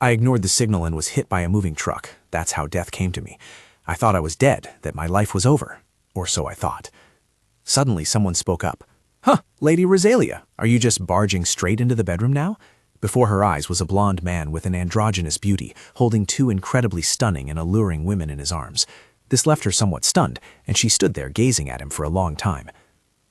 I ignored the signal and was hit by a moving truck. That's how death came to me. I thought I was dead, that my life was over. Or so I thought. Suddenly, someone spoke up. "Huh, Lady Rosalia, are you just barging straight into the bedroom now?" Before her eyes was a blond man with an androgynous beauty, holding two incredibly stunning and alluring women in his arms. This left her somewhat stunned, and she stood there gazing at him for a long time.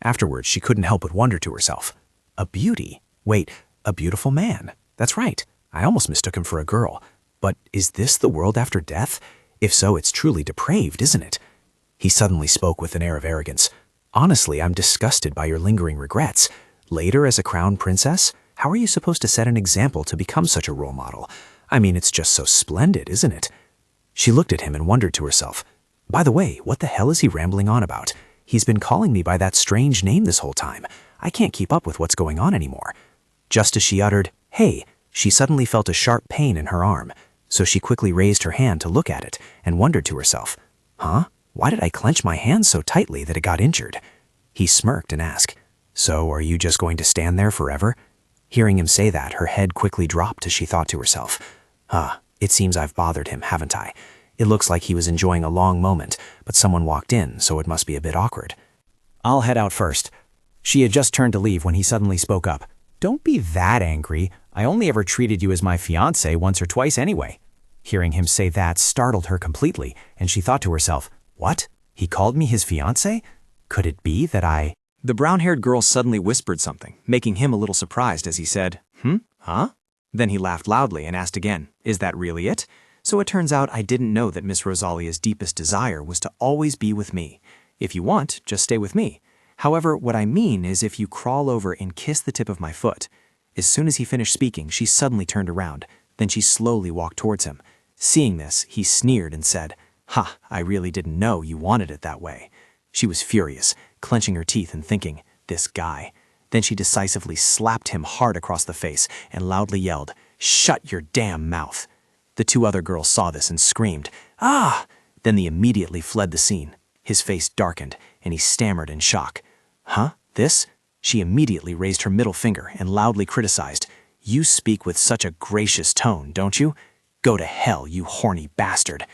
Afterwards, she couldn't help but wonder to herself. A beauty? Wait, a beautiful man. That's right. I almost mistook him for a girl. But is this the world after death? If so, it's truly depraved, isn't it? He suddenly spoke with an air of arrogance. "Honestly, I'm disgusted by your lingering regrets. Later, as a crown princess, how are you supposed to set an example to become such a role model? I mean, it's just so splendid, isn't it?" She looked at him and wondered to herself, "By the way, what the hell is he rambling on about? He's been calling me by that strange name this whole time. I can't keep up with what's going on anymore." Just as she uttered, "Hey," she suddenly felt a sharp pain in her arm, so she quickly raised her hand to look at it and wondered to herself, "Huh? Why did I clench my hand so tightly that it got injured?" He smirked and asked, "So are you just going to stand there forever?" Hearing him say that, her head quickly dropped as she thought to herself, it seems I've bothered him, haven't I? It looks like he was enjoying a long moment, but someone walked in, so it must be a bit awkward. I'll head out first." She had just turned to leave when he suddenly spoke up. "Don't be that angry. I only ever treated you as my fiancé once or twice anyway." Hearing him say that startled her completely, and she thought to herself, "What? He called me his fiancé? Could it be that I—" The brown-haired girl suddenly whispered something, making him a little surprised as he said, Huh? Then he laughed loudly and asked again, "Is that really it? So it turns out I didn't know that Miss Rosalia's deepest desire was to always be with me. If you want, just stay with me. However, what I mean is if you crawl over and kiss the tip of my foot." As soon as he finished speaking, she suddenly turned around. Then she slowly walked towards him. Seeing this, he sneered and said, "Ha, I really didn't know you wanted it that way." She was furious, clenching her teeth and thinking, "This guy." Then she decisively slapped him hard across the face and loudly yelled, "Shut your damn mouth." The two other girls saw this and screamed, "Ah!" Then they immediately fled the scene. His face darkened, and he stammered in shock. "Huh? This?" She immediately raised her middle finger and loudly criticized, "You speak with such a gracious tone, don't you? Go to hell, you horny bastard."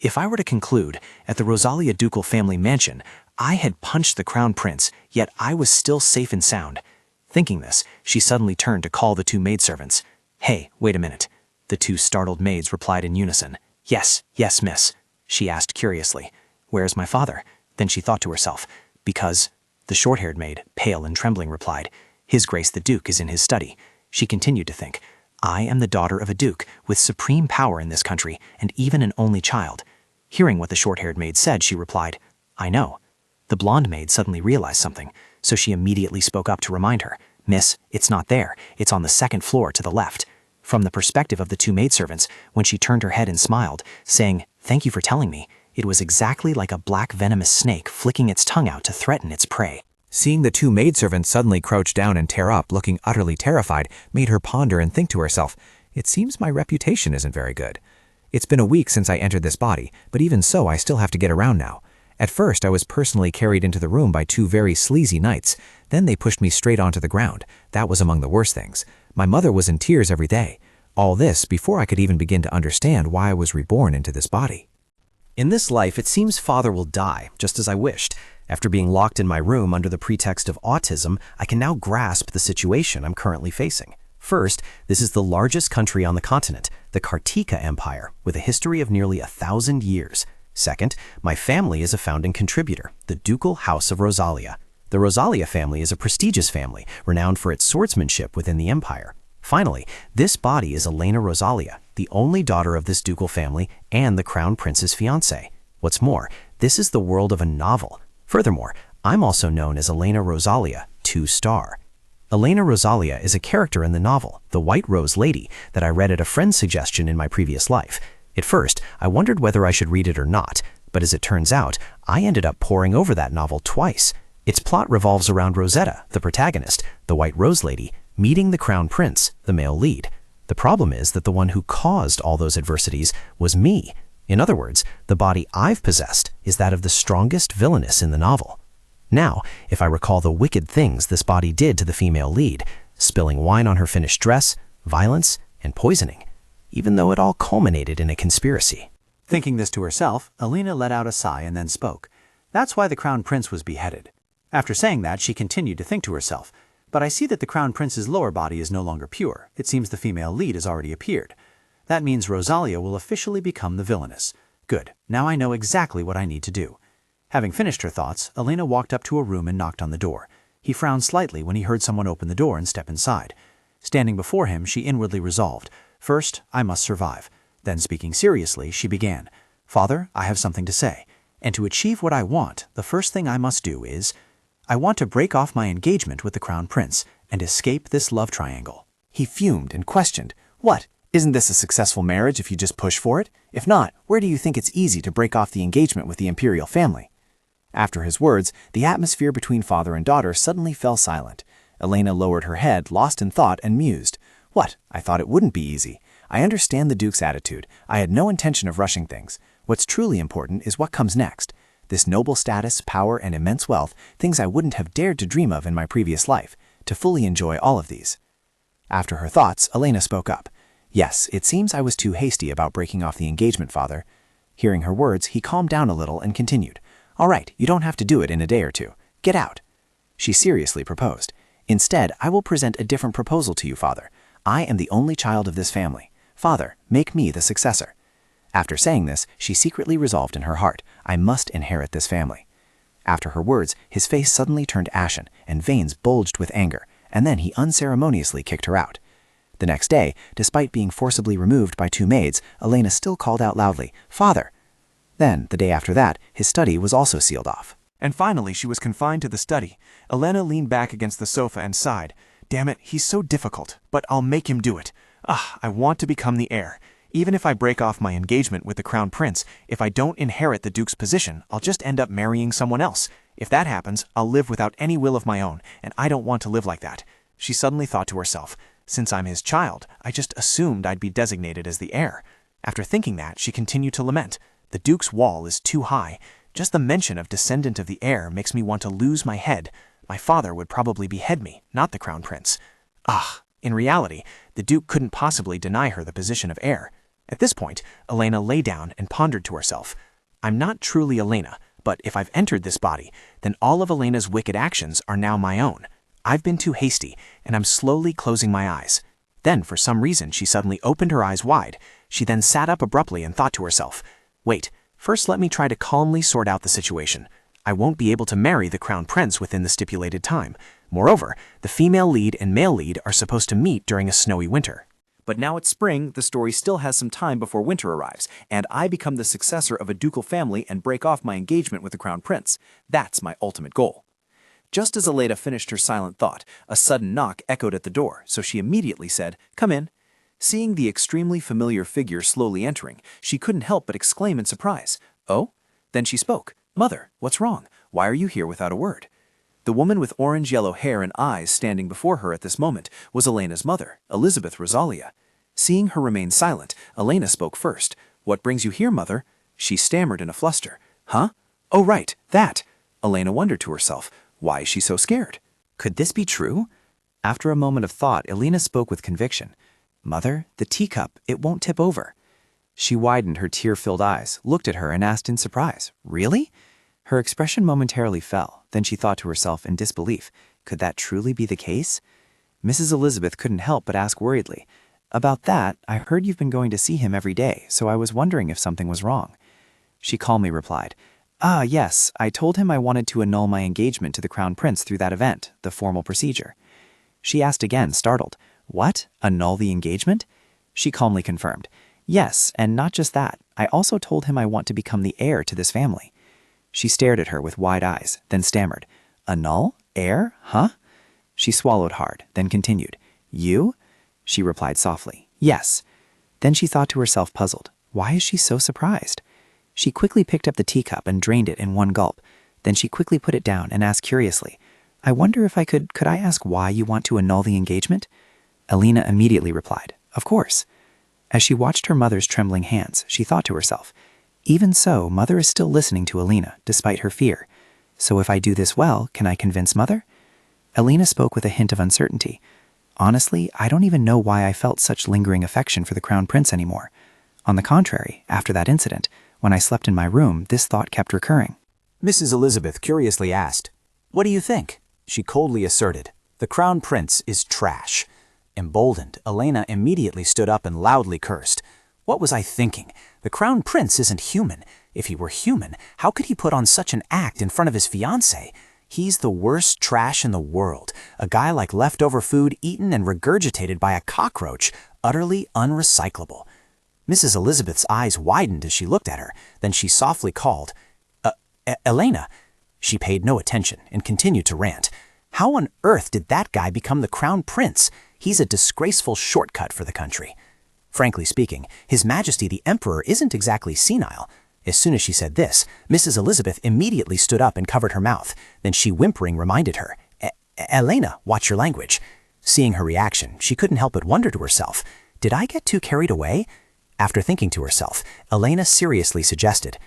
If I were to conclude, at the Rosalia ducal family mansion, I had punched the crown prince, yet I was still safe and sound. Thinking this, she suddenly turned to call the two maidservants. "Hey, wait a minute." The two startled maids replied in unison. Yes, miss," she asked curiously. "Where's my father?" Then she thought to herself, "Because—" The short-haired maid, pale and trembling, replied, "His Grace the Duke is in his study." She continued to think, "I am the daughter of a duke with supreme power in this country and even an only child." Hearing what the short-haired maid said, she replied, "I know." The blonde maid suddenly realized something, so she immediately spoke up to remind her, "Miss, it's not there. It's on the second floor to the left." From the perspective of the two maidservants, when she turned her head and smiled, saying, "Thank you for telling me," it was exactly like a black venomous snake flicking its tongue out to threaten its prey. Seeing the two maidservants suddenly crouch down and tear up, looking utterly terrified, made her ponder and think to herself, "It seems my reputation isn't very good. It's been a week since I entered this body, but even so I still have to get around now. At first I was personally carried into the room by two very sleazy knights. Then they pushed me straight onto the ground. That was among the worst things. My mother was in tears every day. All this before I could even begin to understand why I was reborn into this body. In this life, it seems father will die, just as I wished. After being locked in my room under the pretext of autism, I can now grasp the situation I'm currently facing. First, this is the largest country on the continent, the Kartika Empire, with a history of nearly 1,000 years. Second, my family is a founding contributor, the Ducal House of Rosalia. The Rosalia family is a prestigious family, renowned for its swordsmanship within the empire. Finally, this body is Elena Rosalia, the only daughter of this ducal family and the crown prince's fiancée. What's more, this is the world of a novel. Furthermore, I'm also known as Elena Rosalia, 2-star. Elena Rosalia is a character in the novel, The White Rose Lady, that I read at a friend's suggestion in my previous life. At first, I wondered whether I should read it or not, but as it turns out, I ended up poring over that novel twice. Its plot revolves around Rosetta, the protagonist, the White Rose Lady, meeting the Crown Prince, the male lead. The problem is that the one who caused all those adversities was me. In other words, the body I've possessed is that of the strongest villainess in the novel. Now, if I recall the wicked things this body did to the female lead, spilling wine on her finished dress, violence, and poisoning, even though it all culminated in a conspiracy. Thinking this to herself, Alina let out a sigh and then spoke. That's why the crown prince was beheaded. After saying that, she continued to think to herself, but I see that the crown prince's lower body is no longer pure. It seems the female lead has already appeared. That means Rosalia will officially become the villainess. Good, now I know exactly what I need to do. Having finished her thoughts, Alina walked up to a room and knocked on the door. He frowned slightly when he heard someone open the door and step inside. Standing before him, she inwardly resolved, first, I must survive. Then, speaking seriously, she began, Father, I have something to say. And to achieve what I want, the first thing I must do is, I want to break off my engagement with the crown prince and escape this love triangle. He fumed and questioned, What? Isn't this a successful marriage if you just push for it? If not, where do you think it's easy to break off the engagement with the imperial family? After his words, the atmosphere between father and daughter suddenly fell silent. Elena lowered her head, lost in thought, and mused. What? I thought it wouldn't be easy. I understand the Duke's attitude. I had no intention of rushing things. What's truly important is what comes next. This noble status, power, and immense wealth, things I wouldn't have dared to dream of in my previous life, to fully enjoy all of these. After her thoughts, Elena spoke up. Yes, it seems I was too hasty about breaking off the engagement, father. Hearing her words, he calmed down a little and continued. All right, you don't have to do it in a day or two. Get out. She seriously proposed. Instead, I will present a different proposal to you, father. I am the only child of this family. Father, make me the successor. After saying this, she secretly resolved in her heart, I must inherit this family. After her words, his face suddenly turned ashen, and veins bulged with anger, and then he unceremoniously kicked her out. The next day, despite being forcibly removed by two maids, Elena still called out loudly, Father! Then, the day after that, his study was also sealed off. And finally, she was confined to the study. Elena leaned back against the sofa and sighed. Damn it, he's so difficult, but I'll make him do it. I want to become the heir. Even if I break off my engagement with the crown prince, if I don't inherit the Duke's position, I'll just end up marrying someone else. If that happens, I'll live without any will of my own, and I don't want to live like that. She suddenly thought to herself, since I'm his child, I just assumed I'd be designated as the heir. After thinking that, she continued to lament. The Duke's wall is too high. Just the mention of descendant of the heir makes me want to lose my head. My father would probably behead me, not the crown prince. In reality, the Duke couldn't possibly deny her the position of heir. At this point, Elena lay down and pondered to herself. I'm not truly Elena, but if I've entered this body, then all of Elena's wicked actions are now my own. I've been too hasty, and I'm slowly closing my eyes. Then, for some reason, she suddenly opened her eyes wide. She then sat up abruptly and thought to herself, Wait, first let me try to calmly sort out the situation. I won't be able to marry the crown prince within the stipulated time. Moreover, the female lead and male lead are supposed to meet during a snowy winter. But now it's spring, the story still has some time before winter arrives, and I become the successor of a ducal family and break off my engagement with the crown prince. That's my ultimate goal. Just as Elena finished her silent thought, a sudden knock echoed at the door, so she immediately said, Come in. Seeing the extremely familiar figure slowly entering, she couldn't help but exclaim in surprise. Oh? Then she spoke. Mother, what's wrong? Why are you here without a word? The woman with orange-yellow hair and eyes standing before her at this moment was Elena's mother, Elizabeth Rosalia. Seeing her remain silent, Elena spoke first. What brings you here, mother? She stammered in a fluster. Huh? Oh, right, that. Elena wondered to herself. Why is she so scared? Could this be true? After a moment of thought, Elena spoke with conviction. Mother, the teacup, it won't tip over. She widened her tear-filled eyes, looked at her, and asked in surprise, Really? Her expression momentarily fell. Then she thought to herself in disbelief, could that truly be the case? Mrs. Elizabeth couldn't help but ask worriedly, About that, I heard you've been going to see him every day, so I was wondering if something was wrong. She calmly replied, Yes, I told him I wanted to annul my engagement to the crown prince through that event, the formal procedure. She asked again, startled, What? Annul the engagement? She calmly confirmed, Yes, and not just that. I also told him I want to become the heir to this family. She stared at her with wide eyes, then stammered, Annul? Heir? Huh? She swallowed hard, then continued, You? She replied softly, Yes. Then she thought to herself, puzzled, Why is she so surprised? She quickly picked up the teacup and drained it in one gulp. Then she quickly put it down and asked curiously, I wonder if could I ask why you want to annul the engagement? Elena immediately replied, Of course. As she watched her mother's trembling hands, she thought to herself, Even so, mother is still listening to Elena, despite her fear. So if I do this well, can I convince mother? Elena spoke with a hint of uncertainty. Honestly, I don't even know why I felt such lingering affection for the Crown Prince anymore. On the contrary, after that incident, when I slept in my room, this thought kept recurring. Mrs. Elizabeth curiously asked, "What do you think?" She coldly asserted, "The Crown Prince is trash." Emboldened, Elena immediately stood up and loudly cursed. What was I thinking? The Crown Prince isn't human. If he were human, how could he put on such an act in front of his fiancée? He's the worst trash in the world, a guy like leftover food eaten and regurgitated by a cockroach, utterly unrecyclable. Mrs. Elizabeth's eyes widened as she looked at her, then she softly called, Elena. She paid no attention and continued to rant. How on earth did that guy become the Crown Prince? He's a disgraceful shortcut for the country. Frankly speaking, His Majesty the Emperor isn't exactly senile. As soon as she said this, Mrs. Elizabeth immediately stood up and covered her mouth. Then she whimpering reminded her, Elena, watch your language. Seeing her reaction, she couldn't help but wonder to herself, did I get too carried away? After thinking to herself, Elena seriously suggested,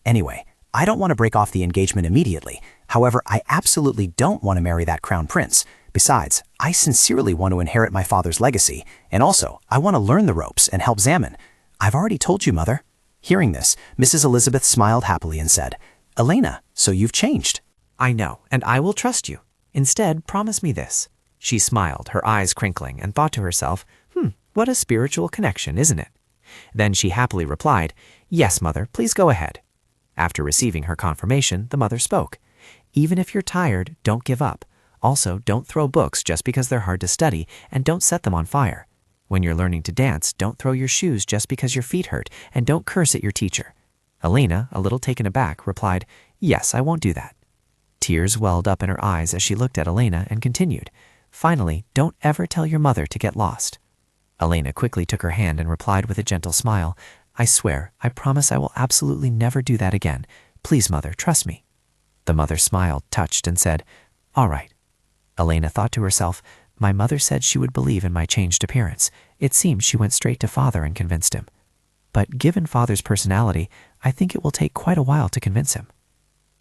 anyway, I don't want to break off the engagement immediately. However, I absolutely don't want to marry that Crown Prince. Besides, I sincerely want to inherit my father's legacy, and also, I want to learn the ropes and help Zaman. I've already told you, Mother. Hearing this, Mrs. Elizabeth smiled happily and said, Elena, so you've changed. I know, and I will trust you. Instead, promise me this. She smiled, her eyes crinkling, and thought to herself, what a spiritual connection, isn't it? Then she happily replied, Yes, Mother, please go ahead. After receiving her confirmation, the mother spoke. Even if you're tired, don't give up. Also, don't throw books just because they're hard to study, and don't set them on fire. When you're learning to dance, don't throw your shoes just because your feet hurt, and don't curse at your teacher. Elena, a little taken aback, replied, Yes, I won't do that. Tears welled up in her eyes as she looked at Elena and continued, Finally, don't ever tell your mother to get lost. Elena quickly took her hand and replied with a gentle smile, I swear, I promise I will absolutely never do that again. Please, Mother, trust me. The mother smiled, touched, and said, All right. Elena thought to herself, My mother said she would believe in my changed appearance. It seems she went straight to Father and convinced him. But given Father's personality, I think it will take quite a while to convince him.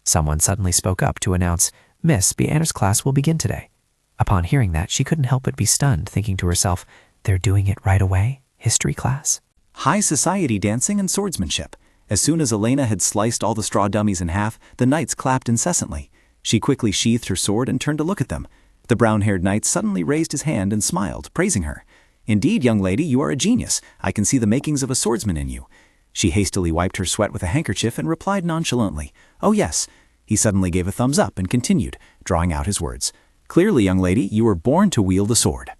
Someone suddenly spoke up to announce, Miss, Beanner's class will begin today. Upon hearing that, she couldn't help but be stunned, thinking to herself, They're doing it right away? History class? High society dancing and swordsmanship. As soon as Elena had sliced all the straw dummies in half, the knights clapped incessantly. She quickly sheathed her sword and turned to look at them. The brown-haired knight suddenly raised his hand and smiled, praising her. Indeed, young lady, you are a genius. I can see the makings of a swordsman in you. She hastily wiped her sweat with a handkerchief and replied nonchalantly, Oh yes. He suddenly gave a thumbs up and continued, drawing out his words. Clearly, young lady, you were born to wield a sword.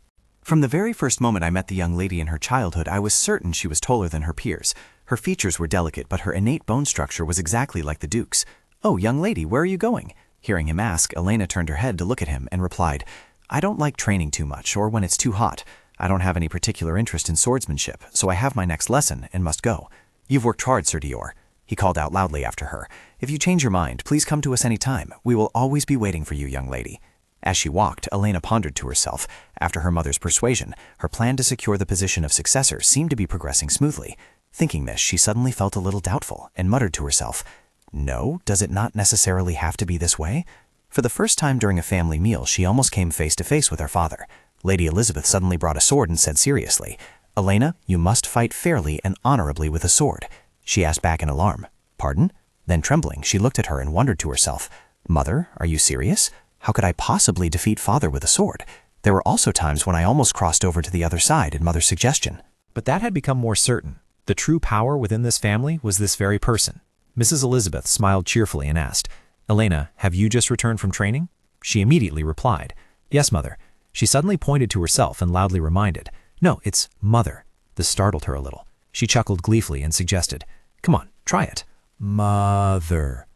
From the very first moment I met the young lady in her childhood, I was certain she was taller than her peers. Her features were delicate, but her innate bone structure was exactly like the Duke's. Oh, young lady, where are you going? Hearing him ask, Elena turned her head to look at him and replied, I don't like training too much or when it's too hot. I don't have any particular interest in swordsmanship, so I have my next lesson and must go. You've worked hard, Sir Dior. He called out loudly after her. If you change your mind, please come to us any time. We will always be waiting for you, young lady. As she walked, Elena pondered to herself. After her mother's persuasion, her plan to secure the position of successor seemed to be progressing smoothly. Thinking this, she suddenly felt a little doubtful and muttered to herself, No, does it not necessarily have to be this way? For the first time during a family meal, she almost came face to face with her father. Lady Elizabeth suddenly brought a sword and said seriously, Elena, you must fight fairly and honorably with a sword. She asked back in alarm, Pardon? Then trembling, she looked at her and wondered to herself, Mother, are you serious? How could I possibly defeat Father with a sword? There were also times when I almost crossed over to the other side at Mother's suggestion. But that had become more certain. The true power within this family was this very person. Mrs. Elizabeth smiled cheerfully and asked, Elena, have you just returned from training? She immediately replied, Yes, Mother. She suddenly pointed to herself and loudly reminded, No, it's Mother. This startled her a little. She chuckled gleefully and suggested, Come on, try it. Mother.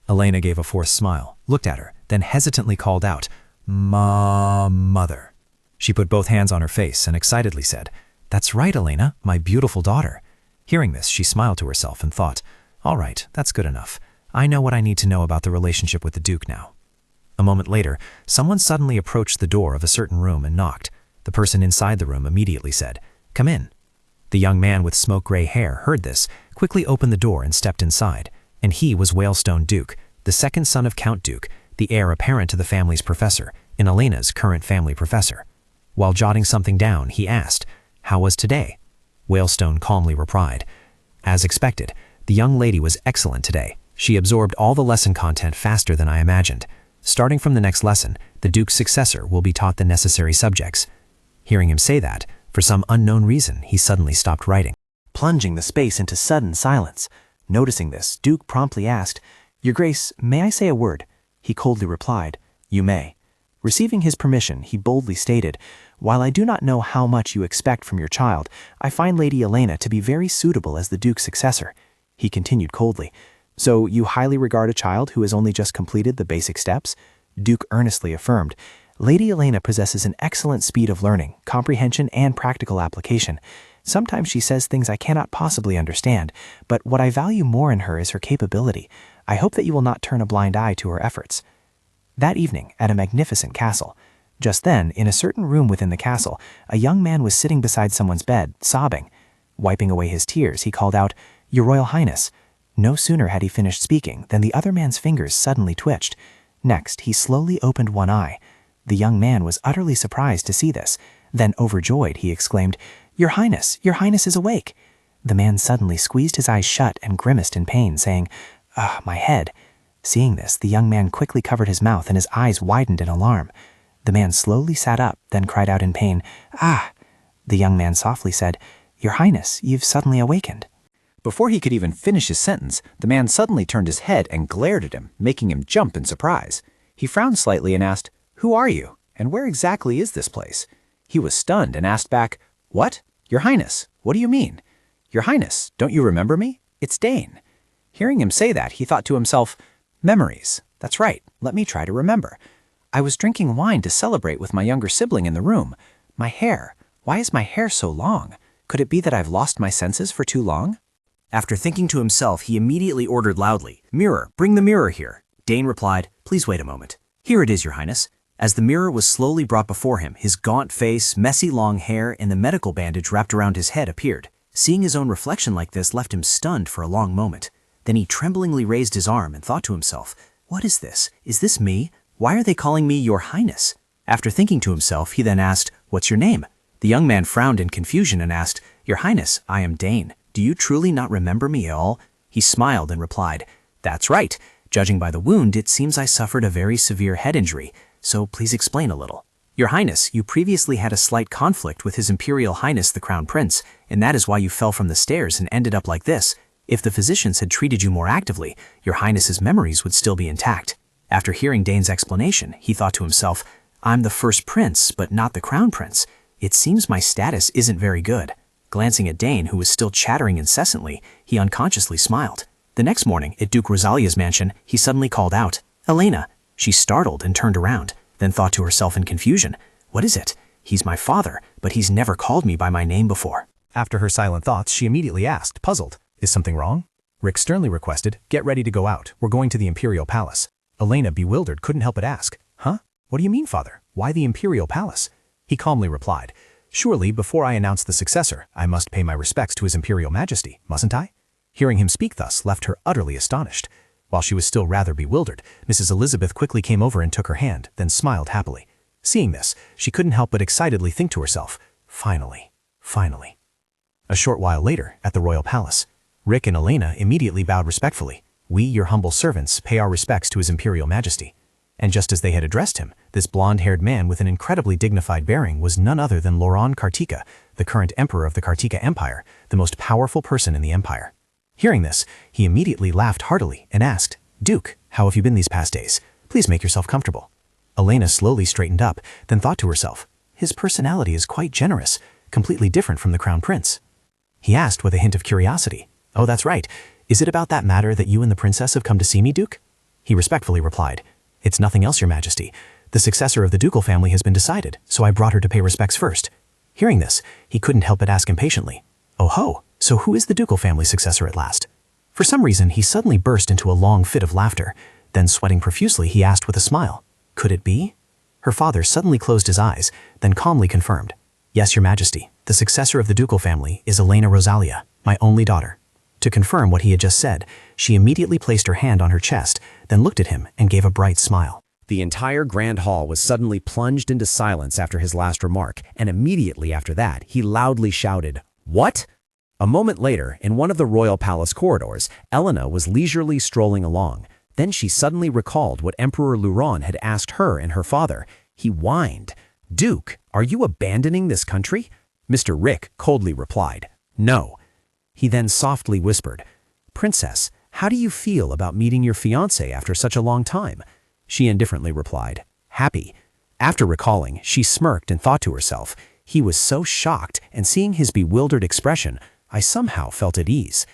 Elena gave a forced smile, looked at her, then hesitantly called out, Mother. She put both hands on her face and excitedly said, That's right, Elena, my beautiful daughter. Hearing this, she smiled to herself and thought, All right, that's good enough. I know what I need to know about the relationship with the Duke now. A moment later, someone suddenly approached the door of a certain room and knocked. The person inside the room immediately said, Come in. The young man with smoke-gray hair heard this, quickly opened the door and stepped inside. And he was Whalestone Duke, the second son of Count Duke, the heir apparent to the family's professor, and Elena's current family professor. While jotting something down, he asked, "How was today?" Whalestone calmly replied, "As expected, the young lady was excellent today. She absorbed all the lesson content faster than I imagined. Starting from the next lesson, the Duke's successor will be taught the necessary subjects." Hearing him say that, for some unknown reason, he suddenly stopped writing, plunging the space into sudden silence. Noticing this, Duke promptly asked, "Your Grace, may I say a word?" He coldly replied, "You may." Receiving his permission, he boldly stated, "While I do not know how much you expect from your child, I find Lady Elena to be very suitable as the Duke's successor." He continued coldly, "So you highly regard a child who has only just completed the basic steps?" Duke earnestly affirmed, "Lady Elena possesses an excellent speed of learning, comprehension, and practical application. Sometimes she says things I cannot possibly understand, but what I value more in her is her capability. I hope that you will not turn a blind eye to her efforts." That evening, at a magnificent castle. Just then, in a certain room within the castle, a young man was sitting beside someone's bed, sobbing. Wiping away his tears, he called out, "Your Royal Highness." No sooner had he finished speaking than the other man's fingers suddenly twitched. Next, he slowly opened one eye. The young man was utterly surprised to see this. Then, overjoyed, he exclaimed, Your Highness is awake." The man suddenly squeezed his eyes shut and grimaced in pain, saying, "Ah, my head." Seeing this, the young man quickly covered his mouth and his eyes widened in alarm. The man slowly sat up, then cried out in pain, "Ah!" The young man softly said, "Your Highness, you've suddenly awakened." Before he could even finish his sentence, the man suddenly turned his head and glared at him, making him jump in surprise. He frowned slightly and asked, "Who are you? And where exactly is this place?" He was stunned and asked back, "What? Your Highness, what do you mean? Your Highness, don't you remember me? It's Dane." Hearing him say that, he thought to himself, "Memories. That's right. Let me try to remember. I was drinking wine to celebrate with my younger sibling in the room. My hair. Why is my hair so long? Could it be that I've lost my senses for too long?" After thinking to himself, he immediately ordered loudly, "Mirror, bring the mirror here." Dane replied, "Please wait a moment." "Here it is, Your Highness." As the mirror was slowly brought before him, his gaunt face, messy long hair, and the medical bandage wrapped around his head appeared. Seeing his own reflection like this left him stunned for a long moment. Then he tremblingly raised his arm and thought to himself, "What is this? Is this me? Why are they calling me Your Highness?" After thinking to himself, he then asked, "What's your name?" The young man frowned in confusion and asked, "Your Highness, I am Dane. Do you truly not remember me at all?" He smiled and replied, "That's right. Judging by the wound, it seems I suffered a very severe head injury, so please explain a little. Your Highness, you previously had a slight conflict with His Imperial Highness the Crown Prince, and that is why you fell from the stairs and ended up like this. If the physicians had treated you more actively, Your Highness's memories would still be intact." After hearing Dane's explanation, he thought to himself, "I'm the first prince, but not the Crown Prince. It seems my status isn't very good." Glancing at Dane, who was still chattering incessantly, he unconsciously smiled. The next morning, at Duke Rosalia's mansion, he suddenly called out, "Elena." She startled and turned around, then thought to herself in confusion, "What is it? He's my father, but he's never called me by my name before." After her silent thoughts, she immediately asked, puzzled, "Is something wrong?" Rick sternly requested, "Get ready to go out. We're going to the Imperial Palace." Elena, bewildered, couldn't help but ask, "Huh? What do you mean, father? Why the Imperial Palace?" He calmly replied, "Surely, before I announce the successor, I must pay my respects to His Imperial Majesty, mustn't I?" Hearing him speak thus left her utterly astonished. While she was still rather bewildered, Mrs. Elizabeth quickly came over and took her hand, then smiled happily. Seeing this, she couldn't help but excitedly think to herself, "Finally, finally." A short while later, at the royal palace, Rick and Elena immediately bowed respectfully. "We, your humble servants, pay our respects to His Imperial Majesty." And just as they had addressed him, this blonde-haired man with an incredibly dignified bearing was none other than Laurent Kartika, the current emperor of the Kartika Empire, the most powerful person in the empire. Hearing this, he immediately laughed heartily and asked, "Duke, how have you been these past days? Please make yourself comfortable." Elena slowly straightened up, then thought to herself, "His personality is quite generous, completely different from the Crown Prince." He asked with a hint of curiosity, "Oh, that's right. Is it about that matter that you and the princess have come to see me, Duke?" He respectfully replied, "It's nothing else, Your Majesty. The successor of the ducal family has been decided, so I brought her to pay respects first." Hearing this, he couldn't help but ask impatiently, "Oh ho, so who is the ducal family successor at last?" For some reason, he suddenly burst into a long fit of laughter. Then, sweating profusely, he asked with a smile, "Could it be?" Her father suddenly closed his eyes, then calmly confirmed, "Yes, Your Majesty, the successor of the ducal family is Elena Rosalia, my only daughter." To confirm what he had just said, she immediately placed her hand on her chest, then looked at him and gave a bright smile. The entire grand hall was suddenly plunged into silence after his last remark, and immediately after that, he loudly shouted, "What?" A moment later, in one of the royal palace corridors, Elena was leisurely strolling along. Then she suddenly recalled what Emperor Luron had asked her and her father. He whined, "Duke, are you abandoning this country?" Mr. Rick coldly replied, "No." He then softly whispered, "Princess, how do you feel about meeting your fiancé after such a long time?" She indifferently replied, "Happy." After recalling, she smirked and thought to herself, he was so shocked, and seeing his bewildered expression, I somehow felt at ease.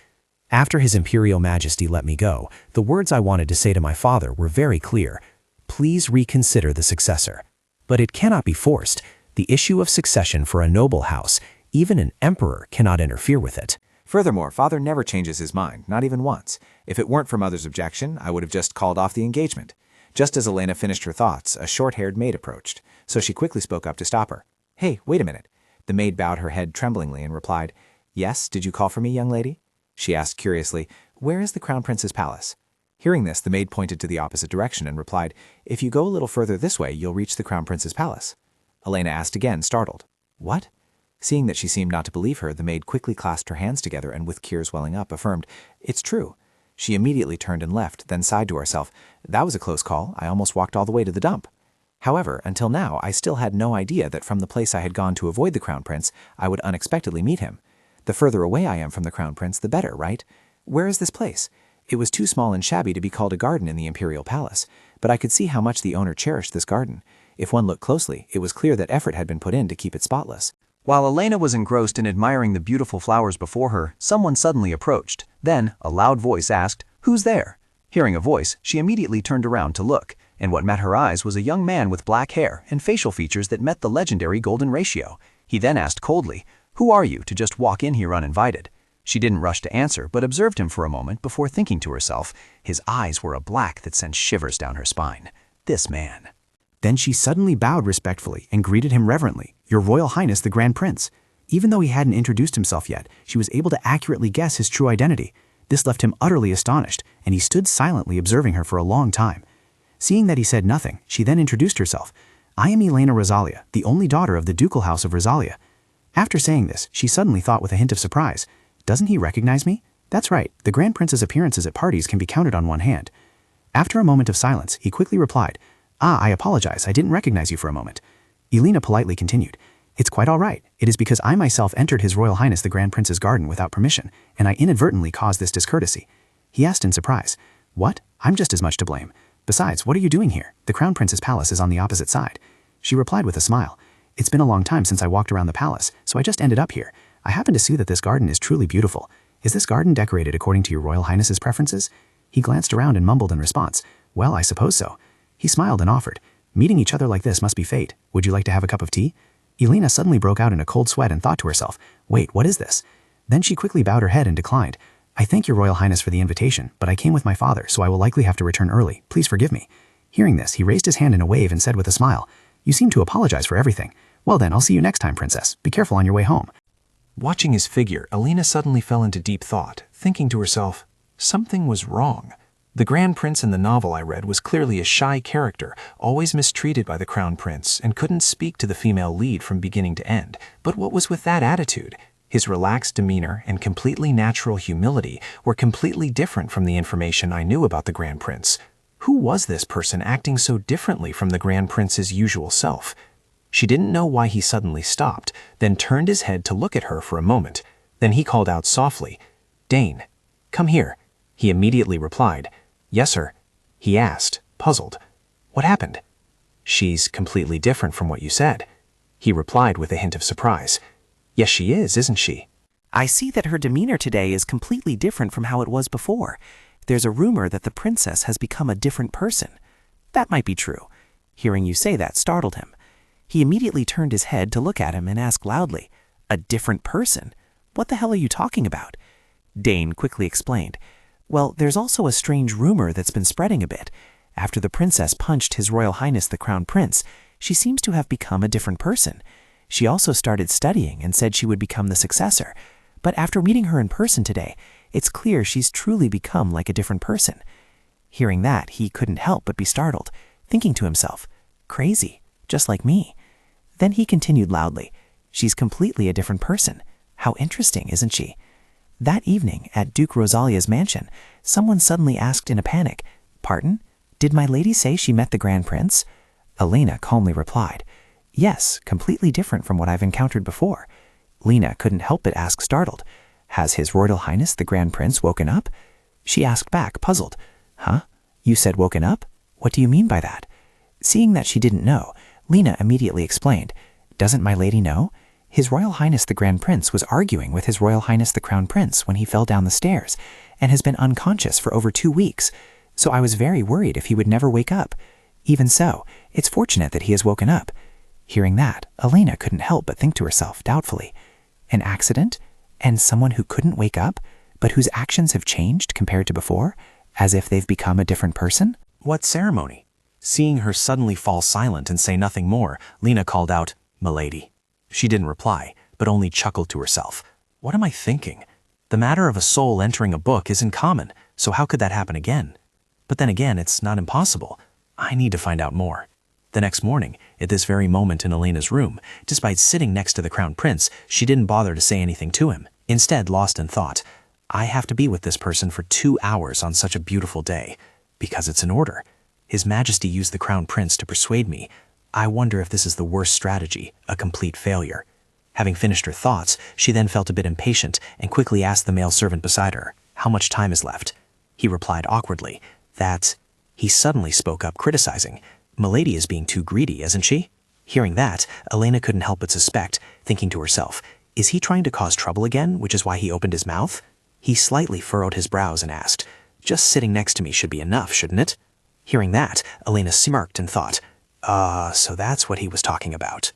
After His Imperial Majesty let me go, the words I wanted to say to my father were very clear. Please reconsider the successor. But it cannot be forced. The issue of succession for a noble house, even an emperor cannot interfere with it. Furthermore, father never changes his mind, not even once. If it weren't for mother's objection, I would have just called off the engagement. Just as Elena finished her thoughts, a short-haired maid approached, so she quickly spoke up to stop her. "Hey, wait a minute." The maid bowed her head tremblingly and replied, "Yes, did you call for me, young lady?" She asked curiously, "Where is the Crown Prince's palace?" Hearing this, the maid pointed to the opposite direction and replied, "If you go a little further this way, you'll reach the Crown Prince's palace." Elena asked again, startled, "What?" Seeing that she seemed not to believe her, the maid quickly clasped her hands together and with tears welling up, affirmed, "It's true." She immediately turned and left, then sighed to herself, "That was a close call. I almost walked all the way to the dump." However, until now, I still had no idea that from the place I had gone to avoid the Crown Prince, I would unexpectedly meet him. The further away I am from the Crown Prince, the better, right? Where is this place? It was too small and shabby to be called a garden in the Imperial Palace, but I could see how much the owner cherished this garden. If one looked closely, it was clear that effort had been put in to keep it spotless. While Elena was engrossed in admiring the beautiful flowers before her, someone suddenly approached. Then, a loud voice asked, "Who's there?" Hearing a voice, she immediately turned around to look, and what met her eyes was a young man with black hair and facial features that met the legendary golden ratio. He then asked coldly, "Who are you to just walk in here uninvited?" She didn't rush to answer, but observed him for a moment before thinking to herself, his eyes were a black that sent shivers down her spine. This man. Then she suddenly bowed respectfully and greeted him reverently, "Your Royal Highness the Grand Prince." Even though he hadn't introduced himself yet, she was able to accurately guess his true identity. This left him utterly astonished, and he stood silently observing her for a long time. Seeing that he said nothing, she then introduced herself. "I am Elena Rosalia, the only daughter of the Ducal House of Rosalia." After saying this, she suddenly thought with a hint of surprise, "Doesn't he recognize me?" That's right, the Grand Prince's appearances at parties can be counted on one hand. After a moment of silence, he quickly replied, "I apologize, I didn't recognize you for a moment." Elena politely continued, "It's quite all right. It is because I myself entered His Royal Highness the Grand Prince's garden without permission, and I inadvertently caused this discourtesy." He asked in surprise, "What? I'm just as much to blame. Besides, what are you doing here? The Crown Prince's palace is on the opposite side." She replied with a smile, "It's been a long time since I walked around the palace, so I just ended up here. I happen to see that this garden is truly beautiful. Is this garden decorated according to your Royal Highness's preferences?" He glanced around and mumbled in response, "Well, I suppose so." He smiled and offered, "Meeting each other like this must be fate. Would you like to have a cup of tea?" Elena suddenly broke out in a cold sweat and thought to herself, "Wait, what is this?" Then she quickly bowed her head and declined. "I thank your Royal Highness for the invitation, but I came with my father, so I will likely have to return early. Please forgive me." Hearing this, he raised his hand in a wave and said with a smile, "You seem to apologize for everything. Well then, I'll see you next time, Princess. Be careful on your way home." Watching his figure, Elena suddenly fell into deep thought, thinking to herself, something was wrong. The Grand Prince in the novel I read was clearly a shy character, always mistreated by the Crown Prince, and couldn't speak to the female lead from beginning to end. But what was with that attitude? His relaxed demeanor and completely natural humility were completely different from the information I knew about the Grand Prince. Who was this person acting so differently from the Grand Prince's usual self? She didn't know why he suddenly stopped, then turned his head to look at her for a moment. Then he called out softly, "Dane, come here." He immediately replied, "Yes, sir." He asked, puzzled, "What happened?" "She's completely different from what you said." He replied with a hint of surprise, "Yes, she is, isn't she?" I see that her demeanor today is completely different from how it was before. There's a rumor that the princess has become a different person. That might be true. Hearing you say that startled him. He immediately turned his head to look at him and asked loudly, "A different person? What the hell are you talking about?" Dane quickly explained, "Well, there's also a strange rumor that's been spreading a bit. After the princess punched His Royal Highness the Crown Prince, she seems to have become a different person. She also started studying and said she would become the successor. But after meeting her in person today, it's clear she's truly become like a different person." Hearing that, he couldn't help but be startled, thinking to himself, crazy, just like me. Then he continued loudly, she's completely a different person. How interesting, isn't she? That evening, at Duke Rosalia's mansion, someone suddenly asked in a panic, pardon? Did my lady say she met the Grand Prince? Elena calmly replied, yes, completely different from what I've encountered before. Lena couldn't help but ask startled, has His Royal Highness the Grand Prince woken up? She asked back, puzzled, huh? You said woken up? What do you mean by that? Seeing that she didn't know, Lena immediately explained, doesn't my lady know? His Royal Highness the Grand Prince was arguing with His Royal Highness the Crown Prince when he fell down the stairs, and has been unconscious for over 2 weeks, so I was very worried if he would never wake up. Even so, it's fortunate that he has woken up. Hearing that, Elena couldn't help but think to herself doubtfully, an accident? And someone who couldn't wake up, but whose actions have changed compared to before, as if they've become a different person? What ceremony? Seeing her suddenly fall silent and say nothing more, Lena called out, "Milady." She didn't reply, but only chuckled to herself. What am I thinking? The matter of a soul entering a book isn't common, so how could that happen again? But then again, it's not impossible. I need to find out more. The next morning, at this very moment in Elena's room, despite sitting next to the Crown Prince, she didn't bother to say anything to him. Instead, lost in thought, I have to be with this person for 2 hours on such a beautiful day, because it's an order. His Majesty used the Crown Prince to persuade me. I wonder if this is the worst strategy, a complete failure. Having finished her thoughts, she then felt a bit impatient and quickly asked the male servant beside her, how much time is left? He replied awkwardly that he suddenly spoke up, criticizing, Milady is being too greedy, isn't she? Hearing that, Elena couldn't help but suspect, thinking to herself, is he trying to cause trouble again, which is why he opened his mouth? He slightly furrowed his brows and asked, just sitting next to me should be enough, shouldn't it? Hearing that, Elena smirked and thought, so that's what he was talking about.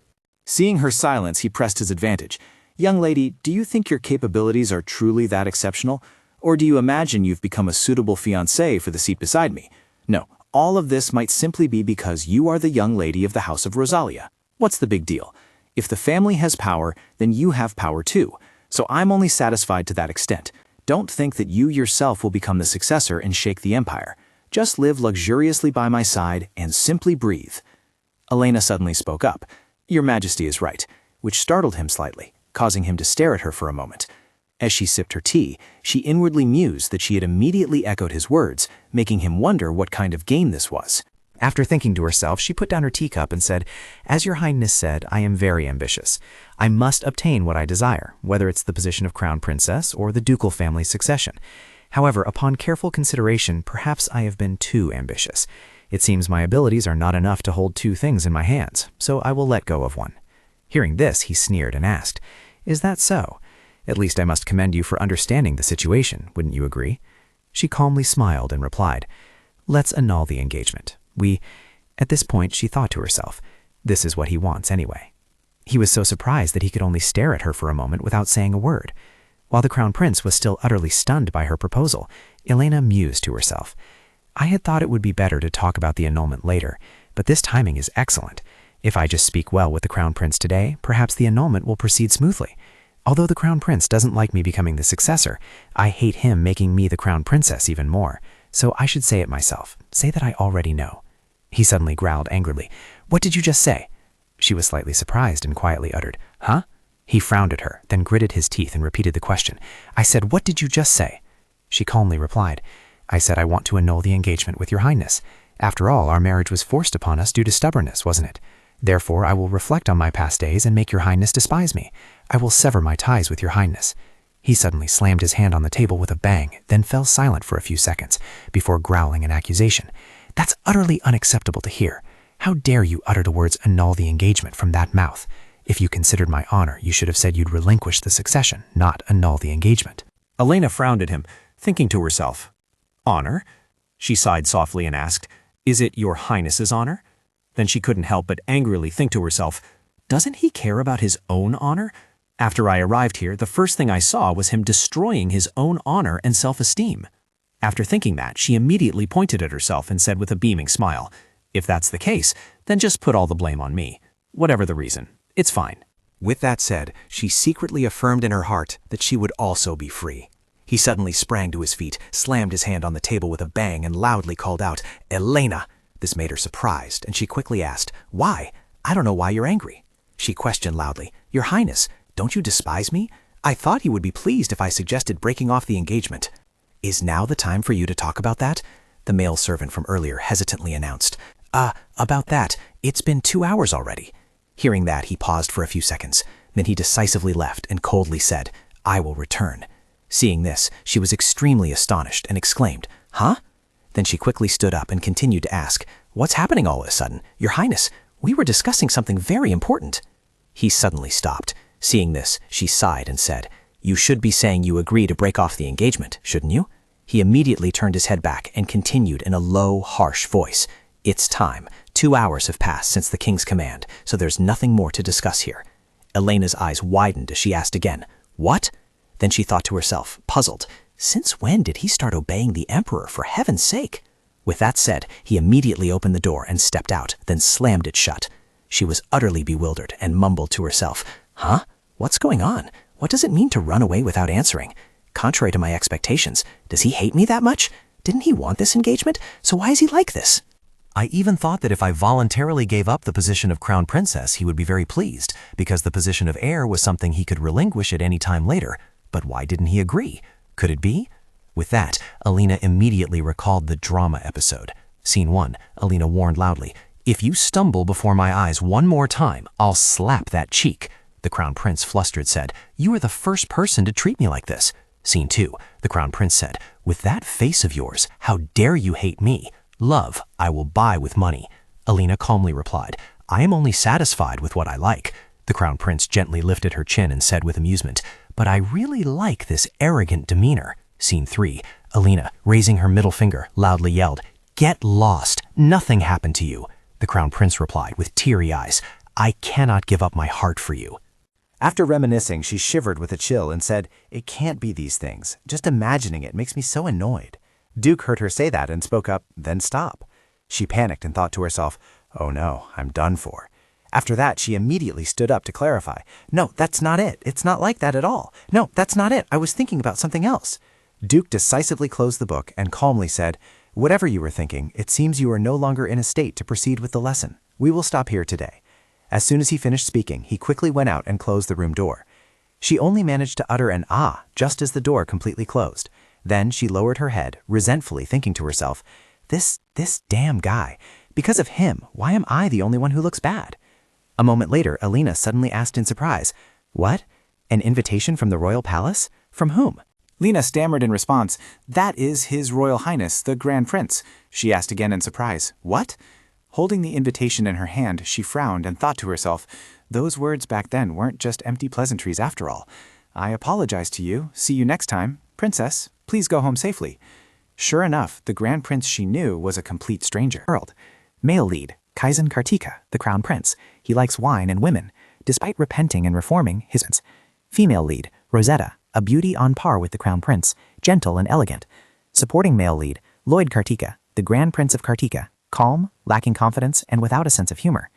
Seeing her silence, he pressed his advantage. Young lady, do you think your capabilities are truly that exceptional? Or do you imagine you've become a suitable fiancée for the seat beside me? No, all of this might simply be because you are the young lady of the House of Rosalia. What's the big deal? If the family has power, then you have power too. So I'm only satisfied to that extent. Don't think that you yourself will become the successor and shake the empire. Just live luxuriously by my side and simply breathe. Elena suddenly spoke up. Your Majesty is right, which startled him slightly, causing him to stare at her for a moment. As she sipped her tea, she inwardly mused that she had immediately echoed his words, making him wonder what kind of game this was. After thinking to herself, she put down her teacup and said, as your highness said, I am very ambitious. I must obtain what I desire, whether it's the position of crown princess or the ducal family's succession. However, upon careful consideration, perhaps I have been too ambitious. It seems my abilities are not enough to hold 2 things in my hands, so I will let go of one. Hearing this, he sneered and asked, is that so? At least I must commend you for understanding the situation, wouldn't you agree? She calmly smiled and replied, let's annul the engagement. At this point, she thought to herself, this is what he wants anyway. He was so surprised that he could only stare at her for a moment without saying a word. While the Crown Prince was still utterly stunned by her proposal, Elena mused to herself, I had thought it would be better to talk about the annulment later, but this timing is excellent. If I just speak well with the Crown Prince today, perhaps the annulment will proceed smoothly. Although the Crown Prince doesn't like me becoming the successor, I hate him making me the Crown Princess even more, so I should say it myself, say that I already know. He suddenly growled angrily, what did you just say? She was slightly surprised and quietly uttered, huh? He frowned at her, then gritted his teeth and repeated the question. I said, what did you just say? She calmly replied, I said I want to annul the engagement with your highness. After all, our marriage was forced upon us due to stubbornness, wasn't it? Therefore, I will reflect on my past days and make your highness despise me. I will sever my ties with your highness. He suddenly slammed his hand on the table with a bang, then fell silent for a few seconds, before growling an accusation. That's utterly unacceptable to hear. How dare you utter the words annul the engagement from that mouth? If you considered my honor, you should have said you'd relinquish the succession, not annul the engagement. Elena frowned at him, thinking to herself, honor? She sighed softly and asked, is it your highness's honor? Then she couldn't help but angrily think to herself, doesn't he care about his own honor? After I arrived here, the first thing I saw was him destroying his own honor and self-esteem. After thinking that, she immediately pointed at herself and said with a beaming smile, if that's the case, then just put all the blame on me. Whatever the reason, it's fine. With that said, she secretly affirmed in her heart that she would also be free. He suddenly sprang to his feet, slammed his hand on the table with a bang, and loudly called out, Elena! This made her surprised, and she quickly asked, "Why? I don't know why you're angry." She questioned loudly, "Your Highness, don't you despise me? I thought he would be pleased if I suggested breaking off the engagement." "Is now the time for you to talk about that?" the male servant from earlier hesitantly announced. About that, it's been 2 hours already." Hearing that, he paused for a few seconds. Then he decisively left and coldly said, "I will return." Seeing this, she was extremely astonished and exclaimed, "Huh?" Then she quickly stood up and continued to ask, "What's happening all of a sudden? Your Highness, we were discussing something very important." He suddenly stopped. Seeing this, she sighed and said, "You should be saying you agree to break off the engagement, shouldn't you?" He immediately turned his head back and continued in a low, harsh voice, "It's time. 2 hours have passed since the king's command, so there's nothing more to discuss here." Elena's eyes widened as she asked again, "What?" Then she thought to herself, puzzled, "Since when did he start obeying the emperor, for heaven's sake?" With that said, he immediately opened the door and stepped out, then slammed it shut. She was utterly bewildered and mumbled to herself, "Huh? What's going on? What does it mean to run away without answering? Contrary to my expectations, does he hate me that much? Didn't he want this engagement? So why is he like this? I even thought that if I voluntarily gave up the position of crown princess, he would be very pleased, because the position of heir was something he could relinquish at any time later. But why didn't he agree? Could it be?" With that, Alina immediately recalled the drama episode. Scene 1, Alina warned loudly, "If you stumble before my eyes one more time, I'll slap that cheek." The crown prince, flustered, said, "You are the first person to treat me like this." Scene 2, the crown prince said, "With that face of yours, how dare you hate me? Love, I will buy with money." Alina calmly replied, "I am only satisfied with what I like." The crown prince gently lifted her chin and said with amusement, "But I really like this arrogant demeanor." Scene 3, Alina, raising her middle finger, loudly yelled, "Get lost. Nothing happened to you." The crown prince replied with teary eyes, "I cannot give up my heart for you." After reminiscing, she shivered with a chill and said, "It can't be these things. Just imagining it makes me so annoyed." Duke heard her say that and spoke up, "Then stop." She panicked and thought to herself, "Oh no, I'm done for." After that, she immediately stood up to clarify, "No, that's not it. It's not like that at all. No, that's not it. I was thinking about something else." Duke decisively closed the book and calmly said, "Whatever you were thinking, it seems you are no longer in a state to proceed with the lesson. We will stop here today." As soon as he finished speaking, he quickly went out and closed the room door. She only managed to utter an "ah" just as the door completely closed. Then she lowered her head, resentfully thinking to herself, This damn guy. Because of him, why am I the only one who looks bad?" A moment later, Alina suddenly asked in surprise, "What? An invitation from the royal palace? From whom?" Lena stammered in response, "That is His Royal Highness, the Grand Prince." She asked again in surprise, "What?" Holding the invitation in her hand, she frowned and thought to herself, "Those words back then weren't just empty pleasantries after all. I apologize to you. See you next time. Princess, please go home safely." Sure enough, the Grand Prince she knew was a complete stranger. World. Male lead, Kaizen Kartika, the Crown Prince. He likes wine and women. Despite repenting and reforming his female lead, Rosetta, a beauty on par with the Crown Prince, gentle and elegant. Supporting male lead, Lloyd Kartika, the Grand Prince of Kartika, calm, lacking confidence, and without a sense of humor.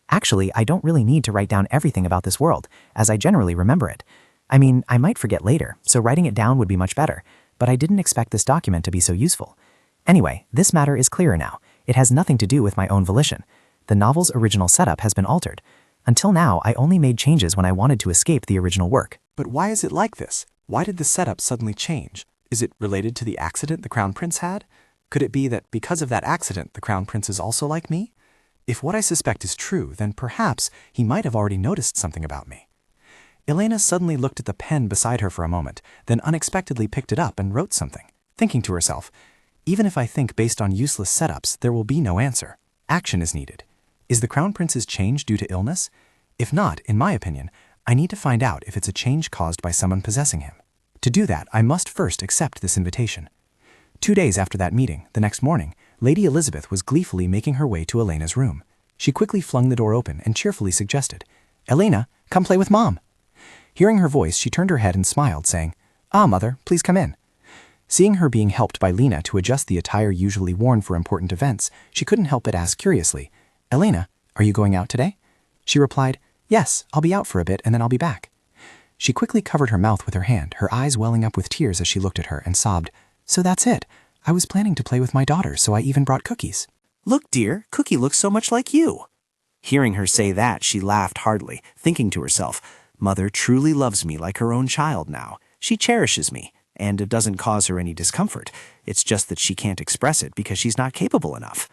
Actually, I don't really need to write down everything about this world, as I generally remember it. I mean, I might forget later, so writing it down would be much better, but I didn't expect this document to be so useful. Anyway, this matter is clearer now. It has nothing to do with my own volition. The novel's original setup has been altered. Until now, I only made changes when I wanted to escape the original work. But why is it like this? Why did the setup suddenly change? Is it related to the accident the Crown Prince had? Could it be that because of that accident, the Crown Prince is also like me? If what I suspect is true, then perhaps he might have already noticed something about me. Elena suddenly looked at the pen beside her for a moment, then unexpectedly picked it up and wrote something, thinking to herself, "Even if I think based on useless setups, there will be no answer. Action is needed. Is the Crown Prince's change due to illness? If not, in my opinion, I need to find out if it's a change caused by someone possessing him. To do that, I must first accept this invitation." 2 days after that meeting, the next morning, Lady Elizabeth was gleefully making her way to Elena's room. She quickly flung the door open and cheerfully suggested, "Elena, come play with Mom." Hearing her voice, she turned her head and smiled, saying, "Ah, Mother, please come in." Seeing her being helped by Lena to adjust the attire usually worn for important events, she couldn't help but ask curiously, "Elena, are you going out today?" She replied, "Yes, I'll be out for a bit and then I'll be back." She quickly covered her mouth with her hand, her eyes welling up with tears as she looked at her, and sobbed, "So that's it. I was planning to play with my daughter, so I even brought cookies." "Look, dear, Cookie looks so much like you." Hearing her say that, she laughed heartily, thinking to herself, "Mother truly loves me like her own child now. She cherishes me, and it doesn't cause her any discomfort. It's just that she can't express it because she's not capable enough."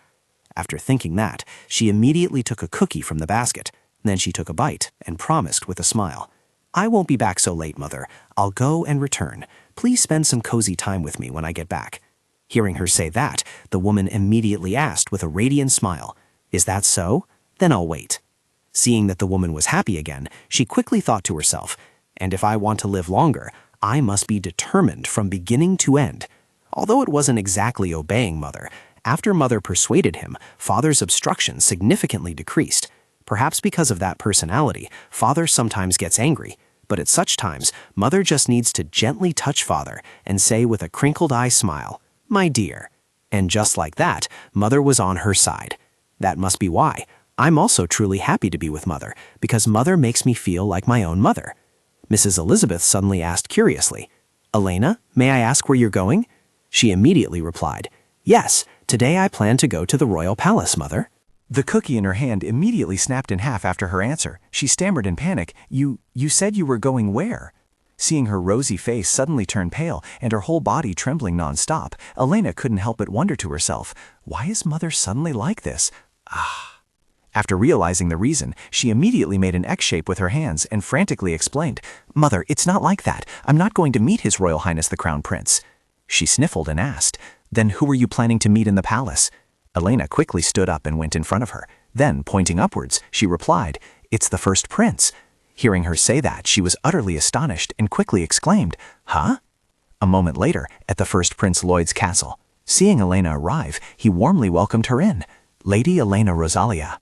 After thinking that, she immediately took a cookie from the basket. Then she took a bite and promised with a smile, "I won't be back so late, Mother. I'll go and return. Please spend some cozy time with me when I get back." Hearing her say that, the woman immediately asked with a radiant smile, "Is that so? Then I'll wait." Seeing that the woman was happy again, she quickly thought to herself, "And if I want to live longer, I must be determined from beginning to end." Although it wasn't exactly obeying Mother, after Mother persuaded him, Father's obstruction significantly decreased. Perhaps because of that personality, Father sometimes gets angry, but at such times, Mother just needs to gently touch Father and say with a crinkled eye smile, "My dear." And just like that, Mother was on her side. That must be why I'm also truly happy to be with Mother, because Mother makes me feel like my own mother. Mrs. Elizabeth suddenly asked curiously, "Elena, may I ask where you're going?" She immediately replied, "Yes, today I plan to go to the royal palace, Mother." The cookie in her hand immediately snapped in half after her answer. She stammered in panic, You said you were going where?" Seeing her rosy face suddenly turn pale and her whole body trembling non-stop, Elena couldn't help but wonder to herself, why is Mother suddenly like this? After realizing the reason, she immediately made an X shape with her hands and frantically explained, "Mother, it's not like that. I'm not going to meet His Royal Highness the Crown Prince." She sniffled and asked, "Then who are you planning to meet in the palace?" Elena quickly stood up and went in front of her. Then, pointing upwards, she replied, "It's the first prince." Hearing her say that, she was utterly astonished and quickly exclaimed, "Huh?" A moment later, at the first Prince Lloyd's castle, seeing Elena arrive, he warmly welcomed her in. Lady Elena Rosalia.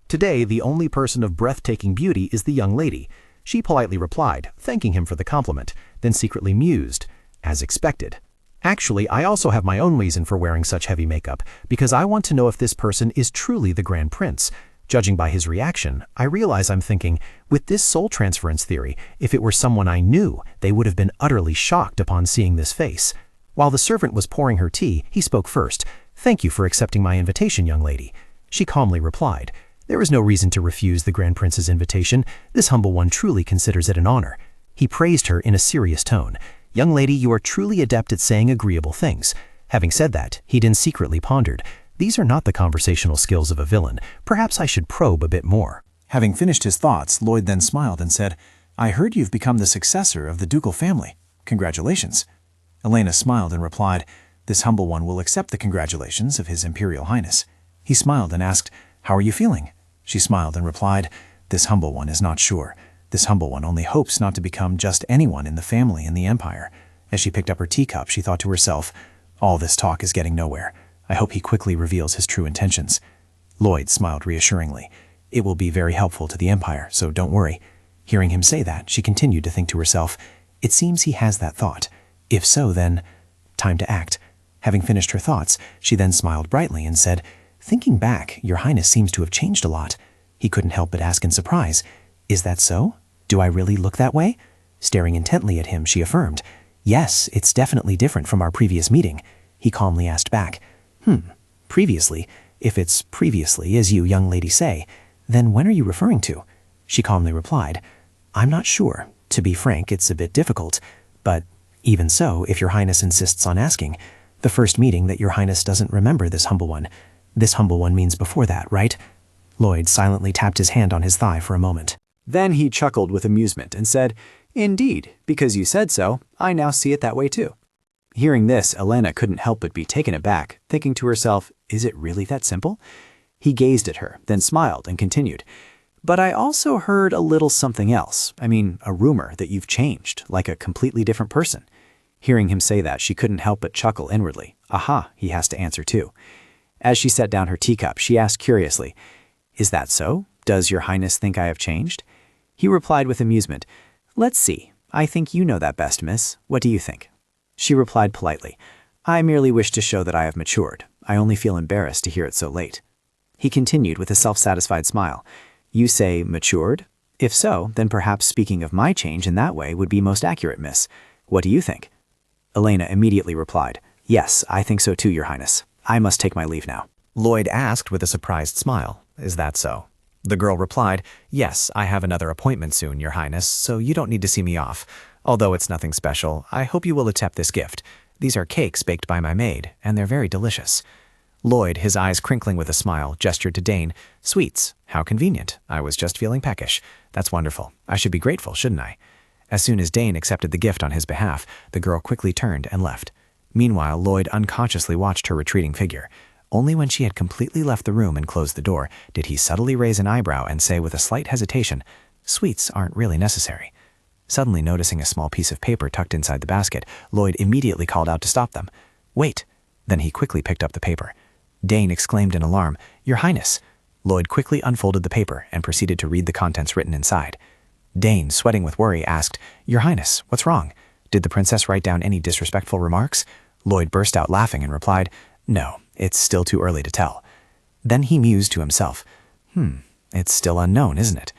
Today, the only person of breathtaking beauty is the young lady. She politely replied, thanking him for the compliment, then secretly mused, as expected. Actually, I also have my own reason for wearing such heavy makeup, because I want to know if this person is truly the Grand Prince. Judging by his reaction, I realize I'm thinking, with this soul transference theory, if it were someone I knew, they would have been utterly shocked upon seeing this face. While the servant was pouring her tea, he spoke first. "Thank you for accepting my invitation, young lady." She calmly replied, "There is no reason to refuse the Grand Prince's invitation. This humble one truly considers it an honor." He praised her in a serious tone. "Young lady, you are truly adept at saying agreeable things." Having said that, he then secretly pondered, "These are not the conversational skills of a villain. Perhaps I should probe a bit more." Having finished his thoughts, Lloyd then smiled and said, "I heard you've become the successor of the ducal family. Congratulations." Elena smiled and replied, "This humble one will accept the congratulations of His Imperial Highness." He smiled and asked, "How are you feeling?" She smiled and replied, "This humble one is not sure. This humble one only hopes not to become just anyone in the family and the empire." As she picked up her teacup, she thought to herself, "All this talk is getting nowhere. I hope he quickly reveals his true intentions." Lloyd smiled reassuringly. "It will be very helpful to the empire, so don't worry." Hearing him say that, she continued to think to herself, "It seems he has that thought. If so, then, time to act." Having finished her thoughts, she then smiled brightly and said, "Thinking back, your highness seems to have changed a lot." He couldn't help but ask in surprise, "Is that so? Do I really look that way?" Staring intently at him, she affirmed, "Yes, it's definitely different from our previous meeting." He calmly asked back, "Previously? If it's previously, as you young lady say, then when are you referring to?" She calmly replied, "I'm not sure. To be frank, it's a bit difficult. But even so, if your highness insists on asking, the first meeting that your highness doesn't remember this humble one. This humble one means before that, right?" Lloyd silently tapped his hand on his thigh for a moment. Then he chuckled with amusement and said, "Indeed, because you said so, I now see it that way too." Hearing this, Elena couldn't help but be taken aback, thinking to herself, "Is it really that simple?" He gazed at her, then smiled and continued, "But I also heard a little something else. I mean, a rumor that you've changed, like a completely different person." Hearing him say that, she couldn't help but chuckle inwardly. Aha, he has to answer too. As she set down her teacup, she asked curiously, "Is that so? Does your highness think I have changed?" He replied with amusement, "Let's see. I think you know that best, miss. What do you think?" She replied politely, "I merely wish to show that I have matured. I only feel embarrassed to hear it so late." He continued with a self-satisfied smile, "You say matured? If so, then perhaps speaking of my change in that way would be most accurate, miss. What do you think?" Elena immediately replied, "Yes, I think so too, your highness. I must take my leave now." Lloyd asked with a surprised smile. Is that so? The girl replied, Yes, I have another appointment soon, Your Highness, so you don't need to see me off. Although it's nothing special, I hope you will accept this gift. These are cakes baked by my maid, and they're very delicious. Lloyd, his eyes crinkling with a smile, gestured to Dane. Sweets. How convenient. I was just feeling peckish. That's wonderful. I should be grateful, shouldn't I? As soon as Dane accepted the gift on his behalf, the girl quickly turned and left. Meanwhile, Lloyd unconsciously watched her retreating figure. Only when she had completely left the room and closed the door did he subtly raise an eyebrow and say with a slight hesitation, Sweets aren't really necessary. Suddenly noticing a small piece of paper tucked inside the basket, Lloyd immediately called out to stop them. Wait! Then he quickly picked up the paper. Dane exclaimed in alarm, Your Highness! Lloyd quickly unfolded the paper and proceeded to read the contents written inside. Dane, sweating with worry, asked, Your Highness, what's wrong? Did the princess write down any disrespectful remarks? Lloyd burst out laughing and replied, No, it's still too early to tell. Then he mused to himself, It's still unknown, isn't it?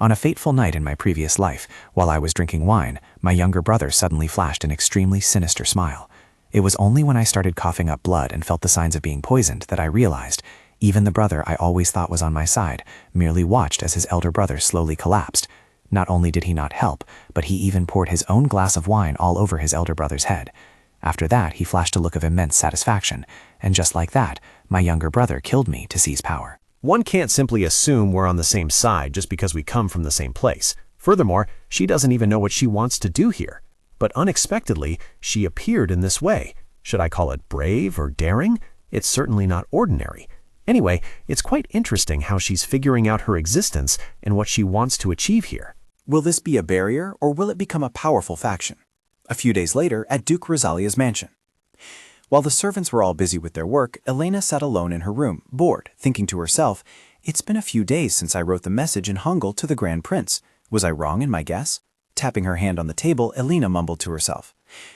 On a fateful night in my previous life, while I was drinking wine, my younger brother suddenly flashed an extremely sinister smile. It was only when I started coughing up blood and felt the signs of being poisoned that I realized even the brother I always thought was on my side merely watched as his elder brother slowly collapsed. Not only did he not help, but he even poured his own glass of wine all over his elder brother's head. After that, he flashed a look of immense satisfaction, and just like that, my younger brother killed me to seize power. One can't simply assume we're on the same side just because we come from the same place. Furthermore, she doesn't even know what she wants to do here. But unexpectedly, she appeared in this way. Should I call it brave or daring? It's certainly not ordinary. Anyway, it's quite interesting how she's figuring out her existence and what she wants to achieve here. Will this be a barrier, or will it become a powerful faction? A few days later, at Duke Rosalia's mansion. While the servants were all busy with their work, Elena sat alone in her room, bored, thinking to herself, It's been a few days since I wrote the message in Hangul to the Grand Prince. Was I wrong in my guess? Tapping her hand on the table, Elena mumbled to herself.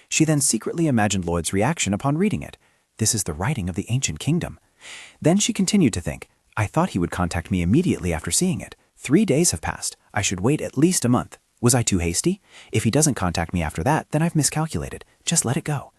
She then secretly imagined Lloyd's reaction upon reading it. This is the writing of the ancient kingdom. Then she continued to think, I thought he would contact me immediately after seeing it. 3 days have passed. I should wait at least a month. Was I too hasty? If he doesn't contact me after that, then I've miscalculated. Just let it go.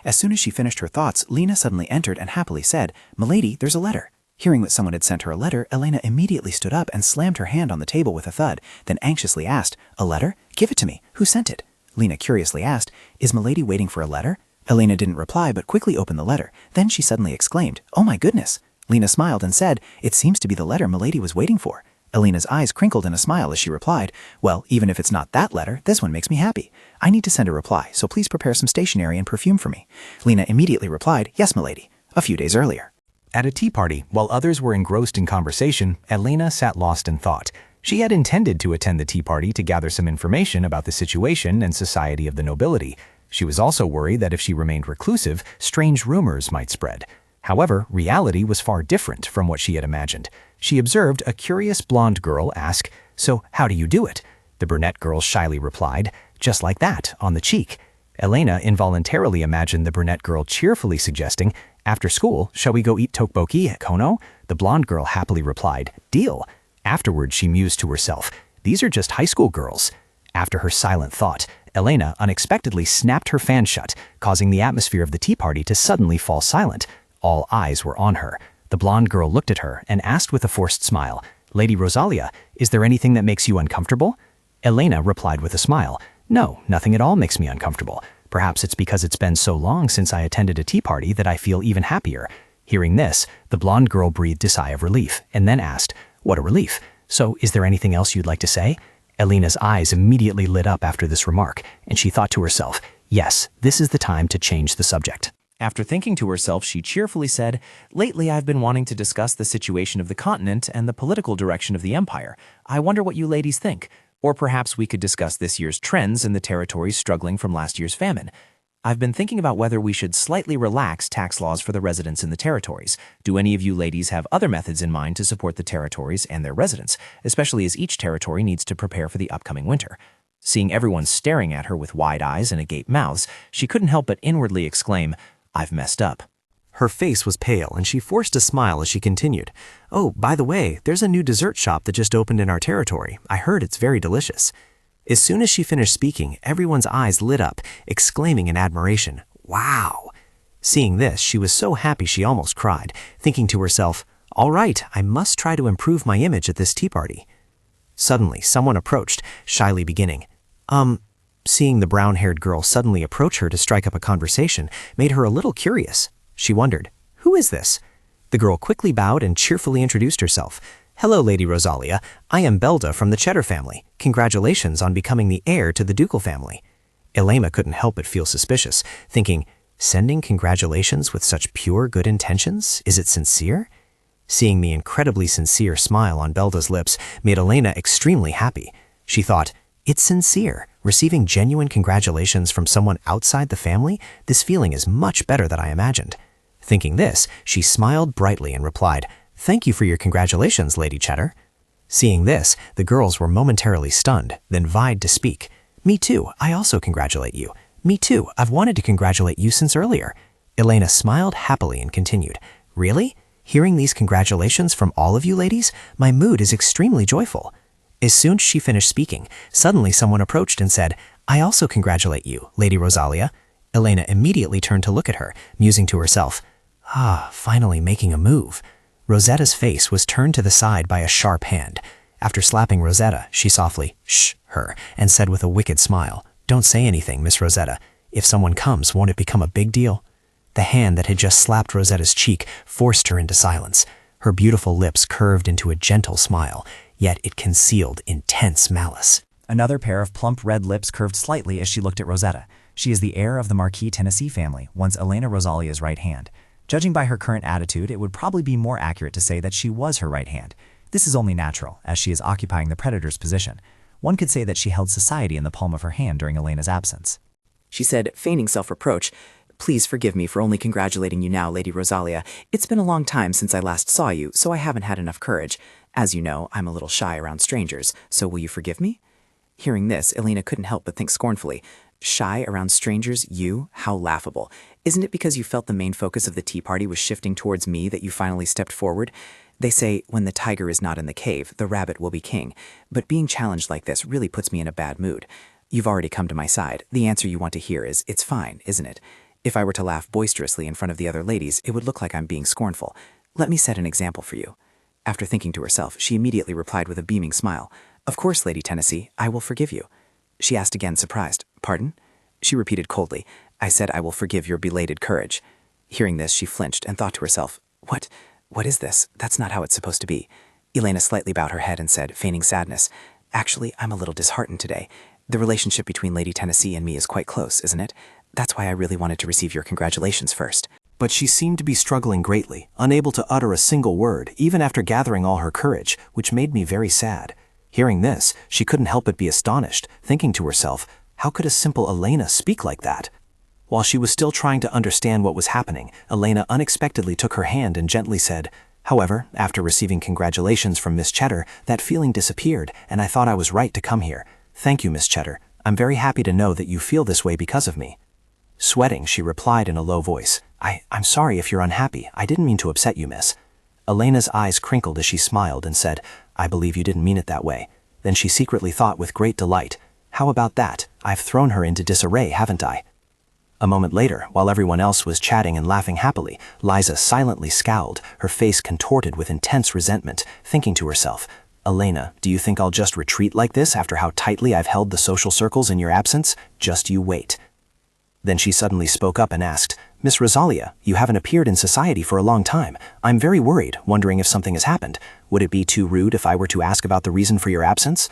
As soon as she finished her thoughts, Lena suddenly entered and happily said, Milady, there's a letter. Hearing that someone had sent her a letter, Elena immediately stood up and slammed her hand on the table with a thud, then anxiously asked, A letter? Give it to me. Who sent it? Lena curiously asked, Is Milady waiting for a letter? Elena didn't reply but quickly opened the letter. Then she suddenly exclaimed, Oh my goodness! Lena smiled and said, It seems to be the letter Milady was waiting for. Elena's eyes crinkled in a smile as she replied, Well, even if it's not that letter, this one makes me happy. I need to send a reply, so please prepare some stationery and perfume for me. Lena immediately replied, Yes, milady, a few days earlier. At a tea party, while others were engrossed in conversation, Elena sat lost in thought. She had intended to attend the tea party to gather some information about the situation and society of the nobility. She was also worried that if she remained reclusive, strange rumors might spread. However, reality was far different from what she had imagined. She observed a curious blonde girl ask, So how do you do it? The brunette girl shyly replied, Just like that, on the cheek. Elena involuntarily imagined the brunette girl cheerfully suggesting, After school, shall we go eat tteokbokki at Kono? The blonde girl happily replied, Deal. Afterwards, she mused to herself, These are just high school girls. After her silent thought, Elena unexpectedly snapped her fan shut, causing the atmosphere of the tea party to suddenly fall silent. All eyes were on her. The blonde girl looked at her and asked with a forced smile, Lady Rosalia, is there anything that makes you uncomfortable? Elena replied with a smile, No, nothing at all makes me uncomfortable. Perhaps it's because it's been so long since I attended a tea party that I feel even happier. Hearing this, the blonde girl breathed a sigh of relief and then asked, What a relief. So is there anything else you'd like to say? Elena's eyes immediately lit up after this remark, and she thought to herself, Yes, this is the time to change the subject. After thinking to herself, she cheerfully said, Lately I've been wanting to discuss the situation of the continent and the political direction of the empire. I wonder what you ladies think. Or perhaps we could discuss this year's trends in the territories struggling from last year's famine. I've been thinking about whether we should slightly relax tax laws for the residents in the territories. Do any of you ladies have other methods in mind to support the territories and their residents, especially as each territory needs to prepare for the upcoming winter? Seeing everyone staring at her with wide eyes and agape mouths, she couldn't help but inwardly exclaim, I've messed up. Her face was pale, and she forced a smile as she continued. Oh, by the way, there's a new dessert shop that just opened in our territory. I heard it's very delicious. As soon as she finished speaking, everyone's eyes lit up, exclaiming in admiration, Wow! Seeing this, she was so happy she almost cried, thinking to herself, all right, I must try to improve my image at this tea party. Suddenly, someone approached, shyly beginning, Seeing the brown-haired girl suddenly approach her to strike up a conversation made her a little curious. She wondered, who is this? The girl quickly bowed and cheerfully introduced herself. Hello, Lady Rosalia. I am Belda from the Cheddar family. Congratulations on becoming the heir to the ducal family. Elena couldn't help but feel suspicious, thinking, sending congratulations with such pure good intentions? Is it sincere? Seeing the incredibly sincere smile on Belda's lips made Elena extremely happy. She thought, it's sincere. Receiving genuine congratulations from someone outside the family? This feeling is much better than I imagined. Thinking this, she smiled brightly and replied, thank you for your congratulations, Lady Cheddar. Seeing this, the girls were momentarily stunned, then vied to speak. Me too, I also congratulate you. Me too, I've wanted to congratulate you since earlier. Elena smiled happily and continued, really? Hearing these congratulations from all of you ladies, my mood is extremely joyful. As soon as she finished speaking, suddenly someone approached and said, I also congratulate you, Lady Rosalia. Elena immediately turned to look at her, musing to herself, finally making a move. Rosetta's face was turned to the side by a sharp hand. After slapping Rosetta, she softly shh her and said with a wicked smile, don't say anything, Miss Rosetta. If someone comes, won't it become a big deal? The hand that had just slapped Rosetta's cheek forced her into silence. Her beautiful lips curved into a gentle smile, yet it concealed intense malice. Another pair of plump red lips curved slightly as she looked at Rosetta. She is the heir of the Marquis Tennessee family, once Elena Rosalia's right hand. Judging by her current attitude, it would probably be more accurate to say that she was her right hand. This is only natural, as she is occupying the predator's position. One could say that she held society in the palm of her hand during Elena's absence. She said, feigning self-reproach, please forgive me for only congratulating you now, Lady Rosalia. It's been a long time since I last saw you, so I haven't had enough courage. As you know, I'm a little shy around strangers, so will you forgive me? Hearing this, Elena couldn't help but think scornfully. Shy around strangers, you? How laughable. Isn't it because you felt the main focus of the tea party was shifting towards me that you finally stepped forward? They say, when the tiger is not in the cave, the rabbit will be king. But being challenged like this really puts me in a bad mood. You've already come to my side. The answer you want to hear is, it's fine, isn't it? If I were to laugh boisterously in front of the other ladies, it would look like I'm being scornful. Let me set an example for you. After thinking to herself, she immediately replied with a beaming smile, of course, Lady Tennessee, I will forgive you. She asked again, surprised, pardon? She repeated coldly, I said I will forgive your belated courage. Hearing this, she flinched and thought to herself, What is this? That's not how it's supposed to be. Elena slightly bowed her head and said, feigning sadness, actually, I'm a little disheartened today. The relationship between Lady Tennessee and me is quite close, isn't it? That's why I really wanted to receive your congratulations first. But she seemed to be struggling greatly, unable to utter a single word, even after gathering all her courage, which made me very sad. Hearing this, she couldn't help but be astonished, thinking to herself, how could a simple Elena speak like that? While she was still trying to understand what was happening, Elena unexpectedly took her hand and gently said, however, after receiving congratulations from Miss Cheddar, that feeling disappeared, and I thought I was right to come here. Thank you, Miss Cheddar. I'm very happy to know that you feel this way because of me. Sweating, she replied in a low voice, I'm sorry if you're unhappy. I didn't mean to upset you, miss. Elena's eyes crinkled as she smiled and said, I believe you didn't mean it that way. Then she secretly thought with great delight, how about that? I've thrown her into disarray, haven't I? A moment later, while everyone else was chatting and laughing happily, Liza silently scowled, her face contorted with intense resentment, thinking to herself, Elena, do you think I'll just retreat like this after how tightly I've held the social circles in your absence? Just you wait. Then she suddenly spoke up and asked, Miss Rosalia, you haven't appeared in society for a long time. I'm very worried, wondering if something has happened. Would it be too rude if I were to ask about the reason for your absence?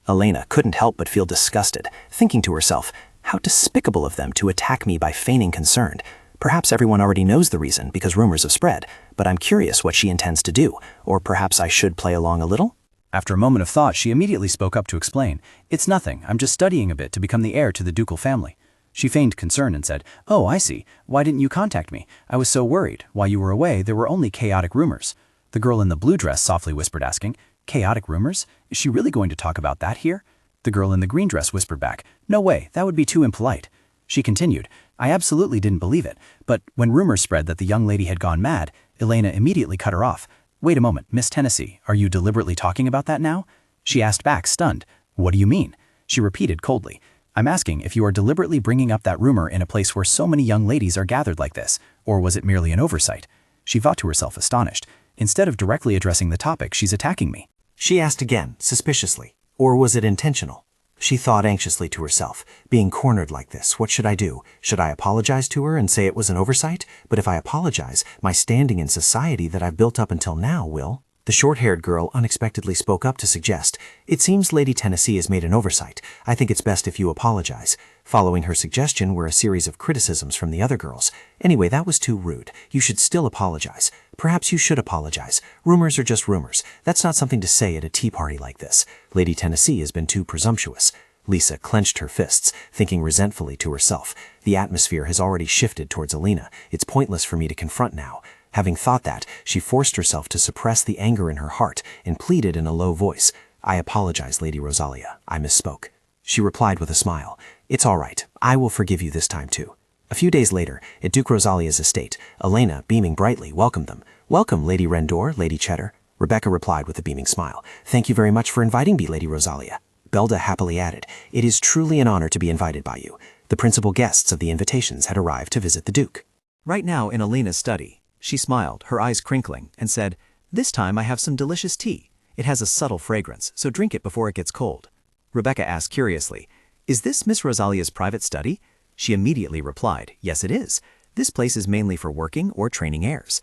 Elena couldn't help but feel disgusted, thinking to herself, how despicable of them to attack me by feigning concern. Perhaps everyone already knows the reason because rumors have spread, but I'm curious what she intends to do, or perhaps I should play along a little? After a moment of thought, she immediately spoke up to explain, it's nothing, I'm just studying a bit to become the heir to the ducal family. She feigned concern and said, oh, I see. Why didn't you contact me? I was so worried. While you were away, there were only chaotic rumors. The girl in the blue dress softly whispered, asking, chaotic rumors? Is she really going to talk about that here? The girl in the green dress whispered back, no way, that would be too impolite. She continued, I absolutely didn't believe it, but when rumors spread that the young lady had gone mad, Elena immediately cut her off. Wait a moment, Miss Tennessee, are you deliberately talking about that now? She asked back, stunned. What do you mean? She repeated coldly. I'm asking if you are deliberately bringing up that rumor in a place where so many young ladies are gathered like this, or was it merely an oversight? She thought to herself, astonished. Instead of directly addressing the topic, she's attacking me. She asked again, suspiciously. Or was it intentional? She thought anxiously to herself. Being cornered like this, what should I do? Should I apologize to her and say it was an oversight? But if I apologize, my standing in society that I've built up until now will... The short-haired girl unexpectedly spoke up to suggest, "It seems Lady Tennessee has made an oversight. I think it's best if you apologize." Following her suggestion were a series of criticisms from the other girls. "Anyway, that was too rude. You should still apologize. Perhaps you should apologize. Rumors are just rumors. That's not something to say at a tea party like this. Lady Tennessee has been too presumptuous." Lisa clenched her fists, thinking resentfully to herself. The atmosphere has already shifted towards Alina. It's pointless for me to confront now. Having thought that, she forced herself to suppress the anger in her heart and pleaded in a low voice, "I apologize, Lady Rosalia. I misspoke." She replied with a smile, "It's all right. I will forgive you this time too." A few days later, at Duke Rosalia's estate, Elena, beaming brightly, welcomed them. "Welcome, Lady Rendor, Lady Cheddar." Rebecca replied with a beaming smile, "Thank you very much for inviting me, Lady Rosalia." Belda happily added, "It is truly an honor to be invited by you." The principal guests of the invitations had arrived to visit the Duke. Right now in Elena's study, she smiled, her eyes crinkling, and said, "This time I have some delicious tea. It has a subtle fragrance, so drink it before it gets cold." Rebecca asked curiously, "Is this Miss Rosalia's private study?" She immediately replied, "Yes, it is. This place is mainly for working or training heirs."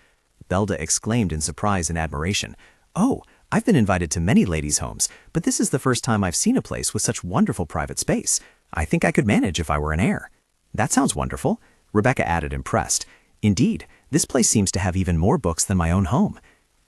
Belda exclaimed in surprise and admiration, "Oh, I've been invited to many ladies' homes, but this is the first time I've seen a place with such wonderful private space. I think I could manage if I were an heir." "That sounds wonderful," Rebecca added, impressed. "Indeed, this place seems to have even more books than my own home."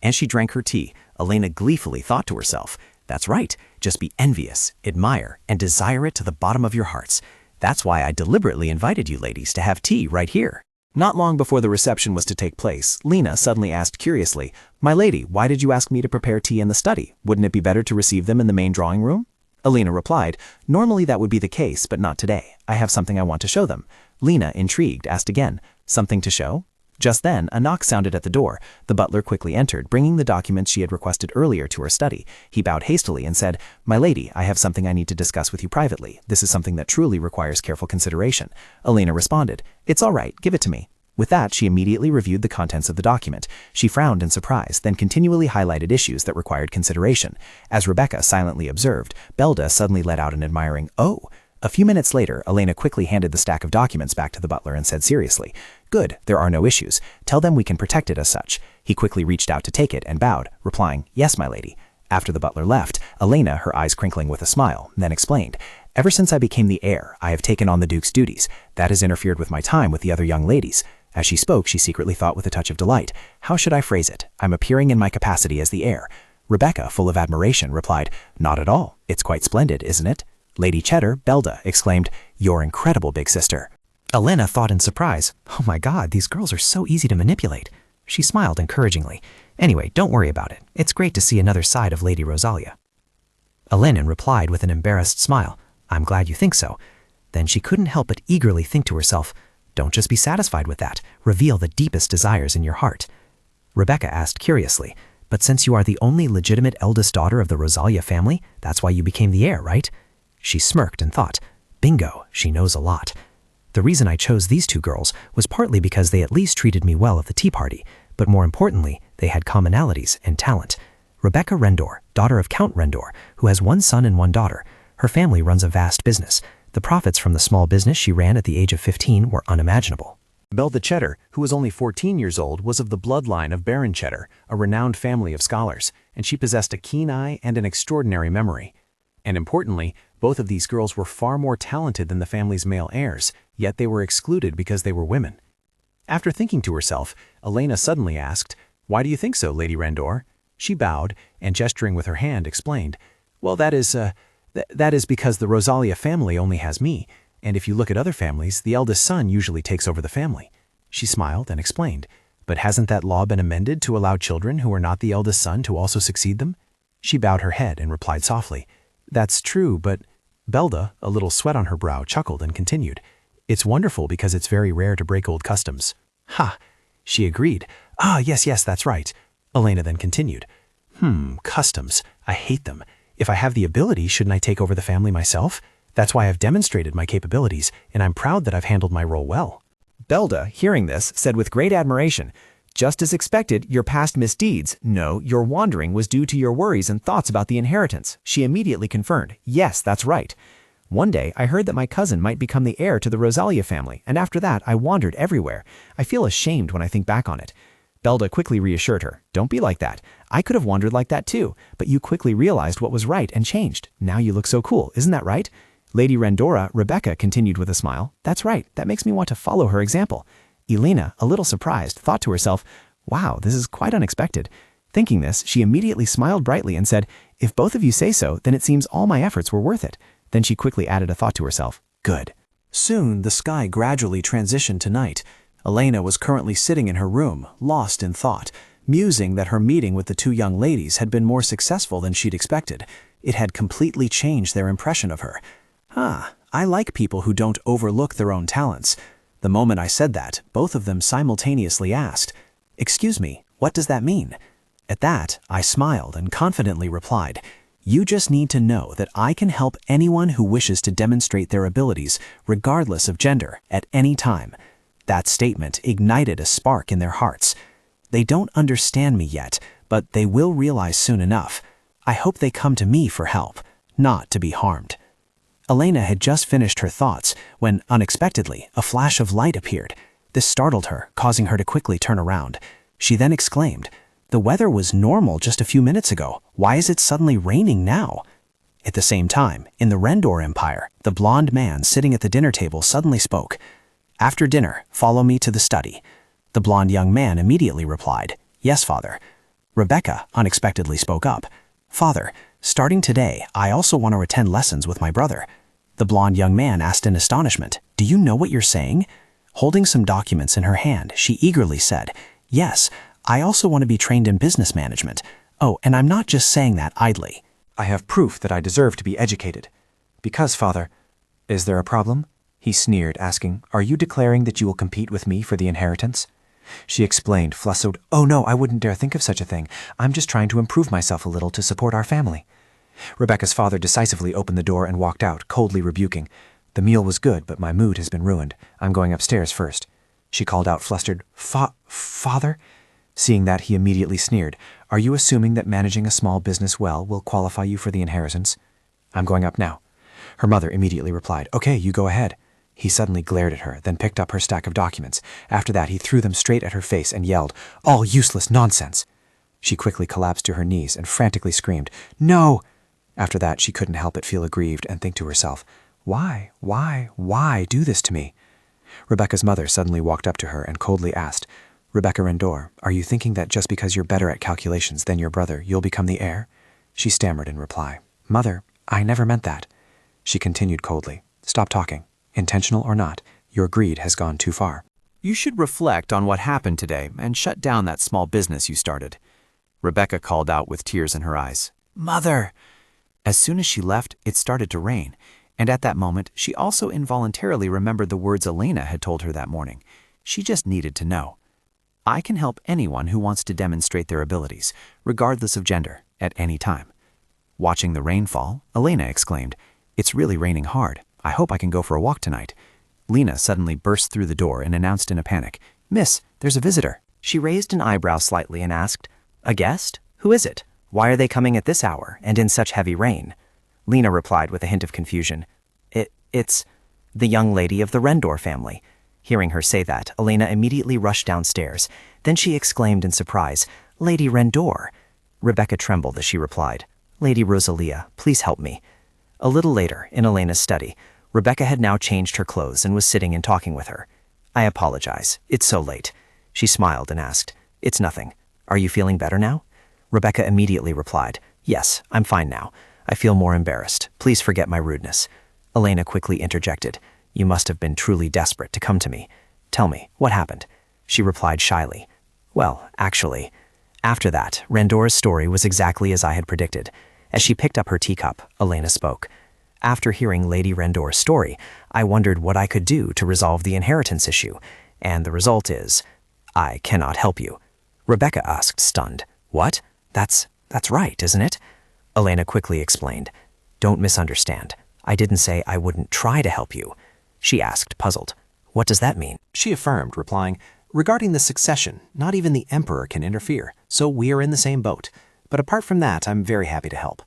As she drank her tea, Elena gleefully thought to herself, "That's right, just be envious, admire, and desire it to the bottom of your hearts. That's why I deliberately invited you ladies to have tea right here." Not long before the reception was to take place, Lena suddenly asked curiously, "My lady, why did you ask me to prepare tea in the study? Wouldn't it be better to receive them in the main drawing room?" Elena replied, "Normally that would be the case, but not today. I have something I want to show them." Lena, intrigued, asked again, "Something to show?" Just then, a knock sounded at the door. The butler quickly entered, bringing the documents she had requested earlier to her study. He bowed hastily and said, "My lady, I have something I need to discuss with you privately. This is something that truly requires careful consideration." Elena responded, "It's all right, give it to me." With that, she immediately reviewed the contents of the document. She frowned in surprise, then continually highlighted issues that required consideration. As Rebecca silently observed, Belda suddenly let out an admiring, "Oh." A few minutes later, Elena quickly handed the stack of documents back to the butler and said seriously, "Good, there are no issues. Tell them we can protect it as such." He quickly reached out to take it and bowed, replying, "Yes, my lady." After the butler left, Elena, her eyes crinkling with a smile, then explained, "Ever since I became the heir, I have taken on the Duke's duties. That has interfered with my time with the other young ladies." As she spoke, she secretly thought with a touch of delight, "How should I phrase it? I'm appearing in my capacity as the heir." Rebecca, full of admiration, replied, "Not at all. It's quite splendid, isn't it?" Lady Cheddar, Belda, exclaimed, "You're incredible, big sister." Elena thought in surprise, "Oh my God, these girls are so easy to manipulate." She smiled encouragingly. "Anyway, don't worry about it. It's great to see another side of Lady Rosalia." Elena replied with an embarrassed smile, "I'm glad you think so." Then she couldn't help but eagerly think to herself, "Don't just be satisfied with that. Reveal the deepest desires in your heart." Rebecca asked curiously, "But since you are the only legitimate eldest daughter of the Rosalia family, that's why you became the heir, right?" She smirked and thought, "Bingo, she knows a lot." The reason I chose these two girls was partly because they at least treated me well at the tea party, but more importantly, they had commonalities and talent. Rebecca Rendor, daughter of Count Rendor, who has one son and one daughter. Her family runs a vast business. The profits from the small business she ran at the age of 15 were unimaginable. Belda Cheddar, who was only 14 years old, was of the bloodline of Baron Cheddar, a renowned family of scholars, and she possessed a keen eye and an extraordinary memory. And importantly, both of these girls were far more talented than the family's male heirs, yet they were excluded because they were women. After thinking to herself, Elena suddenly asked, "Why do you think so, Lady Rendor?" She bowed, and gesturing with her hand, explained, "Well, that is because the Rosalia family only has me, and if you look at other families, the eldest son usually takes over the family." She smiled and explained, "But hasn't that law been amended to allow children who are not the eldest son to also succeed them?" She bowed her head and replied softly, "That's true, but..." Belda, a little sweat on her brow, chuckled and continued, "It's wonderful because it's very rare to break old customs." "Ha!" She agreed. "Ah, yes, that's right." Elena then continued, Customs. I hate them. If I have the ability, shouldn't I take over the family myself?" That's why I've demonstrated my capabilities, and I'm proud that I've handled my role well. Belda, hearing this, said with great admiration, "Just as expected, your past misdeeds, no, your wandering was due to your worries and thoughts about the inheritance." She immediately confirmed, "Yes, that's right. One day, I heard that my cousin might become the heir to the Rosalia family, and after that, I wandered everywhere. I feel ashamed when I think back on it." Belda quickly reassured her, "Don't be like that. I could have wandered like that too, but you quickly realized what was right and changed. Now you look so cool, isn't that right?" Lady Rendora, Rebecca, continued with a smile, "That's right, that makes me want to follow her example." Elena, a little surprised, thought to herself, "Wow, this is quite unexpected." Thinking this, she immediately smiled brightly and said, "If both of you say so, then it seems all my efforts were worth it." Then she quickly added a thought to herself, "Good." Soon, the sky gradually transitioned to night. Elena was currently sitting in her room, lost in thought, musing that her meeting with the two young ladies had been more successful than she'd expected. It had completely changed their impression of her. I like people who don't overlook their own talents. The moment I said that, both of them simultaneously asked, "Excuse me, what does that mean?" At that, I smiled and confidently replied, "You just need to know that I can help anyone who wishes to demonstrate their abilities, regardless of gender, at any time." That statement ignited a spark in their hearts. They don't understand me yet, but they will realize soon enough. I hope they come to me for help, not to be harmed. Elena had just finished her thoughts when, unexpectedly, a flash of light appeared. This startled her, causing her to quickly turn around. She then exclaimed, "The weather was normal just a few minutes ago. Why is it suddenly raining now?" At the same time, in the Rendor Empire, the blonde man sitting at the dinner table suddenly spoke. "After dinner, follow me to the study." The blonde young man immediately replied, "Yes, father." Rebecca unexpectedly spoke up. "Father, starting today, I also want to attend lessons with my brother." The blonde young man asked in astonishment, "Do you know what you're saying?" Holding some documents in her hand, she eagerly said, "Yes, I also want to be trained in business management. Oh, and I'm not just saying that idly. I have proof that I deserve to be educated. Because, father, is there a problem?" He sneered, asking, "Are you declaring that you will compete with me for the inheritance?" She explained, flustered, "Oh no, I wouldn't dare think of such a thing. I'm just trying to improve myself a little to support our family." Rebecca's father decisively opened the door and walked out, coldly rebuking, "The meal was good, but my mood has been ruined. I'm going upstairs first." She called out, flustered, Father?" Seeing that, he immediately sneered, "Are you assuming that managing a small business well will qualify you for the inheritance?" "I'm going up now." Her mother immediately replied, "Okay, you go ahead." He suddenly glared at her, then picked up her stack of documents. After that, he threw them straight at her face and yelled, "All useless nonsense!" She quickly collapsed to her knees and frantically screamed, "No!" After that, she couldn't help but feel aggrieved and think to herself, Why do this to me?" Rebecca's mother suddenly walked up to her and coldly asked, "Rebecca Rendor, are you thinking that just because you're better at calculations than your brother, you'll become the heir?" She stammered in reply, "Mother, I never meant that." She continued coldly, "Stop talking. Intentional or not, your greed has gone too far. You should reflect on what happened today and shut down that small business you started." Rebecca called out with tears in her eyes, "Mother!" As soon as she left, it started to rain, and at that moment, she also involuntarily remembered the words Elena had told her that morning. She just needed to know. I can help anyone who wants to demonstrate their abilities, regardless of gender, at any time. Watching the rain fall, Elena exclaimed, "It's really raining hard. I hope I can go for a walk tonight." Lena suddenly burst through the door and announced in a panic, "Miss, there's a visitor." She raised an eyebrow slightly and asked, "A guest? Who is it? Why are they coming at this hour and in such heavy rain?" Lena replied with a hint of confusion, It's the young lady of the Rendor family." Hearing her say that, Elena immediately rushed downstairs. Then she exclaimed in surprise, "Lady Rendor." Rebecca trembled as she replied, "Lady Rosalia, please help me." A little later, in Elena's study, Rebecca had now changed her clothes and was sitting and talking with her. "I apologize. It's so late." She smiled and asked, "It's nothing. Are you feeling better now?" Rebecca immediately replied, "Yes, I'm fine now. I feel more embarrassed. Please forget my rudeness." Elena quickly interjected, "You must have been truly desperate to come to me. Tell me, what happened?" She replied shyly, "Well, actually." After that, Rendor's story was exactly as I had predicted. As she picked up her teacup, Elena spoke. "After hearing Lady Rendor's story, I wondered what I could do to resolve the inheritance issue, and the result is, I cannot help you." Rebecca asked, stunned, "What? That's right, isn't it?" Elena quickly explained, "Don't misunderstand. I didn't say I wouldn't try to help you, she asked, puzzled. What does that mean? She affirmed, replying, regarding the succession, not even the emperor can interfere, so we are in the same boat. But apart from that, I'm very happy to help.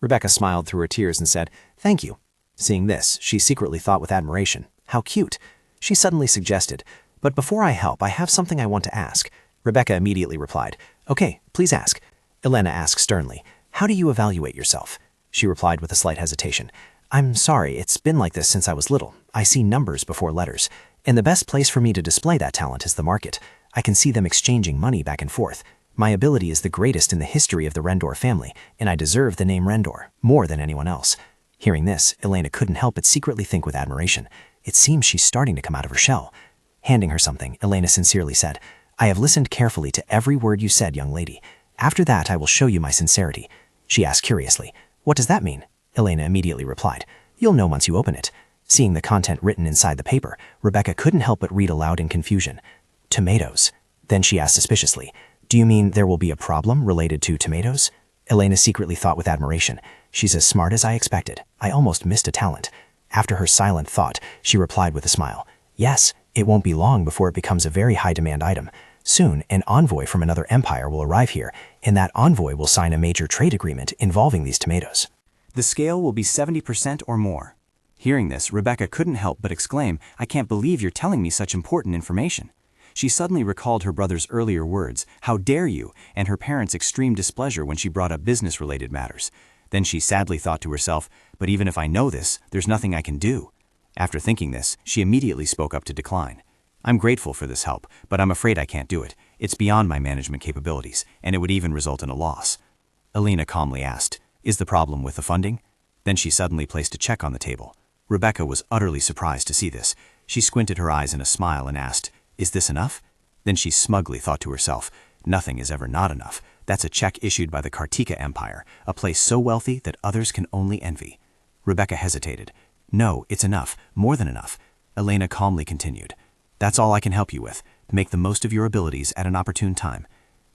Rebecca smiled through her tears and said, thank you. Seeing this, she secretly thought with admiration, how cute. She suddenly suggested, but before I help, I have something I want to ask. Rebecca immediately replied, okay, please ask. Elena asked sternly, how do you evaluate yourself? She replied with a slight hesitation, I'm sorry, it's been like this since I was little. I see numbers before letters. And the best place for me to display that talent is the market. I can see them exchanging money back and forth. My ability is the greatest in the history of the Rendor family, and I deserve the name Rendor, more than anyone else. Hearing this, Elena couldn't help but secretly think with admiration. It seems she's starting to come out of her shell. Handing her something, Elena sincerely said, I have listened carefully to every word you said, young lady. After that, I will show you my sincerity. She asked curiously, what does that mean? Elena immediately replied, you'll know once you open it. Seeing the content written inside the paper, Rebecca couldn't help but read aloud in confusion. Tomatoes. Then she asked suspiciously, do you mean there will be a problem related to tomatoes? Elena secretly thought with admiration, she's as smart as I expected. I almost missed a talent. After her silent thought, she replied with a smile, yes, it won't be long before it becomes a very high-demand item. Soon, an envoy from another empire will arrive here, and that envoy will sign a major trade agreement involving these tomatoes. The scale will be 70% or more. Hearing this, Rebecca couldn't help but exclaim, I can't believe you're telling me such important information. She suddenly recalled her brother's earlier words, how dare you, and her parents' extreme displeasure when she brought up business-related matters. Then she sadly thought to herself, but even if I know this, there's nothing I can do. After thinking this, she immediately spoke up to decline. I'm grateful for this help, but I'm afraid I can't do it. It's beyond my management capabilities, and it would even result in a loss. Elena calmly asked, is the problem with the funding? Then she suddenly placed a check on the table. Rebecca was utterly surprised to see this. She squinted her eyes in a smile and asked, is this enough? Then she smugly thought to herself, nothing is ever not enough. That's a check issued by the Kartika Empire, a place so wealthy that others can only envy. Rebecca hesitated. No, it's enough, more than enough. Elena calmly continued. That's all I can help you with. Make the most of your abilities at an opportune time.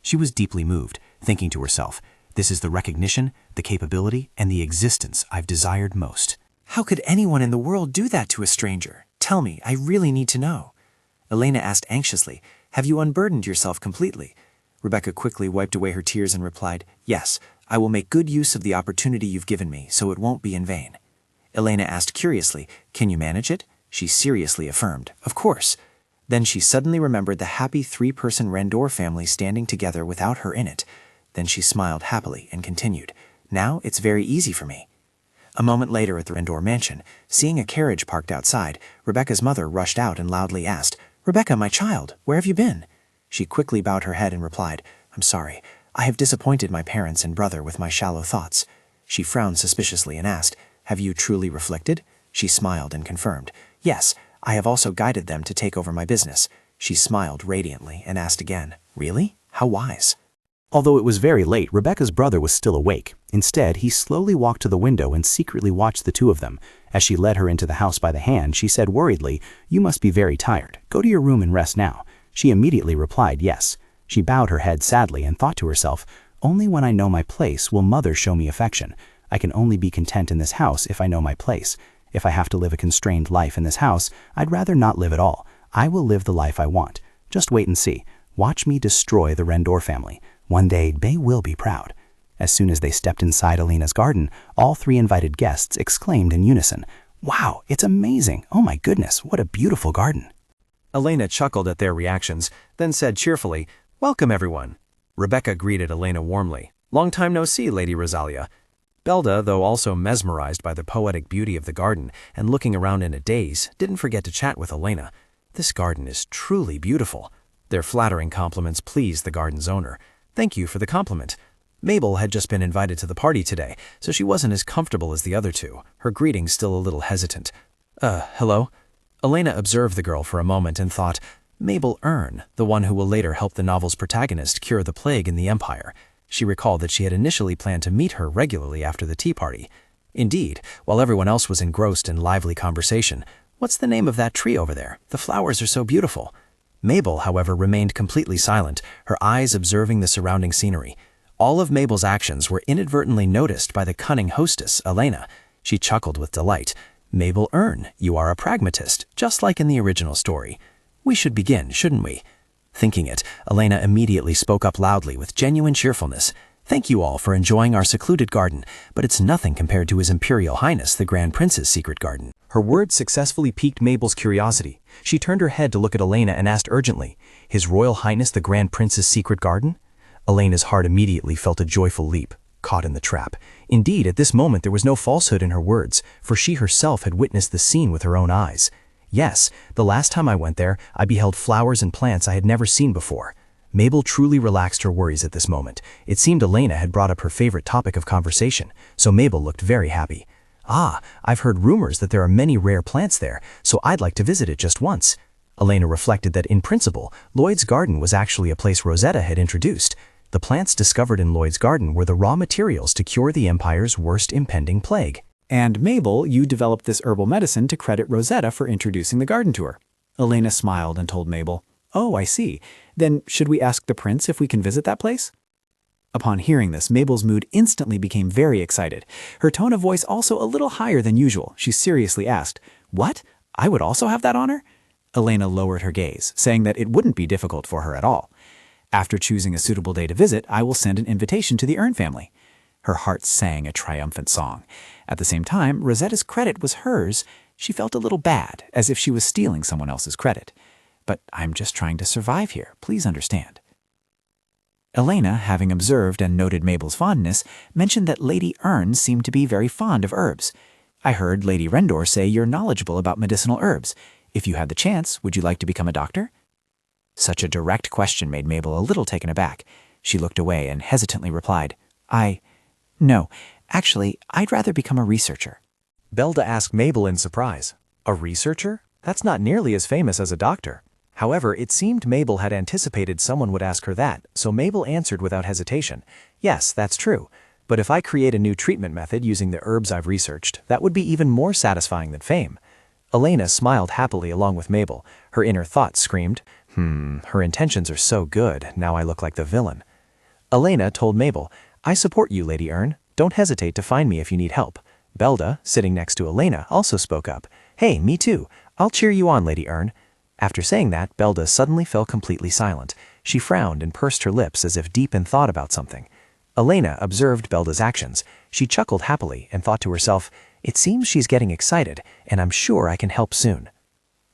She was deeply moved, thinking to herself, this is the recognition, the capability, and the existence I've desired most. How could anyone in the world do that to a stranger? Tell me, I really need to know. Elena asked anxiously, have you unburdened yourself completely? Rebecca quickly wiped away her tears and replied, yes, I will make good use of the opportunity you've given me, so it won't be in vain. Elena asked curiously, can you manage it? She seriously affirmed, of course. Then she suddenly remembered the happy three-person Rendor family standing together without her in it. Then she smiled happily and continued, now it's very easy for me. A moment later at the Rendor mansion, seeing a carriage parked outside, Rebecca's mother rushed out and loudly asked, Rebecca, my child, where have you been? She quickly bowed her head and replied, I'm sorry, I have disappointed my parents and brother with my shallow thoughts. She frowned suspiciously and asked, have you truly reflected? She smiled and confirmed, yes, I have also guided them to take over my business. She smiled radiantly and asked again, really? How wise? Although it was very late, Rebecca's brother was still awake. Instead, he slowly walked to the window and secretly watched the two of them. As she led her into the house by the hand, she said worriedly, you must be very tired. Go to your room and rest now. She immediately replied yes. She bowed her head sadly and thought to herself, only when I know my place will mother show me affection. I can only be content in this house if I know my place. If I have to live a constrained life in this house, I'd rather not live at all. I will live the life I want. Just wait and see. Watch me destroy the Rendor family. One day, they will be proud. As soon as they stepped inside Elena's garden, all three invited guests exclaimed in unison, wow, it's amazing. Oh my goodness, what a beautiful garden. Elena chuckled at their reactions, then said cheerfully, welcome everyone. Rebecca greeted Elena warmly. Long time no see, Lady Rosalia. Belda, though also mesmerized by the poetic beauty of the garden and looking around in a daze, didn't forget to chat with Elena. This garden is truly beautiful. Their flattering compliments pleased the garden's owner. Thank you for the compliment. Mabel had just been invited to the party today, so she wasn't as comfortable as the other two, her greeting still a little hesitant. Hello? Elena observed the girl for a moment and thought, Mabel Earn, the one who will later help the novel's protagonist cure the plague in the Empire. She recalled that she had initially planned to meet her regularly after the tea party. Indeed, while everyone else was engrossed in lively conversation, what's the name of that tree over there? The flowers are so beautiful. Mabel, however, remained completely silent, her eyes observing the surrounding scenery. All of Mabel's actions were inadvertently noticed by the cunning hostess, Elena. She chuckled with delight. Mabel Earn, you are a pragmatist, just like in the original story. We should begin, shouldn't we? Thinking it, Elena immediately spoke up loudly with genuine cheerfulness. Thank you all for enjoying our secluded garden, but it's nothing compared to His Imperial Highness the Grand Prince's secret garden. Her words successfully piqued Mabel's curiosity. She turned her head to look at Elena and asked urgently, His Royal Highness the Grand Prince's secret garden? Elena's heart immediately felt a joyful leap, caught in the trap. Indeed, at this moment there was no falsehood in her words, for she herself had witnessed the scene with her own eyes. Yes, the last time I went there, I beheld flowers and plants I had never seen before. Mabel truly relaxed her worries at this moment. It seemed Elena had brought up her favorite topic of conversation, so Mabel looked very happy. Ah, I've heard rumors that there are many rare plants there, so I'd like to visit it just once. Elena reflected that in principle, Lloyd's garden was actually a place Rosetta had introduced. The plants discovered in Lloyd's garden were the raw materials to cure the Empire's worst impending plague. And Mabel, you developed this herbal medicine to credit Rosetta for introducing the garden to her. Elena smiled and told Mabel, Oh, I see. Then should we ask the prince if we can visit that place? Upon hearing this, Mabel's mood instantly became very excited. Her tone of voice also a little higher than usual. She seriously asked, What? I would also have that honor? Elena lowered her gaze, saying that it wouldn't be difficult for her at all. After choosing a suitable day to visit, I will send an invitation to the Earn family. Her heart sang a triumphant song. At the same time, Rosetta's credit was hers. She felt a little bad, as if she was stealing someone else's credit. But I'm just trying to survive here, please understand. Elena, having observed and noted Mabel's fondness, mentioned that Lady Earn seemed to be very fond of herbs. I heard Lady Rendor say you're knowledgeable about medicinal herbs. If you had the chance, would you like to become a doctor? Such a direct question made Mabel a little taken aback. She looked away and hesitantly replied, No, actually, I'd rather become a researcher. Belda asked Mabel in surprise. A researcher? That's not nearly as famous as a doctor. However, it seemed Mabel had anticipated someone would ask her that, so Mabel answered without hesitation. Yes, that's true. But if I create a new treatment method using the herbs I've researched, that would be even more satisfying than fame. Elena smiled happily along with Mabel. Her inner thoughts screamed, her intentions are so good, now I look like the villain. Elena told Mabel, I support you, Lady Earn. Don't hesitate to find me if you need help. Belda, sitting next to Elena, also spoke up. Hey, me too. I'll cheer you on, Lady Earn. After saying that, Belda suddenly fell completely silent. She frowned and pursed her lips as if deep in thought about something. Elena observed Belda's actions. She chuckled happily and thought to herself, it seems she's getting excited, and I'm sure I can help soon.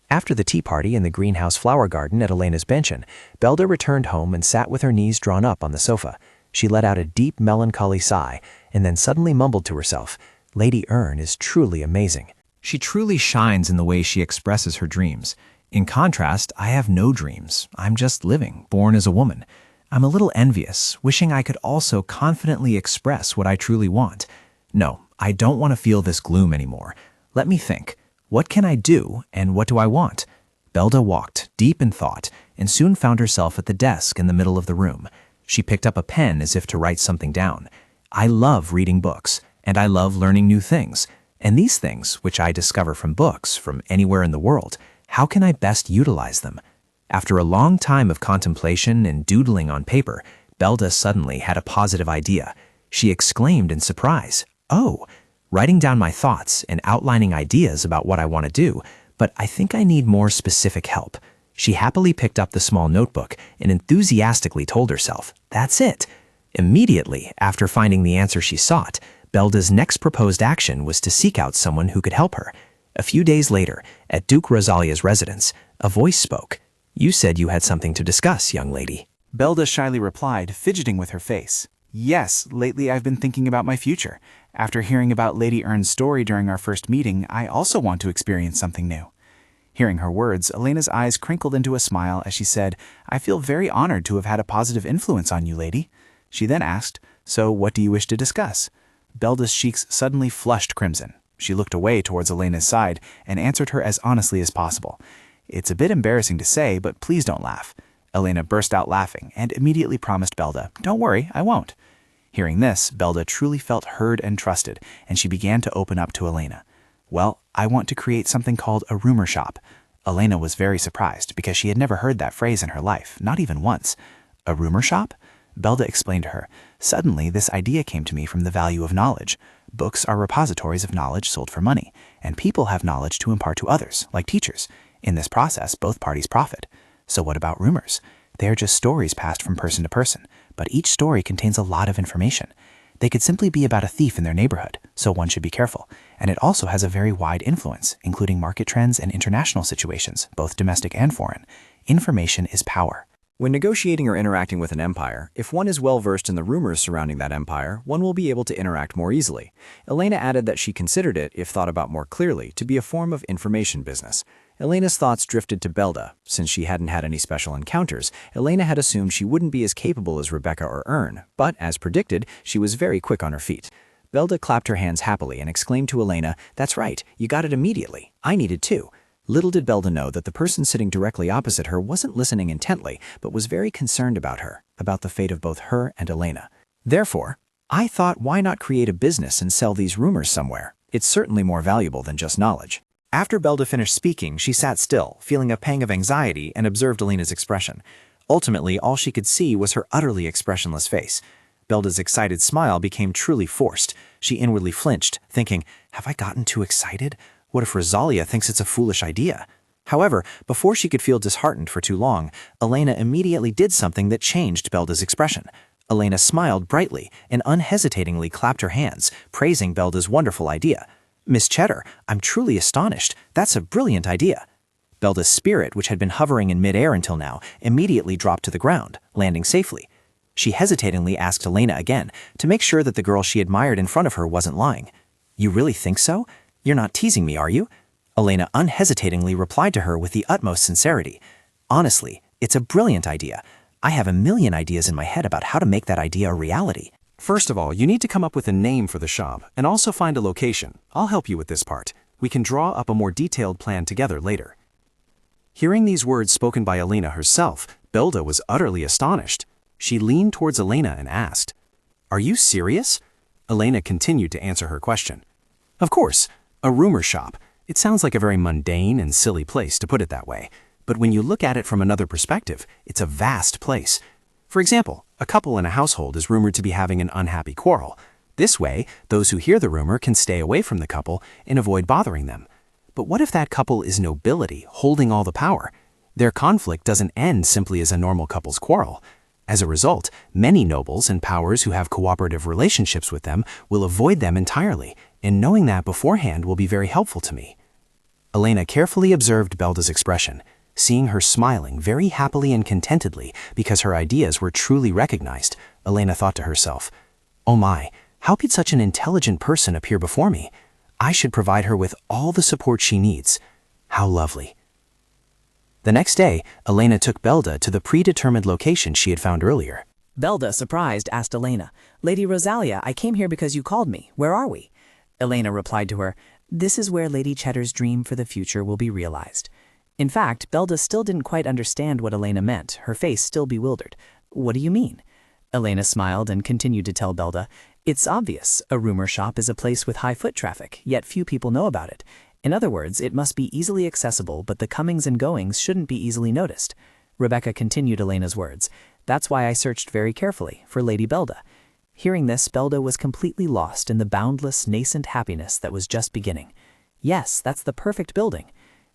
After the tea party in the greenhouse flower garden at Elena's pension, Belda returned home and sat with her knees drawn up on the sofa. She let out a deep melancholy sigh, and then suddenly mumbled to herself, Lady Earn is truly amazing. She truly shines in the way she expresses her dreams. In contrast, I have no dreams. I'm just living, born as a woman. I'm a little envious, wishing I could also confidently express what I truly want. No, I don't want to feel this gloom anymore. Let me think. What can I do, and what do I want? Belda walked, deep in thought, and soon found herself at the desk in the middle of the room. She picked up a pen as if to write something down. I love reading books, and I love learning new things. And these things, which I discover from books, from anywhere in the world, how can I best utilize them? After a long time of contemplation and doodling on paper, Belda suddenly had a positive idea. She exclaimed in surprise, Oh, writing down my thoughts and outlining ideas about what I want to do, but I think I need more specific help. She happily picked up the small notebook and enthusiastically told herself, That's it. Immediately, after finding the answer she sought, Belda's next proposed action was to seek out someone who could help her. A few days later, at Duke Rosalia's residence, a voice spoke. You said you had something to discuss, young lady. Belda shyly replied, fidgeting with her face. Yes, lately I've been thinking about my future. After hearing about Lady Earn's story during our first meeting, I also want to experience something new. Hearing her words, Elena's eyes crinkled into a smile as she said, I feel very honored to have had a positive influence on you, lady. She then asked, So what do you wish to discuss? Belda's cheeks suddenly flushed crimson. She looked away towards Elena's side and answered her as honestly as possible. It's a bit embarrassing to say, but please don't laugh. Elena burst out laughing and immediately promised Belda, Don't worry, I won't. Hearing this, Belda truly felt heard and trusted, and she began to open up to Elena. Well, I want to create something called a rumor shop. Elena was very surprised because she had never heard that phrase in her life, not even once. A rumor shop? Belda explained to her. Suddenly, this idea came to me from the value of knowledge. books are repositories of knowledge sold for money, and people have knowledge to impart to others, like teachers. In this process, both parties profit. So what about rumors? They are just stories passed from person to person, but each story contains a lot of information. They could simply be about a thief in their neighborhood, so one should be careful. And it also has a very wide influence, including market trends and international situations, both domestic and foreign. Information is power. When negotiating or interacting with an empire, if one is well versed in the rumors surrounding that empire, one will be able to interact more easily. Elena added that she considered it, if thought about more clearly, to be a form of information business. Elena's thoughts drifted to Belda. Since she hadn't had any special encounters, Elena had assumed she wouldn't be as capable as Rebecca or Ern, but as predicted, she was very quick on her feet. Belda clapped her hands happily and exclaimed to Elena, "That's right, you got it immediately. I needed too." Little did Belda know that the person sitting directly opposite her wasn't listening intently, but was very concerned about her, about the fate of both her and Elena. Therefore, I thought, why not create a business and sell these rumors somewhere? It's certainly more valuable than just knowledge. After Belda finished speaking, she sat still, feeling a pang of anxiety, and observed Elena's expression. Ultimately, all she could see was her utterly expressionless face. Belda's excited smile became truly forced. She inwardly flinched, thinking, have I gotten too excited? What if Rosalia thinks it's a foolish idea? However, before she could feel disheartened for too long, Elena immediately did something that changed Belda's expression. Elena smiled brightly and unhesitatingly clapped her hands, praising Belda's wonderful idea. "Miss Cheddar, I'm truly astonished. That's a brilliant idea." Belda's spirit, which had been hovering in midair until now, immediately dropped to the ground, landing safely. She hesitatingly asked Elena again, to make sure that the girl she admired in front of her wasn't lying. "You really think so? You're not teasing me, are you?" Elena unhesitatingly replied to her with the utmost sincerity. "Honestly, it's a brilliant idea. I have a million ideas in my head about how to make that idea a reality." First of all, you need to come up with a name for the shop and also find a location. I'll help you with this part. We can draw up a more detailed plan together later. Hearing these words spoken by Elena herself, Belda was utterly astonished. She leaned towards Elena and asked, "Are you serious?" Elena continued to answer her question. "Of course, a rumor shop. It sounds like a very mundane and silly place, to put it that way. But when you look at it from another perspective, it's a vast place. For example, a couple in a household is rumored to be having an unhappy quarrel. This way, those who hear the rumor can stay away from the couple and avoid bothering them. But what if that couple is nobility, holding all the power? Their conflict doesn't end simply as a normal couple's quarrel. As a result, many nobles and powers who have cooperative relationships with them will avoid them entirely, and knowing that beforehand will be very helpful to me." Elena carefully observed Belda's expression, seeing her smiling very happily and contentedly because her ideas were truly recognized. Elena thought to herself, "Oh my, how could such an intelligent person appear before me? I should provide her with all the support she needs. How lovely." The next day, Elena took Belda to the predetermined location she had found earlier. Belda, surprised, asked Elena, "Lady Rosalia, I came here because you called me. Where are we?" Elena replied to her, "This is where Lady Cheddar's dream for the future will be realized." In fact, Belda still didn't quite understand what Elena meant, her face still bewildered. "What do you mean?" Elena smiled and continued to tell Belda, "It's obvious. A rumor shop is a place with high foot traffic, yet few people know about it. In other words, it must be easily accessible, but the comings and goings shouldn't be easily noticed." Rebecca continued Elena's words, "That's why I searched very carefully for Lady Belda." Hearing this, Belda was completely lost in the boundless, nascent happiness that was just beginning. "Yes, that's the perfect building.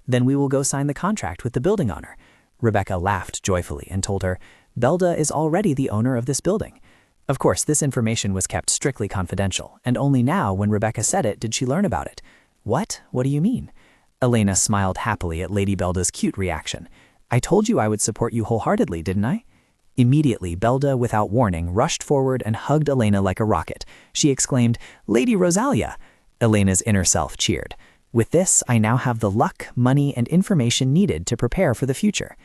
Then we will go sign the contract with the building owner." Rebecca laughed joyfully and told her, "Belda is already the owner of this building." Of course, this information was kept strictly confidential, and only now, when Rebecca said it, did she learn about it. "What? What do you mean?" Elena smiled happily at Lady Belda's cute reaction. "I told you I would support you wholeheartedly, didn't I?" Immediately, Belda, without warning, rushed forward and hugged Elena like a rocket. She exclaimed, "Lady Rosalia!" Elena's inner self cheered. "With this, I now have the luck, money, and information needed to prepare for the future."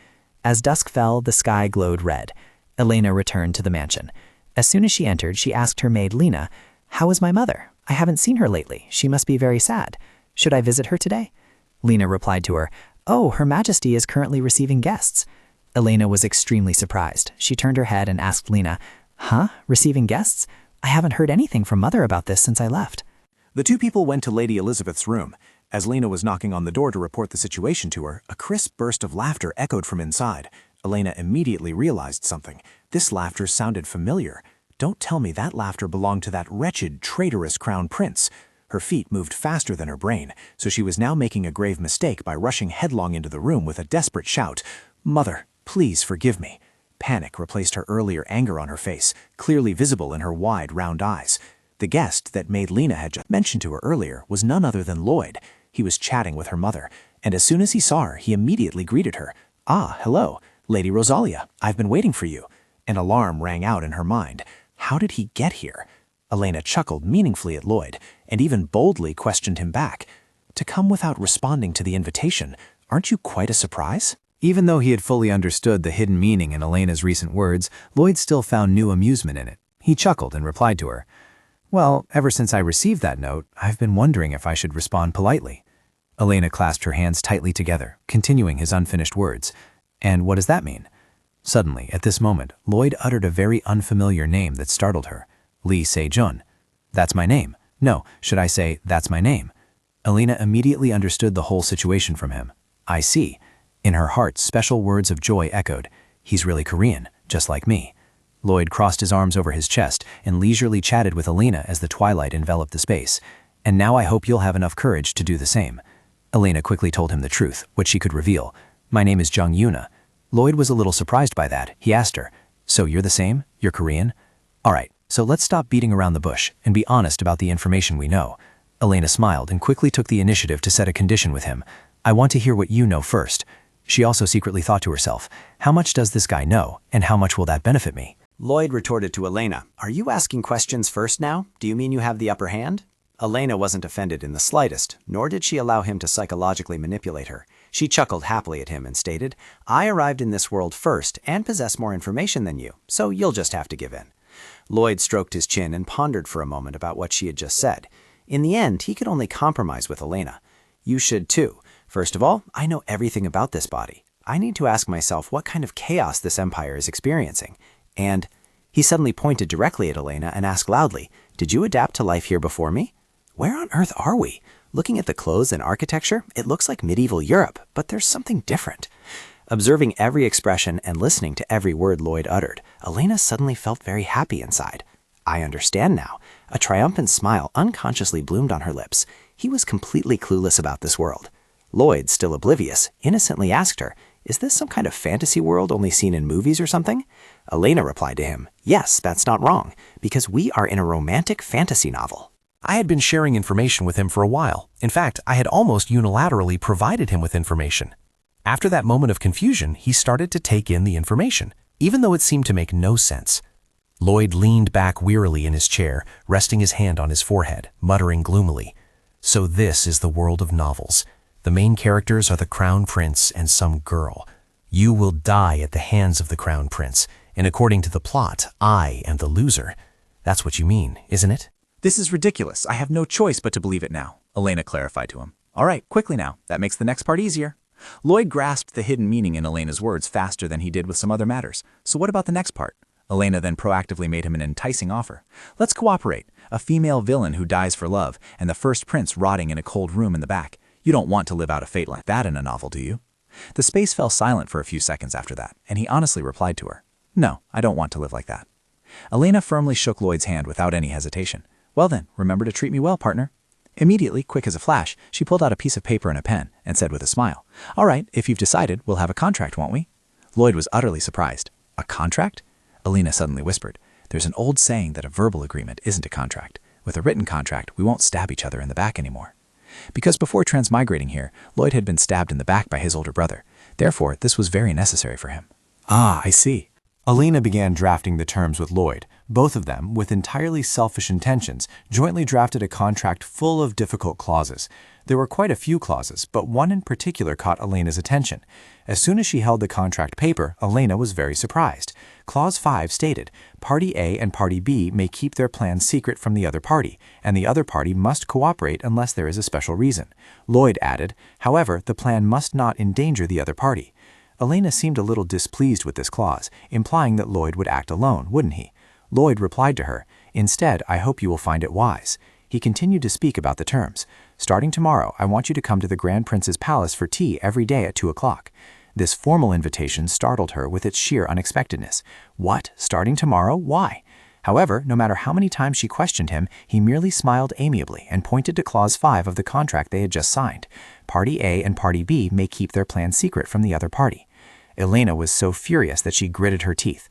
As dusk fell, the sky glowed red. Elena returned to the mansion. As soon as she entered, she asked her maid Lena, "How is my mother? I haven't seen her lately. She must be very sad. Should I visit her today?" Lena replied to her, "Oh, Her Majesty is currently receiving guests." Elena was extremely surprised. She turned her head and asked Lena, "Huh? Receiving guests? I haven't heard anything from Mother about this since I left." The two people went to Lady Elizabeth's room. As Lena was knocking on the door to report the situation to her, a crisp burst of laughter echoed from inside. Elena immediately realized something. This laughter sounded familiar. Don't tell me that laughter belonged to that wretched, traitorous crown prince. Her feet moved faster than her brain, so she was now making a grave mistake by rushing headlong into the room with a desperate shout. "Mother, please forgive me." Panic replaced her earlier anger on her face, clearly visible in her wide, round eyes. The guest that Maid Lena had just mentioned to her earlier was none other than Lloyd. He was chatting with her mother, and as soon as he saw her, he immediately greeted her. "Ah, hello, Lady Rosalia. I've been waiting for you." An alarm rang out in her mind. How did he get here? Elena chuckled meaningfully at Lloyd, and even boldly questioned him back. "To come without responding to the invitation, aren't you quite a surprise?" Even though he had fully understood the hidden meaning in Elena's recent words, Lloyd still found new amusement in it. He chuckled and replied to her, "Well, ever since I received that note, I've been wondering if I should respond politely." Elena clasped her hands tightly together, continuing his unfinished words. "And what does that mean?" Suddenly, at this moment, Lloyd uttered a very unfamiliar name that startled her. Lee Se-jun. "That's my name. No, should I say, that's my name?" Elena immediately understood the whole situation from him. "I see." In her heart, special words of joy echoed. "He's really Korean, just like me." Lloyd crossed his arms over his chest and leisurely chatted with Elena as the twilight enveloped the space. "And now I hope you'll have enough courage to do the same." Elena quickly told him the truth, what she could reveal. "My name is Jung Yuna." Lloyd was a little surprised by that. He asked her, "So you're the same? You're Korean?" "All right, so let's stop beating around the bush and be honest about the information we know." Elena smiled and quickly took the initiative to set a condition with him. "I want to hear what you know first." She also secretly thought to herself, "How much does this guy know, and how much will that benefit me?" Lloyd retorted to Elena, "Are you asking questions first now? Do you mean you have the upper hand?" Elena wasn't offended in the slightest, nor did she allow him to psychologically manipulate her. She chuckled happily at him and stated, "I arrived in this world first and possess more information than you, so you'll just have to give in." Lloyd stroked his chin and pondered for a moment about what she had just said. In the end, he could only compromise with Elena. "You should too. First of all, I know everything about this body. I need to ask myself what kind of chaos this empire is experiencing. And..." He suddenly pointed directly at Elena and asked loudly, "Did you adapt to life here before me? Where on earth are we? Looking at the clothes and architecture, it looks like medieval Europe, but there's something different." Observing every expression and listening to every word Lloyd uttered, Elena suddenly felt very happy inside. "I understand now." A triumphant smile unconsciously bloomed on her lips. He was completely clueless about this world. Lloyd, still oblivious, innocently asked her, "Is this some kind of fantasy world only seen in movies or something?" Elena replied to him, "Yes, that's not wrong, because we are in a romantic fantasy novel." I had been sharing information with him for a while. In fact, I had almost unilaterally provided him with information. After that moment of confusion, he started to take in the information, even though it seemed to make no sense. Lloyd leaned back wearily in his chair, resting his hand on his forehead, muttering gloomily, "So this is the world of novels. The main characters are the Crown Prince and some girl. You will die at the hands of the Crown Prince, and according to the plot, I am the loser. That's what you mean, isn't it?" "This is ridiculous. I have no choice but to believe it now," Elena clarified to him. "All right, quickly now. That makes the next part easier." Lloyd grasped the hidden meaning in Elena's words faster than he did with some other matters. "So what about the next part?" Elena then proactively made him an enticing offer. "Let's cooperate. A female villain who dies for love, and the first prince rotting in a cold room in the back. You don't want to live out a fate like that in a novel, do you?" The space fell silent for a few seconds after that, and he honestly replied to her, "No, I don't want to live like that." Elena firmly shook Lloyd's hand without any hesitation. "Well then, remember to treat me well, partner." Immediately, quick as a flash, she pulled out a piece of paper and a pen and said with a smile, "All right, if you've decided, we'll have a contract, won't we?" Lloyd was utterly surprised. "A contract?" Elena suddenly whispered, "There's an old saying that a verbal agreement isn't a contract. With a written contract, we won't stab each other in the back anymore." Because before transmigrating here, Lloyd had been stabbed in the back by his older brother. Therefore, this was very necessary for him. "Ah, I see." Elena began drafting the terms with Lloyd. Both of them, with entirely selfish intentions, jointly drafted a contract full of difficult clauses. There were quite a few clauses, but one in particular caught Elena's attention. As soon as she held the contract paper, Elena was very surprised. Clause 5 stated, Party A and Party B may keep their plans secret from the other party, and the other party must cooperate unless there is a special reason. Lloyd added, however, the plan must not endanger the other party. Elena seemed a little displeased with this clause, implying that Lloyd would act alone, wouldn't he? Lloyd replied to her, "Instead, I hope you will find it wise." He continued to speak about the terms. "Starting tomorrow, I want you to come to the Grand Prince's palace for tea every day at 2 o'clock. This formal invitation startled her with its sheer unexpectedness. What? Starting tomorrow? Why? However, no matter how many times she questioned him, he merely smiled amiably and pointed to Clause 5 of the contract they had just signed. Party A and Party B may keep their plan secret from the other party. Elena was so furious that she gritted her teeth.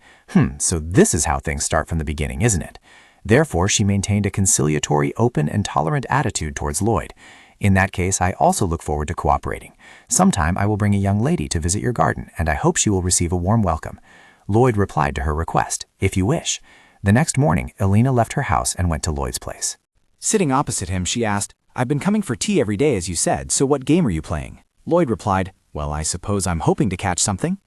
So this is how things start from the beginning, isn't it? Therefore, she maintained a conciliatory, open, and tolerant attitude towards Lloyd. In that case, I also look forward to cooperating. Sometime I will bring a young lady to visit your garden, and I hope she will receive a warm welcome. Lloyd replied to her request, if you wish. The next morning, Elena left her house and went to Lloyd's place. Sitting opposite him, she asked, I've been coming for tea every day as you said, so what game are you playing? Lloyd replied, well, I suppose I'm hoping to catch something.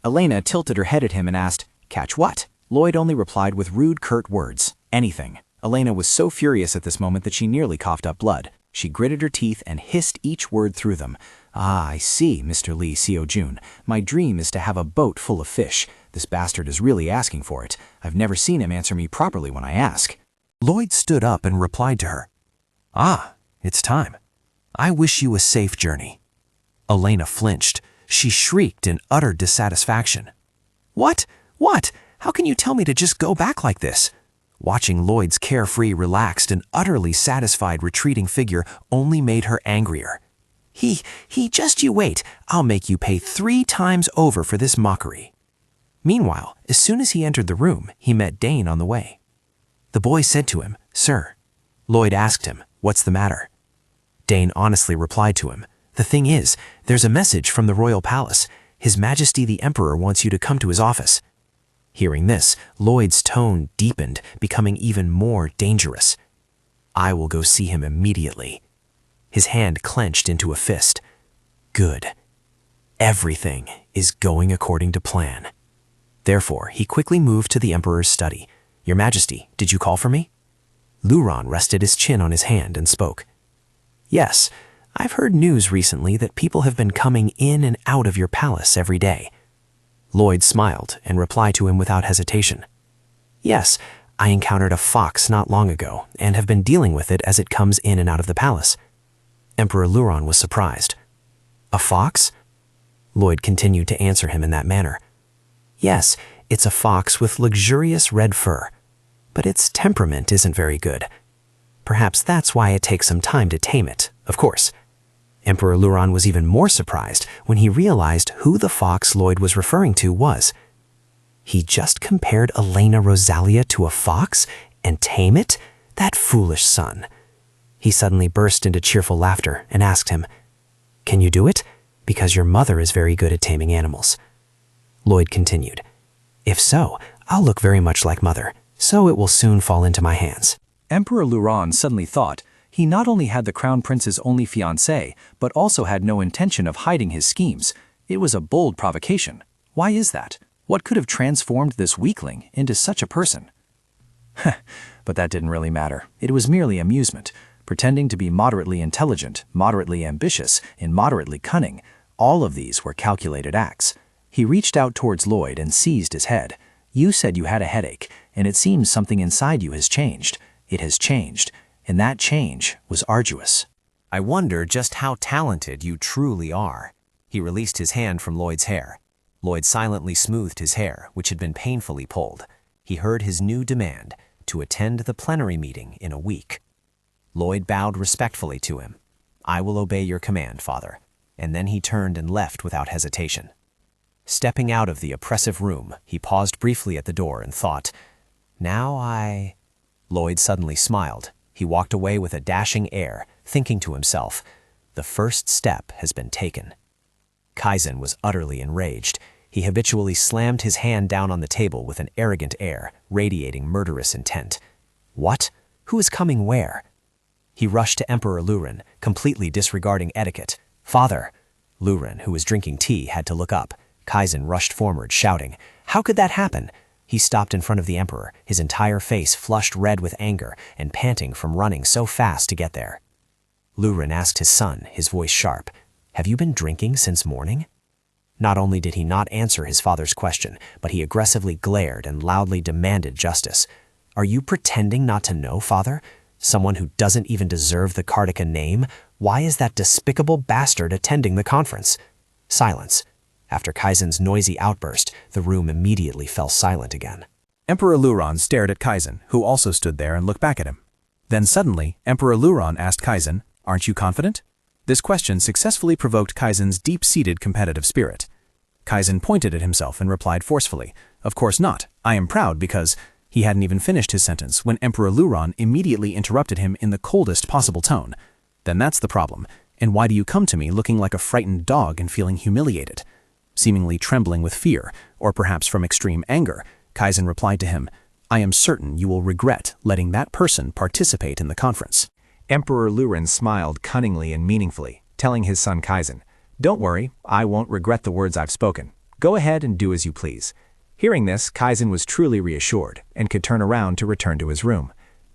Elena tilted her head at him and asked, catch what? Lloyd only replied with rude, curt words, anything. Elena was so furious at this moment that she nearly coughed up blood. She gritted her teeth and hissed each word through them. Ah, I see, Mr. Lee Seo-jun. My dream is to have a boat full of fish. This bastard is really asking for it. I've never seen him answer me properly when I ask. Lloyd stood up and replied to her. Ah, it's time. I wish you a safe journey. Elena flinched. She shrieked in utter dissatisfaction. What? What? How can you tell me to just go back like this? Watching Lloyd's carefree, relaxed, and utterly satisfied retreating figure only made her angrier. Just you wait. I'll make you pay 3 times over for this mockery. Meanwhile, as soon as he entered the room, he met Dane on the way. The boy said to him, Sir. Lloyd asked him, what's the matter? Dane honestly replied to him, the thing is, there's a message from the royal palace. His Majesty the Emperor wants you to come to his office. Hearing this, Lloyd's tone deepened, becoming even more dangerous. I will go see him immediately. His hand clenched into a fist. Good. Everything is going according to plan. Therefore, he quickly moved to the Emperor's study. Your Majesty, did you call for me? Luron rested his chin on his hand and spoke. Yes, I've heard news recently that people have been coming in and out of your palace every day. Lloyd smiled and replied to him without hesitation. Yes, I encountered a fox not long ago and have been dealing with it as it comes in and out of the palace. Emperor Luron was surprised. A fox? Lloyd continued to answer him in that manner. Yes, it's a fox with luxurious red fur, but its temperament isn't very good. Perhaps that's why it takes some time to tame it, of course. Emperor Luron was even more surprised when he realized who the fox Lloyd was referring to was. He just compared Elena Rosalia to a fox and tame it? That foolish son. He suddenly burst into cheerful laughter and asked him, Can you do it? Because your mother is very good at taming animals. Lloyd continued, If so, I'll look very much like mother, so it will soon fall into my hands. Emperor Luron suddenly thought he not only had the Crown Prince's only fiancée, but also had no intention of hiding his schemes. It was a bold provocation. Why is that? What could have transformed this weakling into such a person? But that didn't really matter. It was merely amusement. Pretending to be moderately intelligent, moderately ambitious, and moderately cunning, all of these were calculated acts. He reached out towards Lloyd and seized his head. You said you had a headache, and it seems something inside you has changed. It has changed, and that change was arduous. I wonder just how talented you truly are. He released his hand from Lloyd's hair. Lloyd silently smoothed his hair, which had been painfully pulled. He heard his new demand, to attend the plenary meeting in a week. Lloyd bowed respectfully to him. I will obey your command, father. And then he turned and left without hesitation. Stepping out of the oppressive room, he paused briefly at the door and thought, Lloyd suddenly smiled. He walked away with a dashing air, thinking to himself, the first step has been taken. Kaizen was utterly enraged. He habitually slammed his hand down on the table with an arrogant air, radiating murderous intent. What? Who is coming where? He rushed to Emperor Luron, completely disregarding etiquette. Father! Luron, who was drinking tea, had to look up. Kaizen rushed forward, shouting, How could that happen? He stopped in front of the Emperor, his entire face flushed red with anger and panting from running so fast to get there. Luron asked his son, his voice sharp, Have you been drinking since morning? Not only did he not answer his father's question, but he aggressively glared and loudly demanded justice. Are you pretending not to know, father? Someone who doesn't even deserve the Kartika name? Why is that despicable bastard attending the conference? Silence. After Kaizen's noisy outburst, the room immediately fell silent again. Emperor Luron stared at Kaizen, who also stood there and looked back at him. Then suddenly, Emperor Luron asked Kaizen, "Aren't you confident?" This question successfully provoked Kaizen's deep-seated competitive spirit. Kaizen pointed at himself and replied forcefully, "Of course not. I am proud because—" He hadn't even finished his sentence when Emperor Luron immediately interrupted him in the coldest possible tone. "Then that's the problem. And why do you come to me looking like a frightened dog and feeling humiliated?" Seemingly trembling with fear, or perhaps from extreme anger, Kaizen replied to him, "I am certain you will regret letting that person participate in the conference." Emperor Luren smiled cunningly and meaningfully, telling his son Kaizen, "Don't worry, I won't regret the words I've spoken. Go ahead and do as you please." Hearing this, Kaizen was truly reassured and could turn around to return to his room.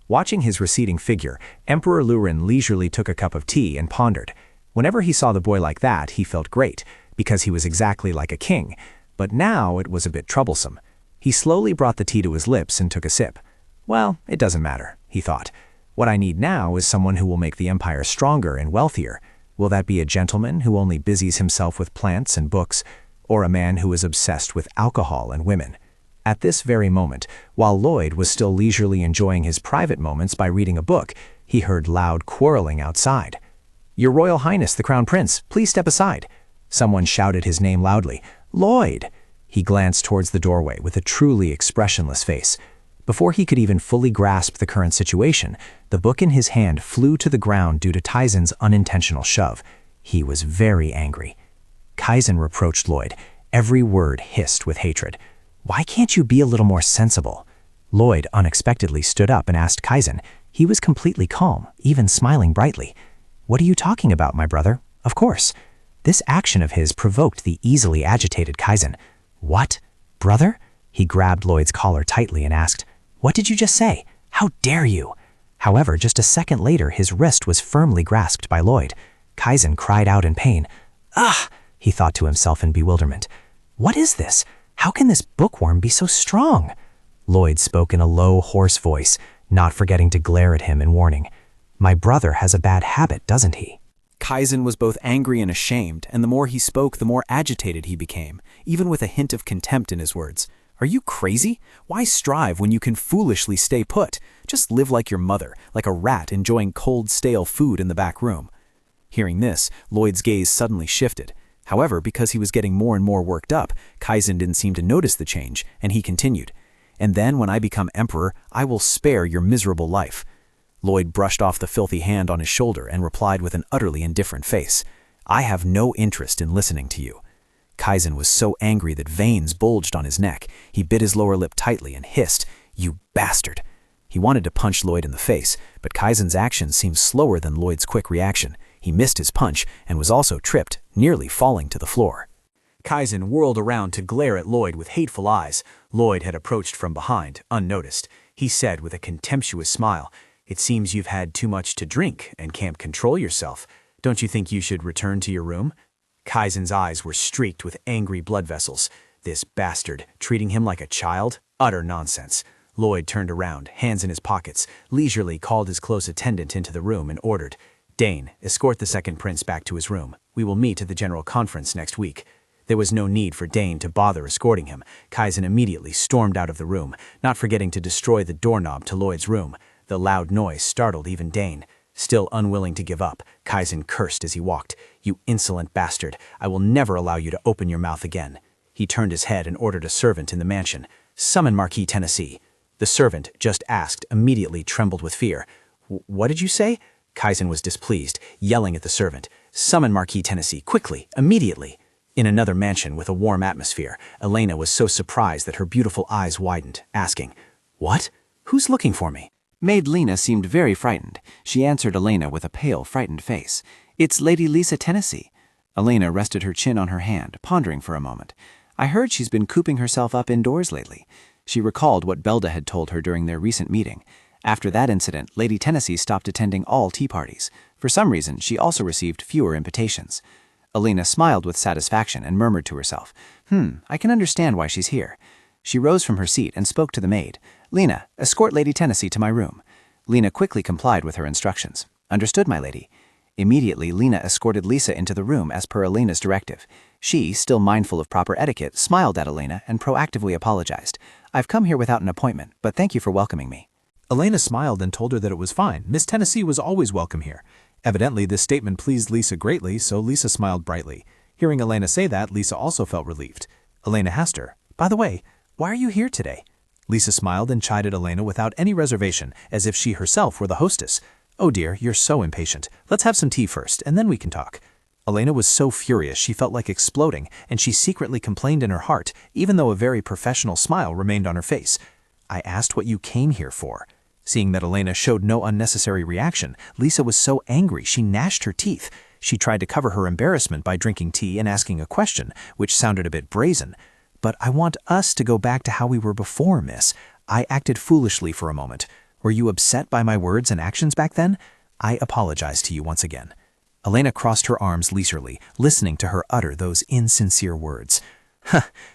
Watching his receding figure, Emperor Luren leisurely took a cup of tea and pondered. Whenever he saw the boy like that, he felt great, because he was exactly like a king. But now it was a bit troublesome. He slowly brought the tea to his lips and took a sip. Well, it doesn't matter, he thought. What I need now is someone who will make the empire stronger and wealthier. Will that be a gentleman who only busies himself with plants and books, or a man who is obsessed with alcohol and women? At this very moment, while Lloyd was still leisurely enjoying his private moments by reading a book, he heard loud quarreling outside. "Your Royal Highness, the Crown Prince, please step aside." Someone shouted his name loudly. "Lloyd!" He glanced towards the doorway with a truly expressionless face. Before he could even fully grasp the current situation, the book in his hand flew to the ground due to Kaizen's unintentional shove. He was very angry. Kaizen reproached Lloyd. Every word hissed with hatred. "Why can't you be a little more sensible?" Lloyd unexpectedly stood up and asked Kaizen. He was completely calm, even smiling brightly. "What are you talking about, my brother?" "Of course." This action of his provoked the easily agitated Kaizen. "What? Brother?" He grabbed Lloyd's collar tightly and asked, "What did you just say? How dare you?" However, just a second later, his wrist was firmly grasped by Lloyd. Kaizen cried out in pain. "Ah!" he thought to himself in bewilderment. "What is this? How can this bookworm be so strong?" Lloyd spoke in a low, hoarse voice, not forgetting to glare at him in warning. "My brother has a bad habit, doesn't he?" Kaizen was both angry and ashamed, and the more he spoke, the more agitated he became, even with a hint of contempt in his words. "Are you crazy? Why strive when you can foolishly stay put? Just live like your mother, like a rat enjoying cold, stale food in the back room." Hearing this, Lloyd's gaze suddenly shifted. However, because he was getting more and more worked up, Kaizen didn't seem to notice the change, and he continued, "And then when I become emperor, I will spare your miserable life." Lloyd brushed off the filthy hand on his shoulder and replied with an utterly indifferent face, "I have no interest in listening to you." Kaizen was so angry that veins bulged on his neck. He bit his lower lip tightly and hissed, "You bastard!" He wanted to punch Lloyd in the face, but Kaizen's action seemed slower than Lloyd's quick reaction. He missed his punch and was also tripped, nearly falling to the floor. Kaizen whirled around to glare at Lloyd with hateful eyes. Lloyd had approached from behind, unnoticed. He said with a contemptuous smile, "It seems you've had too much to drink and can't control yourself. Don't you think you should return to your room?" Kaizen's eyes were streaked with angry blood vessels. This bastard, treating him like a child? Utter nonsense. Lloyd turned around, hands in his pockets, leisurely called his close attendant into the room and ordered, "Dane, escort the second prince back to his room. We will meet at the general conference next week." There was no need for Dane to bother escorting him. Kaizen immediately stormed out of the room, not forgetting to destroy the doorknob to Lloyd's room. The loud noise startled even Dane. Still unwilling to give up, Kaizen cursed as he walked. "You insolent bastard, I will never allow you to open your mouth again." He turned his head and ordered a servant in the mansion. "Summon Marquis Tennessee." The servant, just asked, immediately trembled with fear. "What did you say?" Kaizen was displeased, yelling at the servant. "Summon Marquis Tennessee, quickly, immediately." In another mansion with a warm atmosphere, Elena was so surprised that her beautiful eyes widened, asking, "What? Who's looking for me?" Maid Lena seemed very frightened. She answered Elena with a pale, frightened face. "It's Lady Lisa Tennessee." Elena rested her chin on her hand, pondering for a moment. "I heard she's been cooping herself up indoors lately." She recalled what Belda had told her during their recent meeting. After that incident, Lady Tennessee stopped attending all tea parties. For some reason, she also received fewer invitations. Elena smiled with satisfaction and murmured to herself, I can understand why she's here." She rose from her seat and spoke to the maid. "Lena, escort Lady Tennessee to my room." Lena quickly complied with her instructions. "Understood, my lady." Immediately, Lena escorted Lisa into the room as per Elena's directive. She, still mindful of proper etiquette, smiled at Elena and proactively apologized. "I've come here without an appointment, but thank you for welcoming me." Elena smiled and told her that it was fine. Miss Tennessee was always welcome here. Evidently, this statement pleased Lisa greatly, so Lisa smiled brightly. Hearing Elena say that, Lisa also felt relieved. Elena asked her, "By the way, why are you here today?" Lisa smiled and chided Elena without any reservation, as if she herself were the hostess. "Oh dear, you're so impatient. Let's have some tea first, and then we can talk." Elena was so furious she felt like exploding, and she secretly complained in her heart, even though a very professional smile remained on her face. "I asked what you came here for." Seeing that Elena showed no unnecessary reaction, Lisa was so angry she gnashed her teeth. She tried to cover her embarrassment by drinking tea and asking a question, which sounded a bit brazen. "But I want us to go back to how we were before, miss. I acted foolishly for a moment. Were you upset by my words and actions back then? I apologize to you once again." Elena crossed her arms leisurely, listening to her utter those insincere words.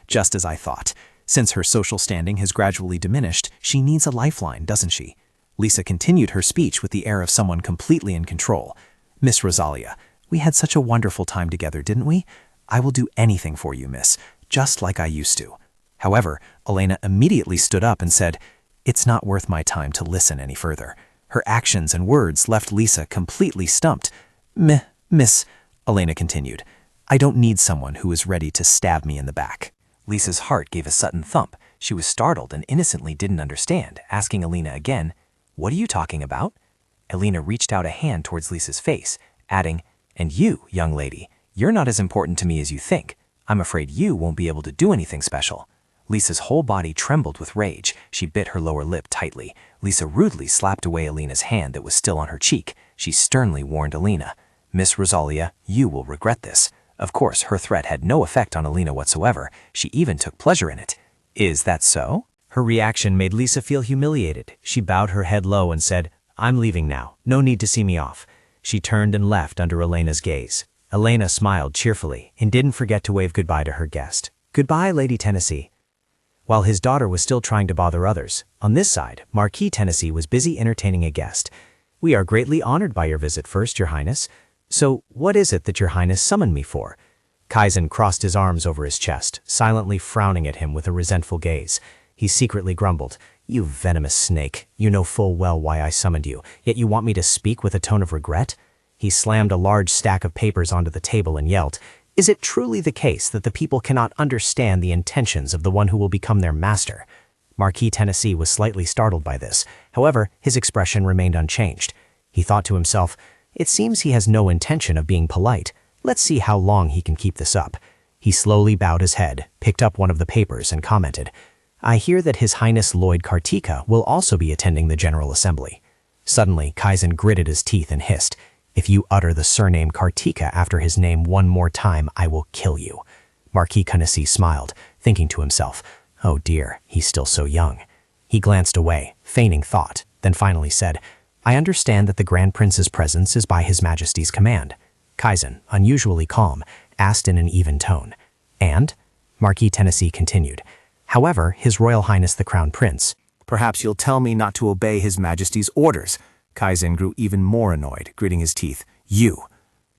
Just as I thought. Since her social standing has gradually diminished, she needs a lifeline, doesn't she? Lisa continued her speech with the air of someone completely in control. "Miss Rosalia, we had such a wonderful time together, didn't we? I will do anything for you, miss, just like I used to." However, Elena immediately stood up and said, "It's not worth my time to listen any further." Her actions and words left Lisa completely stumped. Miss," Elena continued, "I don't need someone who is ready to stab me in the back." Lisa's heart gave a sudden thump. She was startled and innocently didn't understand, asking Elena again, "What are you talking about?" Elena reached out a hand towards Lisa's face, adding, "And you, young lady, you're not as important to me as you think. I'm afraid you won't be able to do anything special." Lisa's whole body trembled with rage. She bit her lower lip tightly. Lisa rudely slapped away Elena's hand that was still on her cheek. She sternly warned Elena, "Miss Rosalia, you will regret this." Of course, her threat had no effect on Elena whatsoever. She even took pleasure in it. "Is that so?" Her reaction made Lisa feel humiliated. She bowed her head low and said, "I'm leaving now. No need to see me off." She turned and left under Elena's gaze. Elena smiled cheerfully and didn't forget to wave goodbye to her guest. "Goodbye, Lady Tennessee." While his daughter was still trying to bother others, on this side, Marquis Tennessee was busy entertaining a guest. "We are greatly honored by your visit first, Your Highness. So, what is it that Your Highness summoned me for?" Kaizen crossed his arms over his chest, silently frowning at him with a resentful gaze. He secretly grumbled, "You venomous snake, you know full well why I summoned you, yet you want me to speak with a tone of regret?" He slammed a large stack of papers onto the table and yelled, "Is it truly the case that the people cannot understand the intentions of the one who will become their master?" Marquis Tennessee was slightly startled by this. However, his expression remained unchanged. He thought to himself, "It seems he has no intention of being polite. Let's see how long he can keep this up." He slowly bowed his head, picked up one of the papers, and commented, "I hear that His Highness Lloyd Kartika will also be attending the General Assembly." Suddenly, Kaizen gritted his teeth and hissed, "If you utter the surname Kartika after his name one more time, I will kill you." Marquis Tennessee smiled, thinking to himself, "Oh dear, he's still so young." He glanced away, feigning thought, then finally said, "I understand that the Grand Prince's presence is by His Majesty's command." Kaizen, unusually calm, asked in an even tone, "And?" Marquis Tennessee continued, "However, His Royal Highness the Crown Prince—" "Perhaps you'll tell me not to obey His Majesty's orders." Kaizen grew even more annoyed, gritting his teeth. "You."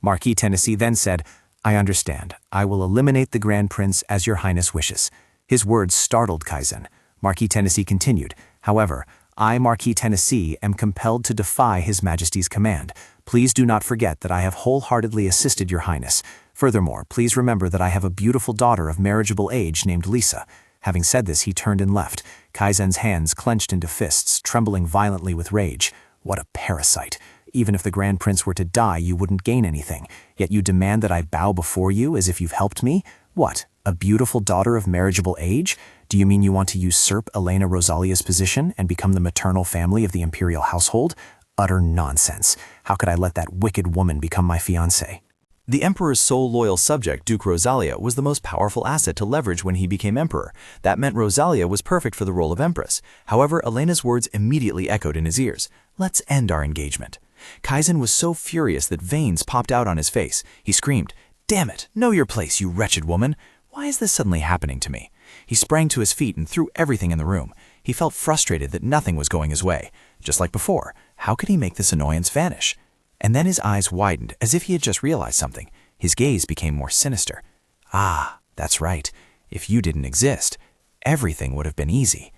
Marquis Tennessee then said, "I understand. I will eliminate the Grand Prince as Your Highness wishes." His words startled Kaizen. Marquis Tennessee continued, "However, I, Marquis Tennessee, am compelled to defy His Majesty's command. Please do not forget that I have wholeheartedly assisted Your Highness. Furthermore, please remember that I have a beautiful daughter of marriageable age named Lisa." Having said this, he turned and left. Kaizen's hands clenched into fists, trembling violently with rage. What a parasite. Even if the Grand Prince were to die, you wouldn't gain anything. Yet you demand that I bow before you as if you've helped me? What, a beautiful daughter of marriageable age? Do you mean you want to usurp Elena Rosalia's position and become the maternal family of the imperial household? Utter nonsense. How could I let that wicked woman become my fiancé? The emperor's sole loyal subject, Duke Rosalia, was the most powerful asset to leverage when he became emperor. That meant Rosalia was perfect for the role of empress. However, Elena's words immediately echoed in his ears. "Let's end our engagement." Kaizen was so furious that veins popped out on his face. He screamed, "Damn it! Know your place, you wretched woman! Why is this suddenly happening to me?" He sprang to his feet and threw everything in the room. He felt frustrated that nothing was going his way. Just like before, how could he make this annoyance vanish? And then his eyes widened as if he had just realized something. His gaze became more sinister. Ah, that's right. If you didn't exist, everything would have been easy.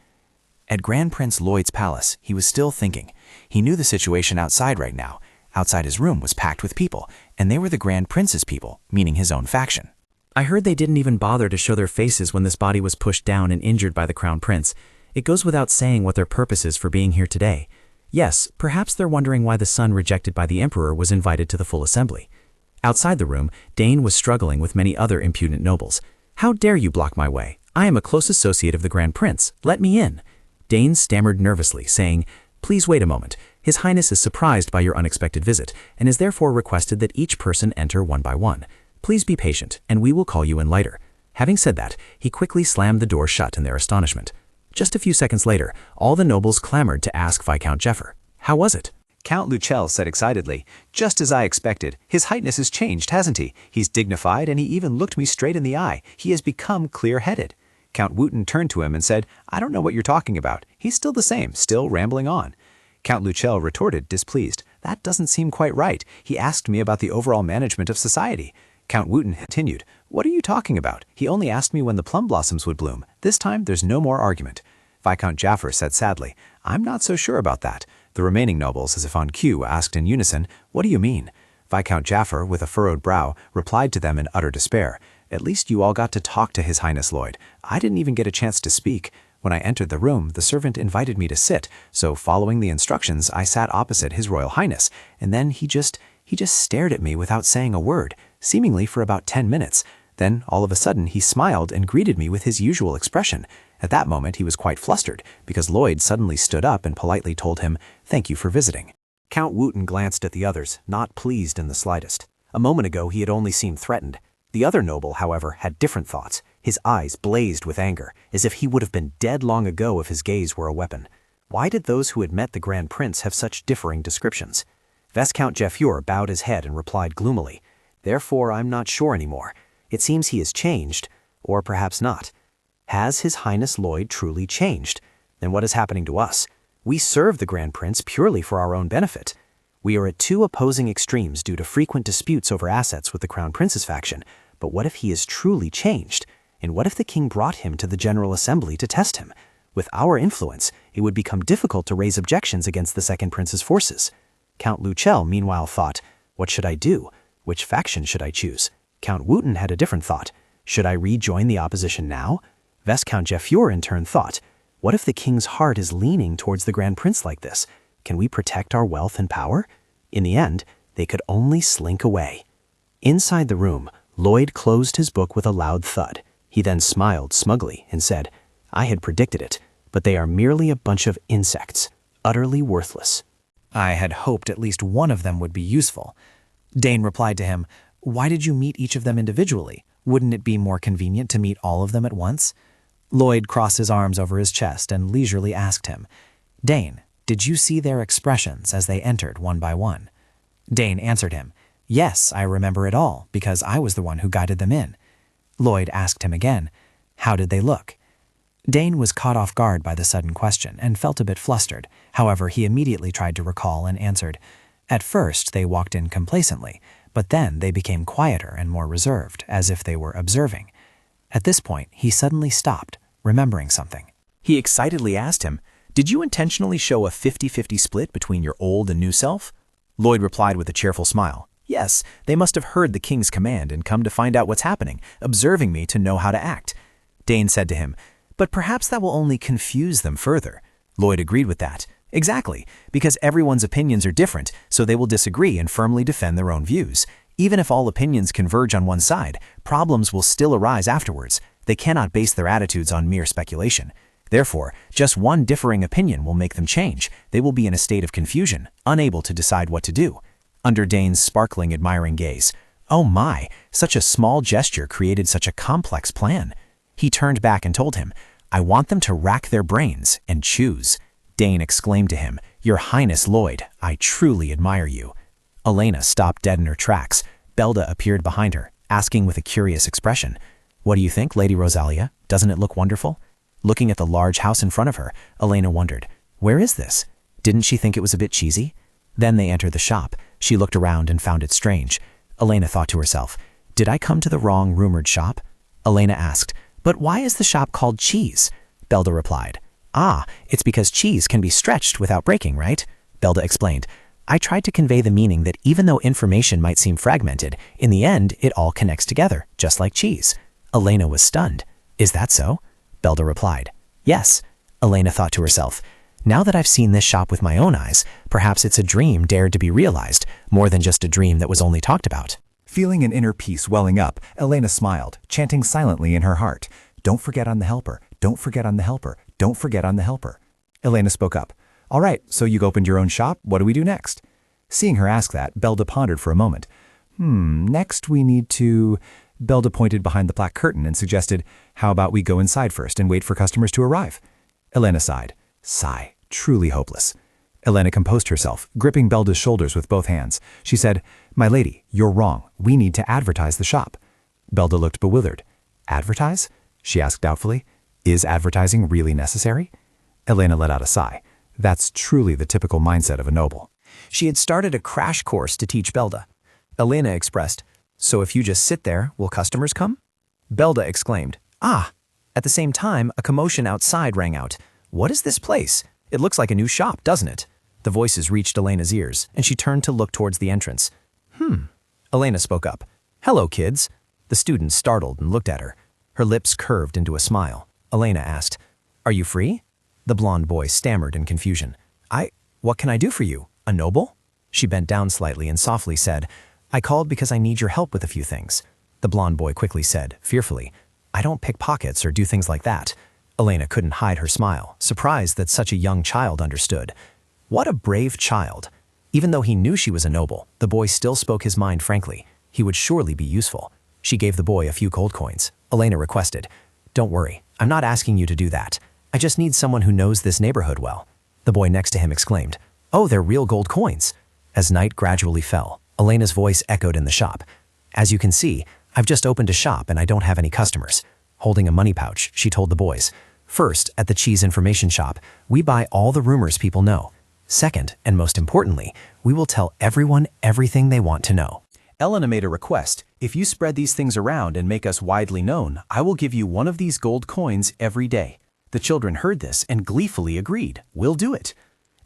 At Grand Prince Lloyd's palace, he was still thinking. He knew the situation outside right now. Outside his room was packed with people, and they were the Grand Prince's people, meaning his own faction. I heard they didn't even bother to show their faces when this body was pushed down and injured by the Crown Prince. It goes without saying what their purpose is for being here today. Yes, perhaps they're wondering why the son rejected by the Emperor was invited to the full assembly. Outside the room, Dane was struggling with many other impudent nobles. How dare you block my way? I am a close associate of the Grand Prince. Let me in. Dane stammered nervously, saying, Please wait a moment. His Highness is surprised by your unexpected visit, and is therefore requested that each person enter one by one. Please be patient, and we will call you in later. Having said that, he quickly slammed the door shut in their astonishment. Just a few seconds later, all the nobles clamored to ask Viscount Jeffer, How was it? Count Luchel said excitedly, Just as I expected. His Highness has changed, hasn't he? He's dignified, and he even looked me straight in the eye. He has become clear-headed. Count Wooten turned to him and said, I don't know what you're talking about. He's still the same, still rambling on. Count Luchel retorted, displeased. That doesn't seem quite right. He asked me about the overall management of society. Count Wooten continued, What are you talking about? He only asked me when the plum blossoms would bloom. This time, there's no more argument. Viscount Jaffer said sadly, I'm not so sure about that. The remaining nobles, as if on cue, asked in unison, What do you mean? Viscount Jaffer, with a furrowed brow, replied to them in utter despair, At least you all got to talk to His Highness Lloyd. I didn't even get a chance to speak. When I entered the room, the servant invited me to sit, so following the instructions, I sat opposite His Royal Highness, and then he just stared at me without saying a word, seemingly for about 10 minutes. Then, all of a sudden, he smiled and greeted me with his usual expression. At that moment, he was quite flustered, because Lloyd suddenly stood up and politely told him, Thank you for visiting. Count Wooten glanced at the others, not pleased in the slightest. A moment ago, he had only seemed threatened. The other noble, however, had different thoughts. His eyes blazed with anger, as if he would have been dead long ago if his gaze were a weapon. Why did those who had met the Grand Prince have such differing descriptions? Viscount Jeffer bowed his head and replied gloomily, Therefore, I'm not sure anymore. It seems he has changed, or perhaps not. Has His Highness Lloyd truly changed? Then what is happening to us? We serve the Grand Prince purely for our own benefit. We are at two opposing extremes due to frequent disputes over assets with the Crown Prince's faction. But what if he is truly changed? And what if the king brought him to the General Assembly to test him? With our influence, it would become difficult to raise objections against the Second Prince's forces. Count Luchel, meanwhile, thought, What should I do? Which faction should I choose? Count Wooten had a different thought. Should I rejoin the opposition now? Viscount Jeffer in turn thought, What if the king's heart is leaning towards the Grand Prince like this? Can we protect our wealth and power? In the end, they could only slink away. Inside the room, Lloyd closed his book with a loud thud. He then smiled smugly and said, I had predicted it, but they are merely a bunch of insects, utterly worthless. I had hoped at least one of them would be useful. Dane replied to him, Why did you meet each of them individually? Wouldn't it be more convenient to meet all of them at once? Lloyd crossed his arms over his chest and leisurely asked him, Dane, did you see their expressions as they entered one by one? Dane answered him, Yes, I remember it all, because I was the one who guided them in. Lloyd asked him again, How did they look? Dane was caught off guard by the sudden question and felt a bit flustered. However, he immediately tried to recall and answered, At first, they walked in complacently, but then they became quieter and more reserved, as if they were observing. At this point, he suddenly stopped, remembering something. He excitedly asked him, Did you intentionally show a 50-50 split between your old and new self? Lloyd replied with a cheerful smile, Yes, they must have heard the king's command and come to find out what's happening, observing me to know how to act. Dane said to him, But perhaps that will only confuse them further. Lloyd agreed with that. Exactly, because everyone's opinions are different, so they will disagree and firmly defend their own views. Even if all opinions converge on one side, problems will still arise afterwards. They cannot base their attitudes on mere speculation. Therefore, just one differing opinion will make them change. They will be in a state of confusion, unable to decide what to do. Under Dane's sparkling, admiring gaze, Oh my, such a small gesture created such a complex plan. He turned back and told him, I want them to rack their brains and choose. Dane exclaimed to him, Your Highness Lloyd, I truly admire you. Elena stopped dead in her tracks. Belda appeared behind her, asking with a curious expression, What do you think, Lady Rosalia? Doesn't it look wonderful? Looking at the large house in front of her, Elena wondered, Where is this? Didn't she think it was a bit cheesy? Then they entered the shop. She looked around and found it strange. Elena thought to herself, did I come to the wrong rumored shop? Elena asked, but why is the shop called Cheese? Belda replied, ah, it's because cheese can be stretched without breaking, right? Belda explained, I tried to convey the meaning that even though information might seem fragmented, in the end it all connects together, just like cheese. Elena was stunned. Is that so? Belda replied, yes. Elena thought to herself, now that I've seen this shop with my own eyes, perhaps it's a dream dared to be realized, more than just a dream that was only talked about. Feeling an inner peace welling up, Elena smiled, chanting silently in her heart, don't forget on the helper, don't forget on the helper, don't forget on the helper. Elena spoke up. All right, so you opened your own shop, what do we do next? Seeing her ask that, Belda pondered for a moment. Next we need to... Belda pointed behind the black curtain and suggested, how about we go inside first and wait for customers to arrive? Elena sighed. Sigh, truly hopeless. Elena composed herself, gripping Belda's shoulders with both hands. She said, my lady, you're wrong. We need to advertise the shop. Belda looked bewildered. Advertise? She asked doubtfully. Is advertising really necessary? Elena let out a sigh. That's truly the typical mindset of a noble. She had started a crash course to teach Belda. Elena expressed, so if you just sit there, will customers come? Belda exclaimed, ah! At the same time, a commotion outside rang out. What is this place? It looks like a new shop, doesn't it? The voices reached Elena's ears, and she turned to look towards the entrance. Elena spoke up. Hello, kids. The students startled and looked at her. Her lips curved into a smile. Elena asked, are you free? The blonde boy stammered in confusion. What can I do for you? A noble? She bent down slightly and softly said, I called because I need your help with a few things. The blonde boy quickly said, fearfully, I don't pick pockets or do things like that. Elena couldn't hide her smile, surprised that such a young child understood. What a brave child. Even though he knew she was a noble, the boy still spoke his mind frankly. He would surely be useful. She gave the boy a few gold coins. Elena requested, don't worry, I'm not asking you to do that. I just need someone who knows this neighborhood well. The boy next to him exclaimed, oh, they're real gold coins. As night gradually fell, Elena's voice echoed in the shop. As you can see, I've just opened a shop and I don't have any customers. Holding a money pouch, she told the boys, first, at the cheese information shop, we buy all the rumors people know. Second, and most importantly, we will tell everyone everything they want to know. Elena made a request. If you spread these things around and make us widely known, I will give you one of these gold coins every day. The children heard this and gleefully agreed. We'll do it.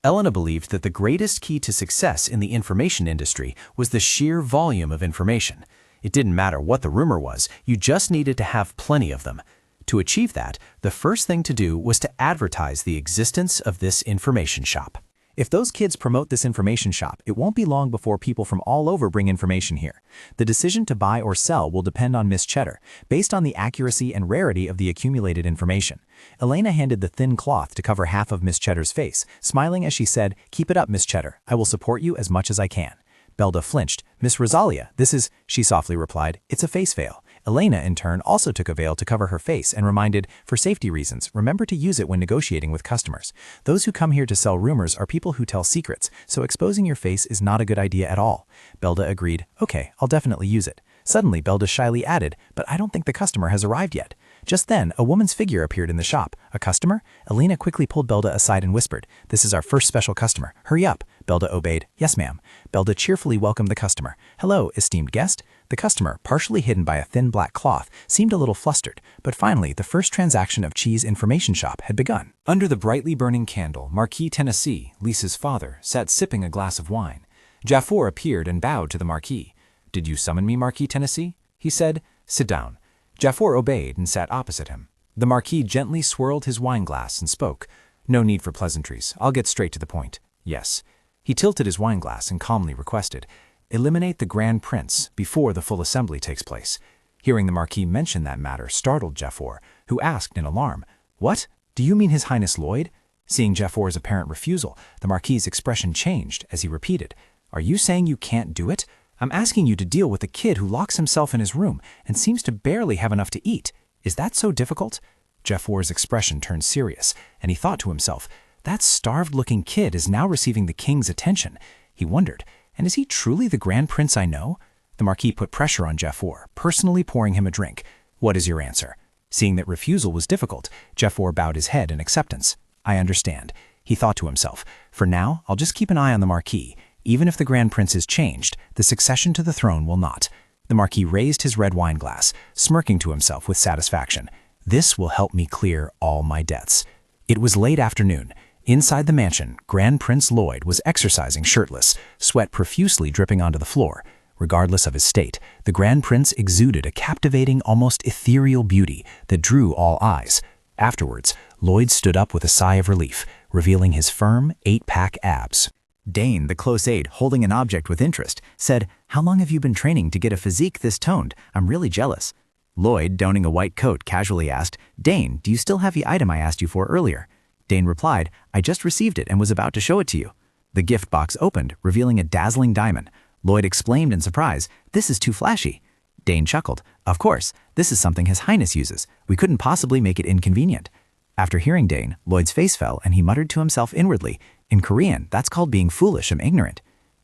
Elena believed that the greatest key to success in the information industry was the sheer volume of information. It didn't matter what the rumor was, you just needed to have plenty of them. To achieve that, the first thing to do was to advertise the existence of this information shop. If those kids promote this information shop, it won't be long before people from all over bring information here. The decision to buy or sell will depend on Miss Cheddar, based on the accuracy and rarity of the accumulated information. Elena handed the thin cloth to cover half of Miss Cheddar's face, smiling as she said, keep it up, Miss Cheddar. I will support you as much as I can. Belda flinched. Miss Rosalia, this is, she softly replied, it's a face veil. Elena, in turn, also took a veil to cover her face and reminded, for safety reasons, remember to use it when negotiating with customers. Those who come here to sell rumors are people who tell secrets, so exposing your face is not a good idea at all. Belda agreed, okay, I'll definitely use it. Suddenly, Belda shyly added, but I don't think the customer has arrived yet. Just then, a woman's figure appeared in the shop. A customer? Elena quickly pulled Belda aside and whispered, this is our first special customer. Hurry up. Belda obeyed. Yes, ma'am. Belda cheerfully welcomed the customer. Hello, esteemed guest. The customer, partially hidden by a thin black cloth, seemed a little flustered, but finally the first transaction of Cheese Information Shop had begun. Under the brightly burning candle, Marquis Tennessee, Lisa's father, sat sipping a glass of wine. Jaffour appeared and bowed to the Marquis. Did you summon me, Marquis Tennessee? He said. Sit down. Jaffour obeyed and sat opposite him. The Marquis gently swirled his wineglass and spoke. No need for pleasantries. I'll get straight to the point. Yes. He tilted his wineglass and calmly requested, eliminate the Grand Prince before the full assembly takes place. Hearing the Marquis mention that matter startled Jaffour, who asked in alarm, What? Do you mean His Highness Lloyd? Seeing Jaffour's apparent refusal, the Marquis's expression changed as he repeated, Are you saying you can't do it? I'm asking you to deal with a kid who locks himself in his room and seems to barely have enough to eat. Is that so difficult? Jaffour's expression turned serious, and he thought to himself, that starved-looking kid is now receiving the king's attention. He wondered, and is he truly the Grand Prince I know? The Marquis put pressure on Jaffour, personally pouring him a drink. What is your answer? Seeing that refusal was difficult, Jaffour bowed his head in acceptance. I understand. He thought to himself, for now, I'll just keep an eye on the Marquis. Even if the Grand Prince is changed, the succession to the throne will not. The Marquis raised his red wine glass, smirking to himself with satisfaction. This will help me clear all my debts. It was late afternoon. Inside the mansion, Grand Prince Lloyd was exercising shirtless, sweat profusely dripping onto the floor. Regardless of his state, the Grand Prince exuded a captivating, almost ethereal beauty that drew all eyes. Afterwards, Lloyd stood up with a sigh of relief, revealing his firm, 8-pack abs. Dane, the close aide, holding an object with interest, said, "How long have you been training to get a physique this toned? I'm really jealous." Lloyd, donning a white coat, casually asked, "Dane, do you still have the item I asked you for earlier?" Dane replied, "I just received it and was about to show it to you." The gift box opened, revealing a dazzling diamond. Lloyd exclaimed in surprise, "This is too flashy." Dane chuckled, "Of course, this is something His Highness uses. We couldn't possibly make it inconvenient." After hearing Dane, Lloyd's face fell and he muttered to himself inwardly, "In Korean, that's called being foolish and ignorant."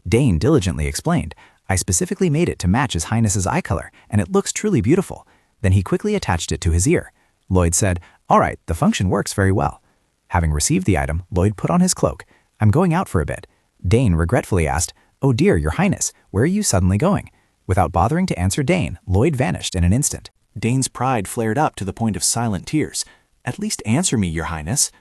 Dane diligently explained, "I specifically made it to match His Highness's eye color, and it looks truly beautiful." Then he quickly attached it to his ear. Lloyd said, "All right, the function works very well." Having received the item, Lloyd put on his cloak. "I'm going out for a bit." Dane regretfully asked, "Oh dear, Your Highness, where are you suddenly going?" Without bothering to answer Dane, Lloyd vanished in an instant. Dane's pride flared up to the point of silent tears. "At least answer me, Your Highness."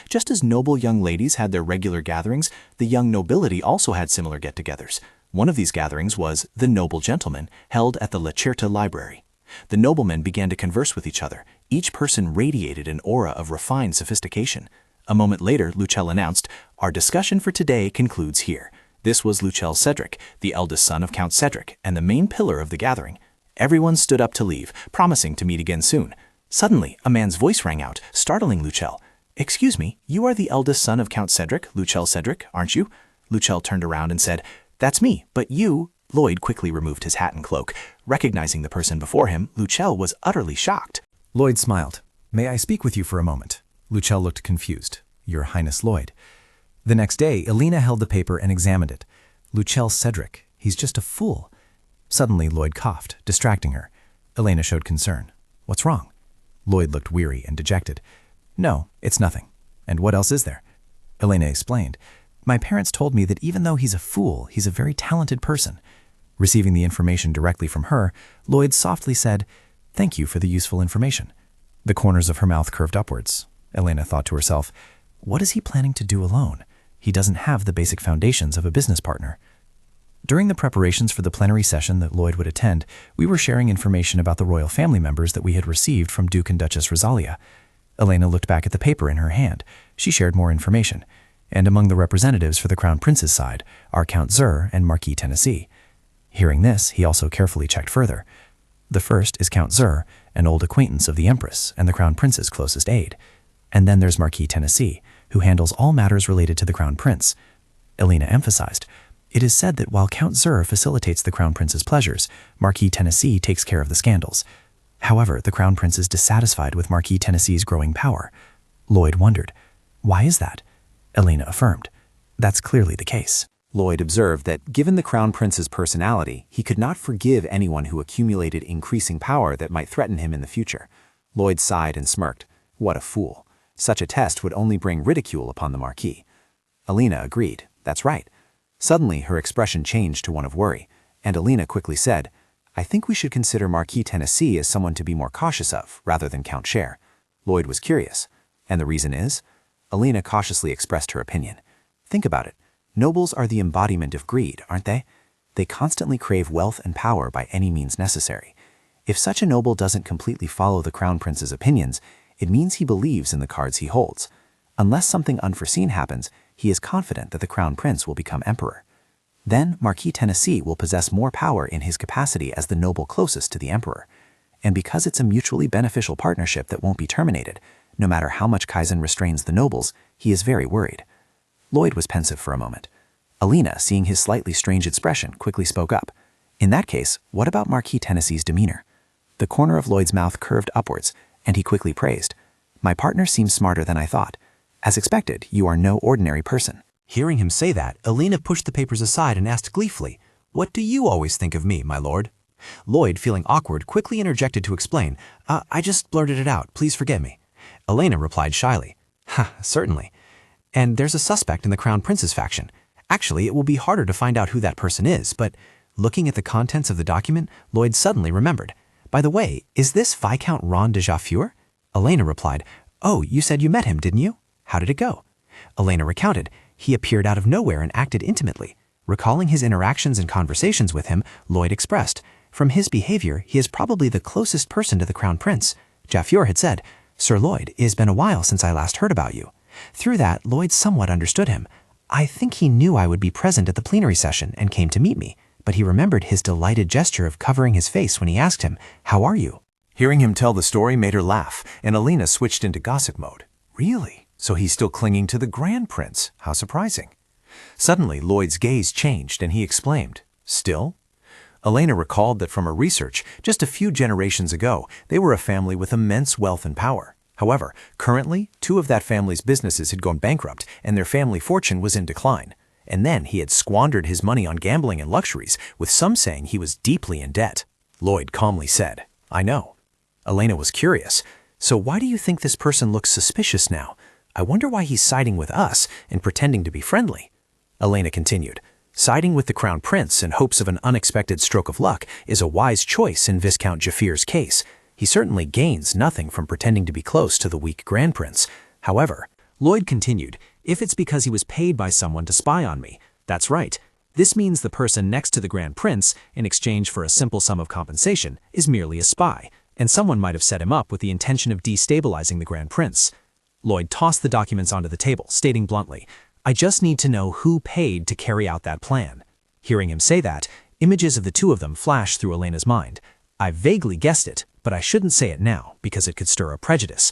Just as noble young ladies had their regular gatherings, the young nobility also had similar get-togethers. One of these gatherings was the Noble Gentlemen, held at the La Certa Library. The noblemen began to converse with each other. Each person radiated an aura of refined sophistication. A moment later, Lucelle announced, "Our discussion for today concludes here." This was Lucelle Cedric, the eldest son of Count Cedric, and the main pillar of the gathering. Everyone stood up to leave, promising to meet again soon. Suddenly, a man's voice rang out, startling Lucelle. "Excuse me, you are the eldest son of Count Cedric, Lucelle Cedric, aren't you?" Lucelle turned around and said, "That's me, but you—" Lloyd quickly removed his hat and cloak. Recognizing the person before him, Lucelle was utterly shocked. Lloyd smiled. "May I speak with you for a moment?" Lucelle looked confused. "Your Highness Lloyd." The next day, Elena held the paper and examined it. "Lucelle Cedric, he's just a fool." Suddenly, Lloyd coughed, distracting her. Elena showed concern. "What's wrong?" Lloyd looked weary and dejected. "No, it's nothing. And what else is there?" Elena explained. "My parents told me that even though he's a fool, he's a very talented person." Receiving the information directly from her, Lloyd softly said, "Thank you for the useful information." The corners of her mouth curved upwards. Elena thought to herself, "What is he planning to do alone? He doesn't have the basic foundations of a business partner." During the preparations for the plenary session that Lloyd would attend, we were sharing information about the royal family members that we had received from Duke and Duchess Rosalia. Elena looked back at the paper in her hand. She shared more information. And among the representatives for the Crown Prince's side are Count Zur and Marquis Tennessee. Hearing this, he also carefully checked further. The first is Count Zur, an old acquaintance of the Empress and the Crown Prince's closest aide. And then there's Marquis Tennessee, who handles all matters related to the Crown Prince. Elena emphasized, "It is said that while Count Zur facilitates the Crown Prince's pleasures, Marquis Tennessee takes care of the scandals. However, the Crown Prince is dissatisfied with Marquis Tennessee's growing power." Lloyd wondered, "Why is that?" Elena affirmed, "That's clearly the case." Lloyd observed that given the Crown Prince's personality, he could not forgive anyone who accumulated increasing power that might threaten him in the future. Lloyd sighed and smirked. What a fool. Such a test would only bring ridicule upon the Marquis. Elena agreed. That's right. Suddenly, her expression changed to one of worry, and Elena quickly said, "I think we should consider Marquis Tennessee as someone to be more cautious of, rather than Count Cher." Lloyd was curious. "And the reason is?" Elena cautiously expressed her opinion. "Think about it. Nobles are the embodiment of greed, aren't they? They constantly crave wealth and power by any means necessary. If such a noble doesn't completely follow the Crown Prince's opinions, it means he believes in the cards he holds. Unless something unforeseen happens, he is confident that the Crown Prince will become emperor. Then Marquis Tennessee will possess more power in his capacity as the noble closest to the emperor. And because it's a mutually beneficial partnership that won't be terminated, no matter how much Kaizen restrains the nobles, he is very worried." Lloyd was pensive for a moment. Elena, seeing his slightly strange expression, quickly spoke up. "In that case, what about Marquis Tennessee's demeanor?" The corner of Lloyd's mouth curved upwards, and he quickly praised. "My partner seems smarter than I thought. As expected, you are no ordinary person." Hearing him say that, Elena pushed the papers aside and asked gleefully, "What do you always think of me, my lord?" Lloyd, feeling awkward, quickly interjected to explain, I just blurted it out, please forgive me." Elena replied shyly, "Ha, certainly. And there's a suspect in the Crown Prince's faction. Actually, it will be harder to find out who that person is, but looking at the contents of the document, Lloyd suddenly remembered. By the way, is this Viscount Ron de Jaffure? Elena replied, Oh, you said you met him, didn't you? How did it go? Elena recounted. He appeared out of nowhere and acted intimately. Recalling his interactions and conversations with him, Lloyd expressed, From his behavior, he is probably the closest person to the Crown Prince. Jaffure had said, Sir Lloyd, it has been a while since I last heard about you. Through that, Lloyd somewhat understood him. I think he knew I would be present at the plenary session and came to meet me, but he remembered his delighted gesture of covering his face when he asked him, How are you? Hearing him tell the story made her laugh, and Elena switched into gossip mode. Really? So he's still clinging to the Grand Prince? How surprising. Suddenly, Lloyd's gaze changed and he exclaimed, Still? Elena recalled that from her research, just a few generations ago, they were a family with immense wealth and power. However, currently, 2 of that family's businesses had gone bankrupt and their family fortune was in decline. And then he had squandered his money on gambling and luxuries, with some saying he was deeply in debt. Lloyd calmly said, I know. Elena was curious. So why do you think this person looks suspicious now? I wonder why he's siding with us and pretending to be friendly. Elena continued, Siding with the Crown Prince in hopes of an unexpected stroke of luck is a wise choice in Viscount Jaffire's case. He certainly gains nothing from pretending to be close to the weak Grand Prince. However, Lloyd continued, If it's because he was paid by someone to spy on me, that's right. This means the person next to the Grand Prince, in exchange for a simple sum of compensation, is merely a spy, and someone might have set him up with the intention of destabilizing the Grand Prince. Lloyd tossed the documents onto the table, stating bluntly, I just need to know who paid to carry out that plan. Hearing him say that, images of the 2 of them flashed through Elena's mind. I vaguely guessed it, but I shouldn't say it now, because it could stir a prejudice.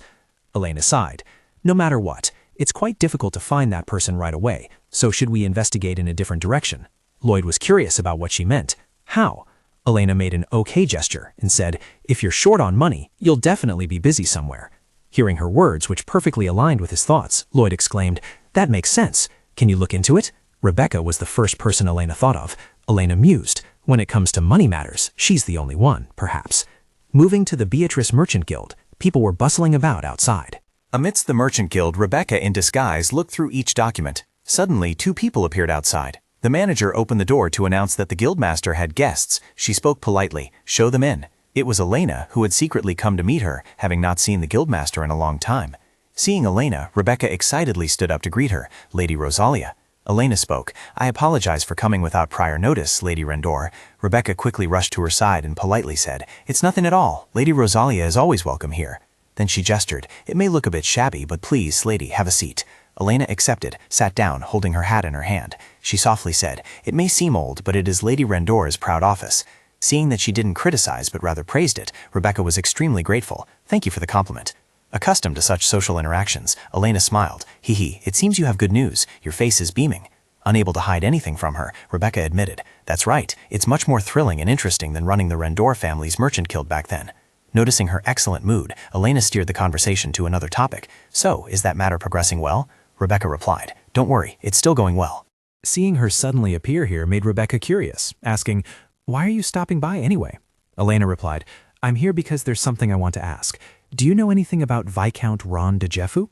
Elena sighed. No matter what, it's quite difficult to find that person right away, so should we investigate in a different direction? Lloyd was curious about what she meant. How? Elena made an okay gesture and said, If you're short on money, you'll definitely be busy somewhere. Hearing her words, which perfectly aligned with his thoughts, Lloyd exclaimed, That makes sense. Can you look into it? Rebecca was the first person Elena thought of. Elena mused. When it comes to money matters, she's the only one, perhaps. Moving to the Beatrice Merchant Guild, people were bustling about outside. Amidst the Merchant Guild, Rebecca in disguise looked through each document. Suddenly, 2 people appeared outside. The manager opened the door to announce that the guildmaster had guests. She spoke politely, Show them in. It was Elena, who had secretly come to meet her, having not seen the guildmaster in a long time. Seeing Elena, Rebecca excitedly stood up to greet her, Lady Rosalia. Elena spoke, I apologize for coming without prior notice, Lady Rendor. Rebecca quickly rushed to her side and politely said, It's nothing at all. Lady Rosalia is always welcome here. Then she gestured, It may look a bit shabby, but please, lady, have a seat. Elena accepted, sat down, holding her hat in her hand. She softly said, It may seem old, but it is Lady Rendor's proud office. Seeing that she didn't criticize but rather praised it, Rebecca was extremely grateful. Thank you for the compliment. Accustomed to such social interactions, Elena smiled. Hee, it seems you have good news. Your face is beaming. Unable to hide anything from her, Rebecca admitted, That's right, it's much more thrilling and interesting than running the Rendor family's merchant guild back then. Noticing her excellent mood, Elena steered the conversation to another topic. So, is that matter progressing well? Rebecca replied, Don't worry, it's still going well. Seeing her suddenly appear here made Rebecca curious, asking, Why are you stopping by anyway? Elena replied, I'm here because there's something I want to ask. Do you know anything about Viscount Ron de Jaffure?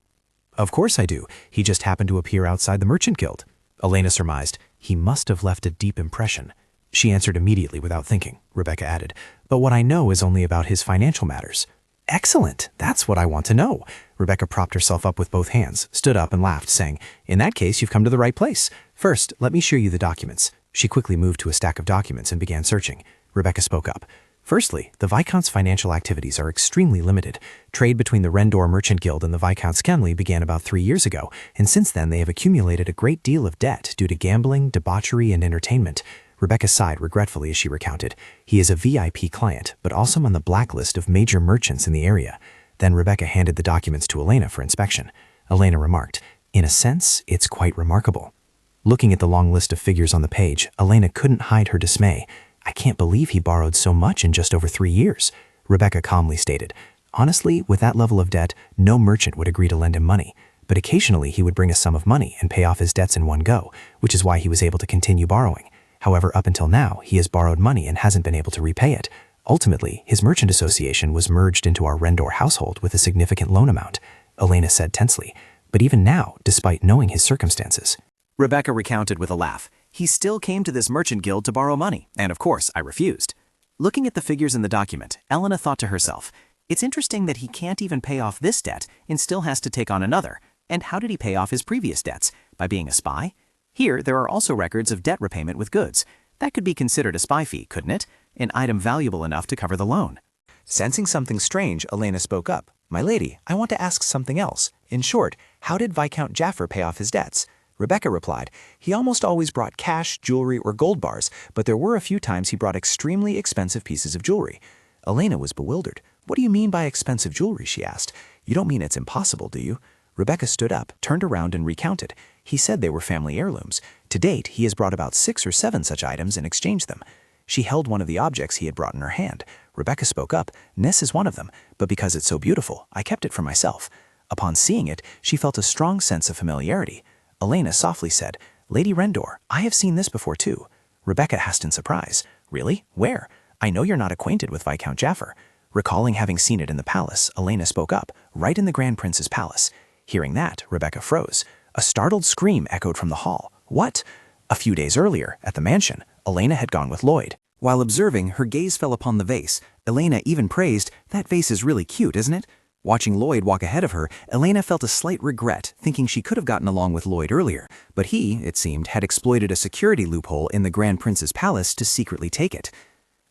Of course I do. He just happened to appear outside the Merchant Guild. Elena surmised, He must have left a deep impression. She answered immediately without thinking, Rebecca added, But what I know is only about his financial matters. Excellent! That's what I want to know. Rebecca propped herself up with both hands, stood up and laughed, saying, In that case, you've come to the right place. First, let me show you the documents. She quickly moved to a stack of documents and began searching. Rebecca spoke up. Firstly, the Viscount's financial activities are extremely limited. Trade between the Rendor Merchant Guild and the Viscount Skenley began about 3 years ago, and since then they have accumulated a great deal of debt due to gambling, debauchery, and entertainment. Rebecca sighed regretfully as she recounted. He is a VIP client, but also on the blacklist of major merchants in the area. Then Rebecca handed the documents to Elena for inspection. Elena remarked, In a sense, it's quite remarkable. Looking at the long list of figures on the page, Elena couldn't hide her dismay. I can't believe he borrowed so much in just over 3 years. Rebecca calmly stated, Honestly, with that level of debt, no merchant would agree to lend him money. But occasionally he would bring a sum of money and pay off his debts in one go, which is why he was able to continue borrowing. However, up until now, he has borrowed money and hasn't been able to repay it. Ultimately, his merchant association was merged into our Rendor household with a significant loan amount, Elena said tensely. But even now, despite knowing his circumstances, Rebecca recounted with a laugh. He still came to this merchant guild to borrow money, and of course, I refused. Looking at the figures in the document, Elena thought to herself, it's interesting that he can't even pay off this debt and still has to take on another. And how did he pay off his previous debts? By being a spy? Here, there are also records of debt repayment with goods. That could be considered a spy fee, couldn't it? An item valuable enough to cover the loan. Sensing something strange, Elena spoke up. My lady, I want to ask something else. In short, how did Viscount Jaffer pay off his debts? Rebecca replied, he almost always brought cash, jewelry, or gold bars, but there were a few times he brought extremely expensive pieces of jewelry. Elena was bewildered. What do you mean by expensive jewelry, she asked. You don't mean it's impossible, do you? Rebecca stood up, turned around, and recounted. He said they were family heirlooms. To date, he has brought about 6 or 7 such items and exchanged them. She held one of the objects he had brought in her hand. Rebecca spoke up. This is one of them, but because it's so beautiful, I kept it for myself. Upon seeing it, she felt a strong sense of familiarity. Elena softly said, Lady Rendor, I have seen this before too. Rebecca asked in surprise, Really? Where? I know you're not acquainted with Viscount Jaffer. Recalling having seen it in the palace, Elena spoke up, right in the Grand Prince's palace. Hearing that, Rebecca froze. A startled scream echoed from the hall. What? A few days earlier, at the mansion, Elena had gone with Lloyd. While observing, her gaze fell upon the vase. Elena even praised, that vase is really cute, isn't it? Watching Lloyd walk ahead of her, Elena felt a slight regret, thinking she could have gotten along with Lloyd earlier, but he, it seemed, had exploited a security loophole in the Grand Prince's palace to secretly take it.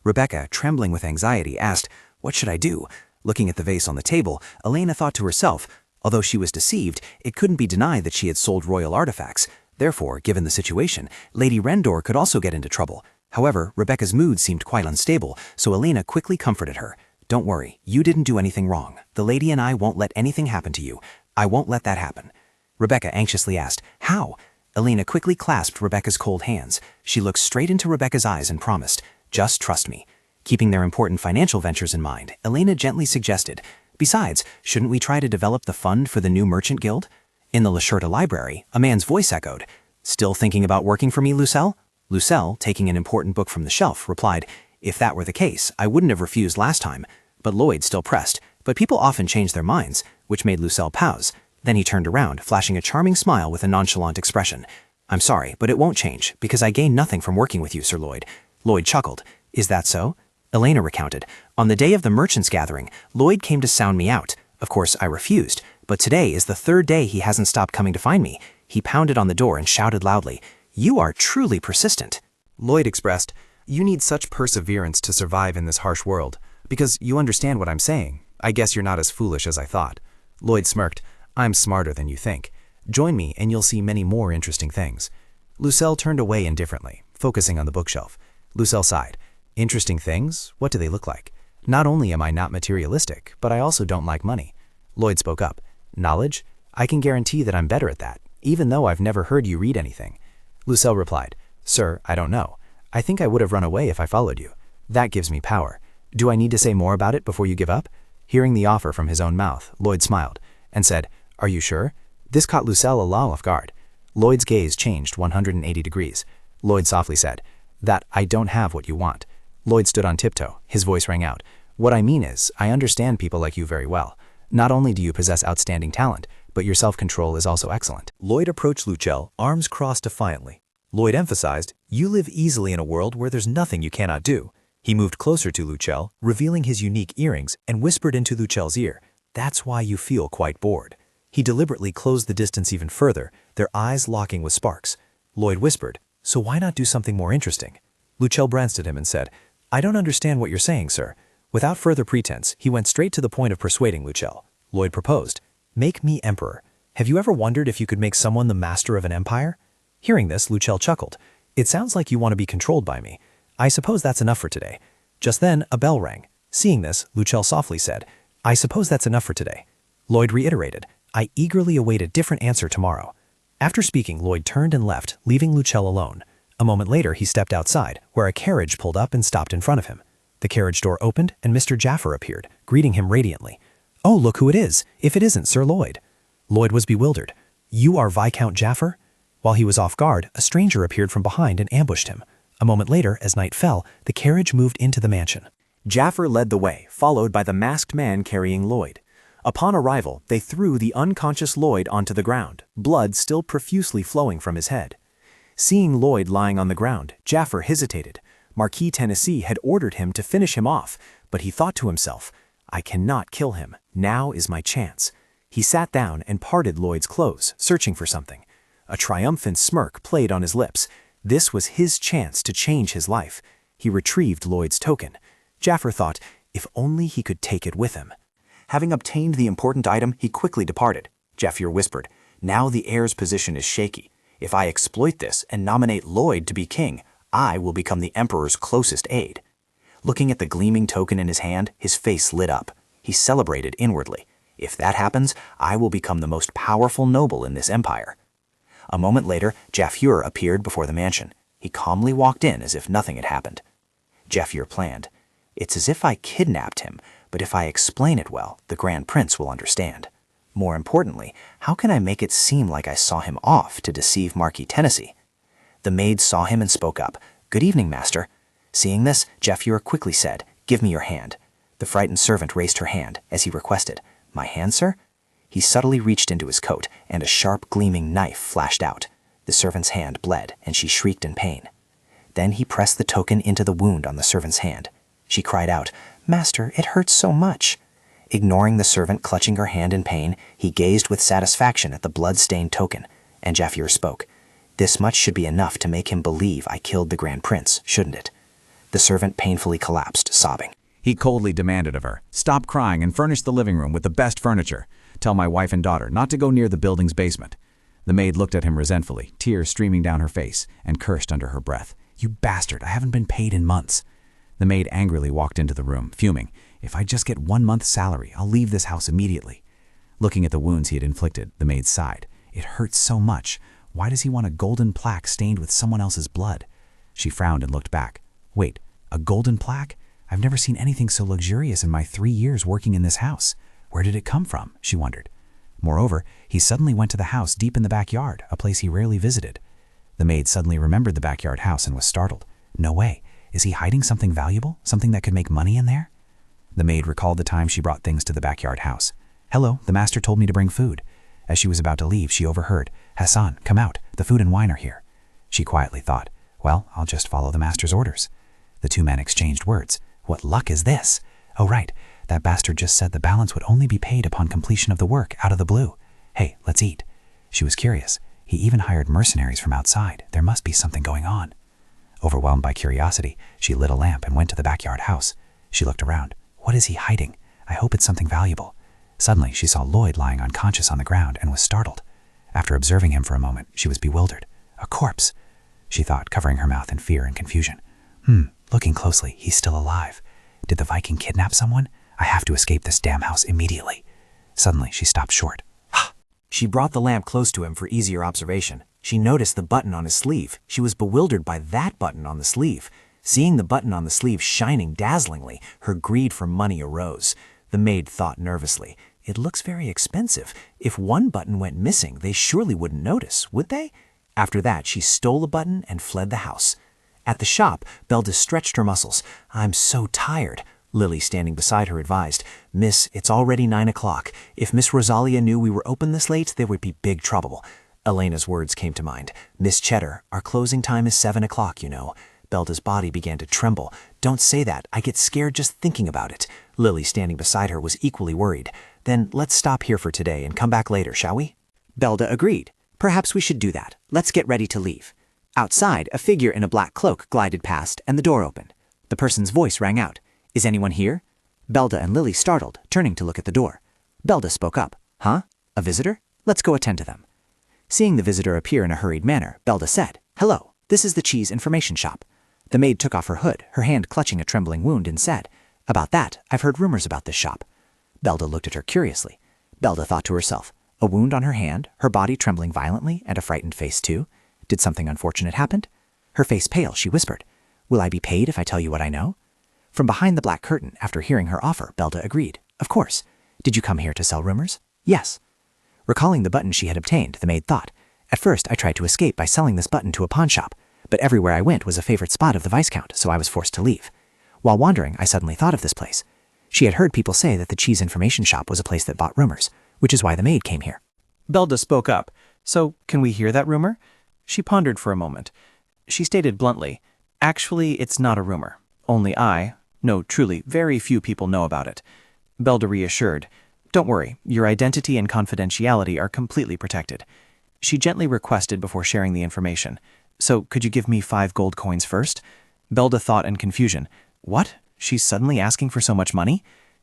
Rebecca, trembling with anxiety, asked, What should I do? Looking at the vase on the table, Elena thought to herself, although she was deceived, it couldn't be denied that she had sold royal artifacts. Therefore, given the situation, Lady Rendor could also get into trouble. However, Rebecca's mood seemed quite unstable, so Elena quickly comforted her. Don't worry, you didn't do anything wrong. The lady and I won't let anything happen to you. I won't let that happen. Rebecca anxiously asked, How? Elena quickly clasped Rebecca's cold hands. She looked straight into Rebecca's eyes and promised, Just trust me. Keeping their important financial ventures in mind, Elena gently suggested, Besides, shouldn't we try to develop the fund for the new merchant guild? In the La Shurta library, a man's voice echoed, Still thinking about working for me, Lucelle? Lucelle, taking an important book from the shelf, replied, If that were the case, I wouldn't have refused last time. But Lloyd still pressed, but people often change their minds, which made Lucelle pause. Then he turned around, flashing a charming smile with a nonchalant expression. I'm sorry, but it won't change, because I gain nothing from working with you, Sir Lloyd. Lloyd chuckled. Is that so? Elena recounted. On the day of the merchants' gathering, Lloyd came to sound me out. Of course, I refused, but today is the 3rd day he hasn't stopped coming to find me. He pounded on the door and shouted loudly, You are truly persistent. Lloyd expressed, You need such perseverance to survive in this harsh world. Because you understand what I'm saying. I guess you're not as foolish as I thought. Lloyd smirked. I'm smarter than you think. Join me and you'll see many more interesting things. Lucelle turned away indifferently, focusing on the bookshelf. Lucelle sighed. Interesting things? What do they look like? Not only am I not materialistic, but I also don't like money. Lloyd spoke up. Knowledge? I can guarantee that I'm better at that, even though I've never heard you read anything. Lucelle replied, Sir, I don't know. I think I would have run away if I followed you. That gives me power. Do I need to say more about it before you give up? Hearing the offer from his own mouth, Lloyd smiled and said, Are you sure? This caught Lucelle a little off guard. Lloyd's gaze changed 180 degrees. Lloyd softly said, That I don't have what you want. Lloyd stood on tiptoe. His voice rang out. What I mean is, I understand people like you very well. Not only do you possess outstanding talent, but your self-control is also excellent. Lloyd approached Lucelle, arms crossed defiantly. Lloyd emphasized, You live easily in a world where there's nothing you cannot do. He moved closer to Lucelle, revealing his unique earrings, and whispered into Lucelle's ear, That's why you feel quite bored. He deliberately closed the distance even further, their eyes locking with sparks. Lloyd whispered, So why not do something more interesting? Lucelle glanced at him and said, I don't understand what you're saying, sir. Without further pretense, he went straight to the point of persuading Lucelle. Lloyd proposed, Make me emperor. Have you ever wondered if you could make someone the master of an empire? Hearing this, Lucelle chuckled. It sounds like you want to be controlled by me. I suppose that's enough for today. Just then, a bell rang. Seeing this, Lucelle softly said, I suppose that's enough for today. Lloyd reiterated, I eagerly await a different answer tomorrow. After speaking, Lloyd turned and left, leaving Lucelle alone. A moment later, he stepped outside, where a carriage pulled up and stopped in front of him. The carriage door opened, and Mr. Jaffer appeared, greeting him radiantly. Oh, look who it is, if it isn't Sir Lloyd. Lloyd was bewildered. You are Viscount Jaffer? While he was off guard, a stranger appeared from behind and ambushed him. A moment later, as night fell, the carriage moved into the mansion. Jaffer led the way, followed by the masked man carrying Lloyd. Upon arrival, they threw the unconscious Lloyd onto the ground, blood still profusely flowing from his head. Seeing Lloyd lying on the ground, Jaffer hesitated. Marquis Tennessee had ordered him to finish him off, but he thought to himself, I cannot kill him. Now is my chance. He sat down and parted Lloyd's clothes, searching for something. A triumphant smirk played on his lips. This was his chance to change his life. He retrieved Lloyd's token. Jaffer thought, if only he could take it with him. Having obtained the important item, he quickly departed. Jaffer whispered, now the heir's position is shaky. If I exploit this and nominate Lloyd to be king, I will become the emperor's closest aide. Looking at the gleaming token in his hand, his face lit up. He celebrated inwardly. If that happens, I will become the most powerful noble in this empire. A moment later, Jaffer appeared before the mansion. He calmly walked in as if nothing had happened. Jaffer planned. It's as if I kidnapped him, but if I explain it well, the Grand Prince will understand. More importantly, how can I make it seem like I saw him off to deceive Marquis Tennessee? The maid saw him and spoke up. Good evening, master. Seeing this, Jaffer quickly said, give me your hand. The frightened servant raised her hand, as he requested. My hand, sir? He subtly reached into his coat, and a sharp, gleaming knife flashed out. The servant's hand bled, and she shrieked in pain. Then he pressed the token into the wound on the servant's hand. She cried out, Master, it hurts so much. Ignoring the servant clutching her hand in pain, he gazed with satisfaction at the blood-stained token, and Jaffer spoke. This much should be enough to make him believe I killed the Grand Prince, shouldn't it? The servant painfully collapsed, sobbing. He coldly demanded of her, stop crying and furnish the living room with the best furniture. Tell my wife and daughter not to go near the building's basement. The maid looked at him resentfully, tears streaming down her face, and cursed under her breath. You bastard, I haven't been paid in months. The maid angrily walked into the room, fuming. If I just get 1 month's salary, I'll leave this house immediately. Looking at the wounds he had inflicted, the maid sighed. It hurts so much. Why does he want a golden plaque stained with someone else's blood? She frowned and looked back. Wait, a golden plaque? I've never seen anything so luxurious in my 3 years working in this house. Where did it come from? She wondered. Moreover, he suddenly went to the house deep in the backyard, a place he rarely visited. The maid suddenly remembered the backyard house and was startled. No way. Is he hiding something valuable? Something that could make money in there? The maid recalled the time she brought things to the backyard house. Hello, the master told me to bring food. As she was about to leave, she overheard. Hassan, come out. The food and wine are here. She quietly thought, well, I'll just follow the master's orders. The two men exchanged words. What luck is this? Oh, right. That bastard just said the balance would only be paid upon completion of the work out of the blue. Hey, let's eat. She was curious. He even hired mercenaries from outside. There must be something going on. Overwhelmed by curiosity, she lit a lamp and went to the backyard house. She looked around. What is he hiding? I hope it's something valuable. Suddenly, she saw Lloyd lying unconscious on the ground and was startled. After observing him for a moment, she was bewildered. A corpse, she thought, covering her mouth in fear and confusion. Looking closely, he's still alive. Did the Viking kidnap someone? I have to escape this damn house immediately. Suddenly, she stopped short. She brought the lamp close to him for easier observation. She noticed the button on his sleeve. She was bewildered by that button on the sleeve. Seeing the button on the sleeve shining dazzlingly, her greed for money arose. The maid thought nervously. It looks very expensive. If one button went missing, they surely wouldn't notice, would they? After that, she stole a button and fled the house. At the shop, Belda stretched her muscles. I'm so tired. Lily, standing beside her, advised, Miss, it's already 9 o'clock. If Miss Rosalia knew we were open this late, there would be big trouble. Elena's words came to mind. Miss Cheddar, our closing time is 7 o'clock, you know. Belda's body began to tremble. Don't say that. I get scared just thinking about it. Lily, standing beside her, was equally worried. Then let's stop here for today and come back later, shall we? Belda agreed. Perhaps we should do that. Let's get ready to leave. Outside, a figure in a black cloak glided past and the door opened. The person's voice rang out. Is anyone here? Belda and Lily startled, turning to look at the door. Belda spoke up. Huh? A visitor? Let's go attend to them. Seeing the visitor appear in a hurried manner, Belda said, Hello, this is the cheese information shop. The maid took off her hood, her hand clutching a trembling wound, and said, About that, I've heard rumors about this shop. Belda looked at her curiously. Belda thought to herself, a wound on her hand, her body trembling violently, and a frightened face too. Did something unfortunate happen? Her face pale, she whispered, Will I be paid if I tell you what I know? From behind the black curtain, after hearing her offer, Belda agreed. Of course. Did you come here to sell rumors? Yes. Recalling the button she had obtained, the maid thought, At first I tried to escape by selling this button to a pawn shop, but everywhere I went was a favorite spot of the Viscount, so I was forced to leave. While wandering, I suddenly thought of this place. She had heard people say that the cheese information shop was a place that bought rumors, which is why the maid came here. Belda spoke up. So, can we hear that rumor? She pondered for a moment. She stated bluntly, actually, it's not a rumor. Only no, truly, very few people know about it. Belda reassured, don't worry, your identity and confidentiality are completely protected. She gently requested before sharing the information. So, could you give me 5 gold coins first? Belda thought in confusion. What? She's suddenly asking for so much money?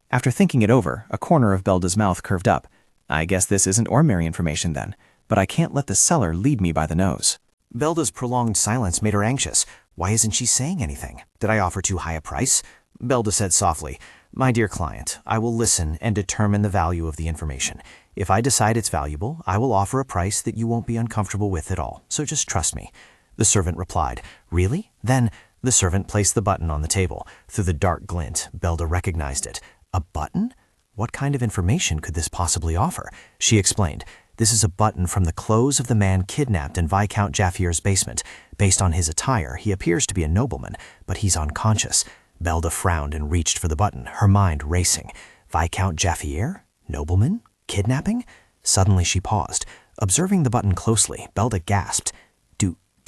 After thinking it over, a corner of Belda's mouth curved up. I guess this isn't ordinary information then, but I can't let the seller lead me by the nose. Belda's prolonged silence made her anxious. Why isn't she saying anything? Did I offer too high a price? Belda said softly, My dear client, I will listen and determine the value of the information. If I decide it's valuable, I will offer a price that you won't be uncomfortable with at all, so just trust me. The servant replied, Really? Then the servant placed the button on the table. Through the dark glint, Belda recognized it. A button? What kind of information could this possibly offer? She explained, This is a button from the clothes of the man kidnapped in Viscount Jaffier's basement. Based on his attire, he appears to be a nobleman, but he's unconscious. Belda frowned and reached for the button, her mind racing. Viscount Jaffier? Nobleman? Kidnapping? Suddenly she paused. Observing the button closely, Belda gasped.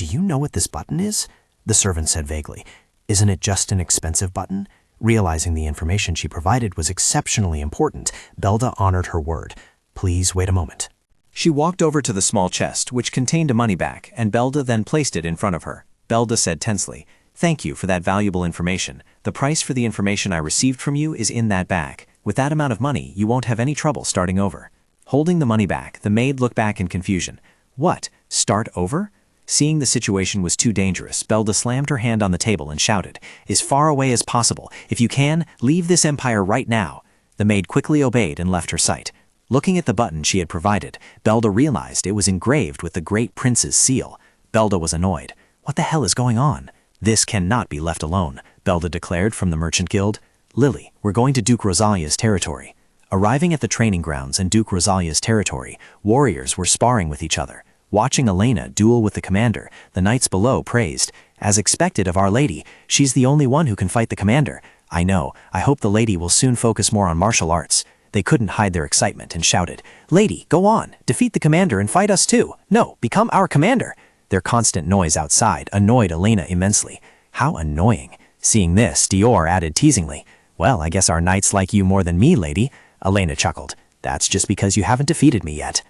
Do you know what this button is? The servant said vaguely. Isn't it just an expensive button? Realizing the information she provided was exceptionally important, Belda honored her word. Please wait a moment. She walked over to the small chest, which contained a money bag, and Belda then placed it in front of her. Belda said tensely, Thank you for that valuable information. The price for the information I received from you is in that bag. With that amount of money, you won't have any trouble starting over. Holding the money bag, the maid looked back in confusion. What? Start over? Seeing the situation was too dangerous, Belda slammed her hand on the table and shouted, As far away as possible. If you can, leave this empire right now. The maid quickly obeyed and left her sight. Looking at the button she had provided, Belda realized it was engraved with the great prince's seal. Belda was annoyed. What the hell is going on? This cannot be left alone, Belda declared from the merchant guild. Lily, we're going to Duke Rosalia's territory. Arriving at the training grounds in Duke Rosalia's territory, warriors were sparring with each other. Watching Elena duel with the commander, the knights below praised, As expected of Our Lady, she's the only one who can fight the commander. I know, I hope the lady will soon focus more on martial arts. They couldn't hide their excitement and shouted, Lady, go on, defeat the commander and fight us too. No, become our commander. Their constant noise outside annoyed Elena immensely. How annoying. Seeing this, Dior added teasingly, Well, I guess our knights like you more than me, lady. Elena chuckled, That's just because you haven't defeated me yet.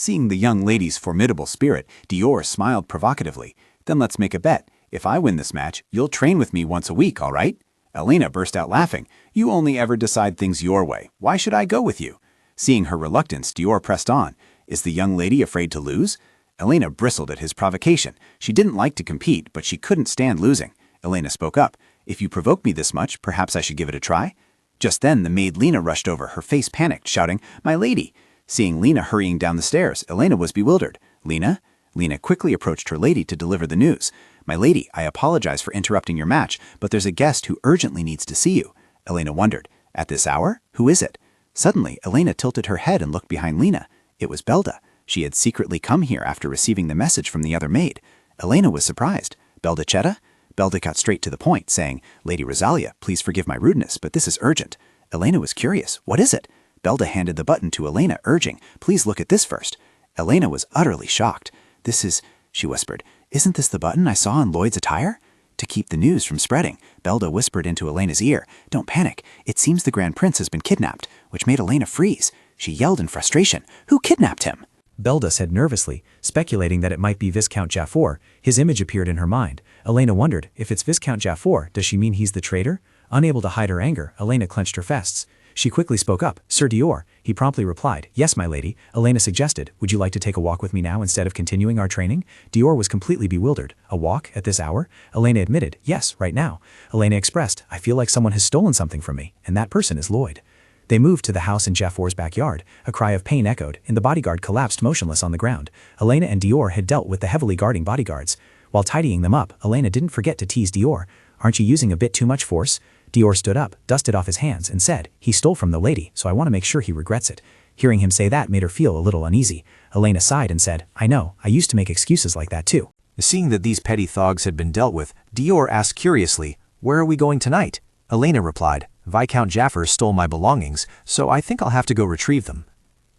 Seeing the young lady's formidable spirit, Dior smiled provocatively. Then let's make a bet. If I win this match, you'll train with me once a week, all right? Elena burst out laughing. You only ever decide things your way. Why should I go with you? Seeing her reluctance, Dior pressed on. Is the young lady afraid to lose? Elena bristled at his provocation. She didn't like to compete, but she couldn't stand losing. Elena spoke up. If you provoke me this much, perhaps I should give it a try? Just then, the maid Lena rushed over, her face panicked, shouting, My lady! Seeing Lena hurrying down the stairs, Elena was bewildered. Lena? Lena quickly approached her lady to deliver the news. My lady, I apologize for interrupting your match, but there's a guest who urgently needs to see you. Elena wondered. At this hour? Who is it? Suddenly, Elena tilted her head and looked behind Lena. It was Belda. She had secretly come here after receiving the message from the other maid. Elena was surprised. Belda Chetta? Belda got straight to the point, saying, Lady Rosalia, please forgive my rudeness, but this is urgent. Elena was curious. What is it? Belda handed the button to Elena, urging, Please look at this first. Elena was utterly shocked. This is, she whispered, Isn't this the button I saw in Lloyd's attire? To keep the news from spreading, Belda whispered into Elena's ear, Don't panic. It seems the Grand Prince has been kidnapped, which made Elena freeze. She yelled in frustration, Who kidnapped him? Belda said nervously, speculating that it might be Viscount Jaffier. His image appeared in her mind. Elena wondered, if it's Viscount Jaffier, does she mean he's the traitor? Unable to hide her anger, Elena clenched her fists. She quickly spoke up, Sir Dior. He promptly replied, Yes, my lady. Elena suggested, Would you like to take a walk with me now instead of continuing our training? Dior was completely bewildered. A walk at this hour? Elena admitted, Yes, right now. Elena expressed, I feel like someone has stolen something from me, and that person is Lloyd. They moved to the house in Jaffier's backyard. A cry of pain echoed, and the bodyguard collapsed motionless on the ground. Elena and Dior had dealt with the heavily guarding bodyguards. While tidying them up, Elena didn't forget to tease Dior. Aren't you using a bit too much force? Dior stood up, dusted off his hands, and said, He stole from the lady, so I want to make sure he regrets it. Hearing him say that made her feel a little uneasy. Elena sighed and said, I know, I used to make excuses like that too. Seeing that these petty thugs had been dealt with, Dior asked curiously, Where are we going tonight? Elena replied, Viscount Jaffer stole my belongings, so I think I'll have to go retrieve them."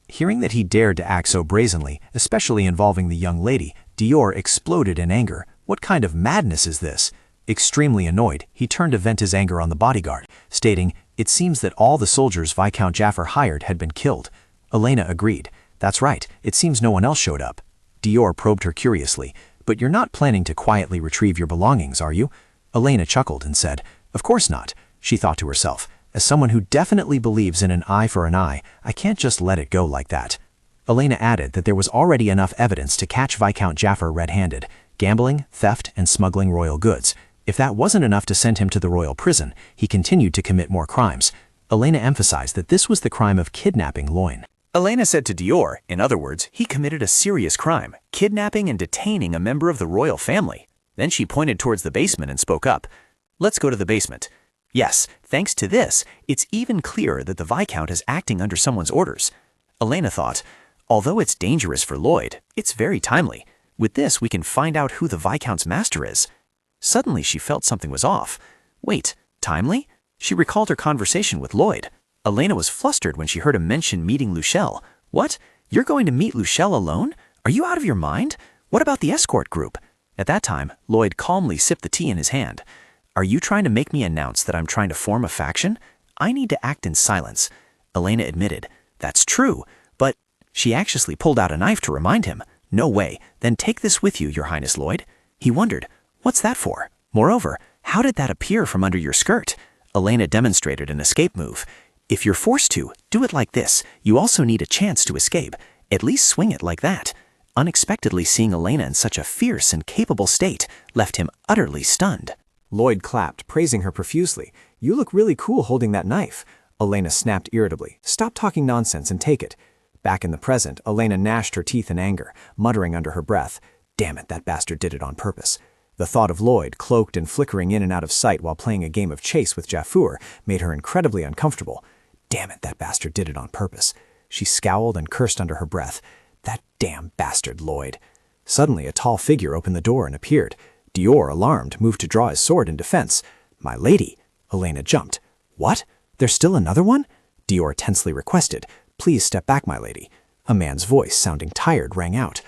Hearing that he dared to act so brazenly, especially involving the young lady, Dior exploded in anger. What kind of madness is this? Extremely annoyed, he turned to vent his anger on the bodyguard, stating, "It seems that all the soldiers Viscount Jaffer hired had been killed." Elena agreed. "That's right, it seems no one else showed up." Dior probed her curiously, "But you're not planning to quietly retrieve your belongings, are you?" Elena chuckled and said, "Of course not." She thought to herself, "As someone who definitely believes in an eye for an eye, I can't just let it go like that." Elena added that there was already enough evidence to catch Viscount Jaffer red-handed: gambling, theft, and smuggling royal goods. If that wasn't enough to send him to the royal prison, he continued to commit more crimes. Elena emphasized that this was the crime of kidnapping Loin. Elena said to Dior, in other words, he committed a serious crime, kidnapping and detaining a member of the royal family. Then she pointed towards the basement and spoke up. "Let's go to the basement." Yes, thanks to this, it's even clearer that the Viscount is acting under someone's orders. Elena thought, although it's dangerous for Lloyd, it's very timely. With this, we can find out who the Viscount's master is. Suddenly, she felt something was off. Wait, timely? She recalled her conversation with Lloyd. Elena was flustered when she heard him mention meeting Luchelle. What? You're going to meet Luchelle alone? Are you out of your mind? What about the escort group? At that time, Lloyd calmly sipped the tea in his hand. Are you trying to make me announce that I'm trying to form a faction? I need to act in silence. Elena admitted, that's true, but she anxiously pulled out a knife to remind him. No way, then take this with you, Your Highness Lloyd. He wondered, what's that for? Moreover, how did that appear from under your skirt? Elena demonstrated an escape move. If you're forced to, do it like this. You also need a chance to escape. At least swing it like that. Unexpectedly seeing Elena in such a fierce and capable state left him utterly stunned. Lloyd clapped, praising her profusely. You look really cool holding that knife. Elena snapped irritably. Stop talking nonsense and take it. Back in the present, Elena gnashed her teeth in anger, muttering under her breath, damn it, that bastard did it on purpose. The thought of Lloyd, cloaked and flickering in and out of sight while playing a game of chase with Jafur, made her incredibly uncomfortable. Damn it, that bastard did it on purpose. She scowled and cursed under her breath. That damn bastard Lloyd. Suddenly, a tall figure opened the door and appeared. Dior, alarmed, moved to draw his sword in defense. My lady! Elena jumped. What? There's still another one? Dior tensely requested. Please step back, my lady. A man's voice, sounding tired, rang out.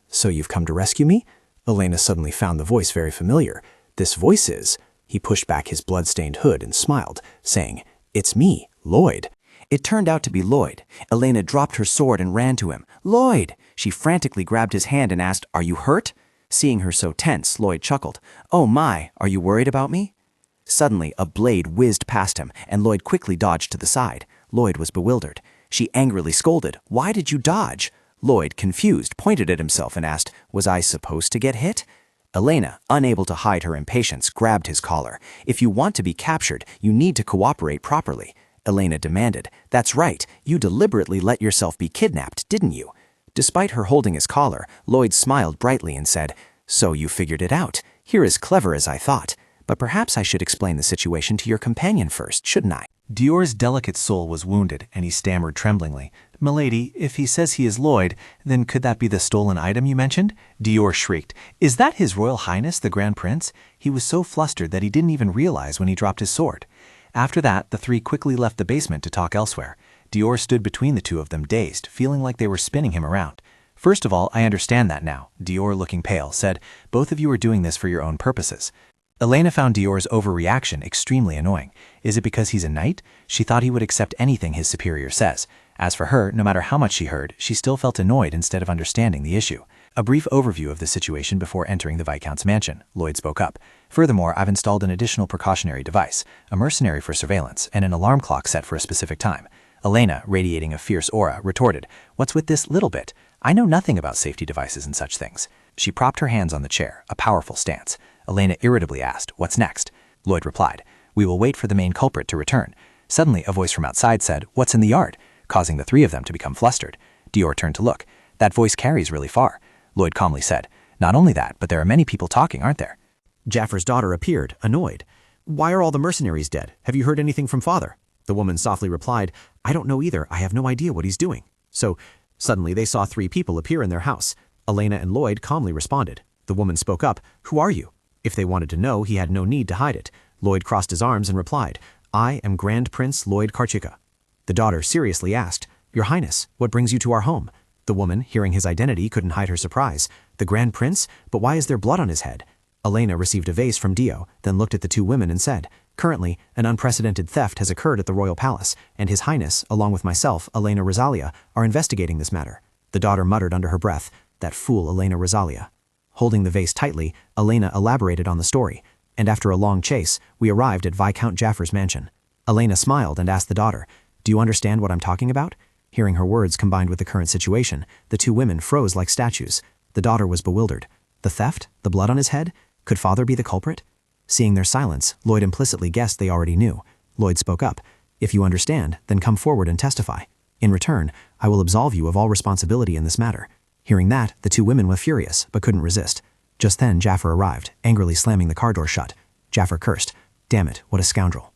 So you've come to rescue me? Elena suddenly found the voice very familiar. This voice is... He pushed back his blood-stained hood and smiled, saying, It's me, Lloyd. It turned out to be Lloyd. Elena dropped her sword and ran to him. Lloyd! She frantically grabbed his hand and asked, Are you hurt? Seeing her so tense, Lloyd chuckled. Oh my, are you worried about me? Suddenly, a blade whizzed past him, and Lloyd quickly dodged to the side. Lloyd was bewildered. She angrily scolded, Why did you dodge? Lloyd, confused, pointed at himself and asked, Was I supposed to get hit? Elena, unable to hide her impatience, grabbed his collar. If you want to be captured, you need to cooperate properly. Elena demanded, That's right, you deliberately let yourself be kidnapped, didn't you? Despite her holding his collar, Lloyd smiled brightly and said, So you figured it out. You're as clever as I thought. But perhaps I should explain the situation to your companion first, shouldn't I? Dior's delicate soul was wounded, and he stammered tremblingly, Milady, if he says he is Lloyd, then could that be the stolen item you mentioned? Dior shrieked, Is that His Royal Highness, the Grand Prince? He was so flustered that he didn't even realize when he dropped his sword. After that, the three quickly left the basement to talk elsewhere. Dior stood between the two of them, dazed, feeling like they were spinning him around. First of all, I understand that now, Dior, looking pale, said, Both of you are doing this for your own purposes. Elena found Dior's overreaction extremely annoying. Is it because he's a knight? She thought he would accept anything his superior says. As for her, no matter how much she heard, she still felt annoyed instead of understanding the issue. A brief overview of the situation before entering the Viscount's mansion, Lloyd spoke up. Furthermore, I've installed an additional precautionary device, a mercenary for surveillance, and an alarm clock set for a specific time. Elena, radiating a fierce aura, retorted, What's with this little bit? I know nothing about safety devices and such things. She propped her hands on the chair, a powerful stance. Elena irritably asked, What's next? Lloyd replied, We will wait for the main culprit to return. Suddenly, a voice from outside said, What's in the yard? Causing the three of them to become flustered. Dior turned to look. That voice carries really far. Lloyd calmly said, Not only that, but there are many people talking, aren't there? Jaffar's daughter appeared, annoyed. Why are all the mercenaries dead? Have you heard anything from father? The woman softly replied, I don't know either. I have no idea what he's doing. So, suddenly they saw three people appear in their house. Elena and Lloyd calmly responded. The woman spoke up, Who are you? If they wanted to know, he had no need to hide it. Lloyd crossed his arms and replied, I am Grand Prince Lloyd Karchika. The daughter seriously asked, Your Highness, what brings you to our home? The woman, hearing his identity, couldn't hide her surprise. The Grand Prince? But why is there blood on his head? Elena received a vase from Dio, then looked at the two women and said, Currently, an unprecedented theft has occurred at the royal palace, and His Highness, along with myself, Elena Rosalia, are investigating this matter. The daughter muttered under her breath, That fool Elena Rosalia. Holding the vase tightly, Elena elaborated on the story, and after a long chase, we arrived at Viscount Jaffar's mansion. Elena smiled and asked the daughter, Do you understand what I'm talking about? Hearing her words combined with the current situation, the two women froze like statues. The daughter was bewildered. The theft? The blood on his head? Could father be the culprit? Seeing their silence, Lloyd implicitly guessed they already knew. Lloyd spoke up. If you understand, then come forward and testify. In return, I will absolve you of all responsibility in this matter. Hearing that, the two women were furious, but couldn't resist. Just then, Jaffer arrived, angrily slamming the car door shut. Jaffer cursed. Damn it, what a scoundrel.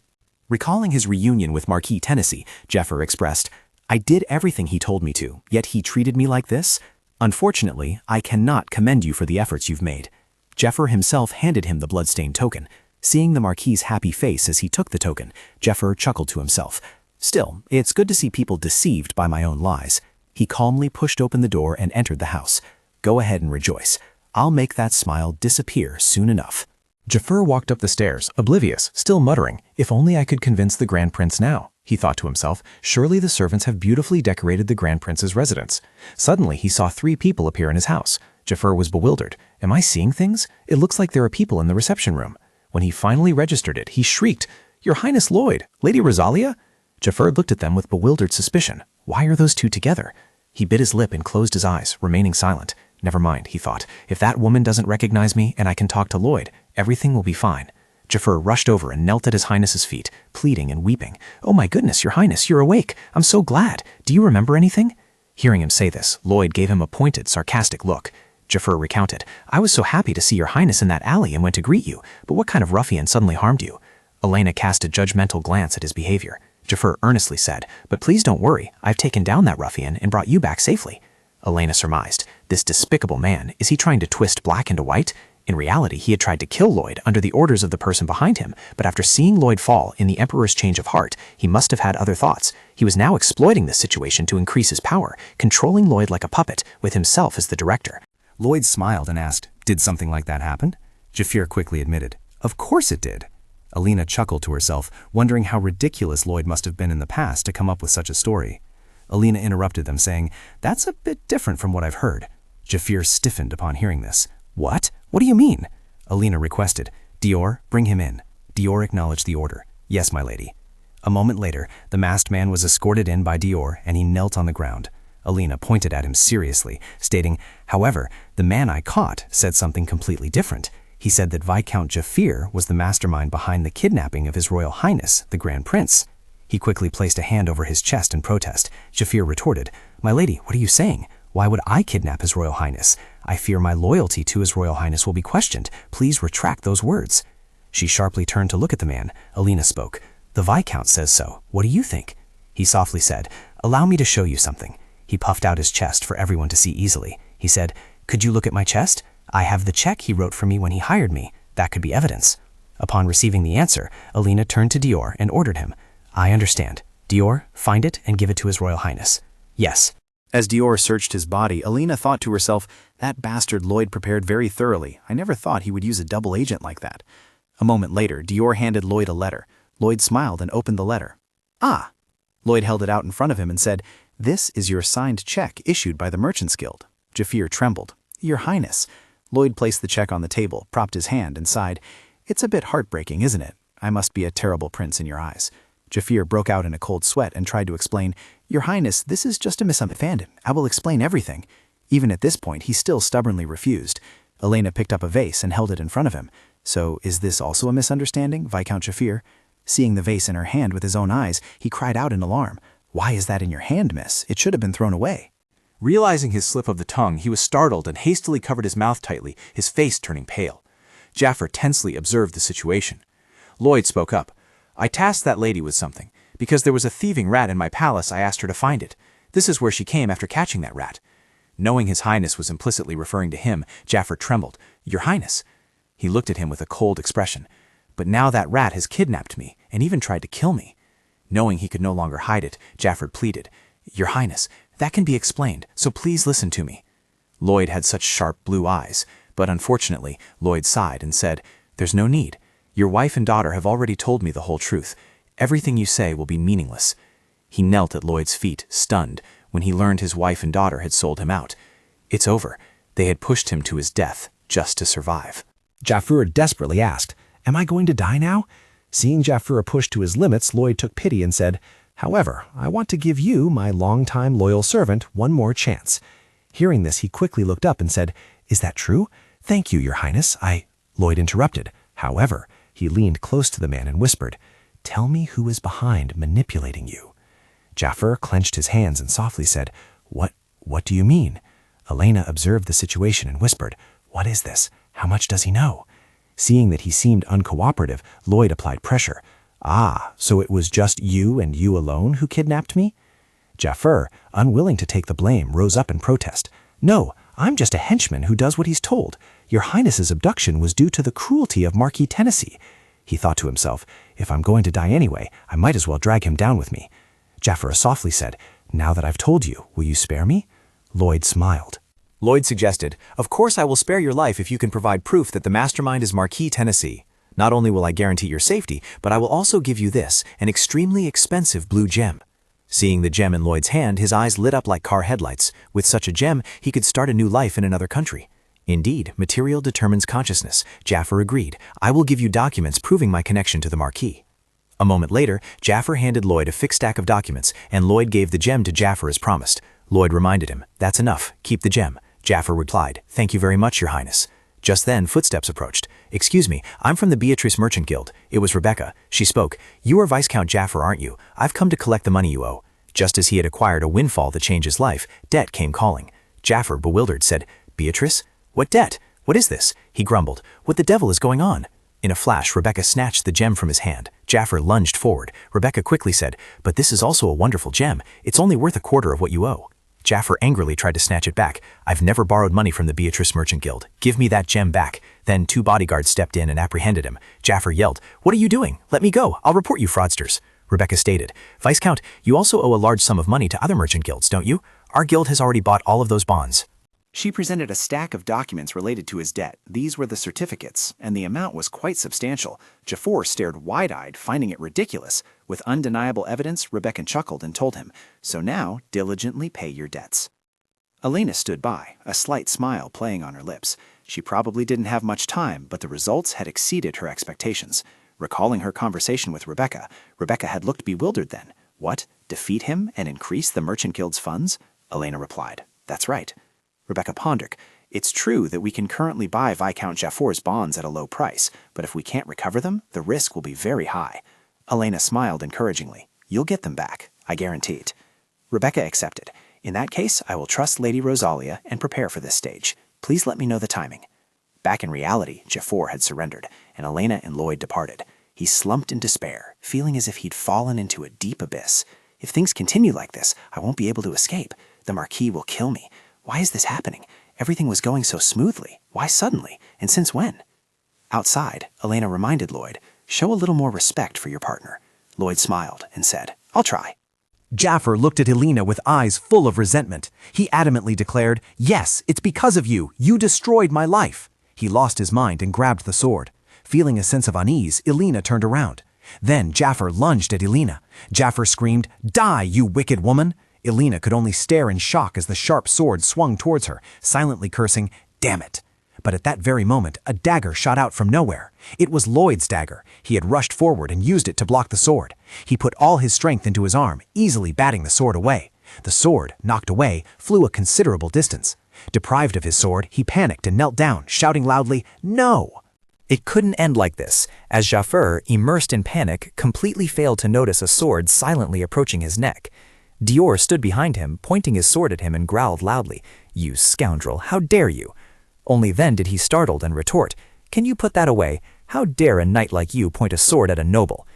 Recalling his reunion with Marquis Tennessee, Jaffer expressed, I did everything he told me to, yet he treated me like this? Unfortunately, I cannot commend you for the efforts you've made. Jaffer himself handed him the bloodstained token. Seeing the Marquis's happy face as he took the token, Jaffer chuckled to himself. Still, it's good to see people deceived by my own lies. He calmly pushed open the door and entered the house. Go ahead and rejoice. I'll make that smile disappear soon enough. Jaffer walked up the stairs, oblivious, still muttering, If only I could convince the Grand Prince now. He thought to himself, surely the servants have beautifully decorated the Grand Prince's residence. Suddenly, he saw 3 people appear in his house. Jaffer was bewildered. Am I seeing things? It looks like there are people in the reception room. When he finally registered it, he shrieked, Your Highness Lloyd, Lady Rosalia? Jaffer looked at them with bewildered suspicion. Why are those two together? He bit his lip and closed his eyes, remaining silent. Never mind, he thought. If that woman doesn't recognize me and I can talk to Lloyd, everything will be fine. Jaffer rushed over and knelt at His Highness's feet, pleading and weeping. Oh my goodness, Your Highness, you're awake. I'm so glad. Do you remember anything? Hearing him say this, Lloyd gave him a pointed, sarcastic look. Jaffer recounted, I was so happy to see Your Highness in that alley and went to greet you, but what kind of ruffian suddenly harmed you? Elena cast a judgmental glance at his behavior. Jaffer earnestly said, But please don't worry, I've taken down that ruffian and brought you back safely. Elena surmised, This despicable man, is he trying to twist black into white? In reality, he had tried to kill Lloyd under the orders of the person behind him, but after seeing Lloyd fall in the Emperor's change of heart, he must have had other thoughts. He was now exploiting this situation to increase his power, controlling Lloyd like a puppet, with himself as the director. Lloyd smiled and asked, Did something like that happen? Jaffer quickly admitted, Of course it did. Elena chuckled to herself, wondering how ridiculous Lloyd must have been in the past to come up with such a story. Elena interrupted them, saying, That's a bit different from what I've heard. Jaffer stiffened upon hearing this. What? What do you mean? Elena requested, Dior, bring him in. Dior acknowledged the order. Yes, my lady. A moment later, the masked man was escorted in by Dior, and he knelt on the ground. Elena pointed at him seriously, stating, However, the man I caught said something completely different. He said that Viscount Jaffer was the mastermind behind the kidnapping of His Royal Highness, the Grand Prince. He quickly placed a hand over his chest in protest. Jaffer retorted, My lady, what are you saying? Why would I kidnap His Royal Highness? I fear my loyalty to His Royal Highness will be questioned. Please retract those words. She sharply turned to look at the man. Elena spoke. The Viscount says so. What do you think? He softly said, Allow me to show you something. He puffed out his chest for everyone to see easily. He said, Could you look at my chest? I have the check he wrote for me when he hired me. That could be evidence. Upon receiving the answer, Elena turned to Dior and ordered him. I understand. Dior, find it and give it to His Royal Highness. Yes. As Dior searched his body, Elena thought to herself, That bastard Lloyd prepared very thoroughly. I never thought he would use a double agent like that. A moment later, Dior handed Lloyd a letter. Lloyd smiled and opened the letter. Ah! Lloyd held it out in front of him and said, This is your signed check issued by the Merchants Guild. Jaffer trembled. Your Highness. Lloyd placed the check on the table, propped his hand, and sighed. It's a bit heartbreaking, isn't it? I must be a terrible prince in your eyes. Jaffer broke out in a cold sweat and tried to explain, Your Highness, this is just a misunderstanding. I will explain everything. Even at this point, he still stubbornly refused. Elena picked up a vase and held it in front of him. So, is this also a misunderstanding, Viscount Jaffer? Seeing the vase in her hand with his own eyes, he cried out in alarm. Why is that in your hand, miss? It should have been thrown away. Realizing his slip of the tongue, he was startled and hastily covered his mouth tightly, his face turning pale. Jaffer tensely observed the situation. Lloyd spoke up. I tasked that lady with something. Because there was a thieving rat in my palace, I asked her to find it. This is where she came after catching that rat. Knowing His Highness was implicitly referring to him, Jaffer trembled. Your Highness. He looked at him with a cold expression. But now that rat has kidnapped me, and even tried to kill me. Knowing he could no longer hide it, Jaffer pleaded, "Your Highness, that can be explained, so please listen to me." Lloyd had such sharp blue eyes, but unfortunately, Lloyd sighed and said, "There's no need. Your wife and daughter have already told me the whole truth. Everything you say will be meaningless." He knelt at Lloyd's feet, stunned, when he learned his wife and daughter had sold him out. It's over. They had pushed him to his death, just to survive. Jafur desperately asked, "Am I going to die now?" Seeing Jafur pushed to his limits, Lloyd took pity and said, "However, I want to give you, my long-time loyal servant, one more chance." Hearing this, he quickly looked up and said, "Is that true? Thank you, Your Highness. Lloyd interrupted. However, he leaned close to the man and whispered, "Tell me who is behind manipulating you." Jafur clenched his hands and softly said, What do you mean?" Elena observed the situation and whispered, "What is this? How much does he know?" Seeing that he seemed uncooperative, Lloyd applied pressure. "Ah, so it was just you and you alone who kidnapped me?" Jafur, unwilling to take the blame, rose up in protest. "No, I'm just a henchman who does what he's told. Your Highness's abduction was due to the cruelty of Marquis Tennessee." He thought to himself, "If I'm going to die anyway, I might as well drag him down with me." Jafur softly said, "Now that I've told you, will you spare me?" Lloyd smiled. Lloyd suggested, "Of course I will spare your life if you can provide proof that the mastermind is Marquis Tennessee. Not only will I guarantee your safety, but I will also give you this, an extremely expensive blue gem." Seeing the gem in Lloyd's hand, his eyes lit up like car headlights. With such a gem, he could start a new life in another country. Indeed, material determines consciousness. Jaffer agreed. "I will give you documents proving my connection to the Marquis." A moment later, Jaffer handed Lloyd a thick stack of documents, and Lloyd gave the gem to Jaffer as promised. Lloyd reminded him, "That's enough. Keep the gem." Jaffer replied, "Thank you very much, Your Highness." Just then, footsteps approached. "Excuse me, I'm from the Beatrice Merchant Guild." It was Rebecca. She spoke. "You are Viscount Jaffer, aren't you? I've come to collect the money you owe." Just as he had acquired a windfall that changed his life, debt came calling. Jaffer, bewildered, said, "Beatrice? What debt? What is this?" He grumbled. "What the devil is going on?" In a flash, Rebecca snatched the gem from his hand. Jaffer lunged forward. Rebecca quickly said, "But this is also a wonderful gem. It's only worth a quarter of what you owe." Jaffer angrily tried to snatch it back. "I've never borrowed money from the Beatrice Merchant Guild. Give me that gem back." Then 2 bodyguards stepped in and apprehended him. Jaffer yelled, "What are you doing? Let me go. I'll report you fraudsters." Rebecca stated, "Viscount, you also owe a large sum of money to other merchant guilds, don't you? Our guild has already bought all of those bonds." She presented a stack of documents related to his debt. These were the certificates, and the amount was quite substantial. Jafar stared wide-eyed, finding it ridiculous. With undeniable evidence, Rebecca chuckled and told him, "So now, diligently pay your debts." Elena stood by, a slight smile playing on her lips. She probably didn't have much time, but the results had exceeded her expectations. Recalling her conversation with Rebecca, Rebecca had looked bewildered then. What? Defeat him and increase the Merchant Guild's funds? Elena replied, "That's right." Rebecca pondered, "It's true that we can currently buy Viscount Jafar's bonds at a low price, but if we can't recover them, the risk will be very high." Elena smiled encouragingly. "You'll get them back, I guarantee it." Rebecca accepted. "In that case, I will trust Lady Rosalia and prepare for this stage. Please let me know the timing." Back in reality, Jafar had surrendered, and Elena and Lloyd departed. He slumped in despair, feeling as if he'd fallen into a deep abyss. "If things continue like this, I won't be able to escape. The Marquis will kill me. Why is this happening? Everything was going so smoothly. Why suddenly? And since when?" Outside, Elena reminded Lloyd, "Show a little more respect for your partner." Lloyd smiled and said, "I'll try." Jaffer looked at Elena with eyes full of resentment. He adamantly declared, "Yes, it's because of you. You destroyed my life." He lost his mind and grabbed the sword. Feeling a sense of unease, Elena turned around. Then Jaffer lunged at Elena. Jaffer screamed, "Die, you wicked woman!" Elena could only stare in shock as the sharp sword swung towards her, silently cursing, "Damn it!" But at that very moment, a dagger shot out from nowhere. It was Lloyd's dagger. He had rushed forward and used it to block the sword. He put all his strength into his arm, easily batting the sword away. The sword, knocked away, flew a considerable distance. Deprived of his sword, he panicked and knelt down, shouting loudly, "No!" It couldn't end like this, as Jaffer, immersed in panic, completely failed to notice a sword silently approaching his neck. Dior stood behind him, pointing his sword at him and growled loudly, "You scoundrel, how dare you?" Only then did he startled and retort, "Can you put that away? How dare a knight like you point a sword at a noble?"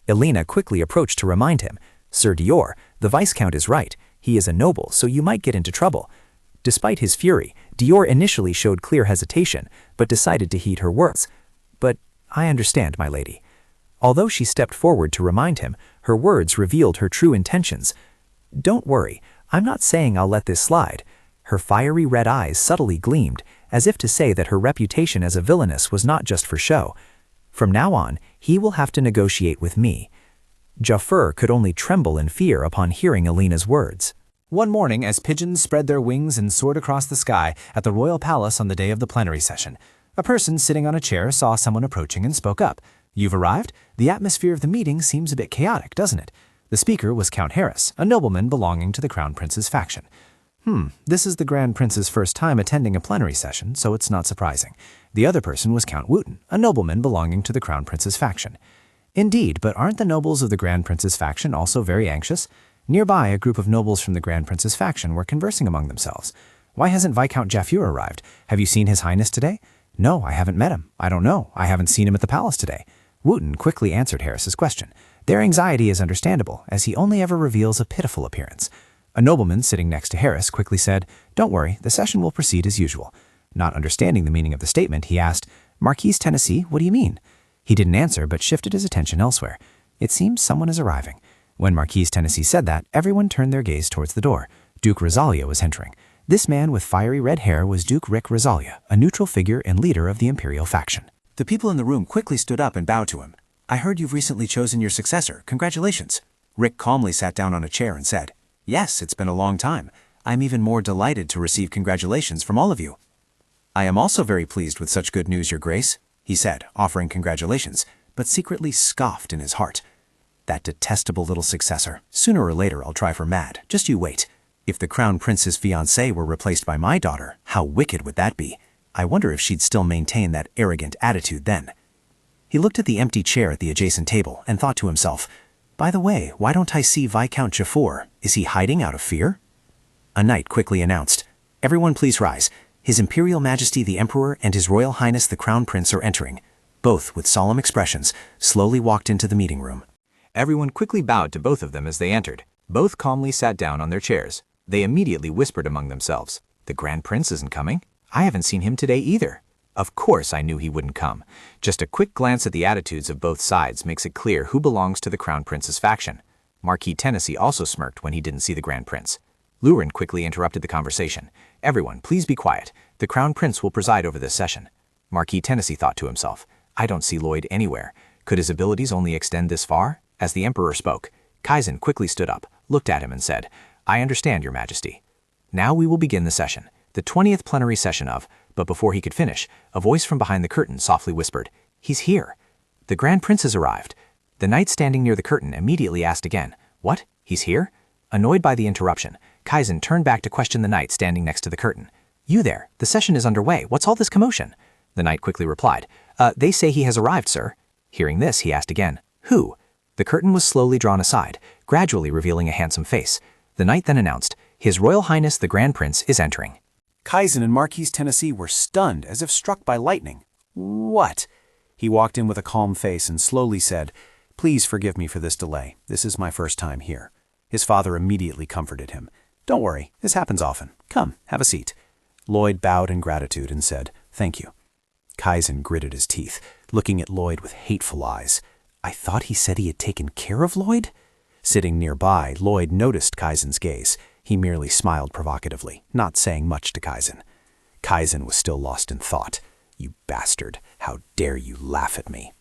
Elena quickly approached to remind him, "Sir Dior, the Viscount is right. He is a noble, so you might get into trouble." Despite his fury, Dior initially showed clear hesitation, but decided to heed her words. "But I understand, my lady." Although she stepped forward to remind him, her words revealed her true intentions. "Don't worry, I'm not saying I'll let this slide." Her fiery red eyes subtly gleamed, as if to say that her reputation as a villainess was not just for show. From now on, he will have to negotiate with me. Jafar could only tremble in fear upon hearing Alina's words. One morning, as pigeons spread their wings and soared across the sky at the royal palace on the day of the plenary session, a person sitting on a chair saw someone approaching and spoke up. "You've arrived? The atmosphere of the meeting seems a bit chaotic, doesn't it?" The speaker was Count Harris, a nobleman belonging to the Crown Prince's faction. This is the Grand Prince's first time attending a plenary session, so it's not surprising. The other person was Count Wooten, a nobleman belonging to the Crown Prince's faction. Indeed, but aren't the nobles of the Grand Prince's faction also very anxious? Nearby, a group of nobles from the Grand Prince's faction were conversing among themselves. "Why hasn't Viscount Jafar arrived? Have you seen His Highness today?" "No, I haven't met him. I don't know. I haven't seen him at the palace today." Wooten quickly answered Harris's question. Their anxiety is understandable, as he only ever reveals a pitiful appearance. A nobleman sitting next to Harris quickly said, "Don't worry, the session will proceed as usual." Not understanding the meaning of the statement, he asked, "Marquise Tennessee, what do you mean?" He didn't answer, but shifted his attention elsewhere. It seems someone is arriving. When Marquise Tennessee said that, everyone turned their gaze towards the door. Duke Rosalia was entering. This man with fiery red hair was Duke Rick Rosalia, a neutral figure and leader of the imperial faction. The people in the room quickly stood up and bowed to him. "I heard you've recently chosen your successor. Congratulations." Rick calmly sat down on a chair and said, "Yes, it's been a long time. I'm even more delighted to receive congratulations from all of you." "I am also very pleased with such good news, Your Grace," he said, offering congratulations, but secretly scoffed in his heart. "That detestable little successor. Sooner or later I'll try for mad. Just you wait. If the Crown Prince's fiancée were replaced by my daughter, how wicked would that be? I wonder if she'd still maintain that arrogant attitude then." He looked at the empty chair at the adjacent table and thought to himself, "By the way, why don't I see Viscount Jafar? Is he hiding out of fear?" A knight quickly announced, "Everyone please rise. His Imperial Majesty the Emperor and His Royal Highness the Crown Prince are entering." Both, with solemn expressions, slowly walked into the meeting room. Everyone quickly bowed to both of them as they entered. Both calmly sat down on their chairs. They immediately whispered among themselves, "The Grand Prince isn't coming? I haven't seen him today either." Of course I knew he wouldn't come. Just a quick glance at the attitudes of both sides makes it clear who belongs to the Crown Prince's faction. Marquis Tennessee also smirked when he didn't see the Grand Prince. Lurin quickly interrupted the conversation. "Everyone, please be quiet. The Crown Prince will preside over this session." Marquis Tennessee thought to himself, "I don't see Lloyd anywhere. Could his abilities only extend this far?" As the Emperor spoke, Kaizen quickly stood up, looked at him and said, "I understand, Your Majesty. Now we will begin the session, the 20th plenary session of..." But before he could finish, a voice from behind the curtain softly whispered, "He's here. The Grand Prince has arrived." The knight standing near the curtain immediately asked again, "What? He's here?" Annoyed by the interruption, Kaizen turned back to question the knight standing next to the curtain. "You there, the session is underway. What's all this commotion?" The knight quickly replied, They say he has arrived, sir." Hearing this, he asked again, "Who?" The curtain was slowly drawn aside, gradually revealing a handsome face. The knight then announced, "His Royal Highness the Grand Prince is entering." Kaizen and Marquise Tennessee were stunned as if struck by lightning. "What?" He walked in with a calm face and slowly said, "Please forgive me for this delay. This is my first time here." His father immediately comforted him. "Don't worry, this happens often. Come, have a seat." Lloyd bowed in gratitude and said, "Thank you." Kaizen gritted his teeth, looking at Lloyd with hateful eyes. I thought he said he had taken care of Lloyd? Sitting nearby, Lloyd noticed Kaizen's gaze. He merely smiled provocatively, not saying much to Kaizen. Kaizen was still lost in thought. "You bastard, how dare you laugh at me?"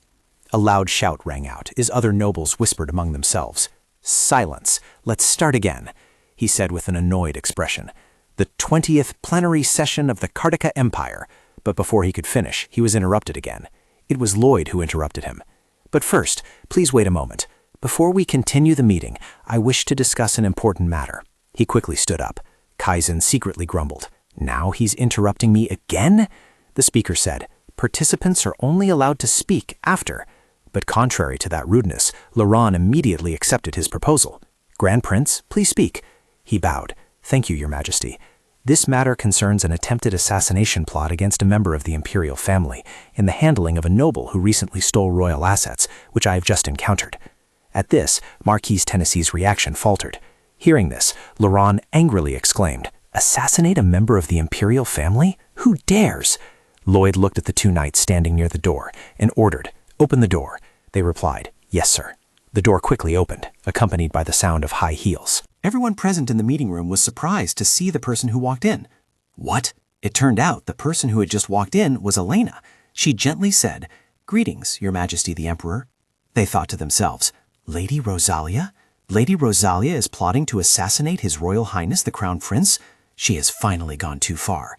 A loud shout rang out as other nobles whispered among themselves. "Silence, let's start again," he said with an annoyed expression. "The 20th plenary session of the Kartika Empire." But before he could finish, he was interrupted again. It was Lloyd who interrupted him. "But first, please wait a moment. Before we continue the meeting, I wish to discuss an important matter." He quickly stood up. Kaizen secretly grumbled. "Now he's interrupting me again?" The speaker said, "Participants are only allowed to speak after." But contrary to that rudeness, Laurent immediately accepted his proposal. "Grand Prince, please speak." He bowed. "Thank you, Your Majesty. This matter concerns an attempted assassination plot against a member of the imperial family in the handling of a noble who recently stole royal assets, which I have just encountered." At this, Marquise Tennessee's reaction faltered. Hearing this, Laurent angrily exclaimed, "Assassinate a member of the imperial family? Who dares?" Lloyd looked at the two knights standing near the door and ordered, "Open the door." They replied, "Yes, sir." The door quickly opened, accompanied by the sound of high heels. Everyone present in the meeting room was surprised to see the person who walked in. What? It turned out the person who had just walked in was Elena. She gently said, "Greetings, Your Majesty the Emperor." They thought to themselves, "Lady Rosalia? Lady Rosalia is plotting to assassinate His Royal Highness the Crown Prince? She has finally gone too far."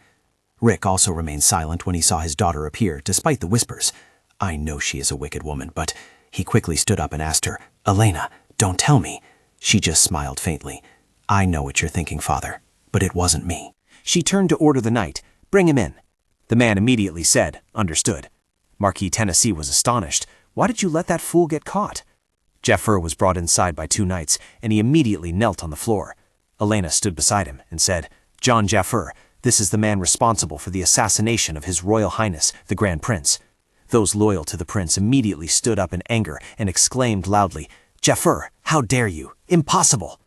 Rick also remained silent when he saw his daughter appear, despite the whispers. "I know she is a wicked woman, but..." He quickly stood up and asked her, "Elena, don't tell me." She just smiled faintly. "I know what you're thinking, Father, but it wasn't me." She turned to order the knight. "Bring him in." The man immediately said, "Understood." Marquis Tennessee was astonished. "Why did you let that fool get caught?" Jaffer was brought inside by two knights, and he immediately knelt on the floor. Elena stood beside him and said, "John Jaffer, this is the man responsible for the assassination of His Royal Highness, the Grand Prince." Those loyal to the prince immediately stood up in anger and exclaimed loudly, "Jaffer, how dare you? Impossible!"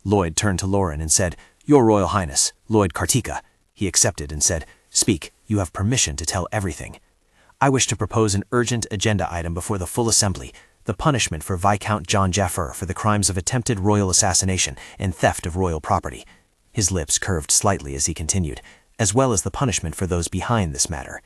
Lloyd turned to Lauren and said, "Your Royal Highness, Lloyd Kartika." He accepted and said, "Speak, you have permission to tell everything." "I wish to propose an urgent agenda item before the full assembly, the punishment for Viscount John Jaffer for the crimes of attempted royal assassination and theft of royal property." His lips curved slightly as he continued, "as well as the punishment for those behind this matter."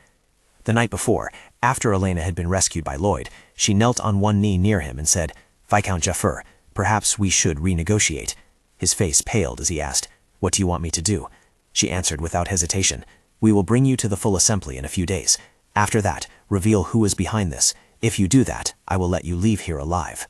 The night before, after Elena had been rescued by Lloyd, she knelt on one knee near him and said, "Viscount Jaffer, perhaps we should renegotiate." His face paled as he asked, "What do you want me to do?" She answered without hesitation, "We will bring you to the full assembly in a few days. After that, reveal who is behind this. If you do that, I will let you leave here alive."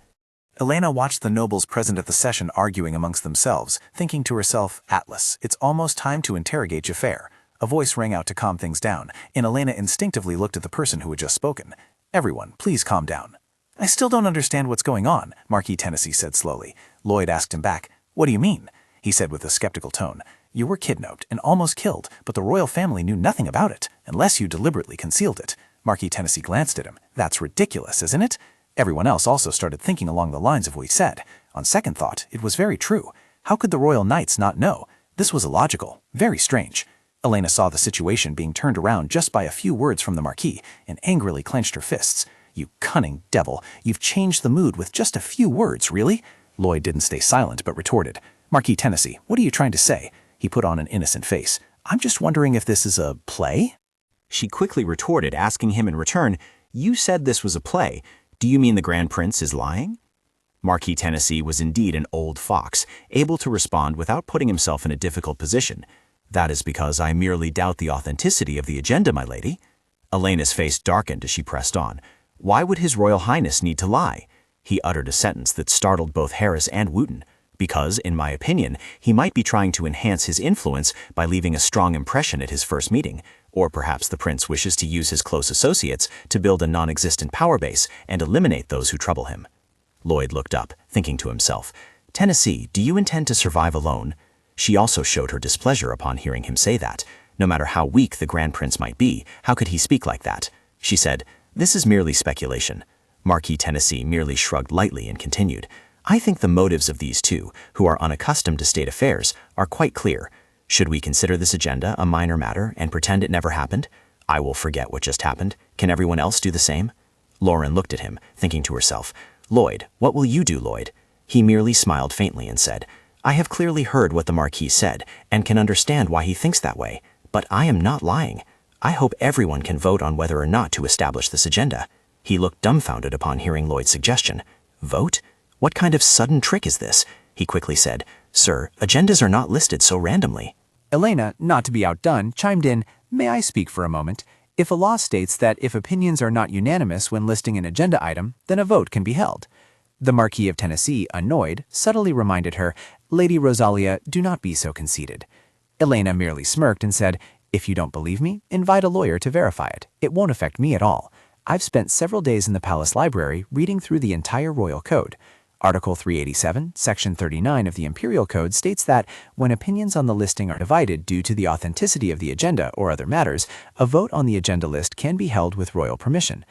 Elena watched the nobles present at the session arguing amongst themselves, thinking to herself, "Atlas, it's almost time to interrogate Jafar." A voice rang out to calm things down, and Elena instinctively looked at the person who had just spoken. "Everyone, please calm down." "I still don't understand what's going on," Marquis Tennessee said slowly. Lloyd asked him back, "What do you mean?" He said with a skeptical tone, "You were kidnapped and almost killed, but the royal family knew nothing about it, unless you deliberately concealed it." Marquis Tennessee glanced at him. "That's ridiculous, isn't it?" Everyone else also started thinking along the lines of what he said. On second thought, it was very true. How could the royal knights not know? This was illogical, very strange. Elena saw the situation being turned around just by a few words from the Marquis and angrily clenched her fists. "You cunning devil, you've changed the mood with just a few words, really?" Lloyd didn't stay silent but retorted, "Marquis Tennessee, what are you trying to say?" He put on an innocent face. "I'm just wondering if this is a play?" She quickly retorted, asking him in return, "You said this was a play. Do you mean the Grand Prince is lying?" Marquis Tennessee was indeed an old fox, able to respond without putting himself in a difficult position. "That is because I merely doubt the authenticity of the agenda, my lady." Elena's face darkened as she pressed on. "Why would His Royal Highness need to lie?" He uttered a sentence that startled both Harris and Wooten. "Because, in my opinion, he might be trying to enhance his influence by leaving a strong impression at his first meeting. Or perhaps the prince wishes to use his close associates to build a non-existent power base and eliminate those who trouble him." Lloyd looked up, thinking to himself, "Tennessee, do you intend to survive alone?" She also showed her displeasure upon hearing him say that. No matter how weak the Grand Prince might be, how could he speak like that? She said, "This is merely speculation." Marquis Tennessee merely shrugged lightly and continued, "I think the motives of these two, who are unaccustomed to state affairs, are quite clear. Should we consider this agenda a minor matter and pretend it never happened? I will forget what just happened. Can everyone else do the same?" Lauren looked at him, thinking to herself, "Lloyd, what will you do, Lloyd?" He merely smiled faintly and said, "I have clearly heard what the Marquis said and can understand why he thinks that way, but I am not lying. I hope everyone can vote on whether or not to establish this agenda." He looked dumbfounded upon hearing Lloyd's suggestion. "Vote? What kind of sudden trick is this?" He quickly said, "Sir, agendas are not listed so randomly." Elena, not to be outdone, chimed in, "May I speak for a moment? If a law states that if opinions are not unanimous when listing an agenda item, then a vote can be held." The Marquis of Tennessee, annoyed, subtly reminded her, "Lady Rosalia, do not be so conceited." Elena merely smirked and said, "If you don't believe me, invite a lawyer to verify it. It won't affect me at all. I've spent several days in the palace library reading through the entire royal code. Article 387, Section 39 of the Imperial Code states that when opinions on the listing are divided due to the authenticity of the agenda or other matters, a vote on the agenda list can be held with royal permission."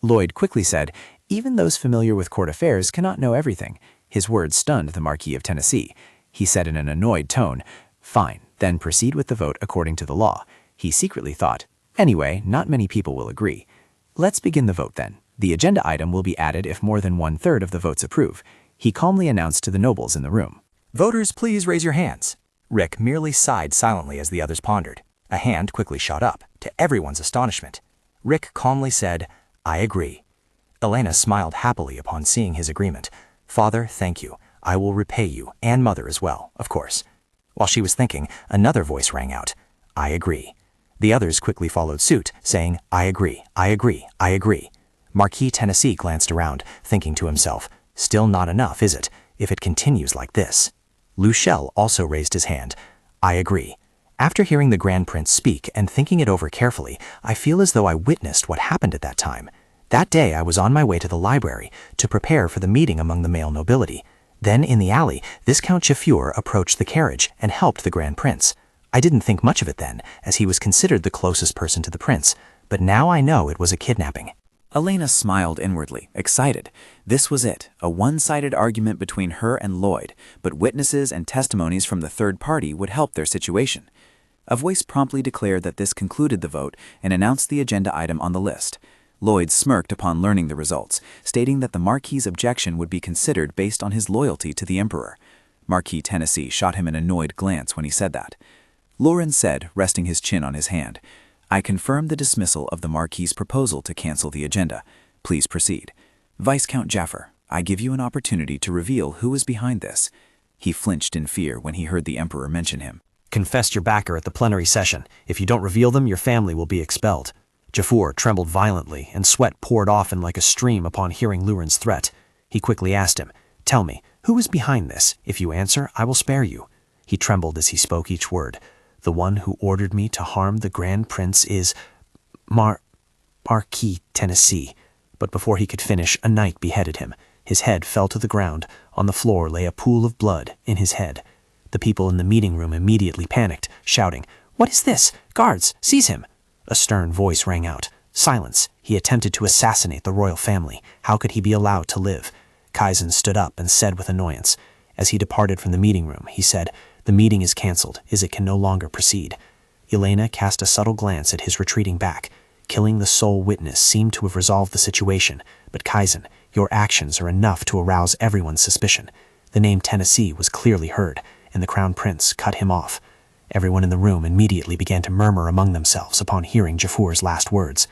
Lloyd quickly said, "Even those familiar with court affairs cannot know everything." His words stunned the Marquis of Tennessee. He said in an annoyed tone, "Fine, then proceed with the vote according to the law." He secretly thought, "Anyway, not many people will agree. Let's begin the vote then. The agenda item will be added if more than 1/3 of the votes approve, he calmly announced to the nobles in the room. Voters, please raise your hands. Rick merely sighed silently as the others pondered. A hand quickly shot up, to everyone's astonishment. Rick calmly said, "I agree." Elena smiled happily upon seeing his agreement. "Father, thank you. I will repay you, and Mother as well, of course." While she was thinking, another voice rang out, "I agree." The others quickly followed suit, saying, "I agree, I agree, I agree." Marquis Tennessee glanced around, thinking to himself, "Still not enough, is it, if it continues like this?" Luchel also raised his hand. "I agree." After hearing the Grand Prince speak and thinking it over carefully, I feel as though I witnessed what happened at that time. That day I was on my way to the library to prepare for the meeting among the male nobility. Then in the alley, Viscount Chaffour approached the carriage and helped the Grand Prince. I didn't think much of it then, as he was considered the closest person to the prince, but now I know it was a kidnapping. Elena smiled inwardly, excited. This was it, a one-sided argument between her and Lloyd, but witnesses and testimonies from the third party would help their situation. A voice promptly declared that this concluded the vote and announced the agenda item on the list. Lloyd smirked upon learning the results, stating that the Marquis's objection would be considered based on his loyalty to the Emperor. Marquis Tennessee shot him an annoyed glance when he said that. Lauren said, resting his chin on his hand, "I confirm the dismissal of the Marquis's proposal to cancel the agenda. Please proceed. Viscount Jaffer, I give you an opportunity to reveal who is behind this." He flinched in fear when he heard the Emperor mention him. Confessed your backer at the plenary session. If you don't reveal them, your family will be expelled. Jaffour trembled violently, and sweat poured off him like a stream upon hearing Luren's threat. He quickly asked him, "Tell me, who is behind this? If you answer, I will spare you." He trembled as he spoke each word. "The one who ordered me to harm the Grand Prince is Marquis Tennessee." But before he could finish, a knight beheaded him. His head fell to the ground. On the floor lay a pool of blood in his head. The people in the meeting room immediately panicked, shouting, "What is this? Guards, seize him!" A stern voice rang out. "Silence! He attempted to assassinate the royal family. How could he be allowed to live?" Kaizen stood up and said with annoyance. As he departed from the meeting room, he said, "The meeting is cancelled, as it can no longer proceed." Elena cast a subtle glance at his retreating back. Killing the sole witness seemed to have resolved the situation, but Kaizen, your actions are enough to arouse everyone's suspicion. The name Tennessee was clearly heard, and the Crown Prince cut him off. Everyone in the room immediately began to murmur among themselves upon hearing Jaffour's last words.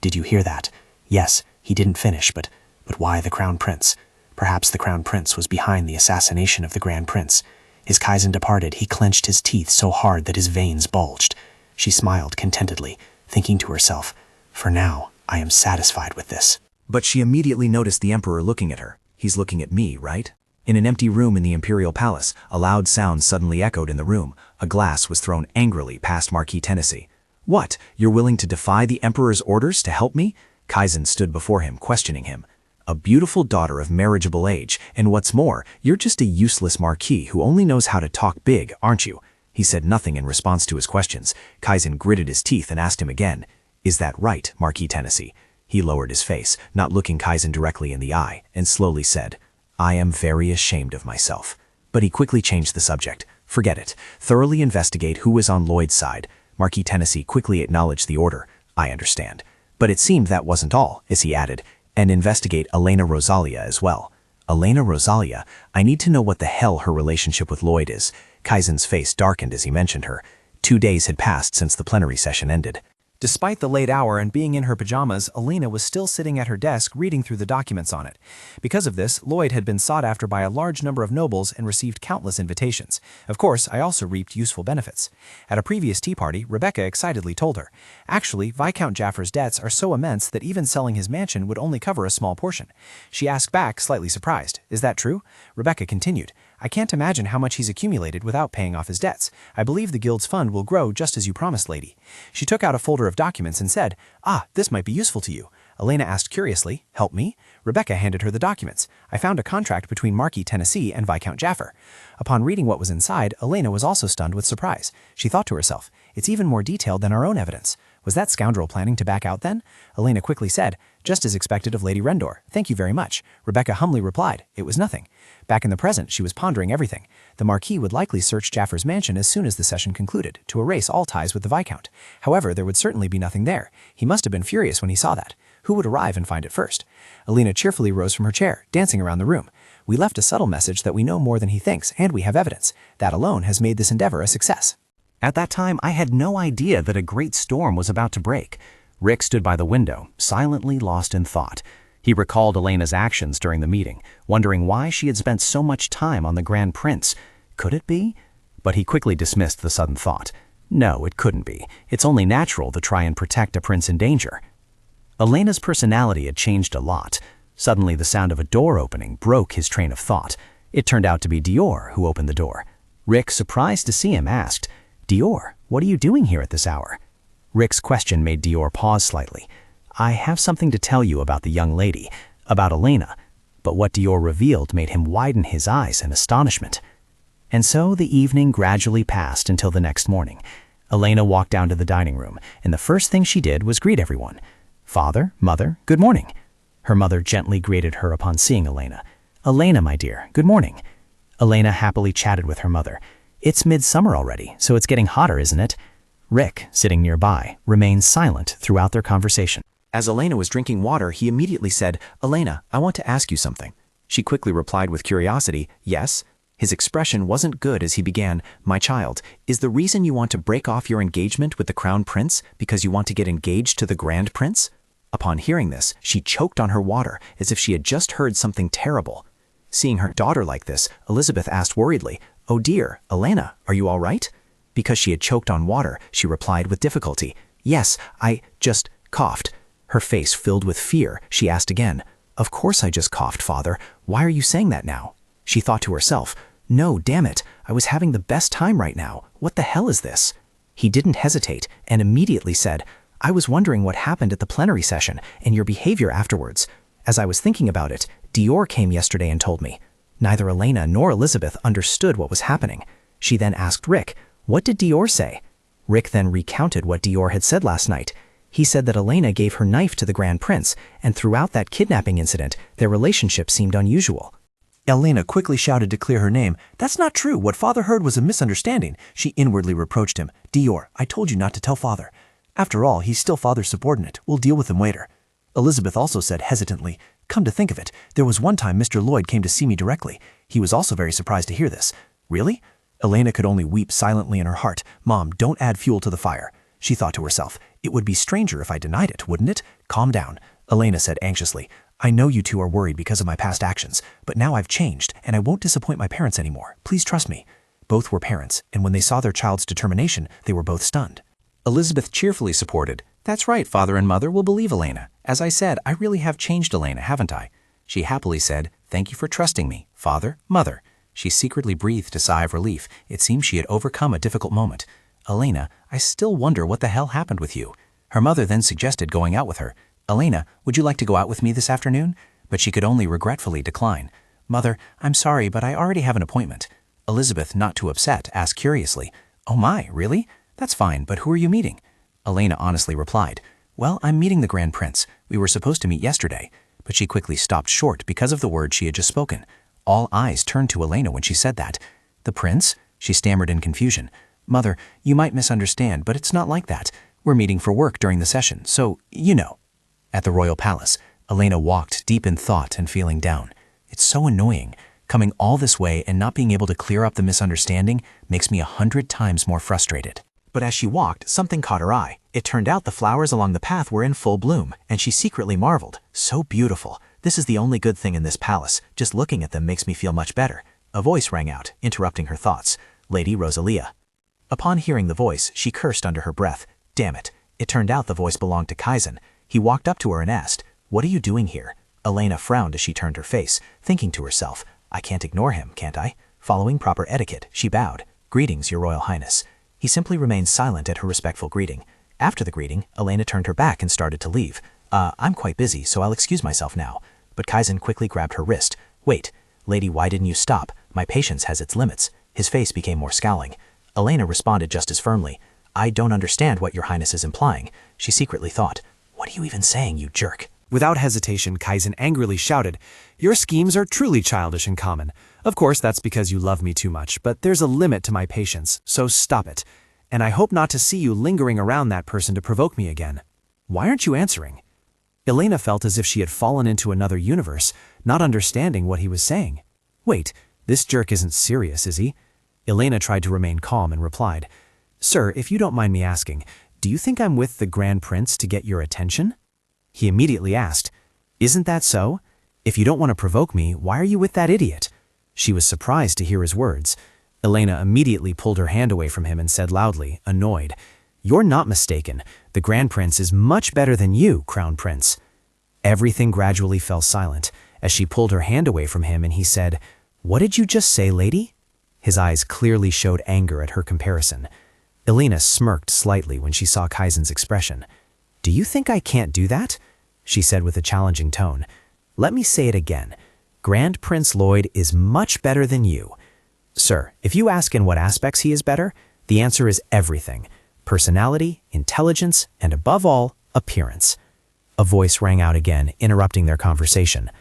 "Did you hear that? Yes, he didn't finish, but why the Crown Prince? Perhaps the Crown Prince was behind the assassination of the Grand Prince." As Kaizen departed, he clenched his teeth so hard that his veins bulged. She smiled contentedly, thinking to herself, "For now, I am satisfied with this." But she immediately noticed the Emperor looking at her. He's looking at me, right? In an empty room in the Imperial Palace, a loud sound suddenly echoed in the room. A glass was thrown angrily past Marquis Tennessee. "What? You're willing to defy the Emperor's orders to help me?" Kaizen stood before him, questioning him. "A beautiful daughter of marriageable age, and what's more, you're just a useless Marquis who only knows how to talk big, aren't you?" He said nothing in response to his questions. Kaizen gritted his teeth and asked him again, "Is that right, Marquis Tennessee?" He lowered his face, not looking Kaizen directly in the eye, and slowly said, "I am very ashamed of myself." But he quickly changed the subject. "Forget it. Thoroughly investigate who is on Lloyd's side." Marquis Tennessee quickly acknowledged the order. "I understand." But it seemed that wasn't all, as he added, "and investigate Elena Rosalia as well." Elena Rosalia? I need to know what the hell her relationship with Lloyd is. Kaizen's face darkened as he mentioned her. 2 days had passed since the plenary session ended. Despite the late hour and being in her pajamas, Elena was still sitting at her desk reading through the documents on it. Because of this, Lloyd had been sought after by a large number of nobles and received countless invitations. Of course, I also reaped useful benefits. At a previous tea party, Rebecca excitedly told her, "Actually, Viscount Jaffer's debts are so immense that even selling his mansion would only cover a small portion." She asked back, slightly surprised, "Is that true?" Rebecca continued, "I can't imagine how much he's accumulated without paying off his debts. I believe the guild's fund will grow just as you promised, lady." She took out a folder of documents and said, "Ah, this might be useful to you." Elena asked curiously, "Help me?" Rebecca handed her the documents. "I found a contract between Marquis Tennessee and Viscount Jaffer." Upon reading what was inside, Elena was also stunned with surprise. She thought to herself, "It's even more detailed than our own evidence." Was that scoundrel planning to back out then? Elena quickly said, just as expected of Lady Rendor. Thank you very much. Rebecca humbly replied, it was nothing. Back in the present, she was pondering everything. The Marquis would likely search Jaffer's mansion as soon as the session concluded, to erase all ties with the Viscount. However, there would certainly be nothing there. He must have been furious when he saw that. Who would arrive and find it first? Elena cheerfully rose from her chair, dancing around the room. We left a subtle message that we know more than he thinks, and we have evidence. That alone has made this endeavor a success. At that time, I had no idea that a great storm was about to break. Rick stood by the window, silently lost in thought. He recalled Elena's actions during the meeting, wondering why she had spent so much time on the Grand Prince. Could it be? But he quickly dismissed the sudden thought. No, it couldn't be. It's only natural to try and protect a prince in danger. Elena's personality had changed a lot. Suddenly, the sound of a door opening broke his train of thought. It turned out to be Dior who opened the door. Rick, surprised to see him, asked, Dior, what are you doing here at this hour? Rick's question made Dior pause slightly. I have something to tell you about the young lady, about Elena. But what Dior revealed made him widen his eyes in astonishment. And so the evening gradually passed until the next morning. Elena walked down to the dining room, and the first thing she did was greet everyone. Father, mother, good morning. Her mother gently greeted her upon seeing Elena. Elena, my dear, good morning. Elena happily chatted with her mother. It's midsummer already, so it's getting hotter, isn't it? Rick, sitting nearby, remained silent throughout their conversation. As Elena was drinking water, he immediately said, Elena, I want to ask you something. She quickly replied with curiosity, yes. His expression wasn't good as he began, my child, is the reason you want to break off your engagement with the Crown Prince because you want to get engaged to the Grand Prince? Upon hearing this, she choked on her water as if she had just heard something terrible. Seeing her daughter like this, Elizabeth asked worriedly, oh dear, Elena, are you all right? Because she had choked on water, she replied with difficulty, yes, I just coughed. Her face filled with fear, she asked again, of course I just coughed, father. Why are you saying that now? She thought to herself, no, damn it, I was having the best time right now. What the hell is this? He didn't hesitate and immediately said, I was wondering what happened at the plenary session and your behavior afterwards. As I was thinking about it, Dior came yesterday and told me. Neither Elena nor Elizabeth understood what was happening. She then asked Rick, what did Dior say? Rick then recounted what Dior had said last night. He said that Elena gave her knife to the Grand Prince, and throughout that kidnapping incident, their relationship seemed unusual. Elena quickly shouted to clear her name. That's not true. What father heard was a misunderstanding. She inwardly reproached him. Dior, I told you not to tell father. After all, he's still father's subordinate. We'll deal with him later. Elizabeth also said hesitantly, come to think of it, there was one time Mr. Lloyd came to see me directly. He was also very surprised to hear this. Really? Elena could only weep silently in her heart. Mom, don't add fuel to the fire. She thought to herself, it would be stranger if I denied it, wouldn't it? Calm down. Elena said anxiously, I know you two are worried because of my past actions, but now I've changed, and I won't disappoint my parents anymore. Please trust me. Both were parents, and when they saw their child's determination, they were both stunned. Elizabeth cheerfully supported, that's right, father and mother will believe Elena. As I said, I really have changed Elena, haven't I? She happily said, thank you for trusting me, father, mother. She secretly breathed a sigh of relief. It seemed she had overcome a difficult moment. Elena, I still wonder what the hell happened with you. Her mother then suggested going out with her. Elena, would you like to go out with me this afternoon? But she could only regretfully decline. Mother, I'm sorry, but I already have an appointment. Elizabeth, not too upset, asked curiously, oh my, really? That's fine, but who are you meeting? Elena honestly replied, well, I'm meeting the Grand Prince. We were supposed to meet yesterday. But she quickly stopped short because of the words she had just spoken. All eyes turned to Elena when she said that. The prince? She stammered in confusion. Mother, you might misunderstand, but it's not like that. We're meeting for work during the session, so, you know. At the royal palace, Elena walked deep in thought and feeling down. It's so annoying. Coming all this way and not being able to clear up the misunderstanding makes me 100 times more frustrated. But as she walked, something caught her eye. It turned out the flowers along the path were in full bloom, and she secretly marveled. So beautiful. This is the only good thing in this palace. Just looking at them makes me feel much better. A voice rang out, interrupting her thoughts. Lady Rosalia. Upon hearing the voice, she cursed under her breath. Damn it. It turned out the voice belonged to Kaizen. He walked up to her and asked, what are you doing here? Elena frowned as she turned her face, thinking to herself, I can't ignore him, can't I? Following proper etiquette, she bowed. Greetings, Your Royal Highness. He simply remained silent at her respectful greeting. After the greeting, Elena turned her back and started to leave. I'm quite busy, so I'll excuse myself now. But Kaizen quickly grabbed her wrist. Wait, lady, why didn't you stop? My patience has its limits. His face became more scowling. Elena responded just as firmly. I don't understand what your highness is implying. She secretly thought, what are you even saying, you jerk? Without hesitation, Kaizen angrily shouted, your schemes are truly childish and common. Of course, that's because you love me too much, but there's a limit to my patience, so stop it. And I hope not to see you lingering around that person to provoke me again. Why aren't you answering? Elena felt as if she had fallen into another universe, not understanding what he was saying. Wait, this jerk isn't serious, is he? Elena tried to remain calm and replied, Sir, if you don't mind me asking, do you think I'm with the Grand Prince to get your attention? He immediately asked, Isn't that so? If you don't want to provoke me, why are you with that idiot? She was surprised to hear his words. Elena immediately pulled her hand away from him and said loudly, annoyed, You're not mistaken. The Grand Prince is much better than you, Crown Prince. Everything gradually fell silent as she pulled her hand away from him and he said, What did you just say, lady? His eyes clearly showed anger at her comparison. Elena smirked slightly when she saw Kaizen's expression. Do you think I can't do that? She said with a challenging tone. Let me say it again. Grand Prince Lloyd is much better than you. Sir, if you ask in what aspects he is better, the answer is everything. Personality, intelligence, and above all, appearance. A voice rang out again, interrupting their conversation.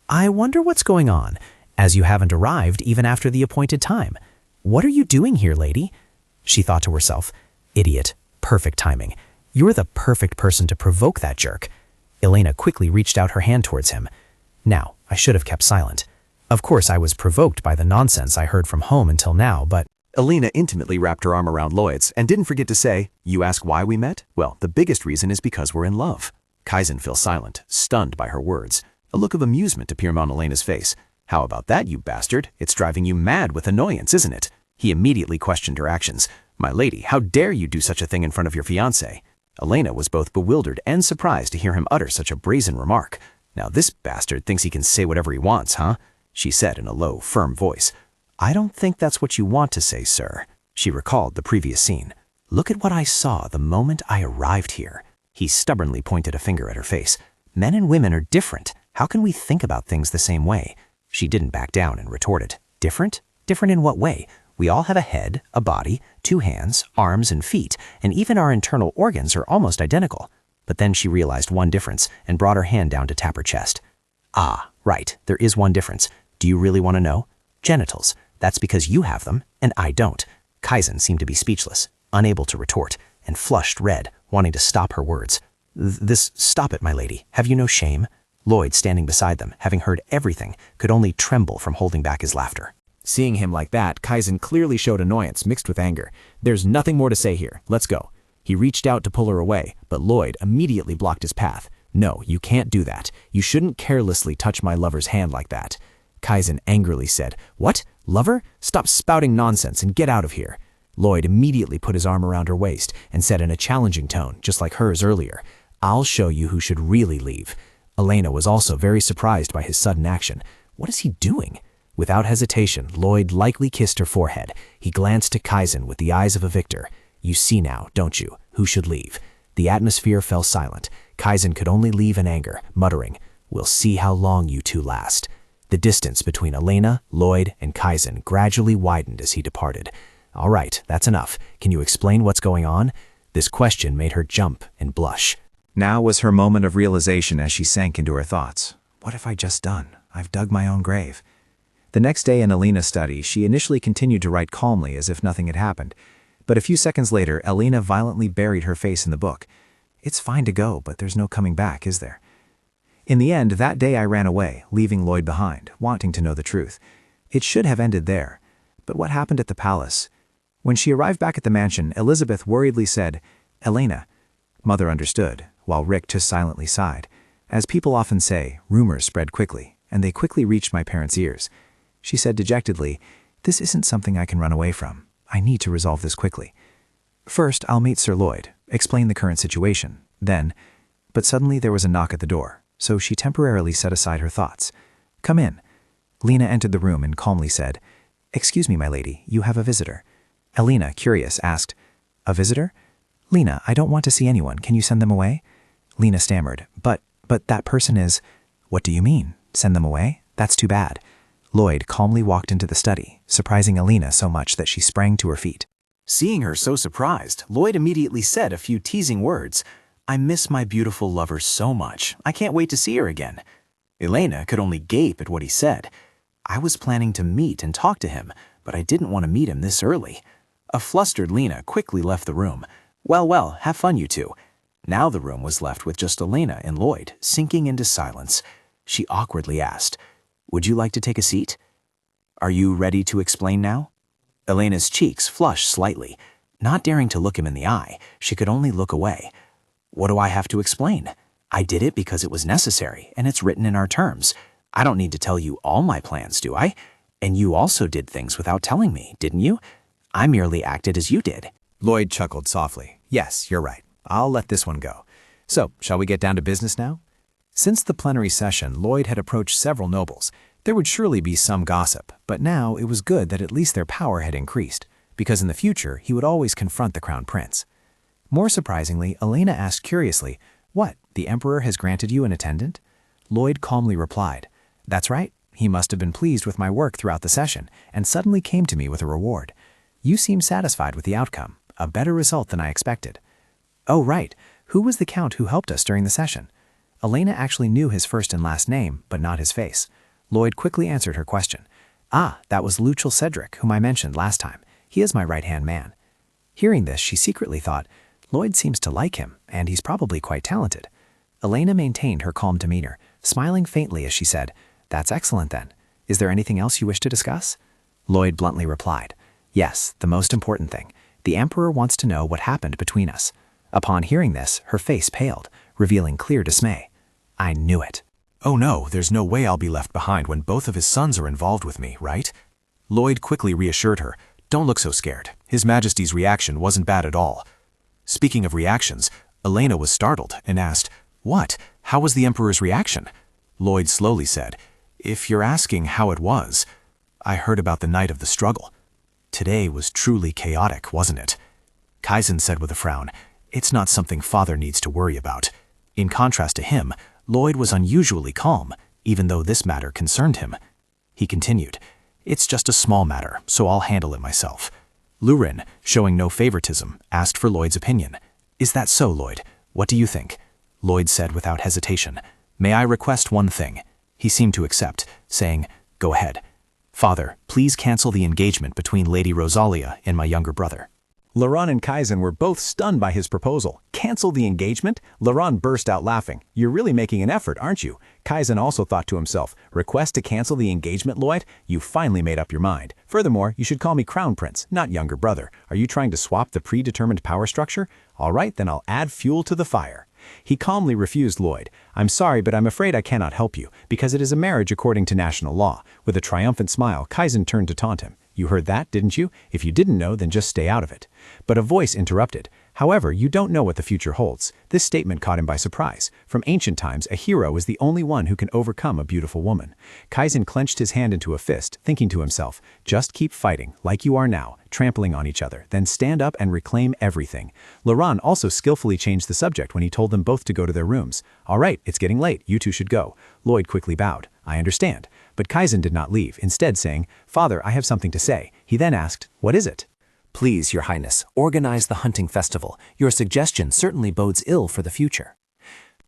I wonder what's going on, as you haven't arrived even after the appointed time. What are you doing here, lady? She thought to herself, Idiot, perfect timing. You're the perfect person to provoke that jerk. Elena quickly reached out her hand towards him. Now, I should have kept silent. Of course, I was provoked by the nonsense I heard from home until now, but... Elena intimately wrapped her arm around Lloyd's and didn't forget to say, You ask why we met? Well, the biggest reason is because we're in love. Kaizen fell silent, stunned by her words. A look of amusement appeared on Elena's face. How about that, you bastard? It's driving you mad with annoyance, isn't it? He immediately questioned her actions. My lady, how dare you do such a thing in front of your fiancé? Elena was both bewildered and surprised to hear him utter such a brazen remark. Now this bastard thinks he can say whatever he wants, huh? She said in a low, firm voice. I don't think that's what you want to say, sir. She recalled the previous scene. Look at what I saw the moment I arrived here. He stubbornly pointed a finger at her face. Men and women are different. How can we think about things the same way? She didn't back down and retorted. Different? Different in what way? We all have a head, a body, 2 hands, arms, and feet, and even our internal organs are almost identical. But then she realized one difference and brought her hand down to tap her chest. Ah, right, there is one difference. Do you really want to know? Genitals. That's because you have them, and I don't. Kaizen seemed to be speechless, unable to retort, and flushed red, wanting to stop her words. Stop it, my lady. Have you no shame? Lloyd, standing beside them, having heard everything, could only tremble from holding back his laughter. Seeing him like that, Kaizen clearly showed annoyance mixed with anger. There's nothing more to say here. Let's go. He reached out to pull her away, but Lloyd immediately blocked his path. No, you can't do that. You shouldn't carelessly touch my lover's hand like that. Kaizen angrily said, What? Lover? Stop spouting nonsense and get out of here. Lloyd immediately put his arm around her waist and said in a challenging tone, just like hers earlier, I'll show you who should really leave. Elena was also very surprised by his sudden action. What is he doing? Without hesitation, Lloyd lightly kissed her forehead. He glanced to Kaizen with the eyes of a victor. You see now, don't you, who should leave? The atmosphere fell silent. Kaizen could only leave in anger, muttering, We'll see how long you two last. The distance between Elena, Lloyd, and Kaizen gradually widened as he departed. All right, that's enough. Can you explain what's going on? This question made her jump and blush. Now was her moment of realization as she sank into her thoughts. What have I just done? I've dug my own grave. The next day in Elena's study, she initially continued to write calmly as if nothing had happened. But a few seconds later, Elena violently buried her face in the book. It's fine to go, but there's no coming back, is there? In the end, that day I ran away, leaving Lloyd behind, wanting to know the truth. It should have ended there. But what happened at the palace? When she arrived back at the mansion, Elizabeth worriedly said, Elena. Mother understood, while Rick just silently sighed. As people often say, rumors spread quickly, and they quickly reached my parents' ears. She said dejectedly, This isn't something I can run away from. I need to resolve this quickly. First, I'll meet Sir Lloyd, explain the current situation. Then, but suddenly there was a knock at the door, so she temporarily set aside her thoughts. Come in. Lena entered the room and calmly said, Excuse me, my lady, you have a visitor. Elena, curious, asked, A visitor? Lena, I don't want to see anyone. Can you send them away? Lena stammered, But that person is... What do you mean? Send them away? That's too bad. Lloyd calmly walked into the study, surprising Elena so much that she sprang to her feet. Seeing her so surprised, Lloyd immediately said a few teasing words. I miss my beautiful lover so much. I can't wait to see her again. Elena could only gape at what he said. I was planning to meet and talk to him, but I didn't want to meet him this early. A flustered Lena quickly left the room. Well, have fun, you two. Now the room was left with just Elena and Lloyd, sinking into silence. She awkwardly asked, Would you like to take a seat? Are you ready to explain now? Elena's cheeks flushed slightly. Not daring to look him in the eye, she could only look away. What do I have to explain? I did it because it was necessary, and it's written in our terms. I don't need to tell you all my plans, do I? And you also did things without telling me, didn't you? I merely acted as you did. Lloyd chuckled softly. Yes, you're right. I'll let this one go. So, shall we get down to business now? Since the plenary session, Lloyd had approached several nobles. There would surely be some gossip, but now it was good that at least their power had increased, because in the future he would always confront the crown prince. More surprisingly, Elena asked curiously, What, the emperor has granted you an attendant? Lloyd calmly replied, That's right. He must have been pleased with my work throughout the session, and suddenly came to me with a reward. You seem satisfied with the outcome, a better result than I expected. Oh, right. Who was the count who helped us during the session? Elena actually knew his first and last name, but not his face. Lloyd quickly answered her question. Ah, that was Lucial Cedric, whom I mentioned last time. He is my right-hand man. Hearing this, she secretly thought, Lloyd seems to like him, and he's probably quite talented. Elena maintained her calm demeanor, smiling faintly as she said, That's excellent then. Is there anything else you wish to discuss? Lloyd bluntly replied, Yes, the most important thing. The emperor wants to know what happened between us. Upon hearing this, her face paled, revealing clear dismay. I knew it. Oh no, there's no way I'll be left behind when both of his sons are involved with me, right? Lloyd quickly reassured her. Don't look so scared. His Majesty's reaction wasn't bad at all. Speaking of reactions, Elena was startled and asked, What? How was the Emperor's reaction? Lloyd slowly said, If you're asking how it was, I heard about the night of the struggle. Today was truly chaotic, wasn't it? Kaizen said with a frown, It's not something father needs to worry about. In contrast to him, Lloyd was unusually calm, even though this matter concerned him. He continued, It's just a small matter, so I'll handle it myself. Lurin, showing no favoritism, asked for Lloyd's opinion. Is that so, Lloyd? What do you think? Lloyd said without hesitation, May I request one thing? He seemed to accept, saying, Go ahead. Father, please cancel the engagement between Lady Rosalia and my younger brother. Laurent and Kaizen were both stunned by his proposal. Cancel the engagement? Laurent burst out laughing. You're really making an effort, aren't you? Kaizen also thought to himself, request to cancel the engagement, Lloyd? You finally made up your mind. Furthermore, you should call me Crown Prince, not younger brother. Are you trying to swap the predetermined power structure? All right, then I'll add fuel to the fire. He calmly refused Lloyd. I'm sorry, but I'm afraid I cannot help you, because it is a marriage according to national law. With a triumphant smile, Kaizen turned to taunt him. You heard that, didn't you? If you didn't know, then just stay out of it. But a voice interrupted. However, you don't know what the future holds. This statement caught him by surprise. From ancient times, a hero is the only one who can overcome a beautiful woman. Kaizen clenched his hand into a fist, thinking to himself, just keep fighting, like you are now, trampling on each other, then stand up and reclaim everything. Laurent also skillfully changed the subject when he told them both to go to their rooms. All right, it's getting late, you two should go. Lloyd quickly bowed. I understand. But Kaizen did not leave, instead saying, Father, I have something to say. He then asked, What is it? Please, Your Highness, organize the hunting festival. Your suggestion certainly bodes ill for the future.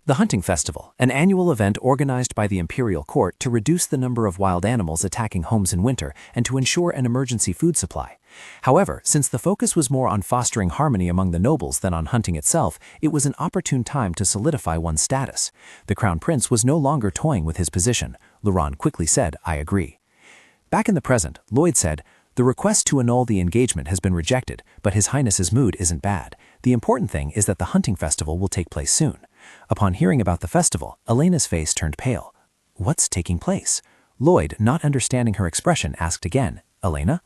The Hunting Festival, an annual event organized by the Imperial Court to reduce the number of wild animals attacking homes in winter and to ensure an emergency food supply. However, since the focus was more on fostering harmony among the nobles than on hunting itself, it was an opportune time to solidify one's status. The Crown Prince was no longer toying with his position. Laurent quickly said, I agree. Back in the present, Lloyd said, The request to annul the engagement has been rejected, but His Highness's mood isn't bad. The important thing is that the hunting festival will take place soon. Upon hearing about the festival, Elena's face turned pale. What's taking place? Lloyd, not understanding her expression, asked again, Elena?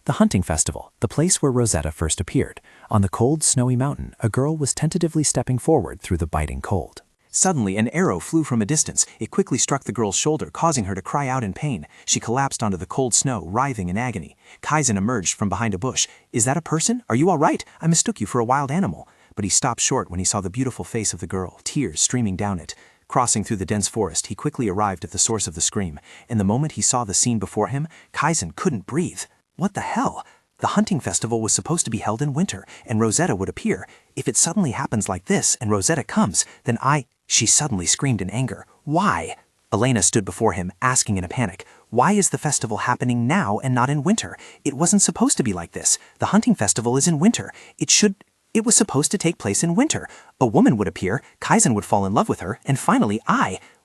The hunting festival, the place where Rosetta first appeared. On the cold, snowy mountain, a girl was tentatively stepping forward through the biting cold. Suddenly, an arrow flew from a distance. It quickly struck the girl's shoulder, causing her to cry out in pain. She collapsed onto the cold snow, writhing in agony. Kaizen emerged from behind a bush. Is that a person? Are you all right? I mistook you for a wild animal. But he stopped short when he saw the beautiful face of the girl, tears streaming down it. Crossing through the dense forest, he quickly arrived at the source of the scream. In the moment he saw the scene before him, Kaizen couldn't breathe. What the hell? The hunting festival was supposed to be held in winter, and Rosetta would appear. If it suddenly happens like this and Rosetta comes, then She suddenly screamed in anger. Why? Elena stood before him, asking in a panic. Why is the festival happening now and not in winter? It wasn't supposed to be like this. The hunting festival is in winter. It was supposed to take place in winter. A woman would appear, Kaizen would fall in love with her, and finally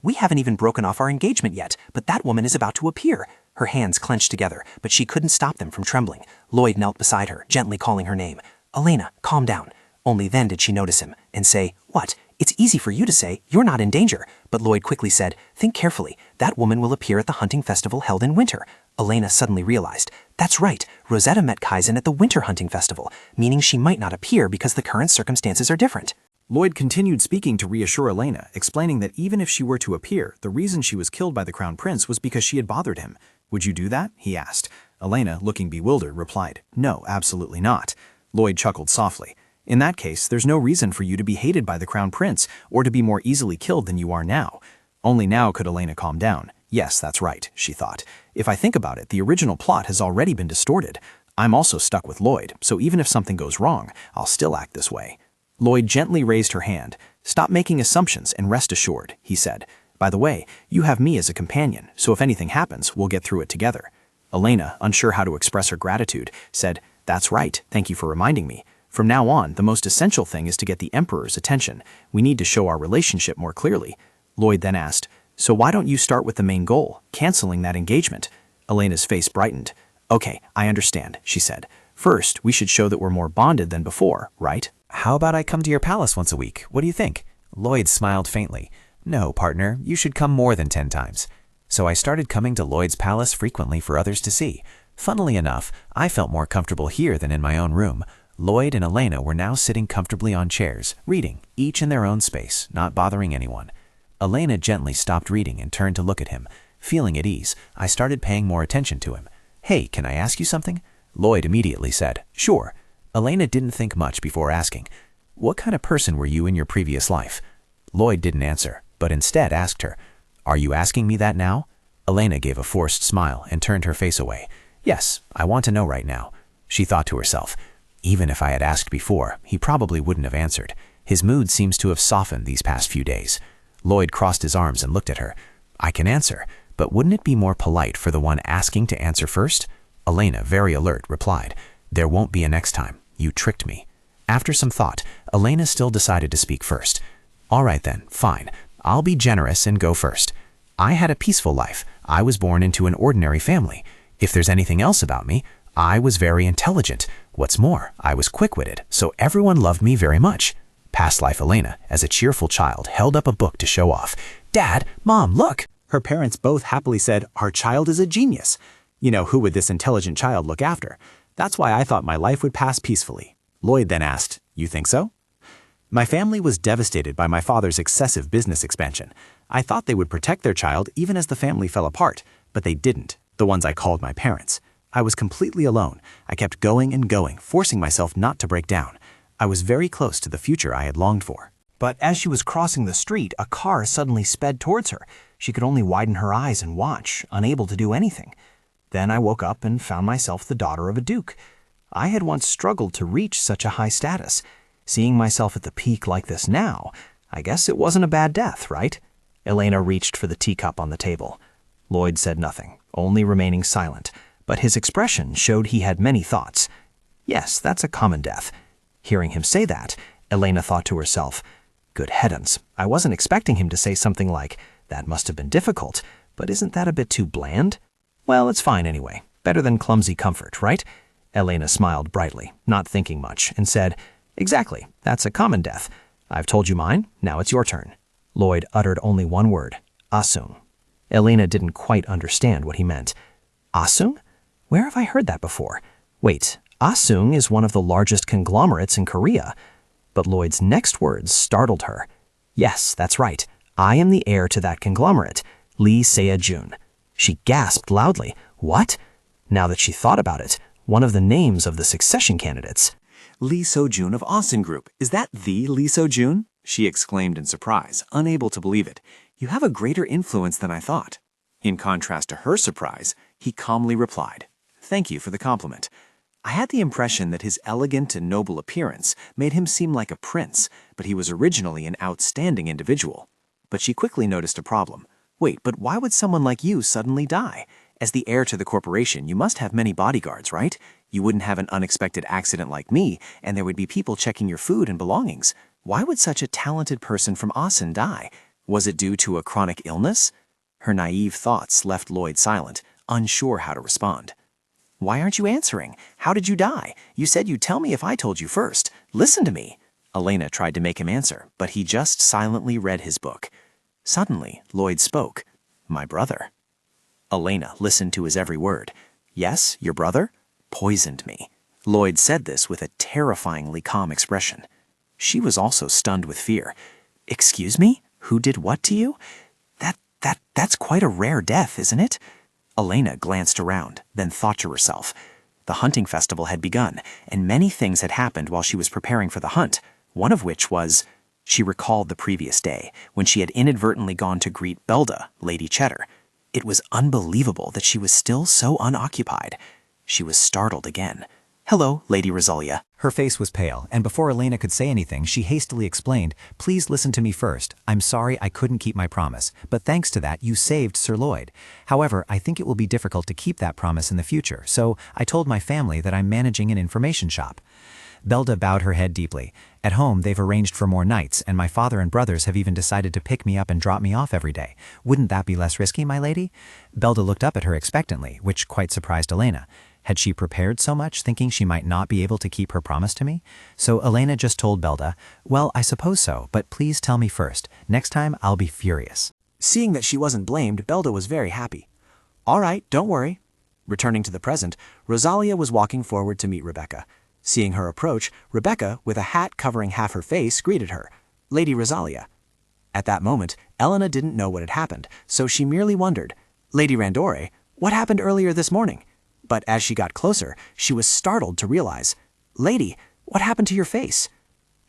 We haven't even broken off our engagement yet, but that woman is about to appear. Her hands clenched together, but she couldn't stop them from trembling. Lloyd knelt beside her, gently calling her name. Elena, calm down. Only then did she notice him and say, What? It's easy for you to say, you're not in danger. But Lloyd quickly said, Think carefully. That woman will appear at the hunting festival held in winter. Elena suddenly realized, That's right. Rosetta met Kaizen at the winter hunting festival, meaning she might not appear because the current circumstances are different. Lloyd continued speaking to reassure Elena, explaining that even if she were to appear, the reason she was killed by the Crown Prince was because she had bothered him. Would you do that? He asked. Elena, looking bewildered, replied, No, absolutely not. Lloyd chuckled softly. In that case, there's no reason for you to be hated by the Crown Prince or to be more easily killed than you are now. Only now could Elena calm down. Yes, that's right, she thought. If I think about it, the original plot has already been distorted. I'm also stuck with Lloyd, so even if something goes wrong, I'll still act this way. Lloyd gently raised her hand. Stop making assumptions and rest assured, he said. By the way, you have me as a companion, so if anything happens, we'll get through it together. Elena, unsure how to express her gratitude, said, That's right, thank you for reminding me. From now on, the most essential thing is to get the Emperor's attention. We need to show our relationship more clearly. Lloyd then asked, So why don't you start with the main goal, canceling that engagement? Elena's face brightened. Okay, I understand, she said. First, we should show that we're more bonded than before, right? How about I come to your palace once a week? What do you think? Lloyd smiled faintly. No, partner, you should come more than 10 times. So I started coming to Lloyd's palace frequently for others to see. Funnily enough, I felt more comfortable here than in my own room. Lloyd and Elena were now sitting comfortably on chairs, reading, each in their own space, not bothering anyone. Elena gently stopped reading and turned to look at him. Feeling at ease, I started paying more attention to him. Hey, can I ask you something? Lloyd immediately said, Sure. Elena didn't think much before asking, What kind of person were you in your previous life? Lloyd didn't answer, but instead asked her, Are you asking me that now? Elena gave a forced smile and turned her face away. Yes, I want to know right now. She thought to herself, Even if I had asked before, he probably wouldn't have answered. His mood seems to have softened these past few days. Lloyd crossed his arms and looked at her. I can answer, but wouldn't it be more polite for the one asking to answer first? Elena, very alert, replied, There won't be a next time. You tricked me. After some thought, Elena still decided to speak first. All right then, fine. I'll be generous and go first. I had a peaceful life. I was born into an ordinary family. If there's anything else about me, I was very intelligent. What's more, I was quick-witted, so everyone loved me very much. Past life Elena, as a cheerful child, held up a book to show off. Dad, Mom, look! Her parents both happily said, Our child is a genius. You know, who would this intelligent child look after? That's why I thought my life would pass peacefully. Lloyd then asked, You think so? My family was devastated by my father's excessive business expansion. I thought they would protect their child even as the family fell apart, but they didn't, the ones I called my parents. I was completely alone. I kept going and going, forcing myself not to break down. I was very close to the future I had longed for. But as she was crossing the street, a car suddenly sped towards her. She could only widen her eyes and watch, unable to do anything. Then I woke up and found myself the daughter of a duke. I had once struggled to reach such a high status. Seeing myself at the peak like this now, I guess it wasn't a bad death, right? Elena reached for the teacup on the table. Lloyd said nothing, only remaining silent, but his expression showed he had many thoughts. Yes, that's a common death. Hearing him say that, Elena thought to herself, Good heavens, I wasn't expecting him to say something like, That must have been difficult, but isn't that a bit too bland? Well, it's fine anyway. Better than clumsy comfort, right? Elena smiled brightly, not thinking much, and said, Exactly, that's a common death. I've told you mine, now it's your turn. Lloyd uttered only one word, Asung. Elena didn't quite understand what he meant. Asung? Where have I heard that before? Wait, Asung is one of the largest conglomerates in Korea. But Lloyd's next words startled her. Yes, that's right. I am the heir to that conglomerate, Lee Seo-jun. She gasped loudly. What? Now that she thought about it, one of the names of the succession candidates. Lee Seo-jun of Austin Group. Is that the Lee Seo-jun? She exclaimed in surprise, unable to believe it. You have a greater influence than I thought. In contrast to her surprise, he calmly replied, Thank you for the compliment. I had the impression that his elegant and noble appearance made him seem like a prince, but he was originally an outstanding individual. But she quickly noticed a problem. Wait, but why would someone like you suddenly die? As the heir to the corporation, you must have many bodyguards, right? You wouldn't have an unexpected accident like me, and there would be people checking your food and belongings. Why would such a talented person from Asen die? Was it due to a chronic illness? Her naive thoughts left Lloyd silent, unsure how to respond. Why aren't you answering? How did you die? You said you'd tell me if I told you first. Listen to me. Elena tried to make him answer, but he just silently read his book. Suddenly, Lloyd spoke. My brother. Elena listened to his every word. Yes, your brother? Poisoned me. Lloyd said this with a terrifyingly calm expression. She was also stunned with fear. Excuse me? Who did what to you? That's quite a rare death, isn't it? Elena glanced around, then thought to herself. The hunting festival had begun, and many things had happened while she was preparing for the hunt, one of which was... She recalled the previous day, when she had inadvertently gone to greet Belda, Lady Cheddar. It was unbelievable that she was still so unoccupied. She was startled again. Hello, Lady Rosalia. Her face was pale, and before Elena could say anything, she hastily explained, "Please listen to me first. I'm sorry I couldn't keep my promise, but thanks to that, you saved Sir Lloyd. However, I think it will be difficult to keep that promise in the future, so I told my family that I'm managing an information shop." Belda bowed her head deeply. At home, they've arranged for more nights, and my father and brothers have even decided to pick me up and drop me off every day. Wouldn't that be less risky, my lady? Belda looked up at her expectantly, which quite surprised Elena. Had she prepared so much, thinking she might not be able to keep her promise to me? So Elena just told Belda, "Well, I suppose so, but please tell me first. Next time, I'll be furious." Seeing that she wasn't blamed, Belda was very happy. All right, don't worry. Returning to the present, Rosalia was walking forward to meet Rebecca. Seeing her approach, Rebecca, with a hat covering half her face, greeted her. Lady Rosalia. At that moment, Elena didn't know what had happened, so she merely wondered, Lady Randore, what happened earlier this morning? But as she got closer, she was startled to realize, Lady, what happened to your face?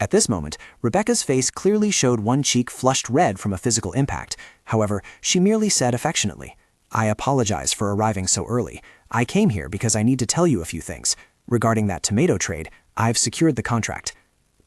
At this moment, Rebecca's face clearly showed one cheek flushed red from a physical impact. However, she merely said affectionately, I apologize for arriving so early. I came here because I need to tell you a few things. Regarding that tomato trade, I've secured the contract.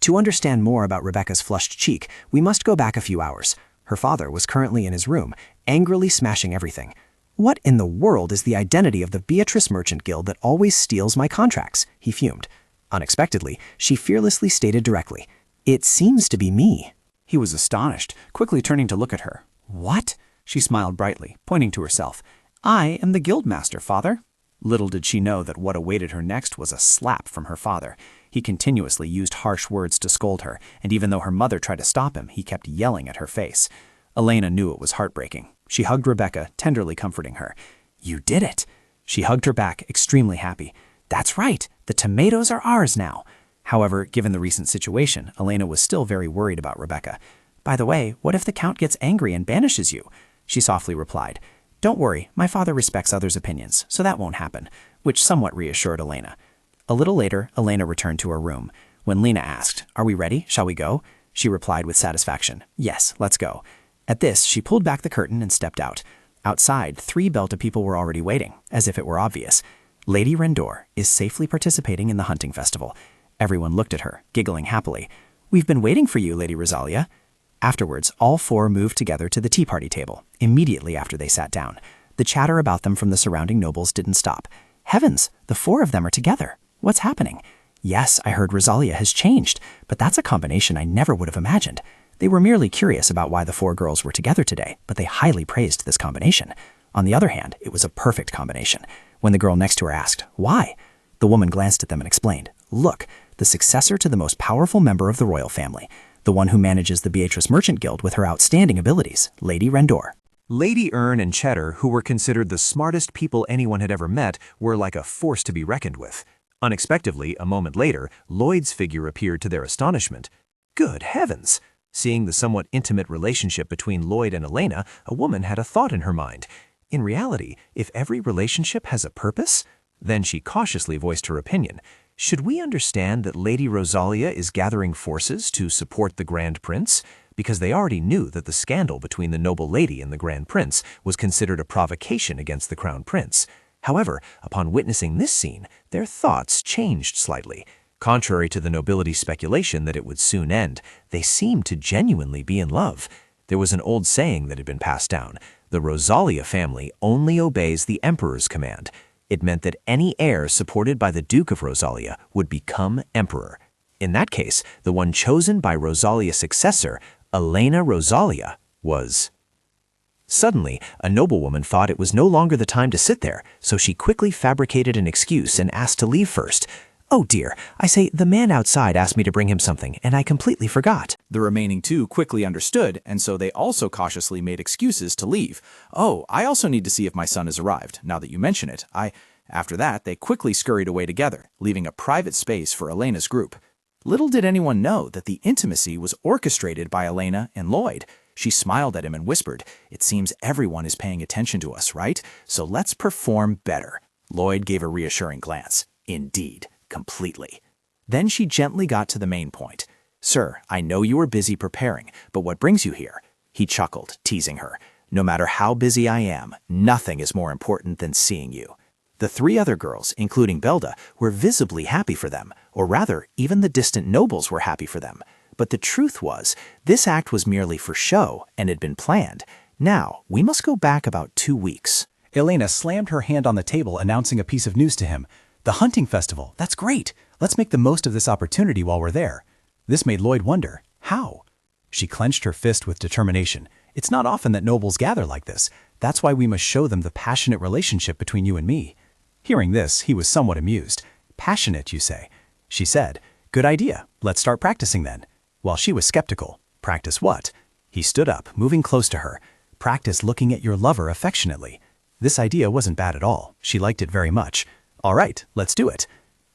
To understand more about Rebecca's flushed cheek, we must go back a few hours. Her father was currently in his room, angrily smashing everything. What in the world is the identity of the Beatrice Merchant Guild that always steals my contracts? He fumed. Unexpectedly, she fearlessly stated directly, It seems to be me. He was astonished, quickly turning to look at her. What? She smiled brightly, pointing to herself. I am the guildmaster, father. Little did she know that what awaited her next was a slap from her father. He continuously used harsh words to scold her, and even though her mother tried to stop him, he kept yelling at her face. Elena knew it was heartbreaking. She hugged Rebecca, tenderly comforting her. You did it. She hugged her back, extremely happy. That's right, the tomatoes are ours now. However, given the recent situation, Elena was still very worried about Rebecca. By the way, what if the Count gets angry and banishes you? She softly replied. Don't worry, my father respects others' opinions, so that won't happen, which somewhat reassured Elena. A little later, Elena returned to her room. When Lena asked, Are we ready? Shall we go? She replied with satisfaction, Yes, let's go. At this, she pulled back the curtain and stepped out. Outside, 3 Belta people were already waiting, as if it were obvious. Lady Rendor is safely participating in the hunting festival. Everyone looked at her, giggling happily. We've been waiting for you, Lady Rosalia. Afterwards, all 4 moved together to the tea party table, immediately after they sat down. The chatter about them from the surrounding nobles didn't stop. Heavens, the 4 of them are together. What's happening? Yes, I heard Rosalia has changed, but that's a combination I never would have imagined. They were merely curious about why the 4 girls were together today, but they highly praised this combination. On the other hand, it was a perfect combination. When the girl next to her asked, Why? The woman glanced at them and explained, Look, the successor to the most powerful member of the royal family, the one who manages the Beatrice Merchant Guild with her outstanding abilities, Lady Rendor. Lady Ern and Cheddar, who were considered the smartest people anyone had ever met, were like a force to be reckoned with. Unexpectedly, a moment later, Lloyd's figure appeared to their astonishment. Good heavens! Seeing the somewhat intimate relationship between Lloyd and Elena, a woman had a thought in her mind. In reality, if every relationship has a purpose? Then she cautiously voiced her opinion. Should we understand that Lady Rosalia is gathering forces to support the Grand Prince? Because they already knew that the scandal between the noble lady and the Grand Prince was considered a provocation against the Crown Prince. However, upon witnessing this scene, their thoughts changed slightly. Contrary to the nobility's speculation that it would soon end, they seemed to genuinely be in love. There was an old saying that had been passed down: the Rosalia family only obeys the emperor's command. It meant that any heir supported by the Duke of Rosalia would become emperor. In that case, the one chosen by Rosalia's successor, Elena Rosalia, was... Suddenly, a noblewoman thought it was no longer the time to sit there, so she quickly fabricated an excuse and asked to leave first. "Oh dear, I say, the man outside asked me to bring him something, and I completely forgot." The remaining two quickly understood, and so they also cautiously made excuses to leave. "Oh, I also need to see if my son has arrived, now that you mention it. After that, they quickly scurried away together, leaving a private space for Elena's group. Little did anyone know that the intimacy was orchestrated by Elena and Lloyd. She smiled at him and whispered, "It seems everyone is paying attention to us, right? So let's perform better." Lloyd gave a reassuring glance. "Indeed, completely." Then she gently got to the main point. "Sir, I know you are busy preparing, but what brings you here?" He chuckled, teasing her. "No matter how busy I am, nothing is more important than seeing you." The three other girls, including Belda, were visibly happy for them, or rather, even the distant nobles were happy for them. But the truth was, this act was merely for show and had been planned. Now, we must go back about 2 weeks. Elena slammed her hand on the table, announcing a piece of news to him. "The hunting festival, that's great. Let's make the most of this opportunity while we're there." This made Lloyd wonder, how? She clenched her fist with determination. "It's not often that nobles gather like this. That's why we must show them the passionate relationship between you and me." Hearing this, he was somewhat amused. "Passionate, you say?" She said, "Good idea. Let's start practicing then." While she was skeptical. "Practice what?" He stood up, moving close to her. "Practice looking at your lover affectionately." This idea wasn't bad at all. She liked it very much. "All right, let's do it."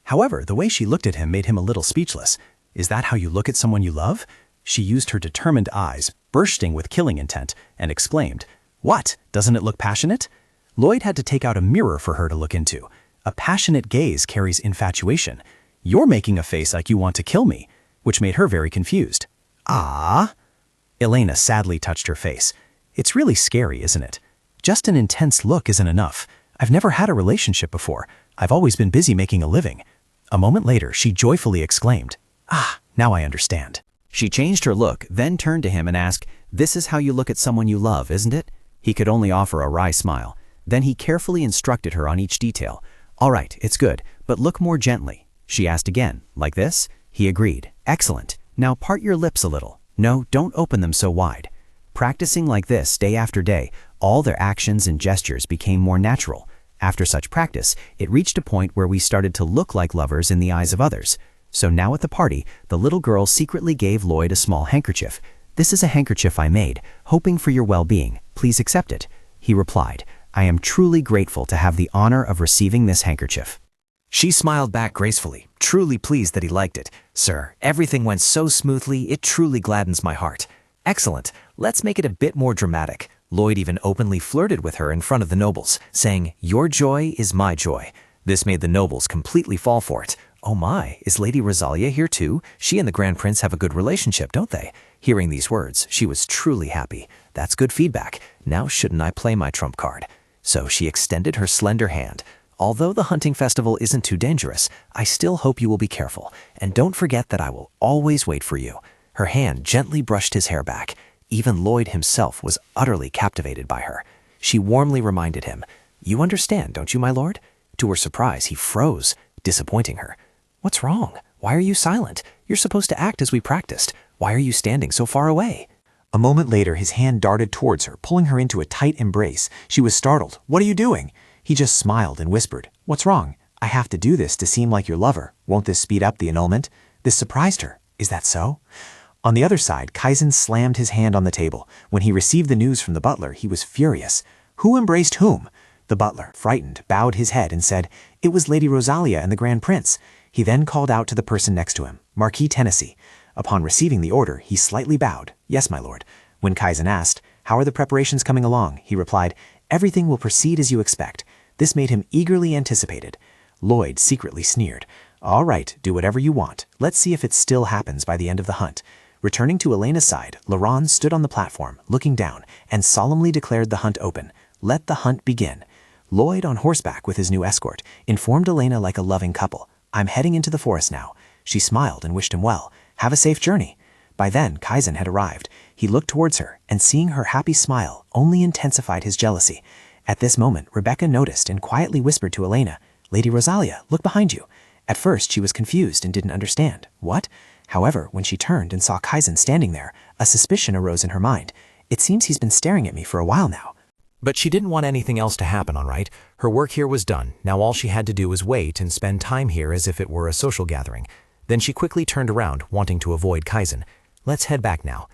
However, the way she looked at him made him a little speechless. "Is that how you look at someone you love?" She used her determined eyes, bursting with killing intent, and exclaimed, "What? Doesn't it look passionate?" Lloyd had to take out a mirror for her to look into. A passionate gaze carries infatuation. "You're making a face like you want to kill me," which made her very confused. "Ah?" Elena sadly touched her face. "It's really scary, isn't it? Just an intense look isn't enough. I've never had a relationship before. I've always been busy making a living." A moment later, she joyfully exclaimed, "Ah, now I understand." She changed her look, then turned to him and asked, "This is how you look at someone you love, isn't it?" He could only offer a wry smile. Then he carefully instructed her on each detail. "All right, it's good, but look more gently." She asked again, "Like this?" He agreed. "Excellent. Now part your lips a little. No, don't open them so wide." Practicing like this day after day, all their actions and gestures became more natural. After such practice, it reached a point where we started to look like lovers in the eyes of others. So now at the party, the little girl secretly gave Lloyd a small handkerchief. "This is a handkerchief I made, hoping for your well-being. Please accept it." He replied, "I am truly grateful to have the honor of receiving this handkerchief." She smiled back gracefully, truly pleased that he liked it. "Sir, everything went so smoothly, it truly gladdens my heart." "Excellent. Let's make it a bit more dramatic." Lloyd even openly flirted with her in front of the nobles, saying, "Your joy is my joy." This made the nobles completely fall for it. "Oh my, is Lady Rosalia here too? She and the Grand Prince have a good relationship, don't they?" Hearing these words, she was truly happy. "That's good feedback. Now shouldn't I play my trump card?" So she extended her slender hand. "Although the hunting festival isn't too dangerous, I still hope you will be careful, and don't forget that I will always wait for you." Her hand gently brushed his hair back. Even Lloyd himself was utterly captivated by her. She warmly reminded him, "You understand, don't you, my lord?" To her surprise, he froze, disappointing her. "What's wrong? Why are you silent? You're supposed to act as we practiced. Why are you standing so far away?" A moment later, his hand darted towards her, pulling her into a tight embrace. She was startled. "What are you doing?" He just smiled and whispered, "What's wrong? I have to do this to seem like your lover. Won't this speed up the annulment?" This surprised her. "Is that so?" On the other side, Kaizen slammed his hand on the table. When he received the news from the butler, he was furious. Who embraced whom? The butler, frightened, bowed his head and said, "It was Lady Rosalia and the Grand Prince." He then called out to the person next to him, Marquis Tennessee. Upon receiving the order, he slightly bowed. "Yes, my lord." When Kaizen asked, "How are the preparations coming along?" he replied, "Everything will proceed as you expect." This made him eagerly anticipated. Lloyd secretly sneered. "All right, do whatever you want. Let's see if it still happens by the end of the hunt." Returning to Elena's side, Laurent stood on the platform, looking down, and solemnly declared the hunt open. Let the hunt begin. Lloyd, on horseback with his new escort, informed Elena like a loving couple. "I'm heading into the forest now." She smiled and wished him well. "Have a safe journey." By then, Kaizen had arrived. He looked towards her, and seeing her happy smile only intensified his jealousy. At this moment, Rebecca noticed and quietly whispered to Elena, "Lady Rosalia, look behind you." At first, she was confused and didn't understand. What? However, when she turned and saw Kaizen standing there, a suspicion arose in her mind. "It seems he's been staring at me for a while now." But she didn't want anything else to happen, all right? Her work here was done. Now all she had to do was wait and spend time here as if it were a social gathering. Then she quickly turned around, wanting to avoid Kaizen. "Let's head back now."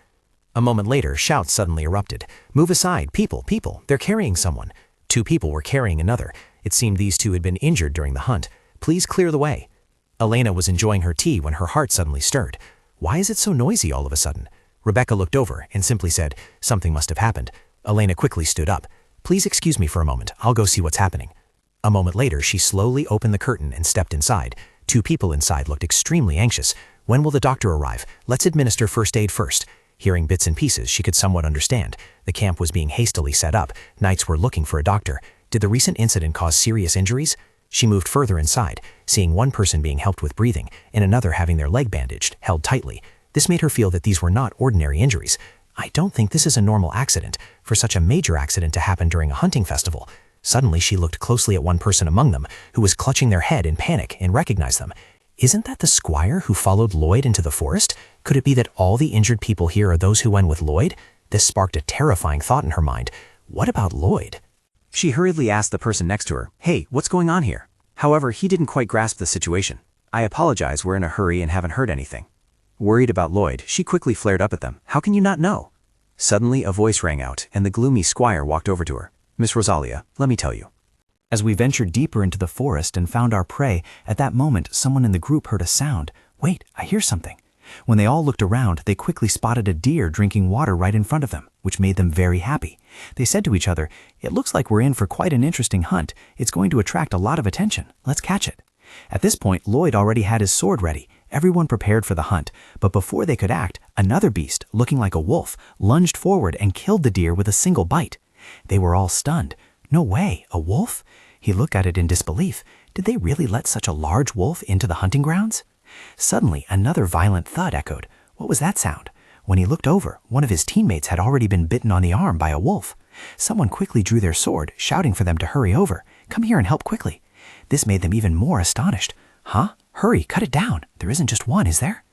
A moment later, shouts suddenly erupted. "Move aside, people, people, they're carrying someone." 2 people were carrying another. It seemed these 2 had been injured during the hunt. "Please clear the way." Elena was enjoying her tea when her heart suddenly stirred. Why is it so noisy all of a sudden? Rebecca looked over and simply said, "Something must have happened." Elena quickly stood up. "Please excuse me for a moment. I'll go see what's happening." A moment later, she slowly opened the curtain and stepped inside. 2 people inside looked extremely anxious. "When will the doctor arrive? Let's administer first aid first." Hearing bits and pieces, she could somewhat understand. The camp was being hastily set up. Knights were looking for a doctor. Did the recent incident cause serious injuries? She moved further inside, seeing one person being helped with breathing and another having their leg bandaged, held tightly. This made her feel that these were not ordinary injuries. "I don't think this is a normal accident, for such a major accident to happen during a hunting festival." Suddenly, she looked closely at one person among them, who was clutching their head in panic, and recognized them. Isn't that the squire who followed Lloyd into the forest? Could it be that all the injured people here are those who went with Lloyd? This sparked a terrifying thought in her mind. What about Lloyd? She hurriedly asked the person next to her, "Hey, what's going on here?" However, he didn't quite grasp the situation. "I apologize, we're in a hurry and haven't heard anything." Worried about Lloyd, she quickly flared up at them. "How can you not know?" Suddenly, a voice rang out, and the gloomy squire walked over to her. "Miss Rosalia, let me tell you." As we ventured deeper into the forest and found our prey, at that moment someone in the group heard a sound. "Wait, I hear something." When they all looked around, they quickly spotted a deer drinking water right in front of them, which made them very happy. They said to each other, "It looks like we're in for quite an interesting hunt. It's going to attract a lot of attention. Let's catch it." At this point, Lloyd already had his sword ready, everyone prepared for the hunt. But before they could act, another beast, looking like a wolf, lunged forward and killed the deer with a single bite. They were all stunned. "No way, a wolf?" He looked at it in disbelief. Did they really let such a large wolf into the hunting grounds? Suddenly, another violent thud echoed. What was that sound? When he looked over, one of his teammates had already been bitten on the arm by a wolf. Someone quickly drew their sword, shouting for them to hurry over. "Come here and help quickly." This made them even more astonished. "Huh? Hurry, cut it down. There isn't just one, is there?"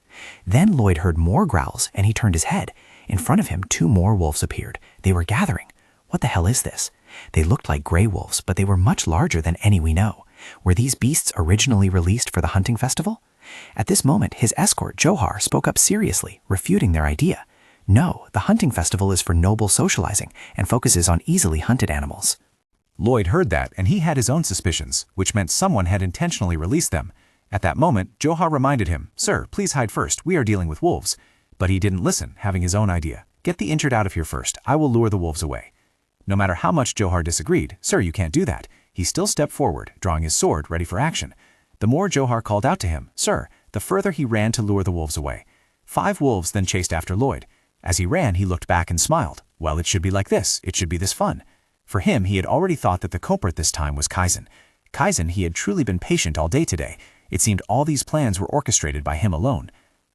Then Lloyd heard more growls, and he turned his head. In front of him, 2 more wolves appeared. They were gathering. What the hell is this? They looked like gray wolves, but they were much larger than any we know. Were these beasts originally released for the hunting festival? At this moment, his escort, Johar, spoke up seriously, refuting their idea. "No, the hunting festival is for noble socializing and focuses on easily hunted animals." Lloyd heard that, and he had his own suspicions, which meant someone had intentionally released them. At that moment, Johar reminded him, "Sir, please hide first. We are dealing with wolves." But he didn't listen, having his own idea. "Get the injured out of here first. I will lure the wolves away." No matter how much Johar disagreed, "Sir, you can't do that," he still stepped forward, drawing his sword, ready for action. The more Johar called out to him, "Sir," the further he ran to lure the wolves away. 5 wolves then chased after Lloyd. As he ran, he looked back and smiled. Well, it should be like this. It should be this fun. For him, he had already thought that the culprit this time was Kaizen. Kaizen, he had truly been patient all day today. It seemed all these plans were orchestrated by him alone.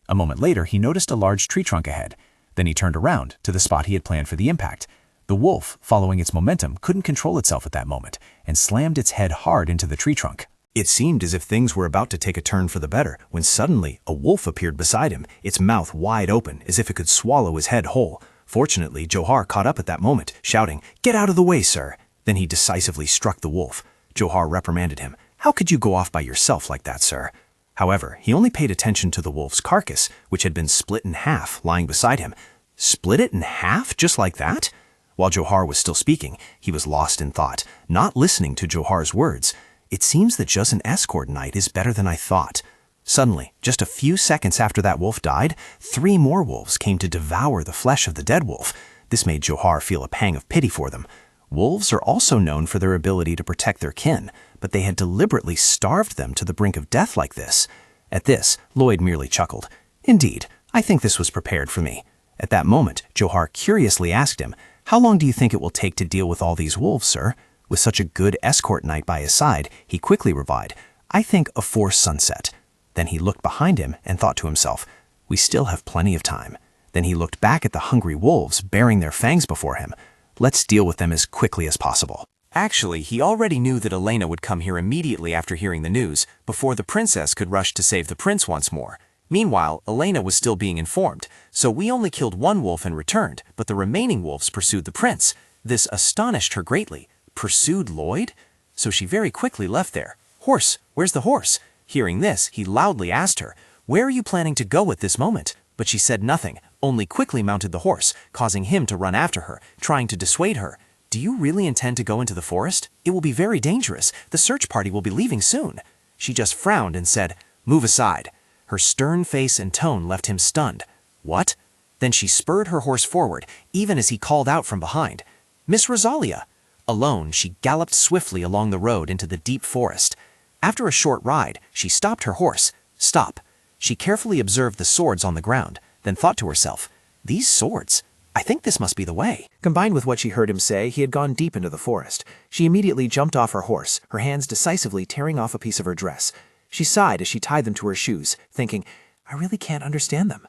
A moment later, he noticed a large tree trunk ahead. Then he turned around to the spot he had planned for the impact. The wolf, following its momentum, couldn't control itself at that moment and slammed its head hard into the tree trunk. It seemed as if things were about to take a turn for the better when suddenly a wolf appeared beside him, its mouth wide open as if it could swallow his head whole. Fortunately, Johar caught up at that moment, shouting, "Get out of the way, sir!" Then he decisively struck the wolf. Johar reprimanded him. "How could you go off by yourself like that, sir?" However, he only paid attention to the wolf's carcass, which had been split in half, lying beside him. Split it in half, just like that? While Johar was still speaking, he was lost in thought, not listening to Johar's words. It seems that just an escort knight is better than I thought. Suddenly, just a few seconds after that wolf died, 3 more wolves came to devour the flesh of the dead wolf. This made Johar feel a pang of pity for them. Wolves are also known for their ability to protect their kin, but they had deliberately starved them to the brink of death like this. At this, Lloyd merely chuckled. "Indeed, I think this was prepared for me." At that moment, Johar curiously asked him, "How long do you think it will take to deal with all these wolves, sir?" With such a good escort knight by his side, he quickly replied, "I think a forced sunset." Then he looked behind him and thought to himself, "We still have plenty of time." Then he looked back at the hungry wolves baring their fangs before him. "Let's deal with them as quickly as possible." Actually, he already knew that Elena would come here immediately after hearing the news, before the princess could rush to save the prince once more. Meanwhile, Elena was still being informed, so we only killed one wolf and returned, but the remaining wolves pursued the prince. This astonished her greatly. Pursued Lloyd? So she very quickly left there. "Horse, where's the horse?" Hearing this, he loudly asked her, "Where are you planning to go at this moment?" But she said nothing, only quickly mounted the horse, causing him to run after her, trying to dissuade her. "Do you really intend to go into the forest? It will be very dangerous. The search party will be leaving soon." She just frowned and said, "Move aside." Her stern face and tone left him stunned. "What?" Then she spurred her horse forward, even as he called out from behind, "Miss Rosalia!" Alone, she galloped swiftly along the road into the deep forest. After a short ride, she stopped her horse. "Stop." She carefully observed the swords on the ground, then thought to herself, "These swords? I think this must be the way." Combined with what she heard him say, he had gone deep into the forest. She immediately jumped off her horse, her hands decisively tearing off a piece of her dress. She sighed as she tied them to her shoes, thinking, "I really can't understand them."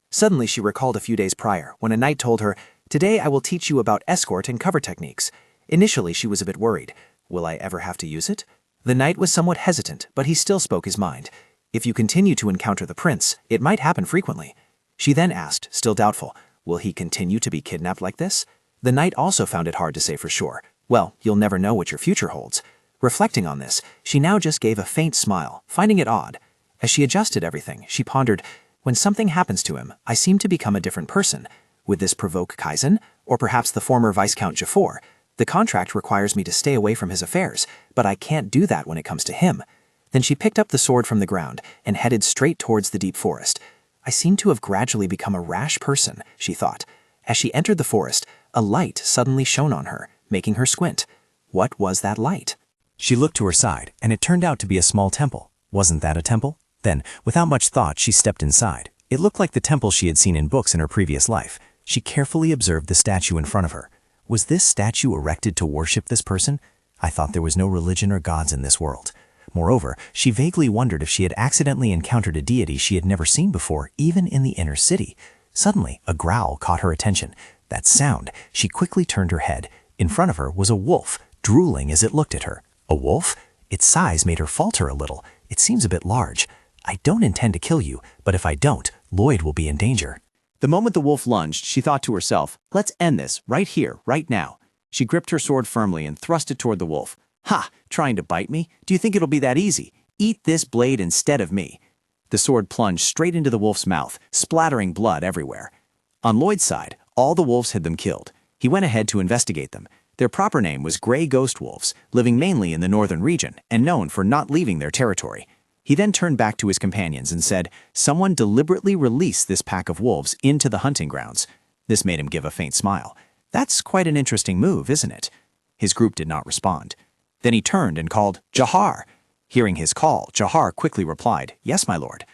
Suddenly she recalled a few days prior, when a knight told her, "Today I will teach you about escort and cover techniques." Initially she was a bit worried. Will I ever have to use it? The knight was somewhat hesitant, but he still spoke his mind. If you continue to encounter the prince, it might happen frequently. She then asked, still doubtful, will he continue to be kidnapped like this? The knight also found it hard to say for sure. Well, you'll never know what your future holds. Reflecting on this, she now just gave a faint smile, finding it odd. As she adjusted everything, she pondered, when something happens to him, I seem to become a different person. Would this provoke Kaizen? Or perhaps the former Viscount Jafar? The contract requires me to stay away from his affairs, but I can't do that when it comes to him. Then she picked up the sword from the ground and headed straight towards the deep forest. I seem to have gradually become a rash person, she thought. As she entered the forest, a light suddenly shone on her, making her squint. What was that light? She looked to her side, and it turned out to be a small temple. Wasn't that a temple? Then, without much thought, she stepped inside. It looked like the temple she had seen in books in her previous life. She carefully observed the statue in front of her. Was this statue erected to worship this person? I thought there was no religion or gods in this world. Moreover, she vaguely wondered if she had accidentally encountered a deity she had never seen before, even in the inner city. Suddenly, a growl caught her attention. That sound, she quickly turned her head. In front of her was a wolf, drooling as it looked at her. A wolf? Its size made her falter a little. It seems a bit large. I don't intend to kill you, but if I don't, Lloyd will be in danger. The moment the wolf lunged, she thought to herself, let's end this, right here, right now. She gripped her sword firmly and thrust it toward the wolf. Ha! Trying to bite me? Do you think it'll be that easy? Eat this blade instead of me. The sword plunged straight into the wolf's mouth, splattering blood everywhere. On Lloyd's side, all the wolves had them killed. He went ahead to investigate them. Their proper name was gray ghost wolves, living mainly in the northern region and known for not leaving their territory. He then turned back to his companions and said, someone deliberately released this pack of wolves into the hunting grounds. This made him give a faint smile. That's quite an interesting move, isn't it? His group did not respond. Then he turned and called, Jahar. Hearing his call, Jahar quickly replied, yes, my lord.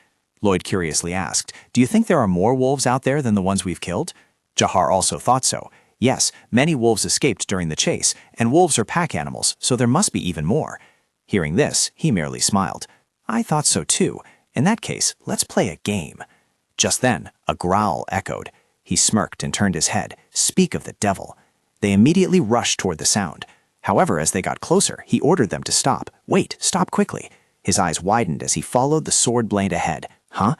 Lloyd curiously asked, do you think there are more wolves out there than the ones we've killed? Jahar also thought so. Yes, many wolves escaped during the chase, and wolves are pack animals, so there must be even more. Hearing this, he merely smiled. I thought so too. In that case, let's play a game. Just then, a growl echoed. He smirked and turned his head. Speak of the devil. They immediately rushed toward the sound. However, as they got closer, he ordered them to stop. Wait, stop quickly. His eyes widened as he followed the sword blade ahead. Huh?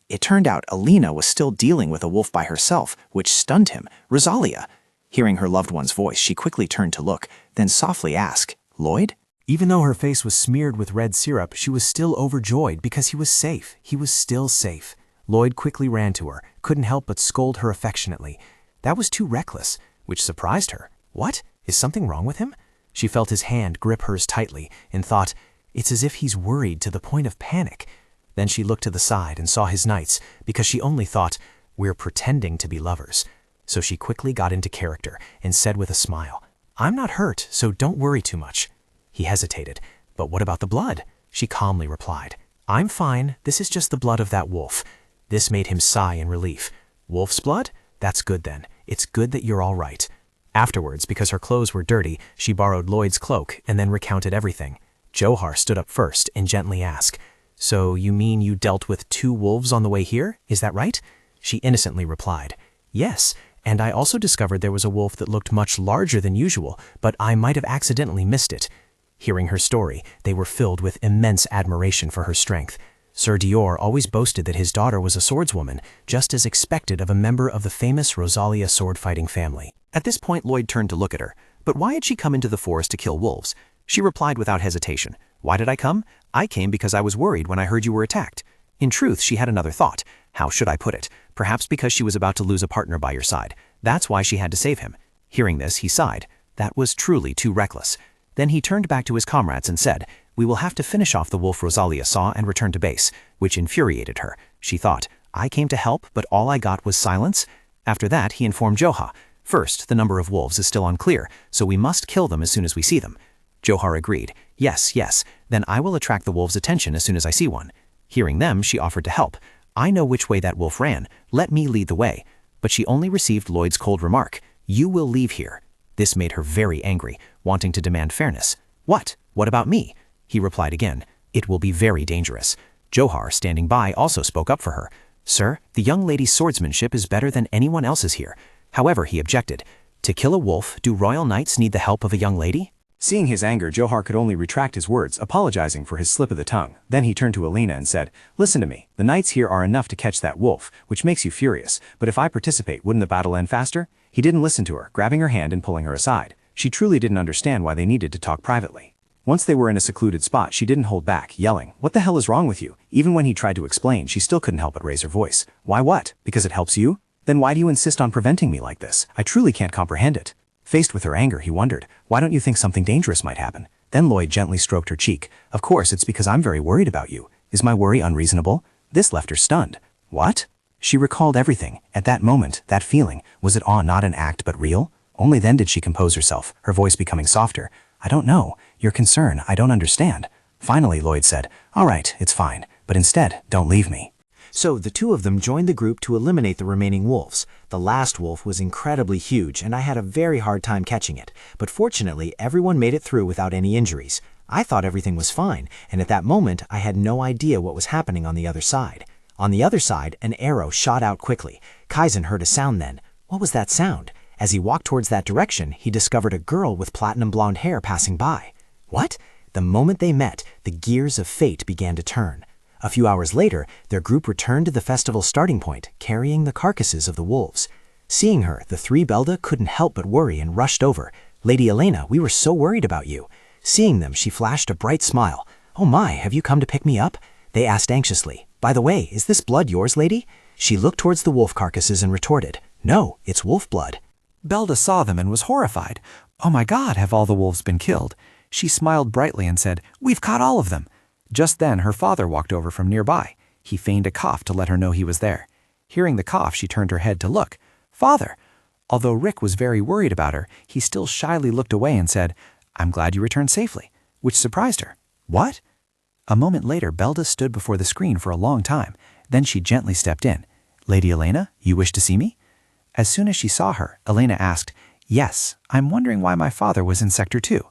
It turned out Alina was still dealing with a wolf by herself, which stunned him. Rosalia. Hearing her loved one's voice, she quickly turned to look, then softly asked, Lloyd? Even though her face was smeared with red syrup, she was still overjoyed because he was safe. He was still safe. Lloyd quickly ran to her, couldn't help but scold her affectionately. That was too reckless, which surprised her. What? Is something wrong with him? She felt his hand grip hers tightly and thought, it's as if he's worried to the point of panic. Then she looked to the side and saw his knights because she only thought, we're pretending to be lovers. So she quickly got into character and said with a smile, I'm not hurt, so don't worry too much. He hesitated. But what about the blood? She calmly replied, I'm fine. This is just the blood of that wolf. This made him sigh in relief. Wolf's blood? That's good then. It's good that you're all right. Afterwards, because her clothes were dirty, she borrowed Lloyd's cloak and then recounted everything. Johar stood up first and gently asked, "So you mean you dealt with 2 wolves on the way here? Is that right?" She innocently replied, "Yes, and I also discovered there was a wolf that looked much larger than usual, but I might have accidentally missed it." Hearing her story, they were filled with immense admiration for her strength. Sir Dior always boasted that his daughter was a swordswoman, just as expected of a member of the famous Rosalia sword-fighting family. At this point, Lloyd turned to look at her. But why had she come into the forest to kill wolves? She replied without hesitation, "Why did I come? I came because I was worried when I heard you were attacked." In truth, she had another thought. How should I put it? Perhaps because she was about to lose a partner by your side. That's why she had to save him. Hearing this, he sighed. That was truly too reckless. Then he turned back to his comrades and said, "We will have to finish off the wolf Rosalia saw and return to base," which infuriated her. She thought, "I came to help, but all I got was silence?" After that, he informed Johar. "First, the number of wolves is still unclear, so we must kill them as soon as we see them." Johar agreed. "Yes, yes, then I will attract the wolves' attention as soon as I see one." Hearing them, she offered to help. "I know which way that wolf ran. Let me lead the way." But she only received Lloyd's cold remark, "You will leave here." This made her very angry, wanting to demand fairness. "What? What about me?" He replied again, "It will be very dangerous." Johar, standing by, also spoke up for her. "Sir, the young lady's swordsmanship is better than anyone else's here." However, he objected. "To kill a wolf, do royal knights need the help of a young lady?" Seeing his anger, Johar could only retract his words, apologizing for his slip of the tongue. Then he turned to Alina and said, "Listen to me. The knights here are enough to catch that wolf, which makes you furious. But if I participate, wouldn't the battle end faster?" He didn't listen to her, grabbing her hand and pulling her aside. She truly didn't understand why they needed to talk privately. Once they were in a secluded spot, she didn't hold back, yelling, "What the hell is wrong with you?" Even when he tried to explain, she still couldn't help but raise her voice. "Why what? Because it helps you? Then why do you insist on preventing me like this? I truly can't comprehend it." Faced with her anger, he wondered, "Why don't you think something dangerous might happen?" Then Lloyd gently stroked her cheek. "Of course, it's because I'm very worried about you. Is my worry unreasonable?" This left her stunned. "What?" She recalled everything. At that moment, that feeling, was it not an act but real? Only then did she compose herself, her voice becoming softer. "I don't know. Your concern, I don't understand." Finally, Lloyd said, "All right, it's fine, but instead, don't leave me." So the 2 of them joined the group to eliminate the remaining wolves. The last wolf was incredibly huge, and I had a very hard time catching it. But fortunately, everyone made it through without any injuries. I thought everything was fine, and at that moment, I had no idea what was happening on the other side. On the other side, an arrow shot out quickly. Kaizen heard a sound then. What was that sound? As he walked towards that direction, he discovered a girl with platinum blonde hair passing by. What? The moment they met, the gears of fate began to turn. A few hours later, their group returned to the festival's starting point, carrying the carcasses of the wolves. Seeing her, the 3 Belda couldn't help but worry and rushed over. "Lady Elena, we were so worried about you." Seeing them, she flashed a bright smile. "Oh my, have you come to pick me up?" They asked anxiously. "By the way, is this blood yours, lady?" She looked towards the wolf carcasses and retorted, "No, it's wolf blood." Belda saw them and was horrified. "Oh my God, have all the wolves been killed?" She smiled brightly and said, "We've caught all of them." Just then, her father walked over from nearby. He feigned a cough to let her know he was there. Hearing the cough, she turned her head to look. "Father!" Although Rick was very worried about her, he still shyly looked away and said, "I'm glad you returned safely," which surprised her. "What?" A moment later, Belda stood before the screen for a long time. Then she gently stepped in. "Lady Elena, you wish to see me?" As soon as she saw her, Elena asked, "Yes, I'm wondering why my father was in Sector 2.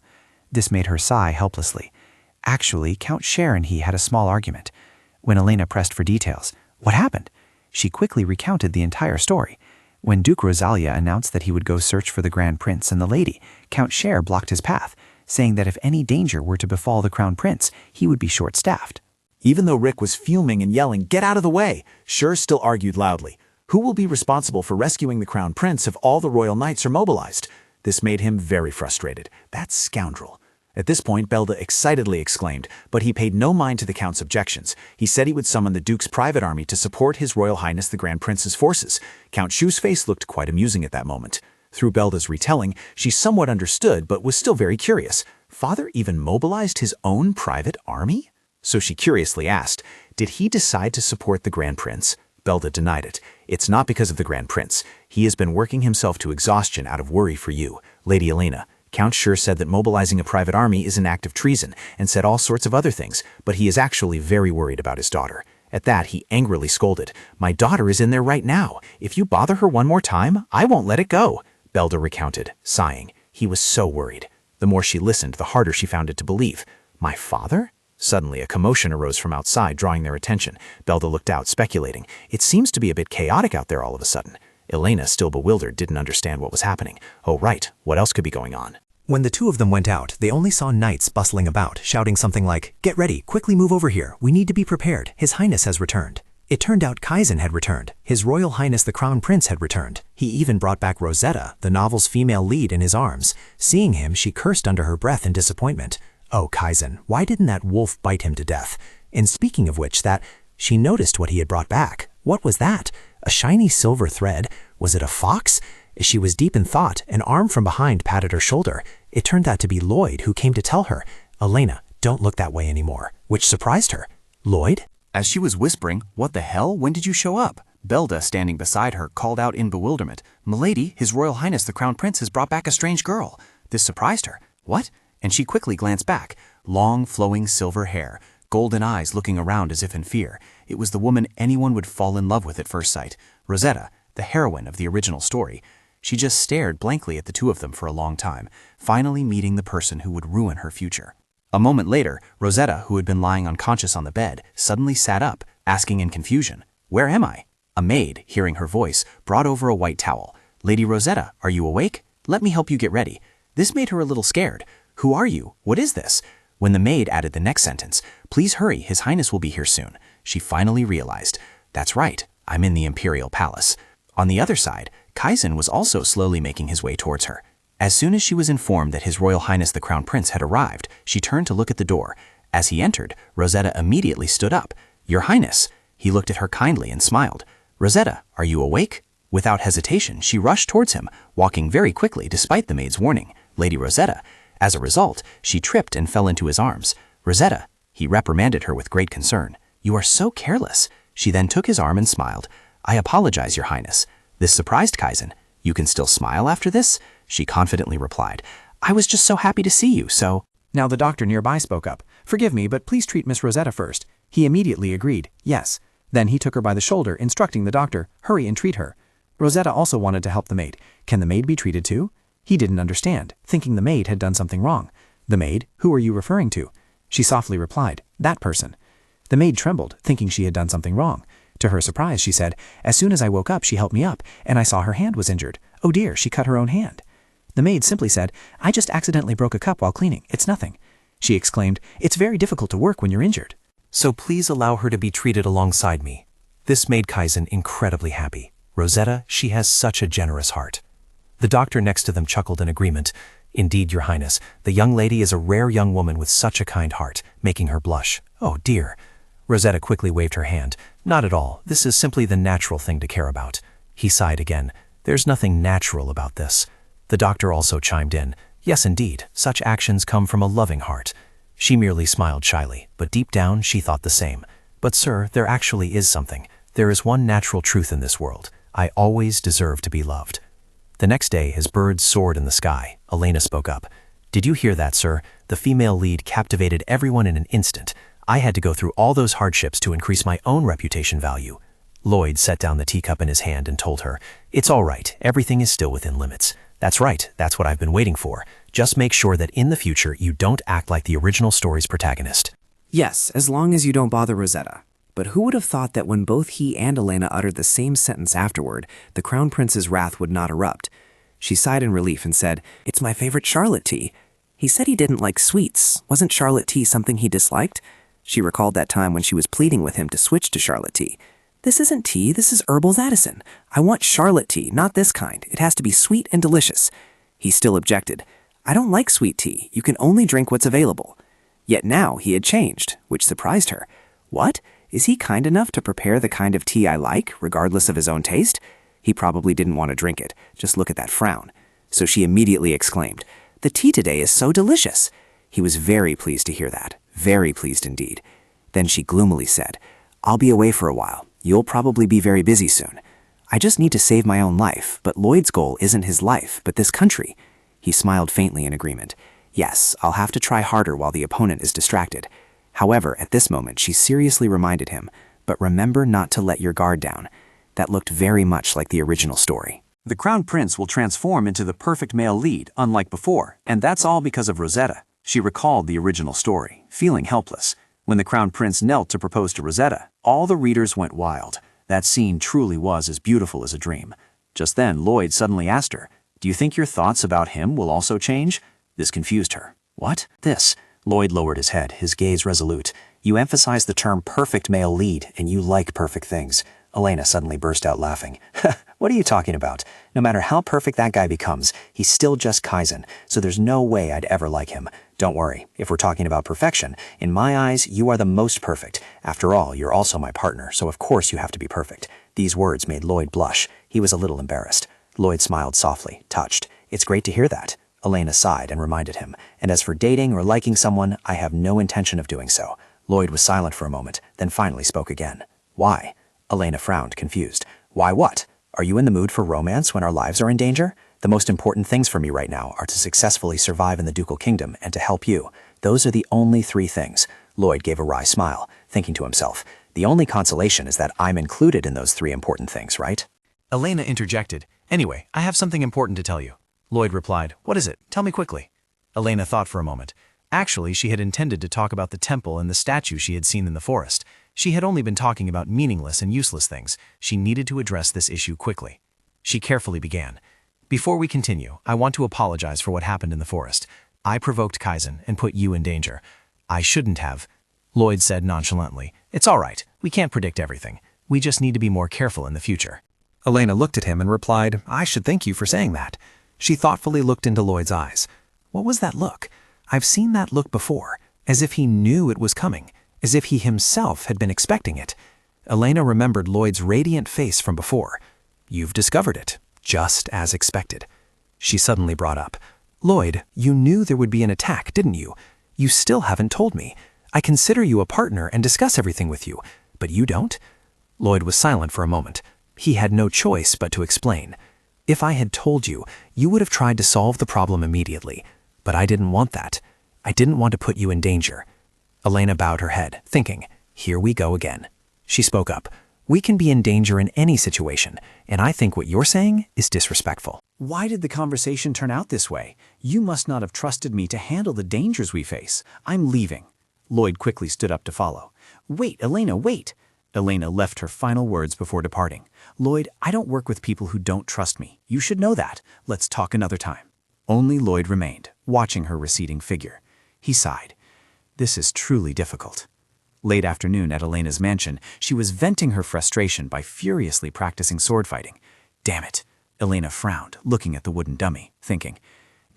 This made her sigh helplessly. Actually, Count Cher and he had a small argument. When Elena pressed for details, "What happened?" she quickly recounted the entire story. When Duke Rosalia announced that he would go search for the Grand Prince and the lady, Count Cher blocked his path, saying that if any danger were to befall the Crown Prince, he would be short-staffed. Even though Rick was fuming and yelling, "Get out of the way!" Cher still argued loudly. Who will be responsible for rescuing the Crown Prince if all the royal knights are mobilized? This made him very frustrated. That scoundrel. At this point, Belda excitedly exclaimed, but he paid no mind to the Count's objections. He said he would summon the Duke's private army to support His Royal Highness the Grand Prince's forces. Count Shu's face looked quite amusing at that moment. Through Belda's retelling, she somewhat understood but was still very curious. Father even mobilized his own private army? So she curiously asked, did he decide to support the Grand Prince? Belda denied it. It's not because of the Grand Prince. He has been working himself to exhaustion out of worry for you, Lady Elena. Count Sure said that mobilizing a private army is an act of treason and said all sorts of other things, but he is actually very worried about his daughter. At that, he angrily scolded, "My daughter is in there right now. If you bother her one more time, I won't let it go." Belda recounted, sighing. He was so worried. The more she listened, the harder she found it to believe. My father? Suddenly, a commotion arose from outside, drawing their attention. Belda looked out, speculating. It seems to be a bit chaotic out there all of a sudden. Elena, still bewildered, didn't understand what was happening. Oh right, what else could be going on? When the two of them went out, they only saw knights bustling about, shouting something like, "Get ready, quickly move over here, we need to be prepared, His Highness has returned." It turned out Kaizen had returned. His Royal Highness the Crown Prince had returned. He even brought back Rosetta, the novel's female lead, in his arms. Seeing him, she cursed under her breath in disappointment. Oh, Kaizen, why didn't that wolf bite him to death? And speaking of which, she noticed what he had brought back. What was that? A shiny silver thread? Was it a fox? As she was deep in thought, an arm from behind patted her shoulder. It turned out to be Lloyd, who came to tell her, "Elena, don't look that way anymore," which surprised her. Lloyd? As she was whispering, "What the hell? When did you show up?" Belda, standing beside her, called out in bewilderment, "Milady, His Royal Highness the Crown Prince has brought back a strange girl." This surprised her. What? And she quickly glanced back. Long, flowing silver hair, golden eyes looking around as if in fear. It was the woman anyone would fall in love with at first sight. Rosetta, the heroine of the original story. She just stared blankly at the two of them for a long time, finally meeting the person who would ruin her future. A moment later, Rosetta, who had been lying unconscious on the bed, suddenly sat up, asking in confusion, "Where am I?" A maid, hearing her voice, brought over a white towel. "Lady Rosetta, are you awake? Let me help you get ready." This made her a little scared. "Who are you? What is this?" When the maid added the next sentence, "Please hurry, His Highness will be here soon," she finally realized, "That's right, I'm in the Imperial Palace." On the other side, Kaizen was also slowly making his way towards her. As soon as she was informed that His Royal Highness the Crown Prince had arrived, she turned to look at the door. As he entered, Rosetta immediately stood up. "Your Highness." He looked at her kindly and smiled. "Rosetta, are you awake?" Without hesitation, she rushed towards him, walking very quickly despite the maid's warning. Lady Rosetta. As a result, she tripped and fell into his arms. "Rosetta," he reprimanded her with great concern. "You are so careless." She then took his arm and smiled. "I apologize, Your Highness." This surprised Kaizen. "You can still smile after this?" She confidently replied. "I was just so happy to see you, so—" Now the doctor nearby spoke up. "Forgive me, but please treat Miss Rosetta first." He immediately agreed, yes. Then he took her by the shoulder, instructing the doctor, "Hurry and treat her." Rosetta also wanted to help the maid. Can the maid be treated too? He didn't understand, thinking the maid had done something wrong. "The maid? Who are you referring to?" She softly replied, "That person." The maid trembled, thinking she had done something wrong. To her surprise, she said, "As soon as I woke up, she helped me up, and I saw her hand was injured. Oh dear, she cut her own hand." The maid simply said, "I just accidentally broke a cup while cleaning. It's nothing." She exclaimed, "It's very difficult to work when you're injured." "So please allow her to be treated alongside me." This made Kaizen incredibly happy. Rosetta, she has such a generous heart. The doctor next to them chuckled in agreement. "Indeed, Your Highness, the young lady is a rare young woman with such a kind heart," making her blush. "Oh dear." Rosetta quickly waved her hand. "Not at all. This is simply the natural thing to care about." He sighed again. "There's nothing natural about this." The doctor also chimed in. "Yes, indeed, such actions come from a loving heart." She merely smiled shyly, but deep down she thought the same. "But sir, there actually is something. There is one natural truth in this world. I always deserve to be loved." The next day, as birds soared in the sky, Elena spoke up. "Did you hear that, sir? The female lead captivated everyone in an instant. I had to go through all those hardships to increase my own reputation value." Lloyd set down the teacup in his hand and told her, "It's all right. Everything is still within limits. That's right. That's what I've been waiting for. Just make sure that in the future you don't act like the original story's protagonist." Yes, as long as you don't bother Rosetta. But who would have thought that when both he and Elena uttered the same sentence afterward, the Crown Prince's wrath would not erupt? She sighed in relief and said, "It's my favorite Charlotte tea." He said he didn't like sweets. Wasn't Charlotte tea something he disliked? She recalled that time when she was pleading with him to switch to Charlotte tea. "This isn't tea, this is herbal Addison. I want Charlotte tea, not this kind. It has to be sweet and delicious." He still objected. "I don't like sweet tea. You can only drink what's available." Yet now he had changed, which surprised her. What? Is he kind enough to prepare the kind of tea I like, regardless of his own taste? He probably didn't want to drink it. Just look at that frown. So she immediately exclaimed, "The tea today is so delicious." He was very pleased to hear that. Very pleased indeed. Then she gloomily said, "I'll be away for a while. You'll probably be very busy soon. I just need to save my own life, but Lloyd's goal isn't his life, but this country." He smiled faintly in agreement. "Yes, I'll have to try harder while the opponent is distracted." However, at this moment, she seriously reminded him, "But remember not to let your guard down." That looked very much like the original story. The Crown Prince will transform into the perfect male lead, unlike before, and that's all because of Rosetta. She recalled the original story, feeling helpless. When the Crown Prince knelt to propose to Rosetta, all the readers went wild. That scene truly was as beautiful as a dream. Just then, Lloyd suddenly asked her, "Do you think your thoughts about him will also change?" This confused her. "What?" "This." Lloyd lowered his head, his gaze resolute. "You emphasize the term perfect male lead, and you like perfect things." Elena suddenly burst out laughing. "What are you talking about? No matter how perfect that guy becomes, he's still just Kaizen, so there's no way I'd ever like him. Don't worry, if we're talking about perfection, in my eyes, you are the most perfect. After all, you're also my partner, so of course you have to be perfect." These words made Lloyd blush. He was a little embarrassed. Lloyd smiled softly, touched. "It's great to hear that." Elena sighed and reminded him, "And as for dating or liking someone, I have no intention of doing so." Lloyd was silent for a moment, then finally spoke again. "Why?" Elena frowned, confused. "Why what? Are you in the mood for romance when our lives are in danger? The most important things for me right now are to successfully survive in the ducal kingdom and to help you. Those are the only 3 things." Lloyd gave a wry smile, thinking to himself, "The only consolation is that I'm included in those 3 important things, right?" Elena interjected. "Anyway, I have something important to tell you." Lloyd replied, "What is it? Tell me quickly." Elena thought for a moment. Actually, she had intended to talk about the temple and the statue she had seen in the forest. She had only been talking about meaningless and useless things. She needed to address this issue quickly. She carefully began. "Before we continue, I want to apologize for what happened in the forest. I provoked Kaizen and put you in danger. I shouldn't have." Lloyd said nonchalantly, "It's all right. We can't predict everything. We just need to be more careful in the future." Elena looked at him and replied, "I should thank you for saying that." She thoughtfully looked into Lloyd's eyes. What was that look? I've seen that look before, as if he knew it was coming, as if he himself had been expecting it. Elena remembered Lloyd's radiant face from before. "You've discovered it, just as expected." She suddenly brought up, "Lloyd, you knew there would be an attack, didn't you? You still haven't told me. I consider you a partner and discuss everything with you, but you don't?" Lloyd was silent for a moment. He had no choice but to explain. "If I had told you, you would have tried to solve the problem immediately. But I didn't want that. I didn't want to put you in danger." Elena bowed her head, thinking, "Here we go again." She spoke up. "We can be in danger in any situation, and I think what you're saying is disrespectful." "Why did the conversation turn out this way? You must not have trusted me to handle the dangers we face. I'm leaving." Lloyd quickly stood up to follow. "Wait, Elena, wait." Elena left her final words before departing. "Lloyd, I don't work with people who don't trust me. You should know that. Let's talk another time." Only Lloyd remained, watching her receding figure. He sighed. This is truly difficult. Late afternoon at Elena's mansion, she was venting her frustration by furiously practicing sword fighting. Damn it. Elena frowned, looking at the wooden dummy, thinking,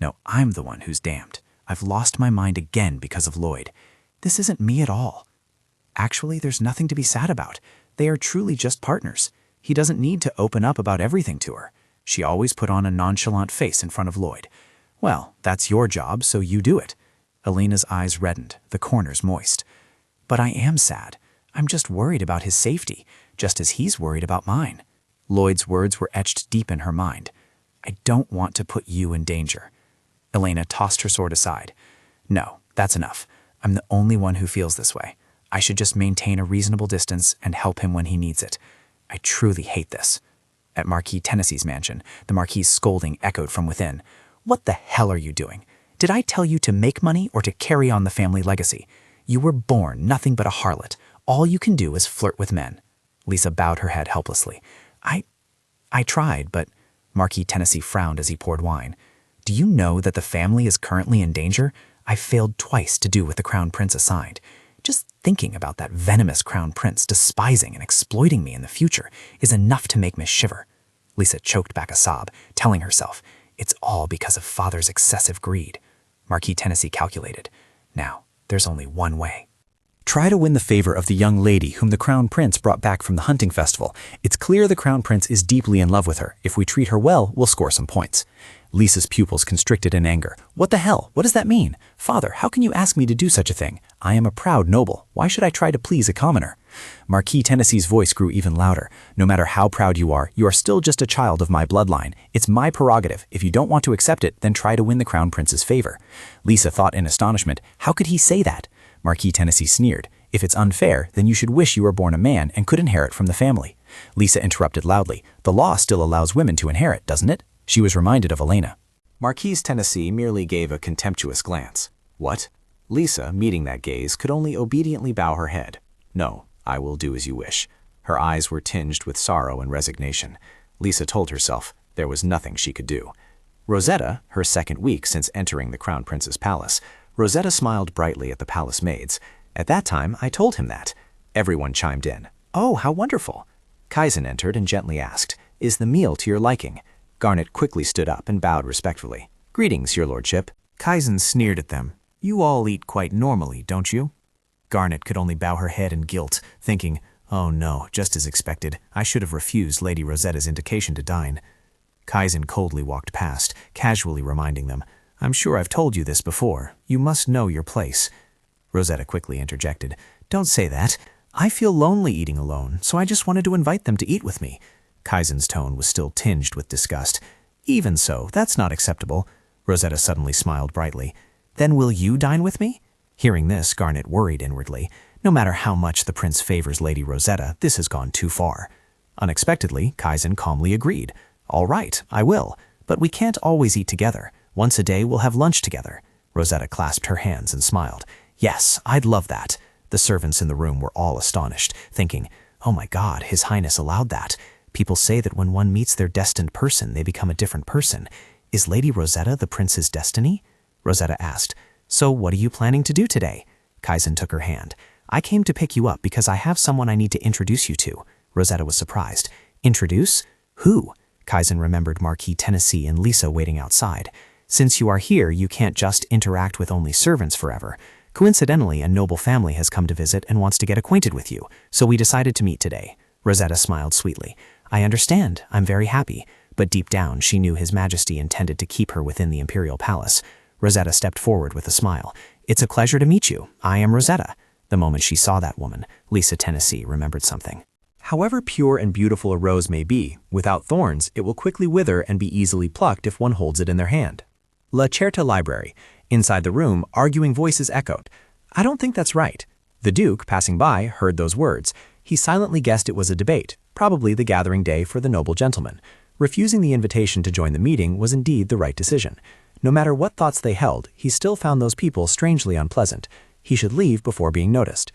"No, I'm the one who's damned. I've lost my mind again because of Lloyd. This isn't me at all. Actually, there's nothing to be sad about. They are truly just partners. He doesn't need to open up about everything to her. She always put on a nonchalant face in front of Lloyd. Well, that's your job, so you do it." Elena's eyes reddened, the corners moist. "But I am sad. I'm just worried about his safety, just as he's worried about mine." Lloyd's words were etched deep in her mind. "I don't want to put you in danger." Elena tossed her sword aside. "No, that's enough. I'm the only one who feels this way. I should just maintain a reasonable distance and help him when he needs it. I truly hate this." At Marquis Tennessee's mansion, the Marquis's scolding echoed from within. "What the hell are you doing? Did I tell you to make money or to carry on the family legacy? You were born nothing but a harlot. All you can do is flirt with men." Lisa bowed her head helplessly. I tried, but..." Marquis Tennessee frowned as he poured wine. "Do you know that the family is currently in danger? I failed twice to do what the Crown Prince assigned. Just thinking about that venomous Crown Prince despising and exploiting me in the future is enough to make me shiver." Lisa choked back a sob, telling herself, "It's all because of Father's excessive greed." Marquis Tennessee calculated. Now, there's only one way. Try to win the favor of the young lady whom the Crown Prince brought back from the hunting festival. It's clear the Crown Prince is deeply in love with her. If we treat her well, we'll score some points. Lisa's pupils constricted in anger. "What the hell? What does that mean? Father, how can you ask me to do such a thing? I am a proud noble. Why should I try to please a commoner?" Marquis Tennessee's voice grew even louder. "No matter how proud you are still just a child of my bloodline. It's my prerogative. If you don't want to accept it, then try to win the Crown Prince's favor." Lisa thought in astonishment, how could he say that? Marquis Tennessee sneered. "If it's unfair, then you should wish you were born a man and could inherit from the family." Lisa interrupted loudly. The law still allows women to inherit, doesn't it? She was reminded of Elena. Marquise Tennessee merely gave a contemptuous glance. What? Lisa, meeting that gaze, could only obediently bow her head. No, I will do as you wish. Her eyes were tinged with sorrow and resignation. Lisa told herself there was nothing she could do. Rosetta, her second week since entering the Crown Prince's palace, Rosetta smiled brightly at the palace maids. At that time, I told him that. Everyone chimed in. Oh, how wonderful. Kaizen entered and gently asked, Is the meal to your liking? Garnet quickly stood up and bowed respectfully. Greetings, your lordship. Kaizen sneered at them. You all eat quite normally, don't you? Garnet could only bow her head in guilt, thinking, oh no, just as expected, I should have refused Lady Rosetta's invitation to dine. Kaizen coldly walked past, casually reminding them, I'm sure I've told you this before. You must know your place. Rosetta quickly interjected, Don't say that. I feel lonely eating alone, so I just wanted to invite them to eat with me. Kaizen's tone was still tinged with disgust. Even so, that's not acceptable. Rosetta suddenly smiled brightly. Then will you dine with me? Hearing this, Garnet worried inwardly. No matter how much the prince favors Lady Rosetta, this has gone too far. Unexpectedly, Kaizen calmly agreed. All right, I will, but we can't always eat together. Once a day we'll have lunch together. Rosetta clasped her hands and smiled. Yes, I'd love that. The servants in the room were all astonished, thinking, oh my God, His Highness allowed that. People say that when one meets their destined person, they become a different person. Is Lady Rosetta the prince's destiny? Rosetta asked, So what are you planning to do today? Kaizen took her hand. I came to pick you up because I have someone I need to introduce you to. Rosetta was surprised. Introduce? Who? Kaizen remembered Marquis Tennessee and Lisa waiting outside. Since you are here, you can't just interact with only servants forever. Coincidentally, a noble family has come to visit and wants to get acquainted with you, so we decided to meet today. Rosetta smiled sweetly. I understand. I'm very happy. But deep down, she knew His Majesty intended to keep her within the imperial palace. Rosetta stepped forward with a smile. It's a pleasure to meet you. I am Rosetta. The moment she saw that woman, Lisa Tennessee remembered something. However pure and beautiful a rose may be, without thorns, it will quickly wither and be easily plucked if one holds it in their hand. La Certa Library. Inside the room, arguing voices echoed. I don't think that's right. The Duke, passing by, heard those words. He silently guessed it was a debate, probably the gathering day for the noble gentleman. Refusing the invitation to join the meeting was indeed the right decision. No matter what thoughts they held, he still found those people strangely unpleasant. He should leave before being noticed.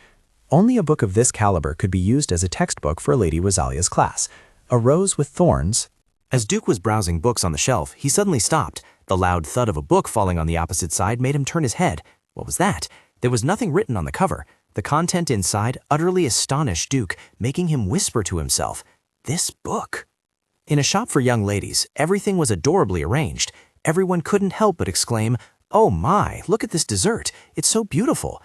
Only a book of this caliber could be used as a textbook for Lady Rosalia's class. A Rose with Thorns. As Duke was browsing books on the shelf, he suddenly stopped. The loud thud of a book falling on the opposite side made him turn his head. What was that? There was nothing written on the cover. The content inside utterly astonished Duke, making him whisper to himself, This book. In a shop for young ladies, everything was adorably arranged. Everyone couldn't help but exclaim, Oh my, look at this dessert. It's so beautiful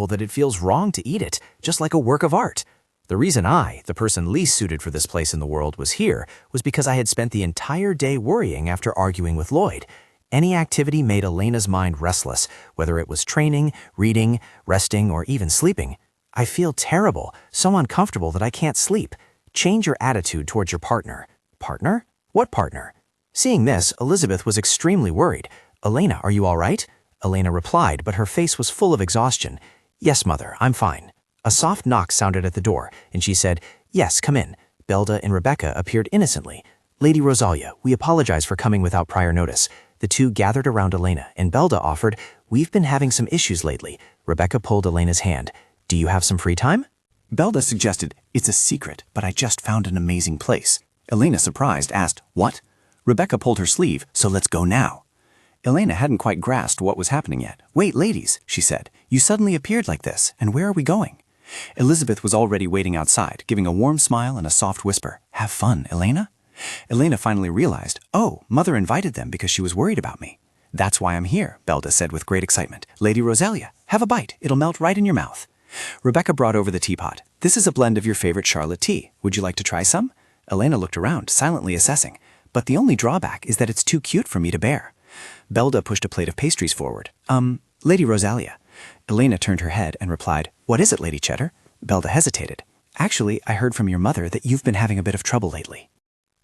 that it feels wrong to eat it, just like a work of art. The reason I, the person least suited for this place in the world, was here was because I had spent the entire day worrying after arguing with Lloyd. Any activity made Elena's mind restless, whether it was training, reading, resting, or even sleeping. I feel terrible, so uncomfortable that I can't sleep. Change your attitude towards your partner. Partner? What partner? Seeing this, Elizabeth was extremely worried. Elena, are you all right? Elena replied, but her face was full of exhaustion. Yes, mother, I'm fine. A soft knock sounded at the door, and she said, Yes, come in. Belda and Rebecca appeared innocently. Lady Rosalia, we apologize for coming without prior notice. The two gathered around Elena, and Belda offered, We've been having some issues lately. Rebecca pulled Elena's hand. Do you have some free time? Belda suggested, It's a secret, but I just found an amazing place. Elena, surprised, asked, What? Rebecca pulled her sleeve, So let's go now. Elena hadn't quite grasped what was happening yet. Wait, ladies, she said. You suddenly appeared like this, and where are we going? Elizabeth was already waiting outside, giving a warm smile and a soft whisper. Have fun, Elena? Elena finally realized, Oh, Mother invited them because she was worried about me. That's why I'm here, Belda said with great excitement. Lady Rosalia, have a bite. It'll melt right in your mouth. Rebecca brought over the teapot. This is a blend of your favorite Charlotte tea. Would you like to try some? Elena looked around, silently assessing. But the only drawback is that it's too cute for me to bear. Belda pushed a plate of pastries forward. Lady Rosalia. Elena turned her head and replied, What is it, Lady Cheddar? Belda hesitated. Actually, I heard from your mother that you've been having a bit of trouble lately.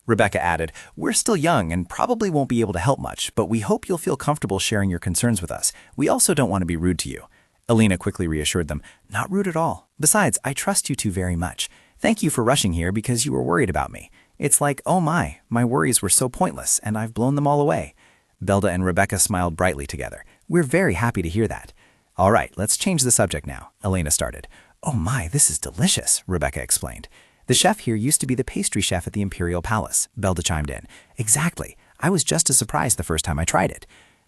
Rebecca added, We're still young and probably won't be able to help much, but we hope you'll feel comfortable sharing your concerns with us. We also don't want to be rude to you. Elena quickly reassured them, Not rude at all. Besides, I trust you two very much. Thank you for rushing here because you were worried about me. It's like, oh my worries were so pointless, and I've blown them all away. Belda and Rebecca smiled brightly together. We're very happy to hear that. All right, let's change the subject now, Elena started. Oh my, this is delicious, Rebecca explained. The chef here used to be the pastry chef at the Imperial Palace, Belda chimed in. Exactly. I was just as surprised the first time I tried it.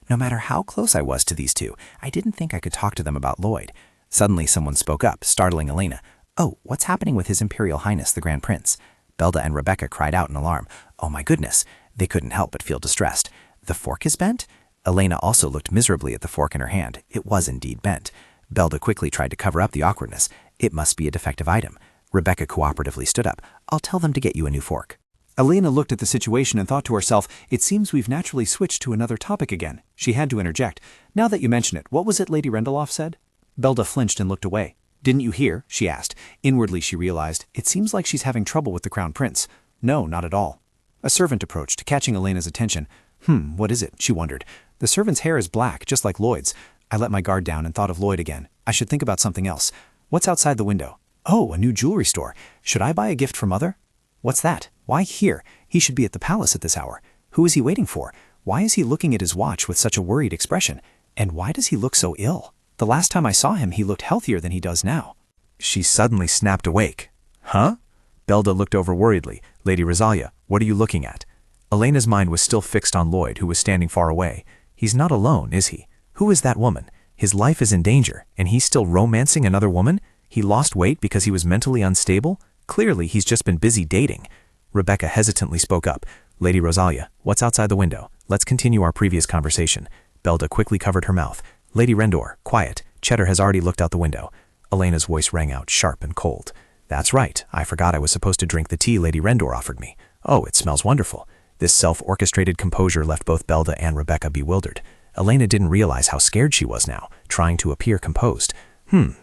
No matter how close I was to these two, I didn't think I could talk to them about Lloyd. Suddenly someone spoke up, startling Elena. Oh, what's happening with His Imperial Highness the Grand Prince? Belda and Rebecca cried out in alarm. Oh my goodness. They couldn't help but feel distressed. The fork is bent? Elena also looked miserably at the fork in her hand. It was indeed bent. Belda quickly tried to cover up the awkwardness. It must be a defective item. Rebecca cooperatively stood up. I'll tell them to get you a new fork. Elena looked at the situation and thought to herself, it seems we've naturally switched to another topic again. She had to interject. Now that you mention it, what was it Lady Rendeloff said? Belda flinched and looked away. Didn't you hear? She asked. Inwardly she realized, it seems like she's having trouble with the Crown Prince. No, not at all. A servant approached, catching Elena's attention. What is it? She wondered. The servant's hair is black, just like Lloyd's. I let my guard down and thought of Lloyd again. I should think about something else. What's outside the window? Oh, a new jewelry store. Should I buy a gift for Mother? What's that? Why here? He should be at the palace at this hour. Who is he waiting for? Why is he looking at his watch with such a worried expression? And why does he look so ill? The last time I saw him, he looked healthier than he does now. She suddenly snapped awake. Huh? Belda looked over worriedly. Lady Rosalia, what are you looking at? Elena's mind was still fixed on Lloyd, who was standing far away. He's not alone, is he? Who is that woman? His life is in danger, and he's still romancing another woman? He lost weight because he was mentally unstable? Clearly, he's just been busy dating. Rebecca hesitantly spoke up. Lady Rosalia, what's outside the window? Let's continue our previous conversation. Belda quickly covered her mouth. Lady Rendor, quiet. Cheddar has already looked out the window. Elena's voice rang out, sharp and cold. That's right. I forgot I was supposed to drink the tea Lady Rendor offered me. Oh, it smells wonderful. This self-orchestrated composure left both Belda and Rebecca bewildered. Elena didn't realize how scared she was now, trying to appear composed.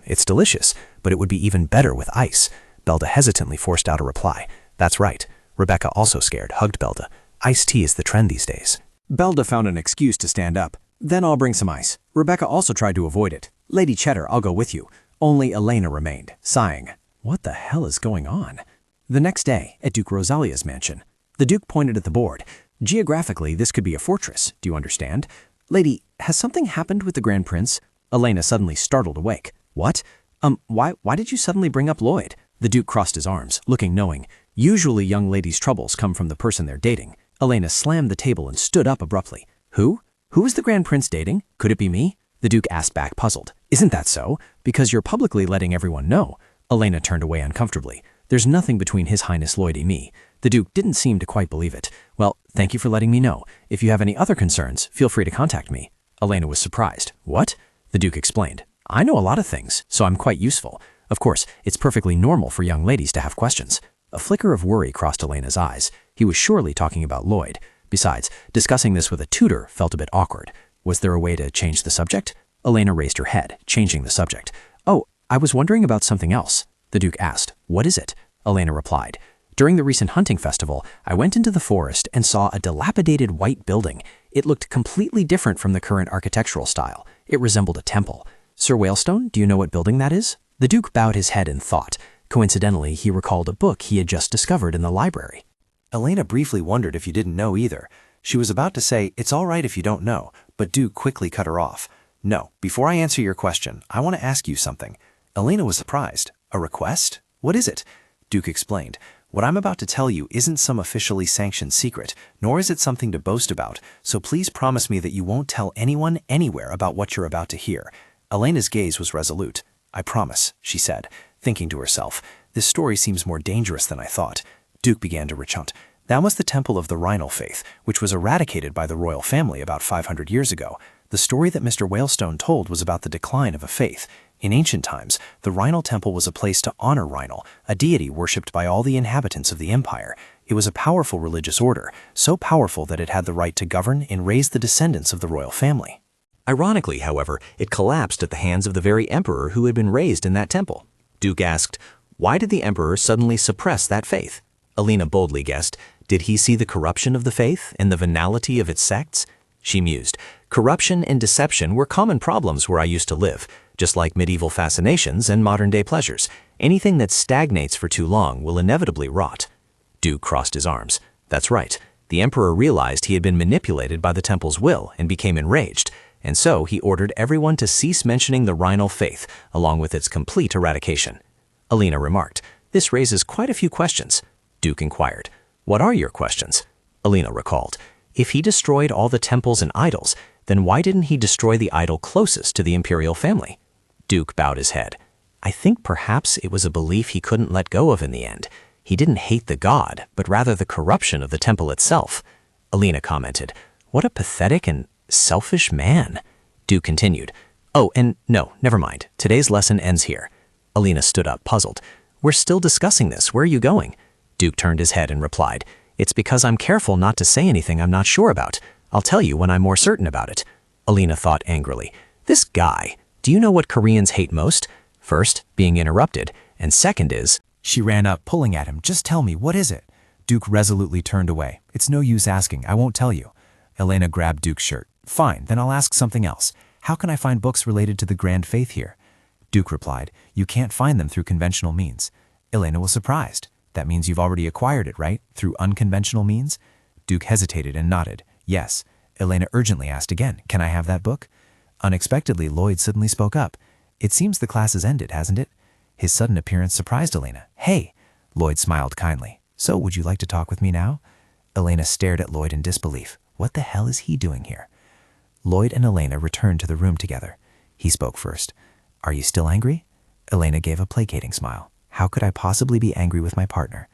It's delicious, but it would be even better with ice. Belda hesitantly forced out a reply. That's right. Rebecca, also scared, hugged Belda. Iced tea is the trend these days. Belda found an excuse to stand up. Then I'll bring some ice. Rebecca also tried to avoid it. Lady Cheddar, I'll go with you. Only Elena remained, sighing. What the hell is going on? The next day, at Duke Rosalia's mansion, the Duke pointed at the board. Geographically, this could be a fortress, do you understand? Lady, has something happened with the Grand Prince? Elena suddenly startled awake. What? Why did you suddenly bring up Lloyd? The Duke crossed his arms, looking knowing. Usually young ladies' troubles come from the person they're dating. Elena slammed the table and stood up abruptly. Who? Who is the Grand Prince dating? Could it be me? The Duke asked back, puzzled. Isn't that so? Because you're publicly letting everyone know. Elena turned away uncomfortably. There's nothing between His Highness Lloyd and me. The Duke didn't seem to quite believe it. Well, thank you for letting me know. If you have any other concerns, feel free to contact me. Elena was surprised. What? The Duke explained. I know a lot of things, so I'm quite useful. Of course, it's perfectly normal for young ladies to have questions. A flicker of worry crossed Elena's eyes. He was surely talking about Lloyd. Besides, discussing this with a tutor felt a bit awkward. Was there a way to change the subject? Elena raised her head, changing the subject. Oh, I was wondering about something else. The Duke asked. What is it? Elena replied. During the recent hunting festival, I went into the forest and saw a dilapidated white building. It looked completely different from the current architectural style. It resembled a temple. Sir Whalestone, do you know what building that is? The Duke bowed his head in thought. Coincidentally, he recalled a book he had just discovered in the library. Elena briefly wondered if you didn't know either. She was about to say, it's all right if you don't know, but Duke quickly cut her off. No, before I answer your question, I want to ask you something. Elena was surprised. A request? What is it? Duke explained. What I'm about to tell you isn't some officially sanctioned secret, nor is it something to boast about, so please promise me that you won't tell anyone anywhere about what you're about to hear. Elena's gaze was resolute. I promise, she said, thinking to herself. This story seems more dangerous than I thought. Duke began to recount. That was the temple of the Rhinal faith, which was eradicated by the royal family about 500 years ago. The story that Mr. Whalestone told was about the decline of a faith. In ancient times, the Rhinal temple was a place to honor Rhinal, a deity worshipped by all the inhabitants of the empire. It was a powerful religious order, so powerful that it had the right to govern and raise the descendants of the royal family. Ironically, however, it collapsed at the hands of the very emperor who had been raised in that temple. Duke asked, why did the emperor suddenly suppress that faith? Elena boldly guessed, did he see the corruption of the faith and the venality of its sects? She mused, corruption and deception were common problems where I used to live, just like medieval fascinations and modern-day pleasures. Anything that stagnates for too long will inevitably rot. Duke crossed his arms. That's right. The emperor realized he had been manipulated by the temple's will and became enraged, and so he ordered everyone to cease mentioning the Rhinal faith, along with its complete eradication. Alina remarked, "This raises quite a few questions." Duke inquired, "What are your questions?" Alina recalled, "If he destroyed all the temples and idols, then why didn't he destroy the idol closest to the imperial family?" Duke bowed his head. "I think perhaps it was a belief he couldn't let go of in the end. He didn't hate the god, but rather the corruption of the temple itself." Alina commented, "What a pathetic and selfish man." Duke continued, "Oh, and no, never mind. Today's lesson ends here." Alina stood up, puzzled. "We're still discussing this. Where are you going?" Duke turned his head and replied, "It's because I'm careful not to say anything I'm not sure about. I'll tell you when I'm more certain about it." Alina thought angrily, "This guy, do you know what Koreans hate most? First, being interrupted, and second is—" She ran up, pulling at him. "Just tell me, what is it?" Duke resolutely turned away. "It's no use asking, I won't tell you." Elena grabbed Duke's shirt. "Fine, then I'll ask something else. How can I find books related to the Grand Faith here?" Duke replied, "You can't find them through conventional means." Elena was surprised. "That means you've already acquired it, right? Through unconventional means?" Duke hesitated and nodded. "Yes." Elena urgently asked again, "Can I have that book?" Unexpectedly, Lloyd suddenly spoke up. "It seems the class has ended, hasn't it?" His sudden appearance surprised Elena. "Hey!" Lloyd smiled kindly. "So, would you like to talk with me now?" Elena stared at Lloyd in disbelief. What the hell is he doing here? Lloyd and Elena returned to the room together. He spoke first. "Are you still angry?" Elena gave a placating smile. "How could I possibly be angry with my partner?"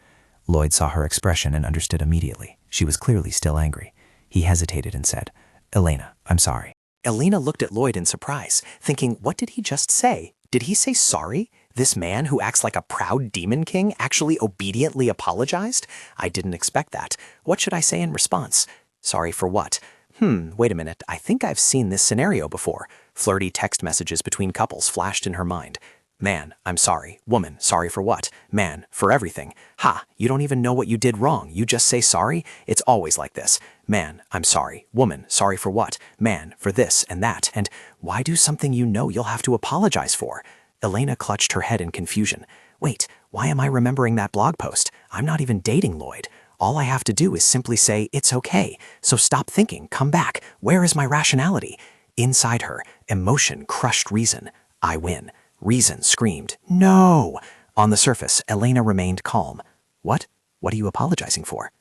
Lloyd saw her expression and understood immediately. She was clearly still angry. He hesitated and said, "Elena, I'm sorry." Elena looked at Lloyd in surprise, thinking, what did he just say? Did he say sorry? This man who acts like a proud demon king actually obediently apologized? I didn't expect that. What should I say in response? Sorry for what? Wait a minute. I think I've seen this scenario before. Flirty text messages between couples flashed in her mind. Man, I'm sorry. Woman, sorry for what? Man, for everything. Ha, you don't even know what you did wrong. You just say sorry? It's always like this. Man, I'm sorry. Woman, sorry for what? Man, for this and that. And why do something you know you'll have to apologize for? Elena clutched her head in confusion. Wait, why am I remembering that blog post? I'm not even dating Lloyd. All I have to do is simply say, it's okay. So stop thinking, come back. Where is my rationality? Inside her, emotion crushed reason. I win. Reason screamed, no! On the surface, Elena remained calm. What? What are you apologizing for?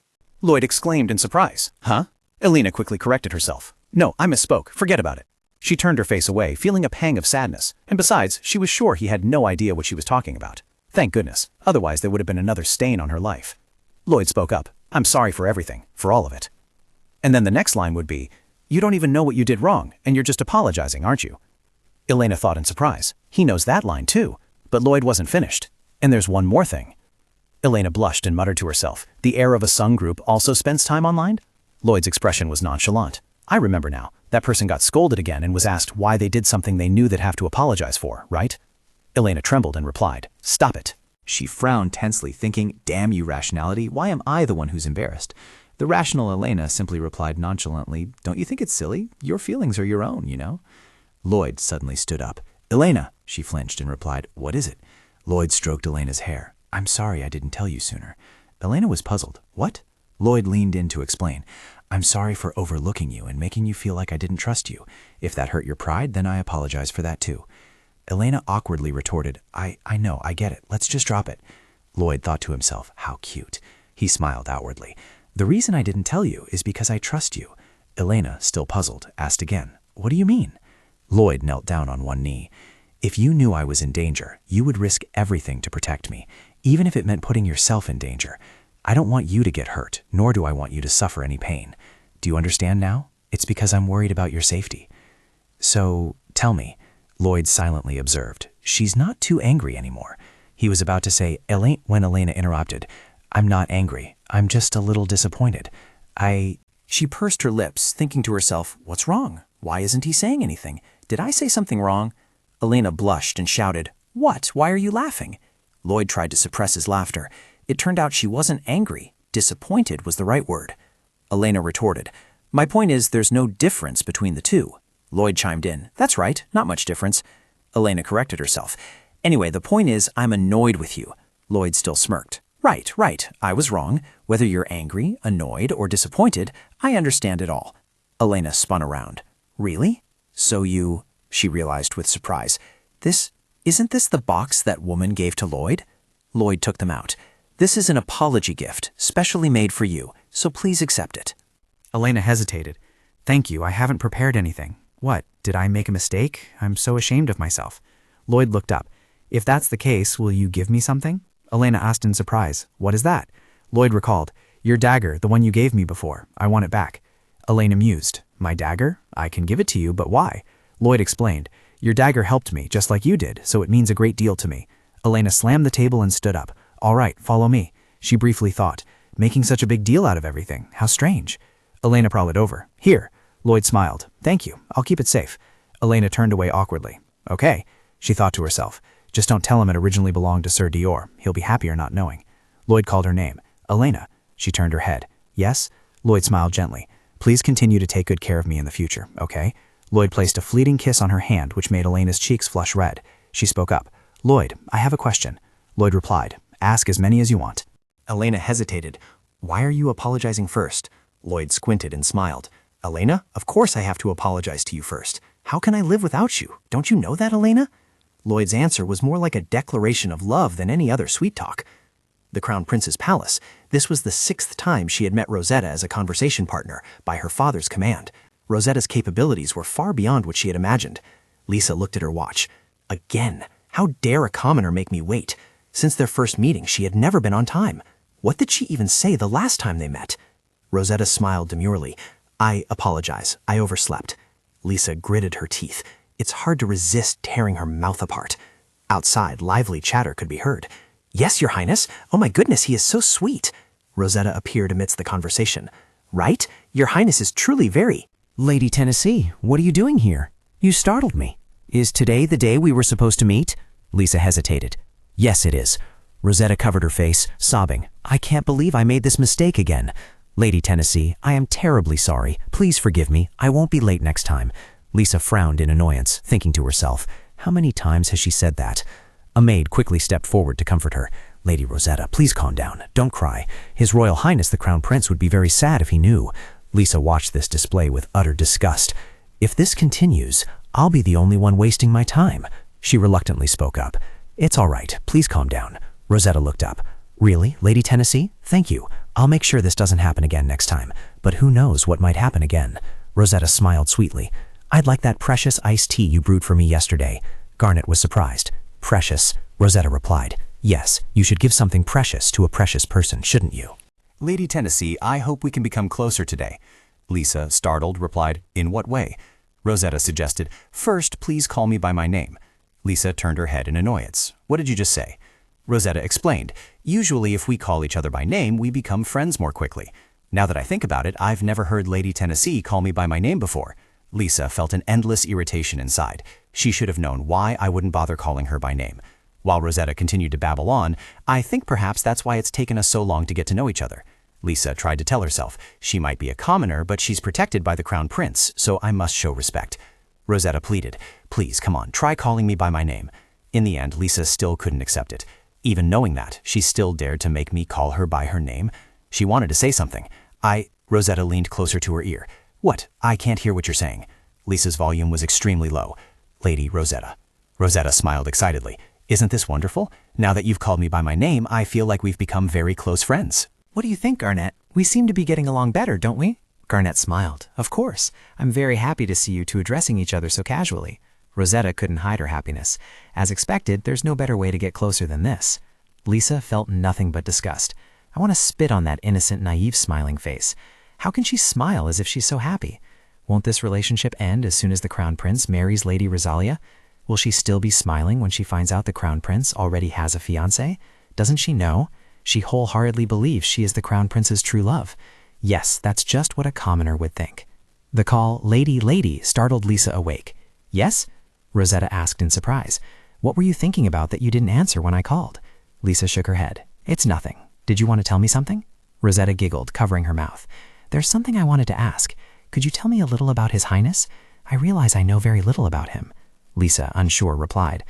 Lloyd exclaimed in surprise. Huh? Elena quickly corrected herself. No, I misspoke. Forget about it. She turned her face away, feeling a pang of sadness, and besides, she was sure he had no idea what she was talking about. Thank goodness, otherwise there would have been another stain on her life. Lloyd spoke up. I'm sorry for everything, for all of it. And then the next line would be, you don't even know what you did wrong, and you're just apologizing, aren't you? Elena thought in surprise. He knows that line too. But Lloyd wasn't finished. And there's one more thing. Elena blushed and muttered to herself, the heir of a sung group also spends time online? Lloyd's expression was nonchalant. I remember now. That person got scolded again and was asked why they did something they knew they'd have to apologize for, right? Elena trembled and replied, stop it. She frowned tensely, thinking, damn you, rationality, why am I the one who's embarrassed? The rational Elena simply replied nonchalantly, don't you think it's silly? Your feelings are your own, you know? Lloyd suddenly stood up. Elena, she flinched and replied, what is it? Lloyd stroked Elena's hair. I'm sorry I didn't tell you sooner. Elena was puzzled. What? Lloyd leaned in to explain. I'm sorry for overlooking you and making you feel like I didn't trust you. If that hurt your pride, then I apologize for that too. Elena awkwardly retorted, I know, I get it. Let's just drop it. Lloyd thought to himself, how cute. He smiled outwardly. The reason I didn't tell you is because I trust you. Elena, still puzzled, asked again, what do you mean? Lloyd knelt down on one knee. If you knew I was in danger, you would risk everything to protect me, even if it meant putting yourself in danger. I don't want you to get hurt, nor do I want you to suffer any pain. Do you understand now? It's because I'm worried about your safety. So, tell me, Lloyd silently observed. She's not too angry anymore. He was about to say, when Elena interrupted, I'm not angry. I'm just a little disappointed. She pursed her lips, thinking to herself, what's wrong? Why isn't he saying anything? Did I say something wrong? Elena blushed and shouted, what? Why are you laughing? Lloyd tried to suppress his laughter. It turned out she wasn't angry. Disappointed was the right word. Elena retorted, my point is there's no difference between the two. Lloyd chimed in, that's right, not much difference. Elena corrected herself. Anyway, the point is, I'm annoyed with you. Lloyd still smirked. Right, I was wrong. Whether you're angry, annoyed, or disappointed, I understand it all. Elena spun around. Really? So you, she realized with surprise. Isn't this the box that woman gave to Lloyd? Lloyd took them out. This is an apology gift, specially made for you, so please accept it. Elena hesitated. Thank you, I haven't prepared anything. What, did I make a mistake? I'm so ashamed of myself. Lloyd looked up. If that's the case, will you give me something? Elena asked in surprise. What is that? Lloyd recalled. Your dagger, the one you gave me before. I want it back. Elena mused. My dagger? I can give it to you, but why? Lloyd explained. Your dagger helped me, just like you did, so it means a great deal to me. Elena slammed the table and stood up. All right, follow me. She briefly thought. Making such a big deal out of everything. How strange. Elena prodded over. Here. Lloyd smiled. Thank you. I'll keep it safe. Elena turned away awkwardly. Okay, she thought to herself. Just don't tell him it originally belonged to Sir Dior. He'll be happier not knowing. Lloyd called her name. Elena. She turned her head. Yes? Lloyd smiled gently. Please continue to take good care of me in the future, okay? Lloyd placed a fleeting kiss on her hand, which made Elena's cheeks flush red. She spoke up. Lloyd, I have a question. Lloyd replied. Ask as many as you want. Elena hesitated. Why are you apologizing first? Lloyd squinted and smiled. Elena, of course I have to apologize to you first. How can I live without you? Don't you know that, Elena? Lloyd's answer was more like a declaration of love than any other sweet talk. The Crown Prince's palace. This was the 6th time she had met Rosetta as a conversation partner, by her father's command. Rosetta's capabilities were far beyond what she had imagined. Lisa looked at her watch. Again, how dare a commoner make me wait? Since their first meeting, she had never been on time. What did she even say the last time they met? Rosetta smiled demurely. I apologize. I overslept. Lisa gritted her teeth. It's hard to resist tearing her mouth apart. Outside, lively chatter could be heard. Yes, Your Highness. Oh my goodness, he is so sweet. Rosetta appeared amidst the conversation. Right? Your Highness is truly very... Lady Tennessee, what are you doing here? You startled me. Is today the day we were supposed to meet? Lisa hesitated. Yes, it is. Rosetta covered her face, sobbing. I can't believe I made this mistake again. Lady Tennessee, I am terribly sorry. Please forgive me. I won't be late next time. Lisa frowned in annoyance, thinking to herself, how many times has she said that? A maid quickly stepped forward to comfort her. Lady Rosetta, please calm down. Don't cry. His Royal Highness the Crown Prince would be very sad if he knew. Lisa watched this display with utter disgust. If this continues, I'll be the only one wasting my time. She reluctantly spoke up. It's all right. Please calm down. Rosetta looked up. Really, Lady Tennessee? Thank you. I'll make sure this doesn't happen again next time. But who knows what might happen again? Rosetta smiled sweetly. I'd like that precious iced tea you brewed for me yesterday. Garnet was surprised. Precious, Rosetta replied. Yes, you should give something precious to a precious person, shouldn't you? Lady Tennessee, I hope we can become closer today. Lisa, startled, replied, In what way? Rosetta suggested, First, please call me by my name. Lisa turned her head in annoyance. What did you just say? Rosetta explained, Usually if we call each other by name, we become friends more quickly. Now that I think about it, I've never heard Lady Tennessee call me by my name before. Lisa felt an endless irritation inside. She should have known why I wouldn't bother calling her by name. While Rosetta continued to babble on, I think perhaps that's why it's taken us so long to get to know each other. Lisa tried to tell herself, she might be a commoner, but she's protected by the Crown Prince, so I must show respect. Rosetta pleaded, Please, come on, try calling me by my name. In the end, Lisa still couldn't accept it. Even knowing that, she still dared to make me call her by her name. She wanted to say something. Rosetta leaned closer to her ear. What? I can't hear what you're saying. Lisa's volume was extremely low. Lady Rosetta. Rosetta smiled excitedly. Isn't this wonderful? Now that you've called me by my name, I feel like we've become very close friends. What do you think, Garnet? We seem to be getting along better, don't we? Garnet smiled. Of course. I'm very happy to see you two addressing each other so casually. Rosetta couldn't hide her happiness. As expected, there's no better way to get closer than this. Lisa felt nothing but disgust. I want to spit on that innocent, naive smiling face. How can she smile as if she's so happy? Won't this relationship end as soon as the Crown Prince marries Lady Rosalia? Will she still be smiling when she finds out the Crown Prince already has a fiancé? Doesn't she know? She wholeheartedly believes she is the Crown Prince's true love. Yes, that's just what a commoner would think. The call, Lady, Lady, startled Lisa awake. Yes? Rosetta asked in surprise. What were you thinking about that you didn't answer when I called? Lisa shook her head. It's nothing. Did you want to tell me something? Rosetta giggled, covering her mouth. There's something I wanted to ask. Could you tell me a little about His Highness? I realize I know very little about him. Lisa, unsure, replied.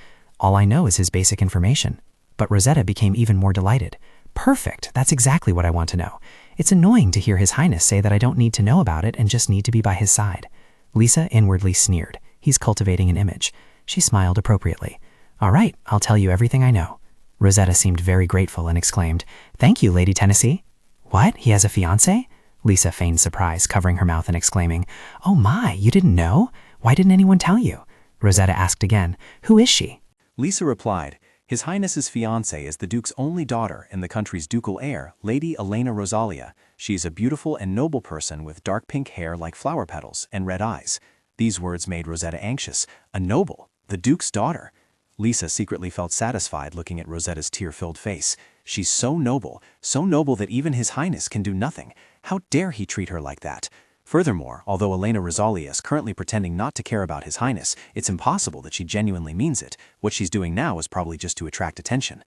All I know is his basic information. But Rosetta became even more delighted. Perfect, that's exactly what I want to know. It's annoying to hear His Highness say that I don't need to know about it and just need to be by his side. Lisa inwardly sneered. He's cultivating an image. She smiled appropriately. All right, I'll tell you everything I know. Rosetta seemed very grateful and exclaimed, Thank you, Lady Tennessee. What, he has a fiancé? Lisa feigned surprise, covering her mouth and exclaiming, Oh my, you didn't know? Why didn't anyone tell you? Rosetta asked again, Who is she? Lisa replied, His Highness's fiancée is the Duke's only daughter and the country's ducal heir, Lady Elena Rosalia. She's a beautiful and noble person with dark pink hair like flower petals and red eyes. These words made Rosetta anxious. A noble, the Duke's daughter. Lisa secretly felt satisfied looking at Rosetta's tear-filled face. She's so noble that even His Highness can do nothing. How dare he treat her like that? Furthermore, although Elena Rosalia is currently pretending not to care about His Highness, it's impossible that she genuinely means it. What she's doing now is probably just to attract attention.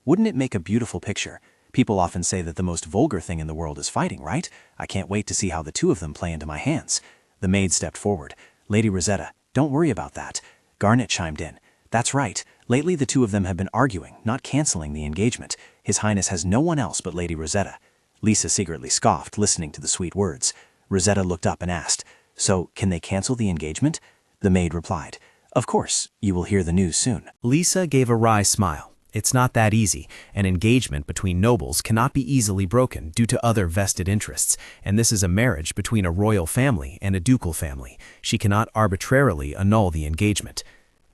Wouldn't it make a beautiful picture? People often say that the most vulgar thing in the world is fighting, right? I can't wait to see how the two of them play into my hands. The maid stepped forward. Lady Rosetta, don't worry about that. Garnet chimed in. That's right. Lately the two of them have been arguing, not canceling the engagement. His Highness has no one else but Lady Rosetta. Lisa secretly scoffed, listening to the sweet words. Rosetta looked up and asked, So, can they cancel the engagement? The maid replied, Of course, you will hear the news soon. Lisa gave a wry smile. It's not that easy. An engagement between nobles cannot be easily broken due to other vested interests, and this is a marriage between a royal family and a ducal family. She cannot arbitrarily annul the engagement.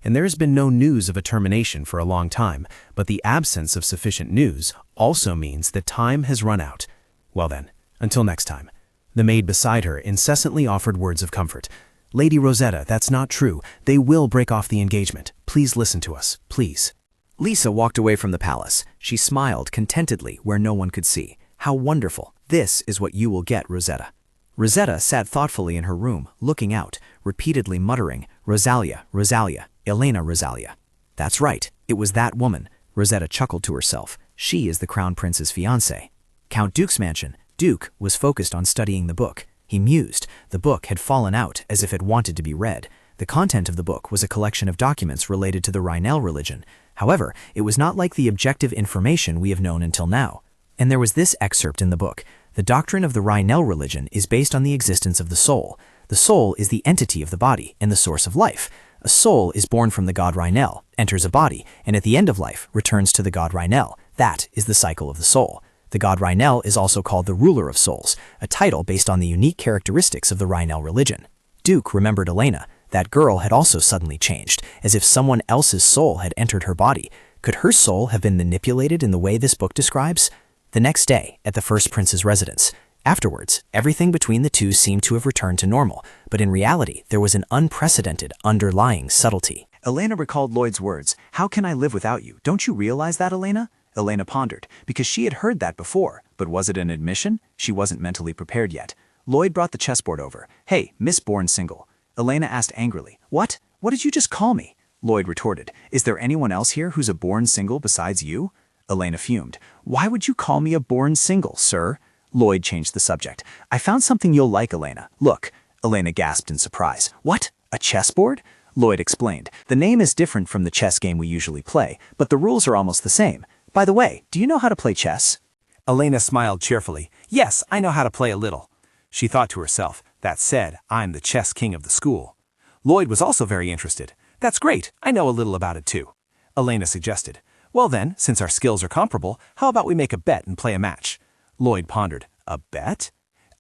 And there has been no news of a termination for a long time, but the absence of sufficient news also means that time has run out. Well then, until next time. The maid beside her incessantly offered words of comfort. Lady Rosetta, that's not true. They will break off the engagement. Please listen to us, please. Lisa walked away from the palace. She smiled contentedly where no one could see. How wonderful. This is what you will get, Rosetta. Rosetta sat thoughtfully in her room, looking out, repeatedly muttering, Rosalia, Rosalia, Elena Rosalia. That's right. It was that woman. Rosetta chuckled to herself. She is the Crown Prince's fiancée. Count Duke's mansion. Duke was focused on studying the book. He mused. The book had fallen out as if it wanted to be read. The content of the book was a collection of documents related to the Rhinel religion. However, it was not like the objective information we have known until now. And there was this excerpt in the book. The doctrine of the Rhinel religion is based on the existence of the soul. The soul is the entity of the body and the source of life. A soul is born from the god Rhinel, enters a body, and at the end of life returns to the god Rhinel. That is the cycle of the soul. The god Rhinel is also called the ruler of souls, a title based on the unique characteristics of the Rhinel religion. Duke remembered Elena. That girl had also suddenly changed, as if someone else's soul had entered her body. Could her soul have been manipulated in the way this book describes? The next day, at the first prince's residence. Afterwards, everything between the two seemed to have returned to normal, but in reality, there was an unprecedented underlying subtlety. Elena recalled Lloyd's words, How can I live without you? Don't you realize that, Elena? Elena pondered, because she had heard that before. But was it an admission? She wasn't mentally prepared yet. Lloyd brought the chessboard over. Hey, Miss Born Single. Elena asked angrily, What? What did you just call me? Lloyd retorted, Is there anyone else here who's a born single besides you? Elena fumed. Why would you call me a born single, sir? Lloyd changed the subject. I found something you'll like, Elena. Look. Elena gasped in surprise. What? A chessboard? Lloyd explained. The name is different from the chess game we usually play, but the rules are almost the same. By the way, do you know how to play chess? Elena smiled cheerfully. Yes, I know how to play a little. She thought to herself, That said, I'm the chess king of the school. Lloyd was also very interested. That's great, I know a little about it too. Elena suggested. Well then, since our skills are comparable, how about we make a bet and play a match? Lloyd pondered. A bet?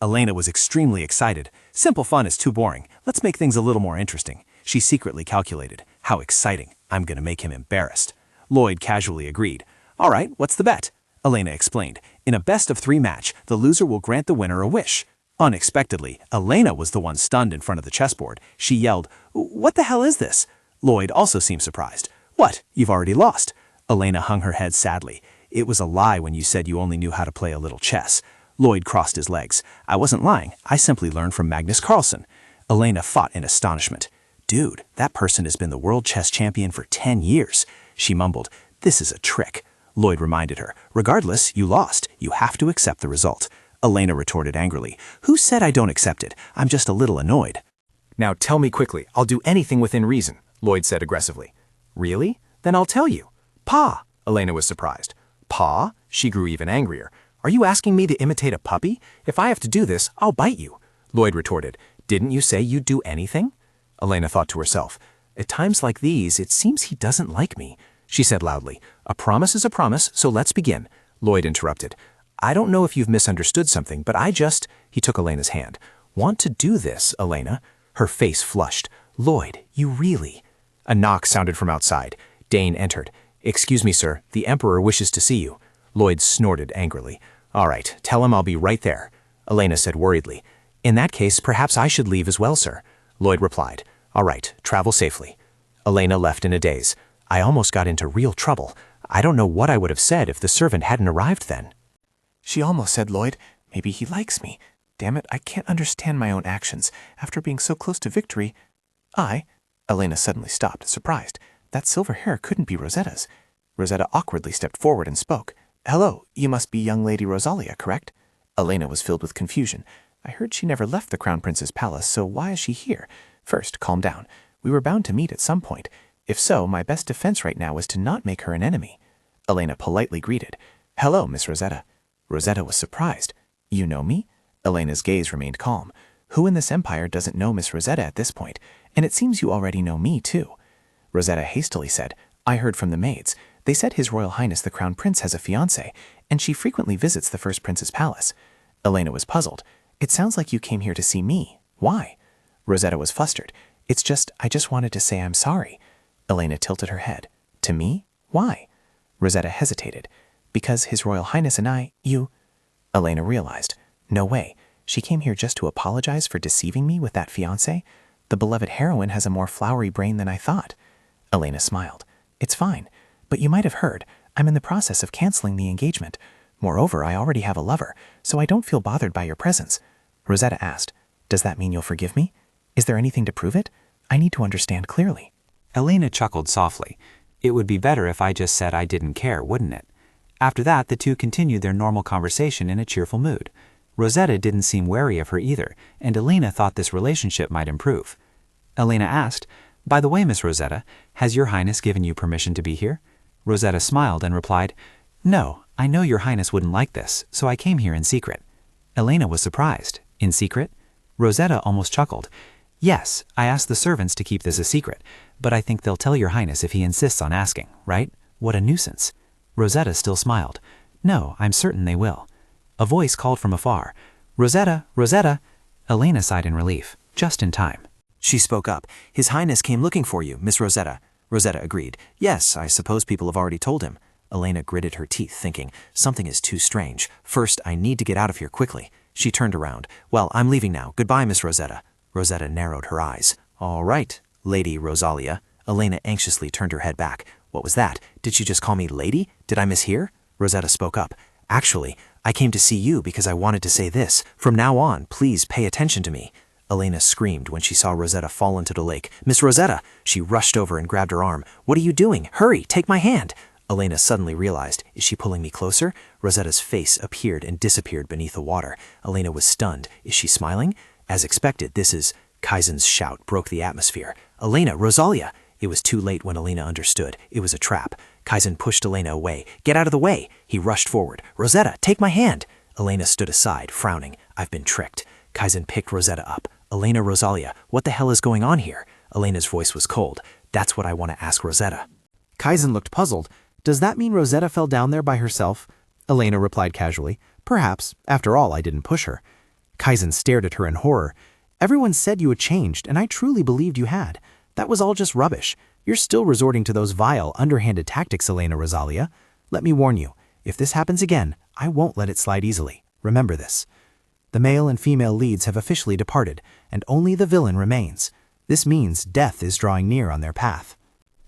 Elena was extremely excited. Simple fun is too boring. Let's make things a little more interesting. She secretly calculated. How exciting. I'm going to make him embarrassed. Lloyd casually agreed. All right, what's the bet? Elena explained. In a best-of-3 match, the loser will grant the winner a wish. Unexpectedly, Elena was the one stunned in front of the chessboard. She yelled, What the hell is this? Lloyd also seemed surprised. What? You've already lost. Elena hung her head sadly. It was a lie when you said you only knew how to play a little chess. Lloyd crossed his legs. I wasn't lying. I simply learned from Magnus Carlsen. Elena fought in astonishment. Dude, that person has been the world chess champion for 10 years. She mumbled, This is a trick. Lloyd reminded her. Regardless, you lost. You have to accept the result. Elena retorted angrily. Who said I don't accept it? I'm just a little annoyed. Now tell me quickly. I'll do anything within reason, Lloyd said aggressively. Really? Then I'll tell you. Pa! Elena was surprised. Pa? She grew even angrier. Are you asking me to imitate a puppy? If I have to do this, I'll bite you. Lloyd retorted. Didn't you say you'd do anything? Elena thought to herself. At times like these, it seems he doesn't like me. She said loudly, a promise is a promise, so let's begin. Lloyd interrupted. I don't know if you've misunderstood something, but he took Elena's hand. Want to do this, Elena? Her face flushed. Lloyd, you really... A knock sounded from outside. Dane entered. Excuse me, sir. The Emperor wishes to see you. Lloyd snorted angrily. All right, tell him I'll be right there. Elena said worriedly. In that case, perhaps I should leave as well, sir. Lloyd replied. All right, travel safely. Elena left in a daze. I almost got into real trouble. I don't know what I would have said if the servant hadn't arrived then. She almost said, Lloyd, maybe he likes me. Damn it, I can't understand my own actions. After being so close to victory, Elena suddenly stopped, surprised. That silver hair couldn't be Rosetta's. Rosetta awkwardly stepped forward and spoke. Hello, you must be young Lady Rosalia, correct? Elena was filled with confusion. I heard she never left the Crown Prince's palace, so why is she here? First, calm down. We were bound to meet at some point. If so, my best defense right now is to not make her an enemy. Elena politely greeted. Hello, Miss Rosetta. Rosetta was surprised. You know me? Elena's gaze remained calm. Who in this empire doesn't know Miss Rosetta at this point? And it seems you already know me, too. Rosetta hastily said, I heard from the maids. They said His Royal Highness the Crown Prince has a fiancée, and she frequently visits the First Prince's palace. Elena was puzzled. It sounds like you came here to see me. Why? Rosetta was flustered. I just wanted to say I'm sorry. Elena tilted her head. To me? Why? Rosetta hesitated. Because His Royal Highness and Elena realized. No way. She came here just to apologize for deceiving me with that fiancé? The beloved heroine has a more flowery brain than I thought. Elena smiled. It's fine. But you might have heard, I'm in the process of canceling the engagement. Moreover, I already have a lover, so I don't feel bothered by your presence. Rosetta asked, Does that mean you'll forgive me? Is there anything to prove it? I need to understand clearly. Elena chuckled softly. It would be better if I just said I didn't care, wouldn't it? After that, the two continued their normal conversation in a cheerful mood. Rosetta didn't seem wary of her either, and Elena thought this relationship might improve. Elena asked, By the way, Miss Rosetta, has your Highness given you permission to be here? Rosetta smiled and replied, No, I know your Highness wouldn't like this, so I came here in secret. Elena was surprised. In secret? Rosetta almost chuckled. Yes, I asked the servants to keep this a secret, but I think they'll tell your Highness if he insists on asking, right? What a nuisance. Rosetta still smiled. No, I'm certain they will. A voice called from afar. Rosetta, Rosetta! Elena sighed in relief, just in time. She spoke up. His Highness came looking for you, Miss Rosetta. Rosetta agreed. Yes, I suppose people have already told him. Elena gritted her teeth, thinking, something is too strange. First, I need to get out of here quickly. She turned around. Well, I'm leaving now. Goodbye, Miss Rosetta. Rosetta narrowed her eyes. All right, Lady Rosalia. Elena anxiously turned her head back. What was that? Did she just call me lady? Did I mishear? Rosetta spoke up. Actually, I came to see you because I wanted to say this. From now on, please pay attention to me. Elena screamed when she saw Rosetta fall into the lake. Miss Rosetta! She rushed over and grabbed her arm. What are you doing? Hurry, take my hand! Elena suddenly realized, is she pulling me closer? Rosetta's face appeared and disappeared beneath the water. Elena was stunned. Is she smiling? As expected, Kaizen's shout broke the atmosphere. Elena, Rosalia! It was too late when Elena understood. It was a trap. Kaizen pushed Elena away. Get out of the way! He rushed forward. Rosetta, take my hand! Elena stood aside, frowning. I've been tricked. Kaizen picked Rosetta up. Elena, Rosalia, what the hell is going on here? Elena's voice was cold. That's what I want to ask Rosetta. Kaizen looked puzzled. Does that mean Rosetta fell down there by herself? Elena replied casually. Perhaps. After all, I didn't push her. Kaizen stared at her in horror. Everyone said you had changed, and I truly believed you had. That was all just rubbish. You're still resorting to those vile, underhanded tactics, Elena Rosalia. Let me warn you, if this happens again, I won't let it slide easily. Remember this. The male and female leads have officially departed, and only the villain remains. This means death is drawing near on their path.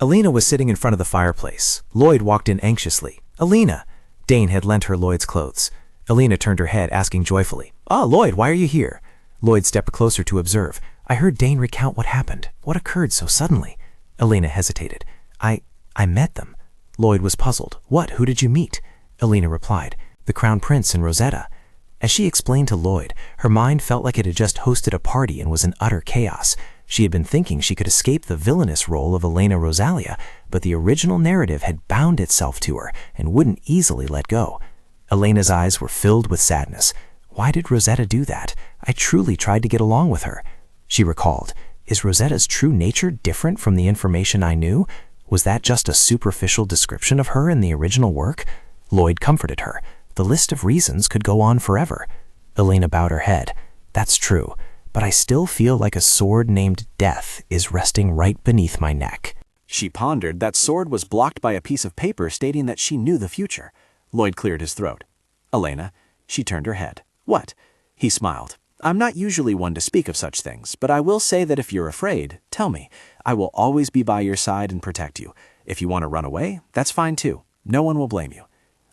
Elena was sitting in front of the fireplace. Lloyd walked in anxiously. Elena! Dane had lent her Lloyd's clothes. Elena turned her head, asking joyfully, Lloyd, why are you here? Lloyd stepped closer to observe. I heard Dane recount what happened. What occurred so suddenly? Elena hesitated. I met them. Lloyd was puzzled. What? Who did you meet? Elena replied, the Crown Prince and Rosetta. As she explained to Lloyd, her mind felt like it had just hosted a party and was in utter chaos. She had been thinking she could escape the villainous role of Elena Rosalia, but the original narrative had bound itself to her and wouldn't easily let go. Elena's eyes were filled with sadness. Why did Rosetta do that? I truly tried to get along with her. She recalled, is Rosetta's true nature different from the information I knew? Was that just a superficial description of her in the original work? Lloyd comforted her. The list of reasons could go on forever. Elena bowed her head. That's true, but I still feel like a sword named Death is resting right beneath my neck. She pondered that sword was blocked by a piece of paper stating that she knew the future. Lloyd cleared his throat. Elena, she turned her head. What? He smiled. I'm not usually one to speak of such things, but I will say that if you're afraid, tell me. I will always be by your side and protect you. If you want to run away, that's fine too. No one will blame you.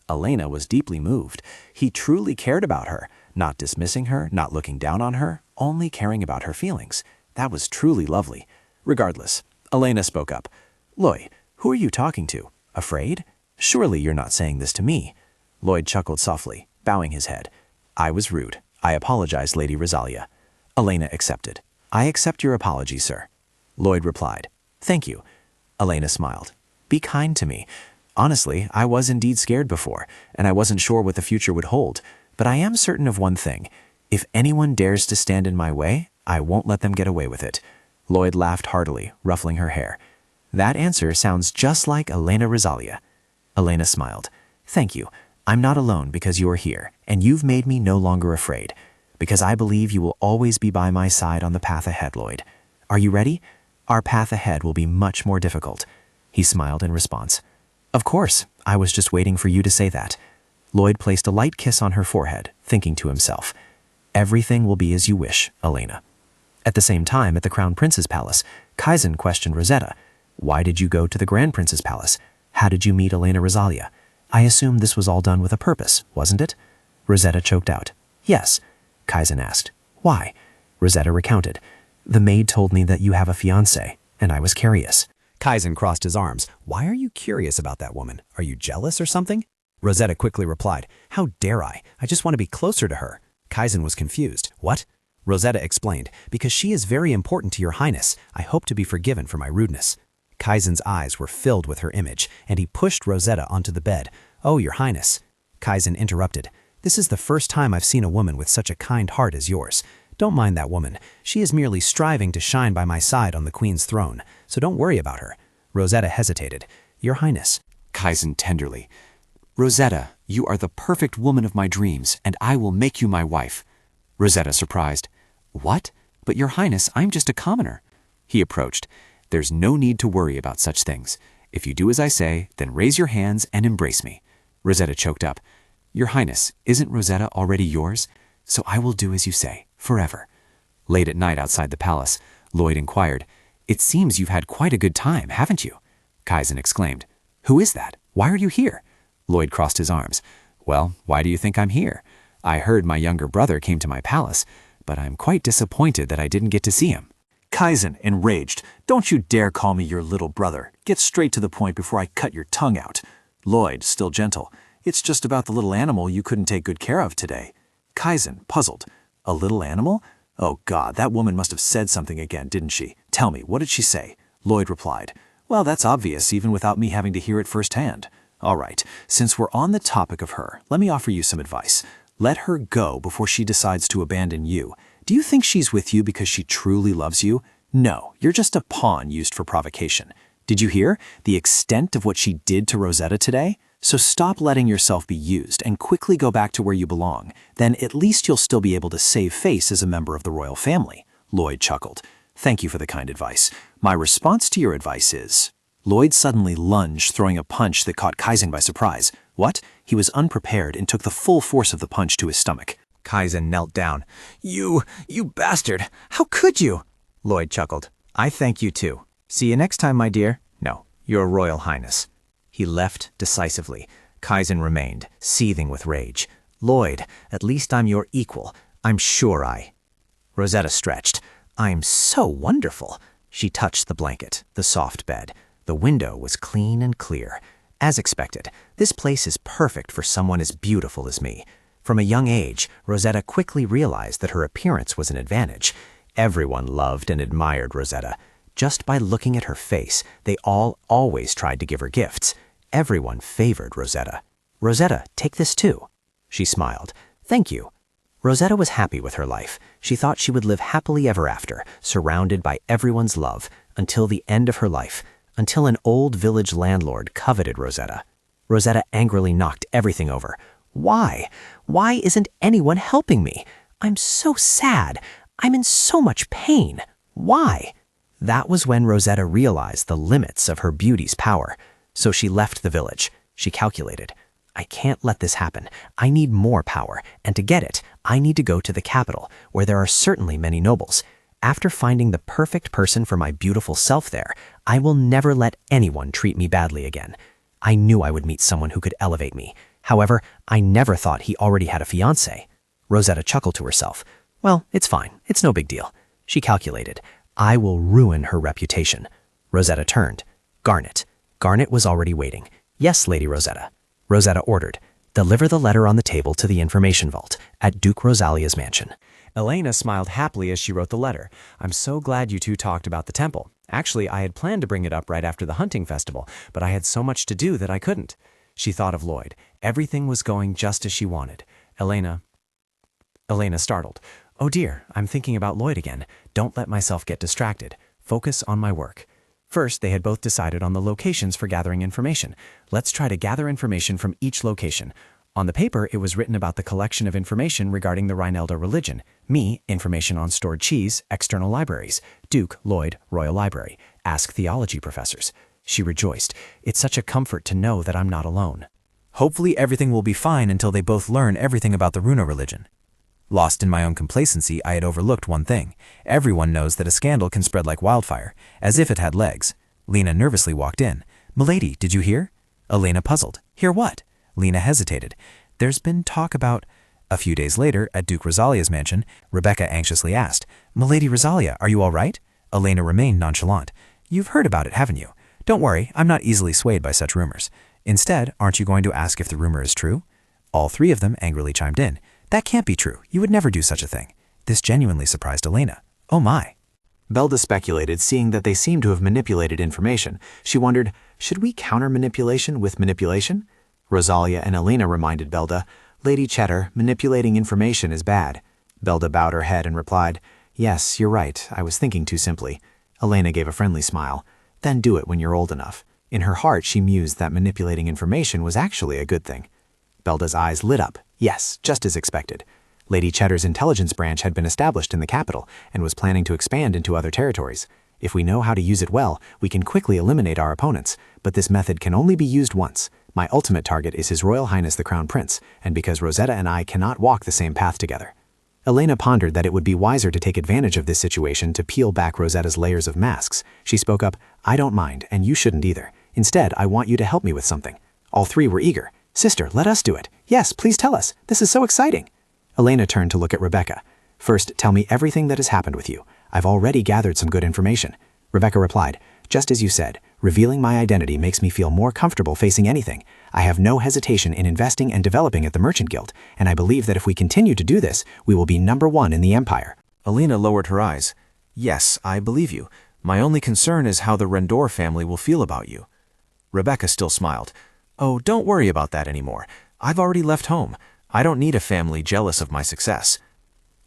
Elena was deeply moved. He truly cared about her, not dismissing her, not looking down on her, only caring about her feelings. That was truly lovely. Regardless, Elena spoke up. Lloyd, who are you talking to? Afraid? Surely you're not saying this to me. Lloyd chuckled softly, bowing his head. I was rude. I apologize, Lady Rosalia. Elena accepted. I accept your apology, sir. Lloyd replied. Thank you. Elena smiled. Be kind to me. Honestly, I was indeed scared before, and I wasn't sure what the future would hold. But I am certain of one thing. If anyone dares to stand in my way, I won't let them get away with it. Lloyd laughed heartily, ruffling her hair. That answer sounds just like Elena Rosalia. Elena smiled. Thank you. I'm not alone because you are here, and you've made me no longer afraid. Because I believe you will always be by my side on the path ahead, Lloyd. Are you ready? Our path ahead will be much more difficult. He smiled in response. Of course, I was just waiting for you to say that. Lloyd placed a light kiss on her forehead, thinking to himself, everything will be as you wish, Elena. At the same time, at the Crown Prince's palace, Kaizen questioned Rosetta. Why did you go to the Grand Prince's palace? How did you meet Elena Rosalia? I assume this was all done with a purpose, wasn't it? Rosetta choked out. Yes. Kaizen asked. Why? Rosetta recounted. The maid told me that you have a fiancé, and I was curious. Kaizen crossed his arms. Why are you curious about that woman? Are you jealous or something? Rosetta quickly replied, How dare I? I just want to be closer to her. Kaizen was confused. What? Rosetta explained, Because she is very important to your highness. I hope to be forgiven for my rudeness. Kaizen's eyes were filled with her image, and he pushed Rosetta onto the bed. Oh, your highness. Kaizen interrupted. This is the first time I've seen a woman with such a kind heart as yours. Don't mind that woman. She is merely striving to shine by my side on the queen's throne, so don't worry about her. Rosetta hesitated. Your highness. Kaizen tenderly. Rosetta, you are the perfect woman of my dreams, and I will make you my wife. Rosetta surprised. What? But your highness, I'm just a commoner. He approached. There's no need to worry about such things. If you do as I say, then raise your hands and embrace me. Rosetta choked up. Your highness, isn't Rosetta already yours? So I will do as you say, forever. Late at night outside the palace, Lloyd inquired, It seems you've had quite a good time, haven't you? Kaizen exclaimed, Who is that? Why are you here? Lloyd crossed his arms. Well, why do you think I'm here? I heard my younger brother came to my palace, but I'm quite disappointed that I didn't get to see him. Kaizen, enraged. Don't you dare call me your little brother. Get straight to the point before I cut your tongue out. Lloyd, still gentle. It's just about the little animal you couldn't take good care of today. Kaizen, puzzled. A little animal? Oh God, that woman must have said something again, didn't she? Tell me, what did she say? Lloyd replied. Well, that's obvious, even without me having to hear it firsthand. All right, since we're on the topic of her, let me offer you some advice. Let her go before she decides to abandon you. Do you think she's with you because she truly loves you? No, you're just a pawn used for provocation. Did you hear the extent of what she did to Rosetta today? So stop letting yourself be used and quickly go back to where you belong. Then at least you'll still be able to save face as a member of the royal family. Lloyd chuckled. Thank you for the kind advice. My response to your advice is... Lloyd suddenly lunged, throwing a punch that caught Kaizen by surprise. What? He was unprepared and took the full force of the punch to his stomach. Kaizen knelt down. You bastard! How could you? Lloyd chuckled. I thank you too. See you next time, my dear. No, your royal highness. He left decisively. Kaizen remained, seething with rage. Lloyd, at least I'm your equal. I'm sure I... Rosetta stretched. I'm so wonderful. She touched the blanket, the soft bed. The window was clean and clear. As expected, this place is perfect for someone as beautiful as me. From a young age, Rosetta quickly realized that her appearance was an advantage. Everyone loved and admired Rosetta. Just by looking at her face, they all always tried to give her gifts. Everyone favored Rosetta. "Rosetta, take this too." She smiled. "Thank you." Rosetta was happy with her life. She thought she would live happily ever after, surrounded by everyone's love, until the end of her life, until an old village landlord coveted Rosetta. Rosetta angrily knocked everything over. Why? Why isn't anyone helping me? I'm so sad. I'm in so much pain. Why? That was when Rosetta realized the limits of her beauty's power. So she left the village. She calculated, I can't let this happen. I need more power, and to get it, I need to go to the capital, where there are certainly many nobles. After finding the perfect person for my beautiful self there, I will never let anyone treat me badly again. I knew I would meet someone who could elevate me. However, I never thought he already had a fiancé. Rosetta chuckled to herself. Well, it's fine. It's no big deal. She calculated, I will ruin her reputation. Rosetta turned. Garnet. Garnet was already waiting. Yes, Lady Rosetta. Rosetta ordered, deliver the letter on the table to the information vault at Duke Rosalia's mansion. Elena smiled happily as she wrote the letter. I'm so glad you two talked about the temple. Actually, I had planned to bring it up right after the hunting festival, but I had so much to do that I couldn't. She thought of Lloyd. Everything was going just as she wanted. Elena startled. Oh dear, I'm thinking about Lloyd again. Don't let myself get distracted. Focus on my work. First, they had both decided on the locations for gathering information. Let's try to gather information from each location. On the paper, it was written about the collection of information regarding the Rhinelda religion. Me, information on stored cheese, external libraries. Duke, Lloyd, Royal Library. Ask theology professors. She rejoiced. It's such a comfort to know that I'm not alone. Hopefully everything will be fine until they both learn everything about the Runa religion. Lost in my own complacency, I had overlooked one thing. Everyone knows that a scandal can spread like wildfire, as if it had legs. Lena nervously walked in. Milady, did you hear? Elena puzzled. Hear what? Lena hesitated. There's been talk about... A few days later, at Duke Rosalia's mansion, Rebecca anxiously asked, Milady Rosalia, are you all right? Elena remained nonchalant. You've heard about it, haven't you? Don't worry, I'm not easily swayed by such rumors. Instead, aren't you going to ask if the rumor is true? All three of them angrily chimed in. That can't be true. You would never do such a thing. This genuinely surprised Elena. Oh my. Belda speculated, seeing that they seemed to have manipulated information. She wondered, should we counter manipulation with manipulation? Rosalia and Elena reminded Belda, Lady Cheddar, manipulating information is bad. Belda bowed her head and replied, Yes, you're right. I was thinking too simply. Elena gave a friendly smile. Then do it when you're old enough. In her heart, she mused that manipulating information was actually a good thing. Belda's eyes lit up. Yes, just as expected. Lady Cheddar's intelligence branch had been established in the capital and was planning to expand into other territories. If we know how to use it well, we can quickly eliminate our opponents, but this method can only be used once. My ultimate target is His Royal Highness the Crown Prince, and because Rosetta and I cannot walk the same path together. Elena pondered that it would be wiser to take advantage of this situation to peel back Rosetta's layers of masks. She spoke up, I don't mind, and you shouldn't either. Instead, I want you to help me with something. All three were eager. Sister, let us do it. Yes, please tell us. This is so exciting. Elena turned to look at Rebecca. First, tell me everything that has happened with you. I've already gathered some good information. Rebecca replied, just as you said, revealing my identity makes me feel more comfortable facing anything. I have no hesitation in investing and developing at the Merchant Guild, and I believe that if we continue to do this, we will be #1 in the Empire. Elena lowered her eyes. Yes, I believe you. My only concern is how the Rendor family will feel about you. Rebecca still smiled. Oh, don't worry about that anymore. I've already left home. I don't need a family jealous of my success.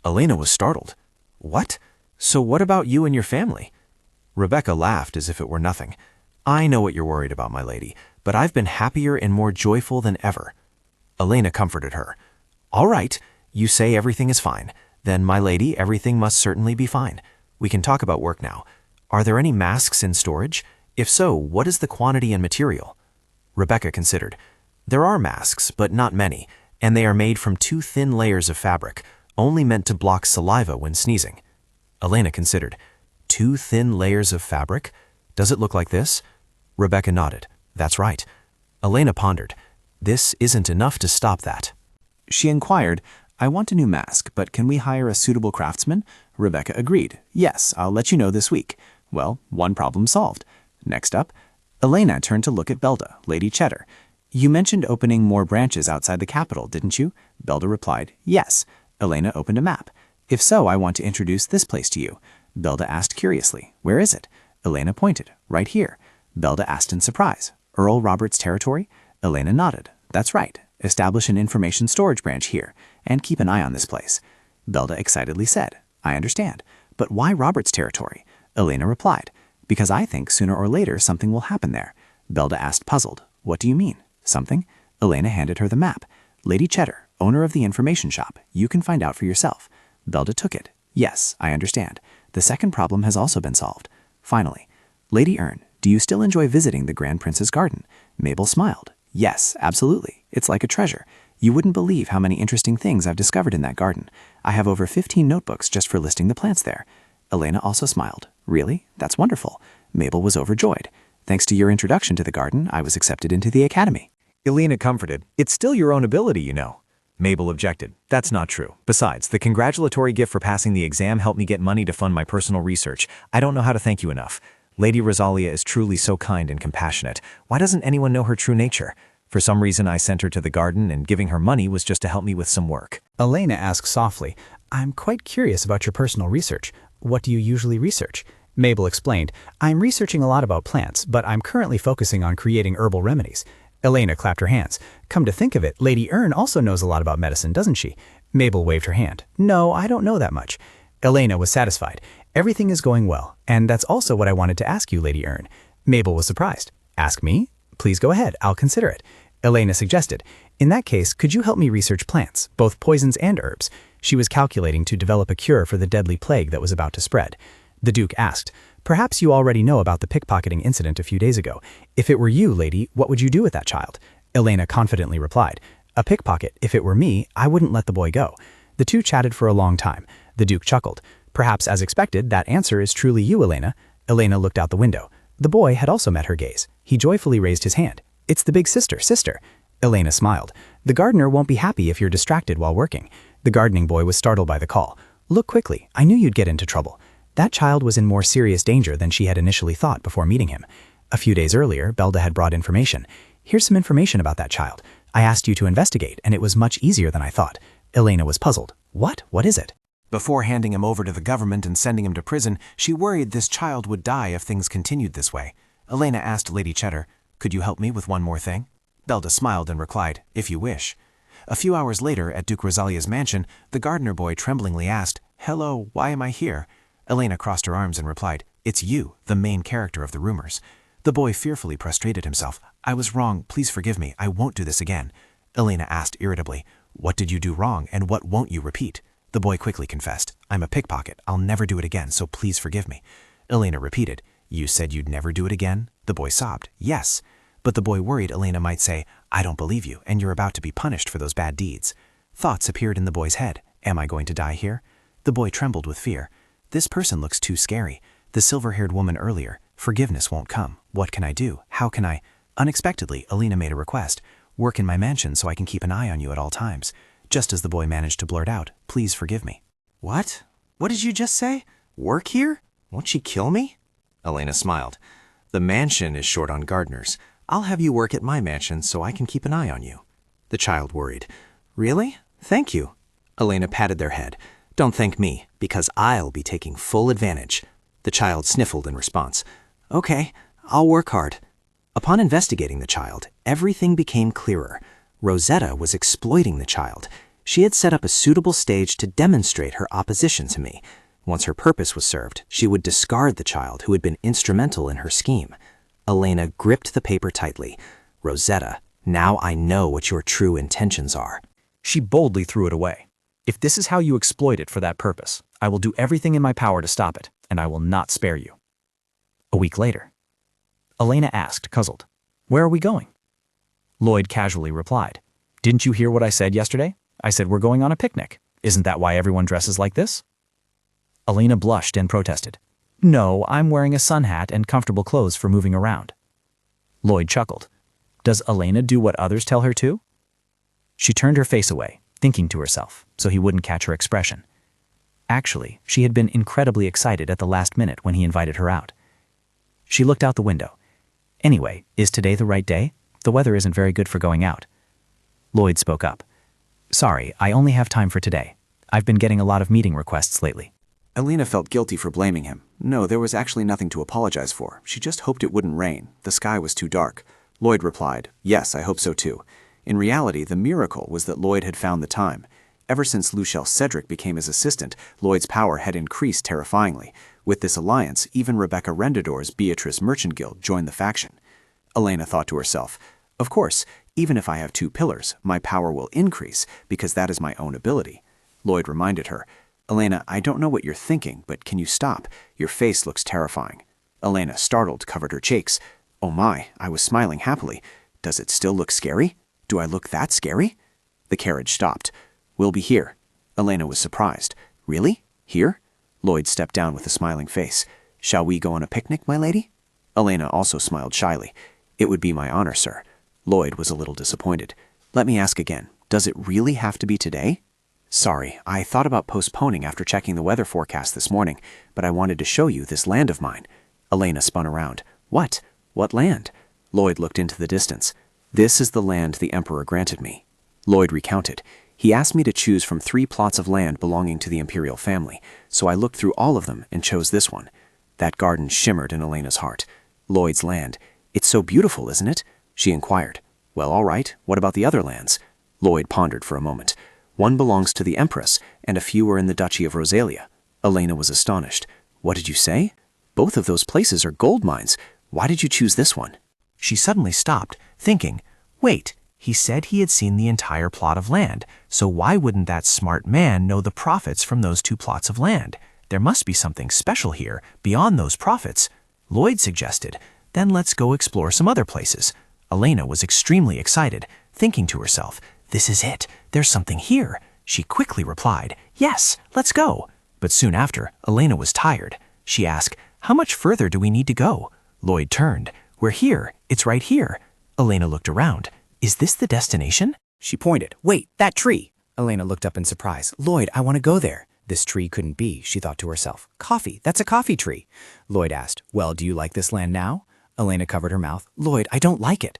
Elena was startled. What? So what about you and your family? Rebecca laughed as if it were nothing. I know what you're worried about, my lady, but I've been happier and more joyful than ever. Elena comforted her. All right, you say everything is fine. Then, my lady, everything must certainly be fine. We can talk about work now. Are there any masks in storage? If so, what is the quantity and material? Rebecca considered. There are masks, but not many, and they are made from 2 thin layers of fabric, only meant to block saliva when sneezing. Elena considered. 2 thin layers of fabric? Does it look like this? Rebecca nodded. That's right. Elena pondered. This isn't enough to stop that. She inquired, I want a new mask, but can we hire a suitable craftsman? Rebecca agreed. Yes, I'll let you know this week. Well, one problem solved. Next up, Elena turned to look at Belda, Lady Cheddar. You mentioned opening more branches outside the capital, didn't you? Belda replied, yes. Elena opened a map. If so, I want to introduce this place to you. Belda asked curiously. Where is it? Elena pointed. Right here. Belda asked in surprise. Earl Robert's territory? Elena nodded. That's right. Establish an information storage branch here, and keep an eye on this place. Belda excitedly said, I understand. But why Robert's territory? Elena replied, because I think sooner or later something will happen there. Belda asked puzzled, what do you mean? Something? Elena handed her the map. Lady Cheddar, owner of the information shop, you can find out for yourself. Belda took it. Yes, I understand. The second problem has also been solved. Finally, Lady Ern, do you still enjoy visiting the Grand Prince's garden? Mabel smiled. Yes, absolutely. It's like a treasure. You wouldn't believe how many interesting things I've discovered in that garden. I have over 15 notebooks just for listing the plants there. Elena also smiled. Really? That's wonderful. Mabel was overjoyed. Thanks to your introduction to the garden, I was accepted into the academy. Elena comforted. It's still your own ability, you know. Mabel objected. That's not true. Besides, the congratulatory gift for passing the exam helped me get money to fund my personal research. I don't know how to thank you enough. Lady Rosalia is truly so kind and compassionate. Why doesn't anyone know her true nature? For some reason, I sent her to the garden, and giving her money was just to help me with some work. Elena asked softly, I'm quite curious about your personal research. What do you usually research? Mabel explained, I'm researching a lot about plants, but I'm currently focusing on creating herbal remedies. Elena clapped her hands. Come to think of it, Lady Ern also knows a lot about medicine, doesn't she? Mabel waved her hand. No, I don't know that much. Elena was satisfied. Everything is going well, and that's also what I wanted to ask you, Lady Ern. Mabel was surprised. Ask me? Please go ahead, I'll consider it. Elena suggested. In that case, could you help me research plants, both poisons and herbs? She was calculating to develop a cure for the deadly plague that was about to spread. The Duke asked, perhaps you already know about the pickpocketing incident a few days ago. If it were you, lady, what would you do with that child? Elena confidently replied, a pickpocket, if it were me, I wouldn't let the boy go. The two chatted for a long time. The Duke chuckled. Perhaps as expected, that answer is truly you, Elena. Elena looked out the window. The boy had also met her gaze. He joyfully raised his hand. It's the big sister. Elena smiled. The gardener won't be happy if you're distracted while working. The gardening boy was startled by the call. Look quickly, I knew you'd get into trouble. That child was in more serious danger than she had initially thought before meeting him. A few days earlier, Belda had brought information. Here's some information about that child. I asked you to investigate, and it was much easier than I thought. Elena was puzzled. What? What is it? Before handing him over to the government and sending him to prison, she worried this child would die if things continued this way. Elena asked Lady Cheddar, could you help me with one more thing? Belda smiled and replied, if you wish. A few hours later, at Duke Rosalia's mansion, the gardener boy tremblingly asked, hello, why am I here? Elena crossed her arms and replied, it's you, the main character of the rumors. The boy fearfully prostrated himself. I was wrong, please forgive me, I won't do this again. Elena asked irritably, what did you do wrong and what won't you repeat? The boy quickly confessed, I'm a pickpocket, I'll never do it again, so please forgive me. Elena repeated, you said you'd never do it again? The boy sobbed, yes. But the boy worried Elena might say, I don't believe you, and you're about to be punished for those bad deeds. Thoughts appeared in the boy's head. Am I going to die here? The boy trembled with fear. This person looks too scary. The silver-haired woman earlier. Forgiveness won't come. What can I do? How can I? Unexpectedly, Elena made a request. Work in my mansion so I can keep an eye on you at all times. Just as the boy managed to blurt out, please forgive me. What? What did you just say? Work here? Won't she kill me? Elena smiled. The mansion is short on gardeners. I'll have you work at my mansion so I can keep an eye on you. The child worried. Really? Thank you. Elena patted their head. Don't thank me, because I'll be taking full advantage. The child sniffled in response. Okay, I'll work hard. Upon investigating the child, everything became clearer. Rosetta was exploiting the child. She had set up a suitable stage to demonstrate her opposition to me. Once her purpose was served, she would discard the child who had been instrumental in her scheme. Elena gripped the paper tightly. Rosetta, now I know what your true intentions are. She boldly threw it away. If this is how you exploit it for that purpose, I will do everything in my power to stop it, and I will not spare you. A week later, Elena asked, puzzled, where are we going? Lloyd casually replied, didn't you hear what I said yesterday? I said we're going on a picnic. Isn't that why everyone dresses like this? Elena blushed and protested. No, I'm wearing a sun hat and comfortable clothes for moving around. Lloyd chuckled. Does Elena do what others tell her to? She turned her face away, thinking to herself, so he wouldn't catch her expression. Actually, she had been incredibly excited at the last minute when he invited her out. She looked out the window. Anyway, is today the right day? The weather isn't very good for going out. Lloyd spoke up. Sorry, I only have time for today. I've been getting a lot of meeting requests lately. Elena felt guilty for blaming him. No, there was actually nothing to apologize for. She just hoped it wouldn't rain. The sky was too dark. Lloyd replied, "Yes, I hope so too." In reality, the miracle was that Lloyd had found the time. Ever since Luchel Cedric became his assistant, Lloyd's power had increased terrifyingly. With this alliance, even Rebecca Rendador's Beatrice Merchant Guild joined the faction. Elena thought to herself, "Of course, even if I have 2 pillars, my power will increase because that is my own ability." Lloyd reminded her, "Elena, I don't know what you're thinking, but can you stop? Your face looks terrifying." Elena, startled, covered her cheeks. "Oh my, I was smiling happily. Does it still look scary? Do I look that scary?" The carriage stopped. "We'll be here." Elena was surprised. "Really? Here?" Lloyd stepped down with a smiling face. "Shall we go on a picnic, my lady?" Elena also smiled shyly. "It would be my honor, sir." Lloyd was a little disappointed. "Let me ask again. Does it really have to be today?" "Sorry, I thought about postponing after checking the weather forecast this morning, but I wanted to show you this land of mine." Elena spun around. "What? What land?" Lloyd looked into the distance. "This is the land the Emperor granted me." Lloyd recounted. "He asked me to choose from 3 plots of land belonging to the imperial family, so I looked through all of them and chose this one." That garden shimmered in Elena's heart. Lloyd's land. "It's so beautiful, isn't it?" she inquired. "Well, all right. What about the other lands?" Lloyd pondered for a moment. "One belongs to the Empress, and a few are in the Duchy of Rosalia." Elena was astonished. "What did you say? Both of those places are gold mines. Why did you choose this one?" She suddenly stopped, thinking, wait, he said he had seen the entire plot of land, so why wouldn't that smart man know the profits from those 2 plots of land? There must be something special here, beyond those profits. Lloyd suggested, "Then let's go explore some other places." Elena was extremely excited, thinking to herself, "This is it. There's something here." She quickly replied, "Yes, let's go." But soon after, Elena was tired. She asked, "How much further do we need to go?" Lloyd turned. "We're here. It's right here." Elena looked around. "Is this the destination?" She pointed. "Wait, that tree!" Elena looked up in surprise. "Lloyd, I want to go there." This tree couldn't be, she thought to herself. "Coffee, that's a coffee tree." Lloyd asked, "Well, do you like this land now?" Elena covered her mouth. "Lloyd, I don't like it."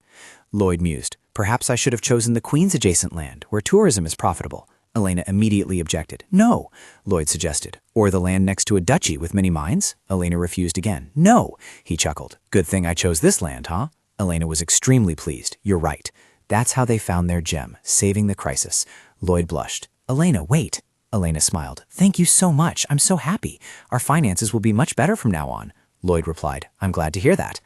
Lloyd mused. "Perhaps I should have chosen the Queen's adjacent land, where tourism is profitable." Elena immediately objected. "No," Lloyd suggested. "Or the land next to a duchy with many mines?" Elena refused again. "No," he chuckled. "Good thing I chose this land, huh?" Elena was extremely pleased. "You're right. That's how they found their gem, saving the crisis." Lloyd blushed. "Elena, wait." Elena smiled. "Thank you so much. I'm so happy. Our finances will be much better from now on." Lloyd replied, "I'm glad to hear that."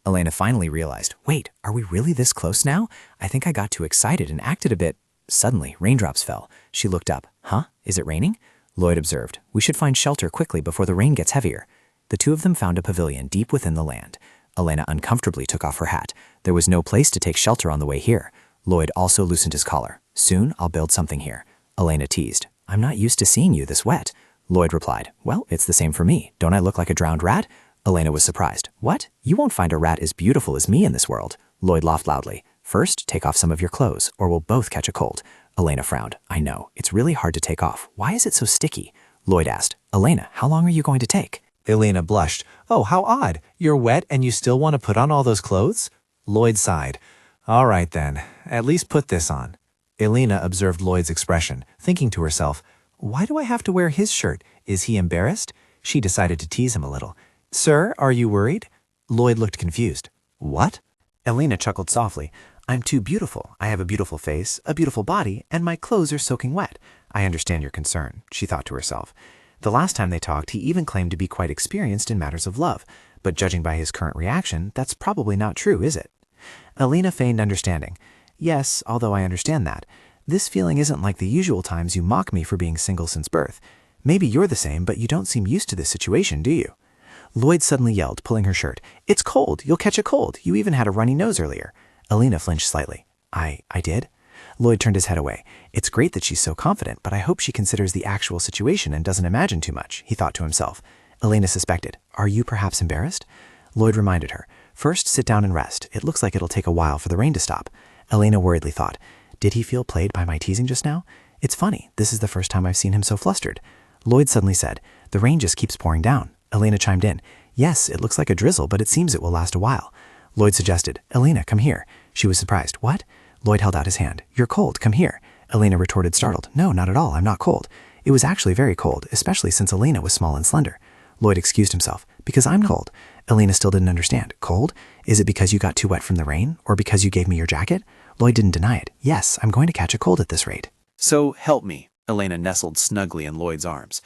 Elena finally realized, wait, are we really this close now? I think I got too excited and acted a bit. Suddenly, raindrops fell. She looked up. Huh? Is it raining? Lloyd observed. We should find shelter quickly before the rain gets heavier. The 2 of them found a pavilion deep within the land. Elena uncomfortably took off her hat. There was no place to take shelter on the way here. Lloyd also loosened his collar. Soon, I'll build something here. Elena teased. I'm not used to seeing you this wet. Lloyd replied, well, it's the same for me. Don't I look like a drowned rat? Elena was surprised. What? You won't find a rat as beautiful as me in this world. Lloyd laughed loudly. First, take off some of your clothes, or we'll both catch a cold. Elena frowned. I know. It's really hard to take off. Why is it so sticky? Lloyd asked. Elena, how long are you going to take? Elena blushed. Oh, how odd. You're wet and you still want to put on all those clothes? Lloyd sighed. All right then. At least put this on. Elena observed Lloyd's expression, thinking to herself, why do I have to wear his shirt? Is he embarrassed? She decided to tease him a little. Sir, are you worried? Lloyd looked confused. What? Elena chuckled softly. I'm too beautiful. I have a beautiful face, a beautiful body, and my clothes are soaking wet. I understand your concern, she thought to herself. The last time they talked, he even claimed to be quite experienced in matters of love, but judging by his current reaction, that's probably not true, is it? Elena feigned understanding. Yes, although I understand that. This feeling isn't like the usual times you mock me for being single since birth. Maybe you're the same, but you don't seem used to this situation, do you? Lloyd suddenly yelled, pulling her shirt. It's cold. You'll catch a cold. You even had a runny nose earlier. Elena flinched slightly. I did? Lloyd turned his head away. It's great that she's so confident, but I hope she considers the actual situation and doesn't imagine too much, he thought to himself. Elena suspected. Are you perhaps embarrassed? Lloyd reminded her. First, sit down and rest. It looks like it'll take a while for the rain to stop. Elena worriedly thought. Did he feel played by my teasing just now? It's funny. This is the first time I've seen him so flustered. Lloyd suddenly said, the rain just keeps pouring down. Elena chimed in. Yes, it looks like a drizzle, but it seems it will last a while. Lloyd suggested, Elena, come here. She was surprised. What? Lloyd held out his hand. You're cold. Come here. Elena retorted, startled. No, not at all. I'm not cold. It was actually very cold, especially since Elena was small and slender. Lloyd excused himself. Because I'm cold. Elena still didn't understand. Cold? Is it because you got too wet from the rain? Or because you gave me your jacket? Lloyd didn't deny it. Yes, I'm going to catch a cold at this rate. So help me. Elena nestled snugly in Lloyd's arms.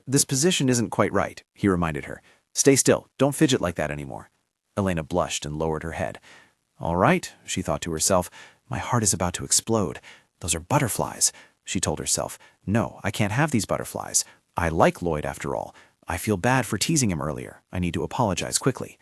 This position isn't quite right, he reminded her. Stay still. Don't fidget like that anymore. Elena blushed and lowered her head. All right, she thought to herself. My heart is about to explode. Those are butterflies, she told herself. No, I can't have these butterflies. I like Lloyd after all. I feel bad for teasing him earlier. I need to apologize quickly.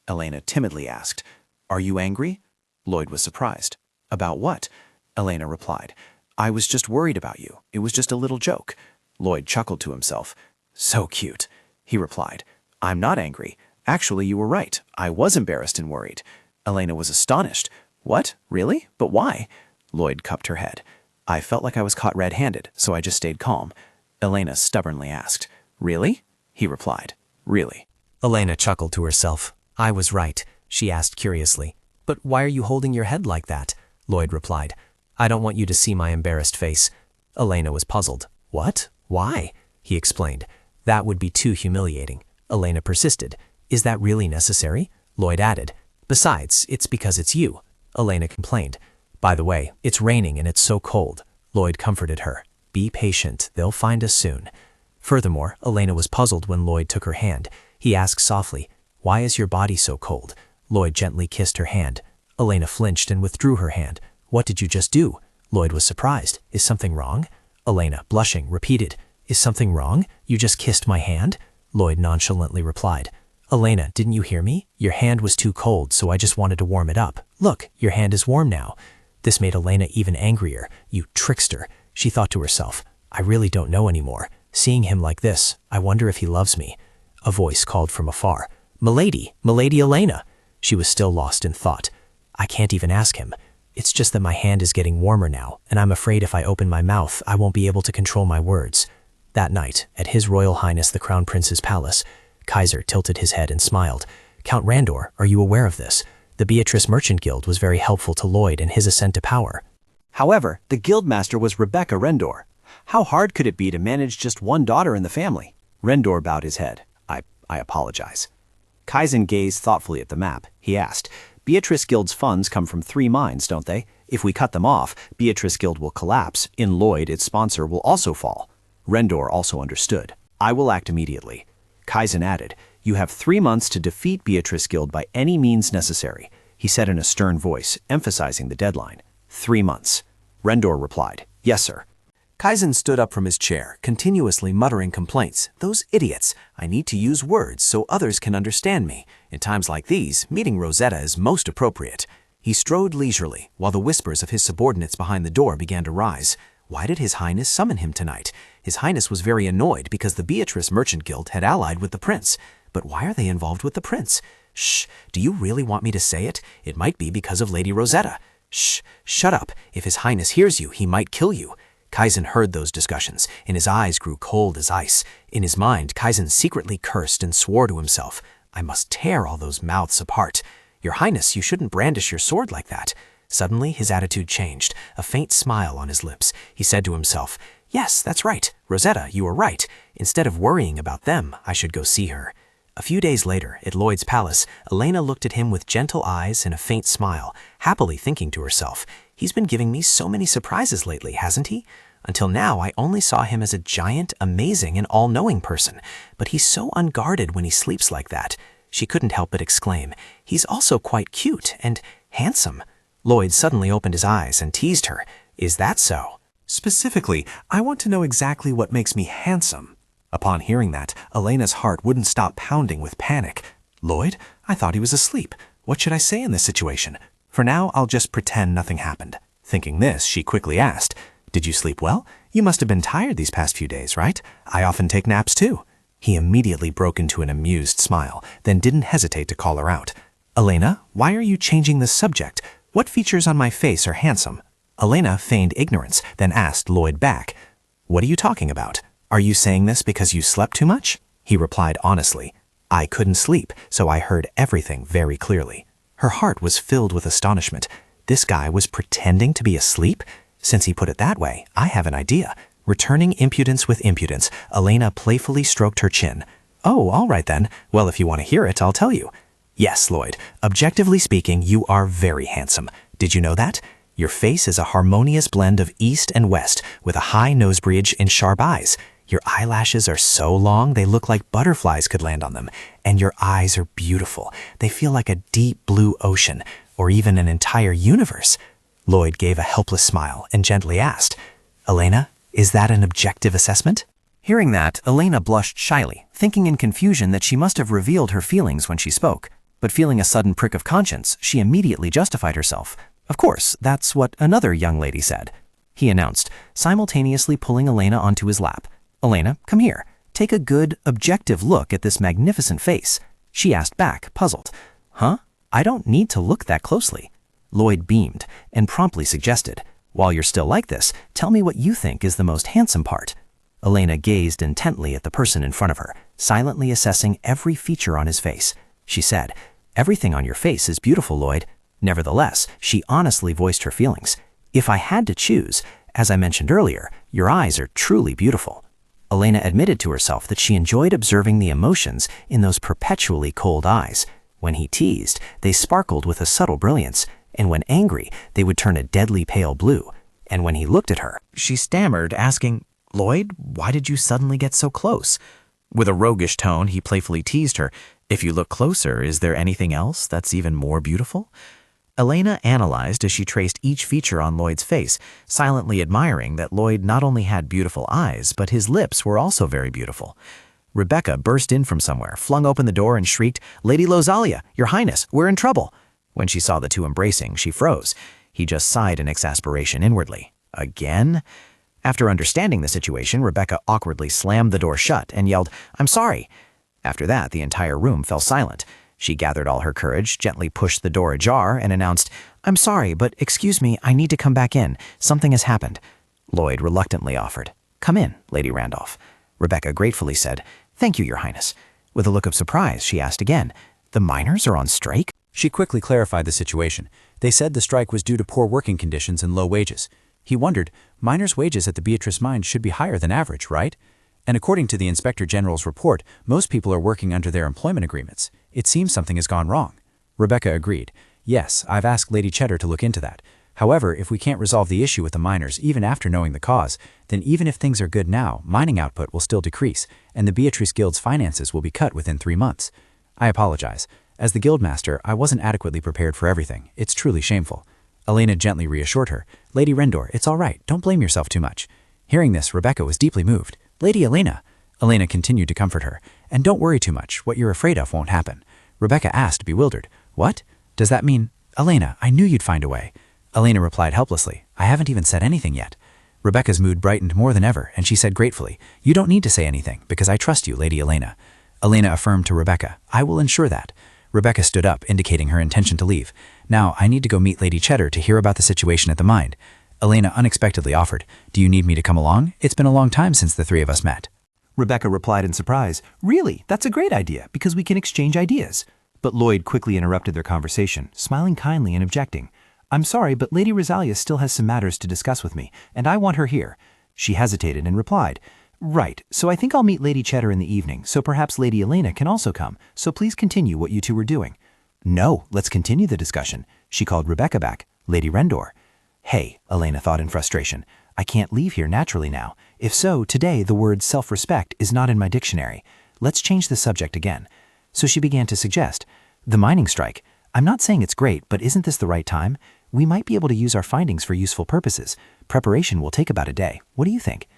Elena timidly asked, Are you angry? Lloyd was surprised. About what? Elena replied. I was just worried about you. It was just a little joke. Lloyd chuckled to himself. So cute, he replied. I'm not angry. Actually, you were right. I was embarrassed and worried. Elena was astonished. What? Really? But why? Lloyd cupped her head. I felt like I was caught red-handed, so I just stayed calm. Elena stubbornly asked, Really? He replied, Really. Elena chuckled to herself. I was right, she asked curiously. But why are you holding your head like that? Lloyd replied. I don't want you to see my embarrassed face. Elena was puzzled. What? Why? He explained. That would be too humiliating. Elena persisted. Is that really necessary? Lloyd added. Besides, it's because it's you. Elena complained. By the way, it's raining and it's so cold. Lloyd comforted her. Be patient, they'll find us soon. Furthermore, Elena was puzzled when Lloyd took her hand. He asked softly, Why is your body so cold? Lloyd gently kissed her hand. Elena flinched and withdrew her hand. What did you just do? Lloyd was surprised. Is something wrong? Elena, blushing, repeated. Is something wrong? You just kissed my hand? Lloyd nonchalantly replied. Elena, didn't you hear me? Your hand was too cold, so I just wanted to warm it up. Look, your hand is warm now. This made Elena even angrier. You trickster. She thought to herself, I really don't know anymore. Seeing him like this, I wonder if he loves me. A voice called from afar. Milady, Milady Elena. She was still lost in thought. I can't even ask him. It's just that my hand is getting warmer now, and I'm afraid if I open my mouth, I won't be able to control my words. That night, at His Royal Highness the Crown Prince's palace, Kaiser tilted his head and smiled. Count Randor, are you aware of this? The Beatrice Merchant Guild was very helpful to Lloyd in his ascent to power. However, the guildmaster was Rebecca Rendor. How hard could it be to manage just one daughter in the family? Rendor bowed his head. I apologize. Kaizen gazed thoughtfully at the map. He asked, Beatrice Guild's funds come from 3 mines, don't they? If we cut them off, Beatrice Guild will collapse. In Lloyd, its sponsor will also fall. Rendor also understood. I will act immediately. Kaizen added, You have 3 months to defeat Beatrice Guild by any means necessary. He said in a stern voice, emphasizing the deadline. 3 months. Rendor replied, Yes, sir. Kaizen stood up from his chair, continuously muttering complaints. Those idiots! I need to use words so others can understand me. In times like these, meeting Rosetta is most appropriate. He strode leisurely, while the whispers of his subordinates behind the door began to rise. Why did His Highness summon him tonight? His Highness was very annoyed because the Beatrice Merchant Guild had allied with the prince. But why are they involved with the prince? Shh! Do you really want me to say it? It might be because of Lady Rosetta. Shh! Shut up! If His Highness hears you, he might kill you. Kaizen heard those discussions, and his eyes grew cold as ice. In his mind, Kaizen secretly cursed and swore to himself, I must tear all those mouths apart. Your Highness, you shouldn't brandish your sword like that. Suddenly, his attitude changed, a faint smile on his lips. He said to himself, Yes, that's right. Rosetta, you are right. Instead of worrying about them, I should go see her. A few days later, at Lloyd's palace, Elena looked at him with gentle eyes and a faint smile, happily thinking to herself, He's been giving me so many surprises lately, hasn't he? Until now, I only saw him as a giant, amazing, and all-knowing person, but he's so unguarded when he sleeps like that. She couldn't help but exclaim, He's also quite cute and handsome. Lloyd suddenly opened his eyes and teased her. Is that so? Specifically, I want to know exactly what makes me handsome. Upon hearing that, Elena's heart wouldn't stop pounding with panic. Lloyd? I thought he was asleep. What should I say in this situation? For now, I'll just pretend nothing happened. Thinking this, she quickly asked, Did you sleep well? You must have been tired these past few days, right? I often take naps too. He immediately broke into an amused smile, then didn't hesitate to call her out. Elena, why are you changing the subject? What features on my face are handsome? Elena feigned ignorance, then asked Lloyd back, What are you talking about? Are you saying this because you slept too much? He replied honestly, I couldn't sleep, so I heard everything very clearly. Her heart was filled with astonishment. This guy was pretending to be asleep? Since he put it that way, I have an idea. Returning impudence with impudence, Elena playfully stroked her chin. Oh, all right then. Well, if you want to hear it, I'll tell you. Yes, Lloyd. Objectively speaking, you are very handsome. Did you know that? Your face is a harmonious blend of east and west, with a high nose bridge and sharp eyes. Your eyelashes are so long they look like butterflies could land on them. And your eyes are beautiful. They feel like a deep blue ocean, or even an entire universe. Lloyd gave a helpless smile and gently asked, Elena, is that an objective assessment? Hearing that, Elena blushed shyly, thinking in confusion that she must have revealed her feelings when she spoke. But feeling a sudden prick of conscience, she immediately justified herself. Of course, that's what another young lady said. He announced, simultaneously pulling Elena onto his lap. Elena, come here. Take a good, objective look at this magnificent face. She asked back, puzzled. Huh? I don't need to look that closely. Lloyd beamed and promptly suggested, while you're still like this, tell me what you think is the most handsome part. Elena gazed intently at the person in front of her, silently assessing every feature on his face. She said, everything on your face is beautiful, Lloyd. Nevertheless, she honestly voiced her feelings. If I had to choose, as I mentioned earlier, your eyes are truly beautiful. Elena admitted to herself that she enjoyed observing the emotions in those perpetually cold eyes. When he teased, they sparkled with a subtle brilliance, and when angry, they would turn a deadly pale blue. And when he looked at her, She stammered, asking, Lloyd, why did you suddenly get so close? With a roguish tone, he playfully teased her, If you look closer, is there anything else that's even more beautiful? Elena analyzed as she traced each feature on Lloyd's face, silently admiring that Lloyd not only had beautiful eyes, but his lips were also very beautiful. Rebecca burst in from somewhere, flung open the door and shrieked, Lady Rosalia, Your Highness, we're in trouble. When she saw the two embracing, she froze. He just sighed in exasperation inwardly. Again? After understanding the situation, Rebecca awkwardly slammed the door shut and yelled, I'm sorry. After that, the entire room fell silent. She gathered all her courage, gently pushed the door ajar, and announced, I'm sorry, but excuse me, I need to come back in. Something has happened. Lloyd reluctantly offered, Come in, Lady Randolph. Rebecca gratefully said, Thank you, Your Highness. With a look of surprise, she asked again, The miners are on strike? She quickly clarified the situation. They said the strike was due to poor working conditions and low wages. He wondered, miners' wages at the Beatrice mine should be higher than average, right? And according to the Inspector General's report, most people are working under their employment agreements. It seems something has gone wrong. Rebecca agreed. Yes, I've asked Lady Cheddar to look into that. However, if we can't resolve the issue with the miners even after knowing the cause, then even if things are good now, mining output will still decrease, and the Beatrice Guild's finances will be cut within 3 months. I apologize. As the guildmaster, I wasn't adequately prepared for everything. It's truly shameful. Elena gently reassured her. Lady Rendor, it's all right. Don't blame yourself too much. Hearing this, Rebecca was deeply moved. Lady Elena. Elena continued to comfort her. And don't worry too much. What you're afraid of won't happen. Rebecca asked, bewildered. What? Does that mean? Elena, I knew you'd find a way. Elena replied helplessly. I haven't even said anything yet. Rebecca's mood brightened more than ever, and she said gratefully, You don't need to say anything, because I trust you, Lady Elena. Elena affirmed to Rebecca, I will ensure that. Rebecca stood up, indicating her intention to leave. Now, I need to go meet Lady Cheddar to hear about the situation at the mine. Elena unexpectedly offered, Do you need me to come along? It's been a long time since the three of us met. Rebecca replied in surprise, Really, that's a great idea, because we can exchange ideas. But Lloyd quickly interrupted their conversation, smiling kindly and objecting. I'm sorry, but Lady Rosalia still has some matters to discuss with me, and I want her here. She hesitated and replied, Right, so I think I'll meet Lady Cheddar in the evening, so perhaps Lady Elena can also come, so please continue what you two were doing. No, let's continue the discussion. She called Rebecca back, Lady Rendor. Hey, Elena thought in frustration, I can't leave here naturally now. If so, today the word self-respect is not in my dictionary. Let's change the subject again. So she began to suggest, the mining strike. I'm not saying it's great, but isn't this the right time? We might be able to use our findings for useful purposes. Preparation will take about a day. What do you think?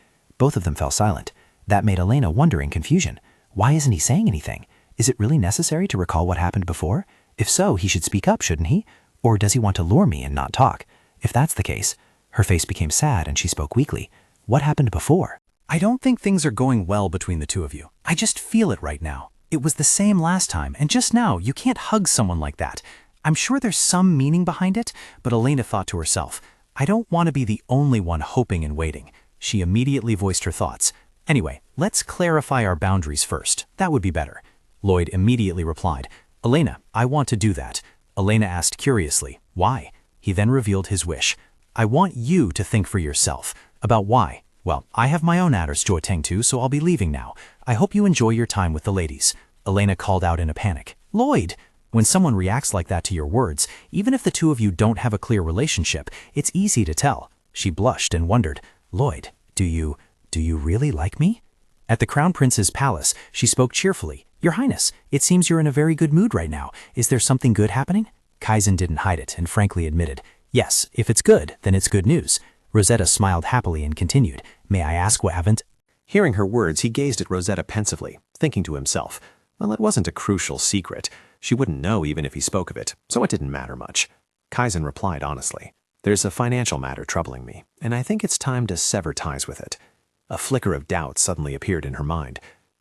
Both of them fell silent. That made Elena wonder in confusion. Why isn't he saying anything? Is it really necessary to recall what happened before? If so, he should speak up, shouldn't he? Or does he want to lure me and not talk? If that's the case, her face became sad and she spoke weakly. What happened before? I don't think things are going well between the two of you. I just feel it right now. It was the same last time, and just now, you can't hug someone like that. I'm sure there's some meaning behind it, but Elena thought to herself, I don't want to be the only one hoping and waiting. She immediately voiced her thoughts. Anyway, let's clarify our boundaries first. That would be better. Lloyd immediately replied, Elena, I want to do that. Elena asked curiously, why? He then revealed his wish. I want you to think for yourself. About why? Well, I have my own matters to attend to, so I'll be leaving now. I hope you enjoy your time with the ladies. Elena called out in a panic. Lloyd! When someone reacts like that to your words, even if the two of you don't have a clear relationship, it's easy to tell. She blushed and wondered, Lloyd, do you really like me? At the Crown Prince's palace, she spoke cheerfully. Your Highness, it seems you're in a very good mood right now. Is there something good happening? Kaizen didn't hide it and frankly admitted, yes, if it's good, then it's good news. Rosetta smiled happily and continued, may I ask what haven't? Hearing her words, he gazed at Rosetta pensively, thinking to himself, well, it wasn't a crucial secret. She wouldn't know even if he spoke of it, so it didn't matter much. Kaizen replied honestly, there's a financial matter troubling me, and I think it's time to sever ties with it. A flicker of doubt suddenly appeared in her mind.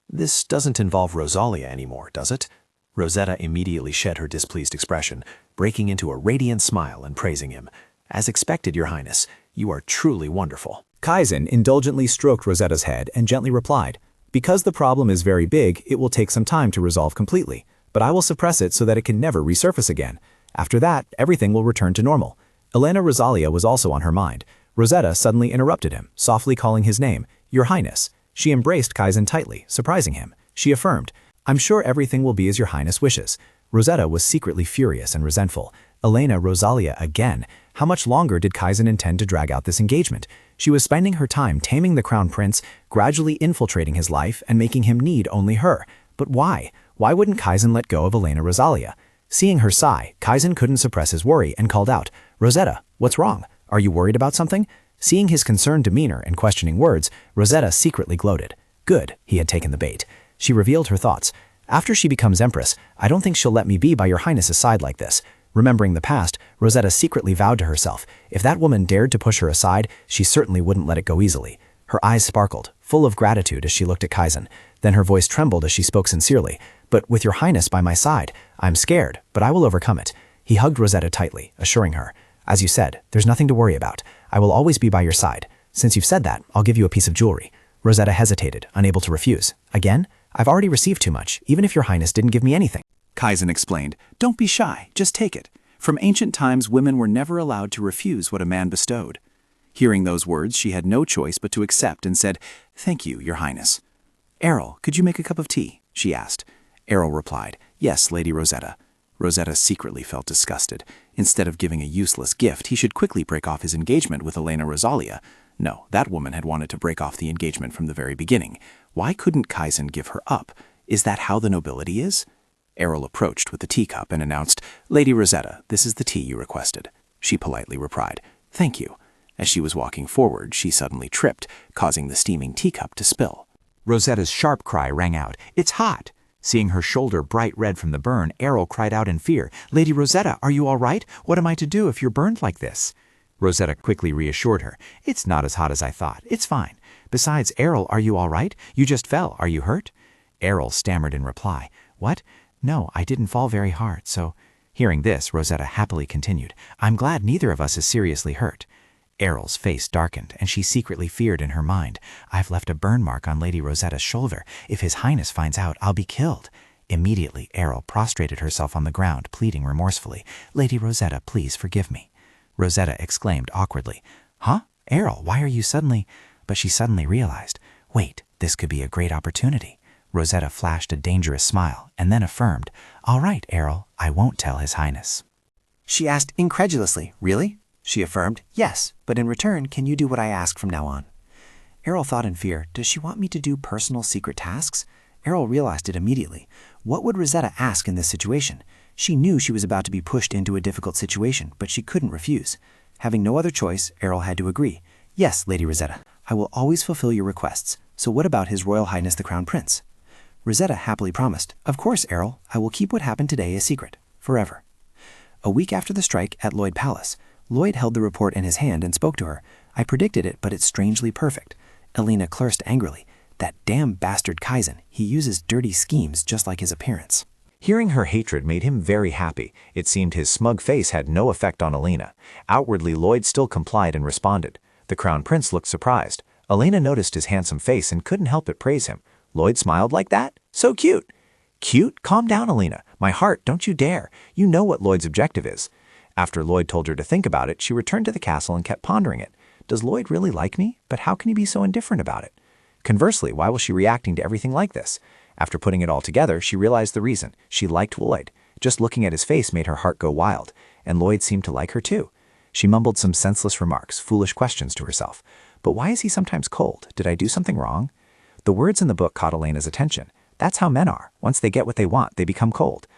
This doesn't involve Rosalia anymore, does it? Rosetta immediately shed her displeased expression, breaking into a radiant smile and praising him. As expected, Your Highness, you are truly wonderful. Kaizen indulgently stroked Rosetta's head and gently replied, because the problem is very big, it will take some time to resolve completely, but I will suppress it so that it can never resurface again. After that, everything will return to normal. Elena Rosalia was also on her mind. Rosetta suddenly interrupted him, softly calling his name, Your Highness. She embraced Kaizen tightly, surprising him. She affirmed, I'm sure everything will be as Your Highness wishes. Rosetta was secretly furious and resentful. Elena Rosalia again. How much longer did Kaizen intend to drag out this engagement? She was spending her time taming the Crown Prince, gradually infiltrating his life and making him need only her. But why? Why wouldn't Kaizen let go of Elena Rosalia? Seeing her sigh, Kaizen couldn't suppress his worry and called out, Rosetta, what's wrong? Are you worried about something? Seeing his concerned demeanor and questioning words, Rosetta secretly gloated. Good, he had taken the bait. She revealed her thoughts. After she becomes Empress, I don't think she'll let me be by Your Highness's side like this. Remembering the past, Rosetta secretly vowed to herself, if that woman dared to push her aside, she certainly wouldn't let it go easily. Her eyes sparkled, full of gratitude as she looked at Kaizen. Then her voice trembled as she spoke sincerely. But with Your Highness by my side, I'm scared, but I will overcome it. He hugged Rosetta tightly, assuring her, as you said, there's nothing to worry about. I will always be by your side. Since you've said that, I'll give you a piece of jewelry. Rosetta hesitated, unable to refuse. Again? I've already received too much, even if Your Highness didn't give me anything. Kaizen explained, don't be shy, just take it. From ancient times, women were never allowed to refuse what a man bestowed. Hearing those words, she had no choice but to accept and said, thank you, Your Highness. Errol, could you make a cup of tea? She asked. Errol replied, yes, Lady Rosetta. Rosetta secretly felt disgusted. Instead of giving a useless gift, he should quickly break off his engagement with Elena Rosalia. No, that woman had wanted to break off the engagement from the very beginning. Why couldn't Kaizen give her up? Is that how the nobility is? Errol approached with the teacup and announced, Lady Rosetta, this is the tea you requested. She politely replied, thank you. As she was walking forward, she suddenly tripped, causing the steaming teacup to spill. Rosetta's sharp cry rang out, it's hot! Seeing her shoulder bright red from the burn, Errol cried out in fear, Lady Rosetta, are you all right? What am I to do if you're burned like this? Rosetta quickly reassured her, it's not as hot as I thought, it's fine. Besides, Errol, are you all right? You just fell, are you hurt? Errol stammered in reply, what? No, I didn't fall very hard, so... Hearing this, Rosetta happily continued, I'm glad neither of us is seriously hurt. Errol's face darkened, and she secretly feared in her mind, I've left a burn mark on Lady Rosetta's shoulder. If His Highness finds out, I'll be killed. Immediately, Errol prostrated herself on the ground, pleading remorsefully, Lady Rosetta, please forgive me. Rosetta exclaimed awkwardly, huh? Errol, why are you suddenly... But she suddenly realized, wait, this could be a great opportunity. Rosetta flashed a dangerous smile and then affirmed, all right, Errol, I won't tell His Highness. She asked incredulously, really? She affirmed, yes, but in return, can you do what I ask from now on? Errol thought in fear, does she want me to do personal secret tasks? Errol realized it immediately. What would Rosetta ask in this situation? She knew she was about to be pushed into a difficult situation, but she couldn't refuse. Having no other choice, Errol had to agree. Yes, Lady Rosetta, I will always fulfill your requests. So what about His Royal Highness the Crown Prince? Rosetta happily promised, of course, Errol, I will keep what happened today a secret, forever. A week after the strike at Lloyd Palace, Lloyd held the report in his hand and spoke to her. I predicted it, but it's strangely perfect. Elena cursed angrily. That damn bastard Kaizen, he uses dirty schemes just like his appearance. Hearing her hatred made him very happy. It seemed his smug face had no effect on Elena. Outwardly, Lloyd still complied and responded. The Crown Prince looked surprised. Elena noticed his handsome face and couldn't help but praise him. Lloyd smiled like that? So cute! Cute? Calm down, Elena. My heart, don't you dare. You know what Lloyd's objective is. After Lloyd told her to think about it, she returned to the castle and kept pondering it. Does Lloyd really like me? But how can he be so indifferent about it? Conversely, why was she reacting to everything like this? After putting it all together, she realized the reason. She liked Lloyd. Just looking at his face made her heart go wild, and Lloyd seemed to like her too. She mumbled some senseless remarks, foolish questions to herself. But why is he sometimes cold? Did I do something wrong? The words in the book caught Elena's attention. That's how men are. Once they get what they want, they become cold.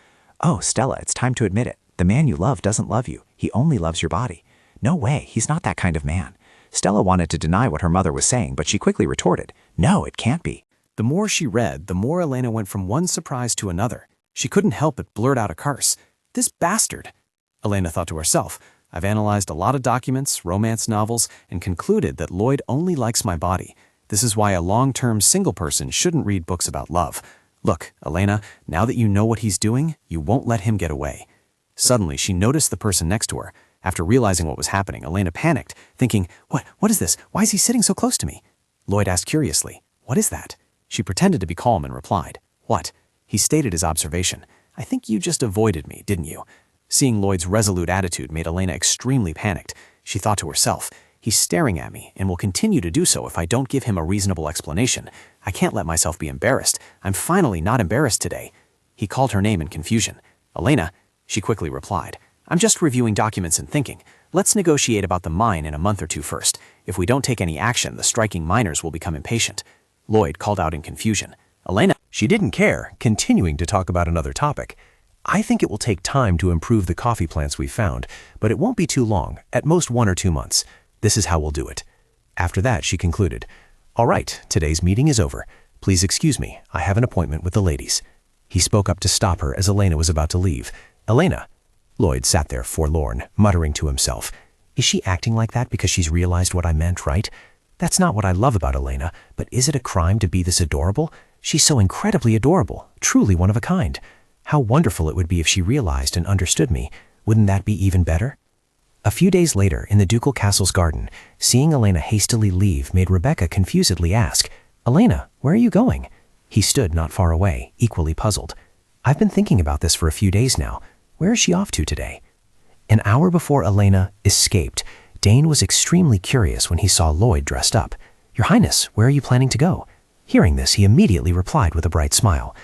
Oh, Stella, it's time to admit it. The man you love doesn't love you. He only loves your body. No way, he's not that kind of man. Stella wanted to deny what her mother was saying, but she quickly retorted, no, it can't be. The more she read, the more Elena went from one surprise to another. She couldn't help but blurt out a curse. This bastard! Elena thought to herself, I've analyzed a lot of documents, romance novels, and concluded that Lloyd only likes my body. This is why a long-term single person shouldn't read books about love. Look, Elena, now that you know what he's doing, you won't let him get away. Suddenly, she noticed the person next to her. After realizing what was happening, Elena panicked, thinking, What is this? Why is he sitting so close to me? Lloyd asked curiously, what is that? She pretended to be calm and replied, what? He stated his observation. I think you just avoided me, didn't you? Seeing Lloyd's resolute attitude made Elena extremely panicked. She thought to herself, he's staring at me and will continue to do so if I don't give him a reasonable explanation. I can't let myself be embarrassed. I'm finally not embarrassed today. He called her name in confusion. Elena, she quickly replied, I'm just reviewing documents and thinking. Let's negotiate about the mine in a month or two first. If we don't take any action, the striking miners will become impatient. Lloyd called out in confusion. Elena. She didn't care, continuing to talk about another topic. I think it will take time to improve the coffee plants we found, but it won't be too long, at most 1 or 2 months. This is how we'll do it. After that, she concluded, all right, today's meeting is over. Please excuse me, I have an appointment with the ladies. He spoke up to stop her as Elena was about to leave. Elena. Lloyd sat there forlorn, muttering to himself. Is she acting like that because she's realized what I meant, right? That's not what I love about Elena, but is it a crime to be this adorable? She's so incredibly adorable, truly one of a kind. How wonderful it would be if she realized and understood me. Wouldn't that be even better? A few days later, in the ducal castle's garden, seeing Elena hastily leave made Rebecca confusedly ask, Elena, where are you going? He stood not far away, equally puzzled. I've been thinking about this for a few days now. Where is she off to today? An hour before Elena escaped, Dane was extremely curious when he saw Lloyd dressed up. Your Highness, where are you planning to go? Hearing this, he immediately replied with a bright smile.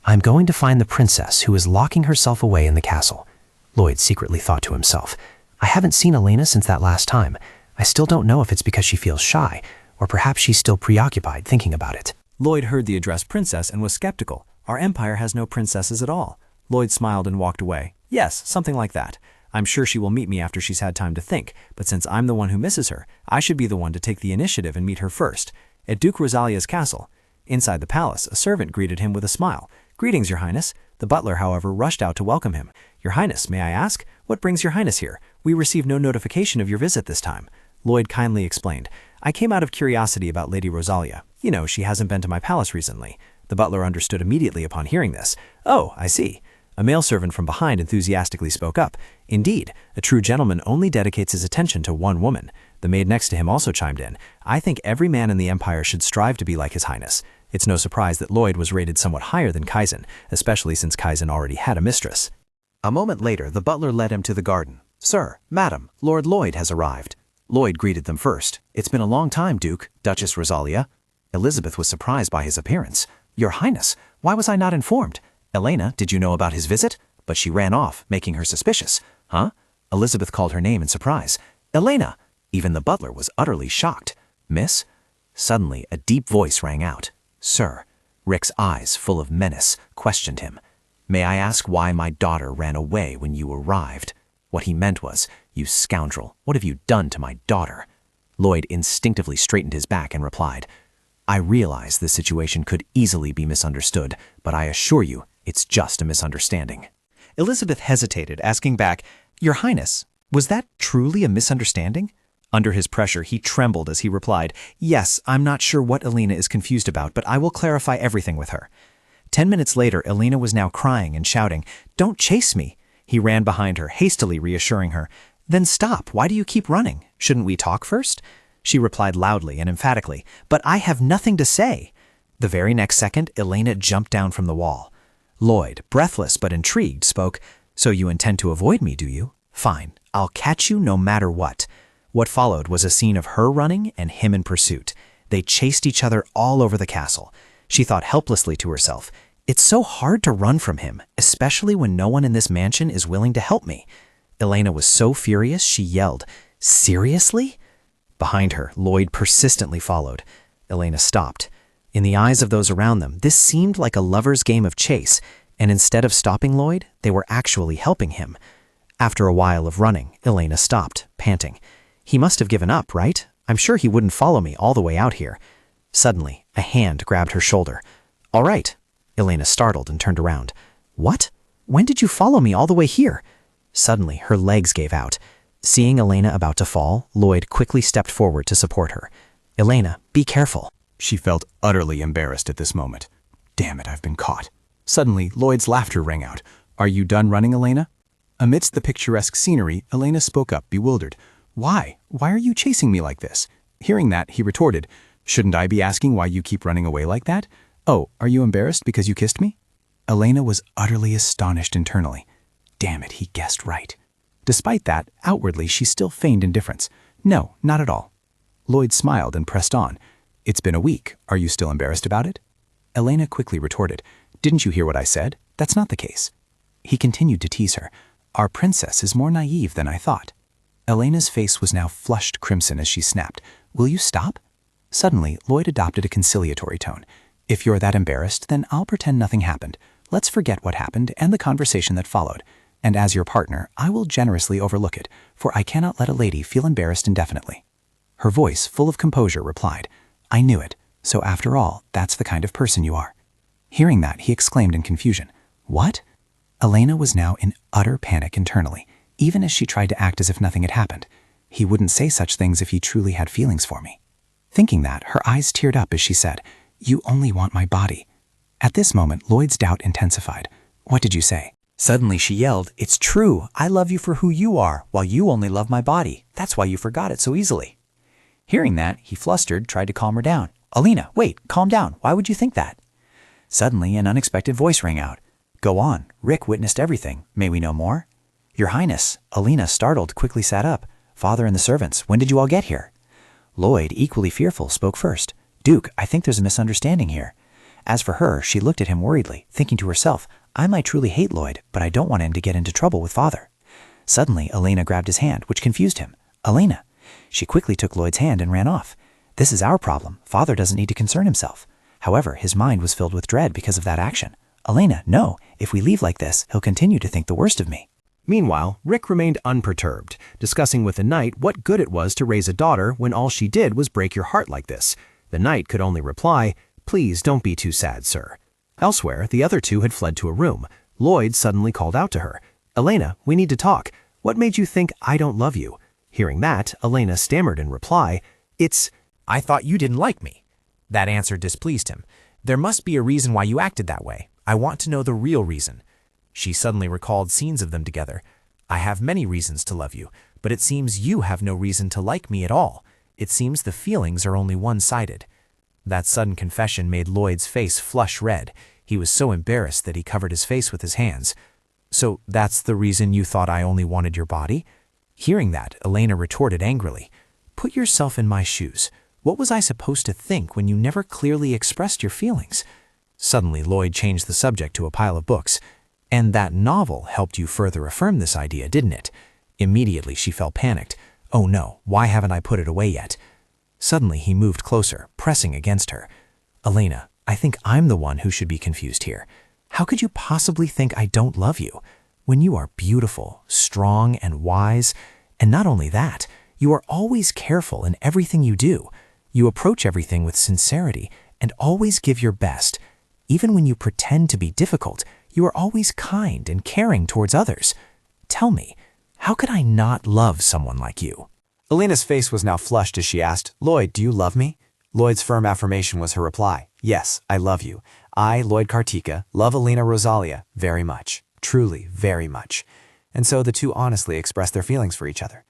I'm going to find the princess who is locking herself away in the castle. Lloyd secretly thought to himself, I haven't seen Elena since that last time. I still don't know if it's because she feels shy, or perhaps she's still preoccupied thinking about it. Lloyd heard the address princess and was skeptical. Our empire has no princesses at all. Lloyd smiled and walked away. Yes, something like that. I'm sure she will meet me after she's had time to think, but since I'm the one who misses her, I should be the one to take the initiative and meet her first. At Duke Rosalia's castle. Inside the palace, a servant greeted him with a smile. Greetings, Your Highness. The butler, however, rushed out to welcome him. Your Highness, may I ask? What brings Your Highness here? We received no notification of your visit this time. Lloyd kindly explained. I came out of curiosity about Lady Rosalia. You know, she hasn't been to my palace recently. The butler understood immediately upon hearing this. Oh, I see. A male servant from behind enthusiastically spoke up. Indeed, a true gentleman only dedicates his attention to one woman. The maid next to him also chimed in. I think every man in the empire should strive to be like His Highness. It's no surprise that Lloyd was rated somewhat higher than Kaizen, especially since Kaizen already had a mistress. A moment later, the butler led him to the garden. Sir, Madam, Lord Lloyd has arrived. Lloyd greeted them first. It's been a long time, Duke, Duchess Rosalia. Elizabeth was surprised by his appearance. Your Highness, why was I not informed? Elena, did you know about his visit? But she ran off, making her suspicious. Huh? Elizabeth called her name in surprise. Elena! Even the butler was utterly shocked. Miss? Suddenly, a deep voice rang out. Sir. Rick's eyes, full of menace, questioned him. May I ask why my daughter ran away when you arrived? What he meant was, you scoundrel, what have you done to my daughter? Lloyd instinctively straightened his back and replied, I realize this situation could easily be misunderstood, but I assure you, it's just a misunderstanding. Elizabeth hesitated, asking back, Your Highness, was that truly a misunderstanding? Under his pressure, he trembled as he replied, Yes, I'm not sure what Elena is confused about, but I will clarify everything with her. 10 minutes later, Elena was now crying and shouting, Don't chase me. He ran behind her, hastily reassuring her. Then stop. Why do you keep running? Shouldn't we talk first? She replied loudly and emphatically, But I have nothing to say. The very next second, Elena jumped down from the wall. Lloyd, breathless but intrigued, spoke, So you intend to avoid me, do you? Fine. I'll catch you no matter what. What followed was a scene of her running and him in pursuit. They chased each other all over the castle. She thought helplessly to herself, "It's so hard to run from him, especially when no one in this mansion is willing to help me." Elena was so furious she yelled, "Seriously?" Behind her, Lloyd persistently followed. Elena stopped. In the eyes of those around them, this seemed like a lover's game of chase, and instead of stopping Lloyd, they were actually helping him. After a while of running, Elena stopped, panting. "He must have given up, right? I'm sure he wouldn't follow me all the way out here." Suddenly, a hand grabbed her shoulder. "All right." Elena startled and turned around. "What? When did you follow me all the way here?" Suddenly, her legs gave out. Seeing Elena about to fall, Lloyd quickly stepped forward to support her. "Elena, be careful." She felt utterly embarrassed at this moment. Damn it, I've been caught. Suddenly, Lloyd's laughter rang out. "Are you done running, Elena?" Amidst the picturesque scenery, Elena spoke up, bewildered. "Why? Why are you chasing me like this?" Hearing that, he retorted, "Shouldn't I be asking why you keep running away like that? Oh, are you embarrassed because you kissed me?" Elena was utterly astonished internally. Damn it, he guessed right. Despite that, outwardly she still feigned indifference. "No, not at all." Lloyd smiled and pressed on. "It's been a week. Are you still embarrassed about it?" Elena quickly retorted, "Didn't you hear what I said? That's not the case." He continued to tease her. "Our princess is more naive than I thought." Elena's face was now flushed crimson as she snapped, "Will you stop?" Suddenly, Lloyd adopted a conciliatory tone. "If you're that embarrassed, then I'll pretend nothing happened. Let's forget what happened and the conversation that followed. And as your partner, I will generously overlook it, for I cannot let a lady feel embarrassed indefinitely." Her voice, full of composure, replied, "I knew it. So after all, that's the kind of person you are." Hearing that, he exclaimed in confusion, "What?" Elena was now in utter panic internally, even as she tried to act as if nothing had happened. He wouldn't say such things if he truly had feelings for me. Thinking that, her eyes teared up as she said, "You only want my body." At this moment, Lloyd's doubt intensified. "What did you say?" Suddenly she yelled, "It's true. I love you for who you are, while you only love my body. That's why you forgot it so easily." Hearing that, he flustered, tried to calm her down. "Elena, wait, calm down. Why would you think that?" Suddenly, an unexpected voice rang out. "Go on. Rick witnessed everything. May we know more?" "Your Highness." Elena, startled, quickly sat up. "Father and the servants, when did you all get here?" Lloyd, equally fearful, spoke first. "Duke, I think there's a misunderstanding here." As for her, she looked at him worriedly, thinking to herself, "I might truly hate Lloyd, but I don't want him to get into trouble with Father." Suddenly, Elena grabbed his hand, which confused him. "Elena!" She quickly took Lloyd's hand and ran off. "This is our problem. Father doesn't need to concern himself." However, his mind was filled with dread because of that action. "Elena, no. If we leave like this, he'll continue to think the worst of me." Meanwhile, Rick remained unperturbed, discussing with the knight what good it was to raise a daughter when all she did was break your heart like this. The knight could only reply, "Please don't be too sad, sir." Elsewhere, the other two had fled to a room. Lloyd suddenly called out to her, "Elena, we need to talk. What made you think I don't love you?" Hearing that, Elena stammered in reply, I thought you didn't like me." That answer displeased him. "There must be a reason why you acted that way. I want to know the real reason." She suddenly recalled scenes of them together. "I have many reasons to love you, but it seems you have no reason to like me at all. It seems the feelings are only one-sided." That sudden confession made Lloyd's face flush red. He was so embarrassed that he covered his face with his hands. "So that's the reason you thought I only wanted your body?" Hearing that, Elena retorted angrily, "Put yourself in my shoes. What was I supposed to think when you never clearly expressed your feelings?" Suddenly, Lloyd changed the subject to a pile of books. "And that novel helped you further affirm this idea, didn't it?" Immediately, she felt panicked. "Oh no, why haven't I put it away yet?" Suddenly, he moved closer, pressing against her. "Elena, I think I'm the one who should be confused here. How could you possibly think I don't love you? When you are beautiful, strong, and wise, and not only that, you are always careful in everything you do. You approach everything with sincerity and always give your best. Even when you pretend to be difficult, you are always kind and caring towards others. Tell me, how could I not love someone like you?" Elena's face was now flushed as she asked, "Lloyd, do you love me?" Lloyd's firm affirmation was her reply. "Yes, I love you. I, Lloyd Kartika, love Elena Rosalia very much. Truly, very much." And so the two honestly expressed their feelings for each other.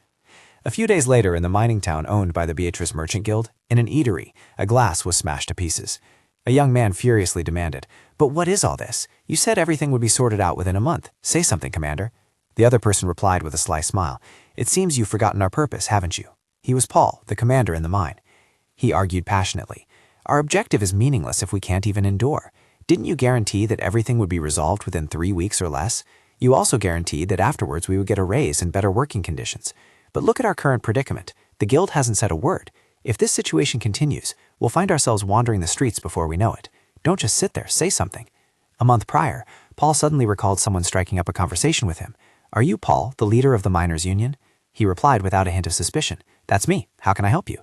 A few days later, in the mining town owned by the Beatrice Merchant Guild, in an eatery, a glass was smashed to pieces. A young man furiously demanded, "But what is all this? You said everything would be sorted out within a month. Say something, Commander." The other person replied with a sly smile, "It seems you've forgotten our purpose, haven't you?" He was Paul, the commander in the mine. He argued passionately. Our objective is meaningless if we can't even endure. Didn't you guarantee that everything would be resolved within 3 weeks or less? You also guaranteed that afterwards we would get a raise and better working conditions. But look at our current predicament. The guild hasn't said a word. If this situation continues, we'll find ourselves wandering the streets before we know it. Don't just sit there, say something. A month prior, Paul suddenly recalled someone striking up a conversation with him. Are you Paul, the leader of the miners' union? He replied without a hint of suspicion. That's me. How can I help you?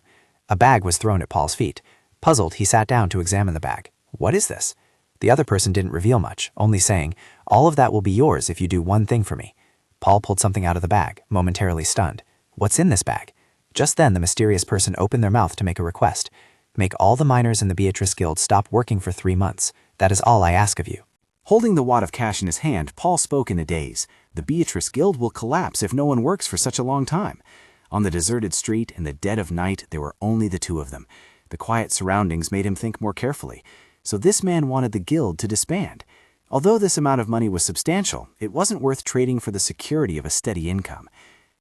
A bag was thrown at Paul's feet. Puzzled, he sat down to examine the bag. What is this? The other person didn't reveal much, only saying, all of that will be yours if you do one thing for me. Paul pulled something out of the bag, momentarily stunned. What's in this bag? Just then, the mysterious person opened their mouth to make a request. Make all the miners in the Beatrice Guild stop working for 3 months. That is all I ask of you. Holding the wad of cash in his hand, Paul spoke in a daze. The Beatrice Guild will collapse if no one works for such a long time. On the deserted street, in the dead of night, there were only the two of them. The quiet surroundings made him think more carefully. So this man wanted the guild to disband. Although this amount of money was substantial, it wasn't worth trading for the security of a steady income.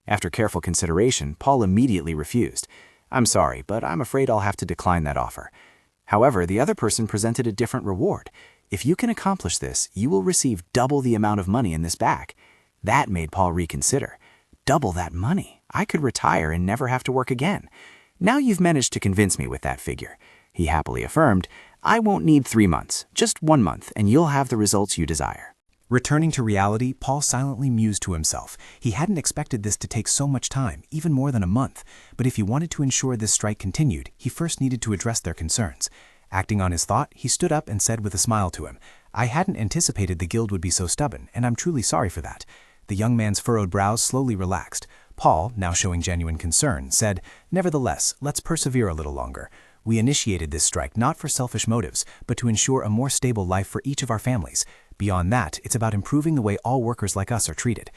After careful consideration, Paul immediately refused. I'm sorry, but I'm afraid I'll have to decline that offer. However, the other person presented a different reward. If you can accomplish this, you will receive double the amount of money in this bag. That made Paul reconsider. Double that money. I could retire and never have to work again. Now you've managed to convince me with that figure. He happily affirmed, I won't need 3 months, just 1 month, and you'll have the results you desire. Returning to reality, Paul silently mused to himself. He hadn't expected this to take so much time, even more than a month. But if he wanted to ensure this strike continued, he first needed to address their concerns. Acting on his thought, he stood up and said with a smile to him, I hadn't anticipated the guild would be so stubborn, and I'm truly sorry for that. The young man's furrowed brows slowly relaxed. Paul, now showing genuine concern, said, Nevertheless, let's persevere a little longer. We initiated this strike not for selfish motives, but to ensure a more stable life for each of our families. Beyond that, it's about improving the way all workers like us are treated.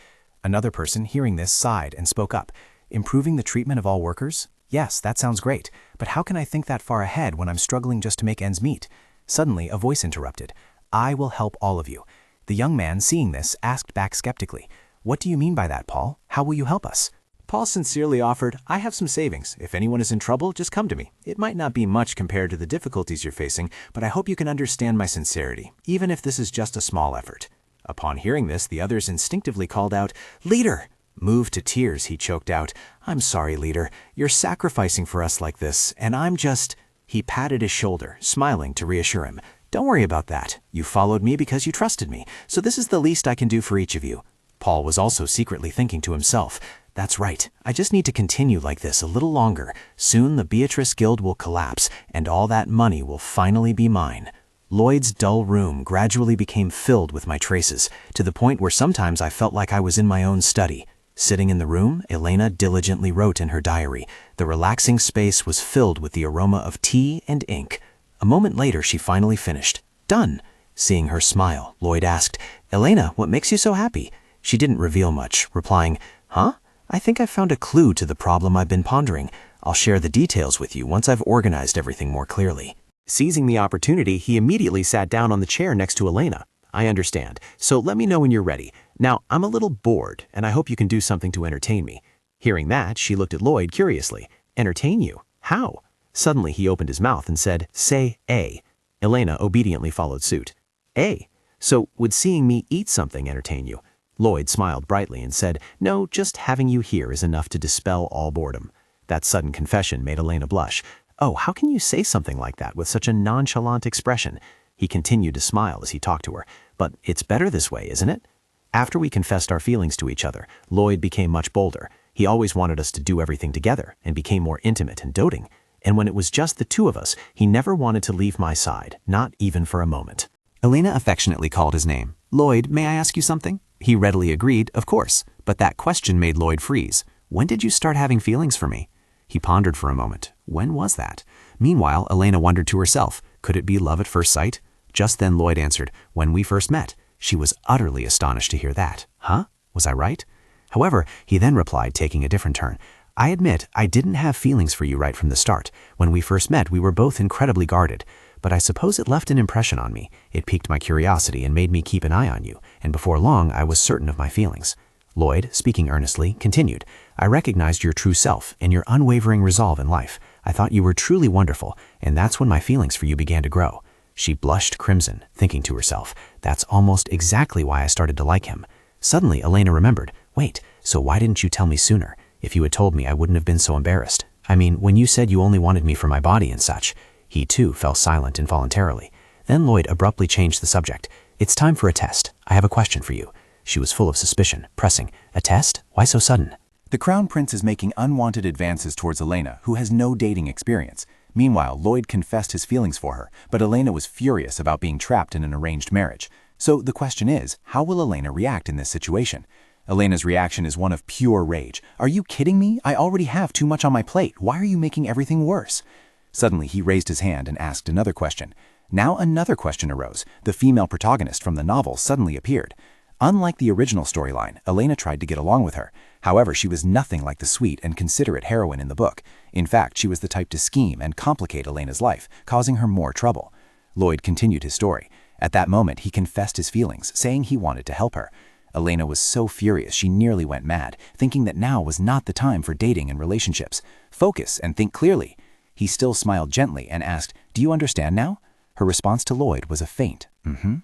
Another person, hearing this, sighed and spoke up. Improving the treatment of all workers? Yes, that sounds great, but how can I think that far ahead when I'm struggling just to make ends meet? Suddenly, a voice interrupted. I will help all of you. The young man, seeing this, asked back skeptically, What do you mean by that, Paul? How will you help us? Paul sincerely offered, I have some savings. If anyone is in trouble, just come to me. It might not be much compared to the difficulties you're facing, but I hope you can understand my sincerity, even if this is just a small effort. Upon hearing this, the others instinctively called out, Leader! Moved to tears, he choked out, I'm sorry, leader. You're sacrificing for us like this, and I'm just... He patted his shoulder, smiling to reassure him. Don't worry about that. You followed me because you trusted me, so this is the least I can do for each of you. Paul was also secretly thinking to himself, That's right. I just need to continue like this a little longer. Soon the Beatrice Guild will collapse, and all that money will finally be mine. Lloyd's dull room gradually became filled with my traces, to the point where sometimes I felt like I was in my own study. Sitting in the room, Elena diligently wrote in her diary. The relaxing space was filled with the aroma of tea and ink. A moment later, she finally finished. Done. Seeing her smile, Lloyd asked, Elena, what makes you so happy? She didn't reveal much, replying, Huh? I think I've found a clue to the problem I've been pondering. I'll share the details with you once I've organized everything more clearly. Seizing the opportunity, he immediately sat down on the chair next to Elena. I understand, so let me know when you're ready. Now, I'm a little bored, and I hope you can do something to entertain me. Hearing that, she looked at Lloyd curiously. Entertain you? How? Suddenly, he opened his mouth and said, Say A. Elena obediently followed suit. A. So, would seeing me eat something entertain you? Lloyd smiled brightly and said, No, just having you here is enough to dispel all boredom. That sudden confession made Elena blush. Oh, how can you say something like that with such a nonchalant expression? He continued to smile as he talked to her. But it's better this way, isn't it? After we confessed our feelings to each other, Lloyd became much bolder. He always wanted us to do everything together and became more intimate and doting. And when it was just the two of us, he never wanted to leave my side, not even for a moment. Elena affectionately called his name. Lloyd, may I ask you something? He readily agreed, of course, but that question made Lloyd freeze. When did you start having feelings for me? He pondered for a moment. When was that? Meanwhile, Elena wondered to herself, could it be love at first sight? Just then Lloyd answered, when we first met. She was utterly astonished to hear that. Huh? Was I right? However, he then replied, taking a different turn. I admit I didn't have feelings for you right from the start. When we first met, we were both incredibly guarded. But I suppose it left an impression on me. It piqued my curiosity and made me keep an eye on you, and before long I was certain of my feelings. Lloyd, speaking earnestly, continued, I recognized your true self and your unwavering resolve in life. I thought you were truly wonderful, and that's when my feelings for you began to grow. She blushed crimson, thinking to herself, that's almost exactly why I started to like him. Suddenly, Elena remembered, wait, so why didn't you tell me sooner? If you had told me, I wouldn't have been so embarrassed. I mean, when you said you only wanted me for my body and such. He too fell silent involuntarily. Then Lloyd abruptly changed the subject. It's time for a test. I have a question for you. She was full of suspicion, pressing. A test? Why so sudden? The Crown Prince is making unwanted advances towards Elena, who has no dating experience. Meanwhile, Lloyd confessed his feelings for her, but Elena was furious about being trapped in an arranged marriage. So the question is, how will Elena react in this situation? Elena's reaction is one of pure rage. Are you kidding me? I already have too much on my plate. Why are you making everything worse? Suddenly, he raised his hand and asked another question. Now another question arose. The female protagonist from the novel suddenly appeared. Unlike the original storyline, Elena tried to get along with her. However, she was nothing like the sweet and considerate heroine in the book. In fact, she was the type to scheme and complicate Elena's life, causing her more trouble. Lloyd continued his story. At that moment, he confessed his feelings, saying he wanted to help her. Elena was so furious she nearly went mad, thinking that now was not the time for dating and relationships. Focus and think clearly. He still smiled gently and asked, do you understand now? Her response to Lloyd was a faint, mm-hmm.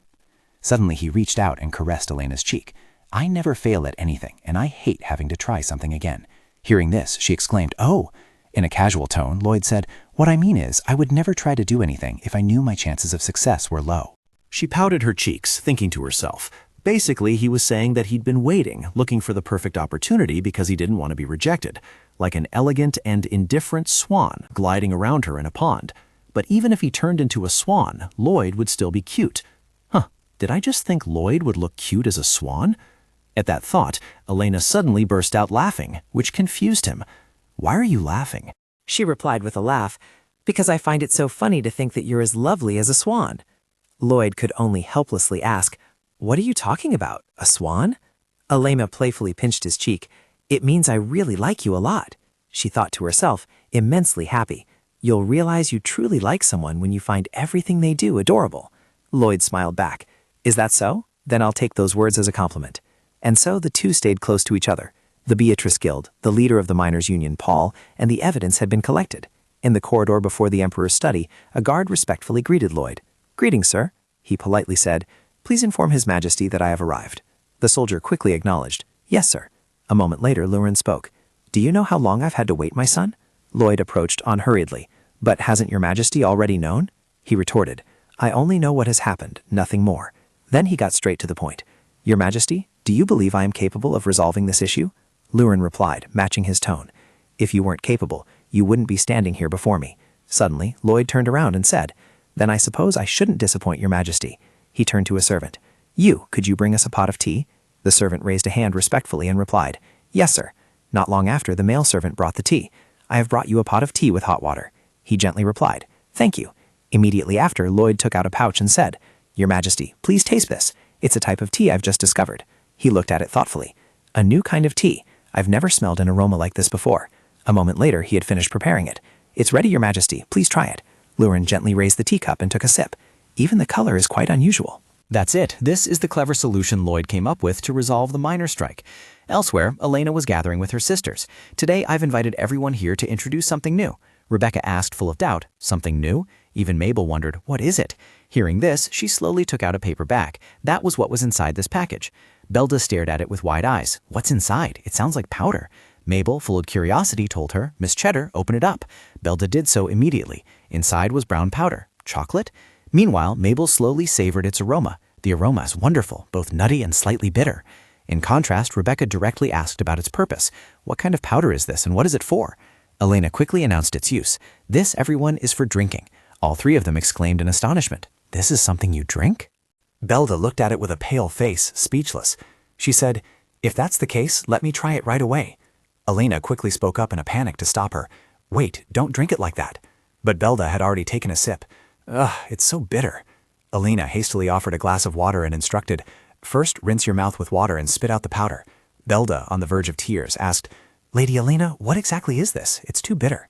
Suddenly, he reached out and caressed Elena's cheek. I never fail at anything, and I hate having to try something again. Hearing this, she exclaimed, oh! In a casual tone, Lloyd said, what I mean is, I would never try to do anything if I knew my chances of success were low. She pouted her cheeks, thinking to herself. Basically, he was saying that he'd been waiting, looking for the perfect opportunity because he didn't want to be rejected, like an elegant and indifferent swan gliding around her in a pond. But even if he turned into a swan, Lloyd would still be cute. Did I just think Lloyd would look cute as a swan? At that thought, Elena suddenly burst out laughing, which confused him. Why are you laughing? She replied with a laugh, because I find it so funny to think that you're as lovely as a swan. Lloyd could only helplessly ask, what are you talking about, a swan? Elena playfully pinched his cheek. It means I really like you a lot. She thought to herself, immensely happy. You'll realize you truly like someone when you find everything they do adorable. Lloyd smiled back. Is that so? Then I'll take those words as a compliment. And so the two stayed close to each other. The Beatrice Guild, the leader of the miners' union, Paul, and the evidence had been collected. In the corridor before the Emperor's study, a guard respectfully greeted Lloyd. Greetings, sir. He politely said, please inform His Majesty that I have arrived. The soldier quickly acknowledged, yes, sir. A moment later, Lurin spoke. Do you know how long I've had to wait, my son? Lloyd approached unhurriedly. But hasn't your Majesty already known? He retorted, I only know what has happened, nothing more. Then he got straight to the point. Your Majesty, do you believe I am capable of resolving this issue? Lurin replied, matching his tone. If you weren't capable, you wouldn't be standing here before me. Suddenly, Lloyd turned around and said, then I suppose I shouldn't disappoint your Majesty. He turned to a servant. Could you bring us a pot of tea? The servant raised a hand respectfully and replied, yes, sir. Not long after, the male servant brought the tea. I have brought you a pot of tea with hot water. He gently replied, thank you. Immediately after, Lloyd took out a pouch and said, Your Majesty, please taste this. It's a type of tea I've just discovered. He looked at it thoughtfully. A new kind of tea. I've never smelled an aroma like this before. A moment later, he had finished preparing it. It's ready, Your Majesty. Please try it. Lurin gently raised the teacup and took a sip. Even the color is quite unusual. That's it. This is the clever solution Lloyd came up with to resolve the miner strike. Elsewhere, Elena was gathering with her sisters. Today, I've invited everyone here to introduce something new. Rebecca asked, full of doubt, something new? Even Mabel wondered, what is it? Hearing this, she slowly took out a paper bag. That was what was inside this package. Belda stared at it with wide eyes. What's inside? It sounds like powder. Mabel, full of curiosity, told her, Miss Cheddar, open it up. Belda did so immediately. Inside was brown powder. Chocolate? Meanwhile, Mabel slowly savored its aroma. The aroma is wonderful, both nutty and slightly bitter. In contrast, Rebecca directly asked about its purpose. What kind of powder is this and what is it for? Elena quickly announced its use. This, everyone, is for drinking. All three of them exclaimed in astonishment. This is something you drink? Belda looked at it with a pale face, speechless. She said, if that's the case, let me try it right away. Elena quickly spoke up in a panic to stop her. Wait, don't drink it like that. But Belda had already taken a sip. Ugh, it's so bitter. Elena hastily offered a glass of water and instructed, first rinse your mouth with water and spit out the powder. Belda, on the verge of tears, asked, Lady Elena, what exactly is this? It's too bitter.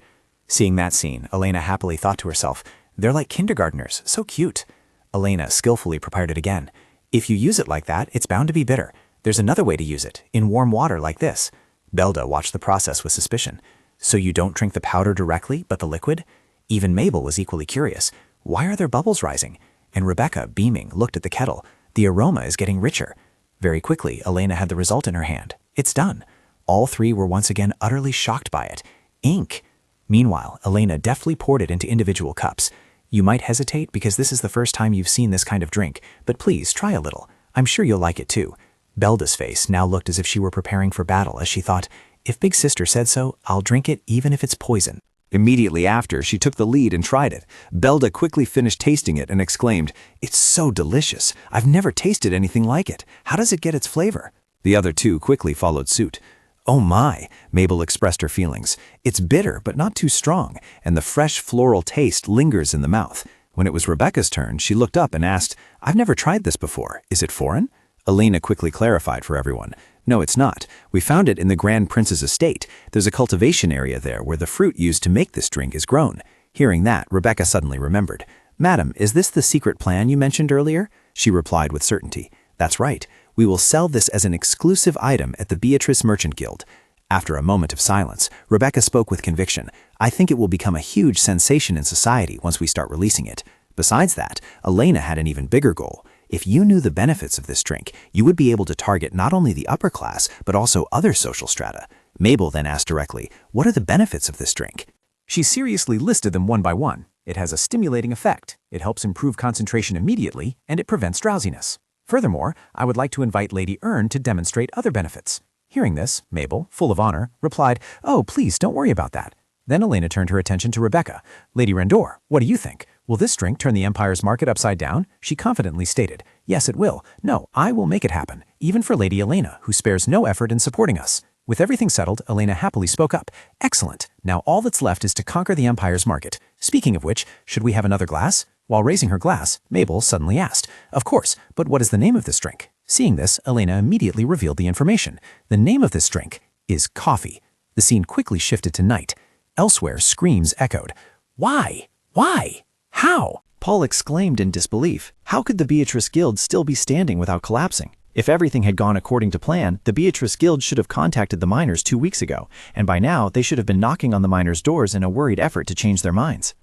Seeing that scene, Elena happily thought to herself, they're like kindergartners, so cute. Elena skillfully prepared it again. If you use it like that, it's bound to be bitter. There's another way to use it, in warm water like this. Belda watched the process with suspicion. So you don't drink the powder directly, but the liquid? Even Mabel was equally curious. Why are there bubbles rising? And Rebecca, beaming, looked at the kettle. The aroma is getting richer. Very quickly, Elena had the result in her hand. It's done. All three were once again utterly shocked by it. Ink! Meanwhile, Elena deftly poured it into individual cups. You might hesitate because this is the first time you've seen this kind of drink, but please try a little. I'm sure you'll like it too. Belda's face now looked as if she were preparing for battle as she thought, if Big Sister said so, I'll drink it even if it's poison. Immediately after, she took the lead and tried it. Belda quickly finished tasting it and exclaimed, "It's so delicious. I've never tasted anything like it. How does it get its flavor?" The other two quickly followed suit. "Oh my," Mabel expressed her feelings. "It's bitter, but not too strong, and the fresh floral taste lingers in the mouth." When it was Rebecca's turn, she looked up and asked, "I've never tried this before. Is it foreign?" Elena quickly clarified for everyone. "No, it's not. We found it in the Grand Prince's estate. There's a cultivation area there where the fruit used to make this drink is grown." Hearing that, Rebecca suddenly remembered. "Madam, is this the secret plan you mentioned earlier?" She replied with certainty. "That's right. We will sell this as an exclusive item at the Beatrice Merchant Guild." After a moment of silence, Rebecca spoke with conviction. "I think it will become a huge sensation in society once we start releasing it." Besides that, Elena had an even bigger goal. If you knew the benefits of this drink, you would be able to target not only the upper class, but also other social strata. Mabel then asked directly, "What are the benefits of this drink?" She seriously listed them one by one. It has a stimulating effect, it helps improve concentration immediately, and it prevents drowsiness. Furthermore, I would like to invite Lady Ern to demonstrate other benefits. Hearing this, Mabel, full of honor, replied, "Oh, please don't worry about that." Then Elena turned her attention to Rebecca. "Lady Rendor, what do you think? Will this drink turn the Empire's market upside down?" She confidently stated, "Yes, it will. No, I will make it happen, even for Lady Elena, who spares no effort in supporting us." With everything settled, Elena happily spoke up. "Excellent. Now all that's left is to conquer the Empire's market. Speaking of which, should we have another glass?" While raising her glass, Mabel suddenly asked, "Of course, but what is the name of this drink?" Seeing this, Elena immediately revealed the information. The name of this drink is coffee. The scene quickly shifted to night. Elsewhere, screams echoed. "Why? Why? How?" Paul exclaimed in disbelief. How could the Beatrice Guild still be standing without collapsing? If everything had gone according to plan, the Beatrice Guild should have contacted the miners 2 weeks ago, and by now they should have been knocking on the miners' doors in a worried effort to change their minds.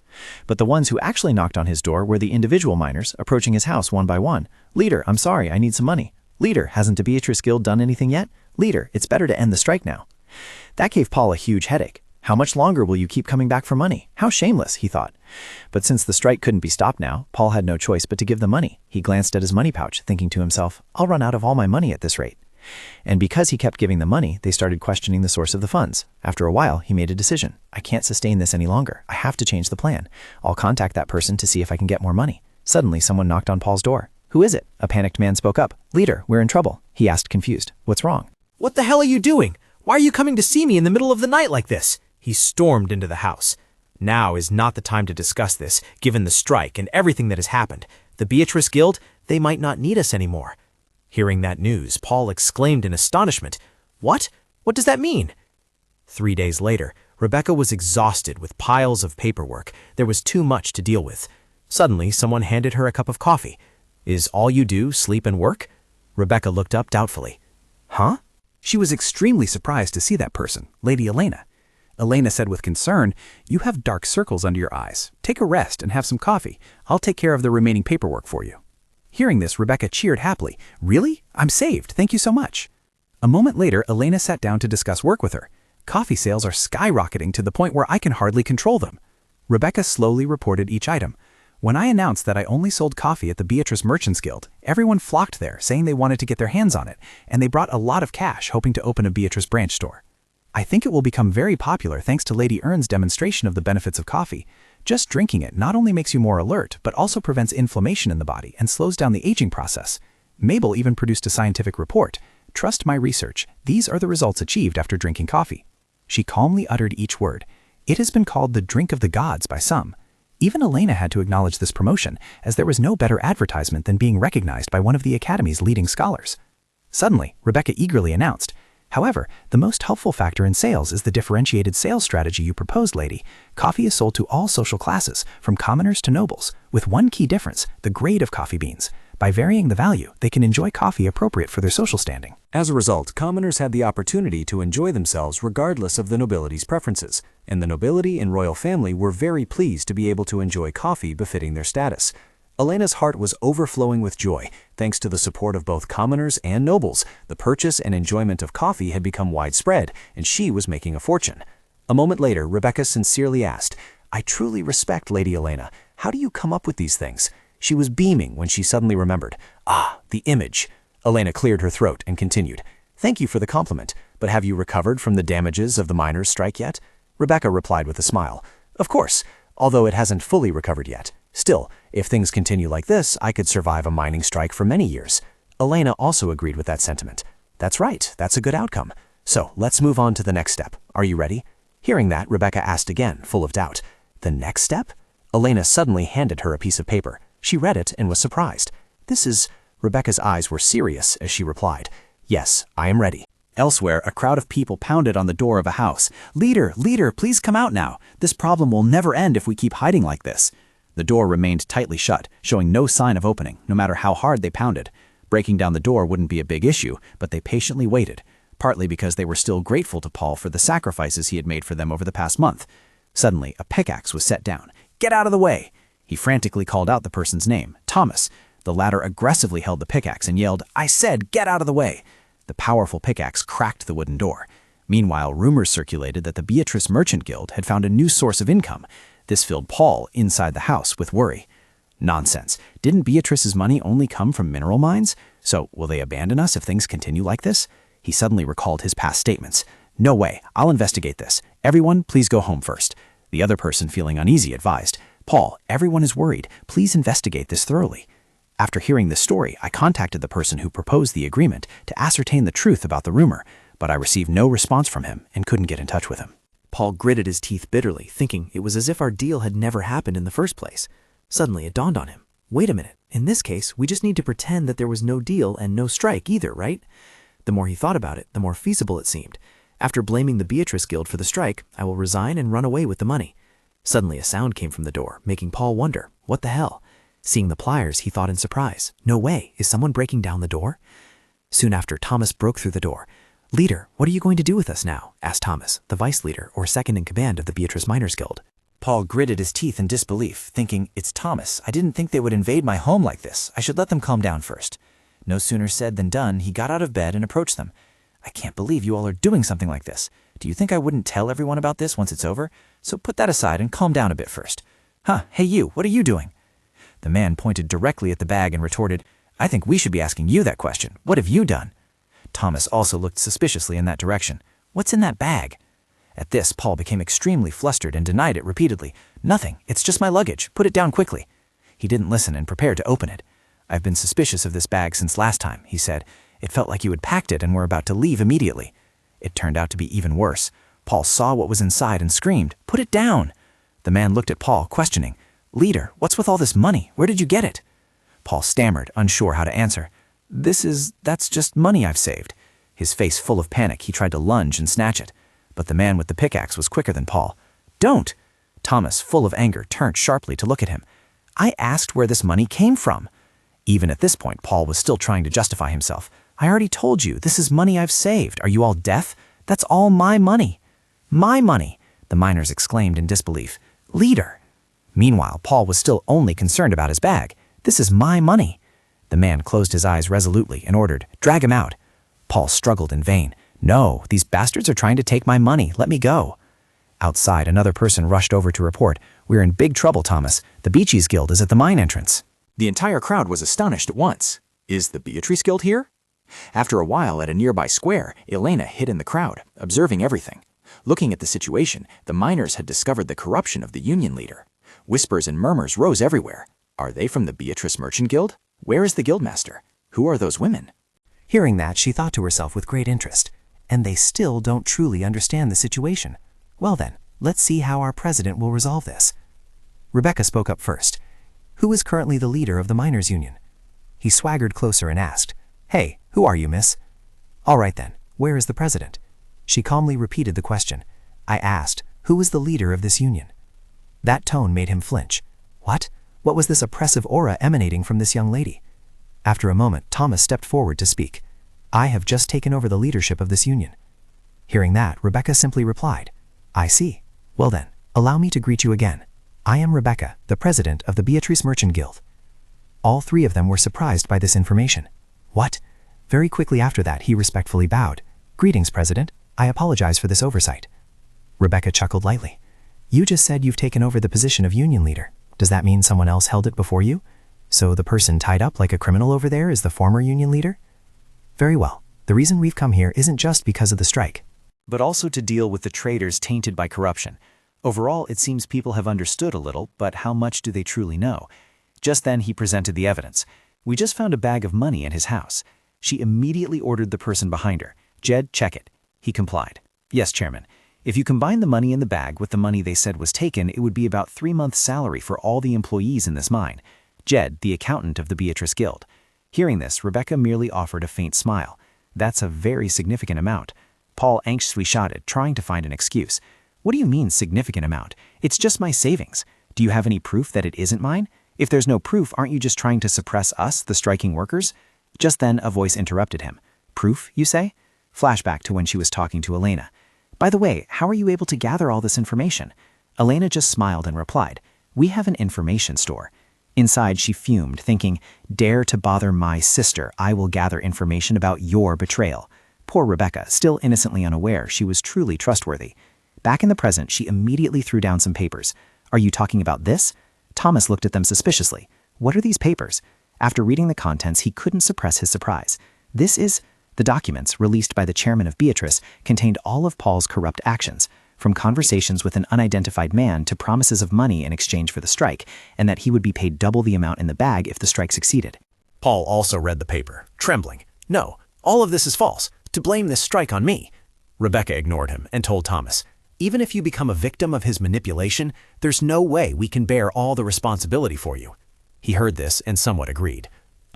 But the ones who actually knocked on his door were the individual miners, approaching his house one by one. "Leader, I'm sorry, I need some money." "Leader, hasn't the Beatrice Guild done anything yet?" "Leader, it's better to end the strike now." That gave Paul a huge headache. How much longer will you keep coming back for money? How shameless, he thought. But since the strike couldn't be stopped now, Paul had no choice but to give the money. He glanced at his money pouch, thinking to himself, I'll run out of all my money at this rate. And because he kept giving the money, they started questioning the source of the funds. After a while, he made a decision. I can't sustain this any longer. I have to change the plan. I'll contact that person to see if I can get more money. Suddenly, someone knocked on Paul's door. Who is it? A panicked man spoke up. Leader, we're in trouble. He asked, confused. What's wrong? What the hell are you doing? Why are you coming to see me in the middle of the night like this? He stormed into the house. Now is not the time to discuss this, given the strike and everything that has happened. The Beatrice Guild, they might not need us anymore. Hearing that news, Paul exclaimed in astonishment. What? What does that mean? 3 days later, Rebecca was exhausted with piles of paperwork. There was too much to deal with. Suddenly, someone handed her a cup of coffee. Is all you do sleep and work? Rebecca looked up doubtfully. Huh? She was extremely surprised to see that person, Lady Elena. Elena said with concern, You have dark circles under your eyes. Take a rest and have some coffee. I'll take care of the remaining paperwork for you. Hearing this, Rebecca cheered happily. Really? I'm saved. Thank you so much. A moment later, Elena sat down to discuss work with her. Coffee sales are skyrocketing to the point where I can hardly control them. Rebecca slowly reported each item. When I announced that I only sold coffee at the Beatrice Merchants Guild, everyone flocked there, saying they wanted to get their hands on it, and they brought a lot of cash, hoping to open a Beatrice branch store. I think it will become very popular thanks to Lady Ern's demonstration of the benefits of coffee. Just drinking it not only makes you more alert, but also prevents inflammation in the body and slows down the aging process. Mabel even produced a scientific report. Trust my research. These are the results achieved after drinking coffee. She calmly uttered each word. It has been called the drink of the gods by some. Even Elena had to acknowledge this promotion, as there was no better advertisement than being recognized by one of the Academy's leading scholars. Suddenly, Rebecca eagerly announced, However, the most helpful factor in sales is the differentiated sales strategy you proposed, lady. Coffee is sold to all social classes, from commoners to nobles, with one key difference, the grade of coffee beans. By varying the value, they can enjoy coffee appropriate for their social standing. As a result, commoners had the opportunity to enjoy themselves regardless of the nobility's preferences, and the nobility and royal family were very pleased to be able to enjoy coffee befitting their status. Elena's heart was overflowing with joy. Thanks to the support of both commoners and nobles, the purchase and enjoyment of coffee had become widespread, and she was making a fortune. A moment later, Rebecca sincerely asked, "I truly respect Lady Elena. How do you come up with these things?" She was beaming when she suddenly remembered. Ah, the image. Elena cleared her throat and continued, "Thank you for the compliment, but have you recovered from the damages of the miners' strike yet?" Rebecca replied with a smile, "Of course, although it hasn't fully recovered yet. Still, if things continue like this, I could survive a mining strike for many years." Elena also agreed with that sentiment. "That's right, that's a good outcome. So let's move on to the next step. Are you ready?" Hearing that, Rebecca asked again, full of doubt. "The next step?" Elena suddenly handed her a piece of paper. She read it and was surprised. "This is—" Rebecca's eyes were serious as she replied, "Yes, I am ready." Elsewhere, a crowd of people pounded on the door of a house. "Leader, leader, please come out now. This problem will never end if we keep hiding like this." The door remained tightly shut, showing no sign of opening, no matter how hard they pounded. Breaking down the door wouldn't be a big issue, but they patiently waited, partly because they were still grateful to Paul for the sacrifices he had made for them over the past month. Suddenly, a pickaxe was set down. "Get out of the way!" He frantically called out the person's name, Thomas. The latter aggressively held the pickaxe and yelled, "I said, get out of the way!" The powerful pickaxe cracked the wooden door. Meanwhile, rumors circulated that the Beatrice Merchant Guild had found a new source of income. This filled Paul, inside the house, with worry. Nonsense. Didn't Beatrice's money only come from mineral mines? So, will they abandon us if things continue like this? He suddenly recalled his past statements. "No way. I'll investigate this. Everyone, please go home first." The other person, feeling uneasy, advised, "Paul, everyone is worried. Please investigate this thoroughly." After hearing this story, I contacted the person who proposed the agreement to ascertain the truth about the rumor, but I received no response from him and couldn't get in touch with him. Paul gritted his teeth bitterly, thinking it was as if our deal had never happened in the first place. Suddenly it dawned on him. Wait a minute. In this case, we just need to pretend that there was no deal and no strike either, right? The more he thought about it, the more feasible it seemed. After blaming the Beatrice Guild for the strike, I will resign and run away with the money. Suddenly a sound came from the door, making Paul wonder, what the hell? Seeing the pliers, he thought in surprise, "No way, is someone breaking down the door?" Soon after, Thomas broke through the door. "Leader, what are you going to do with us now?" asked Thomas, the vice leader or second in command of the Beatrice Miners Guild. Paul gritted his teeth in disbelief, thinking, "It's Thomas. I didn't think they would invade my home like this. I should let them calm down first." No sooner said than done, he got out of bed and approached them. "I can't believe you all are doing something like this. Do you think I wouldn't tell everyone about this once it's over? So put that aside and calm down a bit first." "Huh, hey you, what are you doing?" The man pointed directly at the bag and retorted, "I think we should be asking you that question. What have you done?" Thomas also looked suspiciously in that direction. "What's in that bag?" At this, Paul became extremely flustered and denied it repeatedly. "Nothing, it's just my luggage. Put it down quickly." He didn't listen and prepared to open it. "I've been suspicious of this bag since last time," he said. "It felt like you had packed it and were about to leave immediately." It turned out to be even worse. Paul saw what was inside and screamed, "Put it down!" The man looked at Paul, questioning, "Leader, what's with all this money? Where did you get it?" Paul stammered, unsure how to answer. "That's just money I've saved." His face full of panic, he tried to lunge and snatch it. But the man with the pickaxe was quicker than Paul. "Don't!" Thomas, full of anger, turned sharply to look at him. "I asked where this money came from." Even at this point, Paul was still trying to justify himself. "I already told you, this is money I've saved. Are you all deaf? That's all my money." "My money!" the miners exclaimed in disbelief. "Leader!" Meanwhile, Paul was still only concerned about his bag. "This is my money." The man closed his eyes resolutely and ordered, "Drag him out." Paul struggled in vain. "No, these bastards are trying to take my money. Let me go." Outside, another person rushed over to report, "We're in big trouble, Thomas. The Beaches Guild is at the mine entrance." The entire crowd was astonished at once. Is the Beatrice Guild here? After a while, at a nearby square, Elena hid in the crowd, observing everything. Looking at the situation, the miners had discovered the corruption of the union leader. Whispers and murmurs rose everywhere. Are they from the Beatrice Merchant Guild? Where is the guildmaster? Who are those women? Hearing that, she thought to herself with great interest, and they still don't truly understand the situation. Well then, let's see how our president will resolve this. Rebecca spoke up first. Who is currently the leader of the miners' union? He swaggered closer and asked, "Hey, who are you, miss?" "All right then, where is the president?" She calmly repeated the question. I asked, who is the leader of this union? That tone made him flinch. What? What was this oppressive aura emanating from this young lady? After a moment, Thomas stepped forward to speak. I have just taken over the leadership of this union. Hearing that, Rebecca simply replied, I see. Well then, allow me to greet you again. I am Rebecca, the president of the Beatrice Merchant Guild. All three of them were surprised by this information. What? Very quickly after that, he respectfully bowed. Greetings, President. I apologize for this oversight. Rebecca chuckled lightly. You just said you've taken over the position of union leader. Does that mean someone else held it before you? So the person tied up like a criminal over there is the former union leader? Very well. The reason we've come here isn't just because of the strike, but also to deal with the traitors tainted by corruption. Overall, it seems people have understood a little, but how much do they truly know? Just then he presented the evidence. We just found a bag of money in his house. She immediately ordered the person behind her. Jed, check it. He complied. Yes, Chairman. If you combine the money in the bag with the money they said was taken, it would be about 3 months' salary for all the employees in this mine. Jed, the accountant of the Beatrice Guild. Hearing this, Rebecca merely offered a faint smile. That's a very significant amount. Paul anxiously shouted, trying to find an excuse. What do you mean, significant amount? It's just my savings. Do you have any proof that it isn't mine? If there's no proof, aren't you just trying to suppress us, the striking workers? Just then, a voice interrupted him. Proof, you say? Flashback to when she was talking to Elena. By the way, how are you able to gather all this information? Elena just smiled and replied, We have an information store. Inside, she fumed, thinking, Dare to bother my sister, I will gather information about your betrayal. Poor Rebecca, still innocently unaware she was truly trustworthy. Back in the present, she immediately threw down some papers. Are you talking about this? Thomas looked at them suspiciously. What are these papers? After reading the contents, he couldn't suppress his surprise. This is... The documents, released by the chairman of Beatrice, contained all of Paul's corrupt actions, from conversations with an unidentified man to promises of money in exchange for the strike, and that he would be paid double the amount in the bag if the strike succeeded. Paul also read the paper, trembling. No, all of this is false. To blame this strike on me. Rebecca ignored him and told Thomas, Even if you become a victim of his manipulation, there's no way we can bear all the responsibility for you. He heard this and somewhat agreed.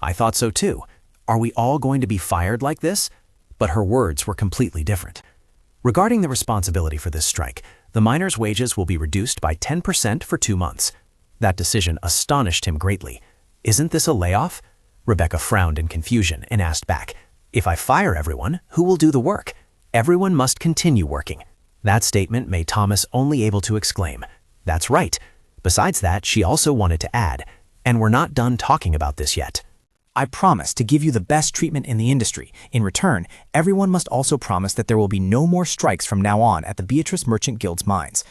I thought so too. Are we all going to be fired like this? But her words were completely different. Regarding the responsibility for this strike, the miners' wages will be reduced by 10% for 2 months. That decision astonished him greatly. Isn't this a layoff? Rebecca frowned in confusion and asked back, If I fire everyone, who will do the work? Everyone must continue working. That statement made Thomas only able to exclaim, That's right. Besides that, she also wanted to add, And we're not done talking about this yet. I promise to give you the best treatment in the industry. In return, everyone must also promise that there will be no more strikes from now on at the Beatrice Merchant Guild's mines.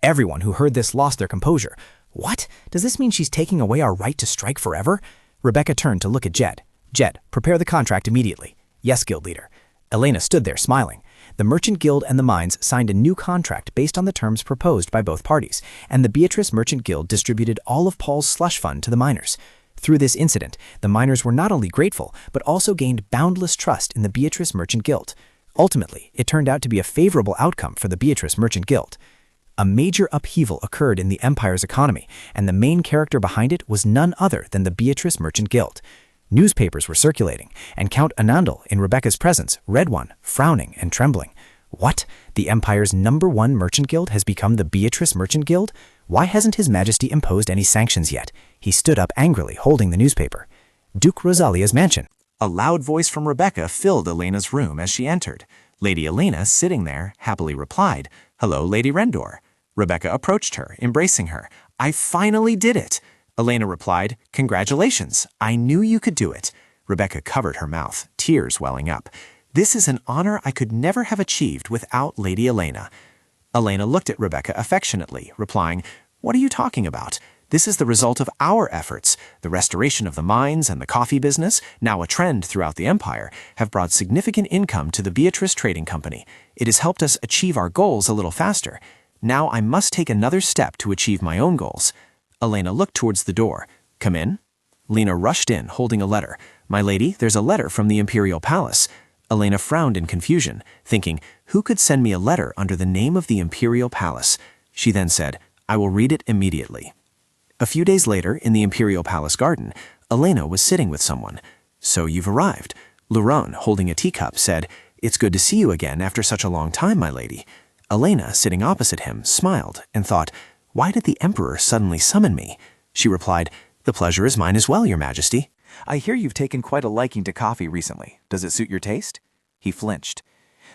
Everyone who heard this lost their composure. What? Does this mean she's taking away our right to strike forever? Rebecca turned to look at Jed. Jed, prepare the contract immediately. Yes, guild leader. Elena stood there smiling. The Merchant Guild and the mines signed a new contract based on the terms proposed by both parties, and the Beatrice Merchant Guild distributed all of Paul's slush fund to the miners. Through this incident, the miners were not only grateful, but also gained boundless trust in the Beatrice Merchant Guild. Ultimately, it turned out to be a favorable outcome for the Beatrice Merchant Guild. A major upheaval occurred in the empire's economy, and the main character behind it was none other than the Beatrice Merchant Guild. Newspapers were circulating, and Count Anandal, in Rebecca's presence, read one, frowning and trembling. What? The empire's #1 merchant guild has become the Beatrice Merchant Guild? Why hasn't His Majesty imposed any sanctions yet? He stood up angrily, holding the newspaper. Duke Rosalia's mansion. A loud voice from Rebecca filled Elena's room as she entered. Lady Elena, sitting there, happily replied, Hello, Lady Rendor. Rebecca approached her, embracing her. I finally did it. Elena replied, Congratulations. I knew you could do it. Rebecca covered her mouth, tears welling up. This is an honor I could never have achieved without Lady Elena. Elena looked at Rebecca affectionately, replying, What are you talking about? This is the result of our efforts. The restoration of the mines and the coffee business, now a trend throughout the empire, have brought significant income to the Beatrice Trading Company. It has helped us achieve our goals a little faster. Now I must take another step to achieve my own goals. Elena looked towards the door. Come in. Lena rushed in, holding a letter. My lady, there's a letter from the Imperial Palace. Elena frowned in confusion, thinking, Who could send me a letter under the name of the Imperial Palace? She then said, I will read it immediately. A few days later, in the Imperial Palace garden, Elena was sitting with someone. So you've arrived. Luron, holding a teacup, said, It's good to see you again after such a long time, my lady. Elena, sitting opposite him, smiled and thought, Why did the Emperor suddenly summon me? She replied, The pleasure is mine as well, your majesty. I hear you've taken quite a liking to coffee recently. Does it suit your taste? He flinched.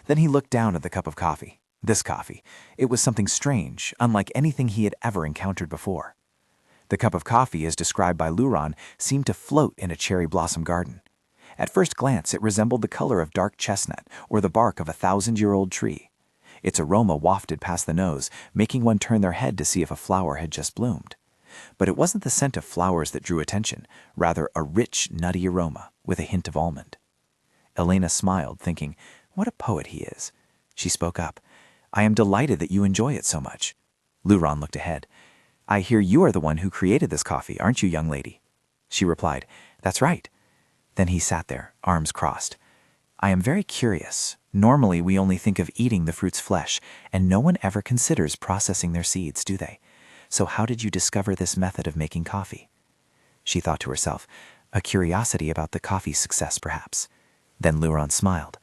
Then he looked down at the cup of coffee. This coffee. It was something strange, unlike anything he had ever encountered before. The cup of coffee, as described by Luron, seemed to float in a cherry blossom garden. At first glance, it resembled the color of dark chestnut or the bark of a 1,000-year-old tree. Its aroma wafted past the nose, making one turn their head to see if a flower had just bloomed. But it wasn't the scent of flowers that drew attention, rather a rich, nutty aroma with a hint of almond. Elena smiled, thinking, what a poet he is. She spoke up. I am delighted that you enjoy it so much. Luron looked ahead. I hear you are the one who created this coffee, aren't you, young lady? She replied, that's right. Then he sat there, arms crossed. I am very curious. Normally we only think of eating the fruit's flesh, and no one ever considers processing their seeds, do they? So how did you discover this method of making coffee? She thought to herself, a curiosity about the coffee's success, perhaps. Then Luron smiled.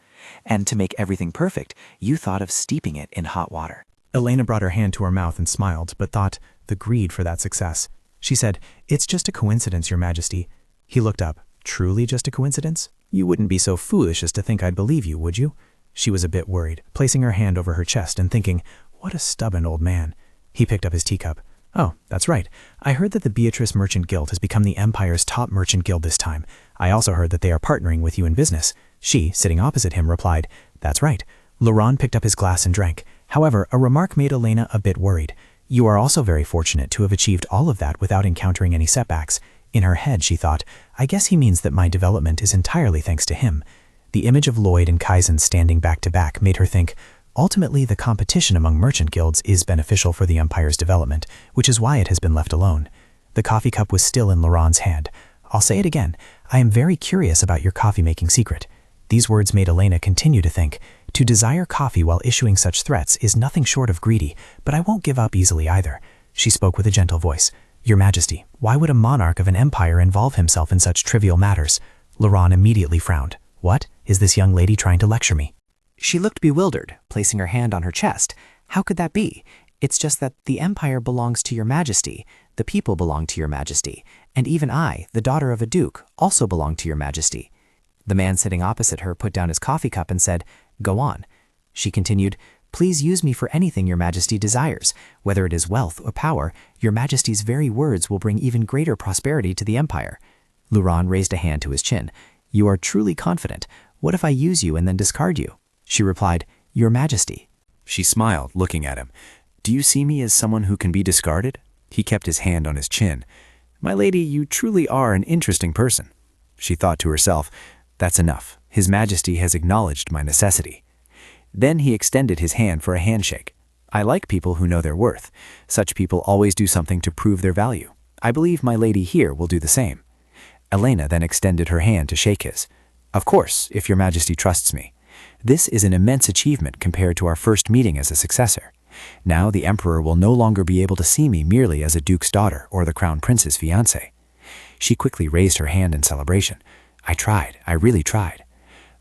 And to make everything perfect, you thought of steeping it in hot water. Elena brought her hand to her mouth and smiled, but thought, the greed for that success. She said, it's just a coincidence, Your Majesty. He looked up. Truly just a coincidence? You wouldn't be so foolish as to think I'd believe you, would you? She was a bit worried, placing her hand over her chest and thinking, what a stubborn old man. He picked up his teacup. Oh, that's right. I heard that the Beatrice Merchant Guild has become the Empire's top merchant guild this time. I also heard that they are partnering with you in business. She, sitting opposite him, replied, that's right. Laurent picked up his glass and drank. However, a remark made Elena a bit worried. You are also very fortunate to have achieved all of that without encountering any setbacks. In her head, she thought, I guess he means that my development is entirely thanks to him. The image of Lloyd and Kaizen standing back to back made her think, ultimately the competition among merchant guilds is beneficial for the Empire's development, which is why it has been left alone. The coffee cup was still in Laurent's hand. I'll say it again, I am very curious about your coffee-making secret. These words made Elena continue to think, to desire coffee while issuing such threats is nothing short of greedy, but I won't give up easily either. She spoke with a gentle voice. Your Majesty, why would a monarch of an empire involve himself in such trivial matters? Laurent immediately frowned. What? Is this young lady trying to lecture me? She looked bewildered, placing her hand on her chest. How could that be? It's just that the empire belongs to Your Majesty, the people belong to Your Majesty, and even I, the daughter of a duke, also belong to Your Majesty. The man sitting opposite her put down his coffee cup and said, Go on. She continued, Please use me for anything Your Majesty desires. Whether it is wealth or power, Your Majesty's very words will bring even greater prosperity to the empire. Laurent raised a hand to his chin. You are truly confident. What if I use you and then discard you? She replied, Your Majesty. She smiled, looking at him. Do you see me as someone who can be discarded? He kept his hand on his chin. My lady, you truly are an interesting person. She thought to herself, that's enough. His Majesty has acknowledged my necessity. Then he extended his hand for a handshake. I like people who know their worth. Such people always do something to prove their value. I believe my lady here will do the same. Elena then extended her hand to shake his. Of course, if Your Majesty trusts me. This is an immense achievement compared to our first meeting as a successor. Now the Emperor will no longer be able to see me merely as a duke's daughter or the Crown Prince's fiancée. She quickly raised her hand in celebration. I tried. I really tried.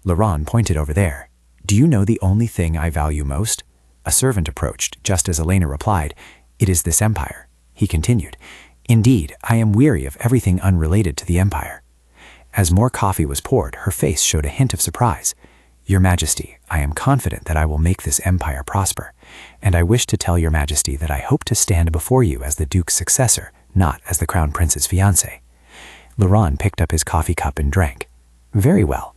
Laurent pointed over there. Do you know the only thing I value most? A servant approached, just as Elena replied, It is this empire. He continued, Indeed, I am weary of everything unrelated to the empire. As more coffee was poured, her face showed a hint of surprise. Your Majesty, I am confident that I will make this empire prosper, and I wish to tell Your Majesty that I hope to stand before you as the Duke's successor, not as the Crown Prince's fiancé. Laurent picked up his coffee cup and drank. Very well.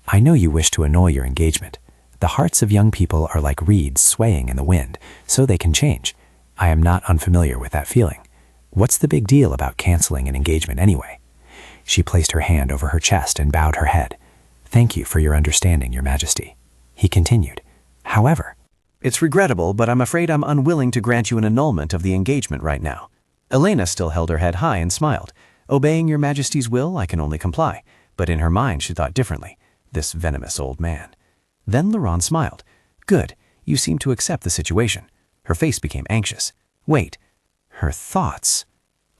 I know you wish to annul your engagement. The hearts of young people are like reeds swaying in the wind, so they can change. I am not unfamiliar with that feeling. What's the big deal about canceling an engagement anyway? She placed her hand over her chest and bowed her head. Thank you for your understanding, Your Majesty. He continued. However, it's regrettable, but I'm afraid I'm unwilling to grant you an annulment of the engagement right now. Elena still held her head high and smiled. Obeying Your Majesty's will, I can only comply. But in her mind, she thought differently. This venomous old man. Then Laurent smiled. Good, you seem to accept the situation. Her face became anxious. Wait, her thoughts.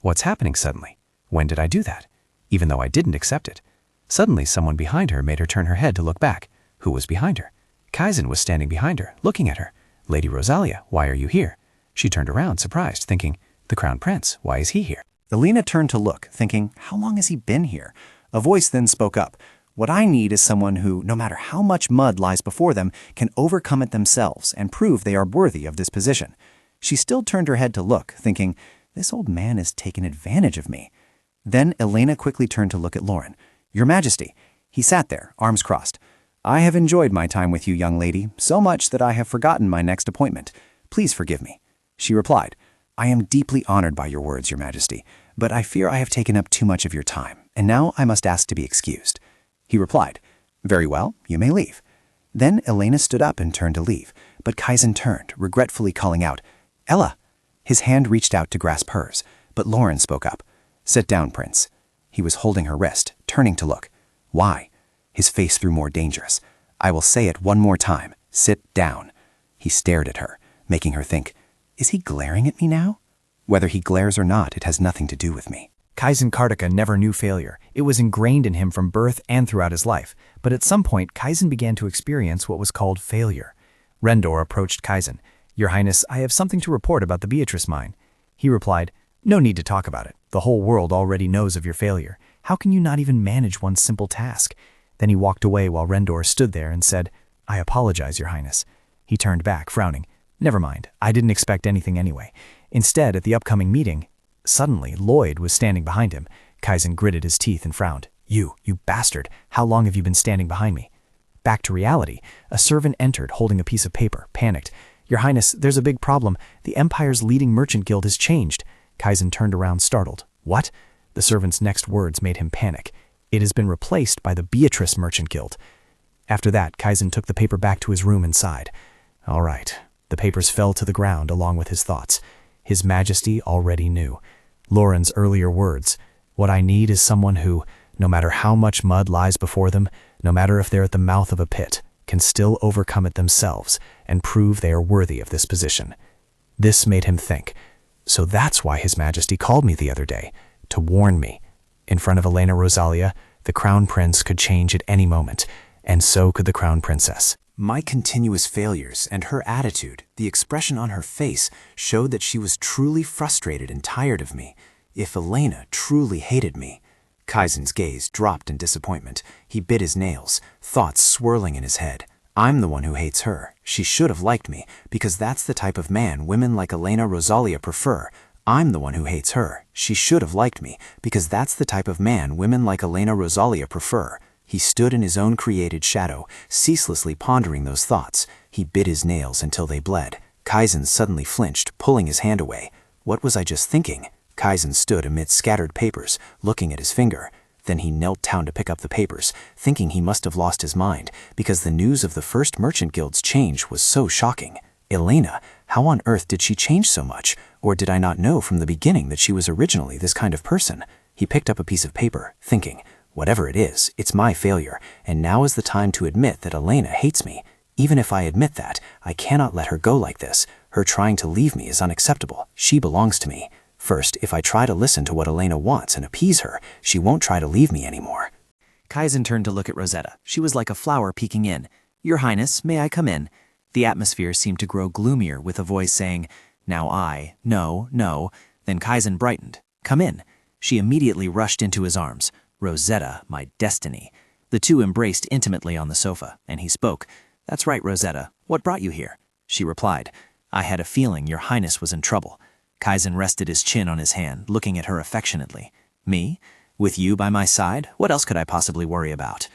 What's happening suddenly? When did I do that? Even though I didn't accept it. Suddenly, someone behind her made her turn her head to look back. Who was behind her? Kaizen was standing behind her, looking at her. Lady Rosalia, why are you here? She turned around, surprised, thinking, the Crown Prince, why is he here? Elena turned to look, thinking, how long has he been here? A voice then spoke up. What I need is someone who, no matter how much mud lies before them, can overcome it themselves and prove they are worthy of this position. She still turned her head to look, thinking, this old man has taken advantage of me. Then Elena quickly turned to look at Lauren. Your Majesty. He sat there, arms crossed. I have enjoyed my time with you, young lady, so much that I have forgotten my next appointment. Please forgive me. She replied, I am deeply honored by your words, Your Majesty, but I fear I have taken up too much of your time, and now I must ask to be excused. He replied, very well, you may leave. Then Elena stood up and turned to leave, but Kaizen turned, regretfully calling out, Ella! His hand reached out to grasp hers, but Lauren spoke up. Sit down, Prince. He was holding her wrist, turning to look. Why? His face grew more dangerous. I will say it one more time. Sit down. He stared at her, making her think, is he glaring at me now? Whether he glares or not, it has nothing to do with me. Kaizen Kartika never knew failure. It was ingrained in him from birth and throughout his life. But at some point, Kaizen began to experience what was called failure. Rendor approached Kaizen. Your Highness, I have something to report about the Beatrice mine. He replied, no need to talk about it. The whole world already knows of your failure. How can you not even manage one simple task? Then he walked away while Rendor stood there and said, I apologize, Your Highness. He turned back, frowning. Never mind, I didn't expect anything anyway. Instead, at the upcoming meeting, suddenly Lloyd was standing behind him. Kaizen gritted his teeth and frowned. You bastard, how long have you been standing behind me? Back to reality, a servant entered holding a piece of paper, panicked. Your Highness, there's a big problem. The Empire's leading merchant guild has changed. Kaizen turned around startled. What? The servant's next words made him panic. It has been replaced by the Beatrice Merchant Guild. After that, Kaizen took the paper back to his room and sighed. All right. The papers fell to the ground along with his thoughts. His Majesty already knew. Lauren's earlier words. What I need is someone who, no matter how much mud lies before them, no matter if they're at the mouth of a pit, can still overcome it themselves and prove they are worthy of this position. This made him think. So that's why His Majesty called me the other day, to warn me. In front of Elena Rosalia, the Crown Prince could change at any moment, and so could the Crown Princess. My continuous failures and her attitude, the expression on her face, showed that she was truly frustrated and tired of me. If Elena truly hated me. Kaizen's gaze dropped in disappointment. He bit his nails, thoughts swirling in his head. I'm the one who hates her. She should have liked me, because that's the type of man women like Elena Rosalia prefer. I'm the one who hates her. She should have liked me, because that's the type of man women like Elena Rosalia prefer. He stood in his own created shadow, ceaselessly pondering those thoughts. He bit his nails until they bled. Kaizen suddenly flinched, pulling his hand away. What was I just thinking? Kaizen stood amid scattered papers, looking at his finger. Then he knelt down to pick up the papers, thinking he must have lost his mind, because the news of the First Merchant Guild's change was so shocking. Elena, how on earth did she change so much? Or did I not know from the beginning that she was originally this kind of person? He picked up a piece of paper, thinking, whatever it is, it's my failure, and now is the time to admit that Elena hates me. Even if I admit that, I cannot let her go like this. Her trying to leave me is unacceptable. She belongs to me. First, if I try to listen to what Elena wants and appease her, she won't try to leave me anymore. Kaizen turned to look at Rosetta. She was like a flower peeking in. Your Highness, may I come in? The atmosphere seemed to grow gloomier with a voice saying, now no. Then Kaizen brightened. Come in. She immediately rushed into his arms. Rosetta, my destiny. The two embraced intimately on the sofa, and he spoke. That's right, Rosetta. What brought you here? She replied. I had a feeling Your Highness was in trouble. Kaizen rested his chin on his hand, looking at her affectionately. Me? With you by my side? What else could I possibly worry about?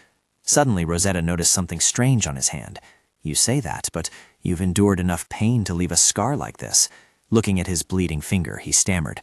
Suddenly, Rosetta noticed something strange on his hand. You say that, but you've endured enough pain to leave a scar like this. Looking at his bleeding finger, he stammered.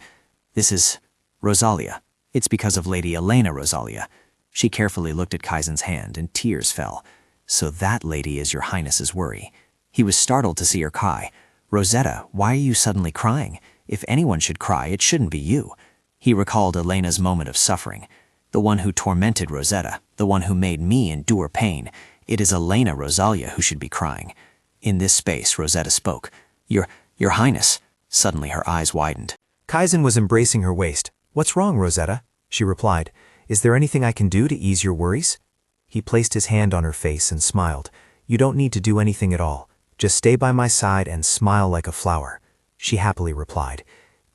This is Rosalia. It's because of Lady Elena Rosalia. She carefully looked at Kaizen's hand, and tears fell. So that lady is Your Highness's worry. He was startled to see her cry. Rosetta, why are you suddenly crying? If anyone should cry, it shouldn't be you. He recalled Elena's moment of suffering. The one who tormented Rosetta, the one who made me endure pain. It is Elena Rosalia who should be crying. In this space, Rosetta spoke. Your Highness. Suddenly her eyes widened. Kaizen was embracing her waist. What's wrong, Rosetta? She replied. Is there anything I can do to ease your worries? He placed his hand on her face and smiled. You don't need to do anything at all. Just stay by my side and smile like a flower. She happily replied.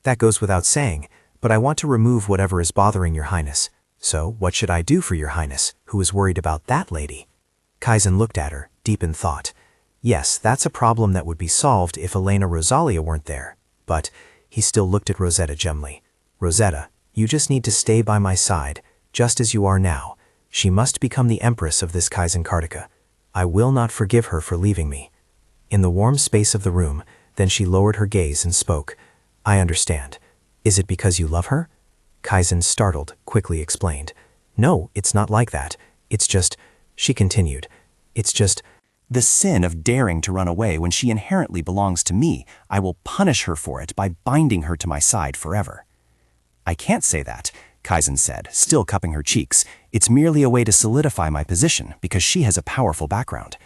That goes without saying, but I want to remove whatever is bothering Your Highness. So, what should I do for your highness, who is worried about that lady? Kaizen looked at her, deep in thought. Yes, that's a problem that would be solved if Elena Rosalia weren't there. But he still looked at Rosetta gently. Rosetta, you just need to stay by my side, just as you are now. She must become the empress of this Kaizen Kartika. I will not forgive her for leaving me. In the warm space of the room, then she lowered her gaze and spoke. I understand. Is it because you love her? Kaizen, startled, quickly explained. No, it's not like that. It's just, she continued. It's just, the sin of daring to run away when she inherently belongs to me. I will punish her for it by binding her to my side forever. I can't say that, Kaizen said, still cupping her cheeks. It's merely a way to solidify my position because she has a powerful background.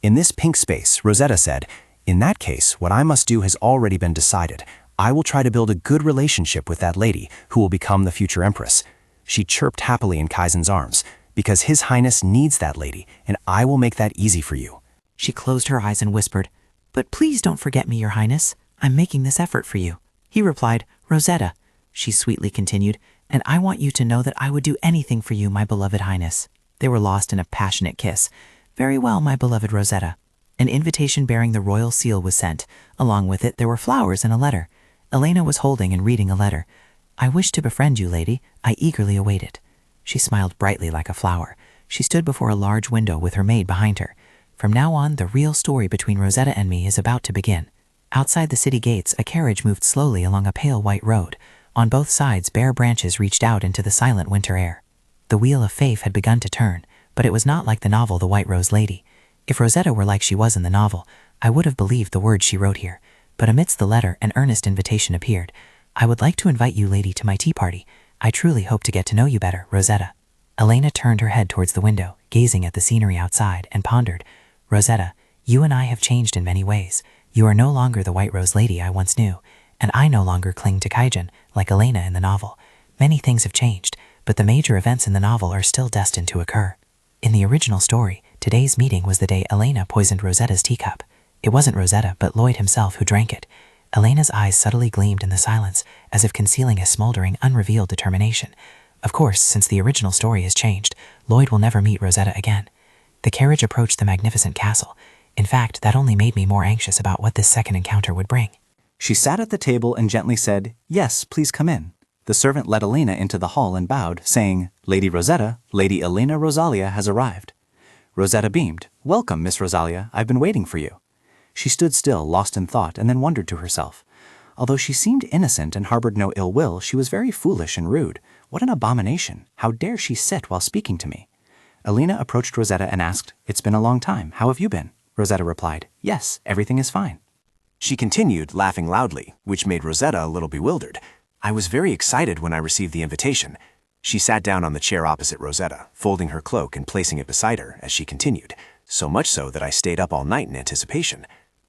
In this pink space, Rosetta said, in that case, what I must do has already been decided. I will try to build a good relationship with that lady who will become the future empress. She chirped happily in Kaizen's arms, because His Highness needs that lady, and I will make that easy for you. She closed her eyes and whispered, But please don't forget me, Your Highness. I'm making this effort for you. He replied, Rosetta. She sweetly continued, And I want you to know that I would do anything for you, my beloved Highness. They were lost in a passionate kiss. Very well, my beloved Rosetta. An invitation bearing the royal seal was sent. Along with it, there were flowers and a letter. Elena was holding and reading a letter. I wish to befriend you, lady. I eagerly await it. She smiled brightly like a flower. She stood before a large window with her maid behind her. From now on, the real story between Rosetta and me is about to begin. Outside the city gates, a carriage moved slowly along a pale white road. On both sides, bare branches reached out into the silent winter air. The wheel of fate had begun to turn, but it was not like the novel The White Rose Lady. If Rosetta were like she was in the novel, I would have believed the words she wrote here. But amidst the letter, an earnest invitation appeared. I would like to invite you, lady, to my tea party. I truly hope to get to know you better, Rosetta. Elena turned her head towards the window, gazing at the scenery outside, and pondered. Rosetta, you and I have changed in many ways. You are no longer the White Rose Lady I once knew, and I no longer cling to Kaizen, like Elena in the novel. Many things have changed, but the major events in the novel are still destined to occur. In the original story, today's meeting was the day Elena poisoned Rosetta's teacup. It wasn't Rosetta, but Lloyd himself who drank it. Elena's eyes subtly gleamed in the silence, as if concealing a smoldering, unrevealed determination. Of course, since the original story has changed, Lloyd will never meet Rosetta again. The carriage approached the magnificent castle. In fact, that only made me more anxious about what this second encounter would bring. She sat at the table and gently said, Yes, please come in. The servant led Elena into the hall and bowed, saying, Lady Rosetta, Lady Elena Rosalia has arrived. Rosetta beamed. Welcome, Miss Rosalia. I've been waiting for you. She stood still, lost in thought, and then wondered to herself. Although she seemed innocent and harbored no ill will, she was very foolish and rude. What an abomination! How dare she sit while speaking to me? Elena approached Rosetta and asked, It's been a long time. How have you been? Rosetta replied, Yes, everything is fine. She continued, laughing loudly, which made Rosetta a little bewildered. I was very excited when I received the invitation. She sat down on the chair opposite Rosetta, folding her cloak and placing it beside her as she continued, so much so that I stayed up all night in anticipation.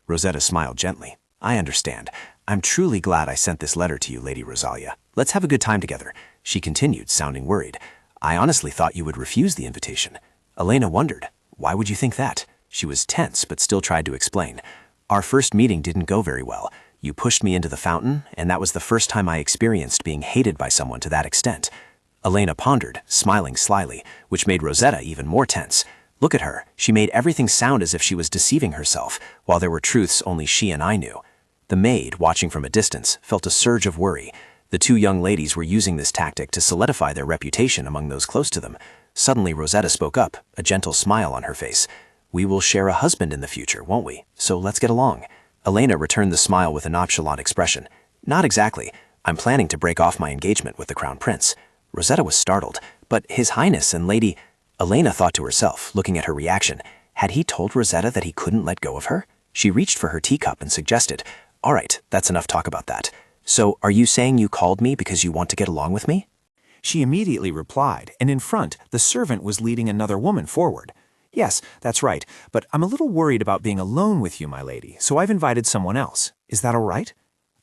Rosetta smiled gently. I understand. I'm truly glad I sent this letter to you, Lady Rosalia. Let's have a good time together, she continued, sounding worried. I honestly thought you would refuse the invitation. Elena wondered. Why would you think that? She was tense, but still tried to explain. Our first meeting didn't go very well. You pushed me into the fountain, and that was the first time I experienced being hated by someone to that extent. Elena pondered, smiling slyly, which made Rosetta even more tense. Look at her. She made everything sound as if she was deceiving herself, while there were truths only she and I knew. The maid, watching from a distance, felt a surge of worry. The two young ladies were using this tactic to solidify their reputation among those close to them. Suddenly, Rosetta spoke up, a gentle smile on her face. We will share a husband in the future, won't we? So let's get along. Elena returned the smile with a nonchalant expression. Not exactly. I'm planning to break off my engagement with the Crown Prince. Rosetta was startled, but His Highness and Lady... Elena thought to herself, looking at her reaction. Had he told Rosetta that he couldn't let go of her? She reached for her teacup and suggested, All right, that's enough talk about that. So, are you saying you called me because you want to get along with me? She immediately replied, and in front, the servant was leading another woman forward. Yes, that's right, but I'm a little worried about being alone with you, my lady, so I've invited someone else. Is that all right?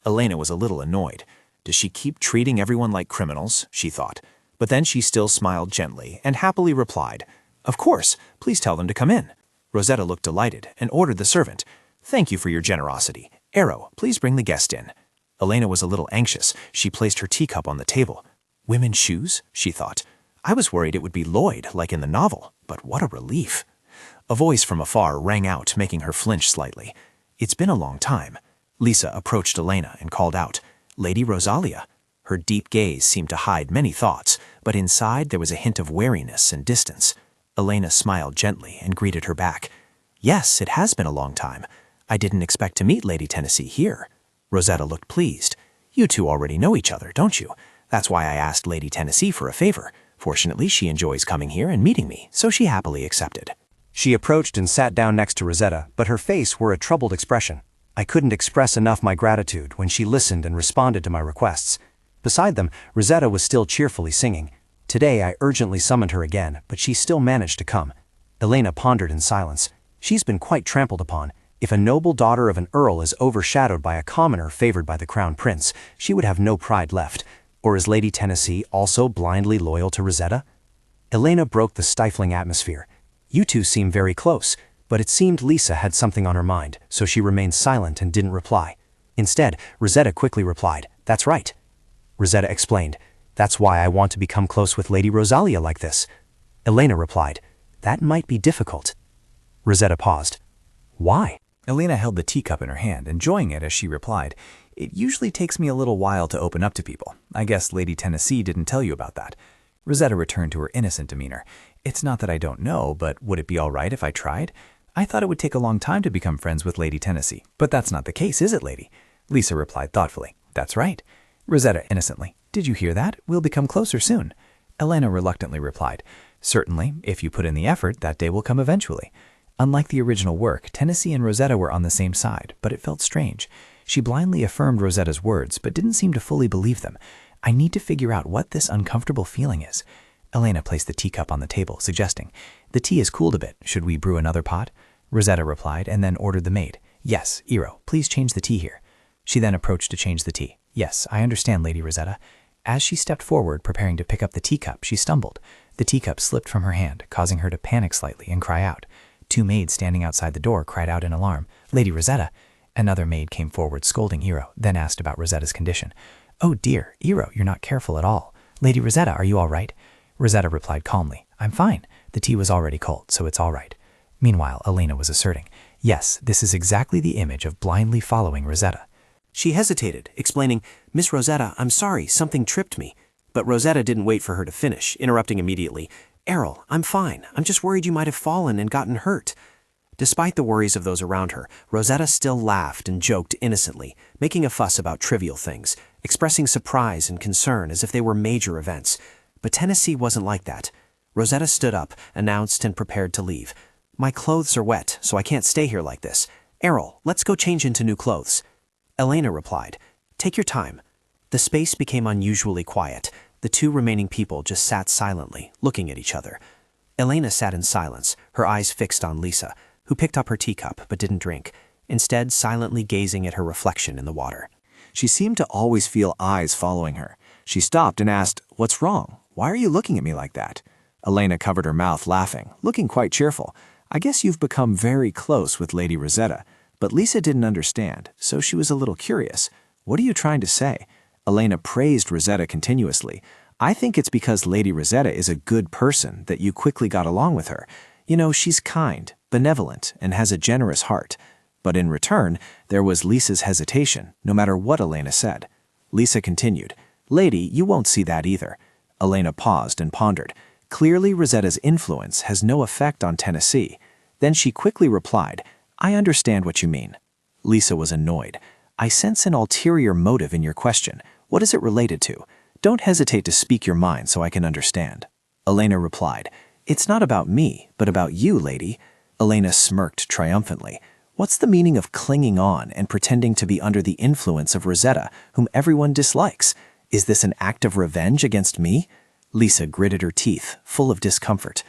Elena was a little annoyed. Does she keep treating everyone like criminals? She thought. But then she still smiled gently and happily replied, Of course, please tell them to come in. Rosetta looked delighted and ordered the servant, Thank you for your generosity. Arrow, please bring the guest in. Elena was a little anxious. She placed her teacup on the table. Women's shoes? She thought. I was worried it would be Lloyd, like in the novel, but what a relief. A voice from afar rang out, making her flinch slightly. It's been a long time. Lisa approached Elena and called out, "Lady Rosalia." Her deep gaze seemed to hide many thoughts, but inside there was a hint of wariness and distance. Elena smiled gently and greeted her back. "Yes, it has been a long time. I didn't expect to meet Lady Tennessee here." Rosetta looked pleased. "You two already know each other, don't you? That's why I asked Lady Tennessee for a favor. Fortunately, she enjoys coming here and meeting me, so she happily accepted." She approached and sat down next to Rosetta, but her face wore a troubled expression. I couldn't express enough my gratitude when she listened and responded to my requests. Beside them, Rosetta was still cheerfully singing. Today I urgently summoned her again, but she still managed to come. Elena pondered in silence. She's been quite trampled upon. If a noble daughter of an earl is overshadowed by a commoner favored by the crown prince, she would have no pride left. Or is Lady Tennessee also blindly loyal to Rosetta? Elena broke the stifling atmosphere. "You two seem very close," but it seemed Lisa had something on her mind, so she remained silent and didn't reply. Instead, Rosetta quickly replied, "That's right." Rosetta explained, "That's why I want to become close with Lady Rosalia like this." Elena replied, "That might be difficult." Rosetta paused. "Why?" Elena held the teacup in her hand, enjoying it as she replied, "It usually takes me a little while to open up to people. I guess Lady Tennessee didn't tell you about that." Rosetta returned to her innocent demeanor. "It's not that I don't know, but would it be all right if I tried? I thought it would take a long time to become friends with Lady Tennessee. But that's not the case, is it, lady?" Lisa replied thoughtfully, "That's right." Rosetta innocently, "Did you hear that? We'll become closer soon." Elena reluctantly replied, "Certainly, if you put in the effort, that day will come eventually." Unlike the original work, Tennessee and Rosetta were on the same side, but it felt strange. She blindly affirmed Rosetta's words, but didn't seem to fully believe them. "I need to figure out what this uncomfortable feeling is." Elena placed the teacup on the table, suggesting, "The tea has cooled a bit. Should we brew another pot?" Rosetta replied, and then ordered the maid, "Yes, Iro, please change the tea here." She then approached to change the tea. "Yes, I understand, Lady Rosetta." As she stepped forward, preparing to pick up the teacup, she stumbled. The teacup slipped from her hand, causing her to panic slightly and cry out. Two maids standing outside the door cried out in alarm, "Lady Rosetta!" Another maid came forward scolding Iro, then asked about Rosetta's condition. "Oh dear, Iro, you're not careful at all. Lady Rosetta, are you all right?" Rosetta replied calmly, "I'm fine. The tea was already cold, so it's all right." Meanwhile, Elena was asserting, "Yes, this is exactly the image of blindly following Rosetta." She hesitated, explaining, "Miss Rosetta, I'm sorry, something tripped me." But Rosetta didn't wait for her to finish, interrupting immediately, "Errol, I'm fine. I'm just worried you might have fallen and gotten hurt." Despite the worries of those around her, Rosetta still laughed and joked innocently, making a fuss about trivial things, expressing surprise and concern as if they were major events. But Tennessee wasn't like that. Rosetta stood up, announced, and prepared to leave. "My clothes are wet, so I can't stay here like this. Errol, let's go change into new clothes." Elena replied, "Take your time." The space became unusually quiet. The two remaining people just sat silently, looking at each other. Elena sat in silence, her eyes fixed on Lisa, who picked up her teacup but didn't drink, instead silently gazing at her reflection in the water. She seemed to always feel eyes following her. She stopped and asked, "What's wrong? Why are you looking at me like that?" Elena covered her mouth, laughing, looking quite cheerful. "I guess you've become very close with Lady Rosetta." But Lisa didn't understand, so she was a little curious. "What are you trying to say?" Elena praised Rosetta continuously. "I think it's because Lady Rosetta is a good person that you quickly got along with her. You know, she's kind, benevolent, and has a generous heart." But in return, there was Lisa's hesitation, no matter what Elena said. Lisa continued, "Lady, you won't see that either." Elena paused and pondered. Clearly, Rosetta's influence has no effect on Tennessee. Then she quickly replied, "I understand what you mean." Lisa was annoyed. "I sense an ulterior motive in your question. What is it related to? Don't hesitate to speak your mind so I can understand." Elena replied, "It's not about me, but about you, lady." Elena smirked triumphantly. "What's the meaning of clinging on and pretending to be under the influence of Rosetta, whom everyone dislikes? Is this an act of revenge against me?" Lisa gritted her teeth, full of discomfort.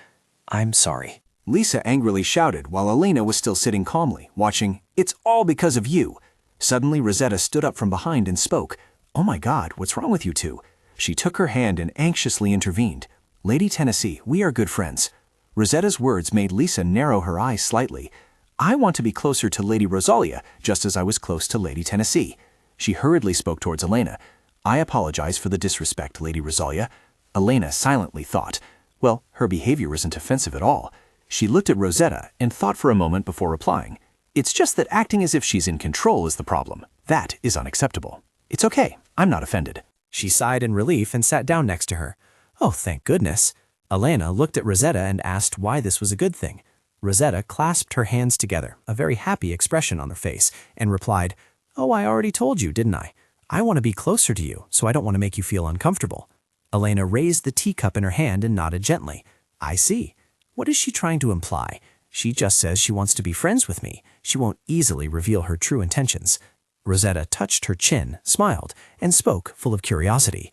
"I'm sorry." Lisa angrily shouted while Elena was still sitting calmly, watching. "It's all because of you." Suddenly, Rosetta stood up from behind and spoke. "Oh my God, what's wrong with you two?" She took her hand and anxiously intervened. "Lady Tennessee, we are good friends." Rosetta's words made Lisa narrow her eyes slightly. "I want to be closer to Lady Rosalia, just as I was close to Lady Tennessee." She hurriedly spoke towards Elena. "I apologize for the disrespect, Lady Rosalia." Elena silently thought. Well, her behavior isn't offensive at all. She looked at Rosetta and thought for a moment before replying. It's just that acting as if she's in control is the problem. That is unacceptable. It's okay. I'm not offended. She sighed in relief and sat down next to her. Oh, thank goodness. Elena looked at Rosetta and asked why this was a good thing. Rosetta clasped her hands together, a very happy expression on her face, and replied, Oh, I already told you, didn't I? I want to be closer to you, so I don't want to make you feel uncomfortable. Elena raised the teacup in her hand and nodded gently. I see. What is she trying to imply? She just says she wants to be friends with me. She won't easily reveal her true intentions. Rosetta touched her chin, smiled, and spoke, full of curiosity.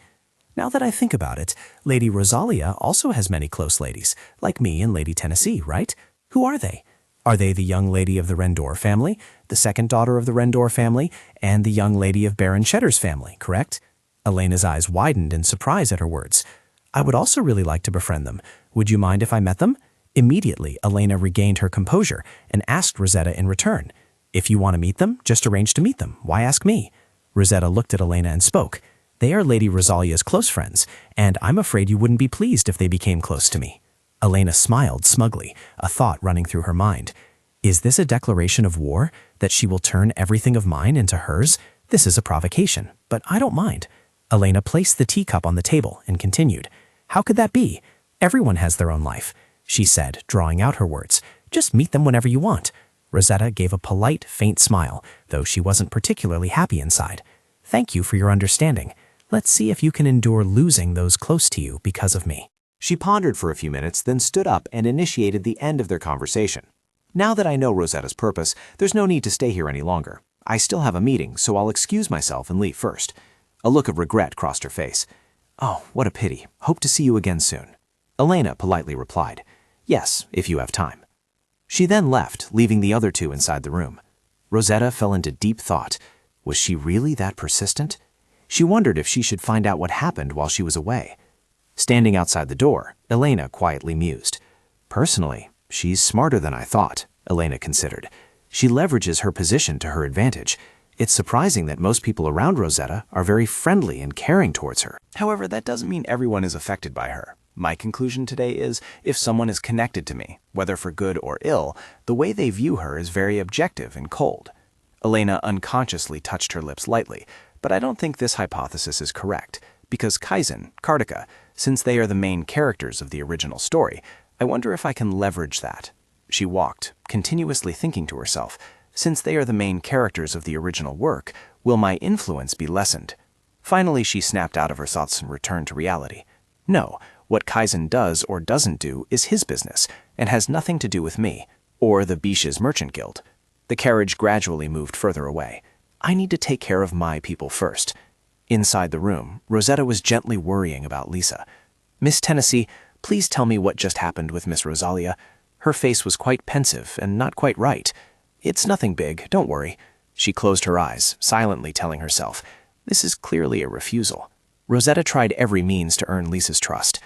Now that I think about it, Lady Rosalia also has many close ladies, like me and Lady Tennessee, right? Who are they? Are they the young lady of the Rendor family, the second daughter of the Rendor family, and the young lady of Baron Cheddar's family, correct? Elena's eyes widened in surprise at her words. I would also really like to befriend them. Would you mind if I met them? Immediately, Elena regained her composure and asked Rosetta in return. If you want to meet them, just arrange to meet them. Why ask me? Rosetta looked at Elena and spoke. They are Lady Rosalia's close friends, and I'm afraid you wouldn't be pleased if they became close to me. Elena smiled smugly, a thought running through her mind. Is this a declaration of war, that she will turn everything of mine into hers? This is a provocation, but I don't mind. Elena placed the teacup on the table and continued. How could that be? Everyone has their own life, she said, drawing out her words. Just meet them whenever you want. Rosetta gave a polite, faint smile, though she wasn't particularly happy inside. Thank you for your understanding. Let's see if you can endure losing those close to you because of me. She pondered for a few minutes, then stood up and initiated the end of their conversation. Now that I know Rosetta's purpose, there's no need to stay here any longer. I still have a meeting, so I'll excuse myself and leave first. A look of regret crossed her face. Oh, what a pity. Hope to see you again soon. Elena politely replied, Yes, if you have time. She then left, leaving the other two inside the room. Rosetta fell into deep thought. Was she really that persistent? She wondered if she should find out what happened while she was away. Standing outside the door, Elena quietly mused. Personally, she's smarter than I thought, Elena considered. She leverages her position to her advantage. It's surprising that most people around Rosetta are very friendly and caring towards her. However, that doesn't mean everyone is affected by her. My conclusion today is, if someone is connected to me, whether for good or ill, the way they view her is very objective and cold. Elena unconsciously touched her lips lightly, but I don't think this hypothesis is correct, because Kaizen, Kartika, since they are the main characters of the original story, I wonder if I can leverage that. She walked, continuously thinking to herself, since they are the main characters of the original work, will my influence be lessened? Finally, she snapped out of her thoughts and returned to reality. No, what Kaizen does or doesn't do is his business, and has nothing to do with me, or the Bisha's Merchant Guild. The carriage gradually moved further away. I need to take care of my people first. Inside the room, Rosetta was gently worrying about Lisa. Miss Tennessee, please tell me what just happened with Miss Rosalia. Her face was quite pensive and not quite right. It's nothing big, don't worry. She closed her eyes, silently telling herself, this is clearly a refusal. Rosetta tried every means to earn Lisa's trust.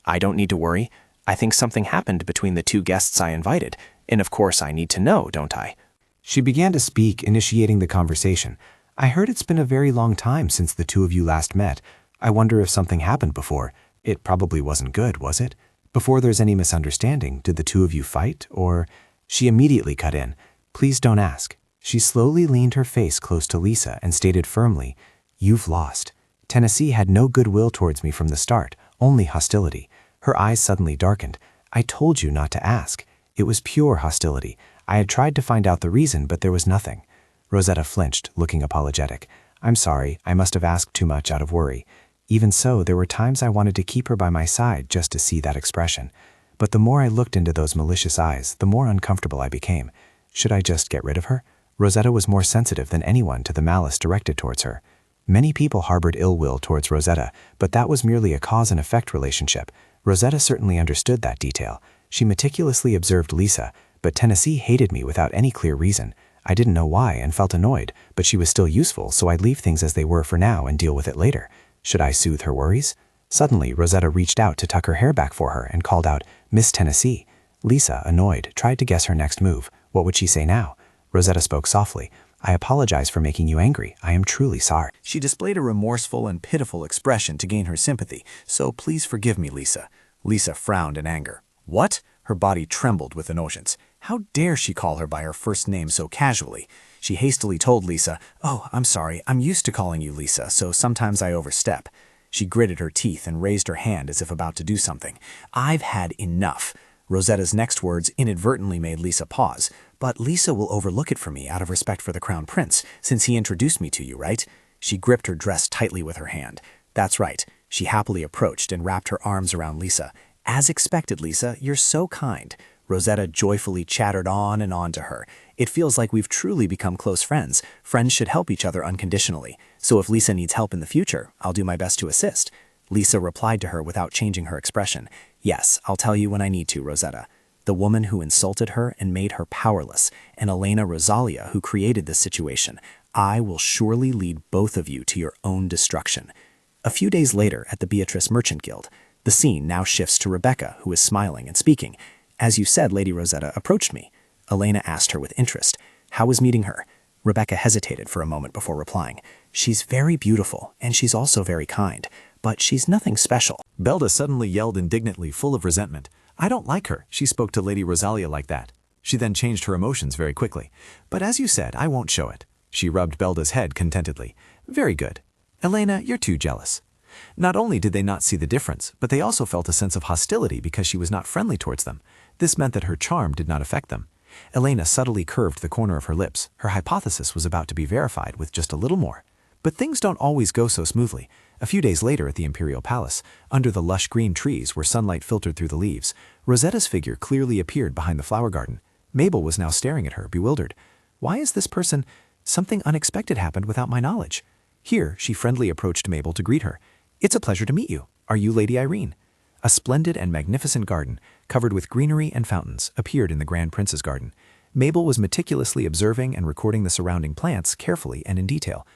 I don't need to worry. I think something happened between the two guests I invited, and of course I need to know, don't I? She began to speak, initiating the conversation. I heard it's been a very long time since the two of you last met. I wonder if something happened before. It probably wasn't good, was it? Before there's any misunderstanding, did the two of you fight, or... She immediately cut in. Please don't ask. She slowly leaned her face close to Lisa and stated firmly, You've lost. Tennessee had no goodwill towards me from the start, only hostility. Her eyes suddenly darkened. I told you not to ask. It was pure hostility. I had tried to find out the reason, but there was nothing. Rosetta flinched, looking apologetic. I'm sorry, I must have asked too much out of worry. Even so, there were times I wanted to keep her by my side just to see that expression. But the more I looked into those malicious eyes, the more uncomfortable I became. Should I just get rid of her? Rosetta was more sensitive than anyone to the malice directed towards her. Many people harbored ill will towards Rosetta, but that was merely a cause and effect relationship. Rosetta certainly understood that detail. She meticulously observed Lisa, but Tennessee hated me without any clear reason. I didn't know why and felt annoyed, but she was still useful, so I'd leave things as they were for now and deal with it later. Should I soothe her worries? Suddenly, Rosetta reached out to tuck her hair back for her and called out, Miss Tennessee. Lisa, annoyed, tried to guess her next move. What would she say now? Rosetta spoke softly. I apologize for making you angry. I am truly sorry. She displayed a remorseful and pitiful expression to gain her sympathy, so please forgive me, Lisa. Lisa frowned in anger. What? Her body trembled with annoyance. How dare she call her by her first name so casually? She hastily told Lisa, "Oh, I'm sorry. I'm used to calling you Lisa, so sometimes I overstep." She gritted her teeth and raised her hand as if about to do something. "I've had enough." Rosetta's next words inadvertently made Lisa pause. "But Lisa will overlook it for me out of respect for the Crown Prince, since he introduced me to you, right?" She gripped her dress tightly with her hand. "That's right." She happily approached and wrapped her arms around Lisa. "As expected, Lisa, you're so kind." Rosetta joyfully chattered on and on to her. "It feels like we've truly become close friends. Friends should help each other unconditionally. So if Lisa needs help in the future, I'll do my best to assist." Lisa replied to her without changing her expression. "Yes, I'll tell you when I need to, Rosetta." The woman who insulted her and made her powerless, and Elena Rosalia who created this situation. I will surely lead both of you to your own destruction. A few days later at the Beatrice Merchant Guild, the scene now shifts to Rebecca, who is smiling and speaking. "As you said, Lady Rosetta approached me." Elena asked her with interest. "How was meeting her?" Rebecca hesitated for a moment before replying. "She's very beautiful, and she's also very kind, but she's nothing special." Belda suddenly yelled indignantly, full of resentment. "I don't like her. She spoke to Lady Rosalia like that." She then changed her emotions very quickly. "But as you said, I won't show it." She rubbed Belda's head contentedly. "Very good. Elena, you're too jealous." Not only did they not see the difference, but they also felt a sense of hostility because she was not friendly towards them. This meant that her charm did not affect them. Elena subtly curved the corner of her lips. Her hypothesis was about to be verified with just a little more. But things don't always go so smoothly. A few days later at the Imperial Palace, under the lush green trees where sunlight filtered through the leaves, Rosetta's figure clearly appeared behind the flower garden. Mabel was now staring at her, bewildered. "Why is this person? Something unexpected happened without my knowledge." Here, she friendly approached Mabel to greet her. "It's a pleasure to meet you. Are you Lady Irene?" A splendid and magnificent garden, covered with greenery and fountains, appeared in the Grand Prince's garden. Mabel was meticulously observing and recording the surrounding plants carefully and in detail.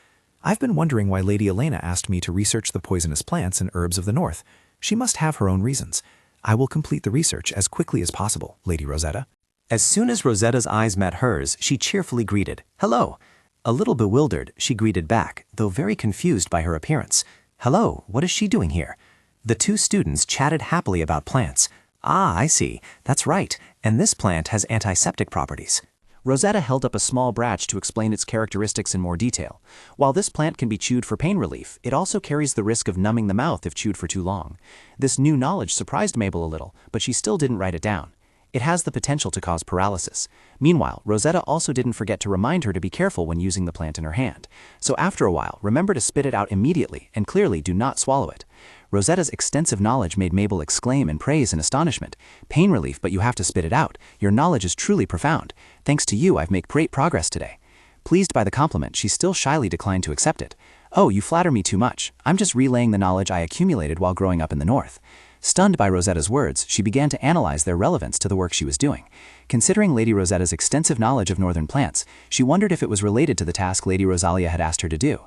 "I've been wondering why Lady Elena asked me to research the poisonous plants and herbs of the north. She must have her own reasons. I will complete the research as quickly as possible, Lady Rosetta." As soon as Rosetta's eyes met hers, she cheerfully greeted, "Hello." A little bewildered, she greeted back, though very confused by her appearance. "Hello, what is she doing here?" The two students chatted happily about plants. "Ah, I see. That's right. And this plant has antiseptic properties." Rosetta held up a small branch to explain its characteristics in more detail. While this plant can be chewed for pain relief, it also carries the risk of numbing the mouth if chewed for too long. This new knowledge surprised Mabel a little, but she still didn't write it down. It has the potential to cause paralysis. Meanwhile, Rosetta also didn't forget to remind her to be careful when using the plant in her hand. So after a while, remember to spit it out immediately, and clearly do not swallow it. Rosetta's extensive knowledge made Mabel exclaim in praise and astonishment. "Pain relief, but you have to spit it out. Your knowledge is truly profound. Thanks to you, I've made great progress today." Pleased by the compliment, she still shyly declined to accept it. "Oh, you flatter me too much. I'm just relaying the knowledge I accumulated while growing up in the north." Stunned by Rosetta's words, she began to analyze their relevance to the work she was doing. Considering Lady Rosetta's extensive knowledge of northern plants, she wondered if it was related to the task Lady Rosalia had asked her to do.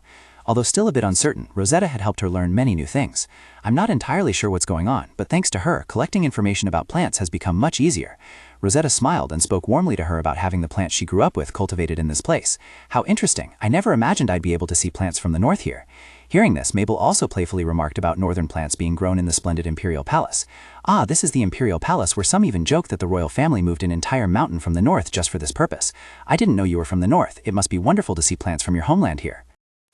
Although still a bit uncertain, Rosetta had helped her learn many new things. "I'm not entirely sure what's going on, but thanks to her, collecting information about plants has become much easier." Rosetta smiled and spoke warmly to her about having the plants she grew up with cultivated in this place. "How interesting. I never imagined I'd be able to see plants from the north here." Hearing this, Mabel also playfully remarked about northern plants being grown in the splendid Imperial Palace. "Ah, this is the Imperial Palace where some even joke that the royal family moved an entire mountain from the north just for this purpose. I didn't know you were from the north. It must be wonderful to see plants from your homeland here."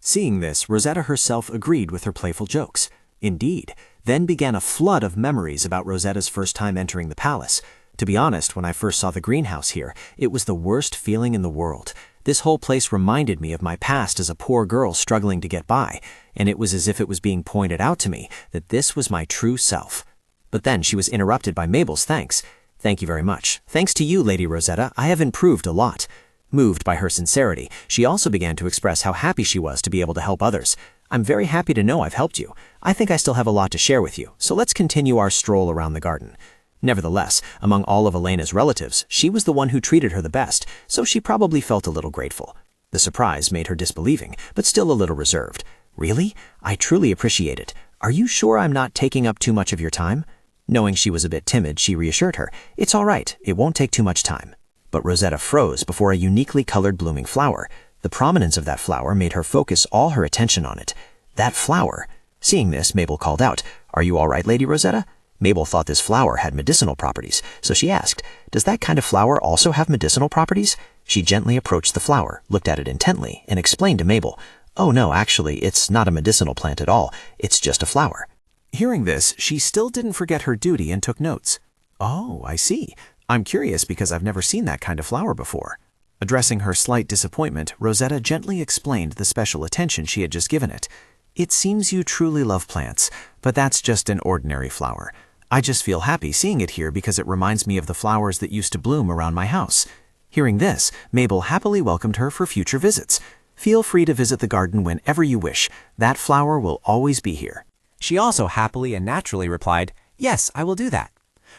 Seeing this, Rosetta herself agreed with her playful jokes. Indeed, then began a flood of memories about Rosetta's first time entering the palace. To be honest, when I first saw the greenhouse here, it was the worst feeling in the world. This whole place reminded me of my past as a poor girl struggling to get by, and it was as if it was being pointed out to me that this was my true self. But then she was interrupted by Mabel's thanks. "Thank you very much. Thanks to you, Lady Rosetta, I have improved a lot." Moved by her sincerity, she also began to express how happy she was to be able to help others. "I'm very happy to know I've helped you. I think I still have a lot to share with you, so let's continue our stroll around the garden." Nevertheless, among all of Elena's relatives, she was the one who treated her the best, so she probably felt a little grateful. The surprise made her disbelieving, but still a little reserved. "Really? I truly appreciate it. Are you sure I'm not taking up too much of your time?" Knowing she was a bit timid, she reassured her, "It's all right. It won't take too much time." But Rosetta froze before a uniquely colored blooming flower. The prominence of that flower made her focus all her attention on it. That flower. Seeing this, Mabel called out, "Are you all right, Lady Rosetta?" Mabel thought this flower had medicinal properties, so she asked, "Does that kind of flower also have medicinal properties?" She gently approached the flower, looked at it intently, and explained to Mabel, "Oh no, actually, it's not a medicinal plant at all. It's just a flower." Hearing this, she still didn't forget her duty and took notes. Oh, I see. I'm curious because I've never seen that kind of flower before. Addressing her slight disappointment, Rosetta gently explained the special attention she had just given it. It seems you truly love plants, but that's just an ordinary flower. I just feel happy seeing it here because it reminds me of the flowers that used to bloom around my house. Hearing this, Mabel happily welcomed her for future visits. Feel free to visit the garden whenever you wish. That flower will always be here. She also happily and naturally replied, "Yes, I will do that."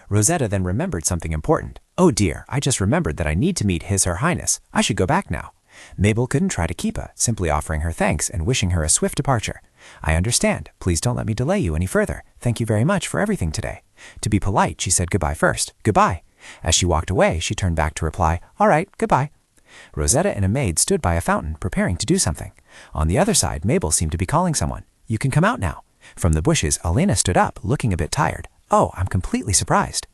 Rosetta then remembered something important. "Oh dear, I just remembered that I need to meet Her Highness. I should go back now." Mabel couldn't try to keep her, simply offering her thanks and wishing her a swift departure. "I understand. Please don't let me delay you any further. Thank you very much for everything today." To be polite, she said goodbye first. "Goodbye." As she walked away, she turned back to reply, "All right, goodbye." Rosetta and a maid stood by a fountain, preparing to do something. On the other side, Mabel seemed to be calling someone. "You can come out now." From the bushes, Elena stood up, looking a bit tired. "Oh, I'm completely surprised."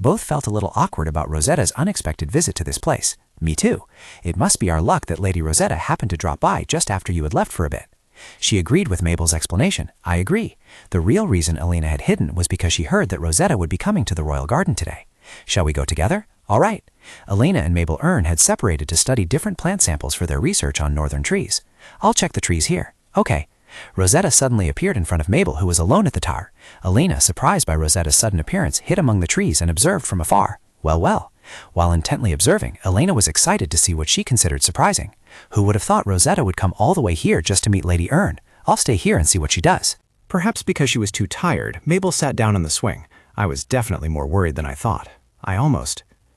Both felt a little awkward about Rosetta's unexpected visit to this place. "Me too. It must be our luck that Lady Rosetta happened to drop by just after you had left for a bit." She agreed with Mabel's explanation. "I agree. The real reason Elena had hidden was because she heard that Rosetta would be coming to the royal garden today. Shall we go together? All right." Elena and Mabel Earn had separated to study different plant samples for their research on northern trees. "I'll check the trees here." "Okay." Rosetta suddenly appeared in front of Mabel, who was alone at the tower. Elena, surprised by Rosetta's sudden appearance, hid among the trees and observed from afar. Well, well. While intently observing, Elena was excited to see what she considered surprising. Who would have thought Rosetta would come all the way here just to meet Lady Earn? I'll stay here and see what she does. Perhaps because she was too tired, Mabel sat down on the swing. I was definitely more worried than I thought.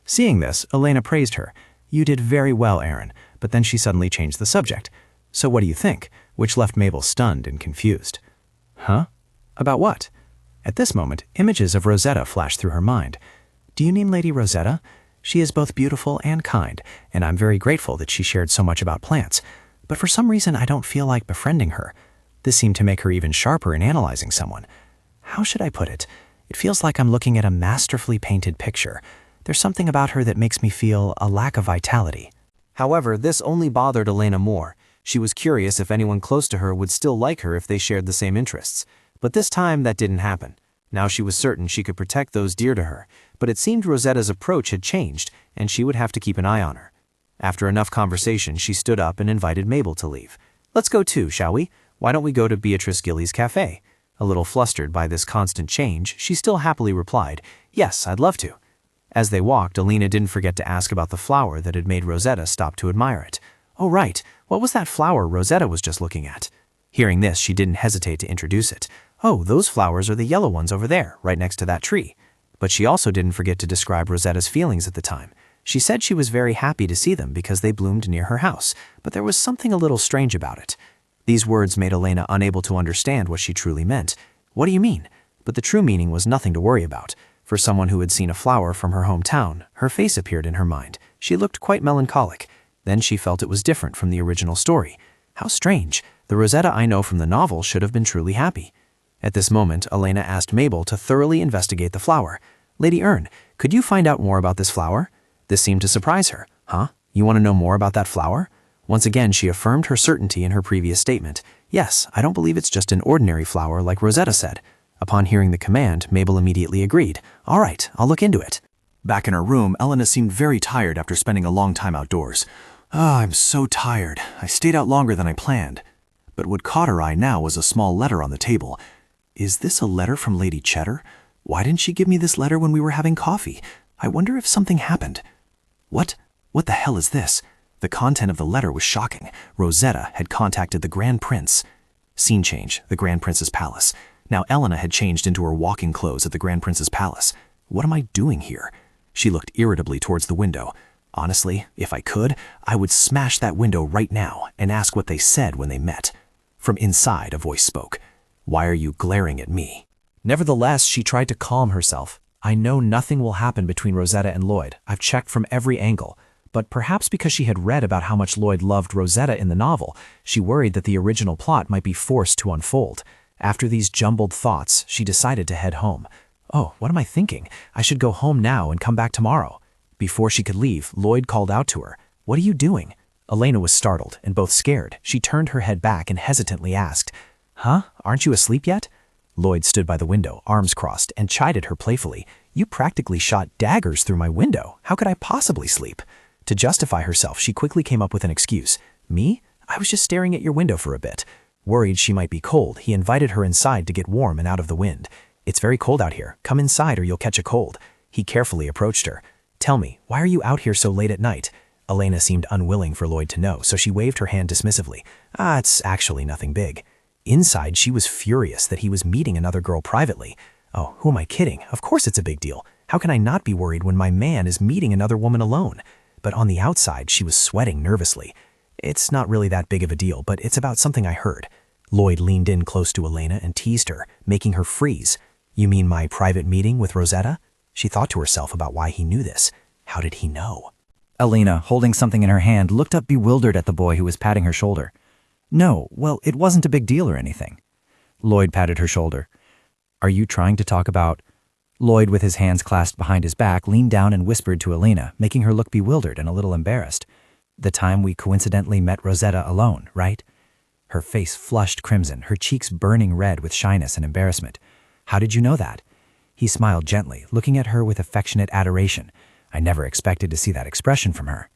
Seeing this, Elena praised her. "You did very well, Aaron," but then she suddenly changed the subject. "So what do you think?" Which left Mabel stunned and confused. Huh? About what? At this moment, images of Rosetta flashed through her mind. "Do you mean Lady Rosetta? She is both beautiful and kind, and I'm very grateful that she shared so much about plants. But for some reason, I don't feel like befriending her. This seemed to make her even sharper in analyzing someone. How should I put it? It feels like I'm looking at a masterfully painted picture. There's something about her that makes me feel a lack of vitality." However, this only bothered Elena more. She was curious if anyone close to her would still like her if they shared the same interests. But this time, that didn't happen. Now she was certain she could protect those dear to her, but it seemed Rosetta's approach had changed, and she would have to keep an eye on her. After enough conversation, she stood up and invited Mabel to leave. "Let's go too, shall we? Why don't we go to Beatrice Gilly's cafe?" A little flustered by this constant change, she still happily replied, "Yes, I'd love to." As they walked, Elena didn't forget to ask about the flower that had made Rosetta stop to admire it. Oh right, what was that flower Rosetta was just looking at? Hearing this, she didn't hesitate to introduce it. "Oh, those flowers are the yellow ones over there, right next to that tree." But she also didn't forget to describe Rosetta's feelings at the time. She said she was very happy to see them because they bloomed near her house, but there was something a little strange about it. These words made Elena unable to understand what she truly meant. "What do you mean?" But the true meaning was nothing to worry about. For someone who had seen a flower from her hometown, her face appeared in her mind. She looked quite melancholic. Then she felt it was different from the original story. How strange. The Rosetta I know from the novel should have been truly happy. At this moment, Elena asked Mabel to thoroughly investigate the flower. "Lady Earn, could you find out more about this flower?" This seemed to surprise her. "Huh? You want to know more about that flower?" Once again, she affirmed her certainty in her previous statement. "Yes, I don't believe it's just an ordinary flower like Rosetta said." Upon hearing the command, Mabel immediately agreed. "All right, I'll look into it." Back in her room, Elena seemed very tired after spending a long time outdoors. I'm so tired. I stayed out longer than I planned." But what caught her eye now was a small letter on the table. Is this a letter from Lady Cheddar? Why didn't she give me this letter when we were having coffee? I wonder if something happened. What the hell is this? The content of the letter was shocking. Rosetta had contacted the Grand Prince. Scene change, the Grand Prince's palace. Now Elena had changed into her walking clothes at the Grand Prince's palace. What am I doing here? She looked irritably towards the window. Honestly, if I could, I would smash that window right now and ask what they said when they met. From inside, a voice spoke. "Why are you glaring at me?" Nevertheless, she tried to calm herself. "I know nothing will happen between Rosetta and Lloyd. I've checked from every angle. But perhaps because she had read about how much Lloyd loved Rosetta in the novel, she worried that the original plot might be forced to unfold. After these jumbled thoughts, she decided to head home. Oh, what am I thinking? I should go home now and come back tomorrow. Before she could leave, Lloyd called out to her. What are you doing? Elena was startled and both scared. She turned her head back and hesitantly asked, Huh? Aren't you asleep yet? Lloyd stood by the window, arms crossed, and chided her playfully. You practically shot daggers through my window. How could I possibly sleep? To justify herself, she quickly came up with an excuse. Me? I was just staring at your window for a bit. Worried she might be cold, he invited her inside to get warm and out of the wind. It's very cold out here. Come inside or you'll catch a cold. He carefully approached her. Tell me, why are you out here so late at night? Elena seemed unwilling for Lloyd to know, so she waved her hand dismissively. It's actually nothing big. Inside, she was furious that he was meeting another girl privately. Oh, who am I kidding? Of course it's a big deal. How can I not be worried when my man is meeting another woman alone? But on the outside, she was sweating nervously. It's not really that big of a deal, but it's about something I heard. Lloyd leaned in close to Elena and teased her, making her freeze. You mean my private meeting with Rosetta? She thought to herself about why he knew this. How did he know? Elena, holding something in her hand, looked up bewildered at the boy who was patting her shoulder. No, well, it wasn't a big deal or anything. Lloyd patted her shoulder. Are you trying to talk about... Lloyd, with his hands clasped behind his back, leaned down and whispered to Elena, making her look bewildered and a little embarrassed. The time we coincidentally met Rosetta alone, right? Her face flushed crimson, her cheeks burning red with shyness and embarrassment. How did you know that? He smiled gently, looking at her with affectionate adoration. I never expected to see that expression from her.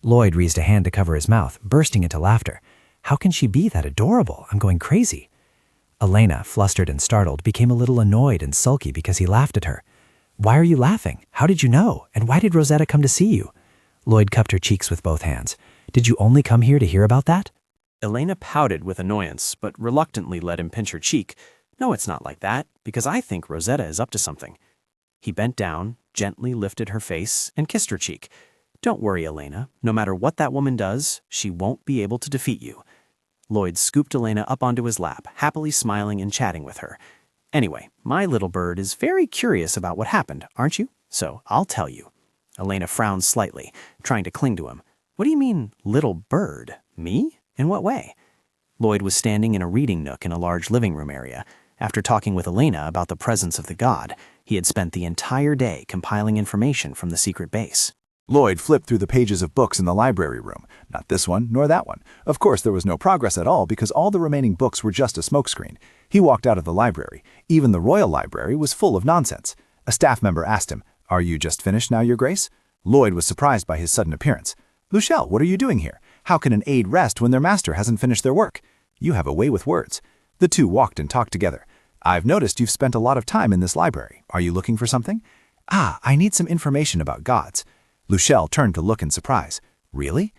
Lloyd raised a hand to cover his mouth, bursting into laughter. How can she be that adorable? I'm going crazy. Elena, flustered and startled, became a little annoyed and sulky because he laughed at her. Why are you laughing? How did you know? And why did Rosetta come to see you? Lloyd cupped her cheeks with both hands. Did you only come here to hear about that? Elena pouted with annoyance, but reluctantly let him pinch her cheek. No, it's not like that, because I think Rosetta is up to something. He bent down, gently lifted her face, and kissed her cheek. Don't worry, Elena. No matter what that woman does, she won't be able to defeat you. Lloyd scooped Elena up onto his lap, happily smiling and chatting with her. Anyway, my little bird is very curious about what happened, aren't you? So I'll tell you. Elena frowned slightly, trying to cling to him. What do you mean, little bird? Me? In what way? Lloyd was standing in a reading nook in a large living room area. After talking with Elena about the presence of the god, he had spent the entire day compiling information from the secret base. Lloyd flipped through the pages of books in the library room. Not this one, nor that one. Of course, there was no progress at all because all the remaining books were just a smokescreen. He walked out of the library. Even the Royal Library was full of nonsense. A staff member asked him, Are you just finished now, Your Grace? Lloyd was surprised by his sudden appearance. Luchelle, what are you doing here? How can an aide rest when their master hasn't finished their work? You have a way with words. The two walked and talked together. I've noticed you've spent a lot of time in this library. Are you looking for something? I need some information about gods. Luchelle turned to look in surprise. Really?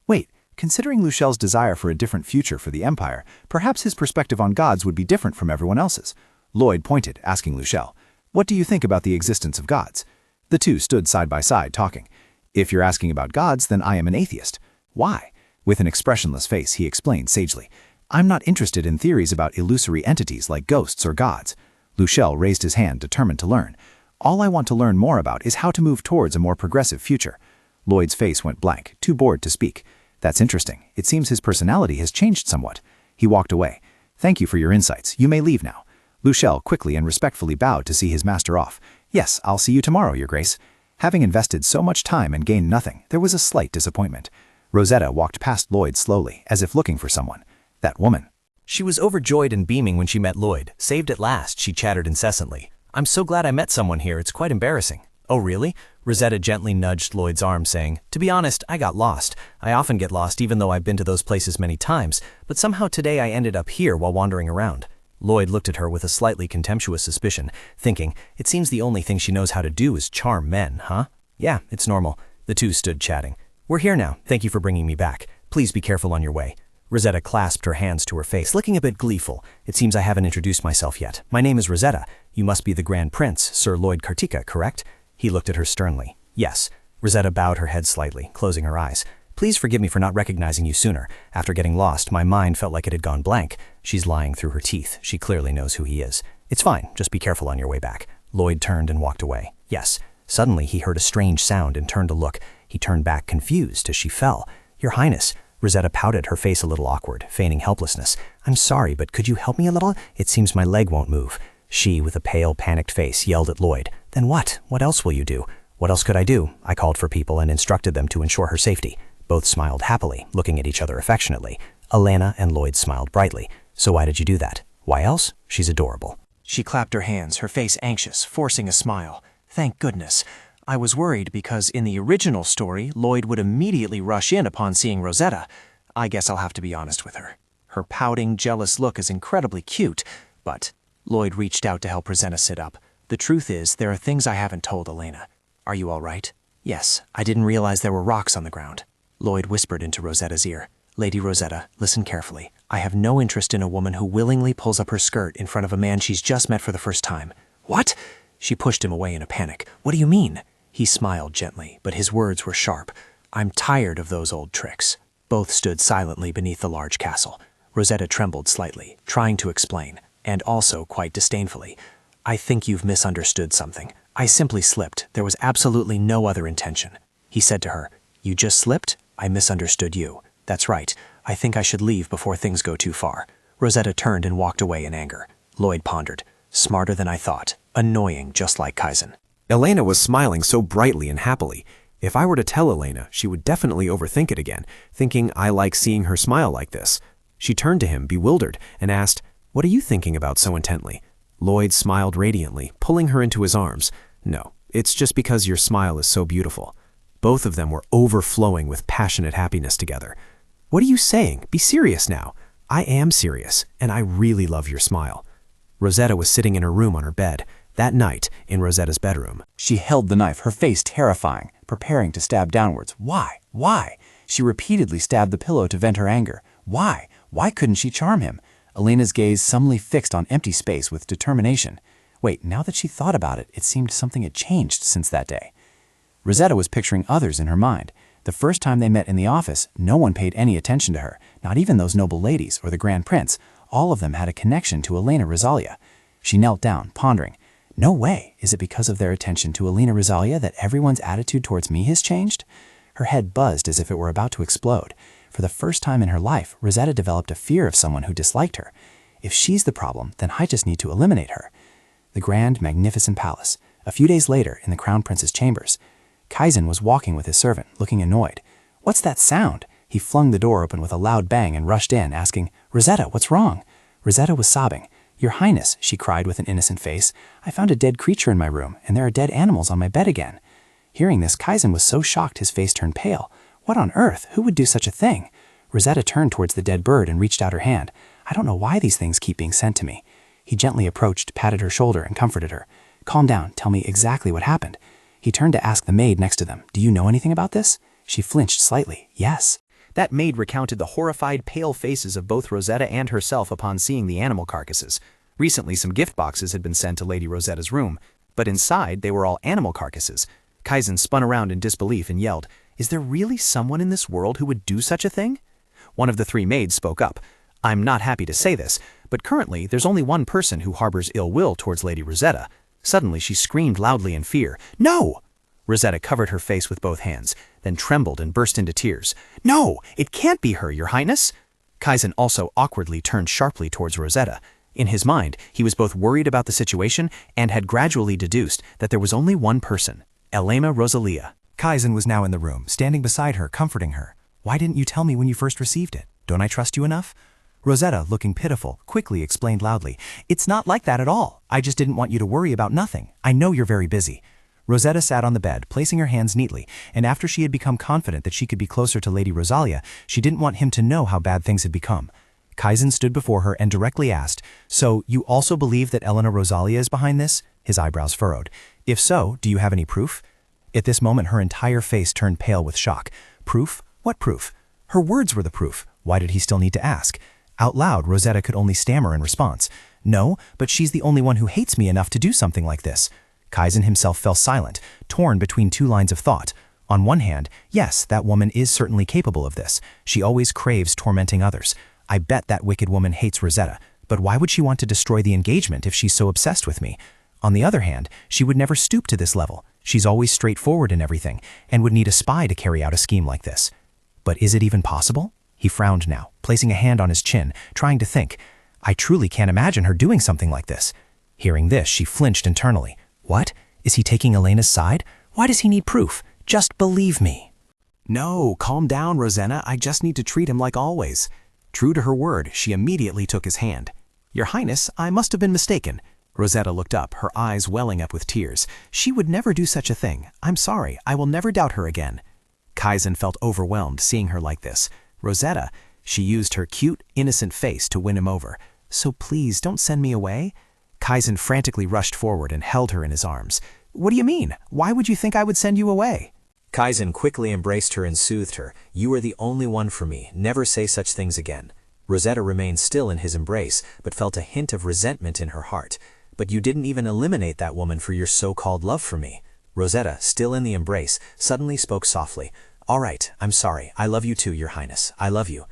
Wait, considering Luchelle's desire for a different future for the Empire, perhaps his perspective on gods would be different from everyone else's. Lloyd pointed, asking Luchelle, What do you think about the existence of gods? The two stood side by side, talking. If you're asking about gods, then I am an atheist. Why? With an expressionless face, he explained sagely. I'm not interested in theories about illusory entities like ghosts or gods. Luchelle raised his hand, determined to learn. All I want to learn more about is how to move towards a more progressive future. Lloyd's face went blank, too bored to speak. That's interesting. It seems his personality has changed somewhat. He walked away. Thank you for your insights. You may leave now. Luchelle quickly and respectfully bowed to see his master off. Yes, I'll see you tomorrow, Your Grace. Having invested so much time and gained nothing, there was a slight disappointment. Rosetta walked past Lloyd slowly, as if looking for someone. That woman. She was overjoyed and beaming when she met Lloyd. Saved at last, she chattered incessantly. I'm so glad I met someone here, it's quite embarrassing. Oh, really? Rosetta gently nudged Lloyd's arm, saying, To be honest, I got lost. I often get lost even though I've been to those places many times, but somehow today I ended up here while wandering around. Lloyd looked at her with a slightly contemptuous suspicion, thinking, it seems the only thing she knows how to do is charm men, huh? Yeah, it's normal. The two stood chatting. We're here now. Thank you for bringing me back. Please be careful on your way. Rosetta clasped her hands to her face, looking a bit gleeful. It seems I haven't introduced myself yet. My name is Rosetta. You must be the Grand Prince, Sir Lloyd Kartika, correct? He looked at her sternly. Yes. Rosetta bowed her head slightly, closing her eyes. Please forgive me for not recognizing you sooner. After getting lost, my mind felt like it had gone blank. She's lying through her teeth. She clearly knows who he is. It's fine. Just be careful on your way back. Lloyd turned and walked away. Yes. Suddenly, he heard a strange sound and turned to look. He turned back confused as she fell. "Your Highness." Rosetta pouted, her face a little awkward, feigning helplessness. "I'm sorry, but could you help me a little? It seems my leg won't move." She, with a pale, panicked face, yelled at Lloyd. "Then what? What else will you do?" "What else could I do?" I called for people and instructed them to ensure her safety. Both smiled happily, looking at each other affectionately. Elena and Lloyd smiled brightly. "So why did you do that?" "Why else? She's adorable." She clapped her hands, her face anxious, forcing a smile. "Thank goodness. I was worried because in the original story, Lloyd would immediately rush in upon seeing Rosetta. I guess I'll have to be honest with her. Her pouting, jealous look is incredibly cute, but..." Lloyd reached out to help Rosetta sit up. "The truth is, there are things I haven't told Elena. Are you all right?" "Yes, I didn't realize there were rocks on the ground." Lloyd whispered into Rosetta's ear. "Lady Rosetta, listen carefully. I have no interest in a woman who willingly pulls up her skirt in front of a man she's just met for the first time." "What?" She pushed him away in a panic. "What do you mean?" He smiled gently, but his words were sharp. "I'm tired of those old tricks." Both stood silently beneath the large castle. Rosetta trembled slightly, trying to explain, and also quite disdainfully. "I think you've misunderstood something. I simply slipped. There was absolutely no other intention." He said to her, "You just slipped? I misunderstood you. That's right. I think I should leave before things go too far." Rosetta turned and walked away in anger. Lloyd pondered. Smarter than I thought. Annoying, just like Kaizen. Elena was smiling so brightly and happily. If I were to tell Elena, she would definitely overthink it again, thinking I like seeing her smile like this. She turned to him, bewildered, and asked, "What are you thinking about so intently?" Lloyd smiled radiantly, pulling her into his arms. "No, it's just because your smile is so beautiful." Both of them were overflowing with passionate happiness together. "What are you saying? Be serious now." "I am serious, and I really love your smile." Rosetta was sitting in her room on her bed. That night, in Rosetta's bedroom, She held the knife, her face terrifying, preparing to stab downwards. Why? Why? She repeatedly stabbed the pillow to vent her anger. Why? Why couldn't she charm him? Elena's gaze suddenly fixed on empty space with determination. Wait, now that she thought about it, it seemed something had changed since that day. Rosetta was picturing others in her mind. The first time they met in the office, no one paid any attention to her, not even those noble ladies or the Grand Prince. All of them had a connection to Elena Rosalia. She knelt down, pondering. No way. Is it because of their attention to Elena Rosalia that everyone's attitude towards me has changed? Her head buzzed as if it were about to explode. For the first time in her life, Rosetta developed a fear of someone who disliked her. If she's the problem, then I just need to eliminate her. The grand, magnificent palace. A few days later, in the Crown Prince's chambers, Kaizen was walking with his servant, looking annoyed. "What's that sound?" He flung the door open with a loud bang and rushed in, asking, "Rosetta, what's wrong?" Rosetta was sobbing. "Your Highness," she cried with an innocent face, "I found a dead creature in my room, and there are dead animals on my bed again." Hearing this, Kaizen was so shocked his face turned pale. What on earth? Who would do such a thing? Rosetta turned towards the dead bird and reached out her hand. "I don't know why these things keep being sent to me." He gently approached, patted her shoulder, and comforted her. "Calm down. Tell me exactly what happened." He turned to ask the maid next to them, "Do you know anything about this?" She flinched slightly. "Yes." That maid recounted the horrified, pale faces of both Rosetta and herself upon seeing the animal carcasses. Recently, some gift boxes had been sent to Lady Rosetta's room, but inside they were all animal carcasses. Kaizen spun around in disbelief and yelled, "Is there really someone in this world who would do such a thing?" One of the three maids spoke up. "I'm not happy to say this, but currently there's only one person who harbors ill will towards Lady Rosetta." Suddenly she screamed loudly in fear. "No!" Rosetta covered her face with both hands, then trembled and burst into tears. "No, it can't be her, Your Highness!" Kaizen also awkwardly turned sharply towards Rosetta. In his mind, he was both worried about the situation and had gradually deduced that there was only one person, Elena Rosalia. Kaizen was now in the room, standing beside her, comforting her. "Why didn't you tell me when you first received it? Don't I trust you enough?" Rosetta, looking pitiful, quickly explained loudly, "It's not like that at all. I just didn't want you to worry about nothing. I know you're very busy." Rosetta sat on the bed, placing her hands neatly, and after she had become confident that she could be closer to Lady Rosalia, she didn't want him to know how bad things had become. Kaizen stood before her and directly asked, "So, you also believe that Elena Rosalia is behind this?" His eyebrows furrowed. "If so, do you have any proof?" At this moment, her entire face turned pale with shock. Proof? What proof? Her words were the proof. Why did he still need to ask? Out loud, Rosetta could only stammer in response. "No, but she's the only one who hates me enough to do something like this." Kaizen himself fell silent, torn between two lines of thought. On one hand, yes, that woman is certainly capable of this. She always craves tormenting others. I bet that wicked woman hates Rosetta, but why would she want to destroy the engagement if she's so obsessed with me? On the other hand, she would never stoop to this level. She's always straightforward in everything, and would need a spy to carry out a scheme like this. But is it even possible? He frowned now, placing a hand on his chin, trying to think. I truly can't imagine her doing something like this. Hearing this, she flinched internally. What? Is he taking Elena's side? Why does he need proof? Just believe me. No, calm down, Rosanna. I just need to treat him like always. True to her word, she immediately took his hand. Your Highness, I must have been mistaken. Rosetta looked up, her eyes welling up with tears. She would never do such a thing. I'm sorry. I will never doubt her again. Kaizen felt overwhelmed seeing her like this. Rosetta, she used her cute, innocent face to win him over. So please, don't send me away. Kaizen frantically rushed forward and held her in his arms. What do you mean? Why would you think I would send you away? Kaizen quickly embraced her and soothed her. You are the only one for me. Never say such things again. Rosetta remained still in his embrace, but felt a hint of resentment in her heart. But you didn't even eliminate that woman for your so-called love for me. Rosetta, still in the embrace, suddenly spoke softly. All right, I'm sorry. I love you too, Your Highness. I love you.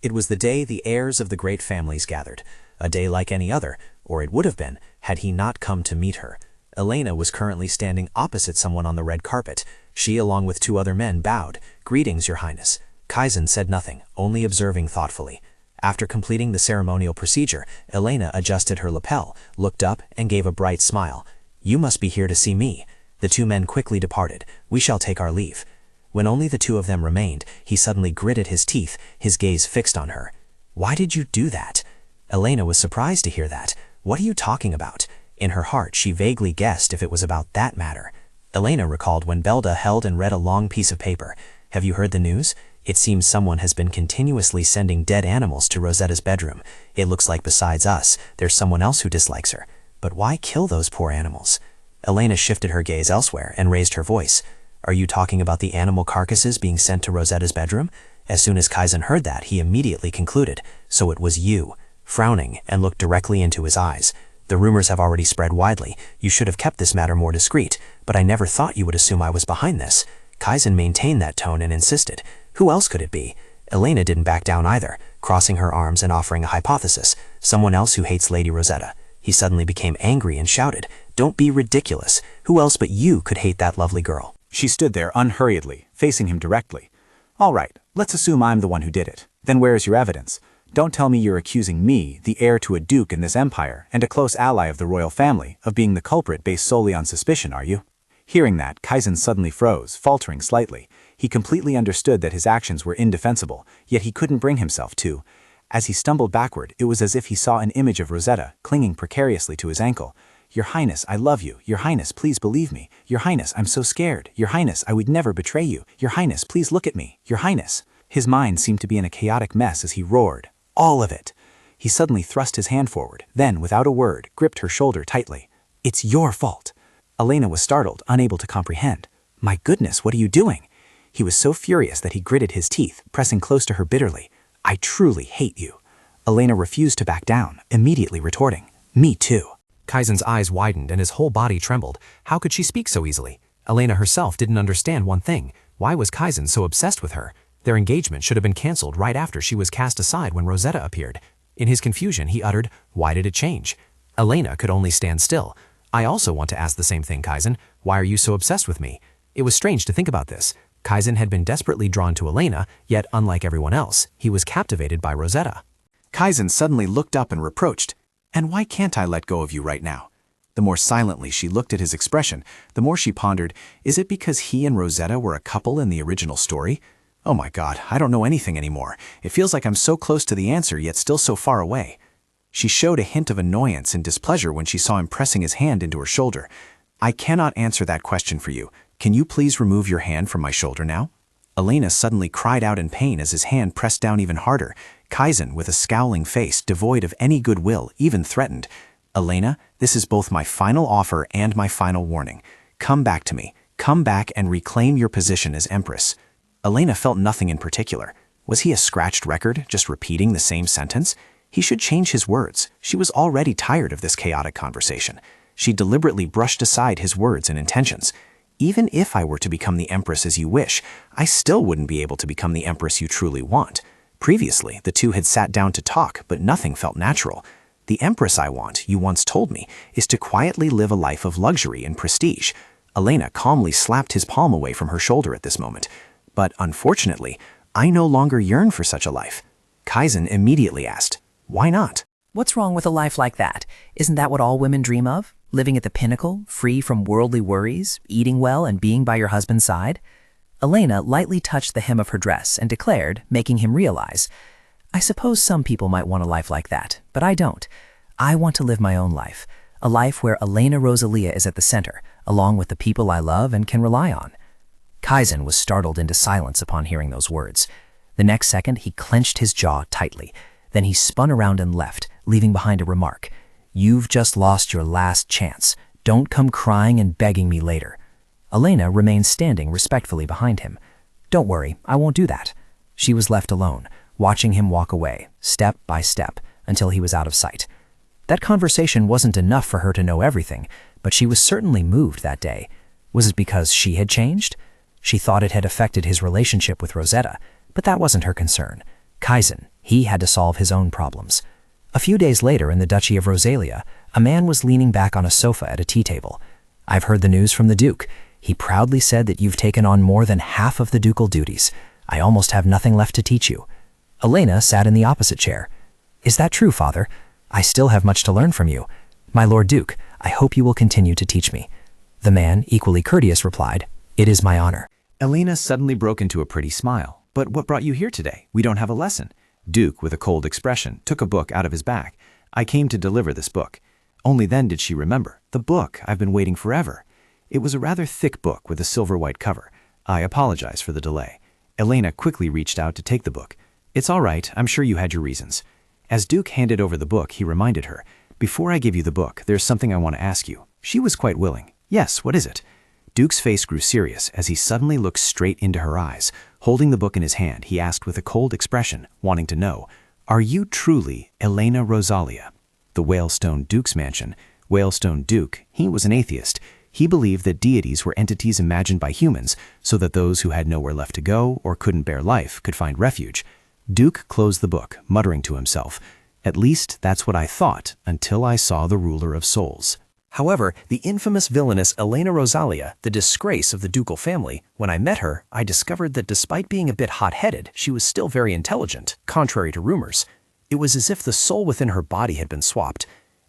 It was the day the heirs of the great families gathered. A day like any other, or it would have been, had he not come to meet her. Elena was currently standing opposite someone on the red carpet. She, along with 2 other men, bowed. Greetings, Your Highness. Kaizen said nothing, only observing thoughtfully. After completing the ceremonial procedure, Elena adjusted her lapel, looked up, and gave a bright smile. You must be here to see me. The 2 men quickly departed. We shall take our leave. When only the 2 of them remained, he suddenly gritted his teeth, his gaze fixed on her. Why did you do that? Elena was surprised to hear that. What are you talking about? In her heart, she vaguely guessed if it was about that matter. Elena recalled when Belda held and read a long piece of paper. Have you heard the news? It seems someone has been continuously sending dead animals to Rosetta's bedroom. It looks like besides us, there's someone else who dislikes her. But why kill those poor animals? Elena shifted her gaze elsewhere and raised her voice. Are you talking about the animal carcasses being sent to Rosetta's bedroom? As soon as Kaizen heard that, he immediately concluded. So it was you. Frowning and looked directly into his eyes. The rumors have already spread widely. You should have kept this matter more discreet, but I never thought you would assume I was behind this. Kaizen maintained that tone and insisted. Who else could it be? Elena didn't back down either, crossing her arms and offering a hypothesis. Someone else who hates Lady Rosetta. He suddenly became angry and shouted, Don't be ridiculous. Who else but you could hate that lovely girl? She stood there unhurriedly, facing him directly. All right, let's assume I'm the one who did it. Then where is your evidence? Don't tell me you're accusing me, the heir to a duke in this empire and a close ally of the royal family, of being the culprit based solely on suspicion, are you? Hearing that, Kaizen suddenly froze, faltering slightly. He completely understood that his actions were indefensible, yet he couldn't bring himself to. As he stumbled backward, it was as if he saw an image of Rosetta, clinging precariously to his ankle. Your Highness, I love you. Your Highness, please believe me. Your Highness, I'm so scared. Your Highness, I would never betray you. Your Highness, please look at me. Your Highness. His mind seemed to be in a chaotic mess as he roared. All of it. He suddenly thrust his hand forward, then, without a word, gripped her shoulder tightly. It's your fault. Elena was startled, unable to comprehend. My goodness, what are you doing? He was so furious that he gritted his teeth, pressing close to her bitterly. I truly hate you. Elena refused to back down, immediately retorting. Me too. Kaizen's eyes widened and his whole body trembled. How could she speak so easily? Elena herself didn't understand one thing. Why was Kaizen so obsessed with her? Their engagement should have been cancelled right after she was cast aside when Rosetta appeared. In his confusion, he uttered, Why did it change? Elena could only stand still. I also want to ask the same thing, Kaizen. Why are you so obsessed with me? It was strange to think about this. Kaizen had been desperately drawn to Elena, yet unlike everyone else, he was captivated by Rosetta. Kaizen suddenly looked up and reproached, And why can't I let go of you right now? The more silently she looked at his expression, the more she pondered, is it because he and Rosetta were a couple in the original story? Oh my God, I don't know anything anymore. It feels like I'm so close to the answer, yet still so far away. She showed a hint of annoyance and displeasure when she saw him pressing his hand into her shoulder. I cannot answer that question for you. Can you please remove your hand from my shoulder now? Elena suddenly cried out in pain as his hand pressed down even harder. Kaizen, with a scowling face, devoid of any goodwill, even threatened. Elena, this is both my final offer and my final warning. Come back to me. Come back and reclaim your position as Empress. Elena felt nothing in particular. Was he a scratched record, just repeating the same sentence? He should change his words. She was already tired of this chaotic conversation. She deliberately brushed aside his words and intentions. Even if I were to become the Empress as you wish, I still wouldn't be able to become the Empress you truly want. Previously, the two had sat down to talk, but nothing felt natural. The empress I want, you once told me, is to quietly live a life of luxury and prestige. Elena calmly slapped his palm away from her shoulder at this moment. But unfortunately, I no longer yearn for such a life. Kaizen immediately asked, why not? What's wrong with a life like that? Isn't that what all women dream of? Living at the pinnacle, free from worldly worries, eating well, and being by your husband's side? Elena lightly touched the hem of her dress and declared, making him realize, I suppose some people might want a life like that, but I don't. I want to live my own life, a life where Elena Rosalia is at the center, along with the people I love and can rely on. Kaizen was startled into silence upon hearing those words. The next second, he clenched his jaw tightly. Then he spun around and left, leaving behind a remark. You've just lost your last chance. Don't come crying and begging me later. Elena remained standing respectfully behind him. Don't worry, I won't do that. She was left alone, watching him walk away, step by step, until he was out of sight. That conversation wasn't enough for her to know everything, but she was certainly moved that day. Was it because she had changed? She thought it had affected his relationship with Rosetta, but that wasn't her concern. Kaizen, he had to solve his own problems. A few days later in the Duchy of Rosalia, a man was leaning back on a sofa at a tea table. I've heard the news from the Duke. He proudly said that you've taken on more than half of the ducal duties. I almost have nothing left to teach you. Elena sat in the opposite chair. Is that true, Father? I still have much to learn from you. My Lord Duke, I hope you will continue to teach me. The man, equally courteous, replied, It is my honor. Elena suddenly broke into a pretty smile. But what brought you here today? We don't have a lesson. Duke, with a cold expression, took a book out of his bag. I came to deliver this book. Only then did she remember. The book I've been waiting forever. It was a rather thick book with a silver-white cover. I apologize for the delay. Elena quickly reached out to take the book. It's all right, I'm sure you had your reasons. As Duke handed over the book, he reminded her, Before I give you the book, there's something I want to ask you. She was quite willing. Yes, what is it? Duke's face grew serious as he suddenly looked straight into her eyes. Holding the book in his hand, he asked with a cold expression, wanting to know, Are you truly Elena Rosalia? The Whalestone Duke's mansion. Whalestone Duke, he was an atheist. He believed that deities were entities imagined by humans so that those who had nowhere left to go or couldn't bear life could find refuge. Duke closed the book, muttering to himself, At least that's what I thought until I saw the ruler of souls. However, the infamous villainess Elena Rosalia, the disgrace of the ducal family, when I met her, I discovered that despite being a bit hot-headed, she was still very intelligent, contrary to rumors. It was as if the soul within her body had been swapped.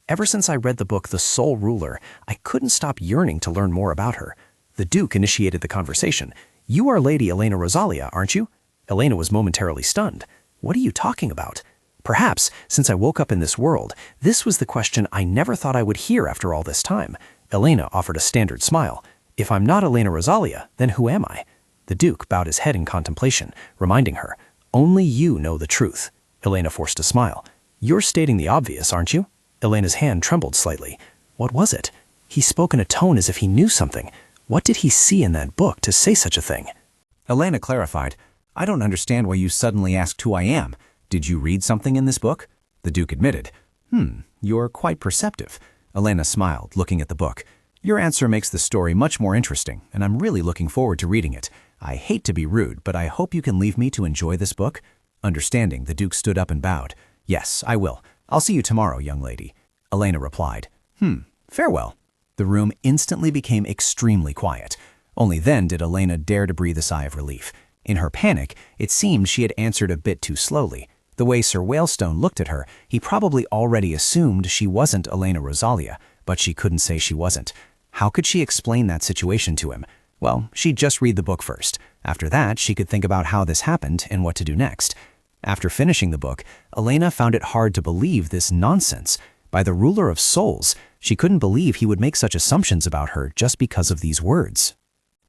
Ever since I read the book The Soul Ruler, I couldn't stop yearning to learn more about her. The Duke initiated the conversation. You are Lady Elena Rosalia, aren't you? Elena was momentarily stunned. What are you talking about? Perhaps, since I woke up in this world, this was the question I never thought I would hear after all this time. Elena offered a standard smile. If I'm not Elena Rosalia, then who am I? The Duke bowed his head in contemplation, reminding her, Only you know the truth. Elena forced a smile. You're stating the obvious, aren't you? Elena's hand trembled slightly. What was it? He spoke in a tone as if he knew something. What did he see in that book to say such a thing? Elena clarified, I don't understand why you suddenly asked who I am. Did you read something in this book? The Duke admitted. You're quite perceptive. Elena smiled, looking at the book. Your answer makes the story much more interesting, and I'm really looking forward to reading it. I hate to be rude, but I hope you can leave me to enjoy this book. Understanding, the Duke stood up and bowed. Yes, I will. I'll see you tomorrow, young lady. Elena replied. Farewell. The room instantly became extremely quiet. Only then did Elena dare to breathe a sigh of relief. In her panic, it seemed she had answered a bit too slowly. The way Sir Whalestone looked at her, he probably already assumed she wasn't Elena Rosalia, but she couldn't say she wasn't. How could she explain that situation to him? Well, she'd just read the book first. After that, she could think about how this happened and what to do next. After finishing the book, Elena found it hard to believe this nonsense. By the ruler of souls, she couldn't believe he would make such assumptions about her just because of these words.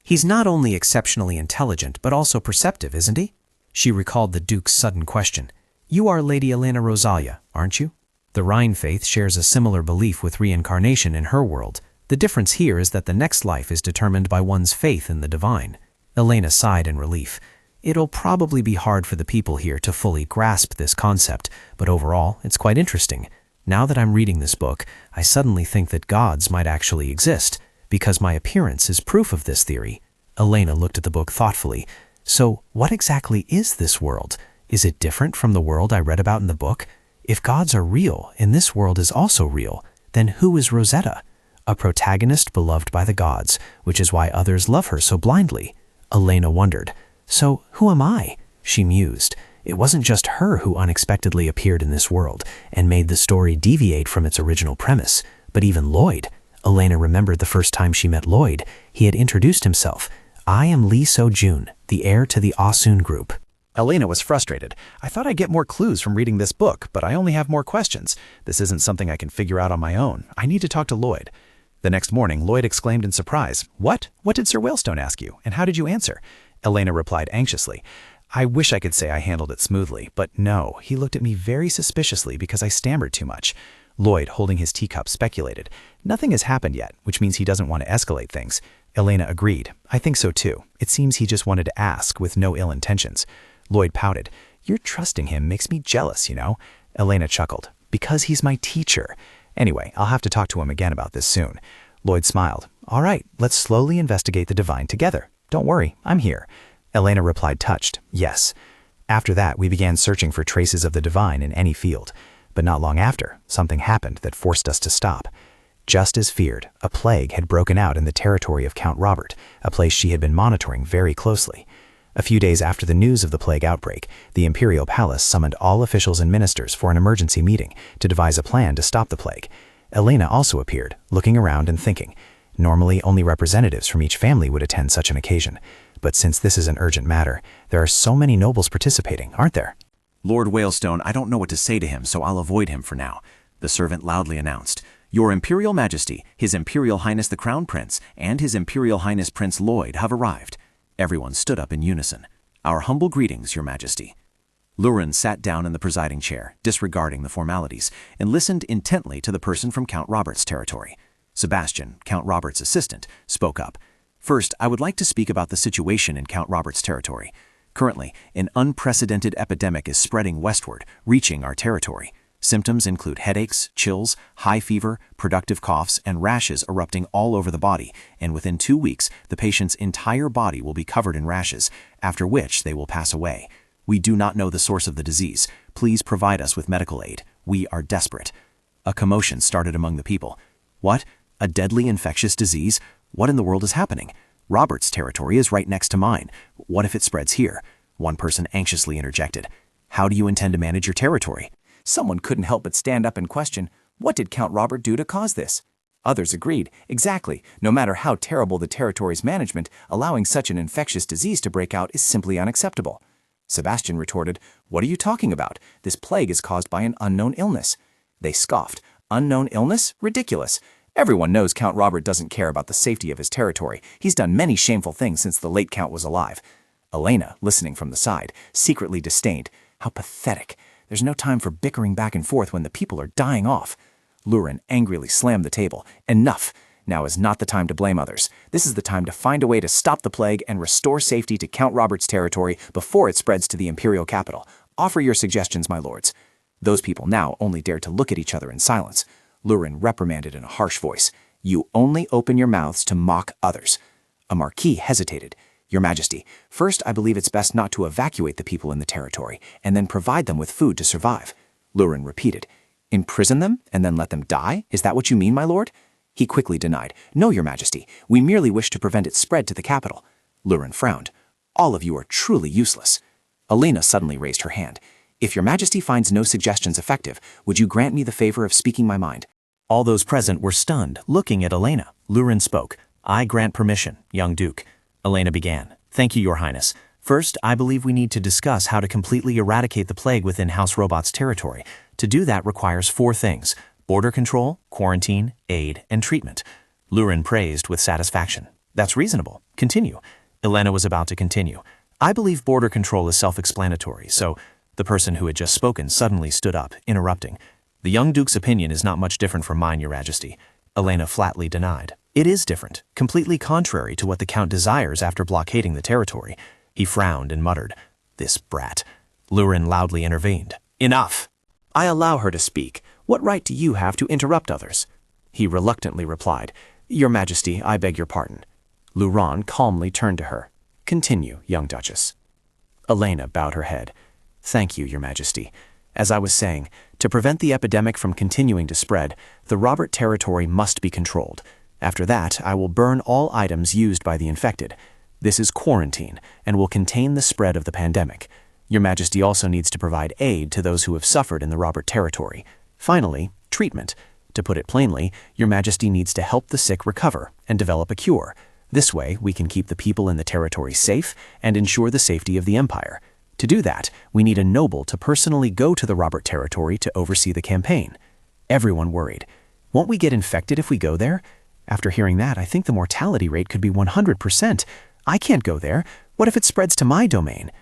He's not only exceptionally intelligent, but also perceptive, isn't he? She recalled the Duke's sudden question. You are Lady Elena Rosalia, aren't you? The Rhine faith shares a similar belief with reincarnation in her world. The difference here is that the next life is determined by one's faith in the divine. Elena sighed in relief. It'll probably be hard for the people here to fully grasp this concept, but overall, it's quite interesting. Now that I'm reading this book, I suddenly think that gods might actually exist, because my appearance is proof of this theory. Elena looked at the book thoughtfully. So, what exactly is this world? Is it different from the world I read about in the book? If gods are real and this world is also real, then who is Rosetta? A protagonist beloved by the gods, which is why others love her so blindly. Elena wondered. So who am I? She mused. It wasn't just her who unexpectedly appeared in this world and made the story deviate from its original premise, but even Lloyd. Elena remembered the first time she met Lloyd. He had introduced himself. I am Lee So-jun, the heir to the Asun group. Elena was frustrated. I thought I'd get more clues from reading this book, but I only have more questions. This isn't something I can figure out on my own. I need to talk to Lloyd. The next morning, Lloyd exclaimed in surprise, What? What did Sir Whalestone ask you, and how did you answer? Elena replied anxiously, I wish I could say I handled it smoothly, but no, he looked at me very suspiciously because I stammered too much. Lloyd, holding his teacup, speculated. Nothing has happened yet, which means he doesn't want to escalate things. Elena agreed. I think so too. It seems he just wanted to ask with no ill intentions. Lloyd pouted. Your trusting him makes me jealous, you know. Elena chuckled. Because he's my teacher. Anyway, I'll have to talk to him again about this soon. Lloyd smiled. All right, let's slowly investigate the divine together. Don't worry, I'm here. Elena replied touched. Yes. After that, we began searching for traces of the divine in any field. But not long after, something happened that forced us to stop. Just as feared, a plague had broken out in the territory of Count Robert, a place she had been monitoring very closely. A few days after the news of the plague outbreak, the Imperial Palace summoned all officials and ministers for an emergency meeting to devise a plan to stop the plague. Elena also appeared, looking around and thinking. Normally, only representatives from each family would attend such an occasion. But since this is an urgent matter, there are so many nobles participating, aren't there? Lord Whalestone, I don't know what to say to him, so I'll avoid him for now. The servant loudly announced. Your Imperial Majesty, His Imperial Highness the Crown Prince, and His Imperial Highness Prince Lloyd have arrived. Everyone stood up in unison. Our humble greetings, Your Majesty. Lurin sat down in the presiding chair, disregarding the formalities, and listened intently to the person from Count Robert's territory. Sebastian, Count Robert's assistant, spoke up. First, I would like to speak about the situation in Count Robert's territory. Currently, an unprecedented epidemic is spreading westward, reaching our territory. Symptoms include headaches, chills, high fever, productive coughs, and rashes erupting all over the body, and within 2 weeks, the patient's entire body will be covered in rashes, after which they will pass away. We do not know the source of the disease. Please provide us with medical aid. We are desperate. A commotion started among the people. What? A deadly infectious disease? What in the world is happening? Robert's territory is right next to mine. What if it spreads here? One person anxiously interjected. How do you intend to manage your territory? Someone couldn't help but stand up and question, what did Count Robert do to cause this? Others agreed, exactly. No matter how terrible the territory's management, allowing such an infectious disease to break out is simply unacceptable. Sebastian retorted, what are you talking about? This plague is caused by an unknown illness. They scoffed. Unknown illness? Ridiculous. Everyone knows Count Robert doesn't care about the safety of his territory. He's done many shameful things since the late Count was alive. Elena, listening from the side, secretly disdained. How pathetic. There's no time for bickering back and forth when the people are dying off. Lurin angrily slammed the table. Enough. Now is not the time to blame others. This is the time to find a way to stop the plague and restore safety to Count Robert's territory before it spreads to the imperial capital. Offer your suggestions, my lords. Those people now only dared to look at each other in silence. Lurin reprimanded in a harsh voice. You only open your mouths to mock others. A marquis hesitated. Your Majesty, first I believe it's best not to evacuate the people in the territory and then provide them with food to survive. Lurin repeated. Imprison them and then let them die? Is that what you mean, my lord? He quickly denied. No, Your Majesty. We merely wish to prevent its spread to the capital. Lurin frowned. All of you are truly useless. Elena suddenly raised her hand. If Your Majesty finds no suggestions effective, would you grant me the favor of speaking my mind? All those present were stunned, looking at Elena. Lurin spoke. I grant permission, young Duke. Elena began. Thank you, Your Highness. First, I believe we need to discuss how to completely eradicate the plague within House Robot's territory. To do that requires 4 things: border control, quarantine, aid, and treatment. Lurin praised with satisfaction. That's reasonable. Continue. Elena was about to continue. I believe border control is self-explanatory, so the person who had just spoken suddenly stood up, interrupting. The young Duke's opinion is not much different from mine, Your Majesty. Elena flatly denied. It is different, completely contrary to what the Count desires after blockading the territory. He frowned and muttered, This brat. Lurin loudly intervened. Enough! I allow her to speak. What right do you have to interrupt others? He reluctantly replied, Your Majesty, I beg your pardon. Lurin calmly turned to her. Continue, young Duchess. Elena bowed her head. Thank you, Your Majesty. As I was saying, to prevent the epidemic from continuing to spread, the Robert territory must be controlled. After that, I will burn all items used by the infected. This is quarantine and will contain the spread of the pandemic. Your Majesty also needs to provide aid to those who have suffered in the Robert territory. Finally, treatment. To put it plainly, Your Majesty needs to help the sick recover and develop a cure. This way, we can keep the people in the territory safe and ensure the safety of the empire. To do that, we need a noble to personally go to the Robert territory to oversee the campaign. Everyone worried. Won't we get infected if we go there? After hearing that, I think the mortality rate could be 100%. I can't go there. What if it spreads to my domain?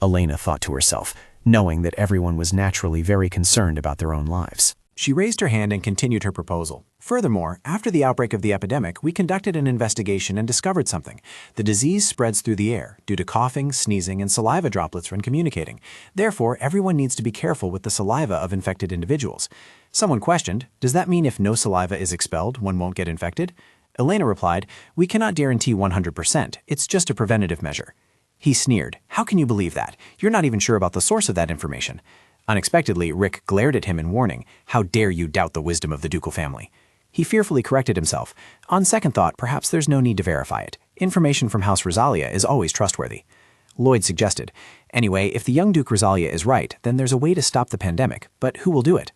Elena thought to herself, knowing that everyone was naturally very concerned about their own lives. She raised her hand and continued her proposal. Furthermore, after the outbreak of the epidemic, we conducted an investigation and discovered something. The disease spreads through the air due to coughing, sneezing, and saliva droplets when communicating. Therefore, everyone needs to be careful with the saliva of infected individuals. Someone questioned, does that mean if no saliva is expelled, one won't get infected? Elena replied, we cannot guarantee 100%. It's just a preventative measure. He sneered, how can you believe that? You're not even sure about the source of that information. Unexpectedly, Rick glared at him in warning. How dare you doubt the wisdom of the ducal family? He fearfully corrected himself. On second thought, perhaps there's no need to verify it. Information from House Rosalia is always trustworthy. Lloyd suggested, anyway, if the young Duke Rosalia is right, then there's a way to stop the pandemic, but who will do it?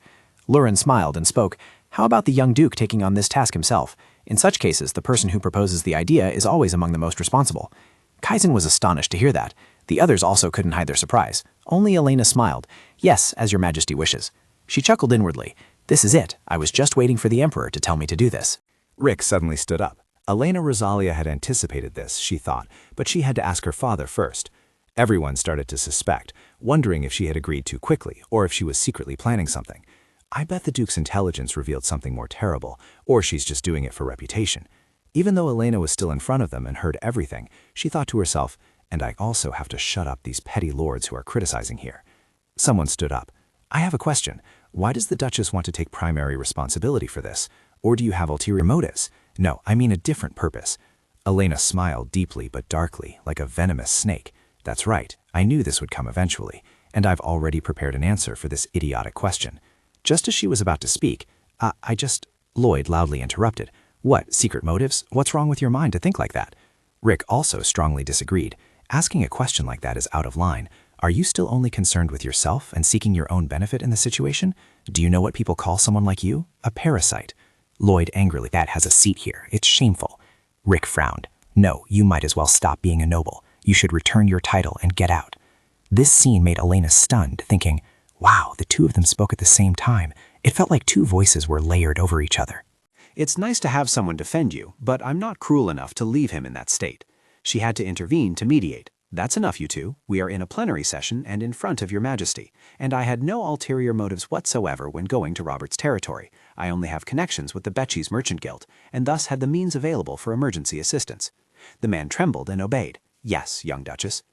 Lurin smiled and spoke, how about the young Duke taking on this task himself? In such cases, the person who proposes the idea is always among the most responsible. Kaizen was astonished to hear that. The others also couldn't hide their surprise. Only Elena smiled. Yes, as your Majesty wishes. She chuckled inwardly. This is it. I was just waiting for the Emperor to tell me to do this. Rick suddenly stood up. Elena Rosalia had anticipated this, she thought, but she had to ask her father first. Everyone started to suspect, wondering if she had agreed too quickly or if she was secretly planning something. I bet the Duke's intelligence revealed something more terrible, or she's just doing it for reputation. Even though Elena was still in front of them and heard everything, she thought to herself, and I also have to shut up these petty lords who are criticizing here. Someone stood up. I have a question. Why does the Duchess want to take primary responsibility for this? Or do you have ulterior motives? No, I mean a different purpose. Elena smiled deeply but darkly, like a venomous snake. That's right, I knew this would come eventually, and I've already prepared an answer for this idiotic question. Just as she was about to speak, Lloyd loudly interrupted. What, secret motives? What's wrong with your mind to think like that? Rick also strongly disagreed. Asking a question like that is out of line. Are you still only concerned with yourself and seeking your own benefit in the situation? Do you know what people call someone like you? A parasite. Lloyd angrily, that has a seat here. It's shameful. Rick frowned. No, you might as well stop being a noble. You should return your title and get out. This scene made Elena stunned, thinking, wow, the two of them spoke at the same time. It felt like two voices were layered over each other. It's nice to have someone defend you, but I'm not cruel enough to leave him in that state. She had to intervene to mediate. That's enough, you two. We are in a plenary session and in front of your Majesty, and I had no ulterior motives whatsoever when going to Robert's territory. I only have connections with the Betches Merchant Guild, and thus had the means available for emergency assistance. The man trembled and obeyed. Yes, young Duchess.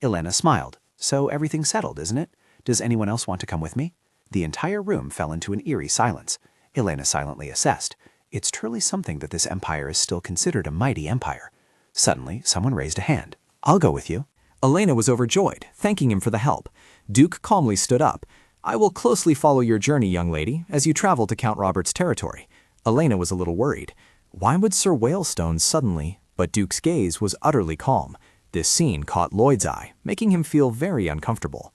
Elena smiled. So everything's settled, isn't it? Does anyone else want to come with me? The entire room fell into an eerie silence. Elena silently assessed. It's truly something that this empire is still considered a mighty empire. Suddenly, someone raised a hand. I'll go with you. Elena was overjoyed, thanking him for the help. Duke calmly stood up. I will closely follow your journey, young lady, as you travel to Count Robert's territory. Elena was a little worried. Why would Sir Whalestone suddenly? But Duke's gaze was utterly calm. This scene caught Lloyd's eye, making him feel very uncomfortable.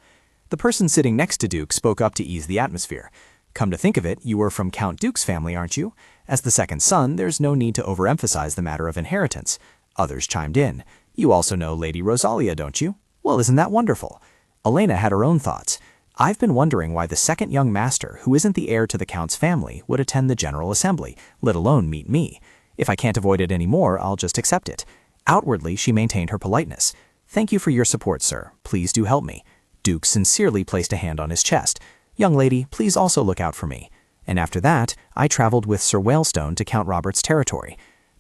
The person sitting next to Duke spoke up to ease the atmosphere. Come to think of it, you were from Count Duke's family, aren't you? As the second son, there's no need to overemphasize the matter of inheritance. Others chimed in. You also know Lady Rosalia, don't you? Well, isn't that wonderful? Elena had her own thoughts. I've been wondering why the second young master, who isn't the heir to the Count's family, would attend the General Assembly, let alone meet me. If I can't avoid it anymore, I'll just accept it. Outwardly, she maintained her politeness. Thank you for your support, sir. Please do help me. Duke sincerely placed a hand on his chest. Young lady, please also look out for me. And after that, I traveled with Sir Whalestone to Count Robert's territory.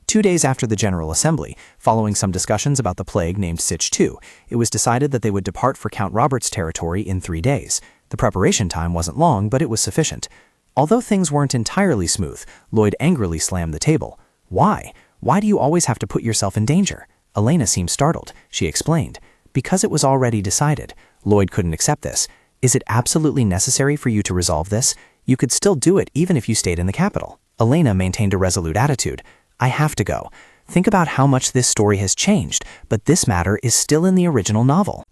2 days after the General Assembly, following some discussions about the plague named Sitch II, it was decided that they would depart for Count Robert's territory in 3 days. The preparation time wasn't long, but it was sufficient. Although things weren't entirely smooth, Lloyd angrily slammed the table. Why? Why do you always have to put yourself in danger? Elena seemed startled. She explained. Because it was already decided. Lloyd couldn't accept this. Is it absolutely necessary for you to resolve this? You could still do it even if you stayed in the capital. Elena maintained a resolute attitude. I have to go. Think about how much this story has changed, but this matter is still in the original novel.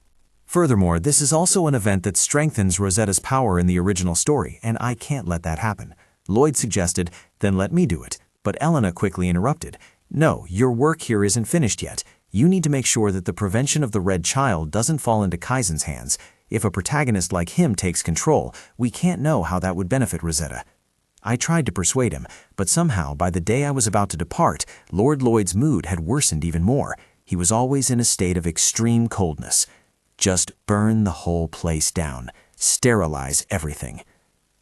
Furthermore, this is also an event that strengthens Rosetta's power in the original story, and I can't let that happen. Lloyd suggested, then let me do it. But Elena quickly interrupted. No, your work here isn't finished yet. You need to make sure that the prevention of the Red Child doesn't fall into Kaizen's hands. If a protagonist like him takes control, we can't know how that would benefit Rosetta. I tried to persuade him, but somehow, by the day I was about to depart, Lord Lloyd's mood had worsened even more. He was always in a state of extreme coldness. Just burn the whole place down. Sterilize everything.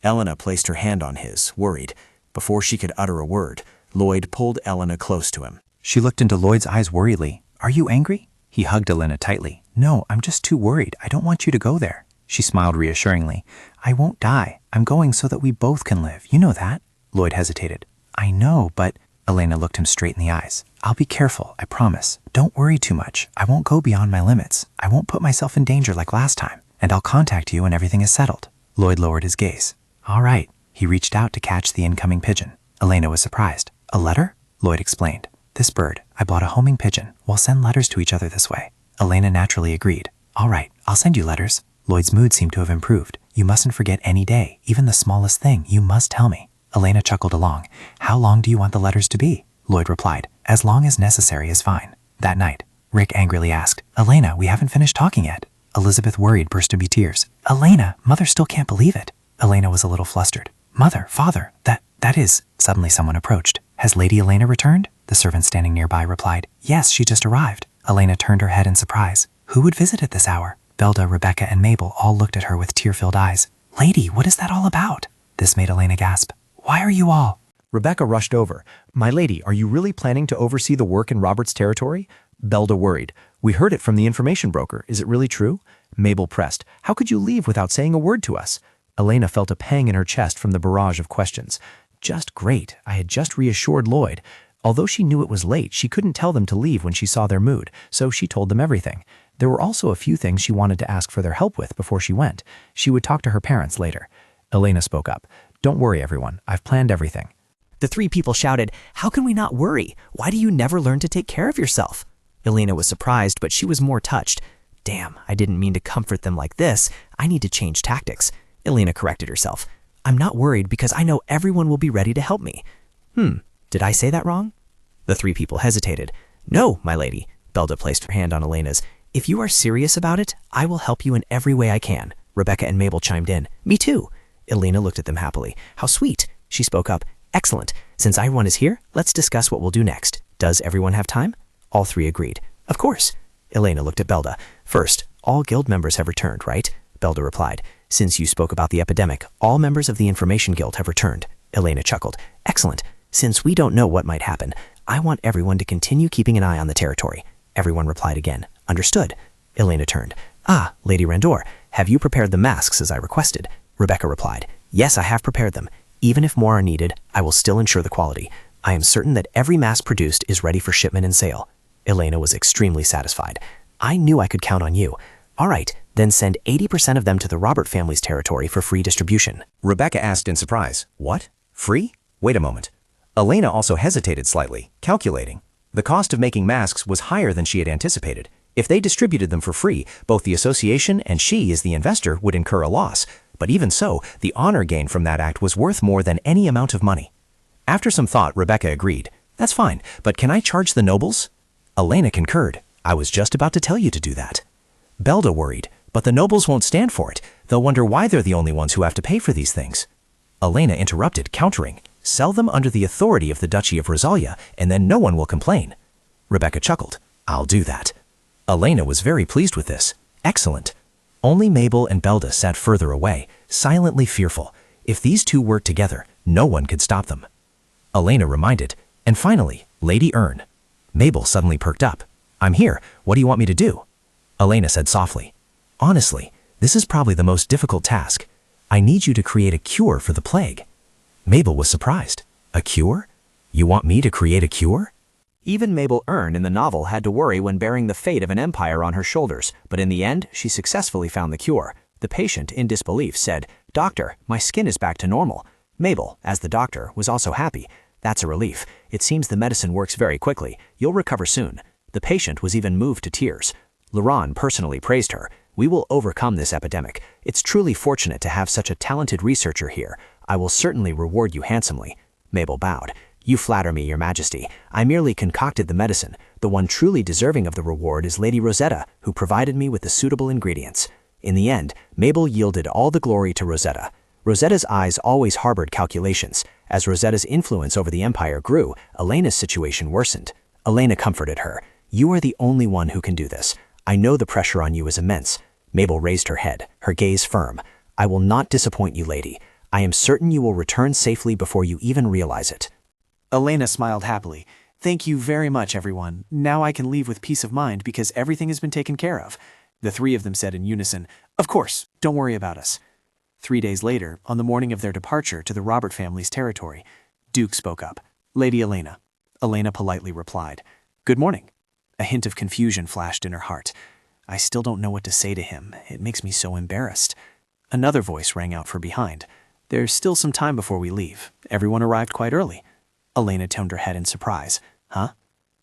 Elena placed her hand on his, worried. Before she could utter a word, Lloyd pulled Elena close to him. She looked into Lloyd's eyes worriedly. Are you angry? He hugged Elena tightly. No, I'm just too worried. I don't want you to go there. She smiled reassuringly. I won't die. I'm going so that we both can live. You know that? Lloyd hesitated. I know, but... Elena looked him straight in the eyes. I'll be careful, I promise. Don't worry too much. I won't go beyond my limits. I won't put myself in danger like last time. And I'll contact you when everything is settled. Lloyd lowered his gaze. All right. He reached out to catch the incoming pigeon. Elena was surprised. A letter? Lloyd explained. This bird. I bought a homing pigeon. We'll send letters to each other this way. Elena naturally agreed. All right, I'll send you letters. Lloyd's mood seemed to have improved. You mustn't forget any day, even the smallest thing. You must tell me. Elena chuckled along. How long do you want the letters to be? Lloyd replied. As long as necessary is fine. That night, Rick angrily asked, Elena, we haven't finished talking yet. Elizabeth, worried, burst into tears. Elena, Mother still can't believe it. Elena was a little flustered. Mother, Father, that is... Suddenly someone approached. Has Lady Elena returned? The servant standing nearby replied. Yes, she just arrived. Elena turned her head in surprise. Who would visit at this hour? Belda, Rebecca, and Mabel all looked at her with tear-filled eyes. Lady, what is that all about? This made Elena gasp. Why are you all... Rebecca rushed over. My lady, are you really planning to oversee the work in Robert's territory? Belda worried. We heard it from the information broker. Is it really true? Mabel pressed. How could you leave without saying a word to us? Elena felt a pang in her chest from the barrage of questions. Just great. I had just reassured Lloyd. Although she knew it was late, she couldn't tell them to leave when she saw their mood, so she told them everything. There were also a few things she wanted to ask for their help with before she went. She would talk to her parents later. Elena spoke up. Don't worry, everyone. I've planned everything. The three people shouted, How can we not worry? Why do you never learn to take care of yourself? Elena was surprised, but she was more touched. Damn, I didn't mean to comfort them like this. I need to change tactics. Elena corrected herself. I'm not worried because I know everyone will be ready to help me. Did I say that wrong? The three people hesitated. No, my lady. Belda placed her hand on Elena's. If you are serious about it, I will help you in every way I can. Rebecca and Mabel chimed in. Me too. Elena looked at them happily. How sweet. She spoke up. Excellent. Since everyone is here, let's discuss what we'll do next. Does everyone have time? All three agreed. Of course. Elena looked at Belda. First, all guild members have returned, right? Belda replied. Since you spoke about the epidemic, all members of the Information Guild have returned. Elena chuckled. Excellent. Since we don't know what might happen, I want everyone to continue keeping an eye on the territory. Everyone replied again. Understood. Elena turned. Ah, Lady Randor, have you prepared the masks as I requested? Rebecca replied. Yes, I have prepared them. Even if more are needed, I will still ensure the quality. I am certain that every mask produced is ready for shipment and sale. Elena was extremely satisfied. I knew I could count on you. All right, then send 80% of them to the Robert family's territory for free distribution. Rebecca asked in surprise, What? Free? Wait a moment. Elena also hesitated slightly, calculating. The cost of making masks was higher than she had anticipated. If they distributed them for free, both the association and she, as the investor, would incur a loss. But even so, the honor gained from that act was worth more than any amount of money. After some thought, Rebecca agreed. That's fine, but can I charge the nobles? Elena concurred. I was just about to tell you to do that. Belda worried, but the nobles won't stand for it. They'll wonder why they're the only ones who have to pay for these things. Elena interrupted, countering. Sell them under the authority of the Duchy of Rosalia, and then no one will complain. Rebecca chuckled. I'll do that. Elena was very pleased with this. Excellent. Only Mabel and Belda sat further away, silently fearful. If these two worked together, no one could stop them. Elena reminded, and finally, Lady Ern. Mabel suddenly perked up. I'm here. What do you want me to do? Elena said softly. Honestly, this is probably the most difficult task. I need you to create a cure for the plague. Mabel was surprised. A cure? You want me to create a cure? Even Mabel Ern in the novel had to worry when bearing the fate of an empire on her shoulders, but in the end, she successfully found the cure. The patient, in disbelief, said, "Doctor, my skin is back to normal." Mabel, as the doctor, was also happy. "That's a relief. It seems the medicine works very quickly. You'll recover soon." The patient was even moved to tears. Laurent personally praised her. "We will overcome this epidemic. It's truly fortunate to have such a talented researcher here. I will certainly reward you handsomely." Mabel bowed. "You flatter me, Your Majesty. I merely concocted the medicine. The one truly deserving of the reward is Lady Rosetta, who provided me with the suitable ingredients." In the end, Mabel yielded all the glory to Rosetta. Rosetta's eyes always harbored calculations. As Rosetta's influence over the empire grew, Elena's situation worsened. Elena comforted her. "You are the only one who can do this. I know the pressure on you is immense." Mabel raised her head, her gaze firm. "I will not disappoint you, lady. I am certain you will return safely before you even realize it." Elena smiled happily. "Thank you very much, everyone. Now I can leave with peace of mind because everything has been taken care of." The three of them said in unison, "Of course, don't worry about us." 3 days later, on the morning of their departure to the Robert family's territory, Duke spoke up. "Lady Elena." Elena politely replied, "Good morning." A hint of confusion flashed in her heart. "I still don't know what to say to him. It makes me so embarrassed." Another voice rang out from behind. "There's still some time before we leave. Everyone arrived quite early." Elena turned her head in surprise. "Huh?"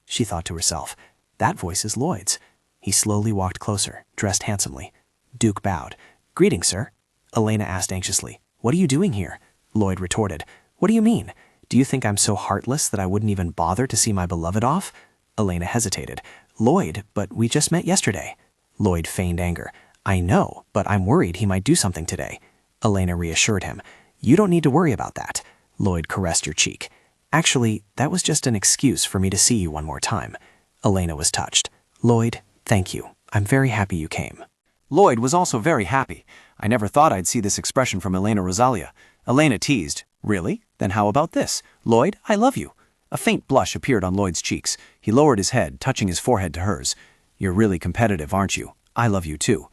She thought to herself. "That voice is Lloyd's." He slowly walked closer, dressed handsomely. Duke bowed. "Greetings, sir." Elena asked anxiously, "What are you doing here?" Lloyd retorted, "What do you mean? Do you think I'm so heartless that I wouldn't even bother to see my beloved off?" Elena hesitated. "Lloyd, but we just met yesterday." Lloyd feigned anger. "I know, but I'm worried he might do something today." Elena reassured him. "You don't need to worry about that." Lloyd caressed your cheek. "Actually, that was just an excuse for me to see you one more time." Elena was touched. "Lloyd, thank you. I'm very happy you came." Lloyd was also very happy. I never thought I'd see this expression from Elena Rosalia. Elena teased, "Really? Then how about this? Lloyd, I love you." A faint blush appeared on Lloyd's cheeks. He lowered his head, touching his forehead to hers. "You're really competitive, aren't you? I love you too."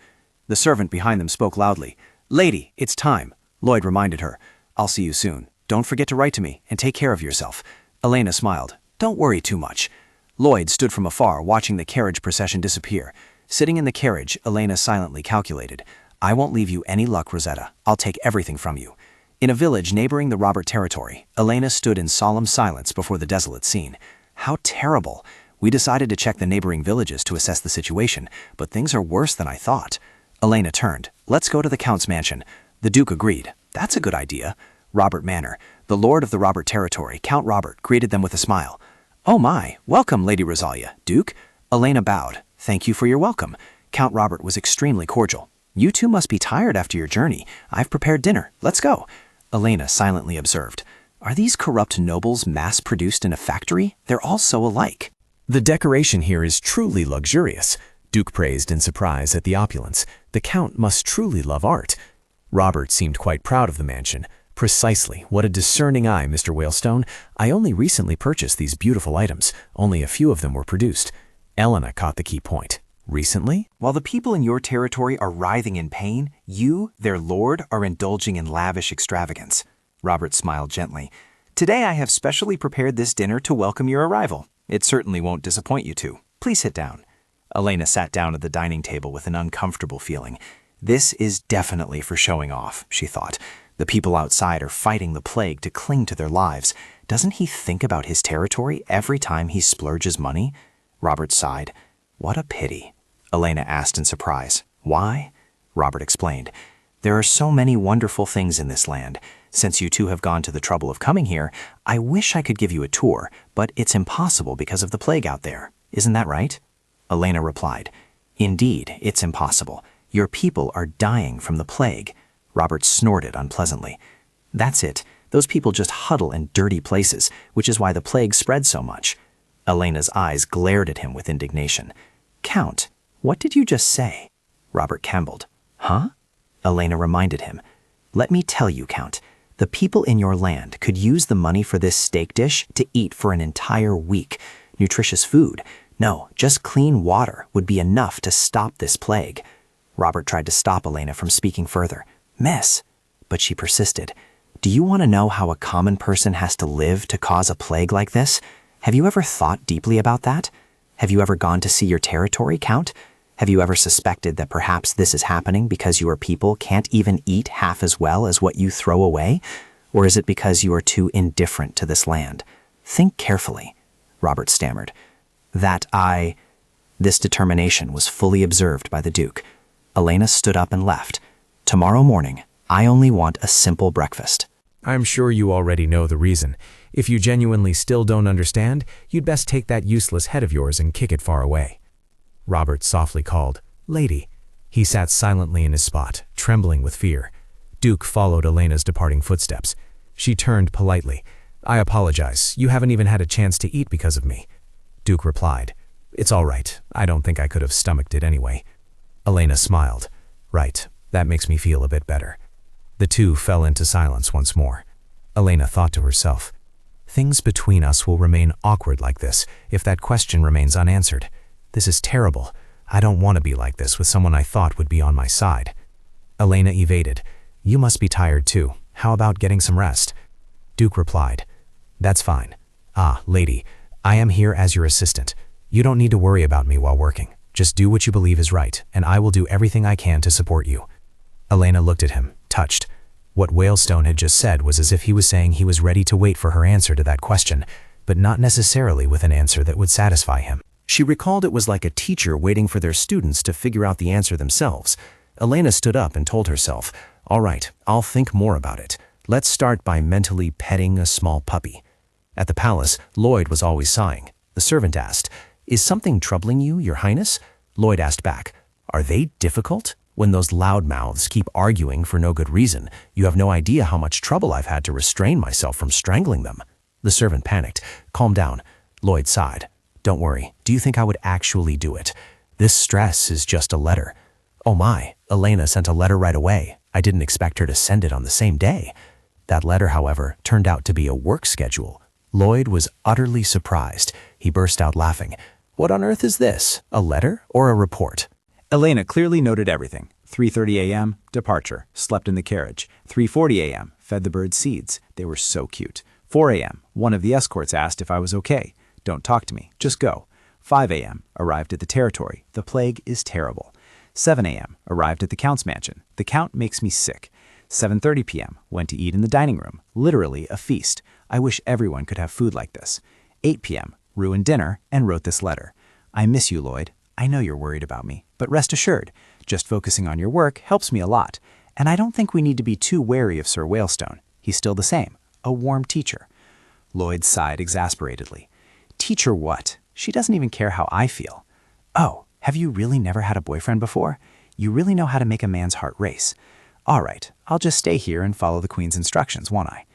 The servant behind them spoke loudly. "Lady, it's time." Lloyd reminded her. "I'll see you soon. Don't forget to write to me, and take care of yourself." Elena smiled. "Don't worry too much." Lloyd stood from afar, watching the carriage procession disappear. Sitting in the carriage, Elena silently calculated. "I won't leave you any luck, Rosetta. I'll take everything from you." In a village neighboring the Robert territory, Elena stood in solemn silence before the desolate scene. How terrible! We decided to check the neighboring villages to assess the situation, but things are worse than I thought. Elena turned. "Let's go to the Count's mansion." The Duke agreed. "That's a good idea." Robert Manor. The Lord of the Robert territory, Count Robert, greeted them with a smile. "Oh my, welcome, Lady Rosalia. Duke?" Elena bowed. "Thank you for your welcome." Count Robert was extremely cordial. "You two must be tired after your journey. I've prepared dinner. Let's go." Elena silently observed. "Are these corrupt nobles mass-produced in a factory? They're all so alike." The decoration here is truly luxurious. Duke praised in surprise at the opulence. The Count must truly love art. Robert seemed quite proud of the mansion. "Precisely. What a discerning eye, Mr. Whalestone. I only recently purchased these beautiful items. Only a few of them were produced." Elena caught the key point. "Recently?" While the people in your territory are writhing in pain, you, their lord, are indulging in lavish extravagance." Robert smiled gently. "Today I have specially prepared this dinner to welcome your arrival. It certainly won't disappoint you two. Please sit down." Elena sat down at the dining table with an uncomfortable feeling. "This is definitely for showing off," she thought. "The people outside are fighting the plague to cling to their lives. Doesn't he think about his territory every time he splurges money?" Robert sighed. "What a pity." Elena asked in surprise. "Why?" Robert explained. "There are so many wonderful things in this land. Since you two have gone to the trouble of coming here, I wish I could give you a tour, but it's impossible because of the plague out there. Isn't that right?" Elena replied. "Indeed, it's impossible. Your people are dying from the plague." Robert snorted unpleasantly. "That's it. Those people just huddle in dirty places, which is why the plague spreads so much." Elena's eyes glared at him with indignation. "Count, what did you just say?" Robert trembled. "Huh?" Elena reminded him. "Let me tell you, Count, the people in your land could use the money for this steak dish to eat for an entire week. Nutritious food, no, just clean water would be enough to stop this plague." Robert tried to stop Elena from speaking further. "Miss," but she persisted. "Do you want to know how a common person has to live to cause a plague like this? Have you ever thought deeply about that? Have you ever gone to see your territory, Count? Have you ever suspected that perhaps this is happening because your people can't even eat half as well as what you throw away? Or is it because you are too indifferent to this land? Think carefully, Robert stammered. This determination was fully observed by the Duke. Elena stood up and left. Tomorrow morning, I only want a simple breakfast. I'm sure you already know the reason. If you genuinely still don't understand, you'd best take that useless head of yours and kick it far away. Robert softly called, "Lady." He sat silently in his spot, trembling with fear. Duke followed Elena's departing footsteps. She turned politely. "I apologize. You haven't even had a chance to eat because of me." Duke replied, "It's all right. I don't think I could have stomached it anyway." Elena smiled. "Right. That makes me feel a bit better." The two fell into silence once more. Elena thought to herself, "Things between us will remain awkward like this if that question remains unanswered. This is terrible. I don't want to be like this with someone I thought would be on my side." Elena evaded. "You must be tired too. How about getting some rest?" Duke replied, "That's fine. Lady, I am here as your assistant. You don't need to worry about me while working. Just do what you believe is right, and I will do everything I can to support you." Elena looked at him, touched. What Whalestone had just said was as if he was saying he was ready to wait for her answer to that question, but not necessarily with an answer that would satisfy him. She recalled it was like a teacher waiting for their students to figure out the answer themselves. Elena stood up and told herself, "All right, I'll think more about it. Let's start by mentally petting a small puppy." At the palace, Lloyd was always sighing. The servant asked, "Is something troubling you, Your Highness?" Lloyd asked back, "Are they difficult? When those loudmouths keep arguing for no good reason, you have no idea how much trouble I've had to restrain myself from strangling them." The servant panicked. "Calm down." Lloyd sighed. "Don't worry. Do you think I would actually do it? This stress is just a letter." "Oh my, Elena sent a letter right away. I didn't expect her to send it on the same day." That letter, however, turned out to be a work schedule. Lloyd was utterly surprised. He burst out laughing. "What on earth is this? A letter or a report?" Elena clearly noted everything. 3:30 a.m., departure, slept in the carriage. 3:40 a.m., fed the birds seeds. They were so cute. 4 a.m., one of the escorts asked if I was okay. "Don't talk to me, just go." 5 a.m., arrived at the territory. The plague is terrible. 7 a.m., arrived at the Count's mansion. The Count makes me sick. 7:30 p.m., went to eat in the dining room. Literally a feast. I wish everyone could have food like this. 8 p.m., ruined dinner and wrote this letter. "I miss you, Lloyd. I know you're worried about me, but rest assured, just focusing on your work helps me a lot. And I don't think we need to be too wary of Sir Whalestone. He's still the same, a warm teacher." Lloyd sighed exasperatedly. "Teacher what? She doesn't even care how I feel." "Oh, have you really never had a boyfriend before? You really know how to make a man's heart race. All right, I'll just stay here and follow the Queen's instructions, won't I?"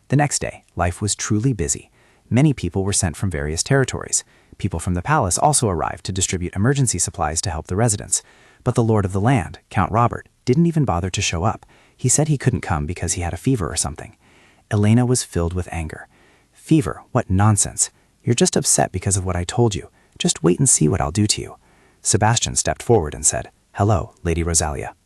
The next day, life was truly busy. Many people were sent from various territories. People from the palace also arrived to distribute emergency supplies to help the residents. But the Lord of the Land, Count Robert, didn't even bother to show up. He said he couldn't come because he had a fever or something. Elena was filled with anger. "Fever? What nonsense. You're just upset because of what I told you. Just wait and see what I'll do to you." Sebastian stepped forward and said, "Hello, Lady Rosalia."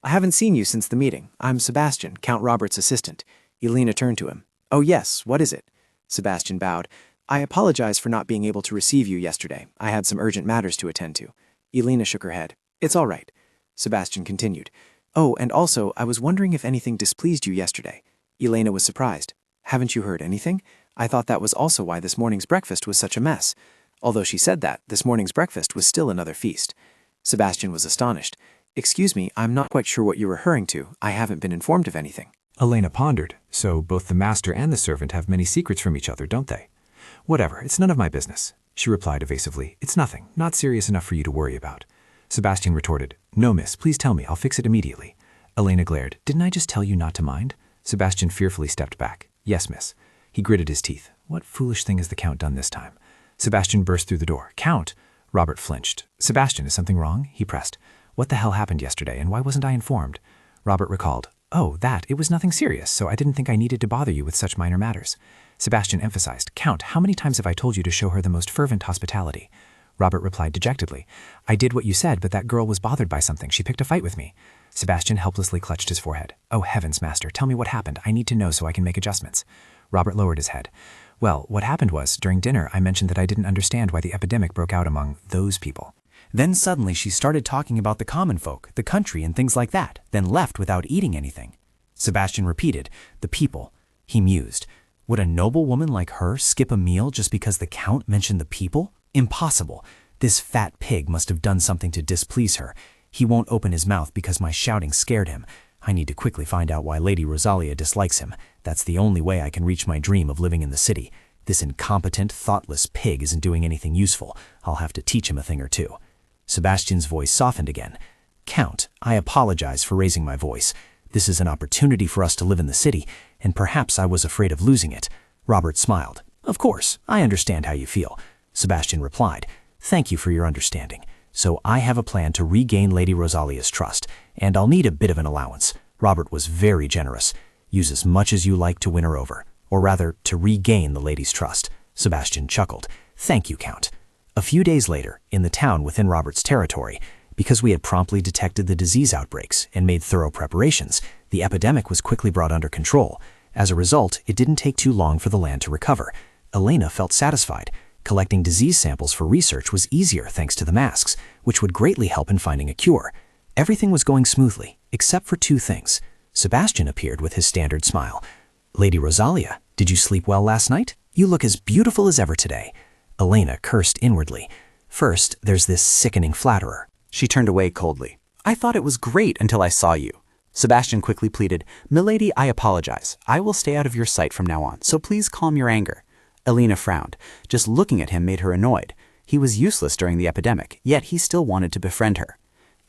"I haven't seen you since the meeting. I'm Sebastian, Count Robert's assistant." Elena turned to him. "Oh yes, what is it?" Sebastian bowed. "I apologize for not being able to receive you yesterday. I had some urgent matters to attend to." Elena shook her head. "It's all right." Sebastian continued. "Oh, and also, I was wondering if anything displeased you yesterday." Elena was surprised. "Haven't you heard anything? I thought that was also why this morning's breakfast was such a mess." Although she said that, this morning's breakfast was still another feast. Sebastian was astonished. "Excuse me, I'm not quite sure what you're referring to. I haven't been informed of anything." Elena pondered. "So both the master and the servant have many secrets from each other, don't they?" "Whatever, it's none of my business," she replied evasively. "It's nothing, not serious enough for you to worry about." Sebastian retorted, "No, miss, please tell me, I'll fix it immediately." Elena glared. "Didn't I just tell you not to mind?" Sebastian fearfully stepped back. "Yes, miss." He gritted his teeth. What foolish thing has the Count done this time? Sebastian burst through the door. "Count!" Robert flinched. "Sebastian, is something wrong?" he pressed. "What the hell happened yesterday, and why wasn't I informed?" Robert recalled. "Oh, it was nothing serious, so I didn't think I needed to bother you with such minor matters." Sebastian emphasized, "Count, how many times have I told you to show her the most fervent hospitality?" Robert replied dejectedly, "I did what you said, but that girl was bothered by something. She picked a fight with me." Sebastian helplessly clutched his forehead. "Oh heavens, master, tell me what happened. I need to know so I can make adjustments." Robert lowered his head. "Well, what happened was, during dinner, I mentioned that I didn't understand why the epidemic broke out among those people. Then suddenly she started talking about the common folk, the country, and things like that, then left without eating anything. Sebastian repeated, the people. He mused. Would a noble woman like her skip a meal just because the Count mentioned the people? Impossible. This fat pig must have done something to displease her. He won't open his mouth because my shouting scared him. I need to quickly find out why Lady Rosalia dislikes him. That's the only way I can reach my dream of living in the city. This incompetent, thoughtless pig isn't doing anything useful. I'll have to teach him a thing or two. Sebastian's voice softened again. Count, I apologize for raising my voice. This is an opportunity for us to live in the city, and perhaps I was afraid of losing it. Robert smiled. Of course, I understand how you feel. Sebastian replied, Thank you for your understanding. So I have a plan to regain Lady Rosalia's trust, and I'll need a bit of an allowance. Robert was very generous. Use as much as you like to win her over, or rather, to regain the lady's trust. Sebastian chuckled. Thank you, Count. A few days later, in the town within Robert's territory, because we had promptly detected the disease outbreaks and made thorough preparations, the epidemic was quickly brought under control. As a result, it didn't take too long for the land to recover. Elena felt satisfied. Collecting disease samples for research was easier thanks to the masks, which would greatly help in finding a cure. Everything was going smoothly, except for two things. Sebastian appeared with his standard smile. Lady Rosalia, did you sleep well last night? You look as beautiful as ever today. Elena cursed inwardly. First, there's this sickening flatterer. She turned away coldly. I thought it was great until I saw you. Sebastian quickly pleaded, Milady, I apologize. I will stay out of your sight from now on, so please calm your anger. Elena frowned. Just looking at him made her annoyed. He was useless during the epidemic, yet he still wanted to befriend her.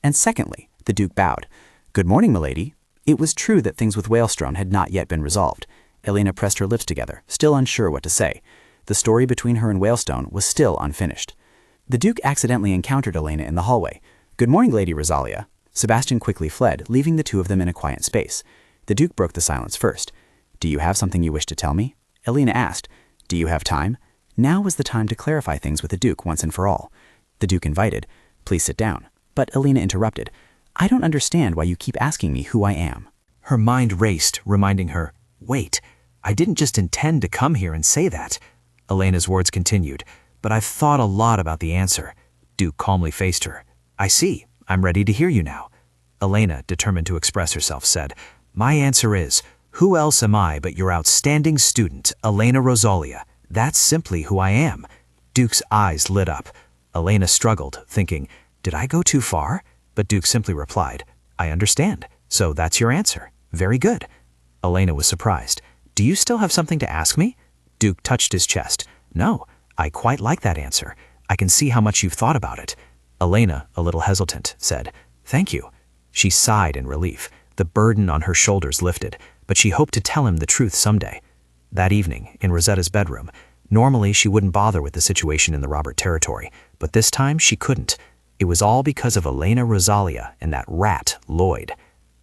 And secondly, the Duke bowed. Good morning, milady. It was true that things with Whalestone had not yet been resolved. Elena pressed her lips together, still unsure what to say. The story between her and Whalestone was still unfinished. The Duke accidentally encountered Elena in the hallway. Good morning, Lady Rosalia. Sebastian quickly fled, leaving the two of them in a quiet space. The Duke broke the silence first. Do you have something you wish to tell me? Elena asked. Do you have time? Now was the time to clarify things with the Duke once and for all. The Duke invited, Please sit down. But Elena interrupted. I don't understand why you keep asking me who I am. Her mind raced, reminding her, Wait, I didn't just intend to come here and say that. Elena's words continued, But I've thought a lot about the answer. Duke calmly faced her. I see. I'm ready to hear you now. Elena, determined to express herself, said, My answer is, who else am I but your outstanding student, Elena Rosalia? That's simply who I am. Duke's eyes lit up. Elena struggled, thinking, Did I go too far? But Duke simply replied, I understand. So that's your answer. Very good. Elena was surprised. Do you still have something to ask me? Duke touched his chest. No, I quite like that answer. I can see how much you've thought about it. Elena, a little hesitant, said, Thank you. She sighed in relief. The burden on her shoulders lifted, but she hoped to tell him the truth someday. That evening, in Rosetta's bedroom, normally she wouldn't bother with the situation in the Robert territory, but this time she couldn't. It was all because of Elena Rosalia and that rat, Lloyd.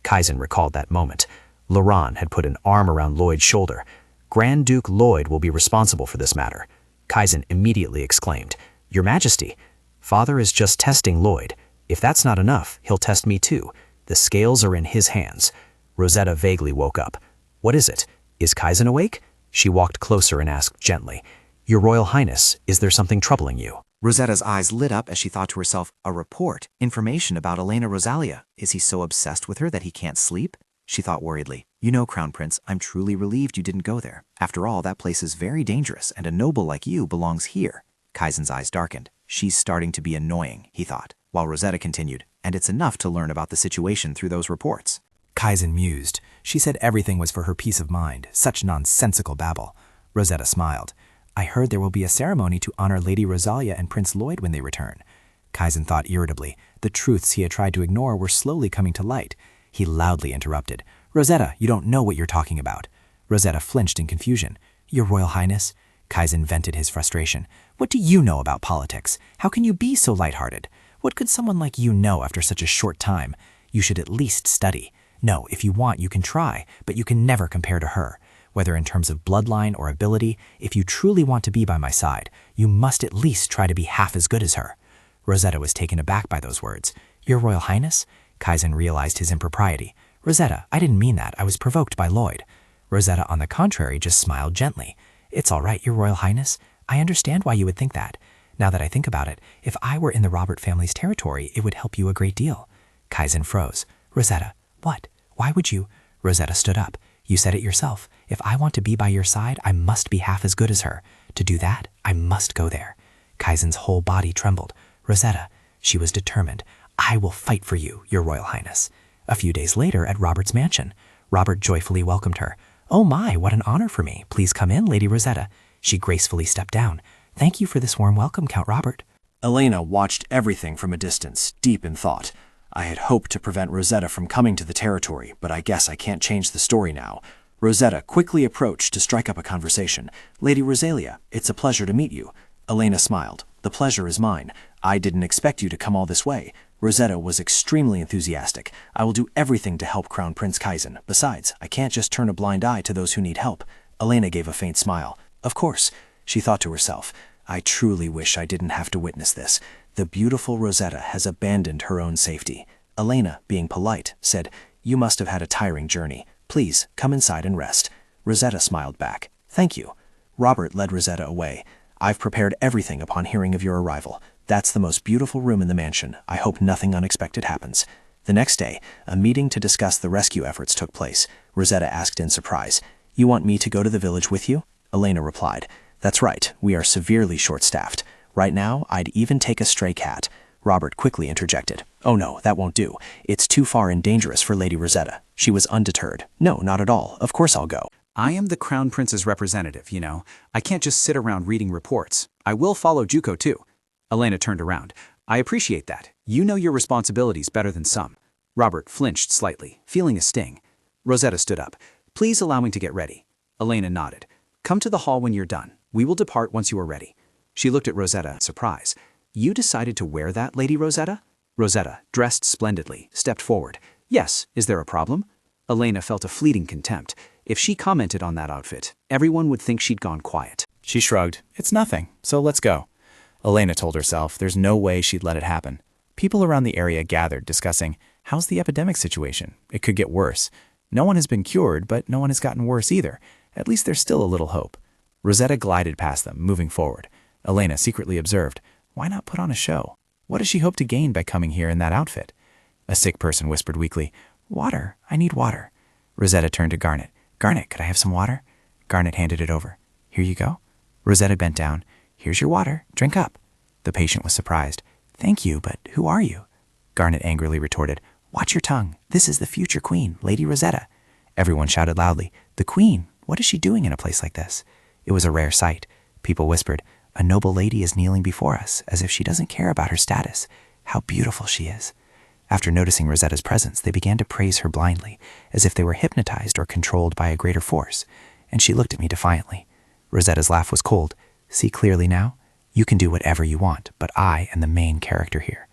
Kaizen recalled that moment. Laurent had put an arm around Lloyd's shoulder. Grand Duke Lloyd will be responsible for this matter. Kaizen immediately exclaimed, Your Majesty, Father is just testing Lloyd. If that's not enough, he'll test me too. The scales are in his hands. Rosetta vaguely woke up. What is it? Is Kaizen awake? She walked closer and asked gently, Your Royal Highness, is there something troubling you? Rosetta's eyes lit up as she thought to herself, a report, information about Elena Rosalia. Is he so obsessed with her that he can't sleep? She thought worriedly, You know, Crown Prince, I'm truly relieved you didn't go there. After all, that place is very dangerous, and a noble like you belongs here. Kaizen's eyes darkened. She's starting to be annoying, he thought, while Rosetta continued, and it's enough to learn about the situation through those reports. Kaizen mused. She said everything was for her peace of mind. Such nonsensical babble. Rosetta smiled. I heard there will be a ceremony to honor Lady Rosalia and Prince Lloyd when they return. Kaizen thought irritably. The truths he had tried to ignore were slowly coming to light. He loudly interrupted. Rosetta, you don't know what you're talking about. Rosetta flinched in confusion. Your Royal Highness? Kaizen vented his frustration. What do you know about politics? How can you be so lighthearted? What could someone like you know after such a short time? You should at least study. No, if you want, you can try, but you can never compare to her. Whether in terms of bloodline or ability, if you truly want to be by my side, you must at least try to be half as good as her. Rosetta was taken aback by those words. Your Royal Highness? Kaizen realized his impropriety. Rosetta, I didn't mean that. I was provoked by Lloyd. Rosetta, on the contrary, just smiled gently. It's all right, Your Royal Highness. I understand why you would think that. Now that I think about it, if I were in the Robert family's territory, it would help you a great deal. Kaizen froze. Rosetta, what? Why would you? Rosetta stood up. You said it yourself. If I want to be by your side, I must be half as good as her. To do that, I must go there. Kaizen's whole body trembled. Rosetta, she was determined. I will fight for you, your Royal Highness. A few days later at Robert's mansion, Robert joyfully welcomed her. Oh my, what an honor for me. Please come in, Lady Rosetta. She gracefully stepped down. Thank you for this warm welcome, Count Robert. Elena watched everything from a distance, deep in thought. I had hoped to prevent Rosetta from coming to the territory, but I guess I can't change the story now. Rosetta quickly approached to strike up a conversation. Lady Rosalia, it's a pleasure to meet you. Elena smiled. The pleasure is mine. I didn't expect you to come all this way. Rosetta was extremely enthusiastic. I will do everything to help Crown Prince Kaizen. Besides, I can't just turn a blind eye to those who need help. Elena gave a faint smile. Of course, she thought to herself. I truly wish I didn't have to witness this. The beautiful Rosetta has abandoned her own safety. Elena, being polite, said, You must have had a tiring journey. Please, come inside and rest. Rosetta smiled back. Thank you. Robert led Rosetta away. I've prepared everything upon hearing of your arrival. That's the most beautiful room in the mansion. I hope nothing unexpected happens. The next day, a meeting to discuss the rescue efforts took place. Rosetta asked in surprise, You want me to go to the village with you? Elena replied, That's right, we are severely short-staffed. Right now, I'd even take a stray cat. Robert quickly interjected, Oh no, that won't do. It's too far and dangerous for Lady Rosetta. She was undeterred. No, not at all. Of course I'll go. I am the Crown Prince's representative, you know. I can't just sit around reading reports. I will follow Juko too. Elena turned around. I appreciate that. You know your responsibilities better than some. Robert flinched slightly, feeling a sting. Rosetta stood up. Please allow me to get ready. Elena nodded. Come to the hall when you're done. We will depart once you are ready. She looked at Rosetta in surprise. You decided to wear that, Lady Rosetta? Rosetta, dressed splendidly, stepped forward. Yes, is there a problem? Elena felt a fleeting contempt. If she commented on that outfit, everyone would think she'd gone quiet. She shrugged. It's nothing, so let's go. Elena told herself there's no way she'd let it happen. People around the area gathered, discussing, how's the epidemic situation? It could get worse. No one has been cured, but no one has gotten worse either. At least there's still a little hope. Rosetta glided past them, moving forward. Elena secretly observed, why not put on a show? What does she hope to gain by coming here in that outfit? A sick person whispered weakly, Water, I need water. Rosetta turned to Garnet. Garnet, could I have some water? Garnet handed it over. Here you go. Rosetta bent down. Here's your water. Drink up. The patient was surprised. Thank you, but who are you? Garnet angrily retorted. Watch your tongue. This is the future queen, Lady Rosetta. Everyone shouted loudly. The queen? What is she doing in a place like this? It was a rare sight. People whispered, A noble lady is kneeling before us, as if she doesn't care about her status. How beautiful she is. After noticing Rosetta's presence, they began to praise her blindly, as if they were hypnotized or controlled by a greater force, and she looked at me defiantly. Rosetta's laugh was cold. See clearly now? You can do whatever you want, but I am the main character here.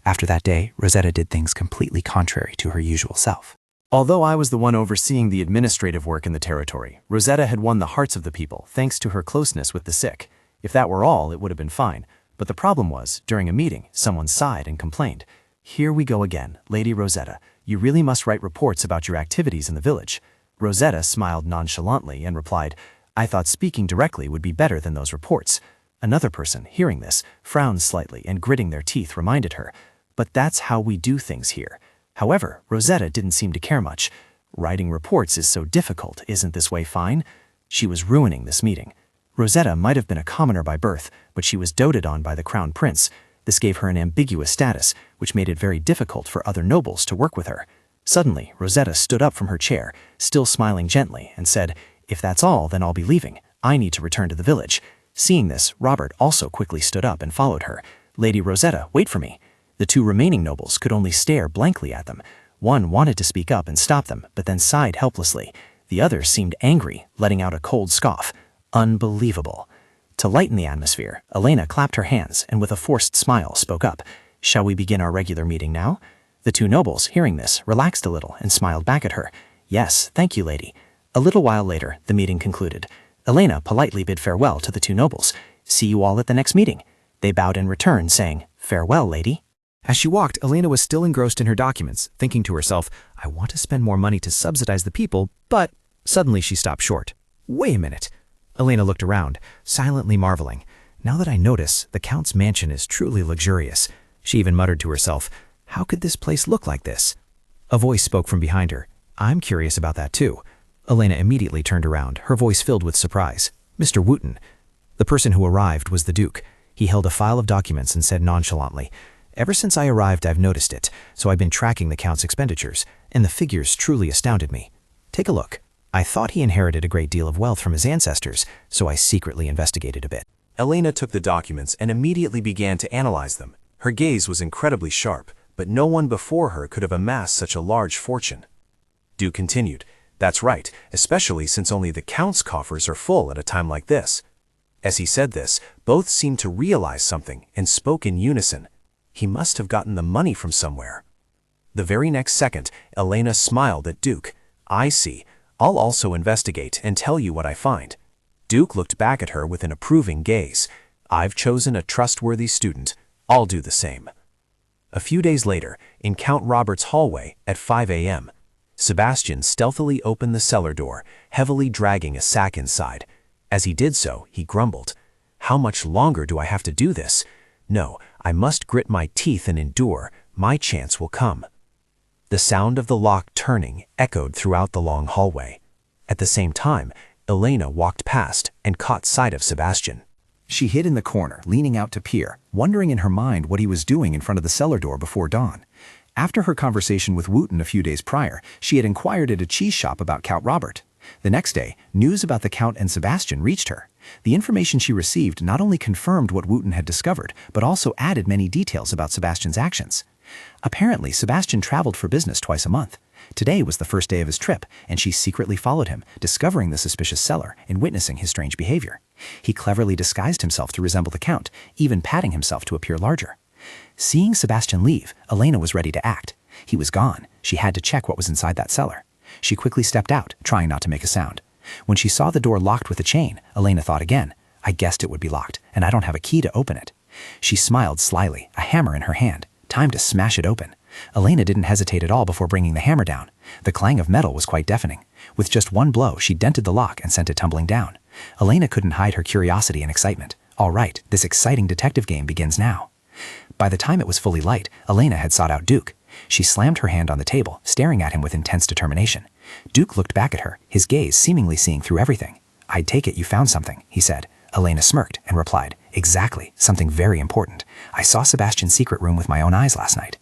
After that day, Rosetta did things completely contrary to her usual self. Although I was the one overseeing the administrative work in the territory, Rosetta had won the hearts of the people thanks to her closeness with the sick. If that were all, it would have been fine. But the problem was, during a meeting, someone sighed and complained. Here we go again, Lady Rosetta. You really must write reports about your activities in the village. Rosetta smiled nonchalantly and replied, I thought speaking directly would be better than those reports. Another person, hearing this, frowned slightly and gritting their teeth reminded her, But that's how we do things here. However, Rosetta didn't seem to care much. Writing reports is so difficult, isn't this way fine? She was ruining this meeting. Rosetta might have been a commoner by birth, but she was doted on by the Crown Prince. This gave her an ambiguous status, which made it very difficult for other nobles to work with her. Suddenly, Rosetta stood up from her chair, still smiling gently, and said, If that's all, then I'll be leaving. I need to return to the village. Seeing this, Robert also quickly stood up and followed her. Lady Rosetta, wait for me. The two remaining nobles could only stare blankly at them. One wanted to speak up and stop them, but then sighed helplessly. The other seemed angry, letting out a cold scoff. Unbelievable. To lighten the atmosphere, Elena clapped her hands and with a forced smile spoke up. Shall we begin our regular meeting now? The two nobles, hearing this, relaxed a little and smiled back at her. Yes, thank you, lady. A little while later, the meeting concluded. Elena politely bid farewell to the two nobles. See you all at the next meeting. They bowed in return, saying, Farewell, lady. As she walked, Elena was still engrossed in her documents, thinking to herself, I want to spend more money to subsidize the people, but suddenly she stopped short. Wait a minute. Elena looked around, silently marveling. Now that I notice, the Count's mansion is truly luxurious. She even muttered to herself, how could this place look like this? A voice spoke from behind her. I'm curious about that too. Elena immediately turned around, her voice filled with surprise. Mr. Wooten. The person who arrived was the Duke. He held a file of documents and said nonchalantly, ever since I arrived I've noticed it, so I've been tracking the Count's expenditures, and the figures truly astounded me. Take a look. I thought he inherited a great deal of wealth from his ancestors, so I secretly investigated a bit. Elena took the documents and immediately began to analyze them. Her gaze was incredibly sharp, but no one before her could have amassed such a large fortune. Duke continued, that's right, especially since only the Count's coffers are full at a time like this. As he said this, both seemed to realize something and spoke in unison. He must have gotten the money from somewhere. The very next second, Elena smiled at Duke. I see. I'll also investigate and tell you what I find. Duke looked back at her with an approving gaze. I've chosen a trustworthy student. I'll do the same. A few days later, in Count Robert's hallway at 5 a.m., Sebastian stealthily opened the cellar door, heavily dragging a sack inside. As he did so, he grumbled, how much longer do I have to do this? No, I must grit my teeth and endure. My chance will come. The sound of the lock turning echoed throughout the long hallway. At the same time, Elena walked past and caught sight of Sebastian. She hid in the corner, leaning out to peer, wondering in her mind what he was doing in front of the cellar door before dawn. After her conversation with Wooten a few days prior, she had inquired at a cheese shop about Count Robert. The next day, news about the Count and Sebastian reached her. The information she received not only confirmed what Wooten had discovered, but also added many details about Sebastian's actions. Apparently, Sebastian traveled for business twice a month. Today was the first day of his trip, and she secretly followed him, discovering the suspicious cellar and witnessing his strange behavior. He cleverly disguised himself to resemble the Count, even patting himself to appear larger. Seeing Sebastian leave, Elena was ready to act. He was gone. She had to check what was inside that cellar. She quickly stepped out, trying not to make a sound. When she saw the door locked with a chain, Elena thought again, I guessed it would be locked, and I don't have a key to open it. She smiled slyly, a hammer in her hand. Time to smash it open. Elena didn't hesitate at all before bringing the hammer down. The clang of metal was quite deafening. With just one blow, she dented the lock and sent it tumbling down. Elena couldn't hide her curiosity and excitement. All right, this exciting detective game begins now. By the time it was fully light, Elena had sought out Duke. She slammed her hand on the table, staring at him with intense determination. Duke looked back at her, his gaze seemingly seeing through everything. I'd take it you found something, he said. Elena smirked and replied, exactly, something very important. I saw Sebastian's secret room with my own eyes last night.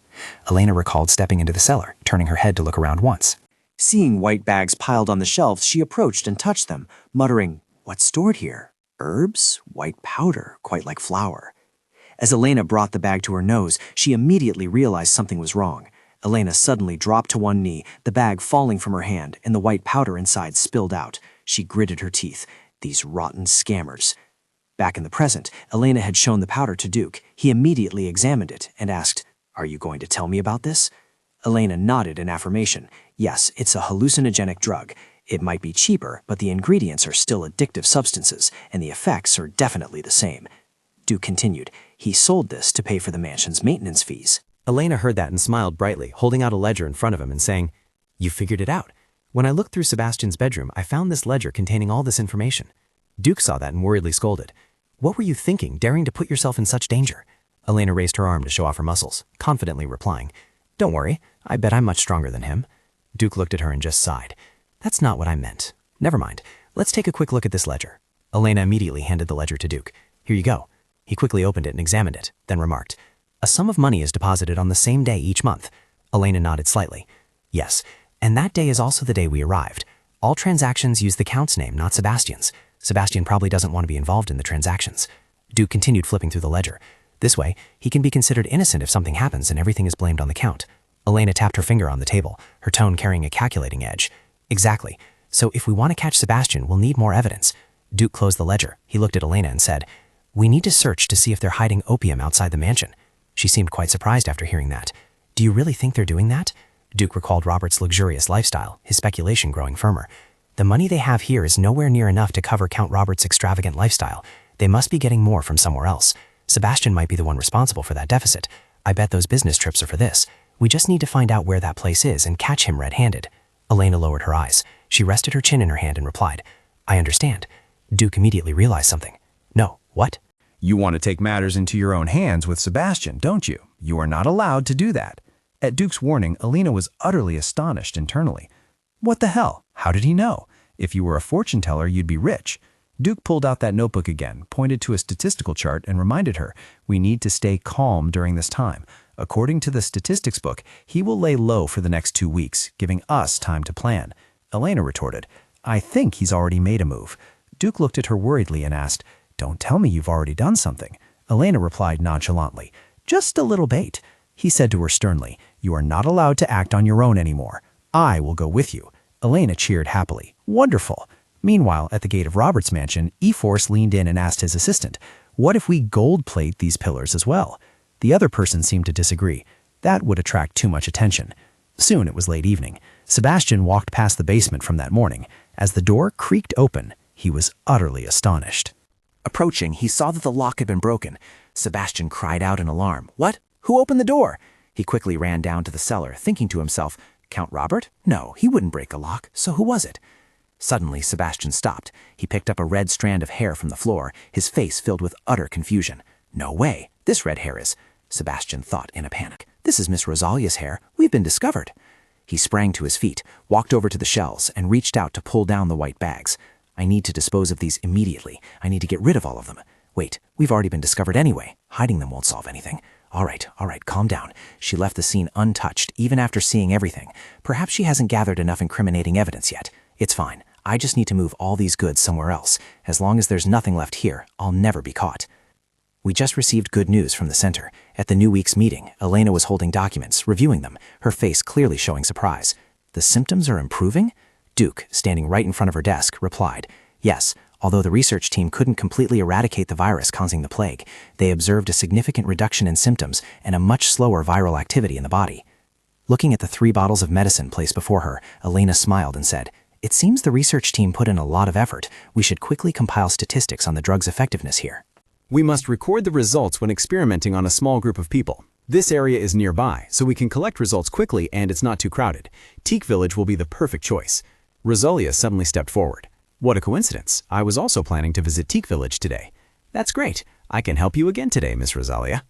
Elena recalled stepping into the cellar, turning her head to look around once. Seeing white bags piled on the shelves, she approached and touched them, muttering, what's stored here? Herbs? White powder, quite like flour. As Elena brought the bag to her nose, she immediately realized something was wrong. Elena suddenly dropped to one knee, the bag falling from her hand, and the white powder inside spilled out. She gritted her teeth. These rotten scammers. Back in the present, Elena had shown the powder to Duke. He immediately examined it and asked, are you going to tell me about this? Elena nodded in affirmation. Yes, it's a hallucinogenic drug. It might be cheaper, but the ingredients are still addictive substances, and the effects are definitely the same. Duke continued, he sold this to pay for the mansion's maintenance fees. Elena heard that and smiled brightly, holding out a ledger in front of him and saying, you figured it out. When I looked through Sebastian's bedroom, I found this ledger containing all this information. Duke saw that and worriedly scolded. What were you thinking, daring to put yourself in such danger? Elena raised her arm to show off her muscles, confidently replying, don't worry, I bet I'm much stronger than him. Duke looked at her and just sighed. That's not what I meant. Never mind, let's take a quick look at this ledger. Elena immediately handed the ledger to Duke. Here you go. He quickly opened it and examined it, then remarked, a sum of money is deposited on the same day each month. Elena nodded slightly. Yes, and that day is also the day we arrived. All transactions use the Count's name, not Sebastian's. Sebastian probably doesn't want to be involved in the transactions. Duke continued flipping through the ledger. This way, he can be considered innocent if something happens and everything is blamed on the Count. Elena tapped her finger on the table, her tone carrying a calculating edge. Exactly. So if we want to catch Sebastian, we'll need more evidence. Duke closed the ledger. He looked at Elena and said, we need to search to see if they're hiding opium outside the mansion. She seemed quite surprised after hearing that. Do you really think they're doing that? Duke recalled Robert's luxurious lifestyle, his speculation growing firmer. The money they have here is nowhere near enough to cover Count Robert's extravagant lifestyle. They must be getting more from somewhere else. Sebastian might be the one responsible for that deficit. I bet those business trips are for this. We just need to find out where that place is and catch him red-handed. Elena lowered her eyes. She rested her chin in her hand and replied, I understand. Duke immediately realized something. No, what? You want to take matters into your own hands with Sebastian, don't you? You are not allowed to do that. At Duke's warning, Alina was utterly astonished internally. What the hell? How did he know? If you were a fortune teller, you'd be rich. Duke pulled out that notebook again, pointed to a statistical chart, and reminded her, we need to stay calm during this time. According to the statistics book, he will lay low for the next 2 weeks, giving us time to plan. Elena retorted, I think he's already made a move. Duke looked at her worriedly and asked, don't tell me you've already done something. Elena replied nonchalantly, just a little bait. He said to her sternly, you are not allowed to act on your own anymore. I will go with you. Elena cheered happily. Wonderful. Meanwhile, at the gate of Robert's mansion, E-Force leaned in and asked his assistant, what if we gold plate these pillars as well? The other person seemed to disagree. That would attract too much attention. Soon it was late evening. Sebastian walked past the basement from that morning. As the door creaked open, he was utterly astonished. Approaching, he saw that the lock had been broken. Sebastian cried out in alarm. What? Who opened the door? He quickly ran down to the cellar, thinking to himself, Count Robert? No, he wouldn't break a lock, so who was it? Suddenly, Sebastian stopped. He picked up a red strand of hair from the floor, his face filled with utter confusion. No way, this red hair is... Sebastian thought in a panic. This is Miss Rosalia's hair. We've been discovered. He sprang to his feet, walked over to the shelves, and reached out to pull down the white bags. I need to dispose of these immediately. I need to get rid of all of them. Wait, we've already been discovered anyway. Hiding them won't solve anything. All right, calm down. She left the scene untouched, even after seeing everything. Perhaps she hasn't gathered enough incriminating evidence yet. It's fine. I just need to move all these goods somewhere else. As long as there's nothing left here, I'll never be caught. We just received good news from the center. At the new week's meeting, Elena was holding documents, reviewing them, her face clearly showing surprise. The symptoms are improving? Duke, standing right in front of her desk, replied, yes, although the research team couldn't completely eradicate the virus causing the plague, they observed a significant reduction in symptoms and a much slower viral activity in the body. Looking at the 3 bottles of medicine placed before her, Elena smiled and said, it seems the research team put in a lot of effort. We should quickly compile statistics on the drug's effectiveness here. We must record the results when experimenting on a small group of people. This area is nearby, so we can collect results quickly and it's not too crowded. Teak Village will be the perfect choice. Rosalia suddenly stepped forward. What a coincidence. I was also planning to visit Teak Village today. That's great. I can help you again today, Miss Rosalia.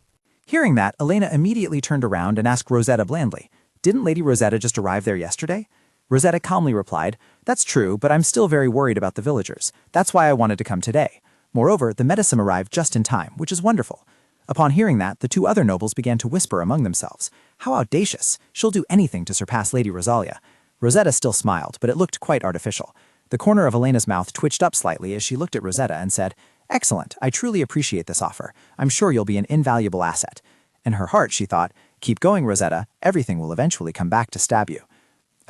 Hearing that, Elena immediately turned around and asked Rosetta blandly, didn't Lady Rosetta just arrive there yesterday? Rosetta calmly replied, that's true, but I'm still very worried about the villagers. That's why I wanted to come today. Moreover, the medicine arrived just in time, which is wonderful. Upon hearing that, the 2 other nobles began to whisper among themselves. How audacious! She'll do anything to surpass Lady Rosalia. Rosetta still smiled, but it looked quite artificial. The corner of Elena's mouth twitched up slightly as she looked at Rosetta and said, excellent, I truly appreciate this offer. I'm sure you'll be an invaluable asset. In her heart, she thought, keep going, Rosetta. Everything will eventually come back to stab you.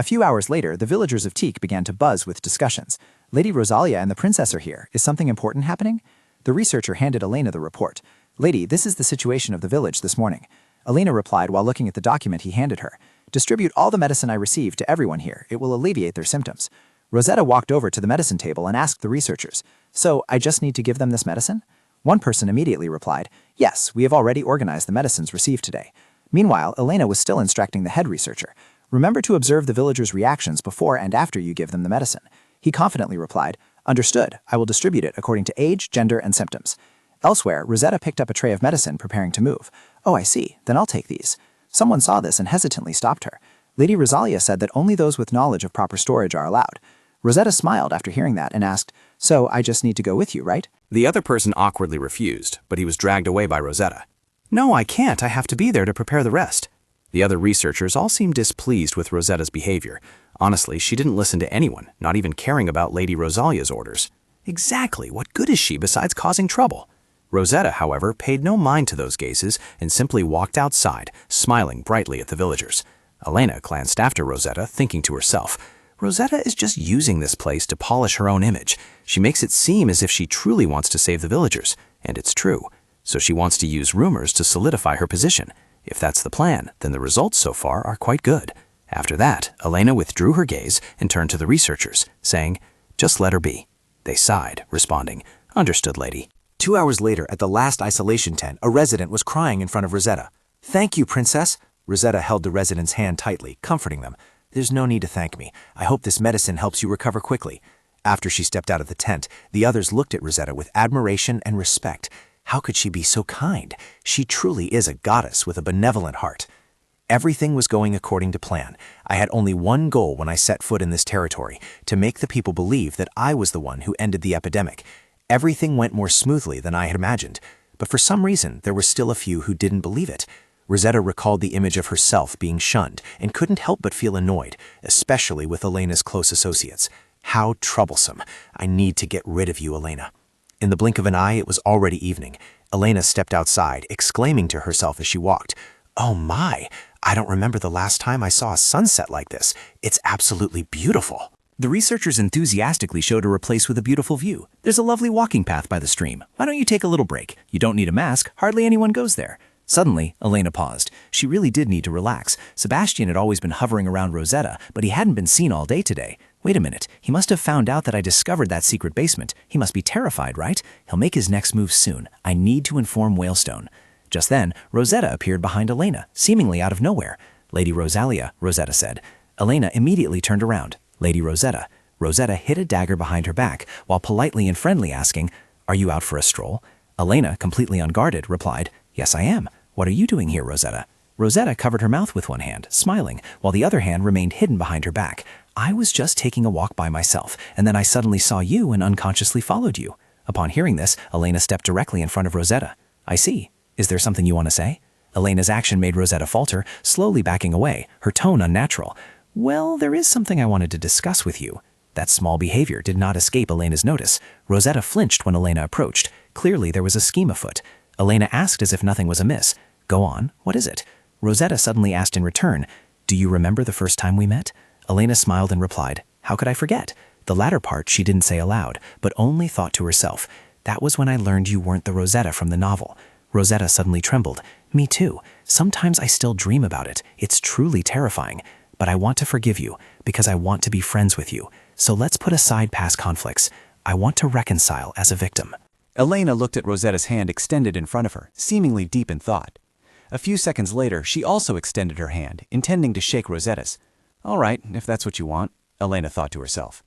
A few hours later, the villagers of Teak began to buzz with discussions. Lady Rosalia and the princess are here. Is something important happening? The researcher handed Elena the report. Lady, this is the situation of the village this morning. Elena replied while looking at the document he handed her. Distribute all the medicine I received to everyone here. It will alleviate their symptoms. Rosetta walked over to the medicine table and asked the researchers, so I just need to give them this medicine? One person immediately replied, yes, we have already organized the medicines received today. Meanwhile, Elena was still instructing the head researcher. Remember to observe the villagers' reactions before and after you give them the medicine. He confidently replied, understood, I will distribute it according to age, gender, and symptoms. Elsewhere, Rosetta picked up a tray of medicine preparing to move. Oh, I see, then I'll take these. Someone saw this and hesitantly stopped her. Lady Rosalia said that only those with knowledge of proper storage are allowed. Rosetta smiled after hearing that and asked, so I just need to go with you, right? The other person awkwardly refused, but he was dragged away by Rosetta. No, I can't. I have to be there to prepare the rest. The other researchers all seemed displeased with Rosetta's behavior. Honestly, she didn't listen to anyone, not even caring about Lady Rosalia's orders. Exactly, what good is she besides causing trouble? Rosetta, however, paid no mind to those gazes and simply walked outside, smiling brightly at the villagers. Elena glanced after Rosetta, thinking to herself, Rosetta is just using this place to polish her own image. She makes it seem as if she truly wants to save the villagers, and it's true. So she wants to use rumors to solidify her position. If that's the plan, then the results so far are quite good. After that, Elena withdrew her gaze and turned to the researchers, saying, just let her be. They sighed, responding, understood, lady. 2 hours later, at the last isolation tent, a resident was crying in front of Rosetta. Thank you, princess. Rosetta held the resident's hand tightly, comforting them. There's no need to thank me. I hope this medicine helps you recover quickly. After she stepped out of the tent, the others looked at Rosetta with admiration and respect. How could she be so kind? She truly is a goddess with a benevolent heart. Everything was going according to plan. I had only one goal when I set foot in this territory, to make the people believe that I was the one who ended the epidemic. Everything went more smoothly than I had imagined, but for some reason there were still a few who didn't believe it. Rosetta recalled the image of herself being shunned and couldn't help but feel annoyed, especially with Elena's close associates. How troublesome. I need to get rid of you, Elena. In the blink of an eye, it was already evening. Elena stepped outside, exclaiming to herself as she walked, "Oh my, I don't remember the last time I saw a sunset like this. It's absolutely beautiful." The researchers enthusiastically showed her a place with a beautiful view. There's a lovely walking path by the stream. Why don't you take a little break? You don't need a mask. Hardly anyone goes there. Suddenly, Elena paused. She really did need to relax. Sebastian had always been hovering around Rosetta, but he hadn't been seen all day today. Wait a minute. He must have found out that I discovered that secret basement. He must be terrified, right? He'll make his next move soon. I need to inform Whalestone. Just then, Rosetta appeared behind Elena, seemingly out of nowhere. "Lady Rosalia," Rosetta said. Elena immediately turned around. "Lady Rosetta." Rosetta hid a dagger behind her back, while politely and friendly asking, "Are you out for a stroll?" Elena, completely unguarded, replied, "Yes, I am. What are you doing here, Rosetta?" Rosetta covered her mouth with one hand, smiling, while the other hand remained hidden behind her back. "I was just taking a walk by myself, and then I suddenly saw you and unconsciously followed you." Upon hearing this, Elena stepped directly in front of Rosetta. "I see. Is there something you want to say?" Elena's action made Rosetta falter, slowly backing away, her tone unnatural. "Well, there is something I wanted to discuss with you." That small behavior did not escape Elena's notice. Rosetta flinched when Elena approached. Clearly there was a scheme afoot. Elena asked as if nothing was amiss. "Go on, what is it?" Rosetta suddenly asked in return, "Do you remember the first time we met?" Elena smiled and replied, "How could I forget?" The latter part she didn't say aloud, but only thought to herself, "That was when I learned you weren't the Rosetta from the novel." Rosetta suddenly trembled. "Me too. Sometimes I still dream about it. It's truly terrifying. But I want to forgive you, because I want to be friends with you. So let's put aside past conflicts. I want to reconcile as a victim." Elena looked at Rosetta's hand extended in front of her, seemingly deep in thought. A few seconds later, she also extended her hand, intending to shake Rosetta's. "All right, if that's what you want," Elena thought to herself.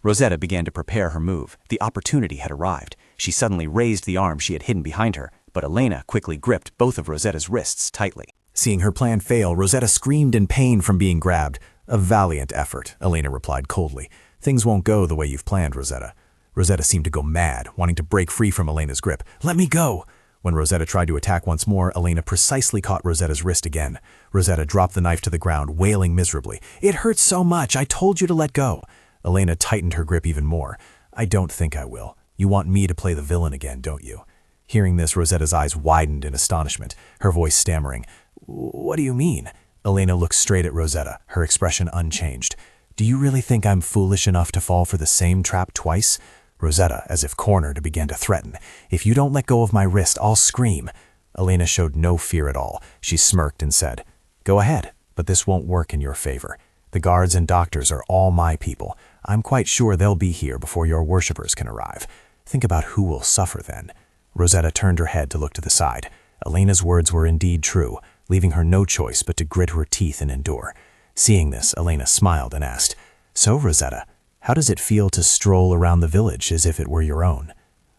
Rosetta began to prepare her move. The opportunity had arrived. She suddenly raised the arm she had hidden behind her, but Elena quickly gripped both of Rosetta's wrists tightly. Seeing her plan fail, Rosetta screamed in pain from being grabbed. "A valiant effort," Elena replied coldly. "Things won't go the way you've planned, Rosetta." Rosetta seemed to go mad, wanting to break free from Elena's grip. "Let me go!" When Rosetta tried to attack once more, Elena precisely caught Rosetta's wrist again. Rosetta dropped the knife to the ground, wailing miserably. "It hurts so much! I told you to let go!" Elena tightened her grip even more. "I don't think I will. You want me to play the villain again, don't you?" Hearing this, Rosetta's eyes widened in astonishment, her voice stammering. "What do you mean?" Elena looked straight at Rosetta, her expression unchanged. "Do you really think I'm foolish enough to fall for the same trap twice?" Rosetta, as if cornered, began to threaten. "If you don't let go of my wrist, I'll scream." Elena showed no fear at all. She smirked and said, "Go ahead, but this won't work in your favor. The guards and doctors are all my people. I'm quite sure they'll be here before your worshippers can arrive. Think about who will suffer then." Rosetta turned her head to look to the side. Elena's words were indeed true, leaving her no choice but to grit her teeth and endure. Seeing this, Elena smiled and asked, "So, Rosetta, how does it feel to stroll around the village as if it were your own?"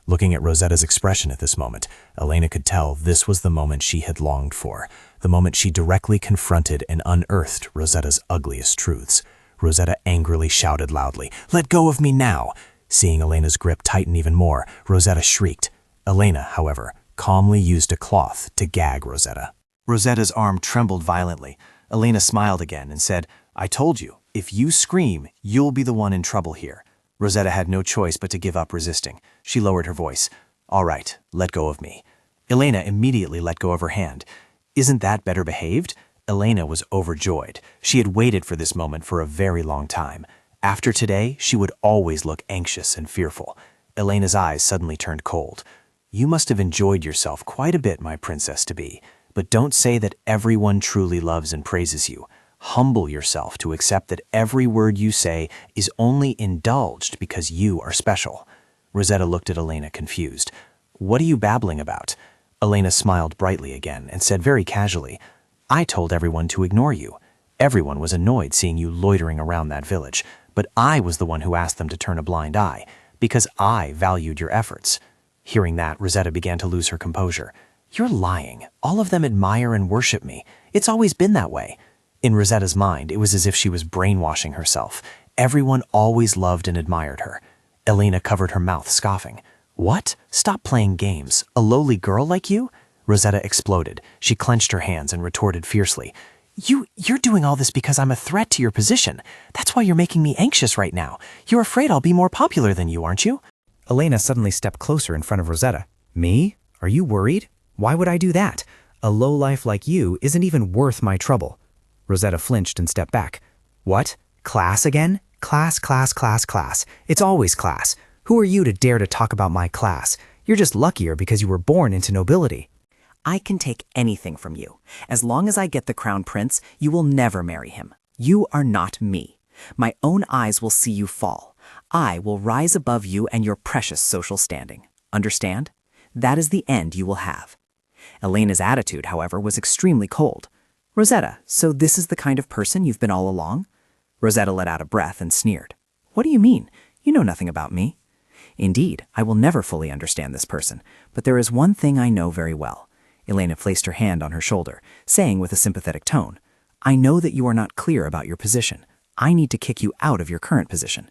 Looking at Rosetta's expression at this moment, Elena could tell this was the moment she had longed for, the moment she directly confronted and unearthed Rosetta's ugliest truths. Rosetta angrily shouted loudly, "Let go of me now!" Seeing Elena's grip tighten even more, Rosetta shrieked. Elena, however, calmly used a cloth to gag Rosetta. Rosetta's arm trembled violently. Elena smiled again and said, "I told you, if you scream, you'll be the one in trouble here." Rosetta had no choice but to give up resisting. She lowered her voice. "All right, let go of me." Elena immediately let go of her hand. Isn't that better behaved? Elena was overjoyed. She had waited for this moment for a very long time. After today, she would always look anxious and fearful. Elena's eyes suddenly turned cold. "You must have enjoyed yourself quite a bit, my princess-to-be. But don't say that everyone truly loves and praises you. Humble yourself to accept that every word you say is only indulged because you are special." Rosetta looked at Elena confused. "What are you babbling about?" Elena smiled brightly again and said very casually, "I told everyone to ignore you. Everyone was annoyed seeing you loitering around that village, but I was the one who asked them to turn a blind eye, because I valued your efforts." Hearing that, Rosetta began to lose her composure. You're lying. All of them admire and worship me. It's always been that way. In Rosetta's mind, it was as if she was brainwashing herself. Everyone always loved and admired her. Elena covered her mouth, scoffing. What? Stop playing games. A lowly girl like you? Rosetta exploded. She clenched her hands and retorted fiercely. You're doing all this because I'm a threat to your position. That's why you're making me anxious right now. You're afraid I'll be more popular than you, aren't you? Elena suddenly stepped closer in front of Rosetta. Me? Are you worried? Why would I do that? A lowlife like you isn't even worth my trouble. Rosetta flinched and stepped back. What? Class again? Class, class, class, class. It's always class. Who are you to dare to talk about my class? You're just luckier because you were born into nobility. I can take anything from you. As long as I get the crown prince, you will never marry him. You are not me. My own eyes will see you fall. I will rise above you and your precious social standing. Understand? That is the end you will have. Elena's attitude, however, was extremely cold. Rosetta, so this is the kind of person you've been all along? Rosetta let out a breath and sneered. What do you mean? You know nothing about me. Indeed, I will never fully understand this person, but there is one thing I know very well. Elena placed her hand on her shoulder, saying with a sympathetic tone, I know that you are not clear about your position. I need to kick you out of your current position.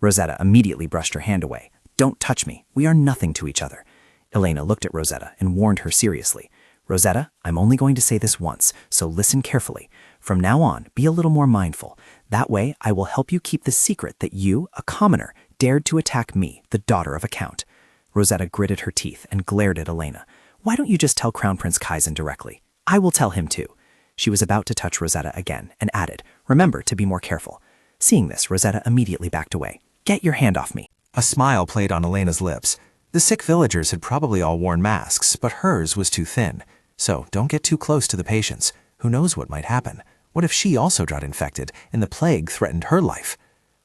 Rosetta immediately brushed her hand away. Don't touch me. We are nothing to each other. Elena looked at Rosetta and warned her seriously. Rosetta, I'm only going to say this once, so listen carefully. From now on, be a little more mindful. That way, I will help you keep the secret that you, a commoner, dared to attack me, the daughter of a count. Rosetta gritted her teeth and glared at Elena. Why don't you just tell Crown Prince Kaizen directly? I will tell him too. She was about to touch Rosetta again and added, remember to be more careful. Seeing this, Rosetta immediately backed away. Get your hand off me. A smile played on Elena's lips. The sick villagers had probably all worn masks, but hers was too thin. So don't get too close to the patients. Who knows what might happen? What if she also got infected and the plague threatened her life?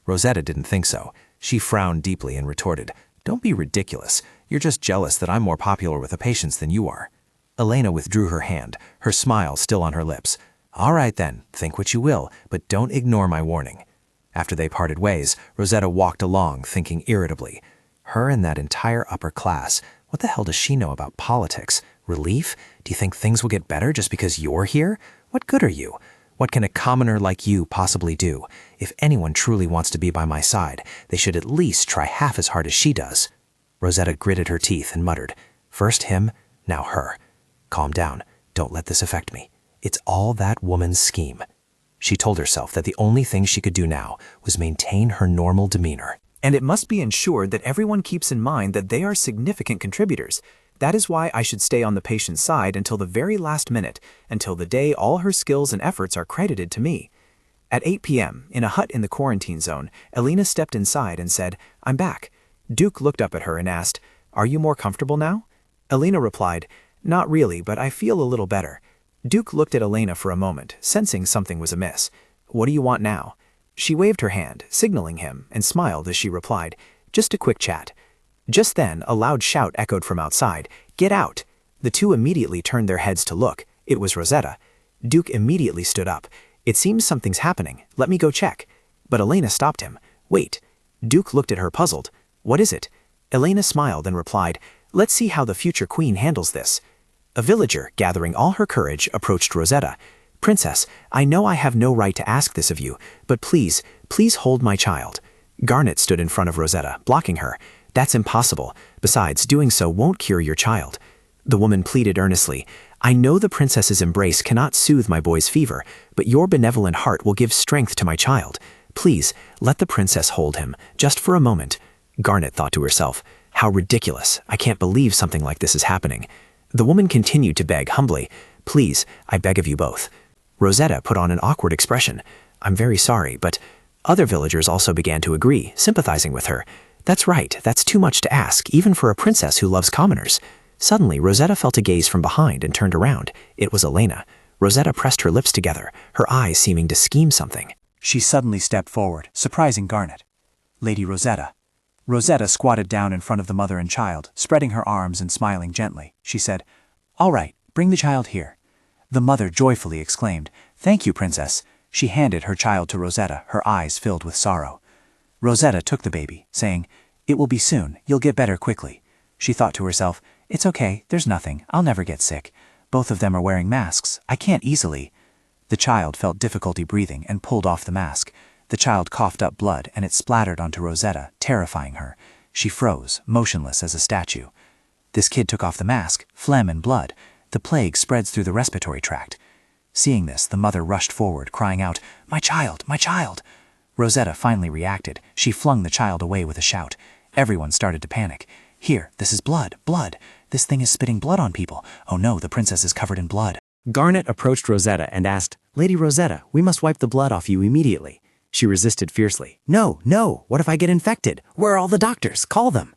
Rosetta didn't think so. She frowned deeply and retorted, Don't be ridiculous. You're just jealous that I'm more popular with the patients than you are. Elena withdrew her hand, her smile still on her lips. All right then, think what you will, but don't ignore my warning. After they parted ways, Rosetta walked along, thinking irritably. Her and that entire upper class, what the hell does she know about politics? Relief? Do you think things will get better just because you're here? What good are you? What can a commoner like you possibly do? If anyone truly wants to be by my side, they should at least try half as hard as she does. Rosetta gritted her teeth and muttered, First him, now her. Calm down. Don't let this affect me. It's all that woman's scheme. She told herself that the only thing she could do now was maintain her normal demeanor. And it must be ensured that everyone keeps in mind that they are significant contributors. That is why I should stay on the patient's side until the very last minute, until the day all her skills and efforts are credited to me. At 8 p.m., in a hut in the quarantine zone, Elena stepped inside and said, I'm back. Duke looked up at her and asked, Are you more comfortable now? Elena replied, Not really, but I feel a little better. Duke looked at Elena for a moment, sensing something was amiss. What do you want now? She waved her hand, signaling him, and smiled as she replied, Just a quick chat. Just then, a loud shout echoed from outside, Get out! The two immediately turned their heads to look. It was Rosetta. Duke immediately stood up. It seems something's happening. Let me go check. But Elena stopped him. Wait. Duke looked at her puzzled. What is it? Elena smiled and replied, Let's see how the future queen handles this. A villager, gathering all her courage, approached Rosetta. Princess, I know I have no right to ask this of you, but please hold my child. Garnet stood in front of Rosetta, blocking her. That's impossible. Besides, doing so won't cure your child. The woman pleaded earnestly. I know the princess's embrace cannot soothe my boy's fever, but your benevolent heart will give strength to my child. Please, let the princess hold him, just for a moment. Garnet thought to herself, How ridiculous. I can't believe something like this is happening. The woman continued to beg humbly, Please, I beg of you both. Rosetta put on an awkward expression. I'm very sorry, but other villagers also began to agree, sympathizing with her. That's right, that's too much to ask, even for a princess who loves commoners. Suddenly, Rosetta felt a gaze from behind and turned around. It was Elena. Rosetta pressed her lips together, her eyes seeming to scheme something. She suddenly stepped forward, surprising Garnet. Lady Rosetta. Rosetta squatted down in front of the mother and child, spreading her arms and smiling gently. She said, All right, bring the child here. The mother joyfully exclaimed, Thank you, Princess. She handed her child to Rosetta, her eyes filled with sorrow. Rosetta took the baby, saying, It will be soon. You'll get better quickly. She thought to herself, "It's okay, there's nothing, I'll never get sick. Both of them are wearing masks, I can't easily." The child felt difficulty breathing and pulled off the mask. The child coughed up blood and it splattered onto Rosetta, terrifying her. She froze, motionless as a statue. This kid took off the mask, phlegm and blood. The plague spreads through the respiratory tract. Seeing this, the mother rushed forward, crying out, "My child, my child!" Rosetta finally reacted. She flung the child away with a shout. Everyone started to panic. "Here, this is blood, blood. This thing is spitting blood on people. Oh no, the princess is covered in blood." Garnet approached Rosetta and asked, "Lady Rosetta, we must wipe the blood off you immediately." She resisted fiercely. "No, no, what if I get infected? Where are all the doctors? Call them."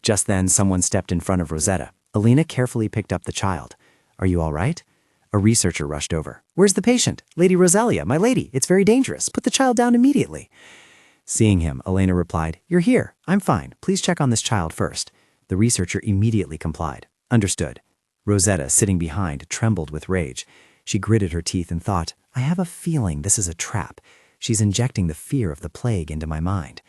Just then, someone stepped in front of Rosetta. Alina carefully picked up the child. "Are you all right?" A researcher rushed over. "Where's the patient? Lady Rosalia, my lady, it's very dangerous. Put the child down immediately." Seeing him, Elena replied, "You're here. I'm fine. Please check on this child first." The researcher immediately complied. "Understood." Rosetta, sitting behind, trembled with rage. She gritted her teeth and thought, "I have a feeling this is a trap. She's injecting the fear of the plague into my mind."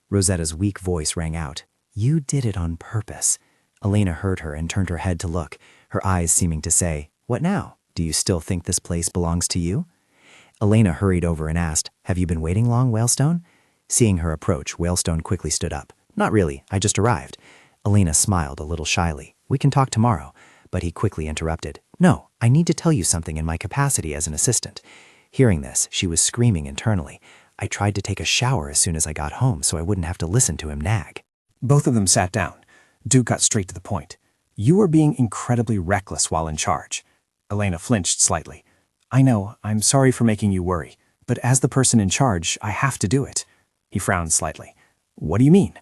Rosetta's weak voice rang out, "You did it on purpose." Elena heard her and turned her head to look, her eyes seeming to say, "What now? Do you still think this place belongs to you?" Elena hurried over and asked, "Have you been waiting long, Whalestone?" Seeing her approach, Whalestone quickly stood up. "Not really, I just arrived." Elena smiled a little shyly. "We can talk tomorrow." But he quickly interrupted. "No, I need to tell you something in my capacity as an assistant." Hearing this, she was screaming internally. "I tried to take a shower as soon as I got home so I wouldn't have to listen to him nag." Both of them sat down. Duke got straight to the point. "You were being incredibly reckless while in charge." Elena flinched slightly. "I know, I'm sorry for making you worry, but as the person in charge, I have to do it." He frowned slightly. "What do you mean?"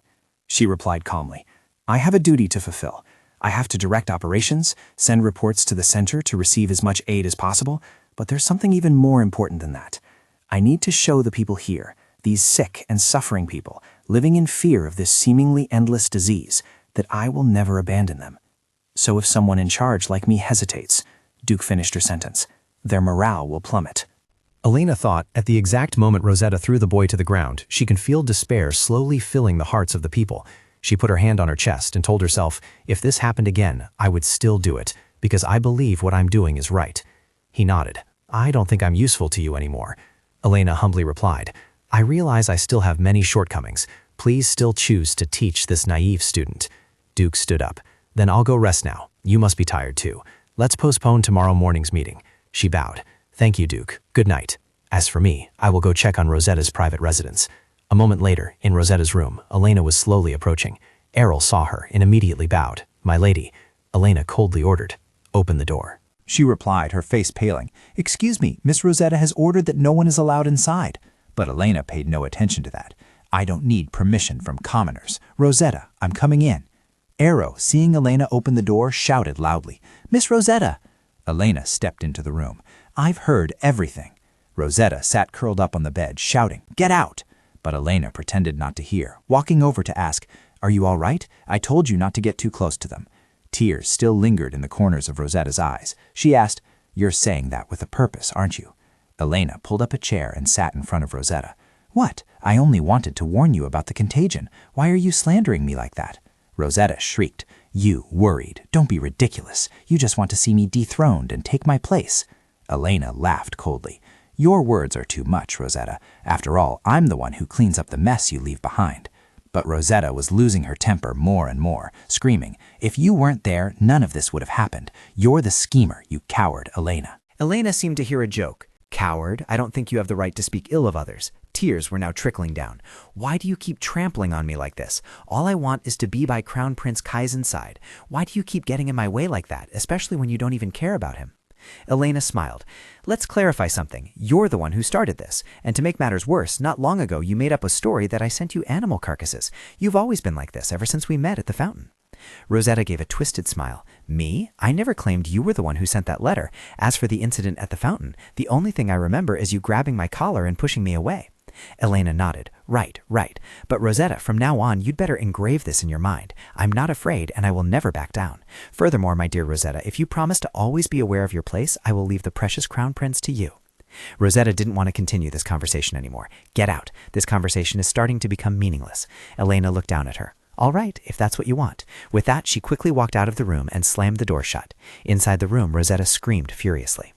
She replied calmly. "I have a duty to fulfill. I have to direct operations, send reports to the center to receive as much aid as possible, but there's something even more important than that. I need to show the people here, these sick and suffering people, living in fear of this seemingly endless disease, that I will never abandon them. So if someone in charge like me hesitates," Duke finished her sentence, "their morale will plummet." Elena thought, at the exact moment Rosetta threw the boy to the ground, she could feel despair slowly filling the hearts of the people. She put her hand on her chest and told herself, if this happened again, I would still do it, because I believe what I'm doing is right. He nodded. "I don't think I'm useful to you anymore." Elena humbly replied, "I realize I still have many shortcomings. Please still choose to teach this naive student." Duke stood up. "Then I'll go rest now. You must be tired too. Let's postpone tomorrow morning's meeting." She bowed. "Thank you, Duke. Good night. As for me, I will go check on Rosetta's private residence." A moment later, in Rosetta's room, Elena was slowly approaching. Errol saw her and immediately bowed. "My lady," Elena coldly ordered, "open the door." She replied, her face paling, "Excuse me, Miss Rosetta has ordered that no one is allowed inside." But Elena paid no attention to that. "I don't need permission from commoners. Rosetta, I'm coming in." Arrow, seeing Elena open the door, shouted loudly, "Miss Rosetta!" Elena stepped into the room. "I've heard everything." Rosetta sat curled up on the bed, shouting, "Get out!" But Elena pretended not to hear, walking over to ask, "Are you all right? I told you not to get too close to them." Tears still lingered in the corners of Rosetta's eyes. She asked, "You're saying that with a purpose, aren't you?" Elena pulled up a chair and sat in front of Rosetta. "What? I only wanted to warn you about the contagion. Why are you slandering me like that?" Rosetta shrieked, "You worried. Don't be ridiculous. You just want to see me dethroned and take my place." Elena laughed coldly. "Your words are too much, Rosetta. After all, I'm the one who cleans up the mess you leave behind." But Rosetta was losing her temper more and more, screaming, "If you weren't there, none of this would have happened. You're the schemer, you coward, Elena." Elena seemed to hear a joke. "Coward, I don't think you have the right to speak ill of others." Tears were now trickling down. "Why do you keep trampling on me like this? All I want is to be by Crown Prince Kaizen's side. Why do you keep getting in my way like that, especially when you don't even care about him?" Elena smiled. "Let's clarify something. You're the one who started this. And to make matters worse, not long ago you made up a story that I sent you animal carcasses. You've always been like this ever since we met at the fountain." Rosetta gave a twisted smile. "Me? I never claimed you were the one who sent that letter. As for the incident at the fountain, the only thing I remember is you grabbing my collar and pushing me away." Elena nodded. Right. But Rosetta, from now on, you'd better engrave this in your mind. I'm not afraid, and I will never back down. Furthermore, my dear Rosetta, if you promise to always be aware of your place, I will leave the precious Crown Prince to you." Rosetta didn't want to continue this conversation anymore. "Get out. This conversation is starting to become meaningless." Elena looked down at her. All right, if that's what you want. With that, she quickly walked out of the room and slammed the door shut. Inside the room, Rosetta screamed furiously.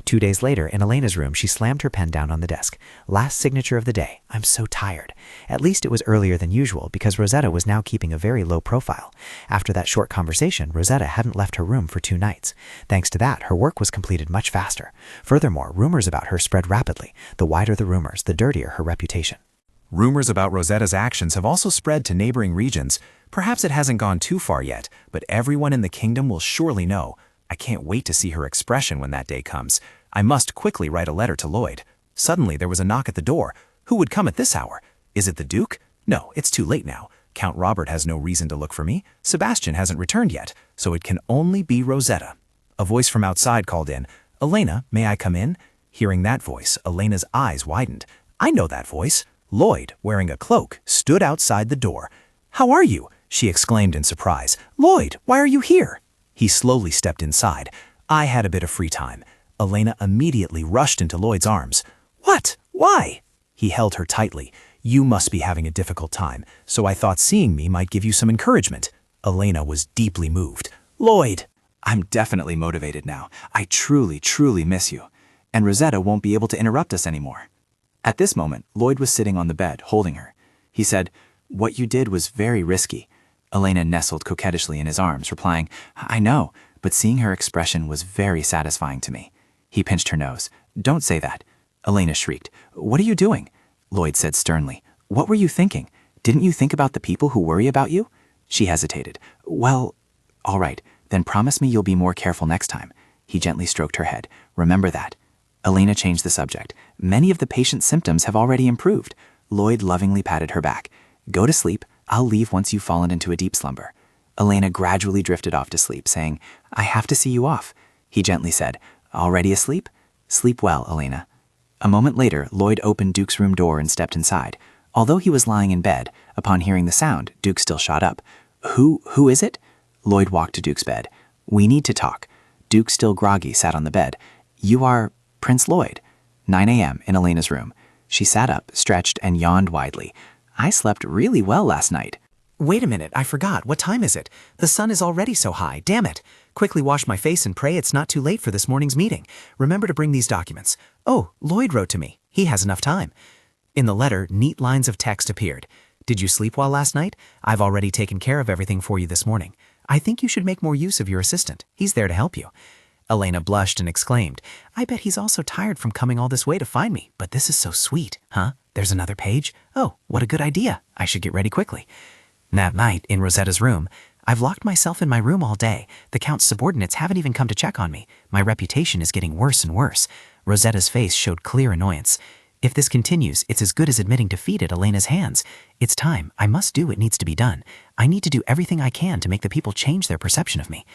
2 days later, in Elena's room, she slammed her pen down on the desk. Last signature of the day. I'm so tired. At least it was earlier than usual, because Rosetta was now keeping a very low profile. After that short conversation, Rosetta hadn't left her room for 2 nights. Thanks to that, her work was completed much faster. Furthermore, rumors about her spread rapidly. The wider the rumors, the dirtier her reputation. Rumors about Rosetta's actions have also spread to neighboring regions. Perhaps it hasn't gone too far yet, but everyone in the kingdom will surely know. I can't wait to see her expression when that day comes. I must quickly write a letter to Lloyd. Suddenly there was a knock at the door. Who would come at this hour? Is it the Duke? No, it's too late now. Count Robert has no reason to look for me. Sebastian hasn't returned yet, so it can only be Rosetta. A voice from outside called in. Elena, may I come in? Hearing that voice, Elena's eyes widened. I know that voice. Lloyd, wearing a cloak, stood outside the door. How are you? She exclaimed in surprise. Lloyd, why are you here? He slowly stepped inside. I had a bit of free time. Elena immediately rushed into Lloyd's arms. What? Why? He held her tightly. You must be having a difficult time, so I thought seeing me might give you some encouragement. Elena was deeply moved. Lloyd! I'm definitely motivated now. I truly, truly miss you. And Rosetta won't be able to interrupt us anymore. At this moment, Lloyd was sitting on the bed, holding her. He said, What you did was very risky. Elena nestled coquettishly in his arms, replying, I know, but seeing her expression was very satisfying to me. He pinched her nose. Don't say that. Elena shrieked. What are you doing? Lloyd said sternly. What were you thinking? Didn't you think about the people who worry about you? She hesitated. Well, all right, then promise me you'll be more careful next time. He gently stroked her head. Remember that. Elena changed the subject. Many of the patient's symptoms have already improved. Lloyd lovingly patted her back. Go to sleep. I'll leave once you've fallen into a deep slumber. Elena gradually drifted off to sleep, saying, I have to see you off. He gently said, Already asleep? Sleep well, Elena. A moment later, Lloyd opened Duke's room door and stepped inside. Although he was lying in bed, upon hearing the sound, Duke still shot up. Who is it? Lloyd walked to Duke's bed. We need to talk. Duke, still groggy, sat on the bed. You are Prince Lloyd. 9 a.m. in Elena's room. She sat up, stretched, and yawned widely. I slept really well last night. Wait a minute, I forgot. What time is it? The sun is already so high, damn it. Quickly wash my face and pray it's not too late for this morning's meeting. Remember to bring these documents. Oh, Lloyd wrote to me. He has enough time. In the letter, neat lines of text appeared. Did you sleep well last night? I've already taken care of everything for you this morning. I think you should make more use of your assistant. He's there to help you. Elena blushed and exclaimed, I bet he's also tired from coming all this way to find me, but this is so sweet, huh? There's another page? Oh, what a good idea. I should get ready quickly. That night, in Rosetta's room, I've locked myself in my room all day. The Count's subordinates haven't even come to check on me. My reputation is getting worse and worse. Rosetta's face showed clear annoyance. If this continues, it's as good as admitting defeat at Elena's hands. It's time. I must do what needs to be done. I need to do everything I can to make the people change their perception of me.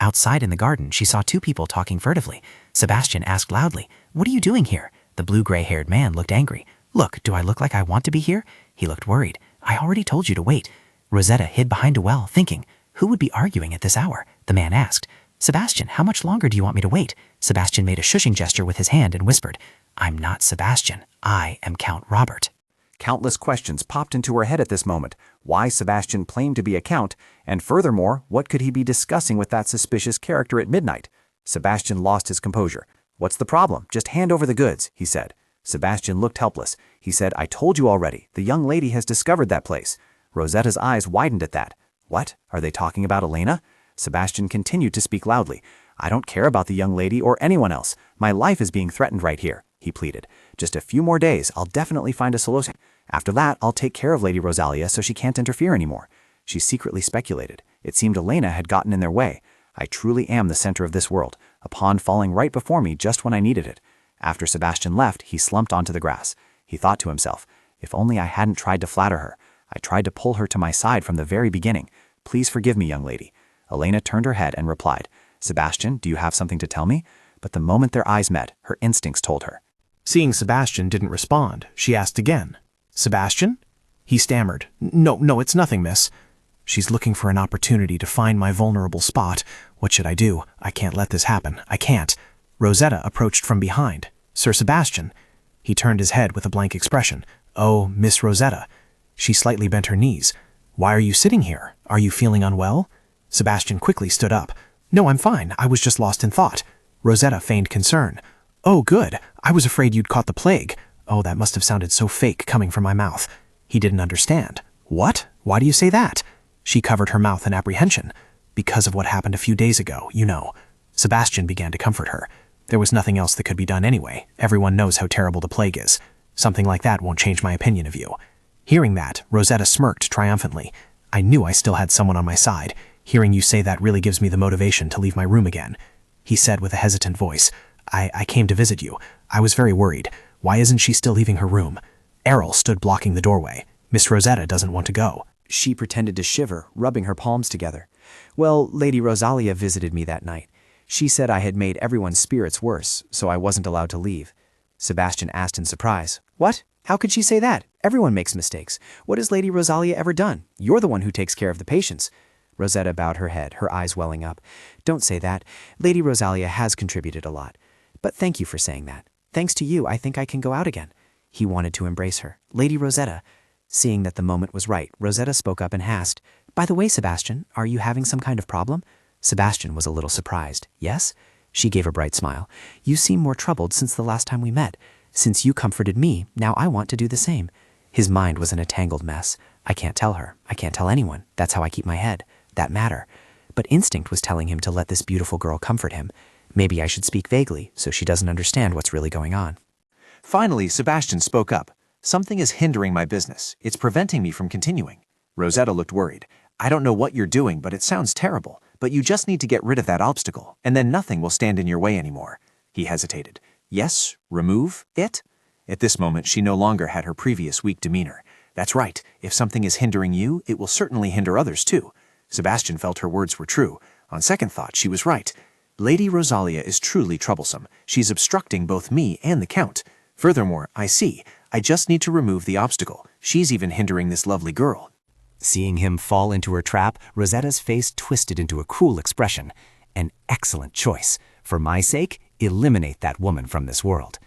Outside in the garden, she saw 2 people talking furtively. Sebastian asked loudly, What are you doing here? The blue-gray-haired man looked angry. Look, do I look like I want to be here? He looked worried. I already told you to wait. Rosetta hid behind a well, thinking, Who would be arguing at this hour? The man asked. Sebastian, how much longer do you want me to wait? Sebastian made a shushing gesture with his hand and whispered, I'm not Sebastian. I am Count Robert. Countless questions popped into her head at this moment. Why Sebastian claimed to be a count, and furthermore, what could he be discussing with that suspicious character at midnight? Sebastian lost his composure. What's the problem? Just hand over the goods, he said. Sebastian looked helpless. He said, I told you already. The young lady has discovered that place. Rosetta's eyes widened at that. What? Are they talking about Elena? Sebastian continued to speak loudly. I don't care about the young lady or anyone else. My life is being threatened right here, he pleaded. Just a few more days, I'll definitely find a solution. After that, I'll take care of Lady Rosalia so she can't interfere anymore. She secretly speculated. It seemed Elena had gotten in their way. I truly am the center of this world, a pawn falling right before me just when I needed it. After Sebastian left, he slumped onto the grass. He thought to himself, if only I hadn't tried to flatter her. I tried to pull her to my side from the very beginning. Please forgive me, young lady. Elena turned her head and replied, Sebastian, do you have something to tell me? But the moment their eyes met, her instincts told her. Seeing Sebastian didn't respond, she asked again, Sebastian? He stammered, No, it's nothing, miss. She's looking for an opportunity to find my vulnerable spot. What should I do? I can't let this happen. I can't. Rosetta approached from behind. Sir Sebastian. He turned his head with a blank expression. Oh, Miss Rosetta. She slightly bent her knees. Why are you sitting here? Are you feeling unwell? Sebastian quickly stood up. No, I'm fine. I was just lost in thought. Rosetta feigned concern. Oh, good. I was afraid you'd caught the plague. Oh, that must have sounded so fake coming from my mouth. He didn't understand. What? Why do you say that? She covered her mouth in apprehension. Because of what happened a few days ago, you know. Sebastian began to comfort her. There was nothing else that could be done anyway. Everyone knows how terrible the plague is. Something like that won't change my opinion of you. Hearing that, Rosetta smirked triumphantly. I knew I still had someone on my side. Hearing you say that really gives me the motivation to leave my room again. He said with a hesitant voice, I came to visit you. I was very worried. Why isn't she still leaving her room? Errol stood blocking the doorway. Miss Rosetta doesn't want to go. She pretended to shiver, rubbing her palms together. Well, Lady Rosalia visited me that night. She said I had made everyone's spirits worse, so I wasn't allowed to leave. Sebastian asked in surprise. What? How could she say that? Everyone makes mistakes. What has Lady Rosalia ever done? You're the one who takes care of the patients. Rosetta bowed her head, her eyes welling up. Don't say that. Lady Rosalia has contributed a lot. But thank you for saying that. Thanks to you, I think I can go out again. He wanted to embrace her. Lady Rosetta. Seeing that the moment was right, Rosetta spoke up and asked, By the way, Sebastian, are you having some kind of problem? Sebastian was a little surprised. Yes? She gave a bright smile. You seem more troubled since the last time we met. Since you comforted me, now I want to do the same. His mind was in a tangled mess. I can't tell her. I can't tell anyone. That's how I keep my head. That matter. But instinct was telling him to let this beautiful girl comfort him. Maybe I should speak vaguely, so she doesn't understand what's really going on. Finally, Sebastian spoke up. Something is hindering my business. It's preventing me from continuing. Rosetta looked worried. I don't know what you're doing, but it sounds terrible. But you just need to get rid of that obstacle, and then nothing will stand in your way anymore. He hesitated. Yes, remove it? At this moment, she no longer had her previous weak demeanor. That's right. If something is hindering you, it will certainly hinder others too. Sebastian felt her words were true. On second thought, she was right. Lady Rosalia is truly troublesome. She's obstructing both me and the Count. Furthermore, I see. I just need to remove the obstacle. She's even hindering this lovely girl. Seeing him fall into her trap, Rosetta's face twisted into a cruel expression. An excellent choice. For my sake, eliminate that woman from this world.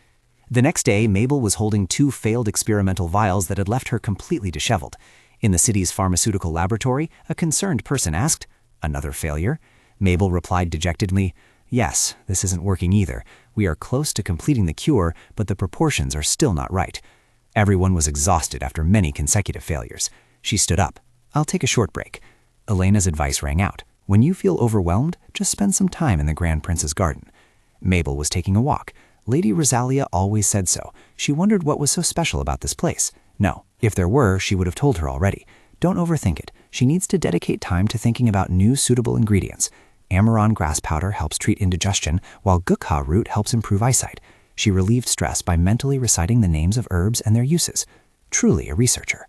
The next day, Mabel was holding 2 failed experimental vials that had left her completely disheveled. In the city's pharmaceutical laboratory, a concerned person asked, Another failure? Mabel replied dejectedly, Yes, this isn't working either. We are close to completing the cure, but the proportions are still not right. Everyone was exhausted after many consecutive failures. She stood up. I'll take a short break. Elena's advice rang out. When you feel overwhelmed, just spend some time in the Grand Prince's garden. Mabel was taking a walk. Lady Rosalia always said so. She wondered what was so special about this place. No, if there were, she would have told her already. Don't overthink it. She needs to dedicate time to thinking about new suitable ingredients. Amaron grass powder helps treat indigestion, while gukha root helps improve eyesight. She relieved stress by mentally reciting the names of herbs and their uses. Truly a researcher.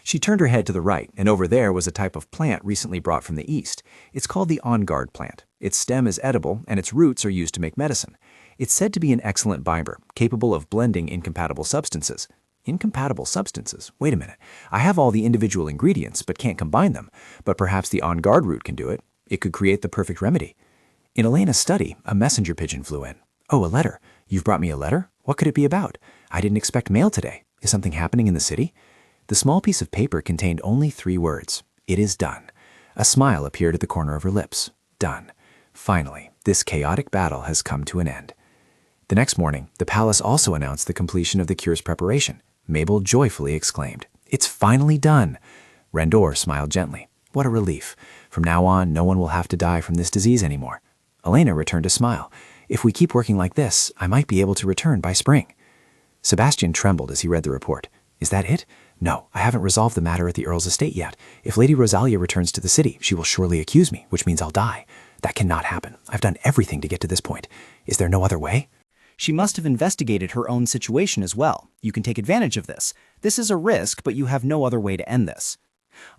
She turned her head to the right, and over there was a type of plant recently brought from the east. It's called the on-guard plant. Its stem is edible, and its roots are used to make medicine. It's said to be an excellent binder, capable of blending incompatible substances. Incompatible substances? Wait a minute. I have all the individual ingredients, but can't combine them. But perhaps the on-guard root can do it. It could create the perfect remedy. In Elena's study, a messenger pigeon flew in. Oh, a letter. You've brought me a letter? What could it be about? I didn't expect mail today. Is something happening in the city? The small piece of paper contained only 3 words. It is done. A smile appeared at the corner of her lips. Done. Finally, this chaotic battle has come to an end. The next morning, the palace also announced the completion of the cure's preparation. Mabel joyfully exclaimed, It's finally done. Rendor smiled gently. What a relief. From now on, no one will have to die from this disease anymore. Elena returned a smile. If we keep working like this, I might be able to return by spring. Sebastian trembled as he read the report. Is that it? No, I haven't resolved the matter at the Earl's estate yet. If Lady Rosalia returns to the city, she will surely accuse me, which means I'll die. That cannot happen. I've done everything to get to this point. Is there no other way? She must have investigated her own situation as well. You can take advantage of this. This is a risk, but you have no other way to end this.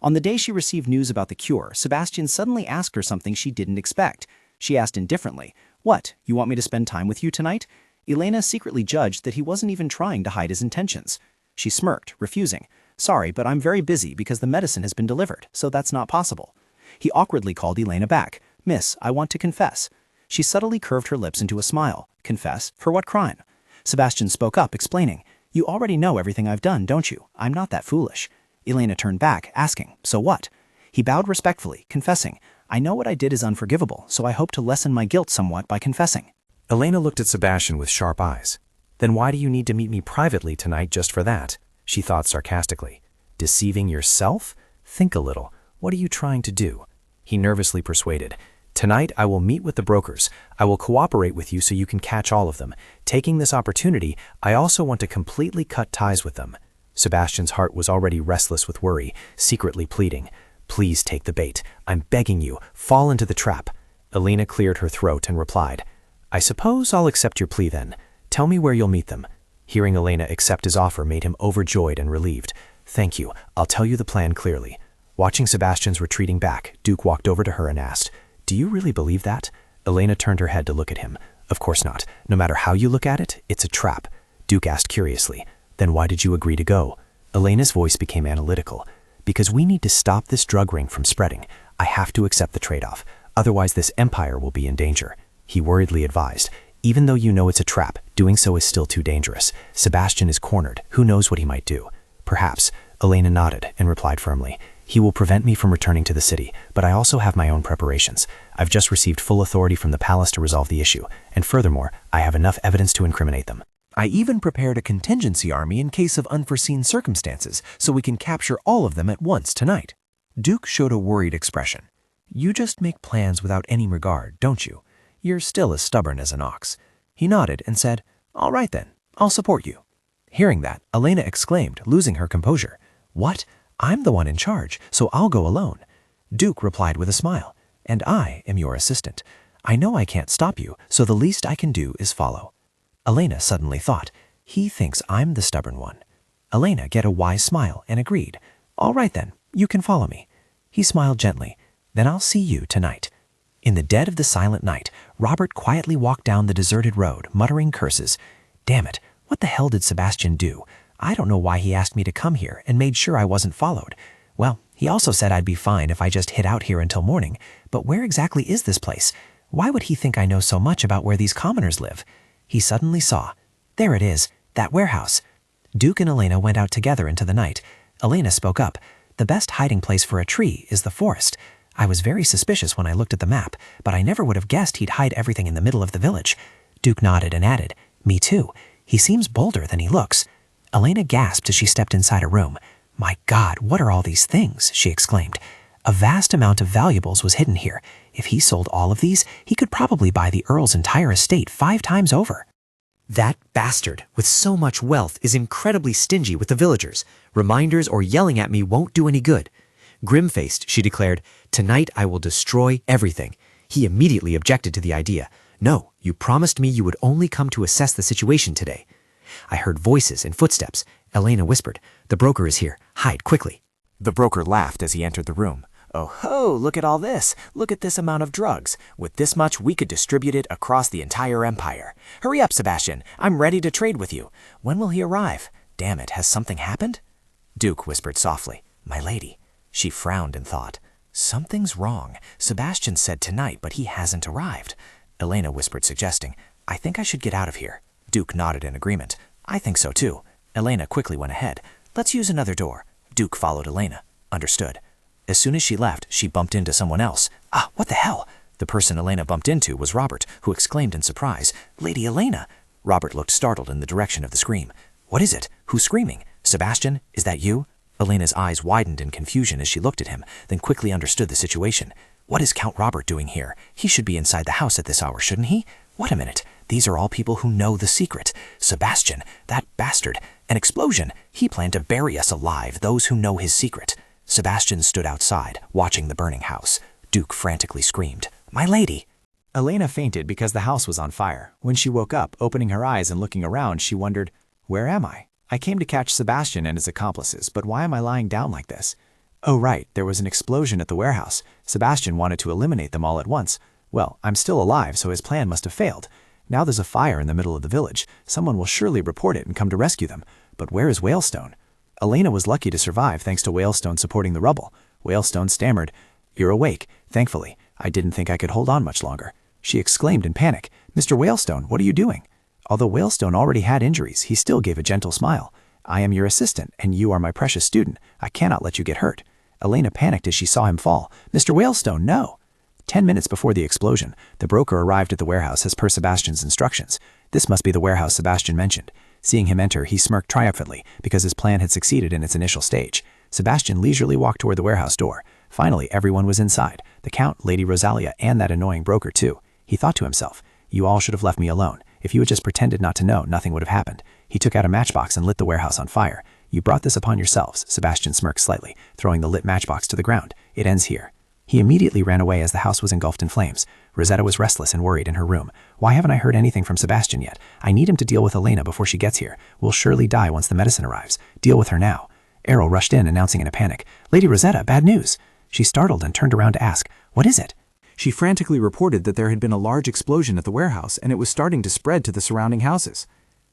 On the day she received news about the cure, Sebastian suddenly asked her something she didn't expect. She asked indifferently, What, you want me to spend time with you tonight? Elena secretly judged that he wasn't even trying to hide his intentions. She smirked, refusing. Sorry, but I'm very busy because the medicine has been delivered, so that's not possible. He awkwardly called Elena back. Miss, I want to confess. She subtly curved her lips into a smile. Confess? For what crime? Sebastian spoke up, explaining. You already know everything I've done, don't you? I'm not that foolish. Elena turned back, asking, "So what?" He bowed respectfully, confessing, "I know what I did is unforgivable, so I hope to lessen my guilt somewhat by confessing." Elena looked at Sebastian with sharp eyes. "Then why do you need to meet me privately tonight just for that?" she thought sarcastically. "Deceiving yourself? Think a little. What are you trying to do?" He nervously persuaded, "Tonight I will meet with the brokers. I will cooperate with you so you can catch all of them. Taking this opportunity, I also want to completely cut ties with them." Sebastian's heart was already restless with worry, secretly pleading, "Please take the bait. I'm begging you. Fall into the trap." Elena cleared her throat and replied, "I suppose I'll accept your plea then. Tell me where you'll meet them." Hearing Elena accept his offer made him overjoyed and relieved. "Thank you. I'll tell you the plan clearly." Watching Sebastian's retreating back, Duke walked over to her and asked, "Do you really believe that?" Elena turned her head to look at him. "Of course not. No matter how you look at it, it's a trap." Duke asked curiously, "Then why did you agree to go?" Elena's voice became analytical. "Because we need to stop this drug ring from spreading. I have to accept the trade-off. Otherwise this empire will be in danger." He worriedly advised, "Even though you know it's a trap, doing so is still too dangerous. Sebastian is cornered. Who knows what he might do?" "Perhaps." Elena nodded and replied firmly, "He will prevent me from returning to the city, but I also have my own preparations. I've just received full authority from the palace to resolve the issue, and furthermore, I have enough evidence to incriminate them. I even prepared a contingency army in case of unforeseen circumstances, so we can capture all of them at once tonight." Duke showed a worried expression. "You just make plans without any regard, don't you? You're still as stubborn as an ox." He nodded and said, "All right then, I'll support you." Hearing that, Elena exclaimed, losing her composure, "What? I'm the one in charge, so I'll go alone." Duke replied with a smile, "And I am your assistant. I know I can't stop you, so the least I can do is follow." Elena suddenly thought, "He thinks I'm the stubborn one." Elena get a wise smile and agreed, "All right then, you can follow me." He smiled gently, "Then I'll see you tonight." In the dead of the silent night, Robert quietly walked down the deserted road, muttering curses. "Damn it, what the hell did Sebastian do? I don't know why he asked me to come here and made sure I wasn't followed. Well, he also said I'd be fine if I just hid out here until morning, but where exactly is this place? Why would he think I know so much about where these commoners live?" He suddenly saw. There it is, that warehouse. Duke and Elena went out together into the night. Elena spoke up, "The best hiding place for a tree is the forest. I was very suspicious when I looked at the map, but I never would have guessed he'd hide everything in the middle of the village." Duke nodded and added, "Me too. He seems bolder than he looks." Elena gasped as she stepped inside a room. "My God, what are all these things?" she exclaimed. A vast amount of valuables was hidden here. If he sold all of these, he could probably buy the Earl's entire estate 5 times over. That bastard, with so much wealth, is incredibly stingy with the villagers. Reminders or yelling at me won't do any good. Grim-faced, she declared, "Tonight I will destroy everything." He immediately objected to the idea. "No, you promised me you would only come to assess the situation today." I heard voices and footsteps. Elena whispered, "The broker is here. Hide quickly." The broker laughed as he entered the room. "Oh ho, look at all this. Look at this amount of drugs. With this much, we could distribute it across the entire empire. Hurry up, Sebastian. I'm ready to trade with you. When will he arrive? Damn it, has something happened?" Duke whispered softly, "My lady." She frowned and thought, "Something's wrong. Sebastian said tonight, but he hasn't arrived." Elena whispered, suggesting, "I think I should get out of here." Duke nodded in agreement. "I think so too." Elena quickly went ahead. "Let's use another door." Duke followed Elena. "Understood." As soon as she left, she bumped into someone else. "Ah, what the hell?" The person Elena bumped into was Robert, who exclaimed in surprise, "Lady Elena!" Robert looked startled in the direction of the scream. "What is it? Who's screaming? Sebastian, is that you?" Elena's eyes widened in confusion as she looked at him, then quickly understood the situation. "What is Count Robert doing here? He should be inside the house at this hour, shouldn't he? Wait a minute. These are all people who know the secret. Sebastian, that bastard. An explosion. He planned to bury us alive, those who know his secret." Sebastian stood outside, watching the burning house. Duke frantically screamed, "My lady!" Elena fainted because the house was on fire. When she woke up, opening her eyes and looking around, she wondered, "Where am I? I came to catch Sebastian and his accomplices, but why am I lying down like this? Oh right, there was an explosion at the warehouse. Sebastian wanted to eliminate them all at once. Well, I'm still alive, so his plan must have failed. Now there's a fire in the middle of the village. Someone will surely report it and come to rescue them. But where is Whalestone?" Elena was lucky to survive thanks to Whalestone supporting the rubble. Whalestone stammered, "You're awake, thankfully. I didn't think I could hold on much longer." She exclaimed in panic, "Mr. Whalestone, what are you doing?" Although Whalestone already had injuries, he still gave a gentle smile. I am your assistant, and you are my precious student. I cannot let you get hurt." Elena panicked as she saw him fall. "Mr. Whalestone, no!" 10 minutes before the explosion, the broker arrived at the warehouse as per Sebastian's instructions. This must be the warehouse Sebastian mentioned. Seeing him enter, he smirked triumphantly because his plan had succeeded in its initial stage. Sebastian leisurely walked toward the warehouse door. Finally, everyone was inside. The Count, Lady Rosalia, and that annoying broker too. He thought to himself, "You all should have left me alone. If you had just pretended not to know, nothing would have happened." He took out a matchbox and lit the warehouse on fire. "You brought this upon yourselves," Sebastian smirked slightly, throwing the lit matchbox to the ground. "It ends here." He immediately ran away as the house was engulfed in flames. Rosetta was restless and worried in her room. "Why haven't I heard anything from Sebastian yet? I need him to deal with Elena before she gets here. We'll surely die once the medicine arrives. Deal with her now." Errol rushed in, announcing in a panic, "Lady Rosetta, bad news." She startled and turned around to ask, "What is it?" She frantically reported that there had been a large explosion at the warehouse and it was starting to spread to the surrounding houses.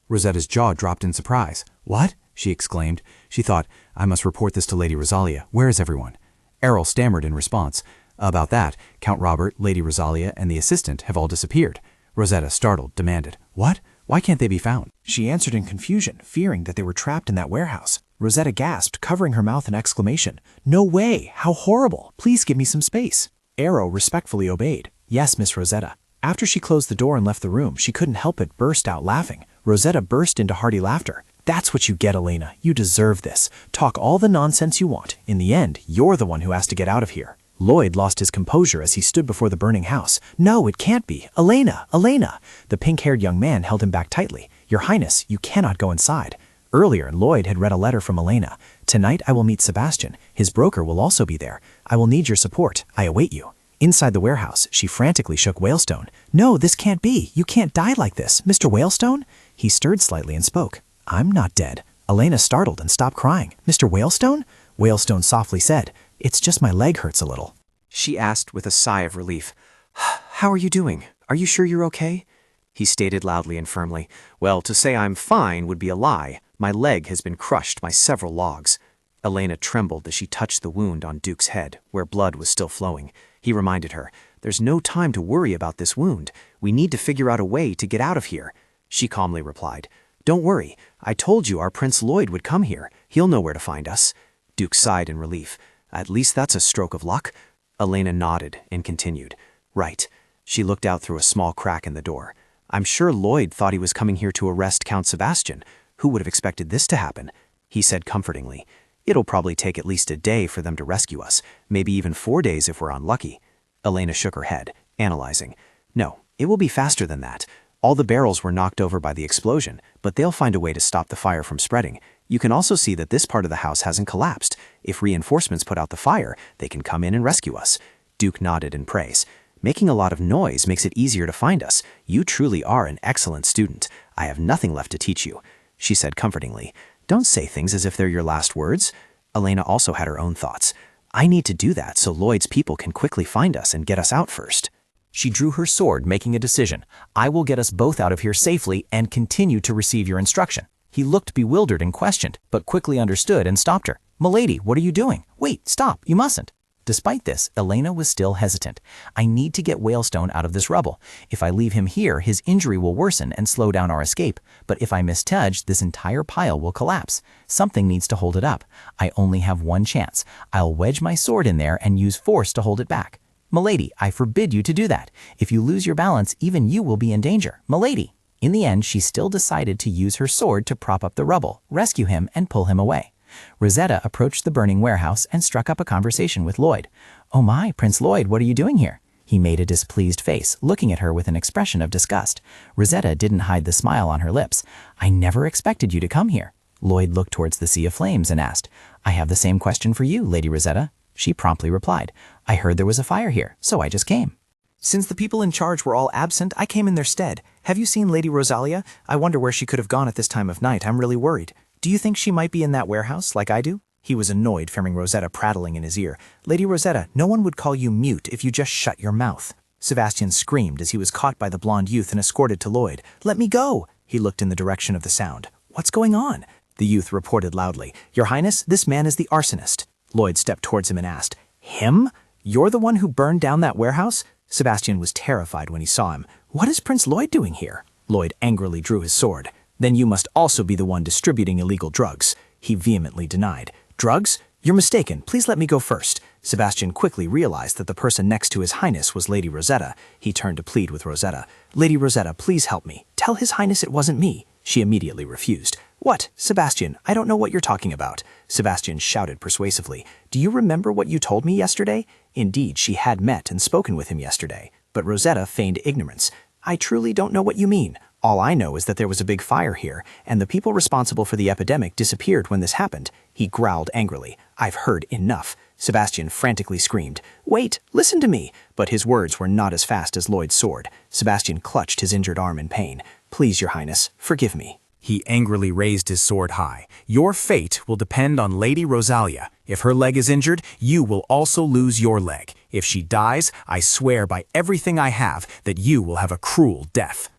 Rosetta's jaw dropped in surprise. "What?" she exclaimed. She thought, "I must report this to Lady Rosalia. Where is everyone?" Errol stammered in response. "About that, Count Robert, Lady Rosalia, and the assistant have all disappeared." Rosetta, startled, demanded, "What? Why can't they be found?" She answered in confusion, fearing that they were trapped in that warehouse. Rosetta gasped, covering her mouth in exclamation. "No way! How horrible! Please give me some space." Errol respectfully obeyed. "Yes, Miss Rosetta." After she closed the door and left the room, she couldn't help but burst out laughing. Rosetta burst into hearty laughter. "That's what you get, Elena. You deserve this. Talk all the nonsense you want. In the end, you're the one who has to get out of here." Lloyd lost his composure as he stood before the burning house. "No, it can't be. Elena! Elena!" The pink-haired young man held him back tightly. "Your Highness, you cannot go inside." Earlier, Lloyd had read a letter from Elena. "Tonight I will meet Sebastian. His broker will also be there. I will need your support. I await you." Inside the warehouse, she frantically shook Whalestone. "No, this can't be. You can't die like this. Mr. Whalestone?" He stirred slightly and spoke. "I'm not dead." Elena startled and stopped crying. "Mr. Whalestone?" Whalestone softly said, "It's just my leg hurts a little." She asked with a sigh of relief, "How are you doing? Are you sure you're okay?" He stated loudly and firmly, "Well, to say I'm fine would be a lie. My leg has been crushed by several logs." Elena trembled as she touched the wound on Duke's head, where blood was still flowing. He reminded her, "There's no time to worry about this wound. We need to figure out a way to get out of here." She calmly replied, "Don't worry. I told you our Prince Lloyd would come here. He'll know where to find us." Duke sighed in relief. "At least that's a stroke of luck." Elena nodded and continued, "Right." She looked out through a small crack in the door. "I'm sure Lloyd thought he was coming here to arrest Count Sebastian. Who would have expected this to happen?" He said comfortingly, "It'll probably take at least a day for them to rescue us, maybe even 4 days if we're unlucky." Elena shook her head, analyzing. "No, it will be faster than that. All the barrels were knocked over by the explosion, but they'll find a way to stop the fire from spreading. You can also see that this part of the house hasn't collapsed. If reinforcements put out the fire, they can come in and rescue us." Duke nodded in praise. "Making a lot of noise makes it easier to find us. You truly are an excellent student. I have nothing left to teach you." She said comfortingly, "Don't say things as if they're your last words." Elena also had her own thoughts. "I need to do that so Lloyd's people can quickly find us and get us out first." She drew her sword, making a decision. "I will get us both out of here safely and continue to receive your instruction." He looked bewildered and questioned, but quickly understood and stopped her. "Milady, what are you doing? Wait, stop, you mustn't." Despite this, Elena was still hesitant. "I need to get Whalestone out of this rubble. If I leave him here, his injury will worsen and slow down our escape. But if I misjudge, this entire pile will collapse. Something needs to hold it up. I only have one chance. I'll wedge my sword in there and use force to hold it back. Milady, I forbid you to do that. If you lose your balance, even you will be in danger. Milady." In the end, she still decided to use her sword to prop up the rubble, rescue him, and pull him away. Rosetta approached the burning warehouse and struck up a conversation with Lloyd. "Oh my, Prince Lloyd, what are you doing here?" He made a displeased face, looking at her with an expression of disgust. Rosetta didn't hide the smile on her lips. "I never expected you to come here." Lloyd looked towards the sea of flames and asked, "I have the same question for you, Lady Rosetta." She promptly replied, "I heard there was a fire here, so I just came." "Since the people in charge were all absent, I came in their stead. Have you seen Lady Rosalia? I wonder where she could have gone at this time of night. I'm really worried. Do you think she might be in that warehouse, like I do?" He was annoyed, fearing Rosetta prattling in his ear. "Lady Rosetta, no one would call you mute if you just shut your mouth." Sebastian screamed as he was caught by the blonde youth and escorted to Lloyd. "Let me go!" He looked in the direction of the sound. "What's going on?" The youth reported loudly, "Your Highness, this man is the arsonist." Lloyd stepped towards him and asked, "Him? You're the one who burned down that warehouse?" Sebastian was terrified when he saw him. "What is Prince Lloyd doing here?" Lloyd angrily drew his sword. Then you must also be the one distributing illegal drugs. He vehemently denied. Drugs? You're mistaken. Please let me go first. Sebastian quickly realized that the person next to His Highness was Lady Rosetta. He turned to plead with Rosetta. Lady Rosetta, please help me. Tell His Highness it wasn't me. She immediately refused. What? Sebastian, I don't know what you're talking about. Sebastian shouted persuasively. Do you remember what you told me yesterday? Indeed, she had met and spoken with him yesterday. But Rosetta feigned ignorance. I truly don't know what you mean. All I know is that there was a big fire here, and the people responsible for the epidemic disappeared when this happened. He growled angrily. I've heard enough. Sebastian frantically screamed. Wait, listen to me. But his words were not as fast as Lloyd's sword. Sebastian clutched his injured arm in pain. Please, Your Highness, forgive me. He angrily raised his sword high. Your fate will depend on Lady Rosalia. If her leg is injured, you will also lose your leg. If she dies, I swear by everything I have that you will have a cruel death.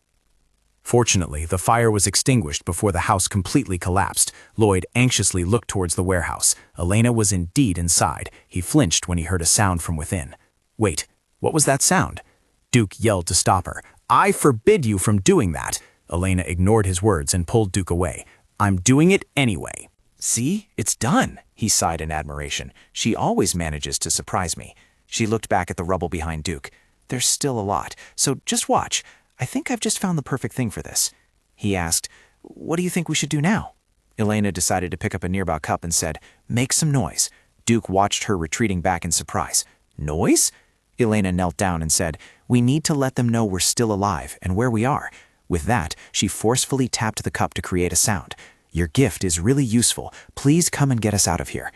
Fortunately, the fire was extinguished before the house completely collapsed. Lloyd anxiously looked towards the warehouse. Elena was indeed inside. He flinched when he heard a sound from within. Wait, what was that sound? Duke yelled to stop her. I forbid you from doing that. Elena ignored his words and pulled Duke away. I'm doing it anyway. See, it's done, he sighed in admiration. She always manages to surprise me. She looked back at the rubble behind Duke. There's still a lot, so just watch. I think I've just found the perfect thing for this. He asked, what do you think we should do now? Elena decided to pick up a nearby cup and said, make some noise. Duke watched her retreating back in surprise. Noise? Elena knelt down and said, we need to let them know we're still alive and where we are. With that, she forcefully tapped the cup to create a sound. Your gift is really useful. Please come and get us out of here.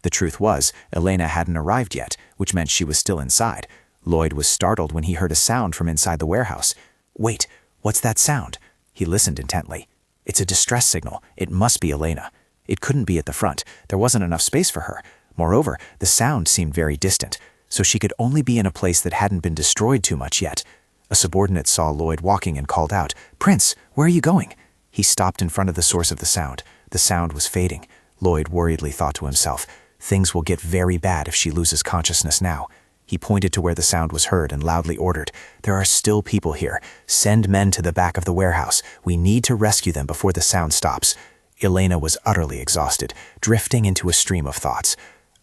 The truth was, Elena hadn't arrived yet, which meant she was still inside. Lloyd was startled when he heard a sound from inside the warehouse. Wait, what's that sound? He listened intently. It's a distress signal. It must be Elena. It couldn't be at the front. There wasn't enough space for her. Moreover, the sound seemed very distant, so she could only be in a place that hadn't been destroyed too much yet. A subordinate saw Lloyd walking and called out, Prince, where are you going? He stopped in front of the source of the sound. The sound was fading. Lloyd worriedly thought to himself, things will get very bad if she loses consciousness now. He pointed to where the sound was heard and loudly ordered, there are still people here. Send men to the back of the warehouse. We need to rescue them before the sound stops. Elena was utterly exhausted, drifting into a stream of thoughts.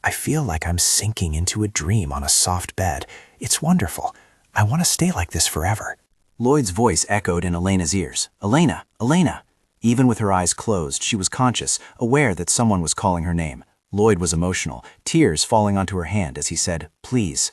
I feel like I'm sinking into a dream on a soft bed. It's wonderful. I want to stay like this forever. Lloyd's voice echoed in Elena's ears. Elena, Elena. Even with her eyes closed, she was conscious, aware that someone was calling her name. Lloyd was emotional, tears falling onto her hand as he said, please.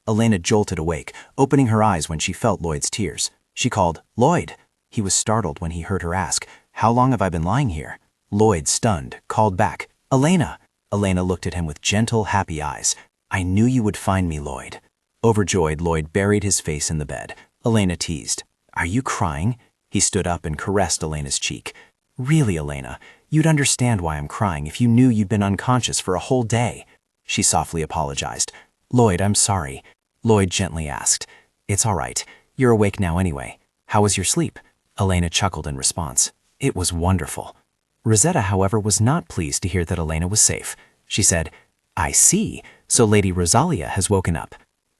Elena jolted awake, opening her eyes when she felt Lloyd's tears. She called, Lloyd. He was startled when he heard her ask, how long have I been lying here? Lloyd, stunned, called back, Elena. Elena looked at him with gentle, happy eyes. I knew you would find me, Lloyd. Overjoyed, Lloyd buried his face in the bed. Elena teased, are you crying? He stood up and caressed Elena's cheek. Really, Elena, you'd understand why I'm crying if you knew you'd been unconscious for a whole day. She softly apologized. Lloyd, I'm sorry. Lloyd gently asked. It's all right. You're awake now anyway. How was your sleep? Elena chuckled in response. It was wonderful. Rosetta, however, was not pleased to hear that Elena was safe. She said, I see. So Lady Rosalia has woken up.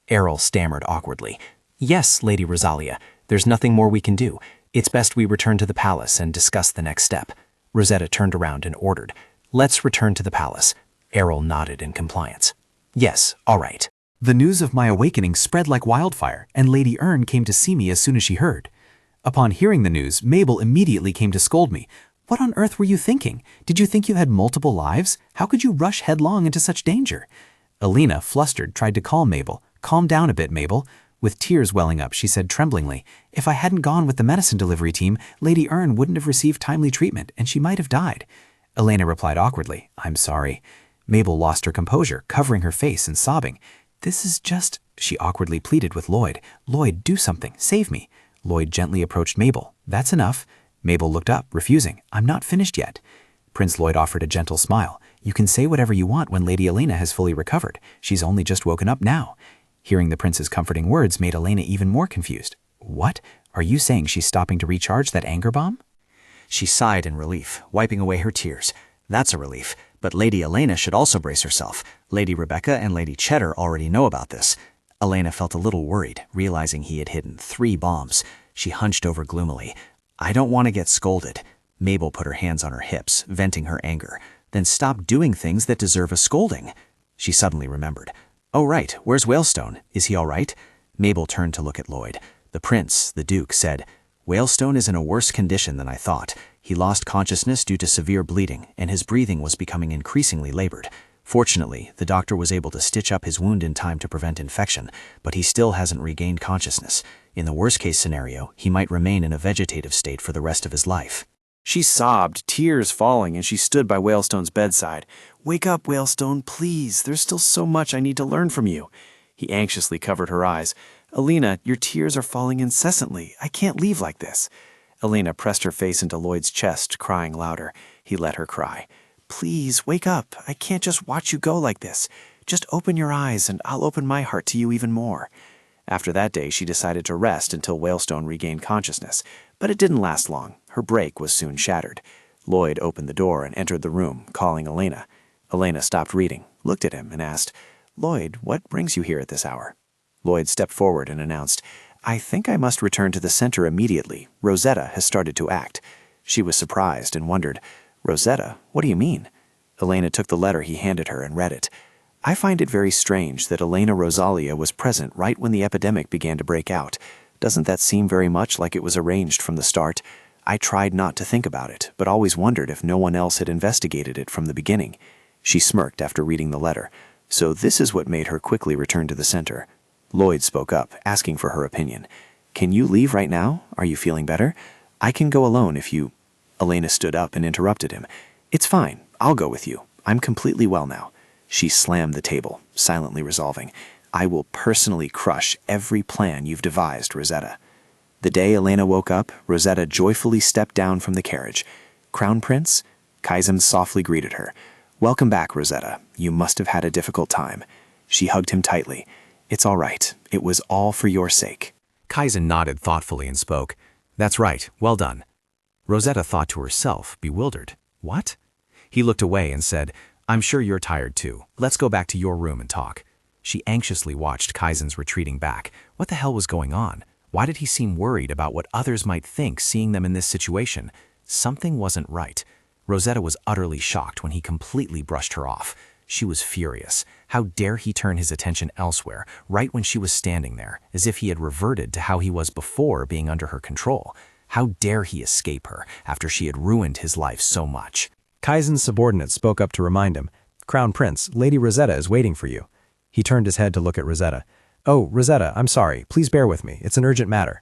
Errol stammered awkwardly. Yes, Lady Rosalia. There's nothing more we can do. It's best we return to the palace and discuss the next step. Rosetta turned around and ordered, let's return to the palace. Errol nodded in compliance. Yes, all right. The news of my awakening spread like wildfire, and Lady Ern came to see me as soon as she heard. Upon hearing the news, Mabel immediately came to scold me. What on earth were you thinking? Did you think you had multiple lives? How could you rush headlong into such danger? Elena, flustered, tried to calm Mabel. Calm down a bit, Mabel. With tears welling up, she said tremblingly, if I hadn't gone with the medicine delivery team, Lady Ern wouldn't have received timely treatment, and she might have died. Elena replied awkwardly, I'm sorry. Mabel lost her composure, covering her face and sobbing. This is just, she awkwardly pleaded with Lloyd. Lloyd, do something, save me. Lloyd gently approached Mabel. That's enough. Mabel looked up, refusing. I'm not finished yet. Prince Lloyd offered a gentle smile. You can say whatever you want when Lady Elena has fully recovered. She's only just woken up now. Hearing the prince's comforting words made Elena even more confused. What? Are you saying she's stopping to recharge that anger bomb? She sighed in relief, wiping away her tears. That's a relief, but Lady Elena should also brace herself. Lady Rebecca and Lady Cheddar already know about this. Elena felt a little worried, realizing he had hidden 3 bombs. She hunched over gloomily. I don't want to get scolded. Mabel put her hands on her hips, venting her anger. Then stop doing things that deserve a scolding. She suddenly remembered. Oh right, where's Whalestone? Is he all right? Mabel turned to look at Lloyd. The prince, the duke, said, Whalestone is in a worse condition than I thought. He lost consciousness due to severe bleeding, and his breathing was becoming increasingly labored. Fortunately, the doctor was able to stitch up his wound in time to prevent infection, but he still hasn't regained consciousness. In the worst-case scenario, he might remain in a vegetative state for the rest of his life. She sobbed, tears falling, and she stood by Whalestone's bedside. Wake up, Whalestone, please. There's still so much I need to learn from you. He anxiously covered her eyes. Alina, your tears are falling incessantly. I can't leave like this. Alina pressed her face into Lloyd's chest, crying louder. He let her cry. Please, wake up. I can't just watch you go like this. Just open your eyes, and I'll open my heart to you even more. After that day, she decided to rest until Whalestone regained consciousness, but it didn't last long. Her break was soon shattered. Lloyd opened the door and entered the room, calling Elena. Elena stopped reading, looked at him, and asked, Lloyd, what brings you here at this hour? Lloyd stepped forward and announced, I think I must return to the center immediately. Rosetta has started to act. She was surprised and wondered, Rosetta, what do you mean? Elena took the letter he handed her and read it. I find it very strange that Elena Rosalia was present right when the epidemic began to break out. Doesn't that seem very much like it was arranged from the start? I tried not to think about it, but always wondered if no one else had investigated it from the beginning. She smirked after reading the letter. So this is what made her quickly return to the center. Lloyd spoke up, asking for her opinion. Can you leave right now? Are you feeling better? I can go alone if you... Elena stood up and interrupted him. It's fine. I'll go with you. I'm completely well now. She slammed the table, silently resolving, I will personally crush every plan you've devised, Rosetta. The day Elena woke up, Rosetta joyfully stepped down from the carriage. Crown Prince? Kaizen softly greeted her. Welcome back, Rosetta. You must have had a difficult time. She hugged him tightly. It's all right. It was all for your sake. Kaizen nodded thoughtfully and spoke. That's right. Well done. Rosetta thought to herself, bewildered. What? He looked away and said, I'm sure you're tired too. Let's go back to your room and talk. She anxiously watched Kaizen's retreating back. What the hell was going on? Why did he seem worried about what others might think seeing them in this situation? Something wasn't right. Rosetta was utterly shocked when he completely brushed her off. She was furious. How dare he turn his attention elsewhere, right when she was standing there, as if he had reverted to how he was before being under her control? How dare he escape her after she had ruined his life so much? Kaizen's subordinate spoke up to remind him, Crown Prince, Lady Rosetta is waiting for you. He turned his head to look at Rosetta. Oh, Rosetta, I'm sorry. Please bear with me. It's an urgent matter.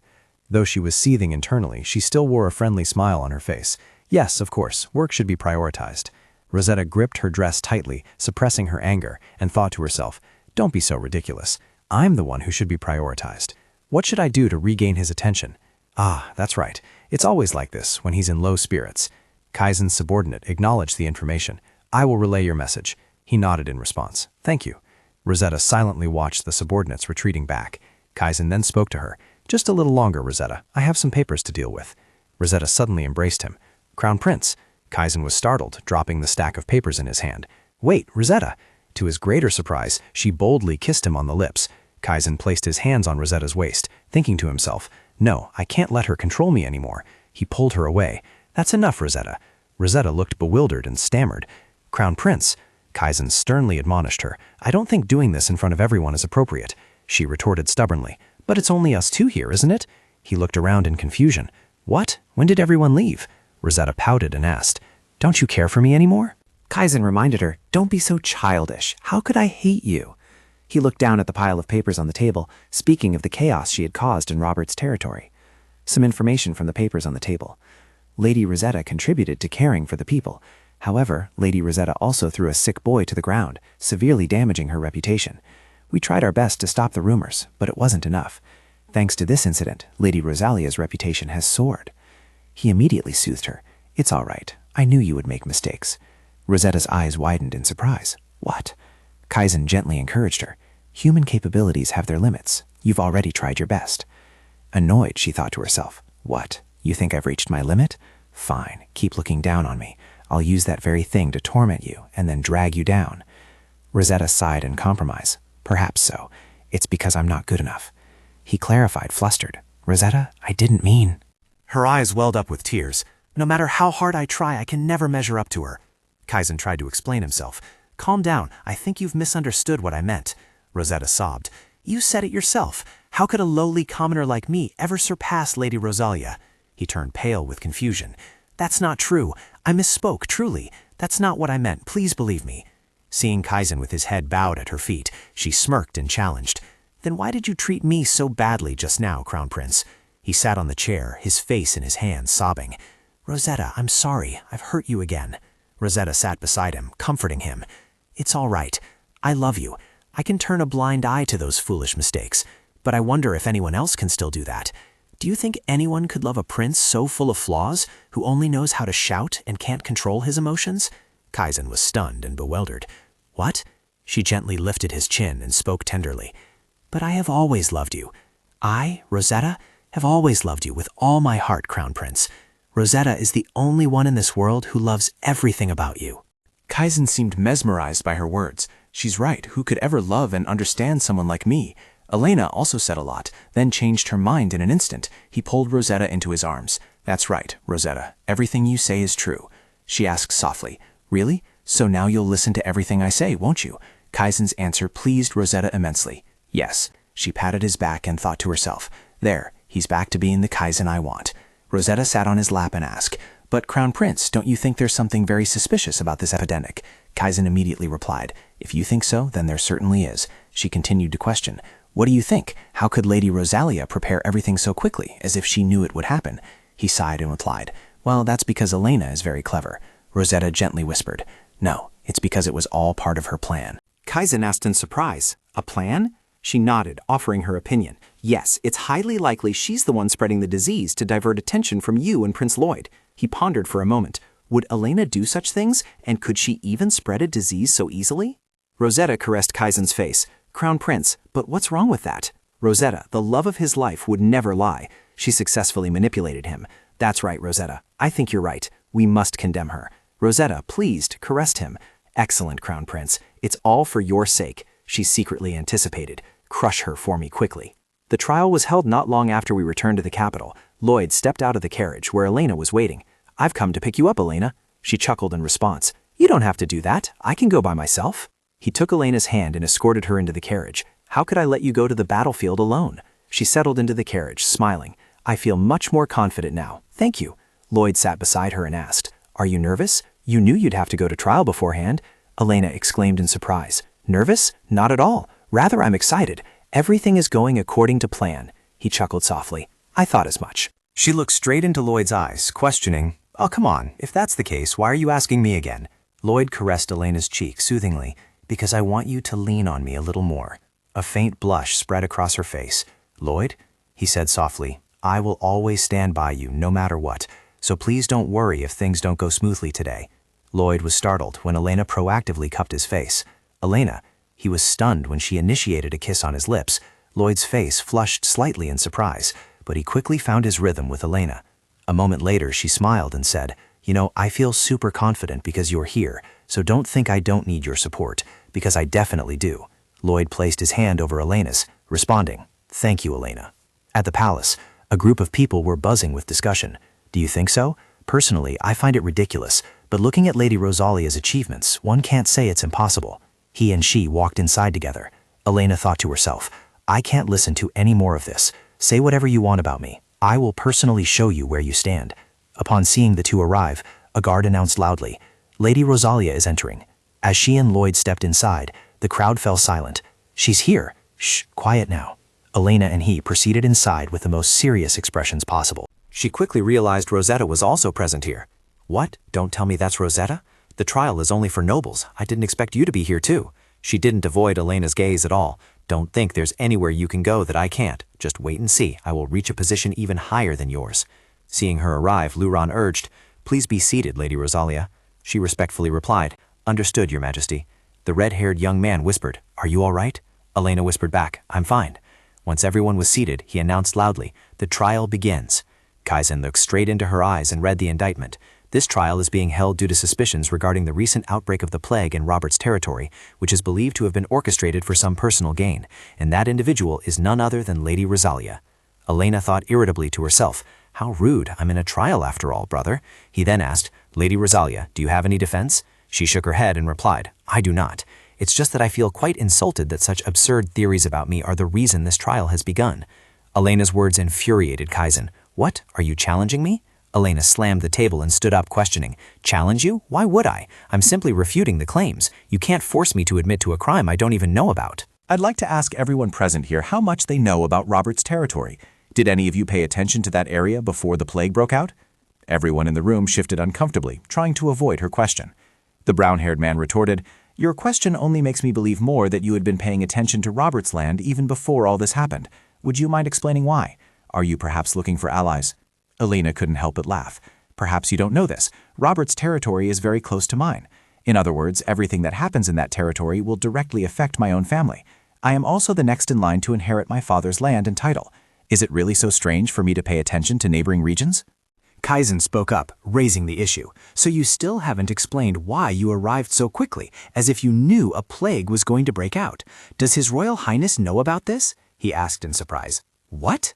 Though she was seething internally, she still wore a friendly smile on her face. Yes, of course, work should be prioritized. Rosetta gripped her dress tightly, suppressing her anger, and thought to herself, don't be so ridiculous. I'm the one who should be prioritized. What should I do to regain his attention? Ah, that's right. It's always like this when he's in low spirits. Kaizen's subordinate acknowledged the information. I will relay your message. He nodded in response. Thank you. Rosetta silently watched the subordinates retreating back. Kaizen then spoke to her. Just a little longer, Rosetta. I have some papers to deal with. Rosetta suddenly embraced him. Crown Prince. Kaizen was startled, dropping the stack of papers in his hand. Wait, Rosetta. To his greater surprise, she boldly kissed him on the lips. Kaizen placed his hands on Rosetta's waist, thinking to himself, no, I can't let her control me anymore. He pulled her away. That's enough, Rosetta. Rosetta looked bewildered and stammered. Crown Prince. Kaizen sternly admonished her. I don't think doing this in front of everyone is appropriate. She retorted stubbornly. But it's only us two here, isn't it? He looked around in confusion. What? When did everyone leave? Rosetta pouted and asked, don't you care for me anymore? Kaizen reminded her, don't be so childish. How could I hate you? He looked down at the pile of papers on the table, speaking of the chaos she had caused in Robert's territory. Some information from the papers on the table. Lady Rosetta contributed to caring for the people. However, Lady Rosetta also threw a sick boy to the ground, severely damaging her reputation. We tried our best to stop the rumors, but it wasn't enough. Thanks to this incident, Lady Rosalia's reputation has soared. He immediately soothed her. It's all right. I knew you would make mistakes. Rosetta's eyes widened in surprise. What? Kaizen gently encouraged her. Human capabilities have their limits. You've already tried your best. Annoyed, she thought to herself. What? You think I've reached my limit? Fine. Keep looking down on me. I'll use that very thing to torment you and then drag you down. Rosetta sighed in compromise. Perhaps so. It's because I'm not good enough. He clarified, flustered. Rosetta, I didn't mean... Her eyes welled up with tears. No matter how hard I try, I can never measure up to her. Kaizen tried to explain himself. Calm down, I think you've misunderstood what I meant. Rosetta sobbed. You said it yourself. How could a lowly commoner like me ever surpass Lady Rosalia? He turned pale with confusion. That's not true. I misspoke, truly. That's not what I meant. Please believe me. Seeing Kaizen with his head bowed at her feet, she smirked and challenged. Then why did you treat me so badly just now, Crown Prince? He sat on the chair, his face in his hands, sobbing. Rosetta, I'm sorry. I've hurt you again. Rosetta sat beside him, comforting him. It's all right. I love you. I can turn a blind eye to those foolish mistakes, but I wonder if anyone else can still do that. Do you think anyone could love a prince so full of flaws, who only knows how to shout and can't control his emotions? Kaizen was stunned and bewildered. What? She gently lifted his chin and spoke tenderly. But I have always loved you. I, Rosetta, have always loved you with all my heart, Crown Prince. Rosetta is the only one in this world who loves everything about you. Kaizen seemed mesmerized by her words. She's right, who could ever love and understand someone like me? Elena also said a lot, then changed her mind in an instant. He pulled Rosetta into his arms. That's right, Rosetta. Everything you say is true. She asked softly, Really? So now you'll listen to everything I say, won't you? Kaizen's answer pleased Rosetta immensely. Yes. She patted his back and thought to herself, There, he's back to being the Kaizen I want. Rosetta sat on his lap and asked, But Crown Prince, don't you think there's something very suspicious about this epidemic? Kaizen immediately replied, If you think so, then there certainly is. She continued to question, What do you think? How could Lady Rosalia prepare everything so quickly, as if she knew it would happen? He sighed and replied, Well, that's because Elena is very clever. Rosetta gently whispered, No, it's because it was all part of her plan. Kaizen asked in surprise, A plan? She nodded, offering her opinion. Yes, it's highly likely she's the one spreading the disease to divert attention from you and Prince Lloyd. He pondered for a moment. Would Elena do such things, and could she even spread a disease so easily? Rosetta caressed Kaizen's face. Crown Prince, but what's wrong with that? Rosetta, the love of his life, would never lie. She successfully manipulated him. That's right, Rosetta. I think you're right. We must condemn her. Rosetta, pleased, caressed him. Excellent, Crown Prince. It's all for your sake. She secretly anticipated. Crush her for me quickly. The trial was held not long after we returned to the capital. Lloyd stepped out of the carriage where Elena was waiting. I've come to pick you up, Elena. She chuckled in response. You don't have to do that. I can go by myself. He took Elena's hand and escorted her into the carriage. How could I let you go to the battlefield alone? She settled into the carriage, smiling. I feel much more confident now. Thank you. Lloyd sat beside her and asked, Are you nervous? You knew you'd have to go to trial beforehand. Elena exclaimed in surprise. Nervous? Not at all. Rather, I'm excited. Everything is going according to plan. He chuckled softly. I thought as much. She looked straight into Lloyd's eyes, questioning, Oh, come on. If that's the case, why are you asking me again? Lloyd caressed Elena's cheek soothingly. Because I want you to lean on me a little more. A faint blush spread across her face. Lloyd, he said softly, I will always stand by you no matter what, so please don't worry if things don't go smoothly today. Lloyd was startled when Elena proactively cupped his face. Elena, he was stunned when she initiated a kiss on his lips. Lloyd's face flushed slightly in surprise, but he quickly found his rhythm with Elena. A moment later, she smiled and said, I feel super confident because you're here, so don't think I don't need your support, because I definitely do. Lloyd placed his hand over Elena's, responding, Thank you, Elena. At the palace, a group of people were buzzing with discussion. Do you think so? Personally, I find it ridiculous, but looking at Lady Rosalia's achievements, one can't say it's impossible. He and she walked inside together. Elena thought to herself, I can't listen to any more of this. Say whatever you want about me. I will personally show you where you stand. Upon seeing the two arrive, a guard announced loudly, Lady Rosalia is entering. As she and Lloyd stepped inside, the crowd fell silent. She's here. Shh, quiet now. Elena and he proceeded inside with the most serious expressions possible. She quickly realized Rosetta was also present here. What? Don't tell me that's Rosetta? The trial is only for nobles. I didn't expect you to be here too. She didn't avoid Elena's gaze at all. Don't think there's anywhere you can go that I can't. Just wait and see. I will reach a position even higher than yours. Seeing her arrive, Luron urged, Please be seated, Lady Rosalia. She respectfully replied, Understood, Your Majesty. The red-haired young man whispered, Are you all right? Elena whispered back, I'm fine. Once everyone was seated, he announced loudly, The trial begins. Kaizen looked straight into her eyes and read the indictment. This trial is being held due to suspicions regarding the recent outbreak of the plague in Robert's territory, which is believed to have been orchestrated for some personal gain, and that individual is none other than Lady Rosalia. Elena thought irritably to herself, How rude. I'm in a trial after all, brother. He then asked, Lady Rosalia, do you have any defense? She shook her head and replied, I do not. It's just that I feel quite insulted that such absurd theories about me are the reason this trial has begun. Elena's words infuriated Kaizen. What? Are you challenging me? Elena slammed the table and stood up, questioning. Challenge you? Why would I? I'm simply refuting the claims. You can't force me to admit to a crime I don't even know about. I'd like to ask everyone present here how much they know about Robert's territory. Did any of you pay attention to that area before the plague broke out? Everyone in the room shifted uncomfortably, trying to avoid her question. The brown-haired man retorted, Your question only makes me believe more that you had been paying attention to Robert's land even before all this happened. Would you mind explaining why? Are you perhaps looking for allies? Elena couldn't help but laugh. Perhaps you don't know this. Robert's territory is very close to mine. In other words, everything that happens in that territory will directly affect my own family. I am also the next in line to inherit my father's land and title. Is it really so strange for me to pay attention to neighboring regions? Kaizen spoke up, raising the issue. So you still haven't explained why you arrived so quickly, as if you knew a plague was going to break out. Does His Royal Highness know about this? He asked in surprise. What?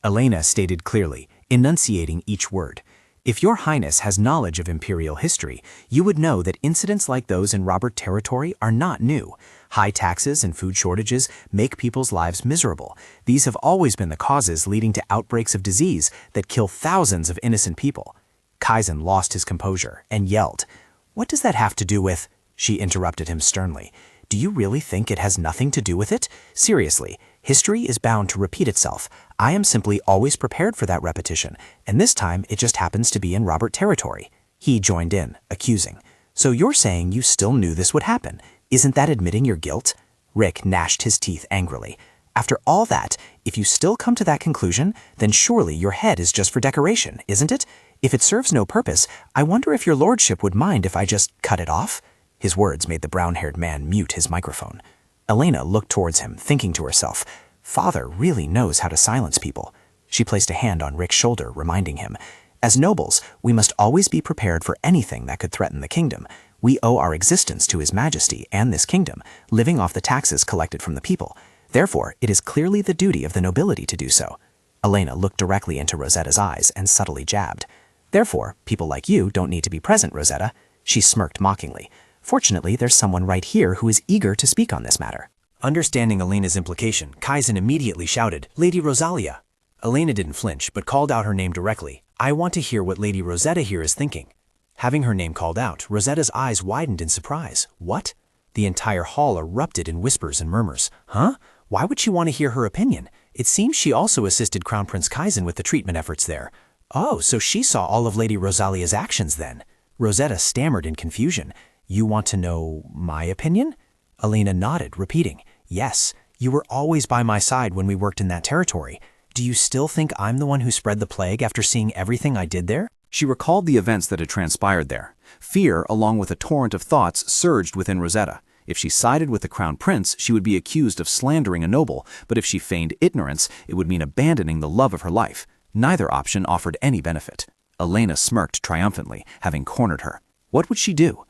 Elena stated clearly, enunciating each word. If your highness has knowledge of imperial history, you would know that incidents like those in Robert territory are not new. High taxes and food shortages make people's lives miserable. These have always been the causes leading to outbreaks of disease that kill thousands of innocent people. Kaizen lost his composure and yelled, What does that have to do with? She interrupted him sternly. Do you really think it has nothing to do with it? Seriously, history is bound to repeat itself. I am simply always prepared for that repetition, and this time it just happens to be in Robert territory. He joined in, accusing. So you're saying you still knew this would happen? Isn't that admitting your guilt? Rick gnashed his teeth angrily. After all that, if you still come to that conclusion, then surely your head is just for decoration, isn't it? If it serves no purpose, I wonder if your lordship would mind if I just cut it off? His words made the brown-haired man mute his microphone. Elena looked towards him, thinking to herself, Father really knows how to silence people. She placed a hand on Rick's shoulder, reminding him, As nobles, we must always be prepared for anything that could threaten the kingdom. We owe our existence to His Majesty and this kingdom, living off the taxes collected from the people. Therefore, it is clearly the duty of the nobility to do so. Elena looked directly into Rosetta's eyes and subtly jabbed. Therefore, people like you don't need to be present, Rosetta. She smirked mockingly. Fortunately, there's someone right here who is eager to speak on this matter. Understanding Elena's implication, Kaizen immediately shouted, Lady Rosalia. Elena didn't flinch, but called out her name directly. I want to hear what Lady Rosetta here is thinking. Having her name called out, Rosetta's eyes widened in surprise. What? The entire hall erupted in whispers and murmurs. Huh? Why would she want to hear her opinion? It seems she also assisted Crown Prince Kaizen with the treatment efforts there. Oh, so she saw all of Lady Rosalia's actions then. Rosetta stammered in confusion. You want to know my opinion? Elena nodded, repeating, Yes, you were always by my side when we worked in that territory. Do you still think I'm the one who spread the plague after seeing everything I did there? She recalled the events that had transpired there. Fear, along with a torrent of thoughts, surged within Rosetta. If she sided with the crown prince, she would be accused of slandering a noble, but if she feigned ignorance, it would mean abandoning the love of her life. Neither option offered any benefit. Elena smirked triumphantly, having cornered her. What would she do?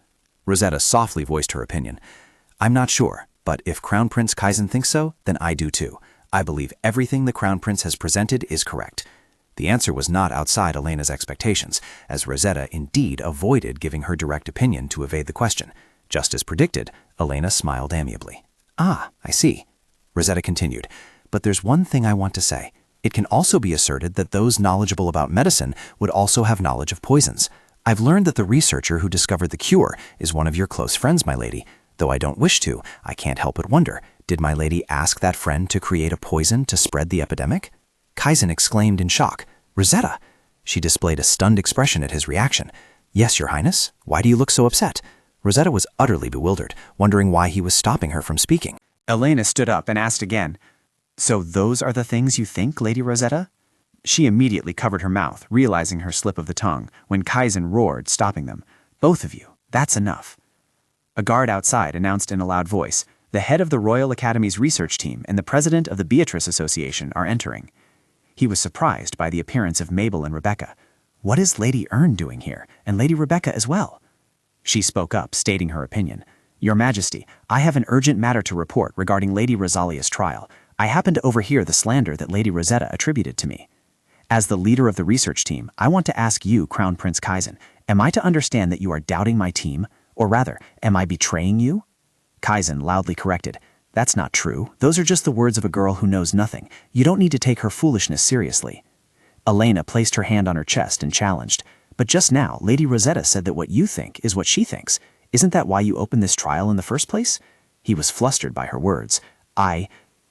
Rosetta softly voiced her opinion. I'm not sure, but if Crown Prince Kaizen thinks so, then I do too. I believe everything the Crown Prince has presented is correct. The answer was not outside Elena's expectations, as Rosetta indeed avoided giving her direct opinion to evade the question. Just as predicted, Elena smiled amiably. Ah, I see. Rosetta continued, but there's one thing I want to say. It can also be asserted that those knowledgeable about medicine would also have knowledge of poisons. I've learned that the researcher who discovered the cure is one of your close friends, my lady. Though I don't wish to, I can't help but wonder, did my lady ask that friend to create a poison to spread the epidemic? Kaizen exclaimed in shock. Rosetta! She displayed a stunned expression at his reaction. Yes, your highness. Why do you look so upset? Rosetta was utterly bewildered, wondering why he was stopping her from speaking. Elena stood up and asked again, So those are the things you think, Lady Rosetta? She immediately covered her mouth, realizing her slip of the tongue, when Kaizen roared, stopping them. Both of you, that's enough. A guard outside announced in a loud voice, The head of the Royal Academy's research team and the president of the Beatrice Association are entering. He was surprised by the appearance of Mabel and Rebecca. What is Lady Ern doing here, and Lady Rebecca as well? She spoke up, stating her opinion. Your Majesty, I have an urgent matter to report regarding Lady Rosalia's trial. I happened to overhear the slander that Lady Rosetta attributed to me. As the leader of the research team, I want to ask you, Crown Prince Kaizen, am I to understand that you are doubting my team? Or rather, am I betraying you? Kaizen loudly corrected. That's not true. Those are just the words of a girl who knows nothing. You don't need to take her foolishness seriously. Elena placed her hand on her chest and challenged. But just now, Lady Rosetta said that what you think is what she thinks. Isn't that why you opened this trial in the first place? He was flustered by her words.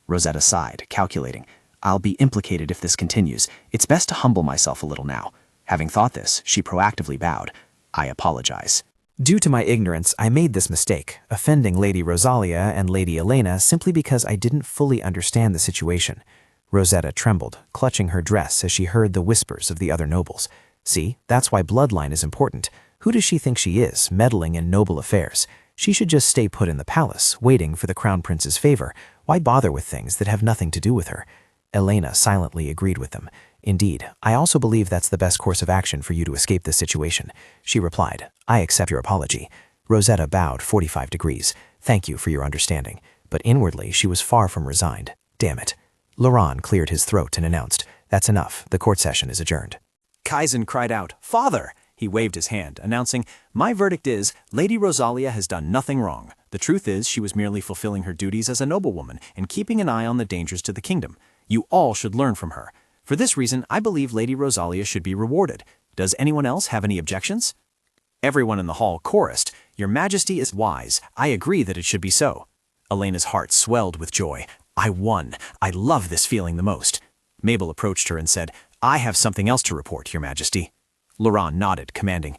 Rosetta sighed, calculating. I'll be implicated if this continues. It's best to humble myself a little now. Having thought this, she proactively bowed. I apologize. Due to my ignorance, I made this mistake, offending Lady Rosalia and Lady Elena simply because I didn't fully understand the situation. Rosetta trembled, clutching her dress as she heard the whispers of the other nobles. See, that's why bloodline is important. Who does she think she is, meddling in noble affairs? She should just stay put in the palace, waiting for the Crown Prince's favor. Why bother with things that have nothing to do with her? Elena silently agreed with them. Indeed, I also believe that's the best course of action for you to escape this situation. She replied, I accept your apology. Rosetta bowed 45 degrees. Thank you for your understanding. But inwardly, she was far from resigned. Damn it. Laurent cleared his throat and announced, That's enough. The court session is adjourned. Kaizen cried out, Father! He waved his hand, announcing, My verdict is, Lady Rosalia has done nothing wrong. The truth is, she was merely fulfilling her duties as a noblewoman and keeping an eye on the dangers to the kingdom. You all should learn from her. For this reason, I believe Lady Rosalia should be rewarded. Does anyone else have any objections? Everyone in the hall chorused, Your Majesty is wise. I agree that it should be so. Elena's heart swelled with joy. I won. I love this feeling the most. Mabel approached her and said, I have something else to report, Your Majesty. Laurent nodded, commanding,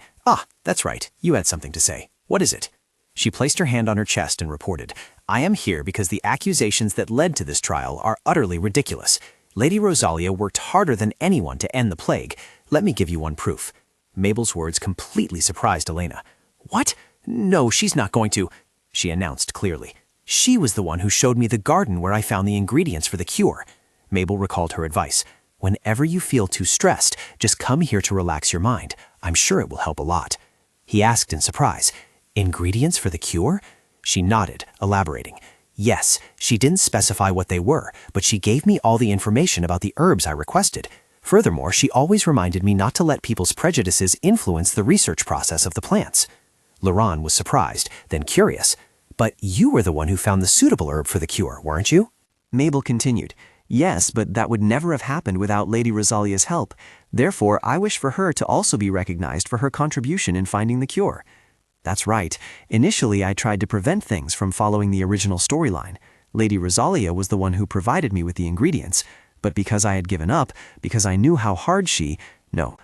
That's right. You had something to say. What is it? She placed her hand on her chest and reported, I am here because the accusations that led to this trial are utterly ridiculous. Lady Rosalia worked harder than anyone to end the plague. Let me give you one proof. Mabel's words completely surprised Elena. What? No, she's not going to, she announced clearly. She was the one who showed me the garden where I found the ingredients for the cure. Mabel recalled her advice. Whenever you feel too stressed, just come here to relax your mind. I'm sure it will help a lot. He asked in surprise, Ingredients for the cure? She nodded, elaborating. Yes, she didn't specify what they were, but she gave me all the information about the herbs I requested. Furthermore, she always reminded me not to let people's prejudices influence the research process of the plants. Laurent was surprised, then curious. But you were the one who found the suitable herb for the cure, weren't you? Mabel continued, Yes, but that would never have happened without Lady Rosalia's help. Therefore, I wish for her to also be recognized for her contribution in finding the cure. That's right. Initially, I tried to prevent things from following the original storyline. Lady Rosalia was the one who provided me with the ingredients. But because I had given up, because I knew how hard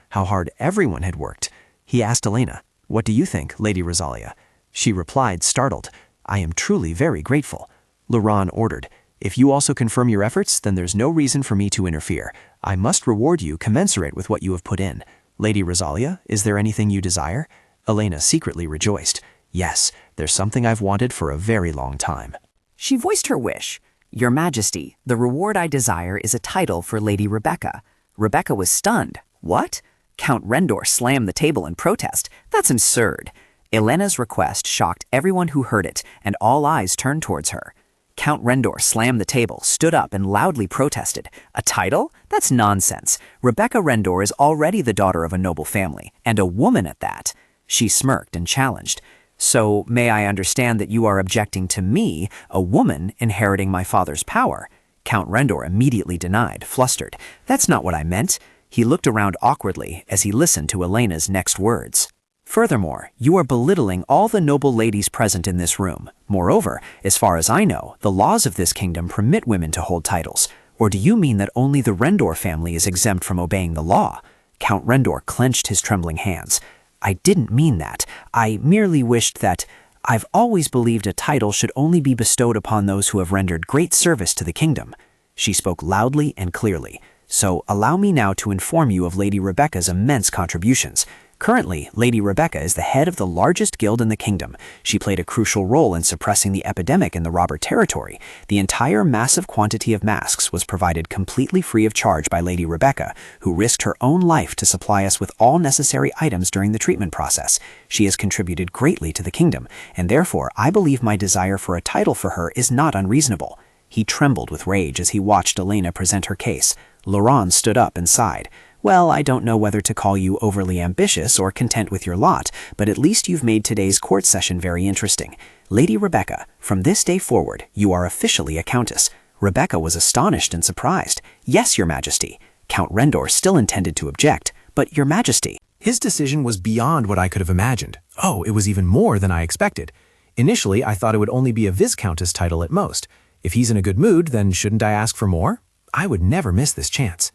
how hard everyone had worked, he asked Elena, What do you think, Lady Rosalia? She replied, startled, I am truly very grateful. Laurent ordered, If you also confirm your efforts, then there's no reason for me to interfere. I must reward you commensurate with what you have put in. Lady Rosalia, is there anything you desire? Elena secretly rejoiced. Yes, there's something I've wanted for a very long time. She voiced her wish. Your Majesty, the reward I desire is a title for Lady Rebecca. Rebecca was stunned. What? Count Rendor slammed the table in protest. That's absurd. Elena's request shocked everyone who heard it, and all eyes turned towards her. Count Rendor slammed the table, stood up, and loudly protested. A title? That's nonsense. Rebecca Rendor is already the daughter of a noble family, and a woman at that. She smirked and challenged. So, may I understand that you are objecting to me, a woman, inheriting my father's power? Count Rendor immediately denied, flustered. That's not what I meant. He looked around awkwardly as he listened to Elena's next words. Furthermore, you are belittling all the noble ladies present in this room. Moreover, as far as I know, the laws of this kingdom permit women to hold titles. Or do you mean that only the Rendor family is exempt from obeying the law? Count Rendor clenched his trembling hands. I didn't mean that. I merely wished that I've always believed a title should only be bestowed upon those who have rendered great service to the kingdom. She spoke loudly and clearly. So allow me now to inform you of Lady Rebecca's immense contributions. Currently, Lady Rebecca is the head of the largest guild in the kingdom. She played a crucial role in suppressing the epidemic in the robber territory. The entire massive quantity of masks was provided completely free of charge by Lady Rebecca, who risked her own life to supply us with all necessary items during the treatment process. She has contributed greatly to the kingdom, and therefore I believe my desire for a title for her is not unreasonable. He trembled with rage as he watched Elena present her case. Laurent stood up and sighed. Well, I don't know whether to call you overly ambitious or content with your lot, but at least you've made today's court session very interesting. Lady Rebecca, from this day forward, you are officially a countess. Rebecca was astonished and surprised. Yes, Your Majesty. Count Rendor still intended to object, but Your Majesty. His decision was beyond what I could have imagined. Oh, it was even more than I expected. Initially, I thought it would only be a Viscountess title at most. If he's in a good mood, then shouldn't I ask for more? I would never miss this chance.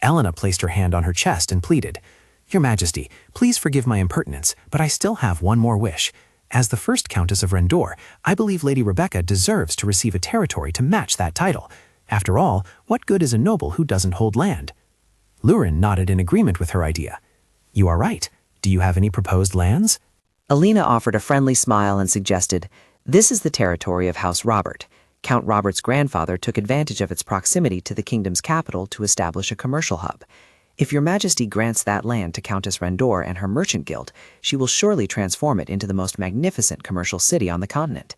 Elena placed her hand on her chest and pleaded, Your Majesty, please forgive my impertinence, but I still have one more wish. As the first Countess of Rendor, I believe Lady Rebecca deserves to receive a territory to match that title. After all, what good is a noble who doesn't hold land? Lurin nodded in agreement with her idea. You are right. Do you have any proposed lands? Alina offered a friendly smile and suggested, This is the territory of House Robert. Count Robert's grandfather took advantage of its proximity to the kingdom's capital to establish a commercial hub. If Your Majesty grants that land to Countess Rendor and her merchant guild, she will surely transform it into the most magnificent commercial city on the continent.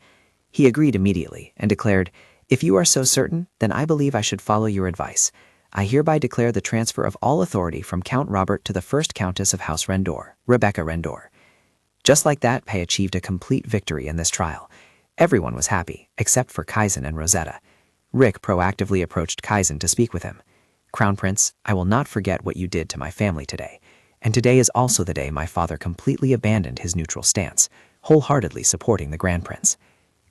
He agreed immediately and declared, If you are so certain, then I believe I should follow your advice. I hereby declare the transfer of all authority from Count Robert to the first Countess of House Rendor, Rebecca Rendor. Just like that, Pei achieved a complete victory in this trial. Everyone was happy, except for Kaizen and Rosetta. Rick proactively approached Kaizen to speak with him. Crown Prince, I will not forget what you did to my family today. And today is also the day my father completely abandoned his neutral stance, wholeheartedly supporting the Grand Prince.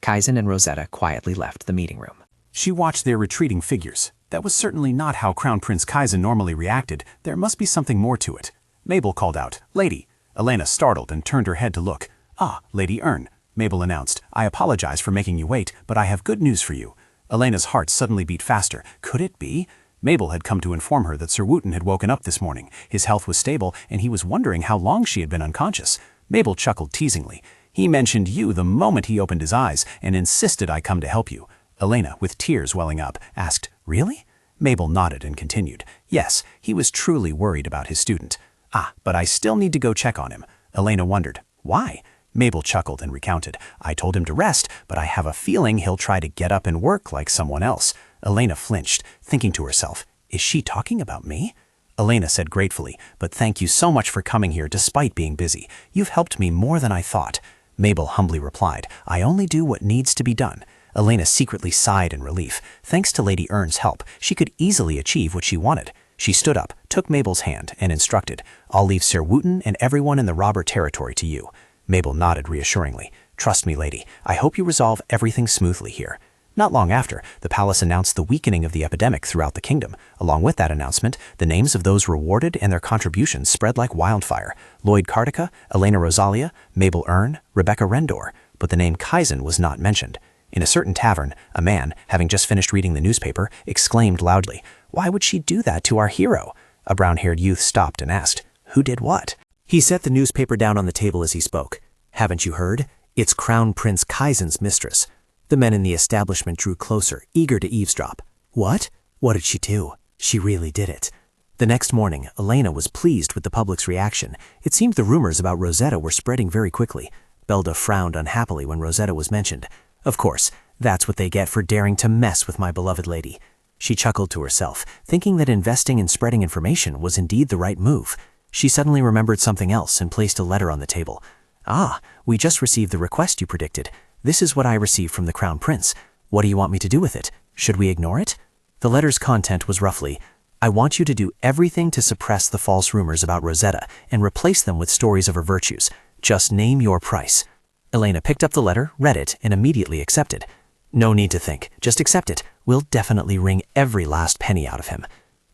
Kaizen and Rosetta quietly left the meeting room. She watched their retreating figures. That was certainly not how Crown Prince Kaizen normally reacted. There must be something more to it. Mabel called out, Lady. Elena startled and turned her head to look. Ah, Lady Ern. Mabel announced, I apologize for making you wait, but I have good news for you. Elena's heart suddenly beat faster. Could it be? Mabel had come to inform her that Sir Wooten had woken up this morning. His health was stable, and he was wondering how long she had been unconscious. Mabel chuckled teasingly. He mentioned you the moment he opened his eyes and insisted I come to help you. Elena, with tears welling up, asked, Really? Mabel nodded and continued, Yes, he was truly worried about his student. Ah, but I still need to go check on him. Elena wondered, Why? Mabel chuckled and recounted, I told him to rest, but I have a feeling he'll try to get up and work like someone else. Elena flinched, thinking to herself, Is she talking about me? Elena said gratefully, But thank you so much for coming here despite being busy. You've helped me more than I thought. Mabel humbly replied, I only do what needs to be done. Elena secretly sighed in relief. Thanks to Lady Ern's help, she could easily achieve what she wanted. She stood up, took Mabel's hand, and instructed, I'll leave Sir Wooten and everyone in the robber territory to you. Mabel nodded reassuringly. Trust me, lady, I hope you resolve everything smoothly here. Not long after, the palace announced the weakening of the epidemic throughout the kingdom. Along with that announcement, the names of those rewarded and their contributions spread like wildfire. Lloyd Cartica, Elena Rosalia, Mabel Ern, Rebecca Rendor, but the name Kaizen was not mentioned. In a certain tavern, a man, having just finished reading the newspaper, exclaimed loudly, Why would she do that to our hero? A brown-haired youth stopped and asked, Who did what? He set the newspaper down on the table as he spoke. Haven't you heard? It's Crown Prince Kaizen's mistress. The men in the establishment drew closer, eager to eavesdrop. What? What did she do? She really did it. The next morning, Elena was pleased with the public's reaction. It seemed the rumors about Rosetta were spreading very quickly. Belda frowned unhappily when Rosetta was mentioned. Of course, that's what they get for daring to mess with my beloved lady. She chuckled to herself, thinking that investing in spreading information was indeed the right move. She suddenly remembered something else and placed a letter on the table. Ah, we just received the request you predicted. This is what I received from the Crown Prince. What do you want me to do with it? Should we ignore it? The letter's content was roughly, I want you to do everything to suppress the false rumors about Rosetta and replace them with stories of her virtues. Just name your price. Elena picked up the letter, read it, and immediately accepted. No need to think. Just accept it. We'll definitely wring every last penny out of him.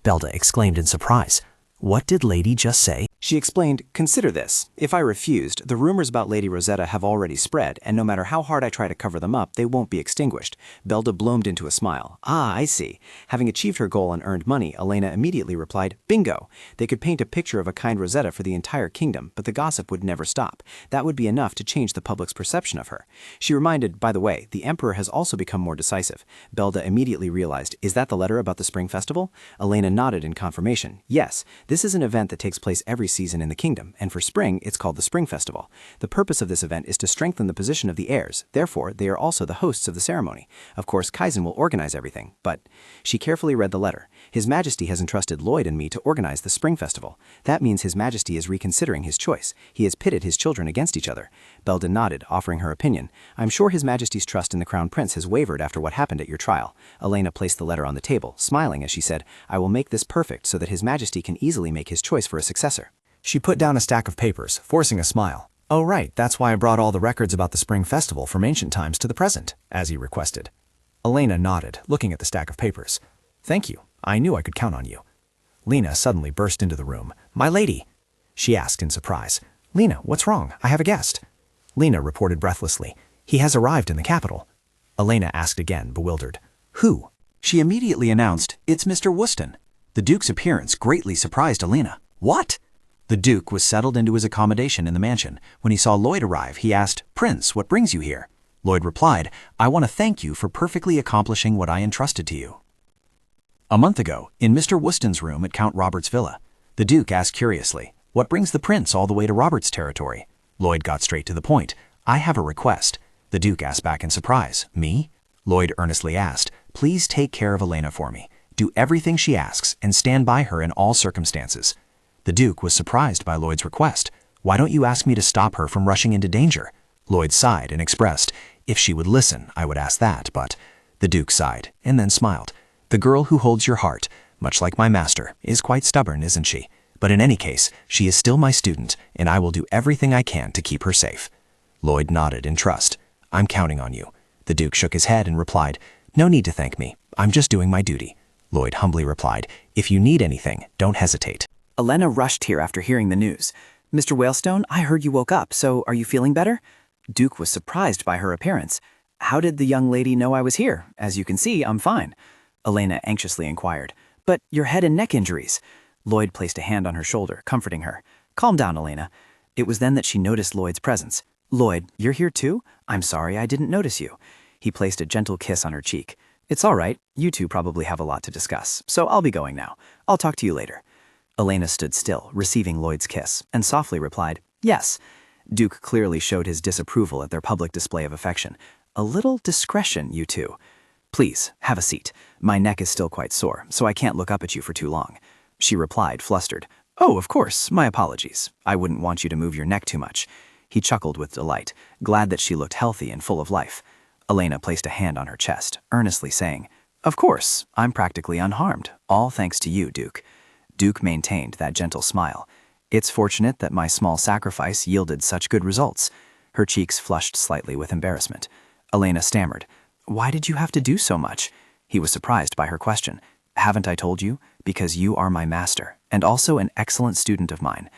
Belda exclaimed in surprise. What did Lady just say? She explained, Consider this. If I refused, the rumors about Lady Rosetta have already spread, and no matter how hard I try to cover them up, they won't be extinguished. Belda bloomed into a smile. Ah, I see. Having achieved her goal and earned money, Elena immediately replied, Bingo! They could paint a picture of a kind Rosetta for the entire kingdom, but the gossip would never stop. That would be enough to change the public's perception of her. She reminded, by the way, the Emperor has also become more decisive. Belda immediately realized, Is that the letter about the Spring Festival? Elena nodded in confirmation. Yes. This is an event that takes place every season in the kingdom, and for spring, it's called the Spring Festival. The purpose of this event is to strengthen the position of the heirs, therefore, they are also the hosts of the ceremony. Of course, Kaizen will organize everything, but she carefully read the letter. His Majesty has entrusted Lloyd and me to organize the Spring Festival. That means His Majesty is reconsidering his choice. He has pitted his children against each other. Belden nodded, offering her opinion. I'm sure His Majesty's trust in the Crown Prince has wavered after what happened at your trial. Elena placed the letter on the table, smiling as she said, I will make this perfect so that His Majesty can easily make his choice for a successor. She put down a stack of papers, forcing a smile. Oh right, that's why I brought all the records about the Spring Festival from ancient times to the present, as he requested. Elena nodded, looking at the stack of papers. Thank you. I knew I could count on you. Lena suddenly burst into the room. My lady! She asked in surprise. Lena, what's wrong? I have a guest. Lena reported breathlessly. He has arrived in the capital. Elena asked again, bewildered. Who? She immediately announced, It's Mr. Wooston. The Duke's appearance greatly surprised Elena. What? The Duke was settled into his accommodation in the mansion. When he saw Lloyd arrive, he asked, Prince, what brings you here? Lloyd replied, I want to thank you for perfectly accomplishing what I entrusted to you. A month ago, in Mr. Wooston's room at Count Robert's villa, the Duke asked curiously, What brings the prince all the way to Robert's territory? Lloyd got straight to the point. I have a request. The Duke asked back in surprise. Me? Lloyd earnestly asked, Please take care of Elena for me. Do everything she asks and stand by her in all circumstances. The Duke was surprised by Lloyd's request. Why don't you ask me to stop her from rushing into danger? Lloyd sighed and expressed, If she would listen, I would ask that, but... The Duke sighed and then smiled. The girl who holds your heart, much like my master, is quite stubborn, isn't she? But in any case, she is still my student, and I will do everything I can to keep her safe. Lloyd nodded in trust. I'm counting on you. The Duke shook his head and replied, No need to thank me. I'm just doing my duty. Lloyd humbly replied, If you need anything, don't hesitate. Elena rushed here after hearing the news. Mr. Whalestone, I heard you woke up, so are you feeling better? Duke was surprised by her appearance. How did the young lady know I was here? As you can see, I'm fine. Elena anxiously inquired. But your head and neck injuries. Lloyd placed a hand on her shoulder, comforting her. Calm down, Elena. It was then that she noticed Lloyd's presence. Lloyd, you're here too? I'm sorry I didn't notice you. He placed a gentle kiss on her cheek. It's all right. You two probably have a lot to discuss, so I'll be going now. I'll talk to you later. Elena stood still, receiving Lloyd's kiss, and softly replied, Yes. Duke clearly showed his disapproval at their public display of affection. A little discretion, you two. Please, have a seat. My neck is still quite sore, so I can't look up at you for too long. She replied, flustered. Oh, of course, my apologies. I wouldn't want you to move your neck too much. He chuckled with delight, glad that she looked healthy and full of life. Elena placed a hand on her chest, earnestly saying, Of course, I'm practically unharmed, all thanks to you, Duke. Duke maintained that gentle smile. It's fortunate that my small sacrifice yielded such good results. Her cheeks flushed slightly with embarrassment. Elena stammered, Why did you have to do so much? He was surprised by her question. Haven't I told you? Because you are my master, and also an excellent student of mine.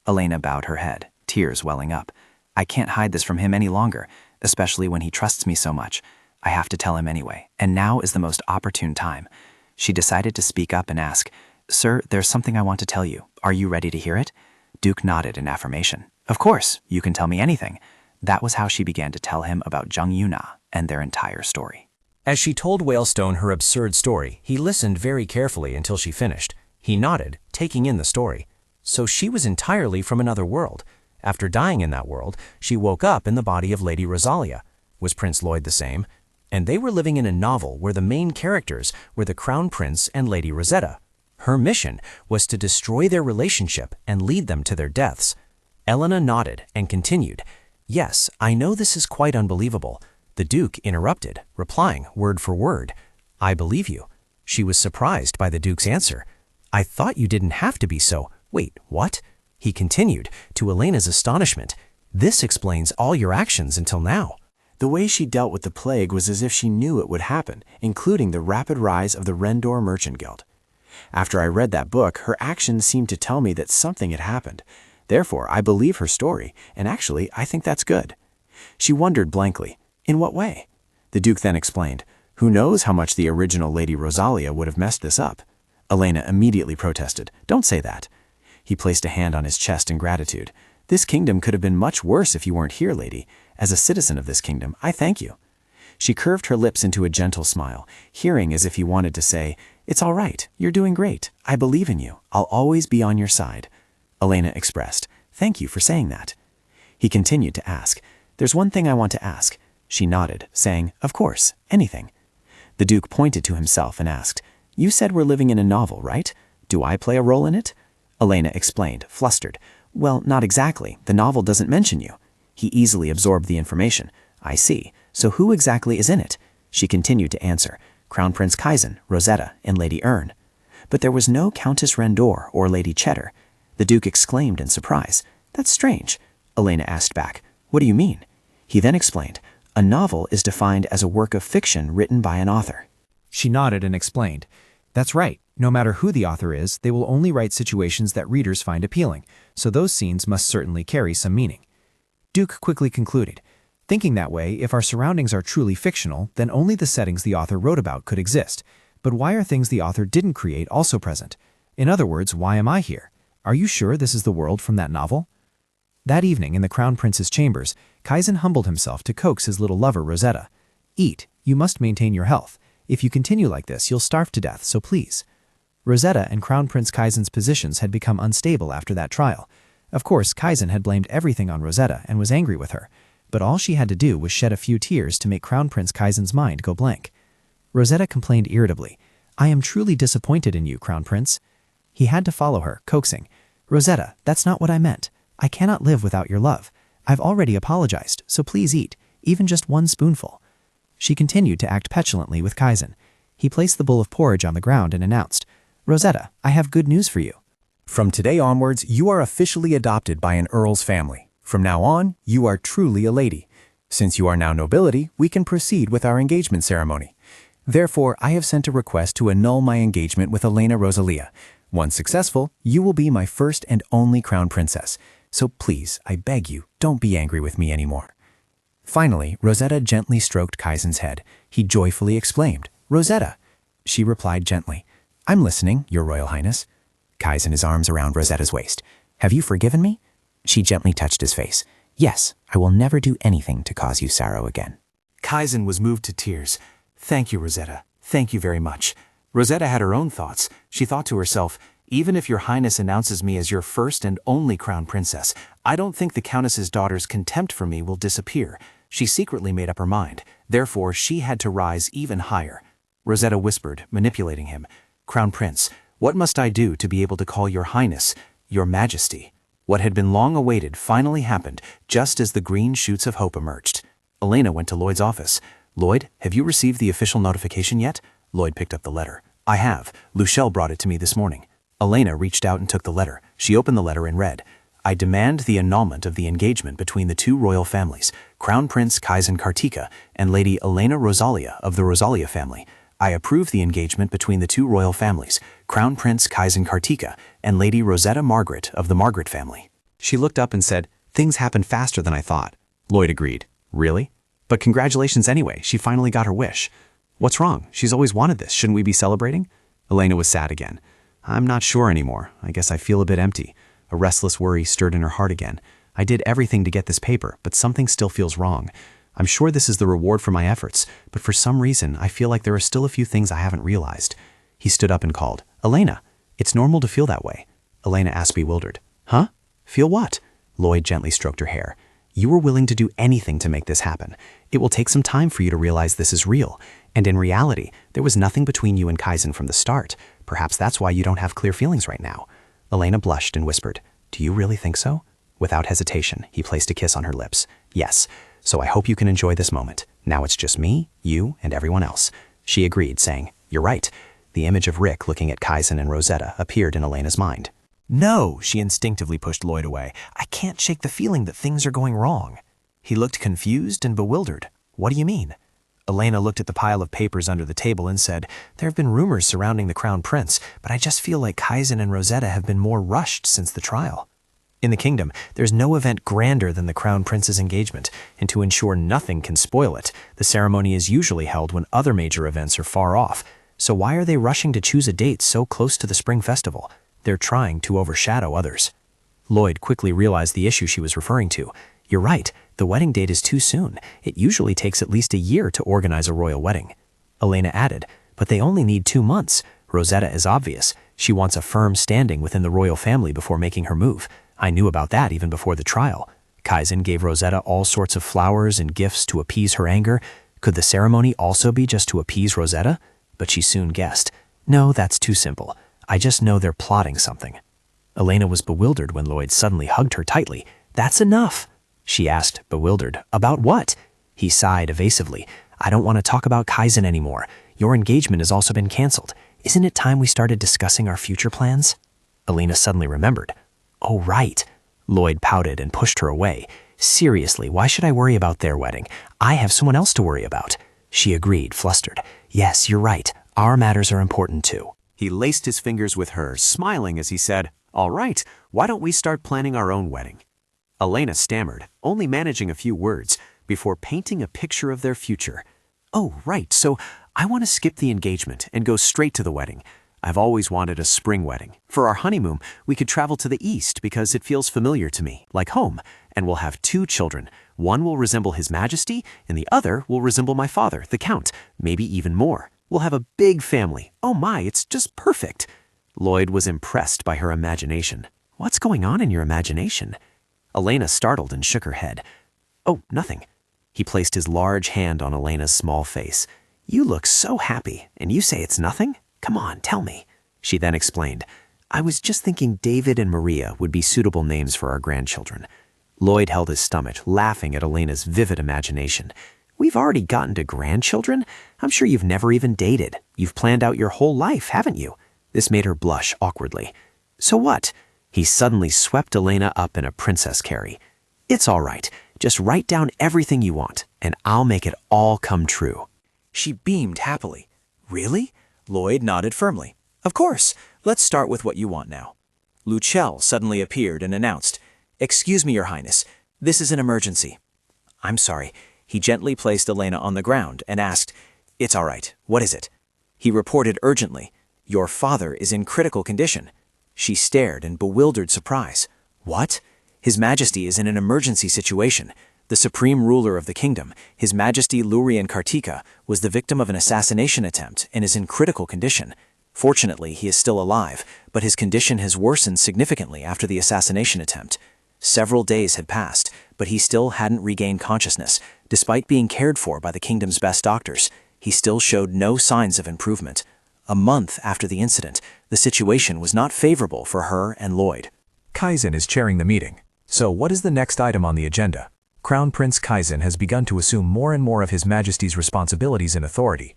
Elena bowed her head, tears welling up. I can't hide this from him any longer, especially when he trusts me so much. I have to tell him anyway, and now is the most opportune time. She decided to speak up and ask, Sir, there's something I want to tell you. Are you ready to hear it? Duke nodded in affirmation. Of course, you can tell me anything. That was how she began to tell him about Jung Yuna and their entire story. As she told Whalestone her absurd story, he listened very carefully until she finished. He nodded, taking in the story. So she was entirely from another world. After dying in that world, she woke up in the body of Lady Rosalia. Was Prince Lloyd the same? And they were living in a novel where the main characters were the Crown Prince and Lady Rosetta. Her mission was to destroy their relationship and lead them to their deaths. Elena nodded and continued, Yes, I know this is quite unbelievable. The Duke interrupted, replying word for word, I believe you. She was surprised by the Duke's answer. I thought you didn't have to be so. Wait, what? He continued, to Elena's astonishment. This explains all your actions until now. The way she dealt with the plague was as if she knew it would happen, including the rapid rise of the Rendor Merchant Guild. After I read that book, her actions seemed to tell me that something had happened. Therefore, I believe her story, and actually, I think that's good. She wondered blankly, in what way? The Duke then explained, who knows how much the original Lady Rosalia would have messed this up? Elena immediately protested, Don't say that. He placed a hand on his chest in gratitude. This kingdom could have been much worse if you weren't here, lady. As a citizen of this kingdom, I thank you. She curved her lips into a gentle smile, hearing as if he wanted to say, It's all right. You're doing great. I believe in you. I'll always be on your side. Elena expressed, thank you for saying that. He continued to ask, there's one thing I want to ask. She nodded, saying, of course, anything. The Duke pointed to himself and asked, you said we're living in a novel, right? Do I play a role in it? Elena explained, flustered. Well, not exactly. The novel doesn't mention you. He easily absorbed the information. I see. So who exactly is in it? She continued to answer, Crown Prince Kaizen, Rosetta, and Lady Ern. But there was no Countess Rendor or Lady Cheddar. The Duke exclaimed in surprise. That's strange. Elena asked back, what do you mean? He then explained, a novel is defined as a work of fiction written by an author. She nodded and explained, that's right. No matter who the author is, they will only write situations that readers find appealing, so those scenes must certainly carry some meaning. Duke quickly concluded, thinking that way, if our surroundings are truly fictional, then only the settings the author wrote about could exist. But why are things the author didn't create also present? In other words, why am I here? Are you sure this is the world from that novel? That evening in the Crown Prince's chambers, Kaizen humbled himself to coax his little lover Rosetta. Eat. You must maintain your health. If you continue like this, you'll starve to death, so please. Rosetta and Crown Prince Kaizen's positions had become unstable after that trial. Of course, Kaizen had blamed everything on Rosetta and was angry with her, but all she had to do was shed a few tears to make Crown Prince Kaizen's mind go blank. Rosetta complained irritably, I am truly disappointed in you, Crown Prince. He had to follow her, coaxing, Rosetta, that's not what I meant. I cannot live without your love. I've already apologized, so please eat, even just one spoonful. She continued to act petulantly with Kaizen. He placed the bowl of porridge on the ground and announced, Rosetta, I have good news for you. From today onwards, you are officially adopted by an Earl's family. From now on, you are truly a lady. Since you are now nobility, we can proceed with our engagement ceremony. Therefore, I have sent a request to annul my engagement with Elena Rosalia. Once successful, you will be my first and only crown princess. So please, I beg you, don't be angry with me anymore. Finally, Rosetta gently stroked Kaizen's head. He joyfully exclaimed, Rosetta. She replied gently, I'm listening, Your Royal Highness. Kaizen his arms around Rosetta's waist. Have you forgiven me? She gently touched his face. Yes, I will never do anything to cause you sorrow again. Kaizen was moved to tears. Thank you, Rosetta. Thank you very much. Rosetta had her own thoughts. She thought to herself, even if Your Highness announces me as your first and only crown princess, I don't think the Countess's daughter's contempt for me will disappear. She secretly made up her mind. Therefore, she had to rise even higher. Rosetta whispered, manipulating him, Crown Prince, what must I do to be able to call Your Highness, Your Majesty? What had been long awaited finally happened just as the green shoots of hope emerged. Elena went to Lloyd's office. Lloyd, have you received the official notification yet? Lloyd picked up the letter. I have. Luchelle brought it to me this morning. Elena reached out and took the letter. She opened the letter and read, I demand the annulment of the engagement between the two royal families, Crown Prince Kaizen Kartika and Lady Elena Rosalia of the Rosalia family. I approve the engagement between the two royal families, Crown Prince Kaizen Kartika and Lady Rosetta Margaret of the Margaret family. She looked up and said, things happened faster than I thought. Lloyd agreed. Really? But congratulations anyway, she finally got her wish. What's wrong? She's always wanted this. Shouldn't we be celebrating? Elena was sad again. I'm not sure anymore. I guess I feel a bit empty. A restless worry stirred in her heart again. I did everything to get this paper, but something still feels wrong. I'm sure this is the reward for my efforts, but for some reason, I feel like there are still a few things I haven't realized. He stood up and called, Elena, it's normal to feel that way. Elena asked bewildered. Huh? Feel what? Lloyd gently stroked her hair. You were willing to do anything to make this happen. It will take some time for you to realize this is real. And in reality, there was nothing between you and Kaizen from the start. Perhaps that's why you don't have clear feelings right now. Elena blushed and whispered, Do you really think so? Without hesitation, he placed a kiss on her lips. Yes. So I hope you can enjoy this moment. Now it's just me, you, and everyone else. She agreed, saying, You're right. The image of Rick looking at Kaizen and Rosetta appeared in Elena's mind. No, she instinctively pushed Lloyd away. I can't shake the feeling that things are going wrong. He looked confused and bewildered. What do you mean? Elena looked at the pile of papers under the table and said, There have been rumors surrounding the Crown Prince, but I just feel like Kaizen and Rosetta have been more rushed since the trial. In the kingdom, there's no event grander than the Crown Prince's engagement, and to ensure nothing can spoil it, the ceremony is usually held when other major events are far off. So why are they rushing to choose a date so close to the spring festival? They're trying to overshadow others. Lloyd quickly realized the issue she was referring to. You're right, the wedding date is too soon. It usually takes at least a year to organize a royal wedding. Elena added, But they only need 2 months. Rosetta is obvious. She wants a firm standing within the royal family before making her move. I knew about that even before the trial. Kaizen gave Rosetta all sorts of flowers and gifts to appease her anger. Could the ceremony also be just to appease Rosetta? But she soon guessed. No, that's too simple. I just know they're plotting something. Elena was bewildered when Lloyd suddenly hugged her tightly. That's enough, she asked, bewildered. About what? He sighed evasively. I don't want to talk about Kaizen anymore. Your engagement has also been canceled. Isn't it time we started discussing our future plans? Elena suddenly remembered. Oh, right. Lloyd pouted and pushed her away. Seriously, why should I worry about their wedding? I have someone else to worry about. She agreed, flustered. Yes, you're right. Our matters are important too. He laced his fingers with hers, smiling as he said, All right, why don't we start planning our own wedding? Elena stammered, only managing a few words, before painting a picture of their future. Oh, right, so I want to skip the engagement and go straight to the wedding. I've always wanted a spring wedding. For our honeymoon, we could travel to the east because it feels familiar to me, like home, and we'll have 2 children. One will resemble His Majesty, and the other will resemble my father, the Count, maybe even more. We'll have a big family. Oh my, it's just perfect. Lloyd was impressed by her imagination. What's going on in your imagination? Elena startled and shook her head. Oh, nothing. He placed his large hand on Elena's small face. You look so happy, and you say it's nothing? Come on, tell me. She then explained, I was just thinking David and Maria would be suitable names for our grandchildren. Lloyd held his stomach, laughing at Elena's vivid imagination. We've already gotten to grandchildren? I'm sure you've never even dated. You've planned out your whole life, haven't you? This made her blush awkwardly. So what? He suddenly swept Elena up in a princess carry. It's all right. Just write down everything you want, and I'll make it all come true. She beamed happily. Really? Lloyd nodded firmly. Of course. Let's start with what you want now. Luchel suddenly appeared and announced, Excuse me, Your Highness. This is an emergency. I'm sorry. He gently placed Elena on the ground and asked, It's all right. What is it? He reported urgently, Your father is in critical condition. She stared in bewildered surprise. What? His Majesty is in an emergency situation. The supreme ruler of the kingdom, His Majesty Lurian Kartika, was the victim of an assassination attempt and is in critical condition. Fortunately, he is still alive, but his condition has worsened significantly after the assassination attempt. Several days had passed, but he still hadn't regained consciousness. Despite being cared for by the kingdom's best doctors, he still showed no signs of improvement. A month after the incident, the situation was not favorable for her and Lloyd. Kaizen is chairing the meeting. So what is the next item on the agenda? Crown Prince Kaizen has begun to assume more and more of His Majesty's responsibilities and authority.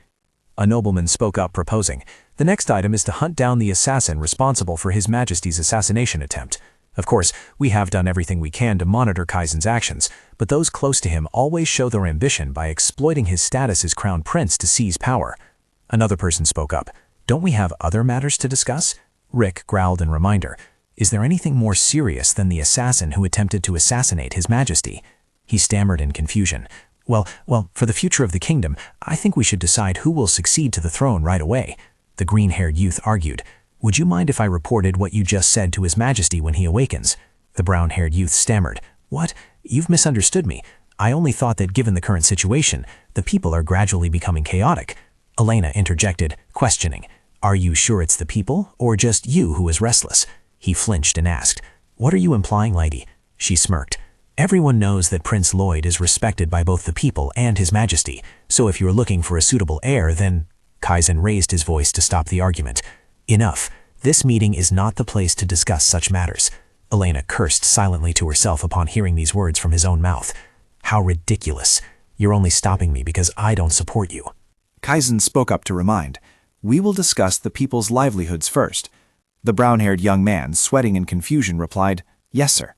A nobleman spoke up proposing, the next item is to hunt down the assassin responsible for His Majesty's assassination attempt. Of course, we have done everything we can to monitor Kaizen's actions, but those close to him always show their ambition by exploiting his status as Crown Prince to seize power. Another person spoke up. Don't we have other matters to discuss? Rick growled in reminder. Is there anything more serious than the assassin who attempted to assassinate His Majesty? He stammered in confusion. Well, for the future of the kingdom, I think we should decide who will succeed to the throne right away. The green-haired youth argued. Would you mind if I reported what you just said to His Majesty when he awakens? The brown-haired youth stammered. What? You've misunderstood me. I only thought that given the current situation, the people are gradually becoming chaotic. Elena interjected, questioning. Are you sure it's the people, or just you who is restless? He flinched and asked, What are you implying, lady? She smirked. Everyone knows that Prince Lloyd is respected by both the people and His Majesty, so if you're looking for a suitable heir, then... Kaizen raised his voice to stop the argument. Enough. This meeting is not the place to discuss such matters. Elena cursed silently to herself upon hearing these words from his own mouth. How ridiculous. You're only stopping me because I don't support you. Kaizen spoke up to remind, We will discuss the people's livelihoods first. The brown-haired young man, sweating in confusion, replied, Yes, sir.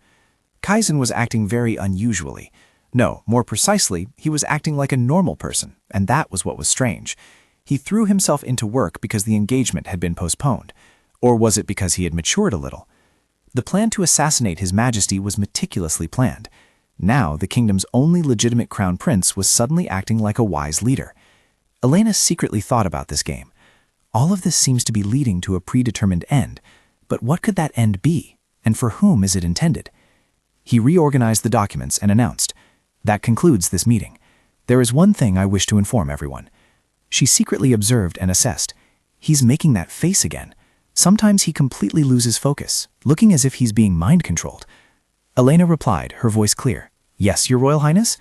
Kaizen was acting very unusually. No, more precisely, he was acting like a normal person, and that was what was strange. He threw himself into work because the engagement had been postponed. Or was it because he had matured a little? The plan to assassinate His Majesty was meticulously planned. Now, the kingdom's only legitimate crown prince was suddenly acting like a wise leader. Elena secretly thought about this game. All of this seems to be leading to a predetermined end, but what could that end be, and for whom is it intended? He reorganized the documents and announced, That concludes this meeting. There is one thing I wish to inform everyone. She secretly observed and assessed. He's making that face again. Sometimes he completely loses focus, looking as if he's being mind-controlled. Elena replied, her voice clear. Yes, Your Royal Highness?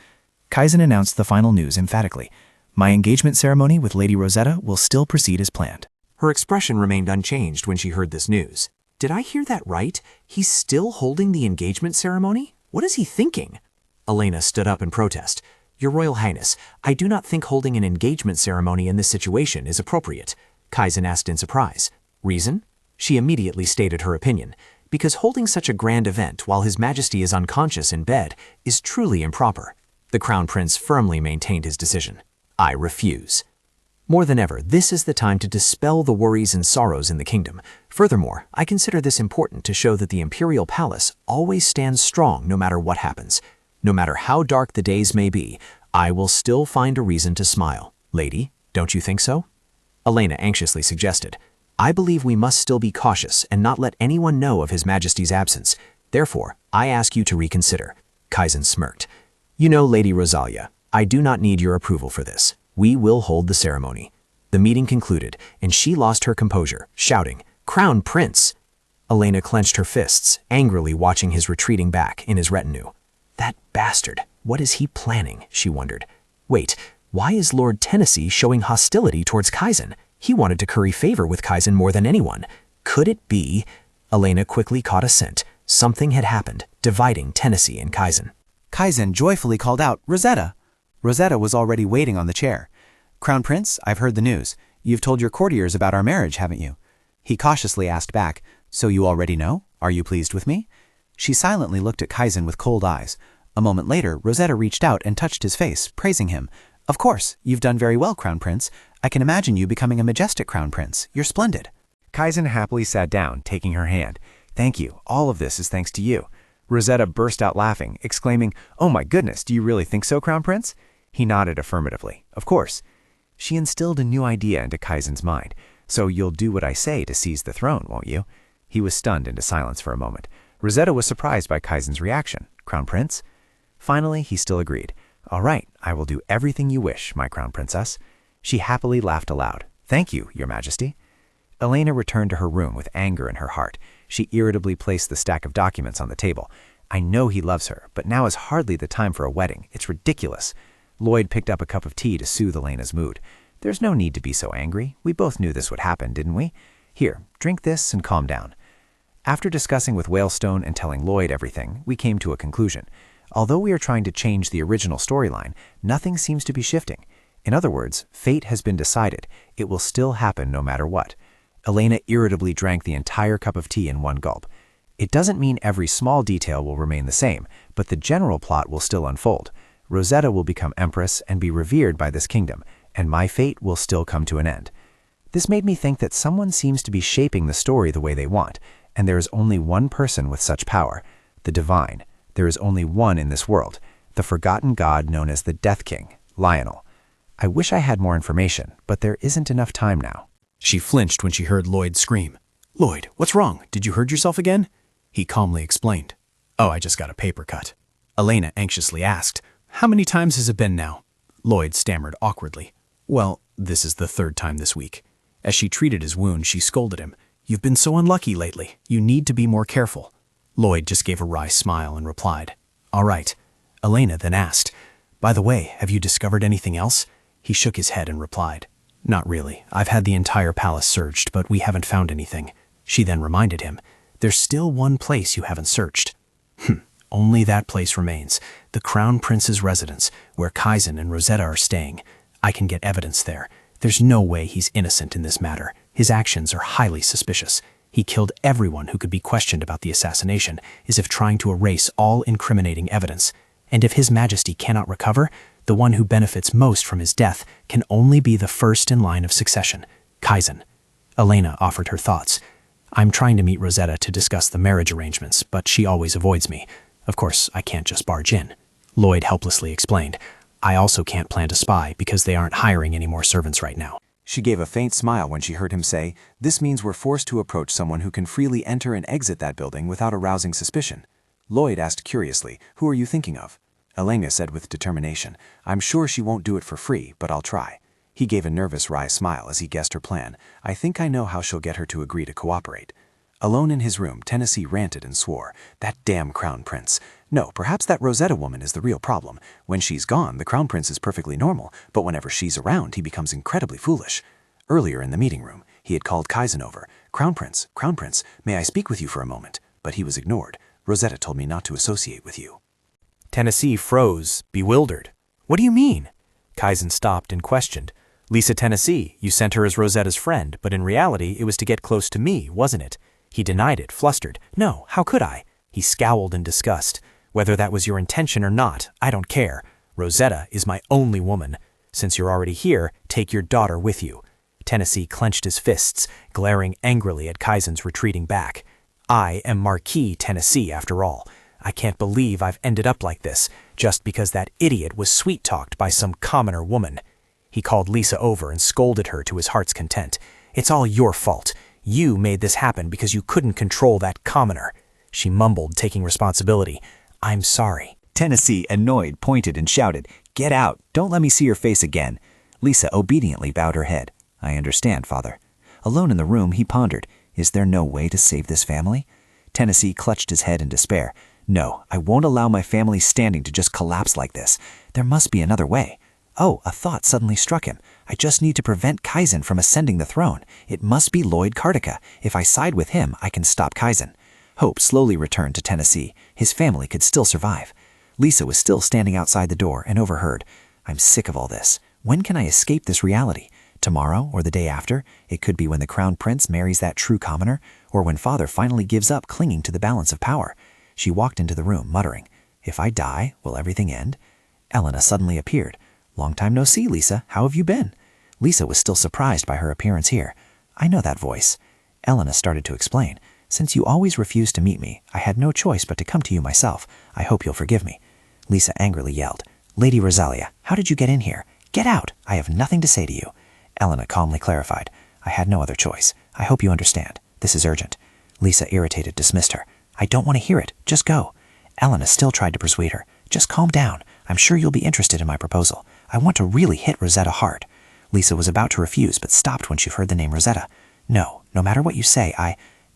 Kaizen announced the final news emphatically. My engagement ceremony with Lady Rosetta will still proceed as planned. Her expression remained unchanged when she heard this news. Did I hear that right? He's still holding the engagement ceremony? What is he thinking? Elena stood up in protest. Your Royal Highness, I do not think holding an engagement ceremony in this situation is appropriate. Kaizen asked in surprise. Reason? She immediately stated her opinion. Because holding such a grand event while His Majesty is unconscious in bed is truly improper. The Crown Prince firmly maintained his decision. I refuse. More than ever, this is the time to dispel the worries and sorrows in the kingdom. Furthermore, I consider this important to show that the imperial palace always stands strong no matter what happens. No matter how dark the days may be, I will still find a reason to smile. Lady, don't you think so? Elena anxiously suggested. I believe we must still be cautious and not let anyone know of His Majesty's absence. Therefore, I ask you to reconsider. Kaizen smirked. You know, Lady Rosalia, I do not need your approval for this. We will hold the ceremony. The meeting concluded, and she lost her composure, shouting, Crown Prince! Elena clenched her fists, angrily watching his retreating back in his retinue. That bastard, what is he planning, she wondered. Wait, why is Lord Tennessee showing hostility towards Kaizen? He wanted to curry favor with Kaizen more than anyone. Could it be? Elena quickly caught a scent. Something had happened, dividing Tennessee and Kaizen. Kaizen joyfully called out, Rosetta! Rosetta was already waiting on the chair. Crown Prince, I've heard the news. You've told your courtiers about our marriage, haven't you? He cautiously asked back, So you already know? Are you pleased with me? She silently looked at Kaizen with cold eyes. A moment later, Rosetta reached out and touched his face, praising him. Of course, you've done very well, Crown Prince. I can imagine you becoming a majestic Crown Prince. You're splendid. Kaizen happily sat down, taking her hand. Thank you. All of this is thanks to you. Rosetta burst out laughing, exclaiming, Oh my goodness, do you really think so, Crown Prince? He nodded affirmatively. Of course. She instilled a new idea into Kaizen's mind. So you'll do what I say to seize the throne, won't you? He was stunned into silence for a moment. Rosetta was surprised by Kaizen's reaction. Crown Prince? Finally, he still agreed. All right, I will do everything you wish, my Crown Princess. She happily laughed aloud. Thank you, Your Majesty. Elena returned to her room with anger in her heart. She irritably placed the stack of documents on the table. I know he loves her, but now is hardly the time for a wedding. It's ridiculous. Lloyd picked up a cup of tea to soothe Elena's mood. There's no need to be so angry. We both knew this would happen, didn't we? Here, drink this and calm down. After discussing with Whalestone and telling Lloyd everything, we came to a conclusion. Although we are trying to change the original storyline, nothing seems to be shifting. In other words, fate has been decided. It will still happen no matter what. Elena irritably drank the entire cup of tea in one gulp. It doesn't mean every small detail will remain the same, but the general plot will still unfold. Rosetta will become empress and be revered by this kingdom, and my fate will still come to an end. This made me think that someone seems to be shaping the story the way they want, and there is only one person with such power, the divine. There is only one in this world, the forgotten god known as the Death King, Lionel. I wish I had more information, but there isn't enough time now. She flinched when she heard Lloyd scream. Lloyd, what's wrong? Did you hurt yourself again? He calmly explained. Oh, I just got a paper cut. Elena anxiously asked, How many times has it been now? Lloyd stammered awkwardly. Well, this is the third time this week. As she treated his wound, she scolded him. You've been so unlucky lately. You need to be more careful. Lloyd just gave a wry smile and replied, All right. Elena then asked, By the way, have you discovered anything else? He shook his head and replied, Not really. I've had the entire palace searched, but we haven't found anything. She then reminded him, There's still one place you haven't searched. Only that place remains, the Crown Prince's residence, where Kaizen and Rosetta are staying. I can get evidence there. There's no way he's innocent in this matter. His actions are highly suspicious. He killed everyone who could be questioned about the assassination, as if trying to erase all incriminating evidence. And if His Majesty cannot recover, the one who benefits most from his death can only be the first in line of succession, Kaizen. Elena offered her thoughts. I'm trying to meet Rosetta to discuss the marriage arrangements, but she always avoids me. Of course, I can't just barge in. Lloyd helplessly explained. I also can't plant a spy because they aren't hiring any more servants right now. She gave a faint smile when she heard him say, This means we're forced to approach someone who can freely enter and exit that building without arousing suspicion. Lloyd asked curiously, Who are you thinking of? Elena said with determination, I'm sure she won't do it for free, but I'll try. He gave a nervous wry smile as he guessed her plan. I think I know how she'll get her to agree to cooperate. Alone in his room, Tennessee ranted and swore. That damn crown prince. No, perhaps that Rosetta woman is the real problem. When she's gone, the crown prince is perfectly normal, but whenever she's around, he becomes incredibly foolish. Earlier in the meeting room, he had called Kaizen over. Crown prince, may I speak with you for a moment? But he was ignored. Rosetta told me not to associate with you. Tennessee froze, bewildered. What do you mean? Kaizen stopped and questioned. Lisa Tennessee, you sent her as Rosetta's friend, but in reality, it was to get close to me, wasn't it? He denied it, flustered. No, how could I? He scowled in disgust. Whether that was your intention or not, I don't care. Rosetta is my only woman. Since you're already here, take your daughter with you. Tennessee clenched his fists, glaring angrily at Kaizen's retreating back. I am Marquis Tennessee, after all. I can't believe I've ended up like this, just because that idiot was sweet-talked by some commoner woman. He called Lisa over and scolded her to his heart's content. It's all your fault. You made this happen because you couldn't control that commoner. She mumbled, taking responsibility. I'm sorry. Tennessee, annoyed, pointed and shouted, Get out! Don't let me see your face again. Lisa obediently bowed her head. I understand, Father. Alone in the room, he pondered. Is there no way to save this family? Tennessee clutched his head in despair. No, I won't allow my family's standing to just collapse like this. There must be another way. Oh, a thought suddenly struck him. I just need to prevent Kaizen from ascending the throne. It must be Lloyd Kartika. If I side with him, I can stop Kaizen. Hope slowly returned to Tennessee. His family could still survive. Lisa was still standing outside the door and overheard. I'm sick of all this. When can I escape this reality? Tomorrow or the day after? It could be when the crown prince marries that true commoner, or when father finally gives up clinging to the balance of power. She walked into the room, muttering, If I die, will everything end? Elena suddenly appeared. Long time no see, Lisa. How have you been? Lisa was still surprised by her appearance here. I know that voice. Elena started to explain. Since you always refused to meet me, I had no choice but to come to you myself. I hope you'll forgive me. Lisa angrily yelled. Lady Rosalia, how did you get in here? Get out! I have nothing to say to you. Elena calmly clarified. I had no other choice. I hope you understand. This is urgent. Lisa, irritated, dismissed her. I don't want to hear it. Just go. Elena still tried to persuade her. Just calm down. I'm sure you'll be interested in my proposal. I want to really hit Rosetta hard. Lisa was about to refuse, but stopped when she heard the name Rosetta. No matter what you say,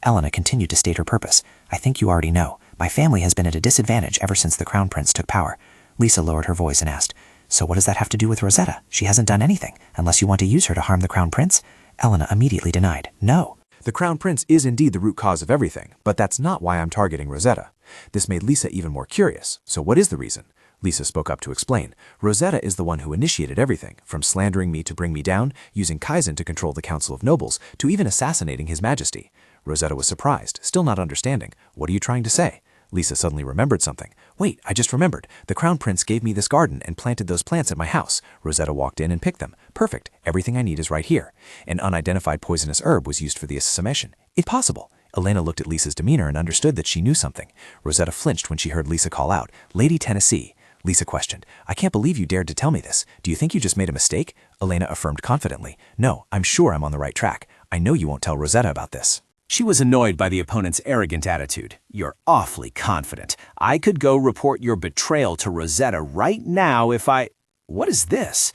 Elena continued to state her purpose. I think you already know. My family has been at a disadvantage ever since the crown prince took power. Lisa lowered her voice and asked, So what does that have to do with Rosetta? She hasn't done anything, unless you want to use her to harm the crown prince? Elena immediately denied. No. The crown prince is indeed the root cause of everything, but that's not why I'm targeting Rosetta. This made Lisa even more curious. So what is the reason? Lisa spoke up to explain. Rosetta is the one who initiated everything, from slandering me to bring me down, using Kaizen to control the Council of Nobles, to even assassinating His Majesty. Rosetta was surprised, still not understanding. What are you trying to say? Lisa suddenly remembered something. Wait, I just remembered. The crown prince gave me this garden and planted those plants at my house. Rosetta walked in and picked them. Perfect. Everything I need is right here. An unidentified poisonous herb was used for the assassination. Impossible. Elena looked at Lisa's demeanor and understood that she knew something. Rosetta flinched when she heard Lisa call out, Lady Tennessee. Lisa questioned, I can't believe you dared to tell me this. Do you think you just made a mistake? Elena affirmed confidently. No, I'm sure I'm on the right track. I know you won't tell Rosetta about this. She was annoyed by the opponent's arrogant attitude. You're awfully confident. I could go report your betrayal to Rosetta right now if I... What is this?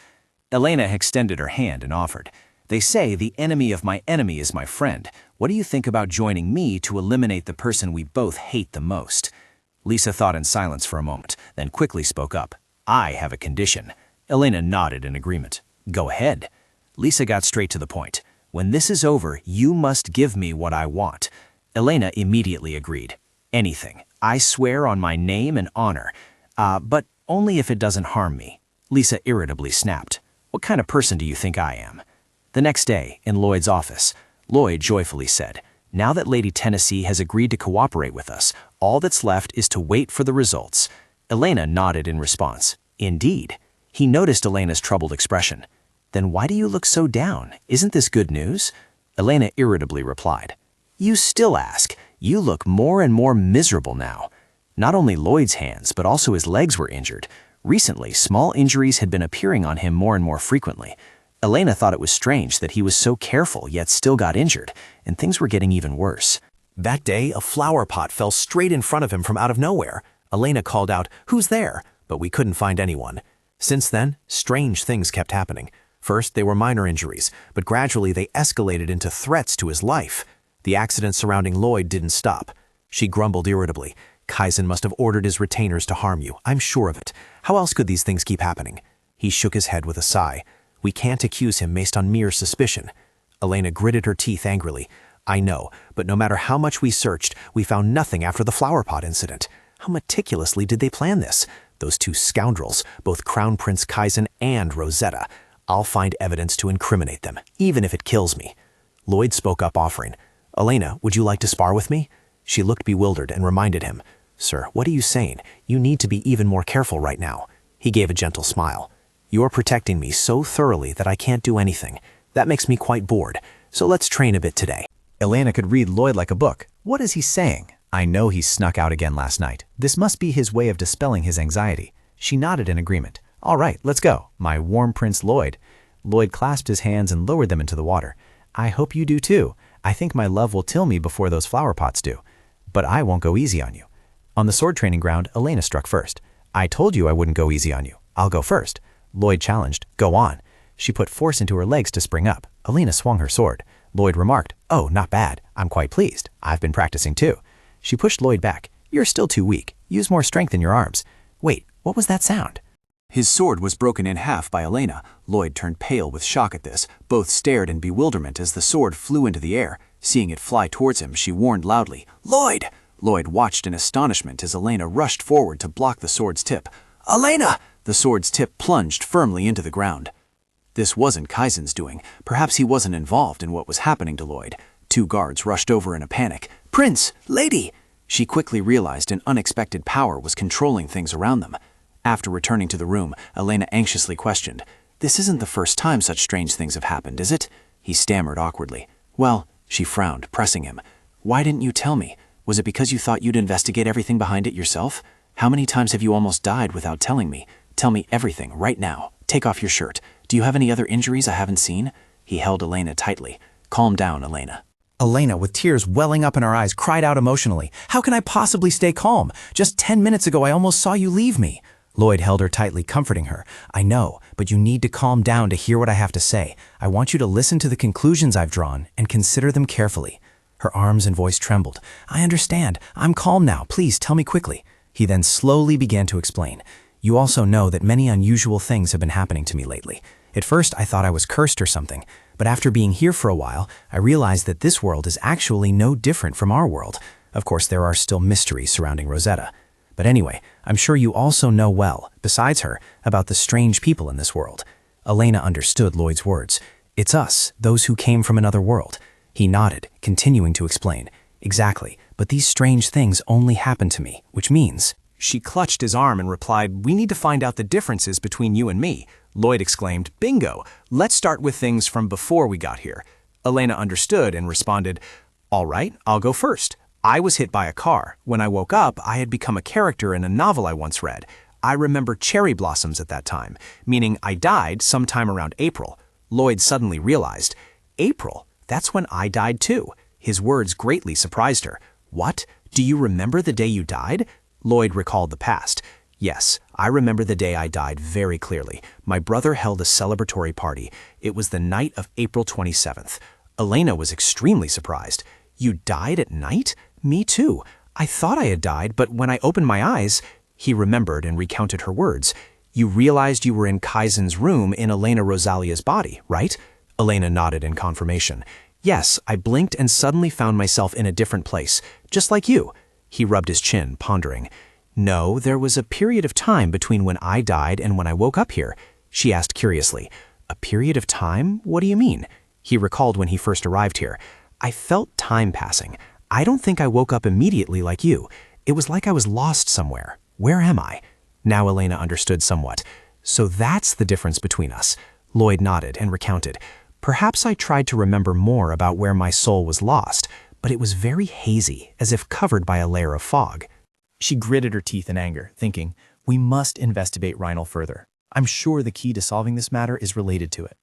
Elena extended her hand and offered. They say the enemy of my enemy is my friend. What do you think about joining me to eliminate the person we both hate the most? Lisa thought in silence for a moment, then quickly spoke up. I have a condition. Elena nodded in agreement. Go ahead. Lisa got straight to the point. When this is over, you must give me what I want. Elena immediately agreed. Anything. I swear on my name and honor. But only if it doesn't harm me. Lisa irritably snapped. What kind of person do you think I am? The next day, in Lloyd's office, Lloyd joyfully said, Now that Lady Tennessee has agreed to cooperate with us, all that's left is to wait for the results. Elena nodded in response. Indeed. He noticed Elena's troubled expression. Then why do you look so down? Isn't this good news? Elena irritably replied. You still ask. You look more and more miserable now. Not only Lloyd's hands, but also his legs were injured. Recently, small injuries had been appearing on him more and more frequently. Elena thought it was strange that he was so careful yet still got injured, and things were getting even worse. That day, a flower pot fell straight in front of him from out of nowhere. Elena called out, Who's there? But we couldn't find anyone. Since then, strange things kept happening. First, they were minor injuries, but gradually they escalated into threats to his life. The accident surrounding Lloyd didn't stop. She grumbled irritably. Kaizen must have ordered his retainers to harm you. I'm sure of it. How else could these things keep happening? He shook his head with a sigh. We can't accuse him based on mere suspicion. Elena gritted her teeth angrily. I know, but no matter how much we searched, we found nothing after the flower pot incident. How meticulously did they plan this? Those two scoundrels, both Crown Prince Kaizen and Rosetta. I'll find evidence to incriminate them, even if it kills me. Lloyd spoke up, offering, Elena, would you like to spar with me? She looked bewildered and reminded him, Sir, what are you saying? You need to be even more careful right now. He gave a gentle smile. You're protecting me so thoroughly that I can't do anything. That makes me quite bored, so let's train a bit today. Elena could read Lloyd like a book. What is he saying? I know he snuck out again last night. This must be his way of dispelling his anxiety. She nodded in agreement. All right, let's go. My warm Prince Lloyd. Lloyd clasped his hands and lowered them into the water. I hope you do too. I think my love will kill me before those flower pots do. But I won't go easy on you. On the sword training ground, Elena struck first. I told you I wouldn't go easy on you. I'll go first. Lloyd challenged. Go on. She put force into her legs to spring up. Elena swung her sword. Lloyd remarked, Oh, not bad. I'm quite pleased. I've been practicing too. She pushed Lloyd back. You're still too weak. Use more strength in your arms. Wait, what was that sound? His sword was broken in half by Elena. Lloyd turned pale with shock at this. Both stared in bewilderment as the sword flew into the air. Seeing it fly towards him, she warned loudly, Lloyd! Lloyd watched in astonishment as Elena rushed forward to block the sword's tip. Elena! The sword's tip plunged firmly into the ground. This wasn't Kaizen's doing. Perhaps he wasn't involved in what was happening to Lloyd. Two guards rushed over in a panic. Prince! Lady! She quickly realized an unexpected power was controlling things around them. After returning to the room, Elena anxiously questioned, This isn't the first time such strange things have happened, is it? He stammered awkwardly. Well, she frowned, pressing him. Why didn't you tell me? Was it because you thought you'd investigate everything behind it yourself? How many times have you almost died without telling me? Tell me everything, right now. Take off your shirt. Do you have any other injuries I haven't seen? He held Elena tightly. Calm down, Elena. Elena, with tears welling up in her eyes, cried out emotionally. How can I possibly stay calm? Just 10 minutes ago I almost saw you leave me. Lloyd held her tightly, comforting her. I know, but you need to calm down to hear what I have to say. I want you to listen to the conclusions I've drawn and consider them carefully. Her arms and voice trembled. I understand. I'm calm now. Please tell me quickly. He then slowly began to explain. You also know that many unusual things have been happening to me lately. At first, I thought I was cursed or something, but after being here for a while, I realized that this world is actually no different from our world. Of course, there are still mysteries surrounding Rosetta. But anyway, I'm sure you also know well, besides her, about the strange people in this world. Elena understood Lloyd's words. It's us, those who came from another world. He nodded, continuing to explain. Exactly, but these strange things only happen to me, which means... She clutched his arm and replied, We need to find out the differences between you and me. Lloyd exclaimed, Bingo! Let's start with things from before we got here. Elena understood and responded, All right, I'll go first. I was hit by a car. When I woke up, I had become a character in a novel I once read. I remember cherry blossoms at that time, meaning I died sometime around April. Lloyd suddenly realized, April? That's when I died too. His words greatly surprised her. What? Do you remember the day you died? Lloyd recalled the past. Yes, I remember the day I died very clearly. My brother held a celebratory party. It was the night of April 27th. Elena was extremely surprised. You died at night? Me too. I thought I had died, but when I opened my eyes... He remembered and recounted her words. You realized you were in Kaizen's room in Elena Rosalia's body, right? Elena nodded in confirmation. Yes, I blinked and suddenly found myself in a different place, just like you. He rubbed his chin, pondering. No, there was a period of time between when I died and when I woke up here. She asked curiously. A period of time? What do you mean? He recalled when he first arrived here. I felt time passing. I don't think I woke up immediately like you. It was like I was lost somewhere. Where am I? Now Elena understood somewhat. So that's the difference between us. Lloyd nodded and recounted. Perhaps I tried to remember more about where my soul was lost, but it was very hazy, as if covered by a layer of fog. She gritted her teeth in anger, thinking, we must investigate Reinl further. I'm sure the key to solving this matter is related to it.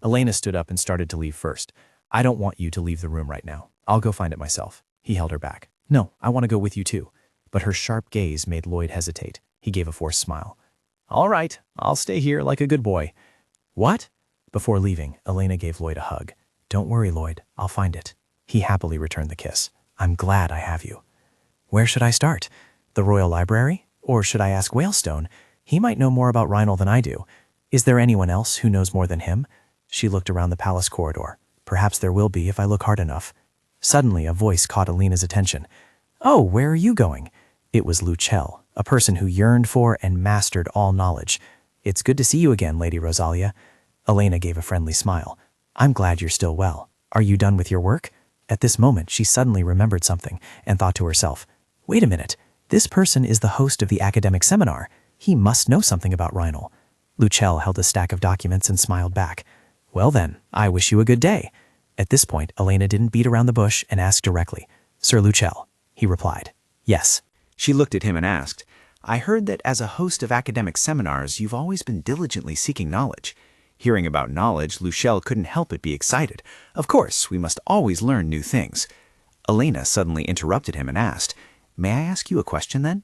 Elena stood up and started to leave first. I don't want you to leave the room right now. I'll go find it myself. He held her back. No, I want to go with you too. But her sharp gaze made Lloyd hesitate. He gave a forced smile. All right, I'll stay here like a good boy. What? Before leaving, Elena gave Lloyd a hug. Don't worry, Lloyd, I'll find it. He happily returned the kiss. I'm glad I have you. Where should I start? The Royal Library? Or should I ask Whalestone? He might know more about Rhinal than I do. Is there anyone else who knows more than him? She looked around the palace corridor. Perhaps there will be if I look hard enough. Suddenly, a voice caught Elena's attention. Oh, where are you going? It was Luchel, a person who yearned for and mastered all knowledge. It's good to see you again, Lady Rosalia. Elena gave a friendly smile. I'm glad you're still well. Are you done with your work? At this moment, she suddenly remembered something and thought to herself, wait a minute, this person is the host of the academic seminar. He must know something about Rhinal. Luchel held a stack of documents and smiled back. Well then, I wish you a good day. At this point, Elena didn't beat around the bush and asked directly. Sir Luchel, he replied. Yes. She looked at him and asked, I heard that as a host of academic seminars, you've always been diligently seeking knowledge. Hearing about knowledge, Luchel couldn't help but be excited. Of course, we must always learn new things. Elena suddenly interrupted him and asked, May I ask you a question then?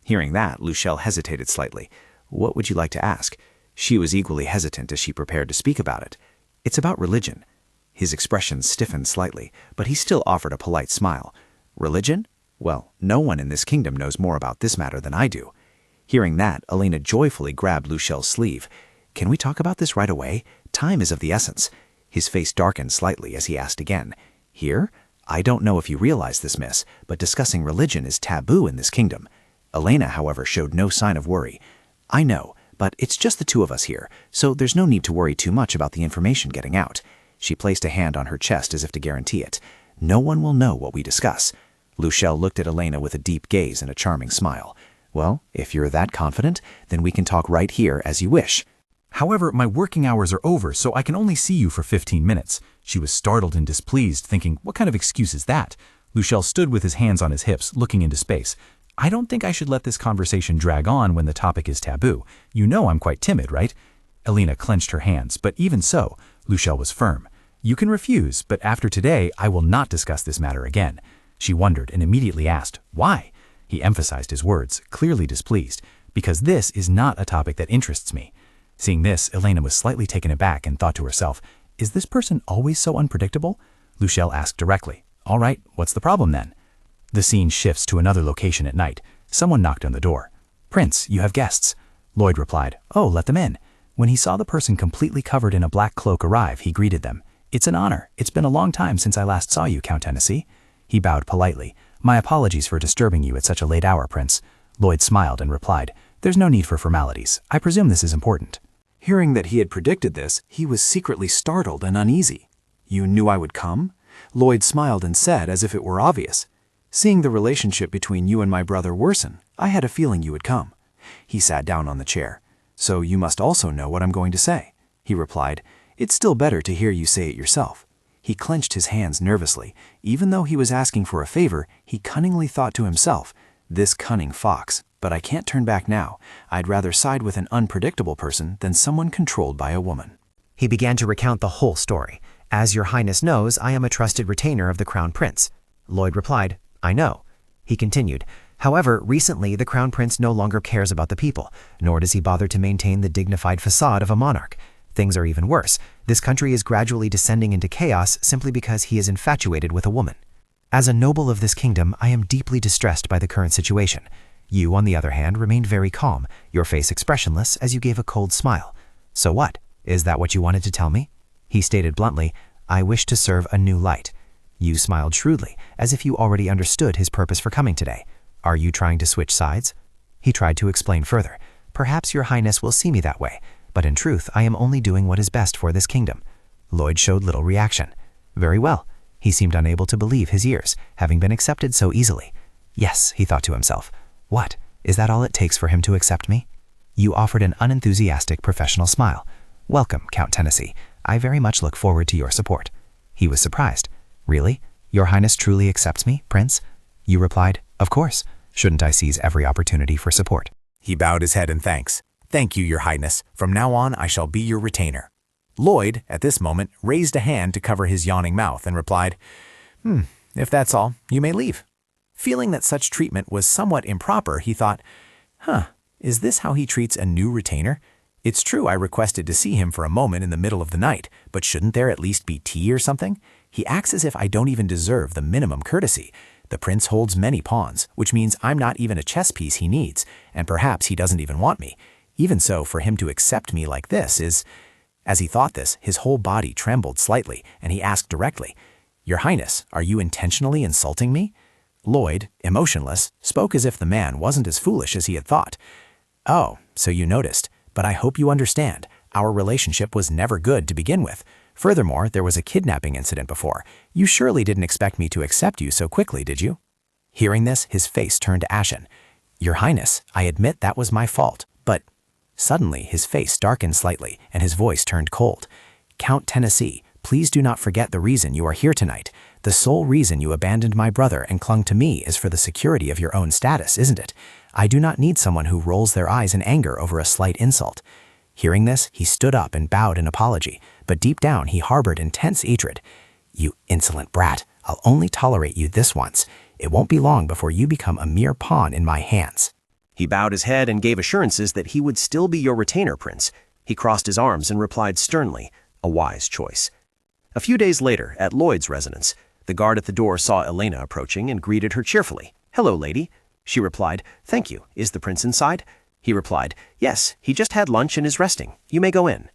Hearing that, Luchel hesitated slightly. What would you like to ask? She was equally hesitant as she prepared to speak about it. It's about religion. His expression stiffened slightly, but he still offered a polite smile. Religion? Well, no one in this kingdom knows more about this matter than I do. Hearing that, Elena joyfully grabbed Luchel's sleeve. Can we talk about this right away? Time is of the essence. His face darkened slightly as he asked again. Here? I don't know if you realize this, miss, but discussing religion is taboo in this kingdom. Elena, however, showed no sign of worry. I know, but it's just the two of us here, so there's no need to worry too much about the information getting out. She placed a hand on her chest as if to guarantee it. No one will know what we discuss. Luchel looked at Elena with a deep gaze and a charming smile. Well, if you're that confident, then we can talk right here as you wish. However, my working hours are over, so I can only see you for 15 minutes. She was startled and displeased, thinking, what kind of excuse is that? Luchel stood with his hands on his hips, looking into space. I don't think I should let this conversation drag on when the topic is taboo. You know I'm quite timid, right? Elena clenched her hands, but even so, Luchel was firm. You can refuse, but after today, I will not discuss this matter again. She wondered and immediately asked, why? He emphasized his words, clearly displeased, because this is not a topic that interests me. Seeing this, Elena was slightly taken aback and thought to herself, is this person always so unpredictable? Luchel asked directly, all right, what's the problem then? The scene shifts to another location at night. Someone knocked on the door. Prince, you have guests. Lloyd replied, oh, let them in. When he saw the person completely covered in a black cloak arrive, he greeted them. It's an honor. It's been a long time since I last saw you, Count Hennessy. He bowed politely. My apologies for disturbing you at such a late hour, Prince. Lloyd smiled and replied, there's no need for formalities. I presume this is important. Hearing that he had predicted this, he was secretly startled and uneasy. You knew I would come? Lloyd smiled and said as if it were obvious. Seeing the relationship between you and my brother worsen, I had a feeling you would come. He sat down on the chair. So you must also know what I'm going to say. He replied, it's still better to hear you say it yourself. He clenched his hands nervously. Even though he was asking for a favor, he cunningly thought to himself, this cunning fox, but I can't turn back now. I'd rather side with an unpredictable person than someone controlled by a woman. He began to recount the whole story. As your highness knows, I am a trusted retainer of the crown prince. Lloyd replied, I know. He continued, however, recently the crown prince no longer cares about the people, nor does he bother to maintain the dignified facade of a monarch. Things are even worse. This country is gradually descending into chaos simply because he is infatuated with a woman. As a noble of this kingdom, I am deeply distressed by the current situation. You, on the other hand, remained very calm, your face expressionless as you gave a cold smile. So what? Is that what you wanted to tell me? He stated bluntly, I wish to serve a new light. You smiled shrewdly, as if you already understood his purpose for coming today. Are you trying to switch sides? He tried to explain further. Perhaps your highness will see me that way, but in truth, I am only doing what is best for this kingdom. Lloyd showed little reaction. Very well. He seemed unable to believe his ears, having been accepted so easily. Yes, he thought to himself. What? Is that all it takes for him to accept me? You offered an unenthusiastic professional smile. Welcome, Count Hennessy. I very much look forward to your support. He was surprised. Really? Your Highness truly accepts me, Prince? You replied, of course. Shouldn't I seize every opportunity for support? He bowed his head in thanks. Thank you, Your Highness. From now on, I shall be your retainer. Lloyd, at this moment, raised a hand to cover his yawning mouth and replied, if that's all, you may leave. Feeling that such treatment was somewhat improper, he thought, is this how he treats a new retainer? It's true I requested to see him for a moment in the middle of the night, but shouldn't there at least be tea or something? He acts as if I don't even deserve the minimum courtesy. The prince holds many pawns, which means I'm not even a chess piece he needs, and perhaps he doesn't even want me. Even so, for him to accept me like this is... As he thought this, his whole body trembled slightly, and he asked directly, "Your Highness, are you intentionally insulting me?" Lloyd, emotionless, spoke as if the man wasn't as foolish as he had thought. "Oh, so you noticed, but I hope you understand. Our relationship was never good to begin with. Furthermore, there was a kidnapping incident before. You surely didn't expect me to accept you so quickly, did you?" Hearing this, his face turned ashen. "Your Highness, I admit that was my fault, but..." Suddenly, his face darkened slightly, and his voice turned cold. "Count Tennessee, please do not forget the reason you are here tonight. The sole reason you abandoned my brother and clung to me is for the security of your own status, isn't it? I do not need someone who rolls their eyes in anger over a slight insult." Hearing this, he stood up and bowed in apology, but deep down he harbored intense hatred. "You insolent brat, I'll only tolerate you this once. It won't be long before you become a mere pawn in my hands." He bowed his head and gave assurances that he would still be your retainer, Prince. He crossed his arms and replied sternly, a wise choice. A few days later, at Lloyd's residence, the guard at the door saw Elena approaching and greeted her cheerfully. "Hello, lady." She replied, "Thank you. Is the prince inside?" He replied, "Yes, he just had lunch and is resting. You may go in."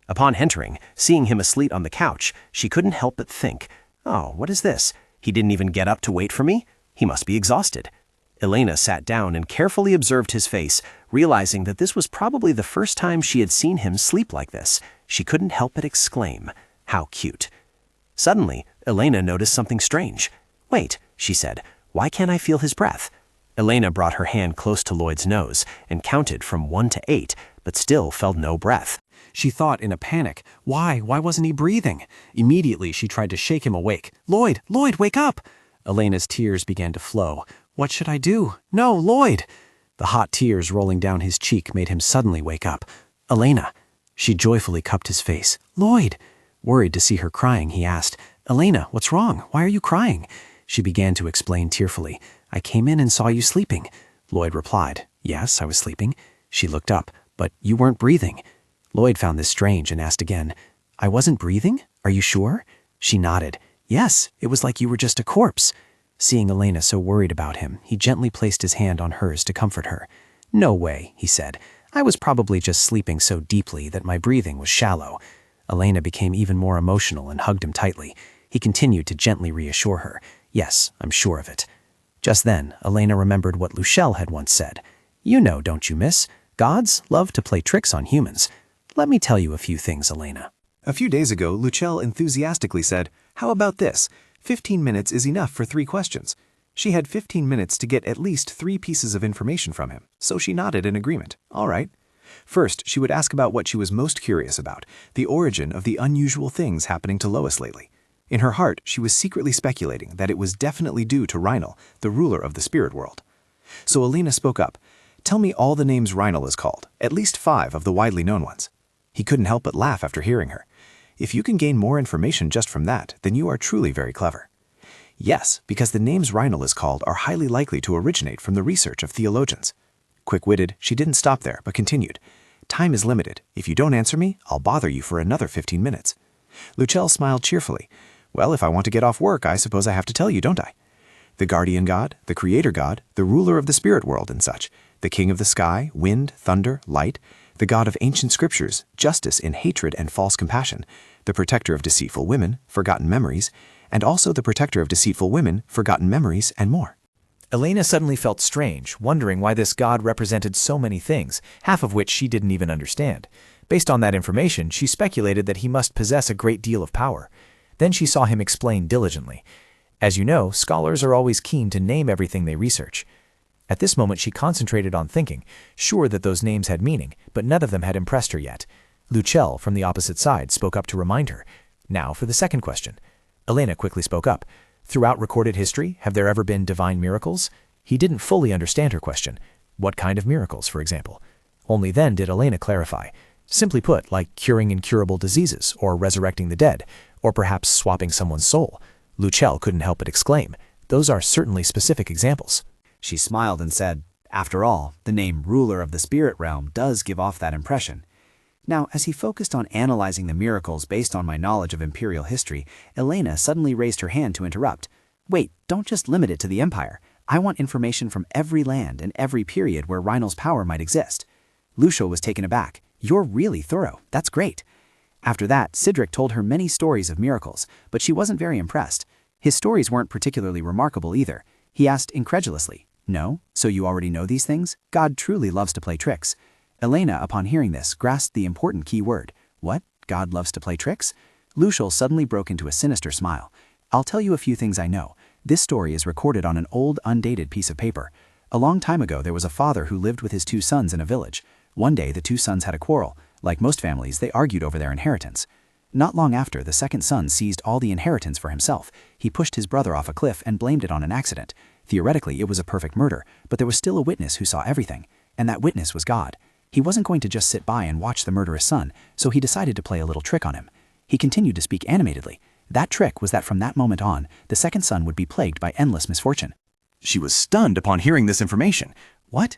Upon entering, seeing him asleep on the couch, she couldn't help but think, "Oh, what is this? He didn't even get up to wait for me? He must be exhausted." Elena sat down and carefully observed his face, realizing that this was probably the first time she had seen him sleep like this. She couldn't help but exclaim, "How cute." Suddenly, Elena noticed something strange. "Wait," she said, "why can't I feel his breath?" Elena brought her hand close to Lloyd's nose and counted from 1 to 8, but still felt no breath. She thought in a panic, why wasn't he breathing? Immediately, she tried to shake him awake. Lloyd, wake up! Elena's tears began to flow. What should I do? No, Lloyd! The hot tears rolling down his cheek made him suddenly wake up. Elena! She joyfully cupped his face. Lloyd! Worried to see her crying, he asked, Elena, what's wrong? Why are you crying? She began to explain tearfully. I came in and saw you sleeping. Lloyd replied, Yes, I was sleeping. She looked up, but you weren't breathing. Lloyd found this strange and asked again, I wasn't breathing? Are you sure? She nodded. Yes, it was like you were just a corpse. Seeing Elena so worried about him, he gently placed his hand on hers to comfort her. No way, he said. I was probably just sleeping so deeply that my breathing was shallow. Elena became even more emotional and hugged him tightly. He continued to gently reassure her. Yes, I'm sure of it. Just then, Elena remembered what Luchelle had once said. You know, don't you, miss? Gods love to play tricks on humans. Let me tell you a few things, Elena. A few days ago, Luchelle enthusiastically said, How about this? 15 minutes is enough for 3 questions. She had 15 minutes to get at least 3 pieces of information from him, so she nodded in agreement. All right. First, she would ask about what she was most curious about, the origin of the unusual things happening to Lois lately. In her heart, she was secretly speculating that it was definitely due to Rhinal, the ruler of the spirit world. So Elena spoke up. Tell me all the names Rhinal is called, at least 5 of the widely known ones. He couldn't help but laugh after hearing her. If you can gain more information just from that, then you are truly very clever. Yes, because the names Rhinal is called are highly likely to originate from the research of theologians. Quick-witted, she didn't stop there, but continued. Time is limited. If you don't answer me, I'll bother you for another 15 minutes. Luchelle smiled cheerfully. Well, if I want to get off work, I suppose I have to tell you, don't I? The guardian god, the creator god, the ruler of the spirit world and such, the king of the sky, wind, thunder, light, the god of ancient scriptures, justice in hatred and false compassion, the protector of deceitful women, forgotten memories, and also the protector of deceitful women, forgotten memories, and more. Elena suddenly felt strange, wondering why this god represented so many things, half of which she didn't even understand. Based on that information, she speculated that he must possess a great deal of power. Then she saw him explain diligently. As you know, scholars are always keen to name everything they research. At this moment, she concentrated on thinking, sure that those names had meaning, but none of them had impressed her yet. Luchelle, from the opposite side, spoke up to remind her. Now for the second question. Elena quickly spoke up. Throughout recorded history, have there ever been divine miracles? He didn't fully understand her question. What kind of miracles, for example? Only then did Elena clarify. Simply put, like curing incurable diseases, or resurrecting the dead, or perhaps swapping someone's soul. Luchelle couldn't help but exclaim. Those are certainly specific examples. She smiled and said, After all, the name ruler of the spirit realm does give off that impression. Now, as he focused on analyzing the miracles based on my knowledge of imperial history, Elena suddenly raised her hand to interrupt. Wait, don't just limit it to the empire. I want information from every land and every period where Rhinal's power might exist. Lucia was taken aback. You're really thorough. That's great. After that, Cedric told her many stories of miracles, but she wasn't very impressed. His stories weren't particularly remarkable either. He asked incredulously, No? So you already know these things? God truly loves to play tricks. Elena, upon hearing this, grasped the important key word. What? God loves to play tricks? Lucial suddenly broke into a sinister smile. I'll tell you a few things I know. This story is recorded on an old, undated piece of paper. A long time ago, there was a father who lived with his 2 sons in a village. One day, the 2 sons had a quarrel. Like most families, they argued over their inheritance. Not long after, the second son seized all the inheritance for himself. He pushed his brother off a cliff and blamed it on an accident. Theoretically, it was a perfect murder, but there was still a witness who saw everything, and that witness was God. He wasn't going to just sit by and watch the murderous son, so he decided to play a little trick on him. He continued to speak animatedly. That trick was that from that moment on, the second son would be plagued by endless misfortune. She was stunned upon hearing this information. What?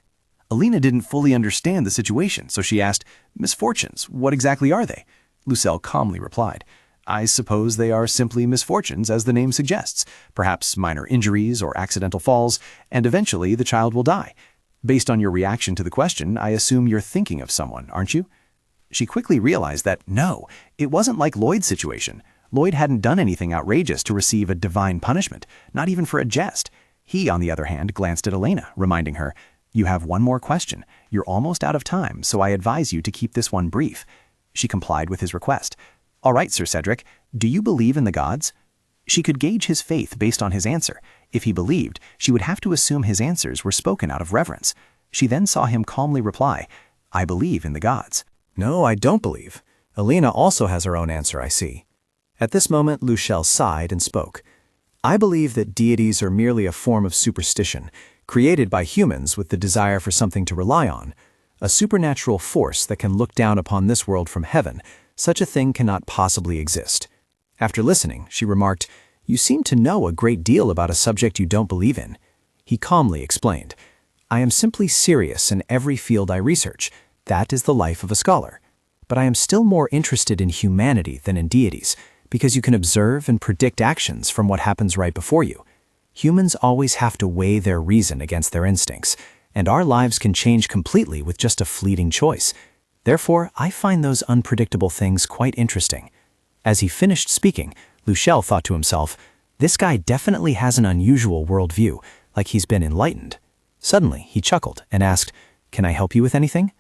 Alina didn't fully understand the situation, so she asked, Misfortunes, what exactly are they? Lucelle calmly replied, I suppose they are simply misfortunes, as the name suggests, perhaps minor injuries or accidental falls, and eventually the child will die. Based on your reaction to the question, I assume you're thinking of someone, aren't you? She quickly realized that, no, it wasn't like Lloyd's situation. Lloyd hadn't done anything outrageous to receive a divine punishment, not even for a jest. He, on the other hand, glanced at Elena, reminding her, You have one more question. You're almost out of time, so I advise you to keep this one brief. She complied with his request. All right, Sir Cedric, do you believe in the gods? She could gauge his faith based on his answer. If he believed, she would have to assume his answers were spoken out of reverence. She then saw him calmly reply, I believe in the gods. No, I don't believe. Alina also has her own answer, I see. At this moment, Luciel sighed and spoke. I believe that deities are merely a form of superstition, created by humans with the desire for something to rely on. A supernatural force that can look down upon this world from heaven. Such a thing cannot possibly exist. After listening, she remarked, You seem to know a great deal about a subject you don't believe in. He calmly explained, I am simply serious in every field I research. That is the life of a scholar. But I am still more interested in humanity than in deities, because you can observe and predict actions from what happens right before you. Humans always have to weigh their reason against their instincts, and our lives can change completely with just a fleeting choice. Therefore, I find those unpredictable things quite interesting. As he finished speaking, Luciel thought to himself, This guy definitely has an unusual worldview, like he's been enlightened. Suddenly, he chuckled and asked, Can I help you with anything?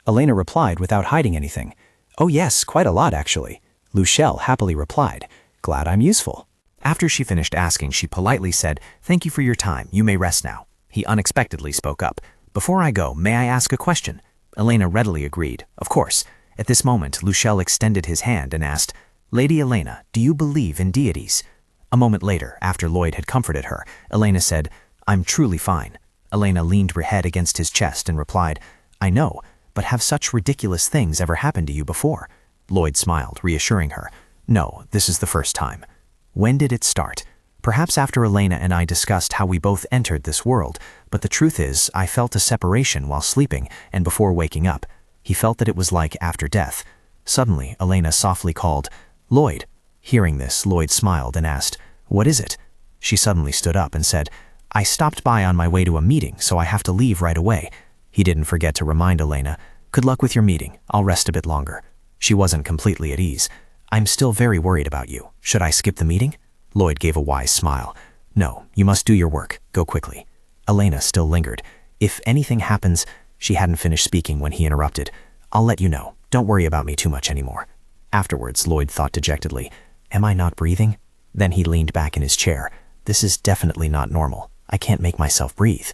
Elena replied without hiding anything. Oh yes, quite a lot actually. Luciel happily replied, Glad I'm useful. After she finished asking, she politely said, Thank you for your time. You may rest now. He unexpectedly spoke up. Before I go, may I ask a question? Elena readily agreed. Of course. At this moment, Luciel extended his hand and asked, Lady Elena, do you believe in deities? A moment later, after Lloyd had comforted her, Elena said, I'm truly fine. Elena leaned her head against his chest and replied, I know, but have such ridiculous things ever happened to you before? Lloyd smiled, reassuring her. No, this is the first time. When did it start? Perhaps after Elena and I discussed how we both entered this world, but the truth is, I felt a separation while sleeping and before waking up. He felt that it was like after death. Suddenly, Elena softly called, Lloyd. Hearing this, Lloyd smiled and asked, What is it? She suddenly stood up and said, I stopped by on my way to a meeting, so I have to leave right away. He didn't forget to remind Elena, Good luck with your meeting. I'll rest a bit longer. She wasn't completely at ease. I'm still very worried about you. Should I skip the meeting? Lloyd gave a wise smile. No, you must do your work. Go quickly. Elena still lingered. If anything happens, she hadn't finished speaking when he interrupted. I'll let you know. Don't worry about me too much anymore. Afterwards, Lloyd thought dejectedly, Am I not breathing? Then he leaned back in his chair. This is definitely not normal. I can't make myself breathe.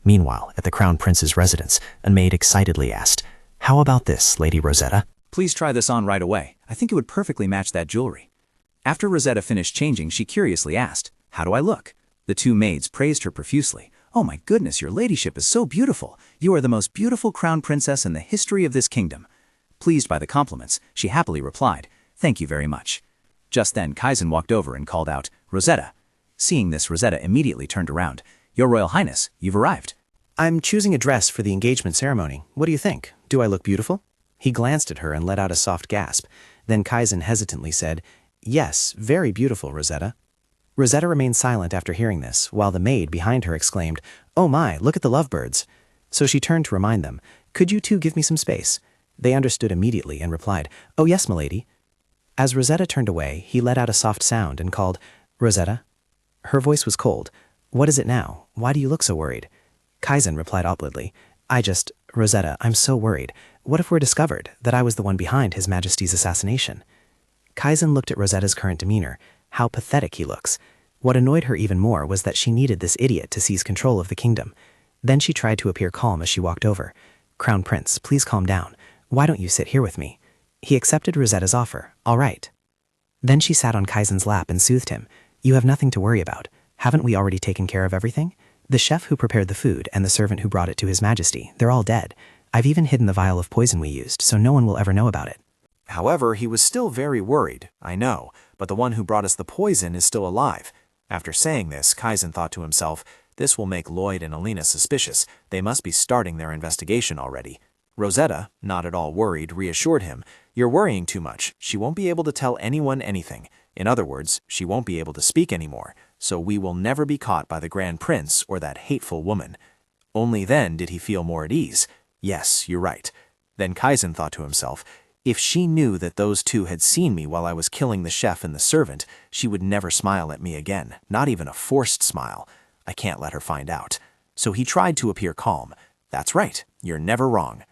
Meanwhile, at the Crown Prince's residence, a maid excitedly asked, How about this, Lady Rosetta? Please try this on right away. I think it would perfectly match that jewelry. After Rosetta finished changing, she curiously asked, How do I look? The 2 maids praised her profusely. Oh my goodness, your ladyship is so beautiful. You are the most beautiful crown princess in the history of this kingdom. Pleased by the compliments, she happily replied, Thank you very much. Just then, Kaizen walked over and called out, Rosetta. Seeing this, Rosetta immediately turned around. Your Royal Highness, you've arrived. I'm choosing a dress for the engagement ceremony. What do you think? Do I look beautiful? He glanced at her and let out a soft gasp. Then Kaizen hesitantly said, "Yes, very beautiful, Rosetta." Rosetta remained silent after hearing this, while the maid behind her exclaimed, "Oh my, look at the lovebirds." So she turned to remind them, "Could you two give me some space?" They understood immediately and replied, "Oh yes, milady." As Rosetta turned away, he let out a soft sound and called, "Rosetta?" Her voice was cold. "What is it now? Why do you look so worried?" Kaizen replied awkwardly, Rosetta, I'm so worried. What if we're discovered, that I was the one behind His Majesty's assassination?" Kaizen looked at Rosetta's current demeanor. How pathetic he looks. What annoyed her even more was that she needed this idiot to seize control of the kingdom. Then she tried to appear calm as she walked over. "Crown Prince, please calm down. Why don't you sit here with me?" He accepted Rosetta's offer. "All right." Then she sat on Kaizen's lap and soothed him. "You have nothing to worry about. Haven't we already taken care of everything? The chef who prepared the food and the servant who brought it to His Majesty, they're all dead. I've even hidden the vial of poison we used, so no one will ever know about it." However, he was still very worried, I know, but the one who brought us the poison is still alive. After saying this, Kaizen thought to himself, this will make Lloyd and Alina suspicious. They must be starting their investigation already. Rosetta, not at all worried, reassured him, "You're worrying too much. She won't be able to tell anyone anything. In other words, she won't be able to speak anymore, so we will never be caught by the Grand Prince or that hateful woman." Only then did he feel more at ease. Yes, you're right. Then Kaizen thought to himself, if she knew that those two had seen me while I was killing the chef and the servant, she would never smile at me again, not even a forced smile. I can't let her find out. So he tried to appear calm. "That's right, you're never wrong."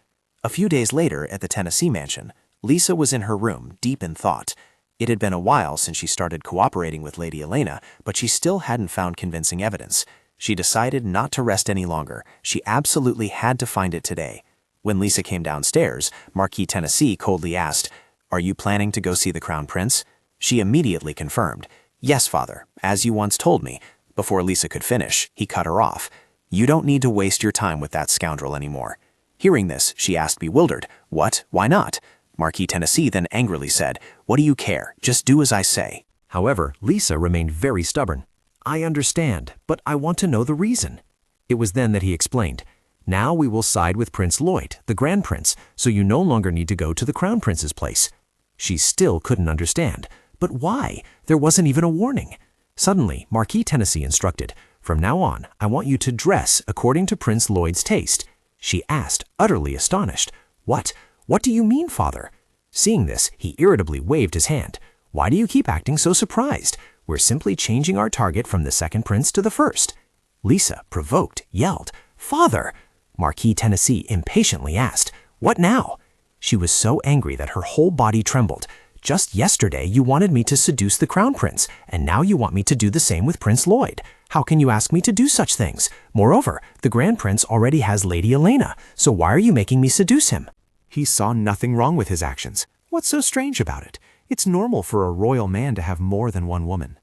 A few days later, at the Tennessee mansion, Lisa was in her room, deep in thought. It had been a while since she started cooperating with Lady Elena, but she still hadn't found convincing evidence. She decided not to rest any longer. She absolutely had to find it today. When Lisa came downstairs, Marquis Tennessee coldly asked, "Are you planning to go see the Crown Prince?" She immediately confirmed, "Yes, father, as you once told me." Before Lisa could finish, he cut her off. "You don't need to waste your time with that scoundrel anymore." Hearing this, she asked bewildered, "What? Why not?" Marquis Tennessee then angrily said, "What do you care? Just do as I say." However, Lisa remained very stubborn. "I understand, but I want to know the reason." It was then that he explained, "Now we will side with Prince Lloyd, the Grand Prince, so you no longer need to go to the Crown Prince's place." She still couldn't understand. But why? There wasn't even a warning. Suddenly, Marquis Tennessee instructed, "From now on, I want you to dress according to Prince Lloyd's taste." She asked, utterly astonished, "What? What do you mean, father?" Seeing this, he irritably waved his hand. "Why do you keep acting so surprised? We're simply changing our target from the second prince to the first." Lisa, provoked, yelled, "Father!" Marquis Tennessee impatiently asked, "What now?" She was so angry that her whole body trembled. "Just yesterday you wanted me to seduce the Crown Prince, and now you want me to do the same with Prince Lloyd. How can you ask me to do such things? Moreover, the Grand Prince already has Lady Elena, so why are you making me seduce him?" He saw nothing wrong with his actions. What's so strange about it? It's normal for a royal man to have more than one woman.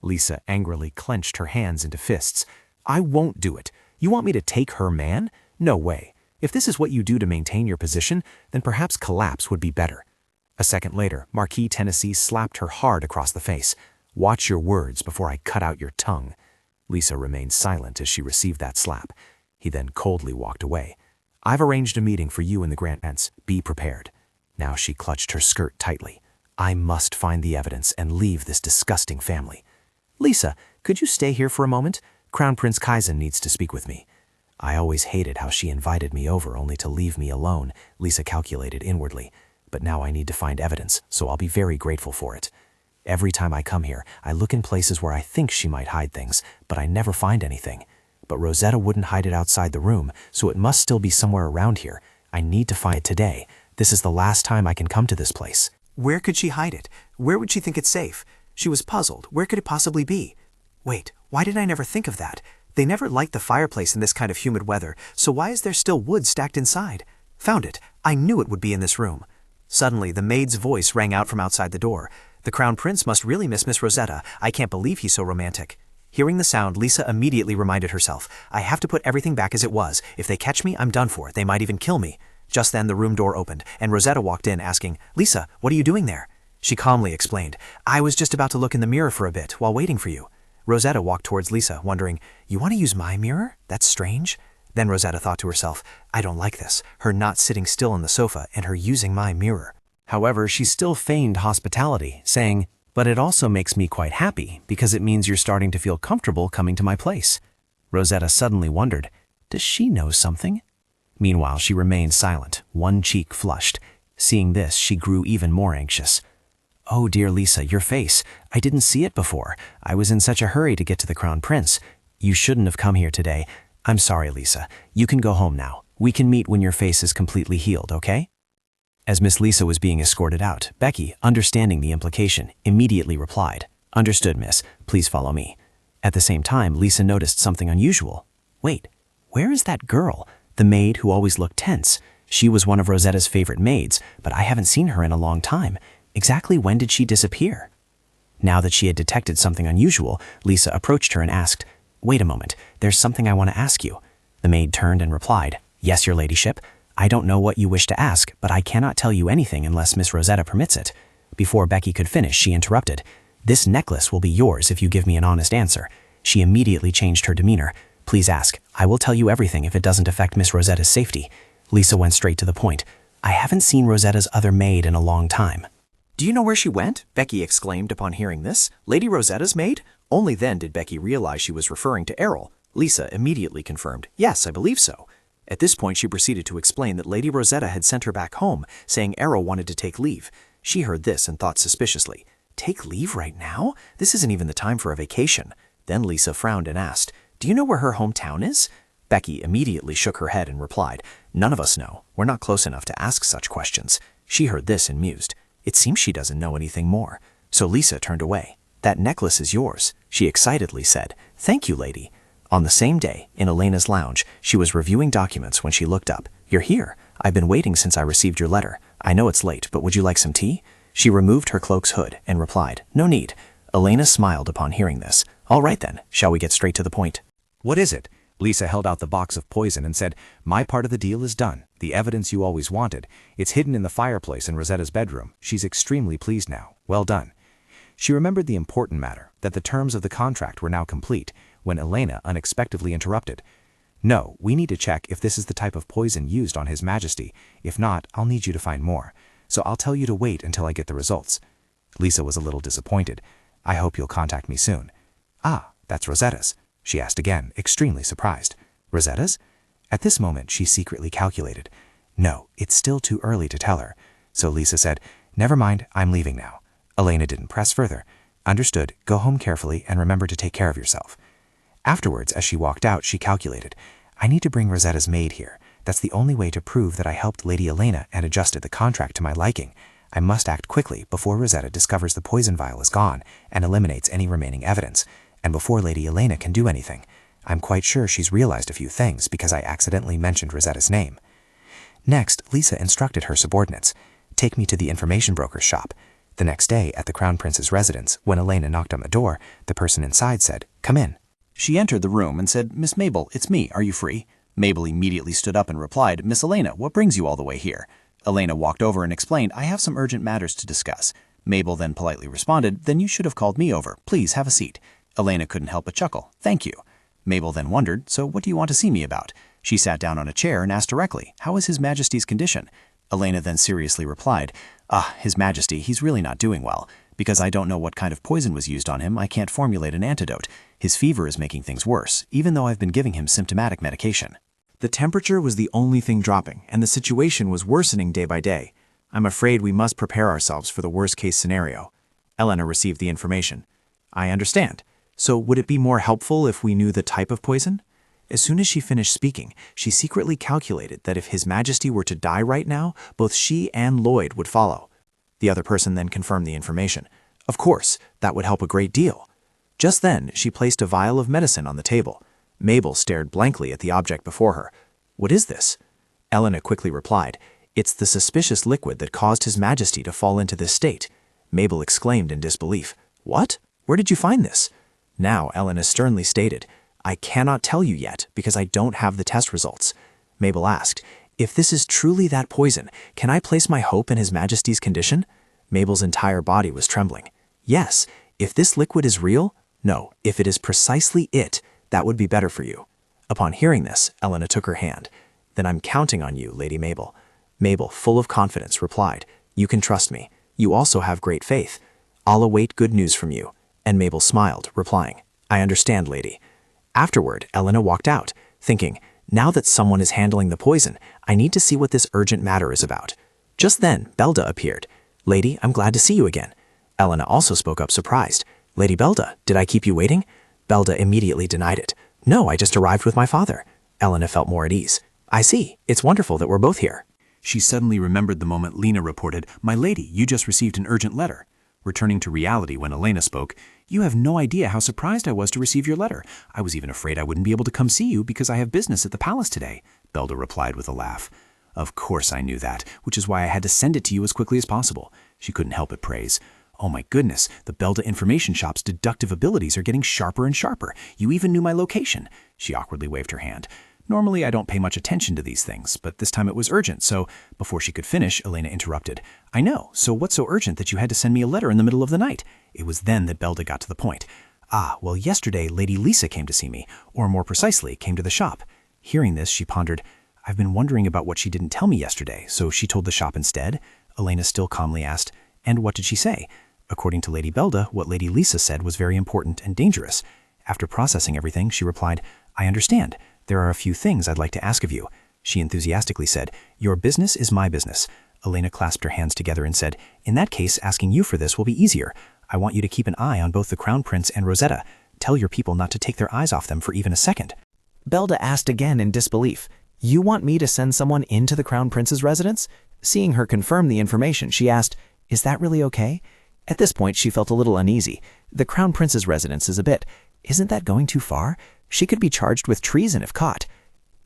Lisa angrily clenched her hands into fists. "I won't do it. You want me to take her man? No way. If this is what you do to maintain your position, then perhaps collapse would be better." A second later, Marquis Tennessee slapped her hard across the face. "Watch your words before I cut out your tongue." Lisa remained silent as she received that slap. He then coldly walked away. "I've arranged a meeting for you and the Grand Prince. Be prepared." Now she clutched her skirt tightly. "I must find the evidence and leave this disgusting family." "Lisa, could you stay here for a moment? Crown Prince Kaizen needs to speak with me." I always hated how she invited me over only to leave me alone, Lisa calculated inwardly. But now I need to find evidence, so I'll be very grateful for it. Every time I come here, I look in places where I think she might hide things, but I never find anything. But Rosetta wouldn't hide it outside the room, so it must still be somewhere around here. I need to find it today. This is the last time I can come to this place. Where could she hide it? Where would she think it's safe? She was puzzled. Where could it possibly be? Wait, why did I never think of that? They never light the fireplace in this kind of humid weather, so why is there still wood stacked inside? Found it. I knew it would be in this room. Suddenly, the maid's voice rang out from outside the door. "The Crown Prince must really miss Miss Rosetta. I can't believe he's so romantic." Hearing the sound, Lisa immediately reminded herself, "I have to put everything back as it was. If they catch me, I'm done for. They might even kill me." Just then, the room door opened, and Rosetta walked in, asking, "Lisa, what are you doing there?" She calmly explained, "I was just about to look in the mirror for a bit while waiting for you." Rosetta walked towards Lisa, wondering, "You want to use my mirror? That's strange." Then Rosetta thought to herself, I don't like this, her not sitting still on the sofa and her using my mirror. However, she still feigned hospitality, saying, "But it also makes me quite happy because it means you're starting to feel comfortable coming to my place." Rosetta suddenly wondered, does she know something? Meanwhile, she remained silent, one cheek flushed. Seeing this, she grew even more anxious. "Oh, dear Lisa, your face. I didn't see it before. I was in such a hurry to get to the Crown Prince. You shouldn't have come here today. I'm sorry, Lisa. You can go home now. We can meet when your face is completely healed, okay?" As Miss Lisa was being escorted out, Becky, understanding the implication, immediately replied, "Understood, miss. Please follow me." At the same time, Lisa noticed something unusual. Wait, where is that girl? The maid who always looked tense. She was one of Rosetta's favorite maids, but I haven't seen her in a long time. Exactly when did she disappear? Now that she had detected something unusual, Lisa approached her and asked, "Wait a moment, there's something I want to ask you." The maid turned and replied, "Yes, your ladyship. I don't know what you wish to ask, but I cannot tell you anything unless Miss Rosetta permits it." Before Becky could finish, she interrupted, "This necklace will be yours if you give me an honest answer." She immediately changed her demeanor. "Please ask. I will tell you everything if it doesn't affect Miss Rosetta's safety." Lisa went straight to the point. "I haven't seen Rosetta's other maid in a long time." "Do you know where she went?" Becky exclaimed upon hearing this. "Lady Rosetta's maid?" Only then did Becky realize she was referring to Errol. Lisa immediately confirmed, "Yes, I believe so." At this point, she proceeded to explain that Lady Rosetta had sent her back home, saying Errol wanted to take leave. She heard this and thought suspiciously, "Take leave right now? This isn't even the time for a vacation." Then Lisa frowned and asked, "Do you know where her hometown is?" Becky immediately shook her head and replied, "None of us know. We're not close enough to ask such questions." She heard this and mused. It seems she doesn't know anything more. So Lisa turned away. "That necklace is yours," she excitedly said. "Thank you, lady." On the same day, in Elena's lounge, she was reviewing documents when she looked up. "You're here. I've been waiting since I received your letter. I know it's late, but would you like some tea?" She removed her cloak's hood and replied, "No need." Elena smiled upon hearing this. "All right then, shall we get straight to the point?" "What is it?" Lisa held out the box of poison and said, "My part of the deal is done. The evidence you always wanted. It's hidden in the fireplace in Rosetta's bedroom. She's extremely pleased now. Well done." She remembered the important matter, that the terms of the contract were now complete, when Elena unexpectedly interrupted. "No, we need to check if this is the type of poison used on His Majesty. If not, I'll need you to find more. So I'll tell you to wait until I get the results." Lisa was a little disappointed. "I hope you'll contact me soon." "Ah, that's Rosetta's," she asked again, extremely surprised. "Rosetta's?" At this moment, she secretly calculated. No, it's still too early to tell her. So Lisa said, "Never mind, I'm leaving now." Elena didn't press further. "Understood. Go home carefully and remember to take care of yourself." Afterwards, as she walked out, she calculated, "I need to bring Rosetta's maid here. That's the only way to prove that I helped Lady Elena and adjusted the contract to my liking. I must act quickly before Rosetta discovers the poison vial is gone and eliminates any remaining evidence, and before Lady Elena can do anything. I'm quite sure she's realized a few things because I accidentally mentioned Rosetta's name." Next, Lisa instructed her subordinates, "Take me to the information broker's shop." The next day, at the Crown Prince's residence, when Elena knocked on the door, the person inside said, "Come in." She entered the room and said, "Miss Mabel, it's me. Are you free?" Mabel immediately stood up and replied, "Miss Elena, what brings you all the way here?" Elena walked over and explained, "I have some urgent matters to discuss." Mabel then politely responded, "Then you should have called me over. Please have a seat." Elena couldn't help but chuckle. "Thank you." Mabel then wondered, "So what do you want to see me about?" She sat down on a chair and asked directly, "How is His Majesty's condition?" Elena then seriously replied, His Majesty, he's really not doing well. Because I don't know what kind of poison was used on him, I can't formulate an antidote. His fever is making things worse, even though I've been giving him symptomatic medication." The temperature was the only thing dropping, and the situation was worsening day by day. "I'm afraid we must prepare ourselves for the worst-case scenario." Elena received the information. "I understand. So would it be more helpful if we knew the type of poison?" As soon as she finished speaking, she secretly calculated that if His Majesty were to die right now, both she and Lloyd would follow. The other person then confirmed the information. Of course, that would help a great deal. Just then, she placed a vial of medicine on the table. Mabel stared blankly at the object before her. "What is this?" Elena quickly replied, "It's the suspicious liquid that caused His Majesty to fall into this state." Mabel exclaimed in disbelief, "What? Where did you find this?" Now Elena sternly stated, "I cannot tell you yet because I don't have the test results." Mabel asked, "If this is truly that poison, can I place my hope in His Majesty's condition?" Mabel's entire body was trembling. "Yes, if this liquid is real, no, if it is precisely it, that would be better for you." Upon hearing this, Elena took her hand. Then I'm counting on you, Lady Mabel. Mabel, full of confidence, replied, You can trust me. You also have great faith. I'll await good news from you. And Mabel smiled, replying, I understand, lady. Afterward, Elena walked out, thinking, Now that someone is handling the poison, I need to see what this urgent matter is about. Just then, Belda appeared. Lady, I'm glad to see you again. Elena also spoke up, surprised. Lady Belda, did I keep you waiting? Belda immediately denied it. No, I just arrived with my father. Elena felt more at ease. I see. It's wonderful that we're both here. She suddenly remembered the moment Lena reported, My lady, you just received an urgent letter. Returning to reality when Elena spoke, You have no idea how surprised I was to receive your letter. I was even afraid I wouldn't be able to come see you because I have business at the palace today, Belda replied with a laugh. Of course I knew that, which is why I had to send it to you as quickly as possible. She couldn't help but praise. Oh my goodness, the Belda Information Shop's deductive abilities are getting sharper and sharper. You even knew my location. She awkwardly waved her hand. Normally I don't pay much attention to these things, but this time it was urgent, so before she could finish, Elena interrupted. I know, so what's so urgent that you had to send me a letter in the middle of the night? It was then that Belda got to the point. Well, yesterday Lady Lisa came to see me, or more precisely, came to the shop. Hearing this, she pondered, I've been wondering about what she didn't tell me yesterday, so she told the shop instead? Elena still calmly asked, And what did she say? According to Lady Belda, what Lady Lisa said was very important and dangerous. After processing everything, she replied, I understand. There are a few things I'd like to ask of you. She enthusiastically said, Your business is my business. Elena clasped her hands together and said, In that case, asking you for this will be easier. I want you to keep an eye on both the Crown Prince and Rosetta. Tell your people not to take their eyes off them for even a second. Belda asked again in disbelief, You want me to send someone into the Crown Prince's residence? Seeing her confirm the information, she asked, Is that really okay? At this point, she felt a little uneasy. The Crown Prince's residence is a bit. Isn't that going too far? She could be charged with treason if caught.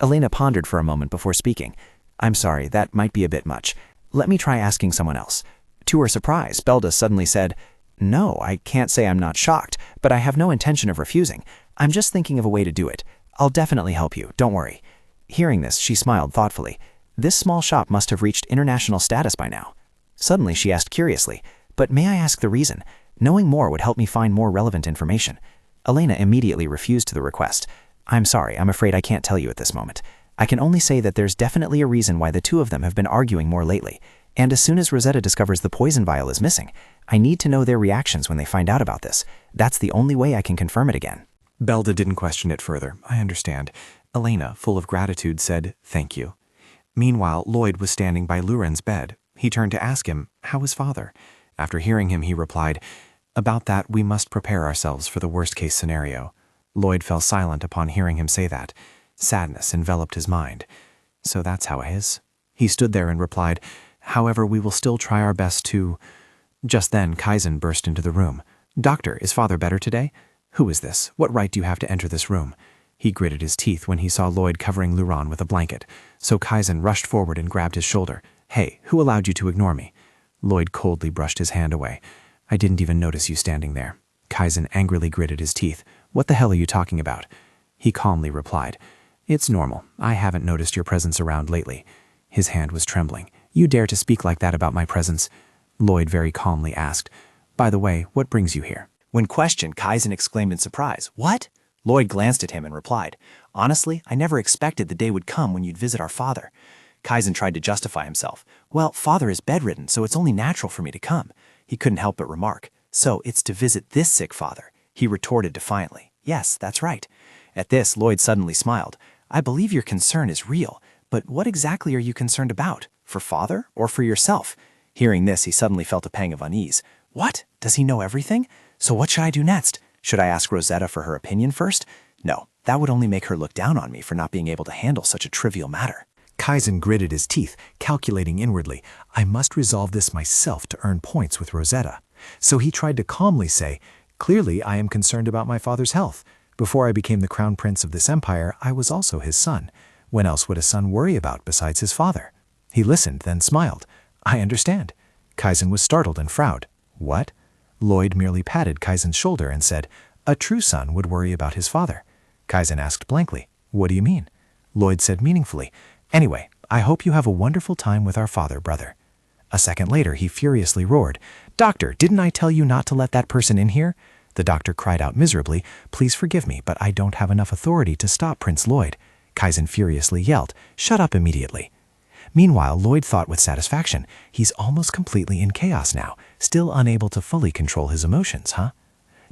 Elena pondered for a moment before speaking. I'm sorry, that might be a bit much. Let me try asking someone else. To her surprise, Belda suddenly said, No, I can't say I'm not shocked, but I have no intention of refusing. I'm just thinking of a way to do it. I'll definitely help you, don't worry. Hearing this, she smiled thoughtfully. This small shop must have reached international status by now. Suddenly, she asked curiously, But may I ask the reason? Knowing more would help me find more relevant information. Elena immediately refused to the request. I'm sorry, I'm afraid I can't tell you at this moment. I can only say that there's definitely a reason why the two of them have been arguing more lately. And as soon as Rosetta discovers the poison vial is missing, I need to know their reactions when they find out about this. That's the only way I can confirm it again. Belda didn't question it further. I understand. Elena, full of gratitude, said, Thank you. Meanwhile, Lloyd was standing by Luren's bed. He turned to ask him, How is father? After hearing him, he replied, About that, we must prepare ourselves for the worst-case scenario. Lloyd fell silent upon hearing him say that. Sadness enveloped his mind. So that's how it is. He stood there and replied, However, we will still try our best to... Just then, Kaizen burst into the room. Doctor, is father better today? Who is this? What right do you have to enter this room? He gritted his teeth when he saw Lloyd covering Luron with a blanket. So Kaizen rushed forward and grabbed his shoulder. Hey, who allowed you to ignore me? Lloyd coldly brushed his hand away. I didn't even notice you standing there. Kaizen angrily gritted his teeth. What the hell are you talking about? He calmly replied, It's normal. I haven't noticed your presence around lately. His hand was trembling. You dare to speak like that about my presence? Lloyd very calmly asked, By the way, what brings you here? When questioned, Kaizen exclaimed in surprise, What? Lloyd glanced at him and replied, Honestly, I never expected the day would come when you'd visit our father. Kaizen tried to justify himself. Well, father is bedridden, so it's only natural for me to come. He couldn't help but remark. So it's to visit this sick father. He retorted defiantly. Yes, that's right. At this, Lloyd suddenly smiled. I believe your concern is real, but what exactly are you concerned about? For father or for yourself? Hearing this, he suddenly felt a pang of unease. What? Does he know everything? So what should I do next? Should I ask Rosetta for her opinion first? No, that would only make her look down on me for not being able to handle such a trivial matter. Kaizen gritted his teeth, calculating inwardly, I must resolve this myself to earn points with Rosetta. So he tried to calmly say, Clearly I am concerned about my father's health. Before I became the crown prince of this empire, I was also his son. When else would a son worry about besides his father? He listened, then smiled. I understand. Kaizen was startled and frowned. What? Lloyd merely patted Kaizen's shoulder and said, A true son would worry about his father. Kaizen asked blankly, What do you mean? Lloyd said meaningfully, Anyway, I hope you have a wonderful time with our father, brother. A second later, he furiously roared, Doctor, didn't I tell you not to let that person in here? The doctor cried out miserably, "Please forgive me, but I don't have enough authority to stop Prince Lloyd." Kaizen furiously yelled, "Shut up immediately." Meanwhile, Lloyd thought with satisfaction, he's almost completely in chaos now, still unable to fully control his emotions, huh?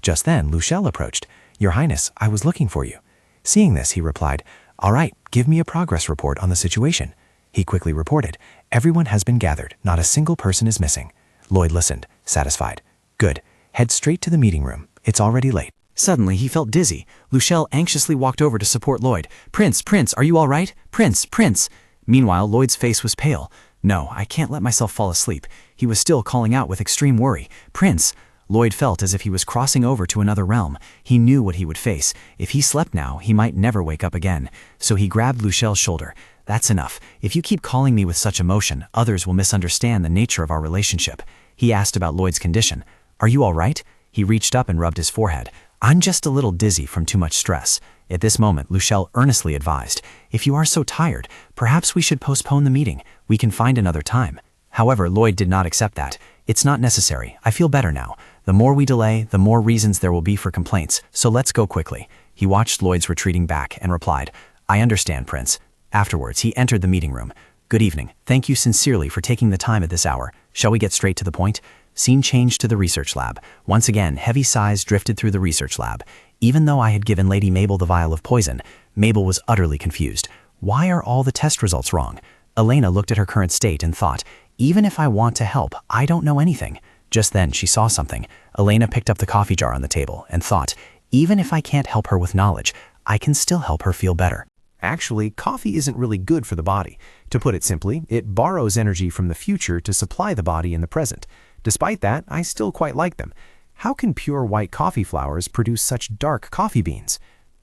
Just then, Luchelle approached. "Your Highness, I was looking for you." Seeing this, he replied, "All right, give me a progress report on the situation." He quickly reported, "Everyone has been gathered, not a single person is missing." Lloyd listened, satisfied. "Good. Head straight to the meeting room. It's already late." Suddenly, he felt dizzy. Luchelle anxiously walked over to support Lloyd. "Prince, Prince, are you all right? Prince, Prince." Meanwhile, Lloyd's face was pale. "No, I can't let myself fall asleep." He was still calling out with extreme worry. "Prince." Lloyd felt as if he was crossing over to another realm. He knew what he would face. If he slept now, he might never wake up again. So he grabbed Luchelle's shoulder. "That's enough. If you keep calling me with such emotion, others will misunderstand the nature of our relationship." He asked about Lloyd's condition. "Are you all right?" He reached up and rubbed his forehead. "I'm just a little dizzy from too much stress." At this moment, Luchelle earnestly advised, "If you are so tired, perhaps we should postpone the meeting. We can find another time." However, Lloyd did not accept that. "It's not necessary. I feel better now. The more we delay, the more reasons there will be for complaints, so let's go quickly." He watched Lloyd's retreating back and replied, "I understand, Prince." Afterwards, he entered the meeting room. "Good evening. Thank you sincerely for taking the time at this hour. Shall we get straight to the point?" Scene changed to the research lab. Once again, heavy sighs drifted through the research lab. Even though I had given Lady Mabel the vial of poison, Mabel was utterly confused. Why are all the test results wrong? Elena looked at her current state and thought, even if I want to help, I don't know anything. Just then, she saw something. Elena picked up the coffee jar on the table and thought, even if I can't help her with knowledge, I can still help her feel better. Actually, coffee isn't really good for the body. To put it simply, it borrows energy from the future to supply the body in the present. Despite that, I still quite like them. How can pure white coffee flowers produce such dark coffee beans?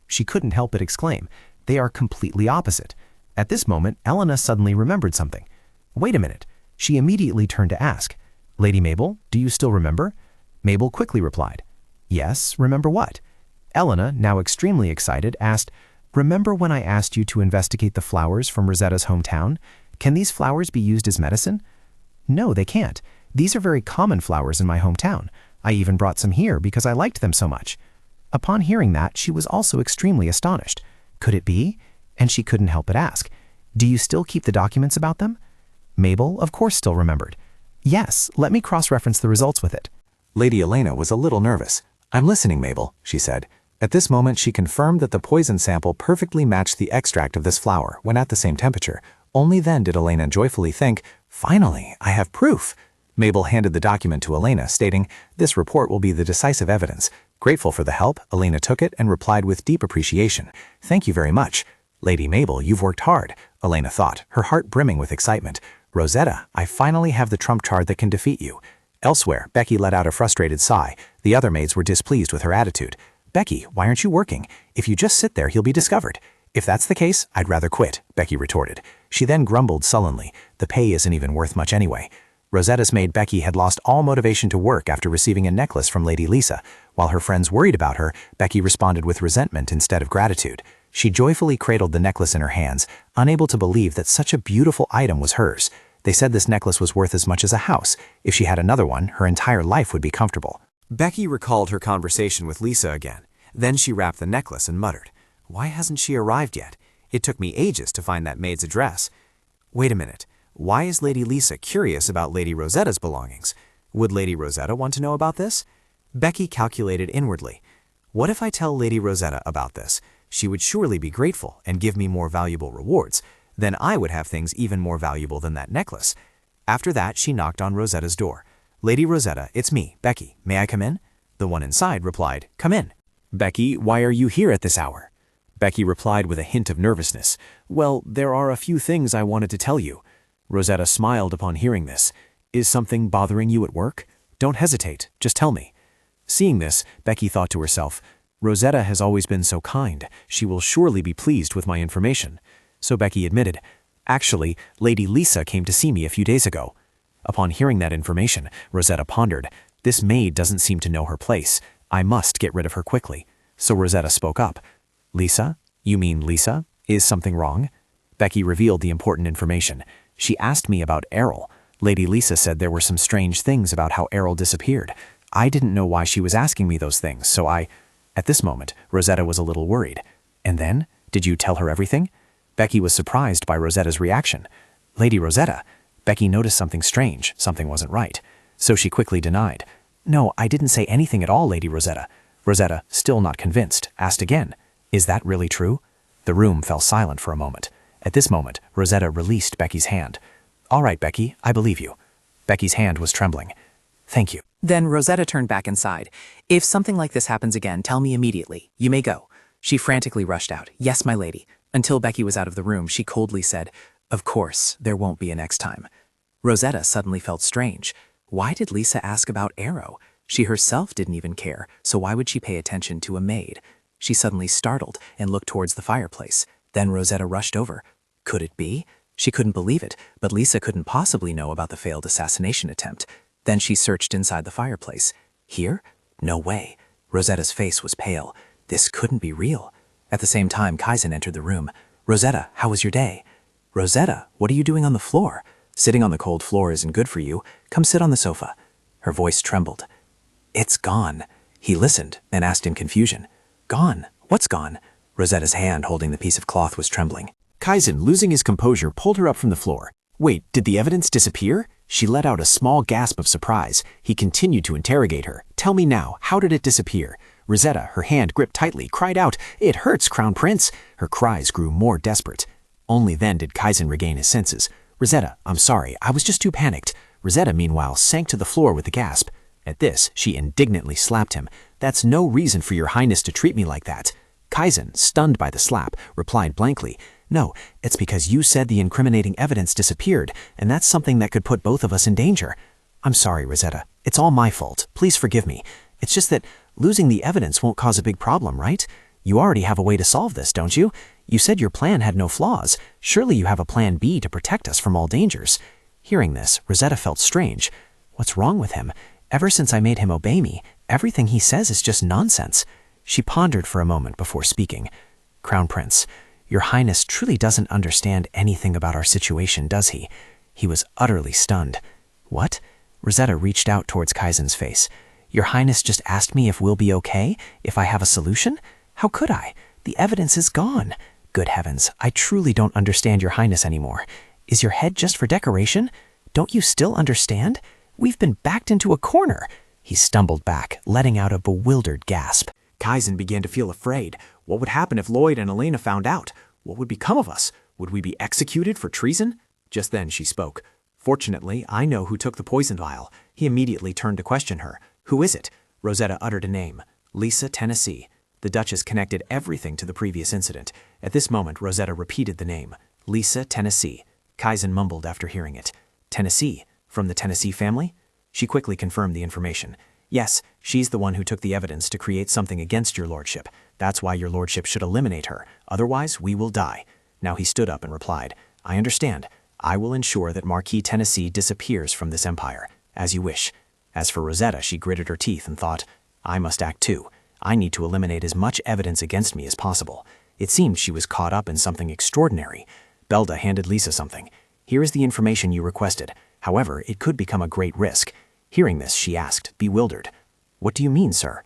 She couldn't help but exclaim, they are completely opposite. At this moment, Elena suddenly remembered something. Wait a minute. She immediately turned to ask, "Lady Mabel, do you still remember?" Mabel quickly replied, "Yes, remember what?" Elena, now extremely excited, asked, "Remember when I asked you to investigate the flowers from Rosetta's hometown? Can these flowers be used as medicine?" "No, they can't. These are very common flowers in my hometown. I even brought some here because I liked them so much." Upon hearing that, she was also extremely astonished. Could it be? And she couldn't help but ask, "Do you still keep the documents about them?" Mabel, of course, still remembered. "Yes, let me cross-reference the results with it." Lady Elena was a little nervous. "I'm listening, Mabel," she said. At this moment, she confirmed that the poison sample perfectly matched the extract of this flower when at the same temperature. Only then did Elena joyfully think, "Finally, I have proof." Mabel handed the document to Elena, stating, "This report will be the decisive evidence." Grateful for the help, Elena took it and replied with deep appreciation, "Thank you very much." "Lady Mabel, you've worked hard," Elena thought, her heart brimming with excitement. "Rosetta, I finally have the trump card that can defeat you." Elsewhere, Becky let out a frustrated sigh. The other maids were displeased with her attitude. "Becky, why aren't you working? If you just sit there, he'll be discovered." "If that's the case, I'd rather quit," Becky retorted. She then grumbled sullenly, "The pay isn't even worth much anyway." Rosetta's maid Becky had lost all motivation to work after receiving a necklace from Lady Lisa. While her friends worried about her, Becky responded with resentment instead of gratitude. She joyfully cradled the necklace in her hands, unable to believe that such a beautiful item was hers. They said this necklace was worth as much as a house. If she had another one, her entire life would be comfortable. Becky recalled her conversation with Lisa again. Then she wrapped the necklace and muttered, "Why hasn't she arrived yet? It took me ages to find that maid's address. Wait a minute. Why is Lady Lisa curious about Lady Rosetta's belongings? Would Lady Rosetta want to know about this?" Becky calculated inwardly. "What if I tell Lady Rosetta about this? She would surely be grateful and give me more valuable rewards. Then I would have things even more valuable than that necklace." After that, she knocked on Rosetta's door. "Lady Rosetta, it's me, Becky. May I come in?" The one inside replied, "Come in." "Becky, why are you here at this hour?" Becky replied with a hint of nervousness, "Well, there are a few things I wanted to tell you." Rosetta smiled upon hearing this. "Is something bothering you at work? Don't hesitate, just tell me." Seeing this, Becky thought to herself, "Rosetta has always been so kind. She will surely be pleased with my information." So Becky admitted, "Actually, Lady Lisa came to see me a few days ago." Upon hearing that information, Rosetta pondered, "This maid doesn't seem to know her place. I must get rid of her quickly." So Rosetta spoke up, "Lisa? You mean Lisa? Is something wrong?" Becky revealed the important information. She asked me about Errol. Lady Lisa said there were some strange things about how Errol disappeared. I didn't know why she was asking me those things, so I... At this moment, Rosetta was a little worried. And then? Did you tell her everything? Becky was surprised by Rosetta's reaction. Lady Rosetta. Becky noticed something strange, something wasn't right. So she quickly denied. No, I didn't say anything at all, Lady Rosetta. Rosetta, still not convinced, asked again. Is that really true? The room fell silent for a moment. At this moment, Rosetta released Becky's hand. All right, Becky, I believe you. Becky's hand was trembling. Thank you. Then Rosetta turned back inside. If something like this happens again, tell me immediately. You may go. She frantically rushed out. Yes, my lady. Until Becky was out of the room, she coldly said, Of course, there won't be a next time. Rosetta suddenly felt strange. Why did Lisa ask about Arrow? She herself didn't even care, so why would she pay attention to a maid? She suddenly startled and looked towards the fireplace. Then Rosetta rushed over. Could it be? She couldn't believe it, but Lisa couldn't possibly know about the failed assassination attempt. Then she searched inside the fireplace. Here? No way. Rosetta's face was pale. This couldn't be real. At the same time, Kaizen entered the room. Rosetta, how was your day? Rosetta, what are you doing on the floor? Sitting on the cold floor isn't good for you. Come sit on the sofa. Her voice trembled. It's gone. He listened and asked in confusion. Gone? What's gone? Rosetta's hand holding the piece of cloth was trembling. Kaizen, losing his composure, pulled her up from the floor. Wait, did the evidence disappear? She let out a small gasp of surprise. He continued to interrogate her. Tell me now, how did it disappear? Rosetta, her hand gripped tightly, cried out, It hurts, Crown Prince! Her cries grew more desperate. Only then did Kaizen regain his senses. Rosetta, I'm sorry, I was just too panicked. Rosetta, meanwhile, sank to the floor with a gasp. At this, she indignantly slapped him. That's no reason for your highness to treat me like that. Kaizen, stunned by the slap, replied blankly, No, it's because you said the incriminating evidence disappeared, and that's something that could put both of us in danger. I'm sorry, Rosetta. It's all my fault. Please forgive me. It's just that losing the evidence won't cause a big problem, right? You already have a way to solve this, don't you? You said your plan had no flaws. Surely you have a plan B to protect us from all dangers. Hearing this, Rosetta felt strange. What's wrong with him? Ever since I made him obey me, everything he says is just nonsense. She pondered for a moment before speaking. Crown Prince, Your Highness truly doesn't understand anything about our situation, does he? He was utterly stunned. What? Rosetta reached out towards Kaizen's face. Your Highness just asked me if we'll be okay, if I have a solution? How could I? The evidence is gone. Good heavens, I truly don't understand Your Highness anymore. Is your head just for decoration? Don't you still understand? We've been backed into a corner. He stumbled back, letting out a bewildered gasp. Kaizen began to feel afraid. What would happen if Lloyd and Elena found out? What would become of us? Would we be executed for treason? Just then she spoke. Fortunately, I know who took the poison vial. He immediately turned to question her. Who is it? Rosetta uttered a name. Lisa, Tennessee. The Duchess connected everything to the previous incident. At this moment, Rosetta repeated the name. Lisa, Tennessee. Kaizen mumbled after hearing it. Tennessee? From the Tennessee family? She quickly confirmed the information. Yes, she's the one who took the evidence to create something against your lordship. That's why your lordship should eliminate her. Otherwise, we will die. Now he stood up and replied, I understand. I will ensure that Marquis Tennessee disappears from this empire. As you wish. As for Rosetta, she gritted her teeth and thought, I must act too. I need to eliminate as much evidence against me as possible. It seemed she was caught up in something extraordinary. Belda handed Lisa something. Here is the information you requested. However, it could become a great risk. Hearing this, she asked, bewildered, What do you mean, sir?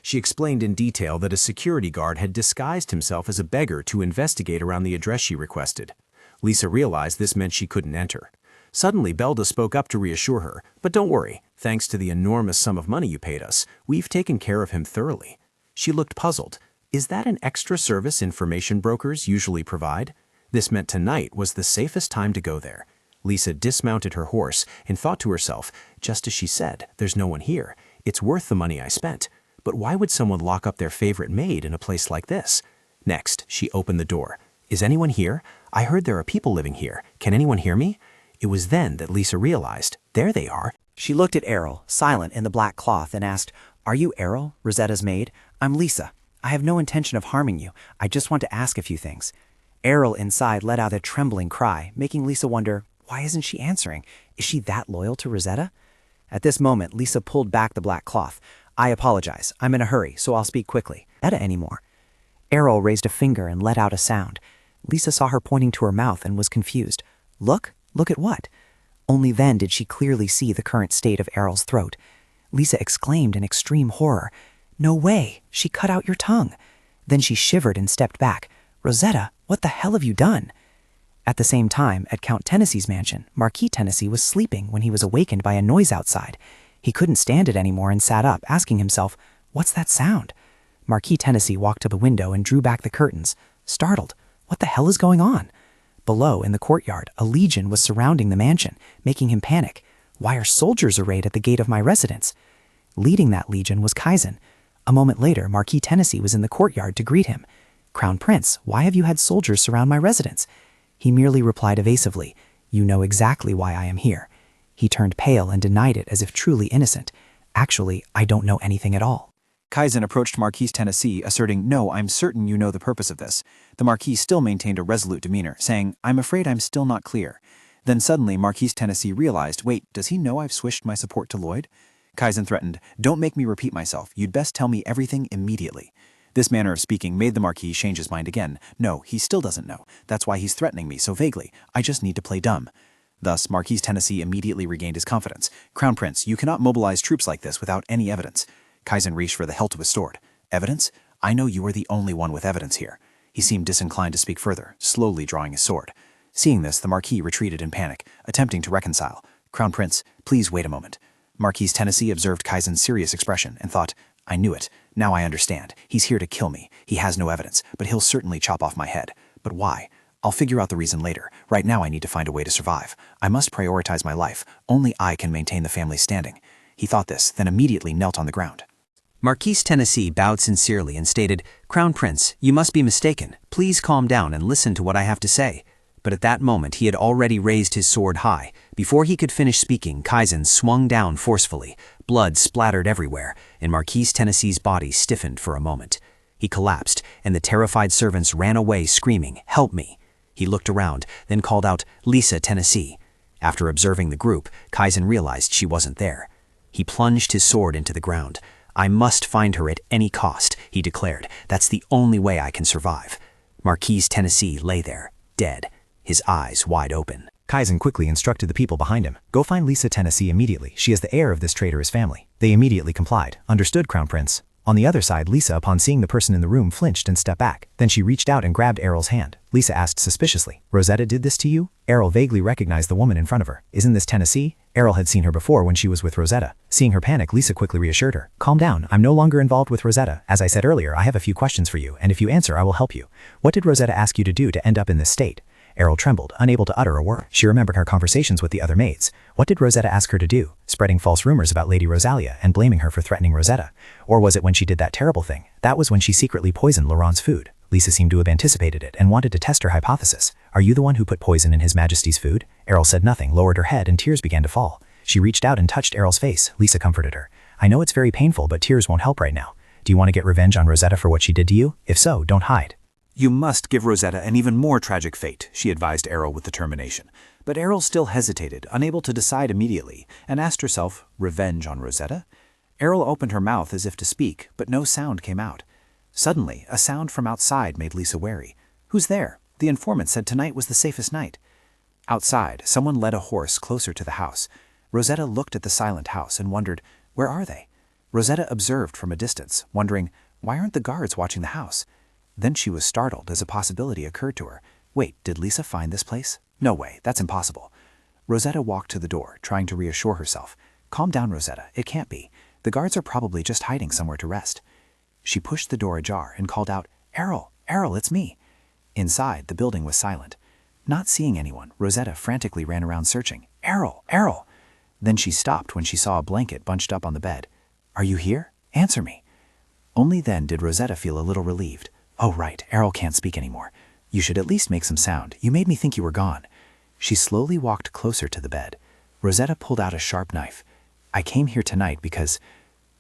She explained in detail that a security guard had disguised himself as a beggar to investigate around the address she requested. Lisa realized this meant she couldn't enter. Suddenly, Belda spoke up to reassure her, but don't worry, thanks to the enormous sum of money you paid us, we've taken care of him thoroughly. She looked puzzled. Is that an extra service information brokers usually provide? This meant tonight was the safest time to go there. Lisa dismounted her horse and thought to herself, just as she said, there's no one here. It's worth the money I spent. But why would someone lock up their favorite maid in a place like this? Next, she opened the door. Is anyone here? I heard there are people living here. Can anyone hear me? It was then that Lisa realized, there they are. She looked at Errol, silent in the black cloth, and asked, Are you Errol, Rosetta's maid? I'm Lisa. I have no intention of harming you. I just want to ask a few things. Errol inside let out a trembling cry, making Lisa wonder, why isn't she answering? Is she that loyal to Rosetta? At this moment, Lisa pulled back the black cloth. I apologize. I'm in a hurry, so I'll speak quickly. Rosetta anymore. Errol raised a finger and let out a sound. Lisa saw her pointing to her mouth and was confused. Look? Look at what? Only then did she clearly see the current state of Errol's throat. Lisa exclaimed in extreme horror. "No way! She cut out your tongue!" Then she shivered and stepped back. "Rosetta, what the hell have you done?" At the same time, at Count Tennessee's mansion, Marquis Tennessee was sleeping when he was awakened by a noise outside. He couldn't stand it anymore and sat up, asking himself, "What's that sound?" Marquis Tennessee walked to the window and drew back the curtains. Startled, what the hell is going on? Below, in the courtyard, a legion was surrounding the mansion, making him panic. Why are soldiers arrayed at the gate of my residence? Leading that legion was Kaizen. A moment later, Marquis Tennessee was in the courtyard to greet him. "Crown Prince, why have you had soldiers surround my residence?" He merely replied evasively, "You know exactly why I am here." He turned pale and denied it as if truly innocent. "Actually, I don't know anything at all." Kaizen approached Marquis Tennessee, asserting, "No, I'm certain you know the purpose of this." The Marquis still maintained a resolute demeanor, saying, "I'm afraid I'm still not clear." Then suddenly Marquis Tennessee realized, wait, does he know I've switched my support to Lloyd? Kaizen threatened, "Don't make me repeat myself. You'd best tell me everything immediately." This manner of speaking made the Marquis change his mind again. No, he still doesn't know. That's why he's threatening me so vaguely. I just need to play dumb. Thus, Marquis Tennessee immediately regained his confidence. "Crown Prince, you cannot mobilize troops like this without any evidence." Kaizen reached for the hilt of his sword. "Evidence? I know you are the only one with evidence here." He seemed disinclined to speak further, slowly drawing his sword. Seeing this, the Marquis retreated in panic, attempting to reconcile. "Crown Prince, please wait a moment." Marquis Tennessee observed Kaizen's serious expression and thought, "I knew it. Now I understand. He's here to kill me. He has no evidence, but he'll certainly chop off my head. But why? I'll figure out the reason later. Right now I need to find a way to survive. I must prioritize my life. Only I can maintain the family's standing." He thought this, then immediately knelt on the ground. Marquis Tennessee bowed sincerely and stated, "Crown Prince, you must be mistaken. Please calm down and listen to what I have to say." But at that moment he had already raised his sword high. Before he could finish speaking, Kaizen swung down forcefully. Blood splattered everywhere, and Marquis Tennessee's body stiffened for a moment. He collapsed, and the terrified servants ran away screaming, "Help me!" He looked around, then called out, "Lisa Tennessee." After observing the group, Kaizen realized she wasn't there. He plunged his sword into the ground. "I must find her at any cost," he declared. "That's the only way I can survive." Marquis Tennessee lay there, dead, his eyes wide open. Kaizen quickly instructed the people behind him, "Go find Lisa Tennessee immediately. She is the heir of this traitorous family." They immediately complied. "Understood, Crown Prince." On the other side, Lisa, upon seeing the person in the room, flinched and stepped back. Then she reached out and grabbed Errol's hand. Lisa asked suspiciously, "Rosetta did this to you?" Errol vaguely recognized the woman in front of her. "Isn't this Tennessee?" Errol had seen her before when she was with Rosetta. Seeing her panic, Lisa quickly reassured her. "Calm down. I'm no longer involved with Rosetta. As I said earlier, I have a few questions for you, and if you answer, I will help you. What did Rosetta ask you to do to end up in this state?" Errol trembled, unable to utter a word. She remembered her conversations with the other maids. What did Rosetta ask her to do? Spreading false rumors about Lady Rosalia and blaming her for threatening Rosetta? Or was it when she did that terrible thing? That was when she secretly poisoned Laurent's food. Lisa seemed to have anticipated it and wanted to test her hypothesis. "Are you the one who put poison in His Majesty's food?" Errol said nothing, lowered her head, and tears began to fall. She reached out and touched Errol's face. Lisa comforted her. "I know it's very painful, but tears won't help right now. Do you want to get revenge on Rosetta for what she did to you? If so, don't hide." "You must give Rosetta an even more tragic fate," she advised Errol with determination. But Errol still hesitated, unable to decide immediately, and asked herself, "Revenge on Rosetta?" Errol opened her mouth as if to speak, but no sound came out. Suddenly, a sound from outside made Lisa wary. "Who's there? The informant said tonight was the safest night." Outside, someone led a horse closer to the house. Rosetta looked at the silent house and wondered, where are they? Rosetta observed from a distance, wondering, why aren't the guards watching the house? Then she was startled as a possibility occurred to her. Wait, did Lisa find this place? No way, that's impossible. Rosetta walked to the door, trying to reassure herself. Calm down, Rosetta, it can't be. The guards are probably just hiding somewhere to rest. She pushed the door ajar and called out, "Errol, Errol, it's me." Inside, the building was silent. Not seeing anyone, Rosetta frantically ran around searching. "Errol, Errol!" Then she stopped when she saw a blanket bunched up on the bed. "Are you here? Answer me." Only then did Rosetta feel a little relieved. "Oh right, Errol can't speak anymore. You should at least make some sound. You made me think you were gone." She slowly walked closer to the bed. Rosetta pulled out a sharp knife. "I came here tonight because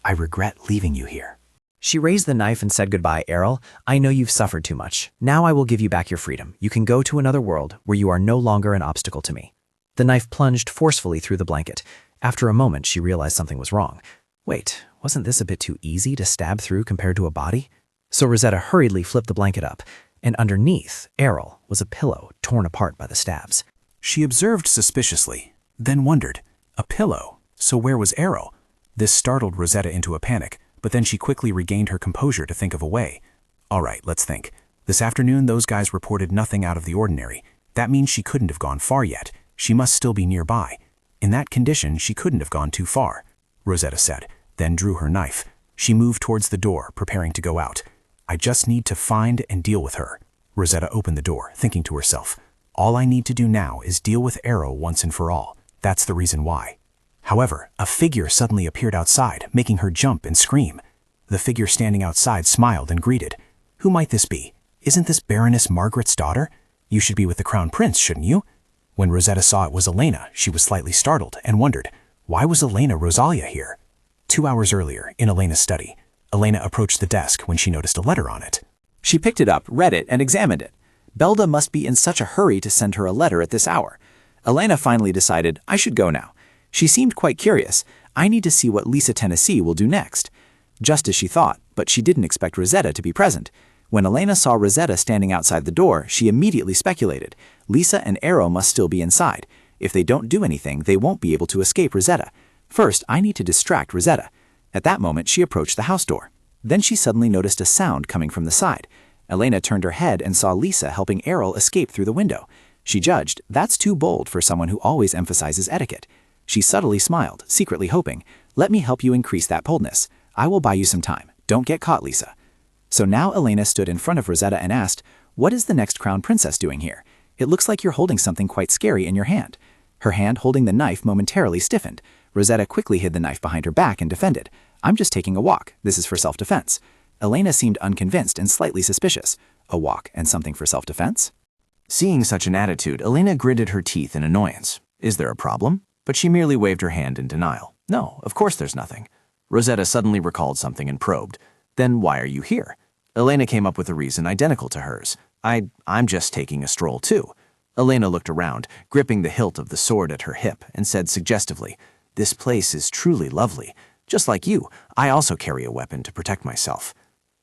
I regret leaving you here." She raised the knife and said, "Goodbye, Errol. I know you've suffered too much. Now I will give you back your freedom. You can go to another world where you are no longer an obstacle to me." The knife plunged forcefully through the blanket. After a moment, she realized something was wrong. Wait, wasn't this a bit too easy to stab through compared to a body? So Rosetta hurriedly flipped the blanket up, and underneath, Errol, was a pillow torn apart by the stabs. She observed suspiciously, then wondered, a pillow? So where was Errol? This startled Rosetta into a panic, but then she quickly regained her composure to think of a way. All right, let's think. This afternoon, those guys reported nothing out of the ordinary. That means she couldn't have gone far yet. She must still be nearby. In that condition, she couldn't have gone too far, Rosetta said, then drew her knife. She moved towards the door, preparing to go out. I just need to find and deal with her. Rosetta opened the door, thinking to herself, all I need to do now is deal with Arrow once and for all. That's the reason why. However, a figure suddenly appeared outside, making her jump and scream. The figure standing outside smiled and greeted. Who might this be? Isn't this Baroness Margaret's daughter? You should be with the Crown Prince, shouldn't you? When Rosetta saw it was Elena, she was slightly startled and wondered, why was Elena Rosalia here? 2 hours earlier, in Elena's study, Elena approached the desk when she noticed a letter on it. She picked it up, read it, and examined it. Belda must be in such a hurry to send her a letter at this hour. Elena finally decided, I should go now. She seemed quite curious. I need to see what Lisa Tennessee will do next. Just as she thought, but she didn't expect Rosetta to be present. When Elena saw Rosetta standing outside the door, she immediately speculated. Lisa and Arrow must still be inside. If they don't do anything, they won't be able to escape Rosetta. First, I need to distract Rosetta. At that moment, she approached the house door. Then she suddenly noticed a sound coming from the side. Elena turned her head and saw Lisa helping Errol escape through the window. She judged, that's too bold for someone who always emphasizes etiquette. She subtly smiled, secretly hoping, let me help you increase that boldness. I will buy you some time. Don't get caught, Lisa. So now Elena stood in front of Rosetta and asked, what is the next crown princess doing here? It looks like you're holding something quite scary in your hand. Her hand holding the knife momentarily stiffened. Rosetta quickly hid the knife behind her back and defended. I'm just taking a walk. This is for self-defense. Elena seemed unconvinced and slightly suspicious. A walk and something for self-defense? Seeing such an attitude, Elena gritted her teeth in annoyance. Is there a problem? But she merely waved her hand in denial. No, of course there's nothing. Rosetta suddenly recalled something and probed. Then why are you here? Elena came up with a reason identical to hers. I'm just taking a stroll too. Elena looked around, gripping the hilt of the sword at her hip, and said suggestively, this place is truly lovely. Just like you, I also carry a weapon to protect myself.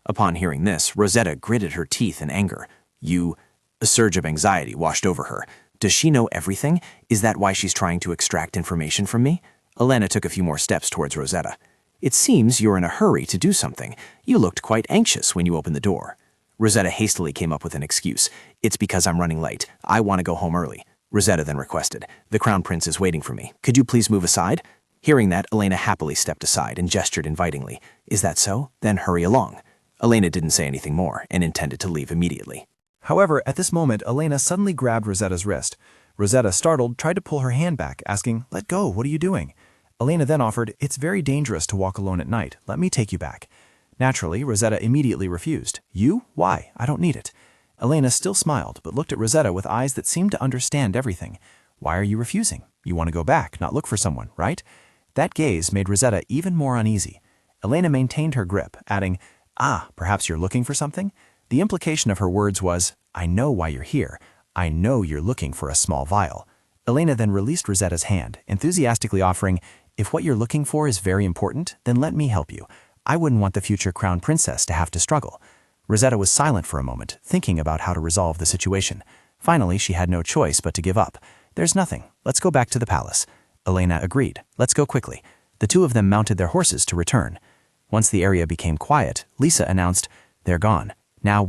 Upon hearing this, Rosetta gritted her teeth in anger. You... A surge of anxiety washed over her. Does she know everything? Is that why she's trying to extract information from me? Elena took a few more steps towards Rosetta. It seems you're in a hurry to do something. You looked quite anxious when you opened the door. Rosetta hastily came up with an excuse. It's because I'm running late. I want to go home early. Rosetta then requested, the Crown Prince is waiting for me. Could you please move aside? Hearing that, Elena happily stepped aside and gestured invitingly. Is that so? Then hurry along. Elena didn't say anything more and intended to leave immediately. However, at this moment, Elena suddenly grabbed Rosetta's wrist. Rosetta, startled, tried to pull her hand back, asking, let go, what are you doing? Elena then offered, it's very dangerous to walk alone at night. Let me take you back. Naturally, Rosetta immediately refused. You? Why? I don't need it. Elena still smiled, but looked at Rosetta with eyes that seemed to understand everything. Why are you refusing? You want to go back, not look for someone, right? That gaze made Rosetta even more uneasy. Elena maintained her grip, adding, perhaps you're looking for something? The implication of her words was, I know why you're here. I know you're looking for a small vial. Elena then released Rosetta's hand, enthusiastically offering, if what you're looking for is very important, then let me help you. I wouldn't want the future crown princess to have to struggle. Rosetta was silent for a moment, thinking about how to resolve the situation. Finally, she had no choice but to give up. There's nothing. Let's go back to the palace. Elena agreed. Let's go quickly. The two of them mounted their horses to return. Once the area became quiet, Lisa announced, they're gone. Now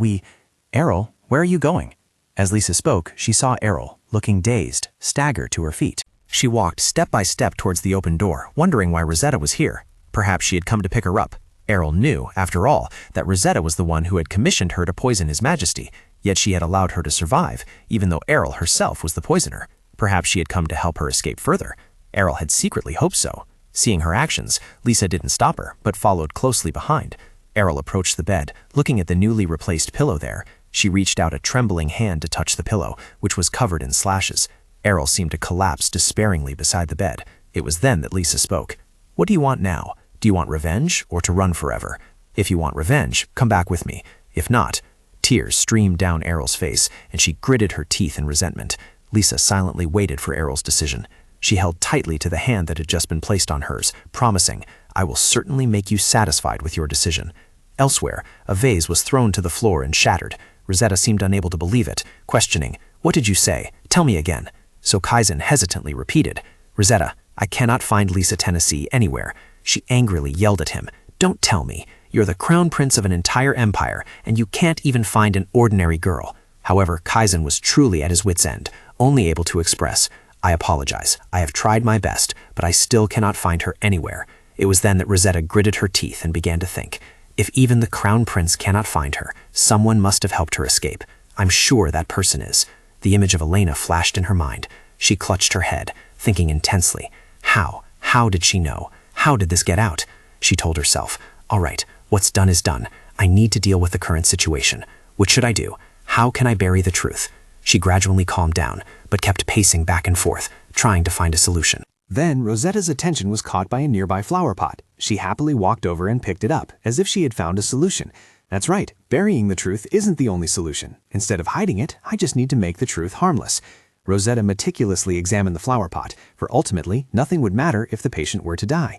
Errol, where are you going? As Lisa spoke, she saw Errol, looking dazed, stagger to her feet. She walked step by step towards the open door, wondering why Rosetta was here. Perhaps she had come to pick her up. Errol knew, after all, that Rosetta was the one who had commissioned her to poison His Majesty, yet she had allowed her to survive, even though Errol herself was the poisoner. Perhaps she had come to help her escape further. Errol had secretly hoped so. Seeing her actions, Lisa didn't stop her, but followed closely behind. Errol approached the bed, looking at the newly replaced pillow there. She reached out a trembling hand to touch the pillow, which was covered in slashes. Errol seemed to collapse despairingly beside the bed. It was then that Lisa spoke. What do you want now? Do you want revenge or to run forever? If you want revenge, come back with me. If not, tears streamed down Errol's face, and she gritted her teeth in resentment. Lisa silently waited for Errol's decision. She held tightly to the hand that had just been placed on hers, promising, I will certainly make you satisfied with your decision. Elsewhere, a vase was thrown to the floor and shattered. Rosetta seemed unable to believe it, questioning, what did you say? Tell me again. So Kaizen hesitantly repeated, Rosetta, I cannot find Lisa Tennessee anywhere. She angrily yelled at him. "Don't tell me. You're the crown prince of an entire empire, and you can't even find an ordinary girl." However, Kaizen was truly at his wit's end, only able to express, "I apologize. I have tried my best, but I still cannot find her anywhere." It was then that Rosetta gritted her teeth and began to think. If even the crown prince cannot find her, someone must have helped her escape. I'm sure that person is. The image of Elena flashed in her mind. She clutched her head, thinking intensely. How? How did she know? How did this get out? She told herself, "All right, what's done is done. I need to deal with the current situation. What should I do? How can I bury the truth?" She gradually calmed down, but kept pacing back and forth, trying to find a solution. Then Rosetta's attention was caught by a nearby flower pot. She happily walked over and picked it up, as if she had found a solution. That's right, burying the truth isn't the only solution. Instead of hiding it, I just need to make the truth harmless. Rosetta meticulously examined the flower pot, for ultimately, nothing would matter if the patient were to die.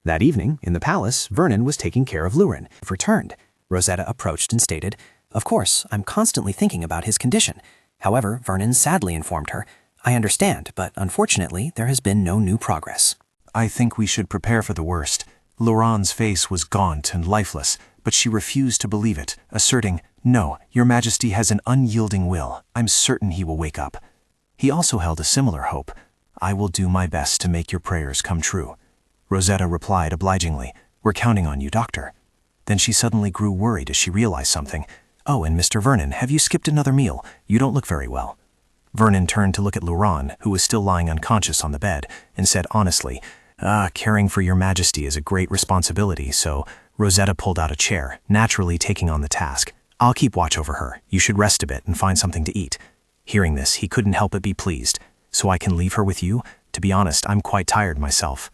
That evening, in the palace, Vernon was taking care of Lurin. Returned. Rosetta approached and stated, "Of course, I'm constantly thinking about his condition." However, Vernon sadly informed her, "I understand, but unfortunately, there has been no new progress." "I think we should prepare for the worst." Luran's face was gaunt and lifeless, but she refused to believe it, asserting, "No, your majesty has an unyielding will. I'm certain he will wake up." He also held a similar hope. "I will do my best to make your prayers come true." Rosetta replied obligingly, "We're counting on you, doctor." Then she suddenly grew worried as she realized something. "Oh, and Mr. Vernon, have you skipped another meal? You don't look very well." Vernon turned to look at Luran, who was still lying unconscious on the bed, and said honestly, "Caring for your majesty is a great responsibility, so..." Rosetta pulled out a chair, naturally taking on the task. "I'll keep watch over her. You should rest a bit and find something to eat." Hearing this, he couldn't help but be pleased. "So I can leave her with you? To be honest, I'm quite tired myself."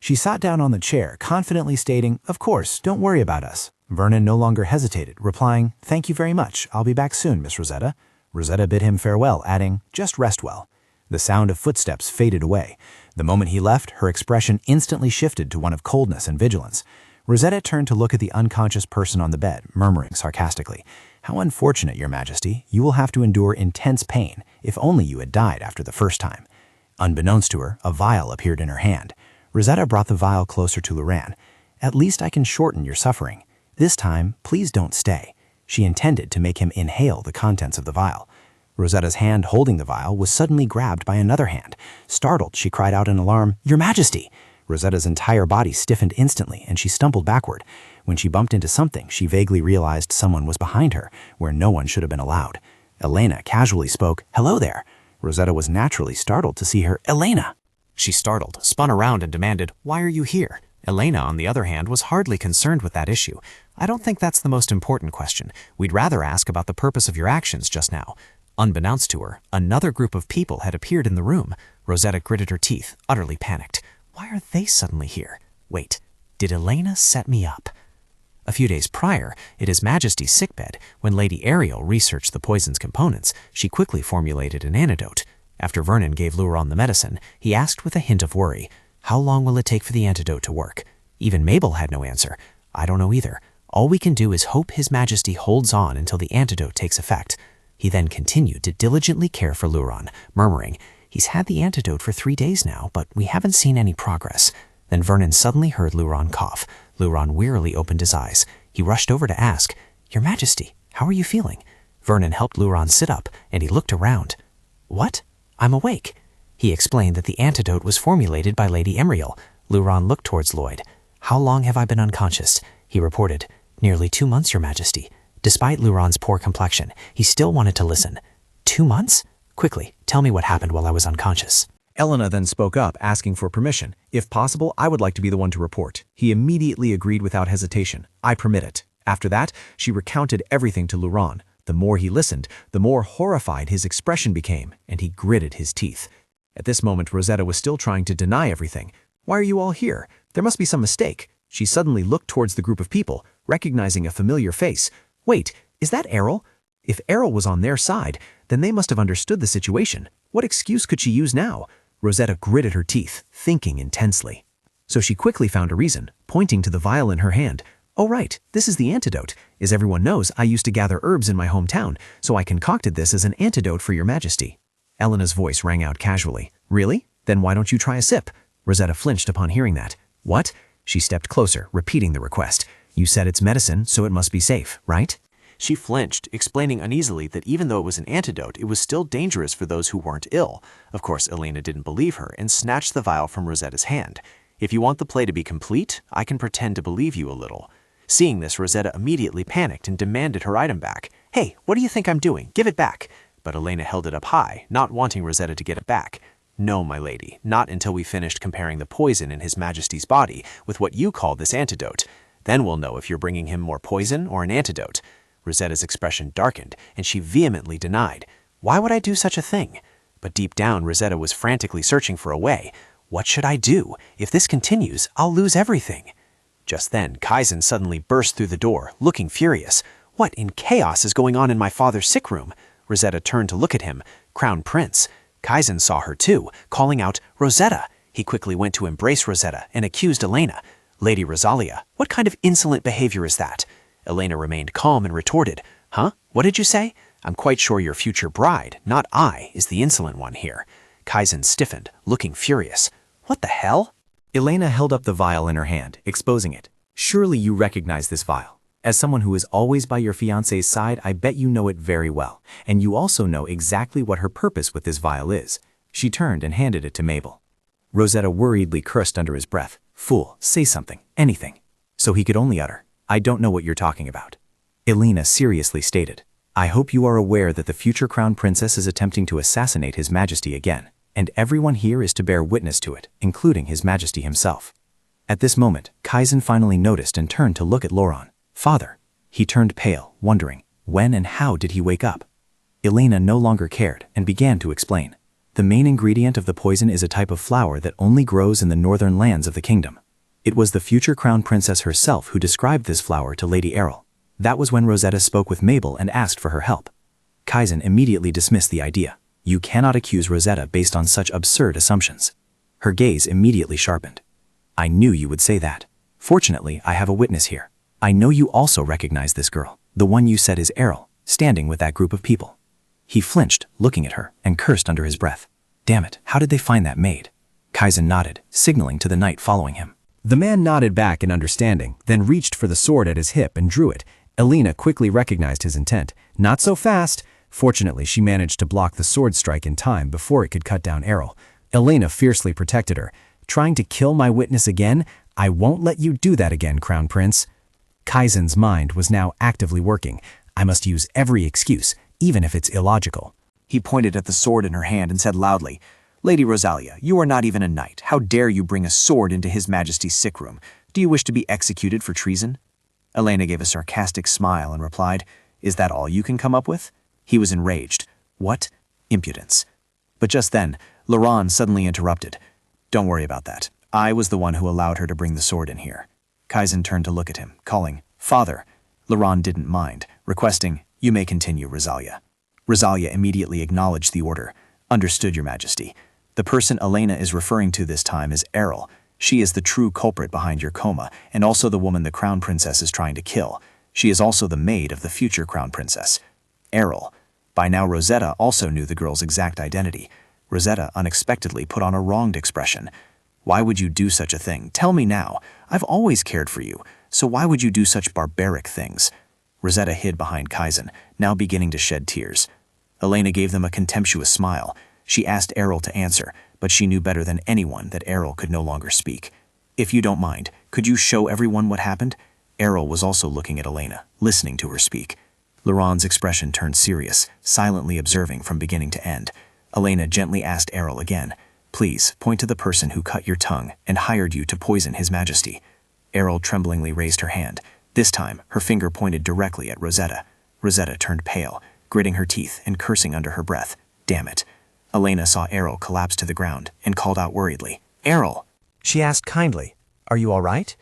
She sat down on the chair, confidently stating, "Of course, don't worry about us." Vernon no longer hesitated, replying, "Thank you very much. I'll be back soon, Miss Rosetta." Rosetta bid him farewell, adding, "Just rest well." The sound of footsteps faded away. The moment he left, her expression instantly shifted to one of coldness and vigilance. Rosetta turned to look at the unconscious person on the bed, murmuring sarcastically, "How unfortunate, Your Majesty. You will have to endure intense pain. If only you had died after the first time." Unbeknownst to her, a vial appeared in her hand. Rosetta brought the vial closer to Luran. "At least I can shorten your suffering. This time, please don't stay." She intended to make him inhale the contents of the vial. Rosetta's hand holding the vial was suddenly grabbed by another hand. Startled, she cried out in alarm, "Your Majesty!" Rosetta's entire body stiffened instantly, and she stumbled backward. When she bumped into something, she vaguely realized someone was behind her, where no one should have been allowed. Elena casually spoke, "Hello there." Rosetta was naturally startled to see her. "Elena!" She startled, spun around and demanded, "Why are you here?" Elena, on the other hand, was hardly concerned with that issue. "I don't think that's the most important question. We'd rather ask about the purpose of your actions just now." Unbeknownst to her, another group of people had appeared in the room. Rosetta gritted her teeth, utterly panicked. Why are they suddenly here? Wait, did Elena set me up? A few days prior, at His Majesty's sickbed, when Lady Ariel researched the poison's components, she quickly formulated an antidote. After Vernon gave Luron the medicine, he asked with a hint of worry, "How long will it take for the antidote to work?" Even Mabel had no answer. "I don't know either. All we can do is hope His Majesty holds on until the antidote takes effect." He then continued to diligently care for Luron, murmuring, "He's had the antidote for 3 days now, but we haven't seen any progress." Then Vernon suddenly heard Luron cough. Luron wearily opened his eyes. He rushed over to ask, "Your Majesty, how are you feeling?" Vernon helped Luron sit up, and he looked around. "What? I'm awake." He explained that the antidote was formulated by Lady Ariel. Luron looked towards Lloyd. "How long have I been unconscious?" He reported, "Nearly 2 months, Your Majesty." Despite Luron's poor complexion, he still wanted to listen. 2 months? Quickly, tell me what happened while I was unconscious. Elena then spoke up, asking for permission. "If possible, I would like to be the one to report." He immediately agreed without hesitation. "I permit it." After that, she recounted everything to Luron. The more he listened, the more horrified his expression became, and he gritted his teeth. At this moment, Rosetta was still trying to deny everything. "Why are you all here? There must be some mistake." She suddenly looked towards the group of people, recognizing a familiar face. "Wait, is that Errol?" If Errol was on their side, then they must have understood the situation. What excuse could she use now? Rosetta gritted her teeth, thinking intensely. So she quickly found a reason, pointing to the vial in her hand. "Oh right, this is the antidote. As everyone knows, I used to gather herbs in my hometown, so I concocted this as an antidote for your majesty." Elena's voice rang out casually. "Really? Then why don't you try a sip?" Rosetta flinched upon hearing that. "What?" She stepped closer, repeating the request. You said it's medicine, so it must be safe, right? She flinched, explaining uneasily that even though it was an antidote, it was still dangerous for those who weren't ill. Of course, Elena didn't believe her and snatched the vial from Rosetta's hand. If you want the play to be complete, I can pretend to believe you a little. Seeing this, Rosetta immediately panicked and demanded her item back. Hey, what do you think I'm doing? Give it back. But Elena held it up high, not wanting Rosetta to get it back. No, my lady, not until we finished comparing the poison in His Majesty's body with what you call this antidote. Then we'll know if you're bringing him more poison or an antidote. Rosetta's expression darkened, and she vehemently denied. Why would I do such a thing? But deep down, Rosetta was frantically searching for a way. What should I do? If this continues, I'll lose everything. Just then, Kaizen suddenly burst through the door, looking furious. What in chaos is going on in my father's sick room? Rosetta turned to look at him. Crown Prince. Kaizen saw her too, calling out, Rosetta! He quickly went to embrace Rosetta and accused Elena. Lady Rosalia, what kind of insolent behavior is that? Elena remained calm and retorted, Huh? What did you say? I'm quite sure your future bride, not I, is the insolent one here. Kaizen stiffened, looking furious. What the hell? Elena held up the vial in her hand, exposing it. Surely you recognize this vial. As someone who is always by your fiancé's side, I bet you know it very well, and you also know exactly what her purpose with this vial is. She turned and handed it to Mabel. Rosetta worriedly cursed under his breath. Fool, say something, anything. So he could only utter, I don't know what you're talking about. Elena seriously stated, I hope you are aware that the future Crown Princess is attempting to assassinate His Majesty again, and everyone here is to bear witness to it, including His Majesty himself. At this moment, Kaizen finally noticed and turned to look at Laurent. Father. He turned pale, wondering, when and how did he wake up? Elena no longer cared and began to explain. The main ingredient of the poison is a type of flower that only grows in the northern lands of the kingdom. It was the future Crown Princess herself who described this flower to Lady Errol. That was when Rosetta spoke with Mabel and asked for her help. Kaizen immediately dismissed the idea. You cannot accuse Rosetta based on such absurd assumptions. Her gaze immediately sharpened. I knew you would say that. Fortunately, I have a witness here. I know you also recognize this girl, the one you said is Errol, standing with that group of people. He flinched, looking at her, and cursed under his breath. Damn it, how did they find that maid? Kaizen nodded, signaling to the knight following him. The man nodded back in understanding, then reached for the sword at his hip and drew it. Elena quickly recognized his intent. Not so fast. Fortunately, she managed to block the sword strike in time before it could cut down Errol. Elena fiercely protected her. Trying to kill my witness again? I won't let you do that again, Crown Prince. Kaizen's mind was now actively working. I must use every excuse, even if it's illogical. He pointed at the sword in her hand and said loudly, Lady Rosalia, you are not even a knight. How dare you bring a sword into His Majesty's sick room? Do you wish to be executed for treason? Elena gave a sarcastic smile and replied, Is that all you can come up with? He was enraged. What? Impudence. But just then, Laurent suddenly interrupted. Don't worry about that. I was the one who allowed her to bring the sword in here. Kaizen turned to look at him, calling, Father. Laurent didn't mind, requesting, You may continue, Rosalia. Rosalia immediately acknowledged the order. Understood, Your Majesty. The person Elena is referring to this time is Errol. She is the true culprit behind your coma, and also the woman the Crown Princess is trying to kill. She is also the maid of the future Crown Princess. Errol. By now Rosetta also knew the girl's exact identity. Rosetta unexpectedly put on a wronged expression. Why would you do such a thing? Tell me now. I've always cared for you, so why would you do such barbaric things? Rosetta hid behind Kaizen, now beginning to shed tears. Elena gave them a contemptuous smile. She asked Errol to answer, but she knew better than anyone that Errol could no longer speak. If you don't mind, could you show everyone what happened? Errol was also looking at Elena, listening to her speak. Laurent's expression turned serious, silently observing from beginning to end. Elena gently asked Errol again, Please, point to the person who cut your tongue and hired you to poison His Majesty. Errol tremblingly raised her hand. This time, her finger pointed directly at Rosetta. Rosetta turned pale, gritting her teeth and cursing under her breath. Damn it. Elena saw Errol collapse to the ground and called out worriedly, Errol! She asked kindly, Are you all right?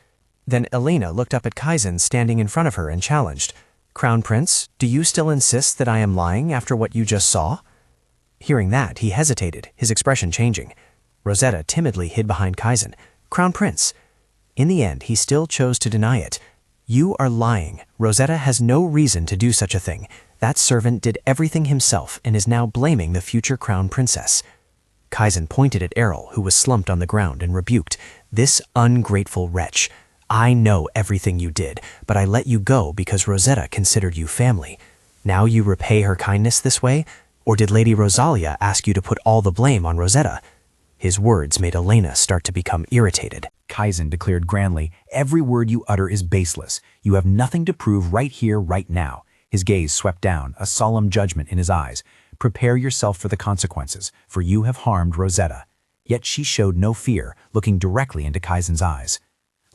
Then Elena looked up at Kaizen standing in front of her and challenged, Crown Prince, do you still insist that I am lying after what you just saw? Hearing that, he hesitated, his expression changing. Rosetta timidly hid behind Kaizen. Crown Prince. In the end, he still chose to deny it. You are lying. Rosetta has no reason to do such a thing. That servant did everything himself and is now blaming the future Crown Princess. Kaizen pointed at Errol, who was slumped on the ground, and rebuked, "This ungrateful wretch. I know everything you did, but I let you go because Rosetta considered you family. Now you repay her kindness this way? Or did Lady Rosalia ask you to put all the blame on Rosetta?" His words made Elena start to become irritated. Kaizen declared grandly, "Every word you utter is baseless. You have nothing to prove right here, right now." His gaze swept down, a solemn judgment in his eyes. "Prepare yourself for the consequences, for you have harmed Rosetta." Yet she showed no fear, looking directly into Kaizen's eyes.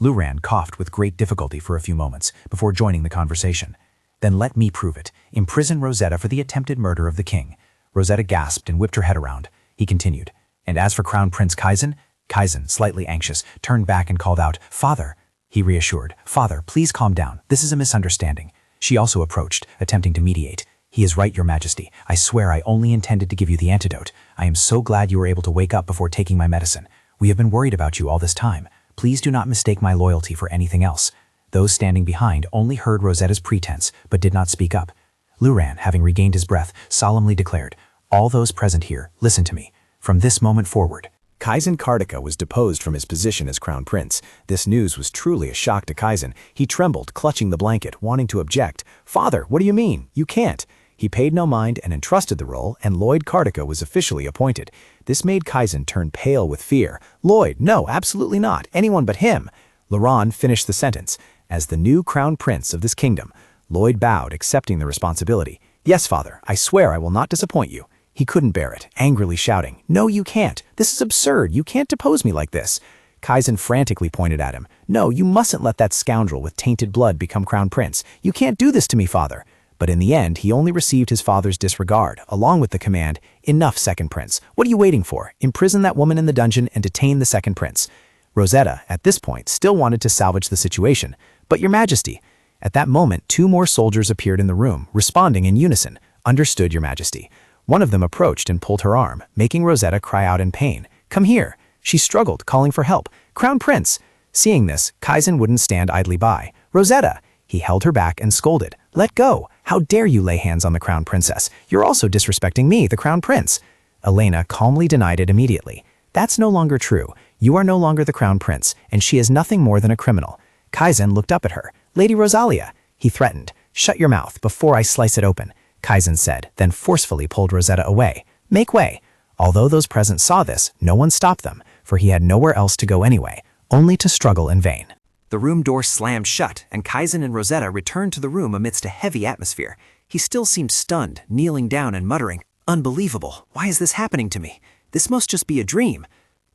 Luran coughed with great difficulty for a few moments before joining the conversation. "Then let me prove it. Imprison Rosetta for the attempted murder of the king." Rosetta gasped and whipped her head around. He continued, "And as for Crown Prince Kaizen?" Kaizen, slightly anxious, turned back and called out, "Father." He reassured, "Father, please calm down. This is a misunderstanding." She also approached, attempting to mediate. "He is right, Your Majesty. I swear I only intended to give you the antidote. I am so glad you were able to wake up before taking my medicine. We have been worried about you all this time. Please do not mistake my loyalty for anything else." Those standing behind only heard Rosetta's pretense, but did not speak up. Luran, having regained his breath, solemnly declared, "All those present here, listen to me. From this moment forward." Kaizen Kartika was deposed from his position as crown prince. This news was truly a shock to Kaizen. He trembled, clutching the blanket, wanting to object. "Father, what do you mean? You can't." He paid no mind and entrusted the role, and Lloyd Kartika was officially appointed. This made Kaizen turn pale with fear. "Lloyd, no, absolutely not. Anyone but him." Laron finished the sentence. As the new crown prince of this kingdom, Lloyd bowed, accepting the responsibility. "Yes, father, I swear I will not disappoint you." He couldn't bear it, angrily shouting, "No, you can't. This is absurd. You can't depose me like this." Kaizen frantically pointed at him. "No, you mustn't let that scoundrel with tainted blood become crown prince. You can't do this to me, father." But in the end, he only received his father's disregard, along with the command, "Enough, second prince. What are you waiting for? Imprison that woman in the dungeon and detain the second prince." Rosetta, at this point, still wanted to salvage the situation. "But your majesty." At that moment, 2 more soldiers appeared in the room, responding in unison. "Understood, your majesty." One of them approached and pulled her arm, making Rosetta cry out in pain. "Come here." She struggled, calling for help. "Crown Prince." Seeing this, Kaizen wouldn't stand idly by. "Rosetta!" He held her back and scolded. "Let go! How dare you lay hands on the Crown Princess? You're also disrespecting me, the Crown Prince." Elena calmly denied it immediately. "That's no longer true. You are no longer the Crown Prince, and she is nothing more than a criminal." Kaizen looked up at her. "Lady Rosalia," he threatened. "Shut your mouth before I slice it open," Kaizen said, then forcefully pulled Rosetta away. "Make way." Although those present saw this, no one stopped them, for he had nowhere else to go anyway, only to struggle in vain. The room door slammed shut, and Kaizen and Rosetta returned to the room amidst a heavy atmosphere. He still seemed stunned, kneeling down and muttering, "Unbelievable! Why is this happening to me? This must just be a dream."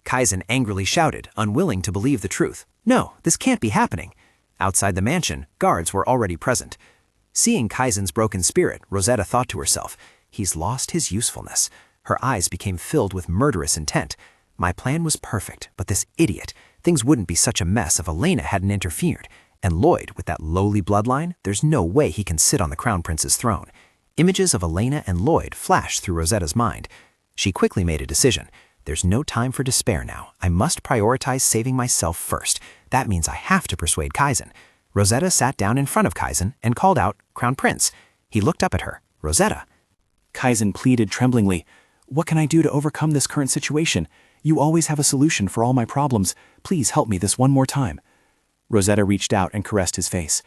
Kaizen angrily shouted, unwilling to believe the truth. "No, this can't be happening." Outside the mansion, guards were already present. Seeing Kaizen's broken spirit, Rosetta thought to herself, "He's lost his usefulness." Her eyes became filled with murderous intent. "My plan was perfect, but this idiot, things wouldn't be such a mess if Elena hadn't interfered. And Lloyd, with that lowly bloodline, there's no way he can sit on the Crown Prince's throne." Images of Elena and Lloyd flashed through Rosetta's mind. She quickly made a decision. "There's no time for despair now. I must prioritize saving myself first. That means I have to persuade Kaizen." Rosetta sat down in front of Kaizen and called out, "Crown Prince." He looked up at her. "Rosetta." Kaizen pleaded tremblingly, "What can I do to overcome this current situation? You always have a solution for all my problems. Please help me this one more time." Rosetta reached out and caressed his face.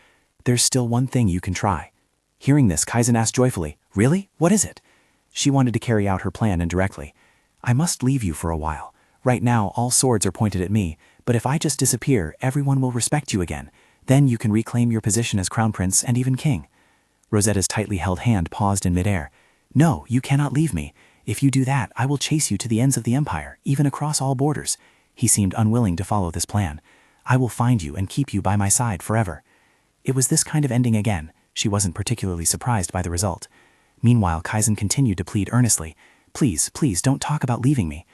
"There's still one thing you can try." Hearing this, Kaizen asked joyfully, "Really? What is it?" She wanted to carry out her plan indirectly. "I must leave you for a while. Right now, all swords are pointed at me, but if I just disappear, everyone will respect you again. Then you can reclaim your position as Crown Prince and even King." Rosetta's tightly held hand paused in midair. "No, you cannot leave me. If you do that, I will chase you to the ends of the Empire, even across all borders." He seemed unwilling to follow this plan. "I will find you and keep you by my side forever." It was this kind of ending again. She wasn't particularly surprised by the result. Meanwhile, Kaizen continued to plead earnestly, "Please, please, don't talk about leaving me."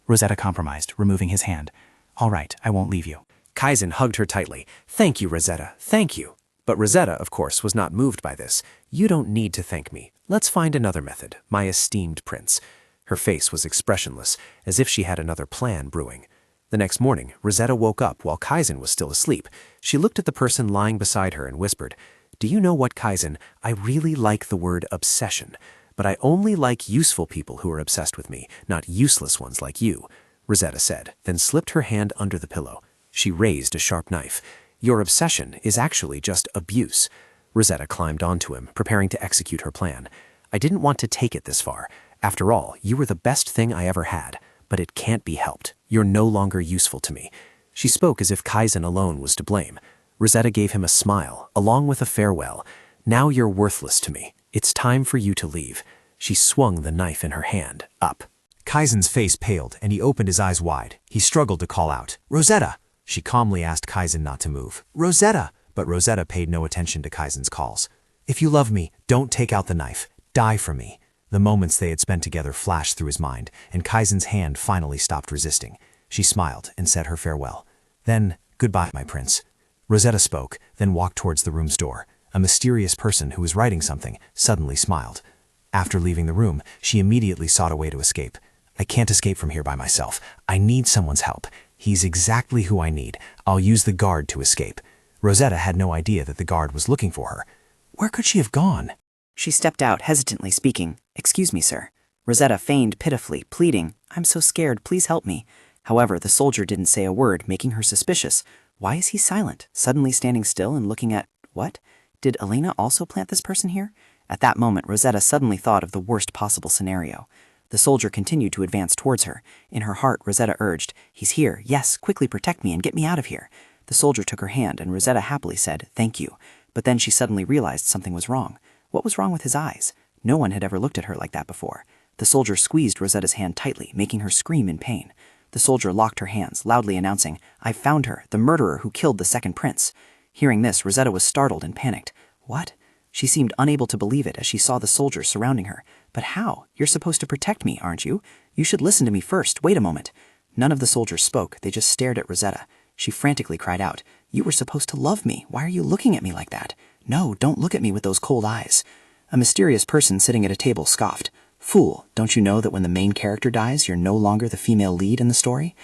Rosetta compromised, removing his hand. "All right, I won't leave you." Kaizen hugged her tightly. "Thank you, Rosetta, thank you." But Rosetta, of course, was not moved by this. "You don't need to thank me. Let's find another method, my esteemed prince." Her face was expressionless, as if she had another plan brewing. The next morning, Rosetta woke up while Kaizen was still asleep. She looked at the person lying beside her and whispered, "Do you know what, Kaizen? I really like the word obsession, but But I only like useful people who are obsessed with me, not useless ones like you, Rosetta said, then slipped her hand under the pillow. She raised a sharp knife. Your obsession is actually just abuse. Rosetta climbed onto him, preparing to execute her plan. I didn't want to take it this far. After all, you were the best thing I ever had. But it can't be helped. You're no longer useful to me. She spoke as if Kaizen alone was to blame. Rosetta gave him a smile, along with a farewell. Now you're worthless to me. It's time for you to leave. She swung the knife in her hand, up. Kaizen's face paled, and he opened his eyes wide. He struggled to call out, "Rosetta!" She calmly asked Kaizen not to move. "Rosetta!" But Rosetta paid no attention to Kaizen's calls. "If you love me, don't take out the knife. Die for me." The moments they had spent together flashed through his mind, and Kaizen's hand finally stopped resisting. She smiled and said her farewell. Then, "Goodbye, my prince." Rosetta spoke, then walked towards the room's door. A mysterious person who was writing something suddenly smiled. After leaving the room, she immediately sought a way to escape. "I can't escape from here by myself. I need someone's help. He's exactly who I need. I'll use the guard to escape." Rosetta had no idea that the guard was looking for her. Where could she have gone? She stepped out, hesitantly speaking. "Excuse me, sir." Rosetta feigned pitifully, pleading, "I'm so scared, please help me." However, the soldier didn't say a word, making her suspicious. Why is he silent, suddenly standing still and looking at... what? Did Elena also plant this person here? At that moment, Rosetta suddenly thought of the worst possible scenario. The soldier continued to advance towards her. In her heart, Rosetta urged, "He's here, yes, quickly protect me and get me out of here." The soldier took her hand, and Rosetta happily said, "Thank you." But then she suddenly realized something was wrong. What was wrong with his eyes? No one had ever looked at her like that before. The soldier squeezed Rosetta's hand tightly, making her scream in pain. The soldier locked her hands, loudly announcing, "I've found her, the murderer who killed the second prince." Hearing this, Rosetta was startled and panicked. What? She seemed unable to believe it as she saw the soldiers surrounding her. "But how? You're supposed to protect me, aren't you? You should listen to me first. Wait a moment." None of the soldiers spoke. They just stared at Rosetta. She frantically cried out, "You were supposed to love me. Why are you looking at me like that? No, don't look at me with those cold eyes." A mysterious person sitting at a table scoffed. "Fool, don't you know that when the main character dies, you're no longer the female lead in the story?"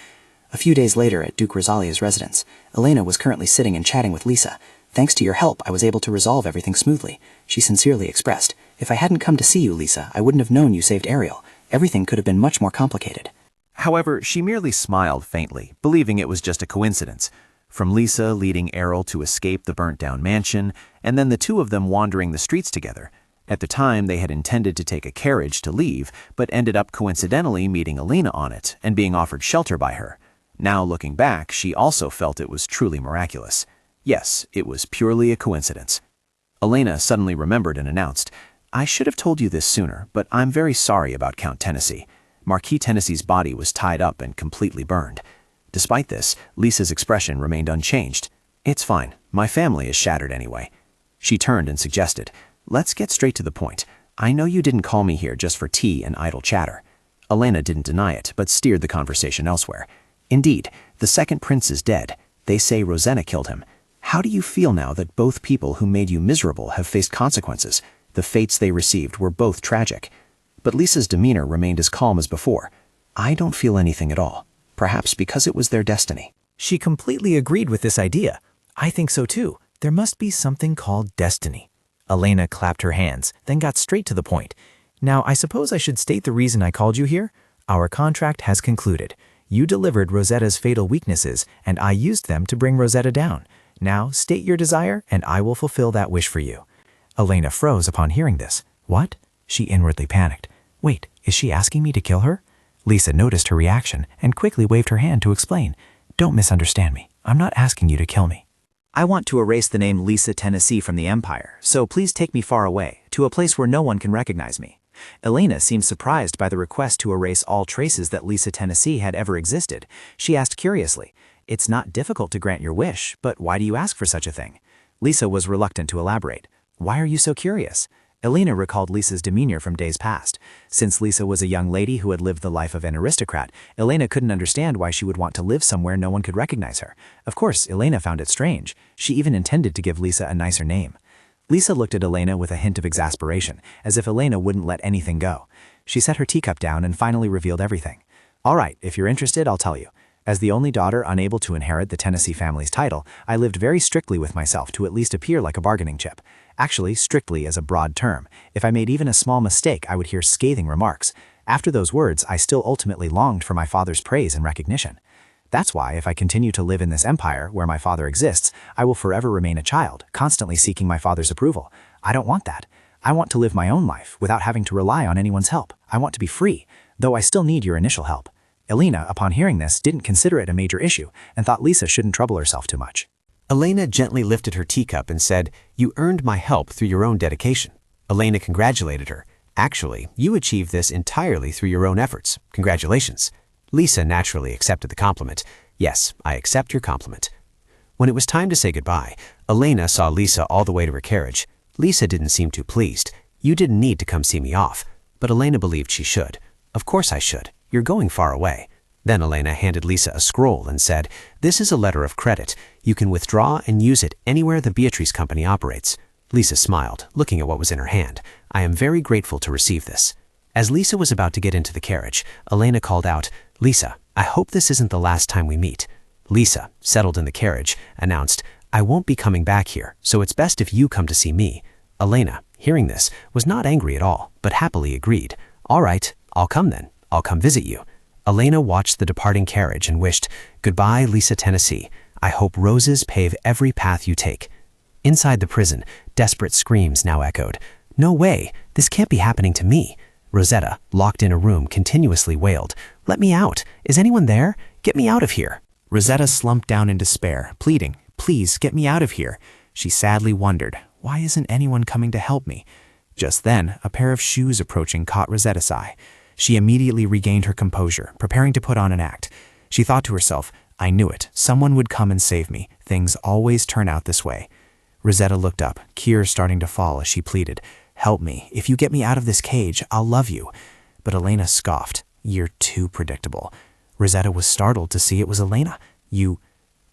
A few days later at Duke Rosalia's residence, Elena was currently sitting and chatting with Lisa. "Thanks to your help, I was able to resolve everything smoothly," she sincerely expressed. "If I hadn't come to see you, Lisa, I wouldn't have known you saved Ariel. Everything could have been much more complicated." However, she merely smiled faintly, believing it was just a coincidence. From Lisa leading Errol to escape the burnt-down mansion, and then the two of them wandering the streets together. At the time, they had intended to take a carriage to leave, but ended up coincidentally meeting Elena on it and being offered shelter by her. Now looking back, she also felt it was truly miraculous. Yes, it was purely a coincidence. Elena suddenly remembered and announced, "I should have told you this sooner, but I'm very sorry about Count Tennessee. Marquis Tennessee's body was tied up and completely burned." Despite this, Lisa's expression remained unchanged. "It's fine. My family is shattered anyway." She turned and suggested, "Let's get straight to the point. I know you didn't call me here just for tea and idle chatter." Elena didn't deny it, but steered the conversation elsewhere. "Indeed, the second prince is dead. They say Rosanna killed him. How do you feel now that both people who made you miserable have faced consequences? The fates they received were both tragic." But Lisa's demeanor remained as calm as before. "I don't feel anything at all. Perhaps because it was their destiny." She completely agreed with this idea. "I think so too. There must be something called destiny." Elena clapped her hands, then got straight to the point. "Now, I suppose I should state the reason I called you here. Our contract has concluded. You delivered Rosetta's fatal weaknesses, and I used them to bring Rosetta down. Now, state your desire, and I will fulfill that wish for you." Elena froze upon hearing this. What? She inwardly panicked. Wait, is she asking me to kill her? Lisa noticed her reaction and quickly waved her hand to explain. "Don't misunderstand me. I'm not asking you to kill me. I want to erase the name Lisa Tennessee from the Empire, so please take me far away, to a place where no one can recognize me." Elena seemed surprised by the request to erase all traces that Lisa Tennessee had ever existed. She asked curiously, "It's not difficult to grant your wish, but why do you ask for such a thing?" Lisa was reluctant to elaborate. "Why are you so curious?" Elena recalled Lisa's demeanor from days past. Since Lisa was a young lady who had lived the life of an aristocrat, Elena couldn't understand why she would want to live somewhere no one could recognize her. Of course, Elena found it strange. She even intended to give Lisa a nicer name. Lisa looked at Elena with a hint of exasperation, as if Elena wouldn't let anything go. She set her teacup down and finally revealed everything. "All right, if you're interested, I'll tell you. As the only daughter unable to inherit the Tennessee family's title, I lived very strictly with myself to at least appear like a bargaining chip. Actually, strictly as a broad term. If I made even a small mistake, I would hear scathing remarks. After those words, I still ultimately longed for my father's praise and recognition. That's why, if I continue to live in this empire where my father exists, I will forever remain a child, constantly seeking my father's approval. I don't want that. I want to live my own life without having to rely on anyone's help. I want to be free, though I still need your initial help. Elena, upon hearing this, didn't consider it a major issue and thought Lisa shouldn't trouble herself too much. Elena gently lifted her teacup and said, "You earned my help through your own dedication." Elena congratulated her. "Actually, you achieved this entirely through your own efforts. Congratulations." Lisa naturally accepted the compliment. "Yes, I accept your compliment." When it was time to say goodbye, Elena saw Lisa all the way to her carriage. Lisa didn't seem too pleased. "You didn't need to come see me off." But Elena believed she should. "Of course I should. You're going far away." Then Elena handed Lisa a scroll and said, "This is a letter of credit. You can withdraw and use it anywhere the Beatrice Company operates." Lisa smiled, looking at what was in her hand. "I am very grateful to receive this." As Lisa was about to get into the carriage, Elena called out, "Lisa, I hope this isn't the last time we meet." Lisa, settled in the carriage, announced, "I won't be coming back here, so it's best if you come to see me." Elena, hearing this, was not angry at all, but happily agreed. "All right, I'll come then. I'll come visit you." Elena watched the departing carriage and wished, "Goodbye, Lisa, Tennessee. I hope roses pave every path you take." Inside the prison, desperate screams now echoed. "No way! This can't be happening to me." Rosetta, locked in a room, continuously wailed, "Let me out! Is anyone there? Get me out of here!" Rosetta slumped down in despair, pleading, "Please, get me out of here." She sadly wondered, "Why isn't anyone coming to help me?" Just then, a pair of shoes approaching caught Rosetta's eye. She immediately regained her composure, preparing to put on an act. She thought to herself, "I knew it. Someone would come and save me. Things always turn out this way." Rosetta looked up, tears starting to fall as she pleaded, "Help me. If you get me out of this cage, I'll love you." But Elena scoffed, "You're too predictable." Rosetta was startled to see it was Elena.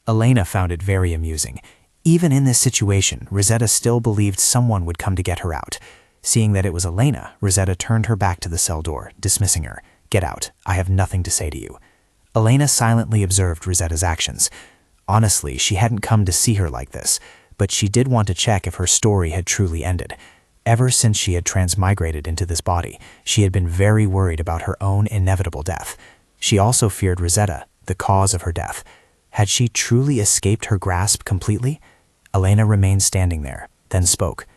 Elena found it very amusing. Even in this situation, Rosetta still believed someone would come to get her out. Seeing that it was Elena, Rosetta turned her back to the cell door, dismissing her. "Get out. I have nothing to say to you." Elena silently observed Rosetta's actions. Honestly, she hadn't come to see her like this, but she did want to check if her story had truly ended. Ever since she had transmigrated into this body, she had been very worried about her own inevitable death. She also feared Rosetta, the cause of her death. Had she truly escaped her grasp completely? Elena remained standing there, then spoke.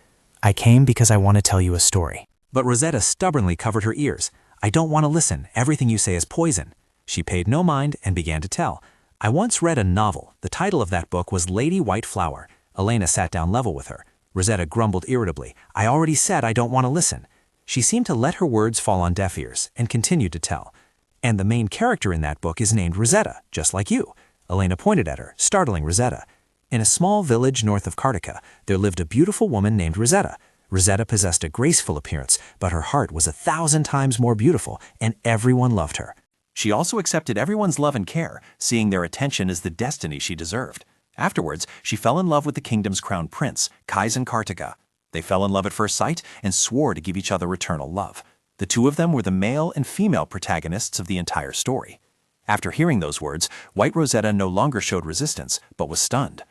"I came because I want to tell you a story." But Rosetta stubbornly covered her ears. "I don't want to listen. Everything you say is poison." She paid no mind and began to tell. "I once read a novel. The title of that book was Lady White Flower." Elena sat down level with her. Rosetta grumbled irritably, "I already said I don't want to listen." She seemed to let her words fall on deaf ears and continued to tell. "And the main character in that book is named Rosetta, just like you." Elena pointed at her, startling Rosetta. "In a small village north of Kartika, there lived a beautiful woman named Rosetta. Rosetta possessed a graceful appearance, but her heart was 1,000 times more beautiful, and everyone loved her. She also accepted everyone's love and care, seeing their attention as the destiny she deserved. Afterwards, she fell in love with the kingdom's crown prince, Kaizen Kartika. They fell in love at first sight and swore to give each other eternal love. The two of them were the male and female protagonists of the entire story." After hearing those words, White Rosetta no longer showed resistance, but was stunned.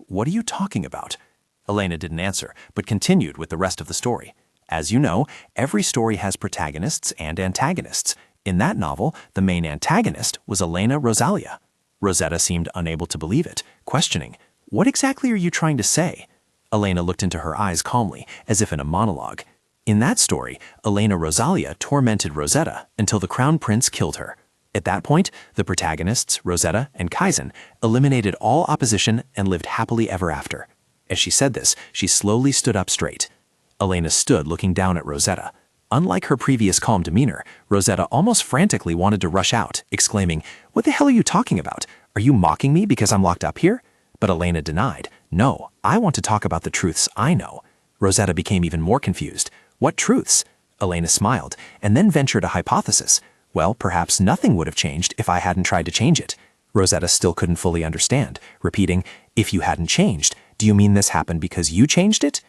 "What are you talking about?" Elena didn't answer, but continued with the rest of the story. As you know, every story has protagonists and antagonists. In that novel, the main antagonist was Elena Rosalia. Rosetta seemed unable to believe it, questioning, "What exactly are you trying to say?" Elena looked into her eyes calmly, as if in a monologue. In that story, Elena Rosalia tormented Rosetta until the crown prince killed her. At that point, the protagonists, Rosetta and Kaizen, eliminated all opposition and lived happily ever after. As she said this, she slowly stood up straight. Elena stood looking down at Rosetta. Unlike her previous calm demeanor, Rosetta almost frantically wanted to rush out, exclaiming, "What the hell are you talking about? Are you mocking me because I'm locked up here?" But Elena denied. "No, I want to talk about the truths I know." Rosetta became even more confused. "What truths?" Elena smiled, and then ventured a hypothesis. "Well, perhaps nothing would have changed if I hadn't tried to change it." Rosetta still couldn't fully understand, repeating, "If you hadn't changed, do you mean this happened because you changed it?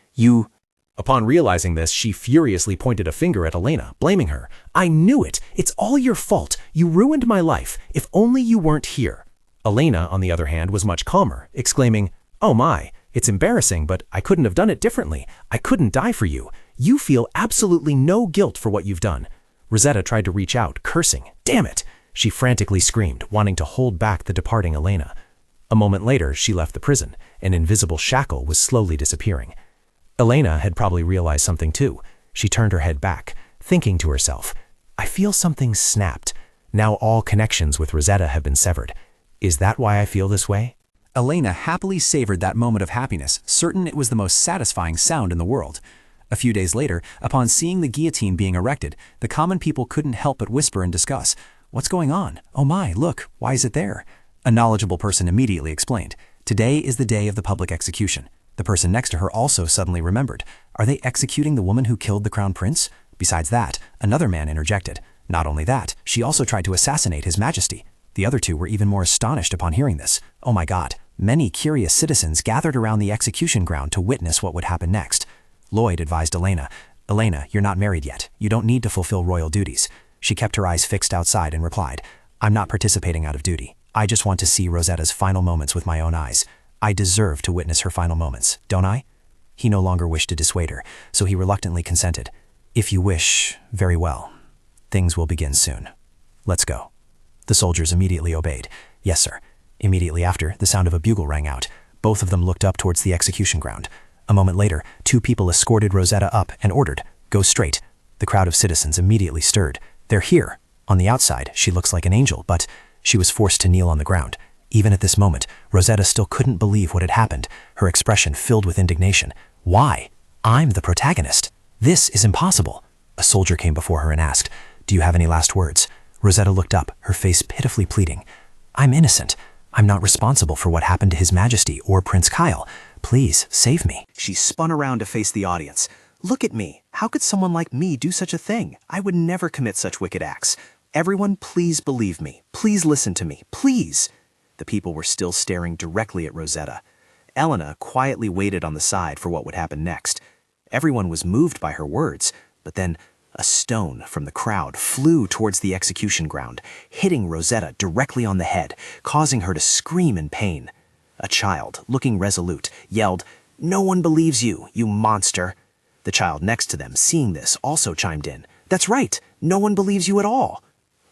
Upon realizing this, she furiously pointed a finger at Elena, blaming her. "I knew it! It's all your fault! You ruined my life! If only you weren't here!" Elena, on the other hand, was much calmer, exclaiming, "Oh my, It's embarrassing, but I couldn't have done it differently. I couldn't die for you. You feel absolutely no guilt for what you've done." Rosetta tried to reach out, cursing. "Damn it!" she frantically screamed, wanting to hold back the departing Elena. A moment later, she left the prison. An invisible shackle was slowly disappearing. Elena had probably realized something too. She turned her head back, thinking to herself, "I feel something snapped. Now all connections with Rosetta have been severed. Is that why I feel this way?" Elena happily savored that moment of happiness, certain it was the most satisfying sound in the world. A few days later, upon seeing the guillotine being erected, the common people couldn't help but whisper and discuss. "What's going on? Oh my, look, why is it there?" A knowledgeable person immediately explained. "Today is the day of the public execution." The person next to her also suddenly remembered. "Are they executing the woman who killed the crown prince?" Besides that, another man interjected. Not only that, she also tried to assassinate His Majesty. The other two were even more astonished upon hearing this. Oh my God. Many curious citizens gathered around the execution ground to witness what would happen next. Lloyd advised Elena, "Elena, you're not married yet. You don't need to fulfill royal duties." She kept her eyes fixed outside and replied, "I'm not participating out of duty. I just want to see Rosetta's final moments with my own eyes. I deserve to witness her final moments, don't I?" He no longer wished to dissuade her, so he reluctantly consented. "If you wish, very well. Things will begin soon. Let's go." The soldiers immediately obeyed. "Yes, sir." Immediately after, the sound of a bugle rang out. Both of them looked up towards the execution ground. A moment later, two people escorted Rosetta up and ordered, "Go straight." The crowd of citizens immediately stirred. "They're here. On the outside, she looks like an angel, but..." She was forced to kneel on the ground. Even at this moment, Rosetta still couldn't believe what had happened, her expression filled with indignation. "Why? I'm the protagonist. This is impossible." A soldier came before her and asked, "Do you have any last words?" Rosetta looked up, her face pitifully pleading. "I'm innocent. I'm not responsible for what happened to His Majesty or Prince Kyle. Please, save me." She spun around to face the audience. "Look at me. How could someone like me do such a thing? I would never commit such wicked acts. Everyone, please believe me. Please listen to me. Please." The people were still staring directly at Rosetta. Elena quietly waited on the side for what would happen next. Everyone was moved by her words, but then a stone from the crowd flew towards the execution ground, hitting Rosetta directly on the head, causing her to scream in pain. A child, looking resolute, yelled, "No one believes you, you monster." The child next to them, seeing this, also chimed in. "That's right, no one believes you at all."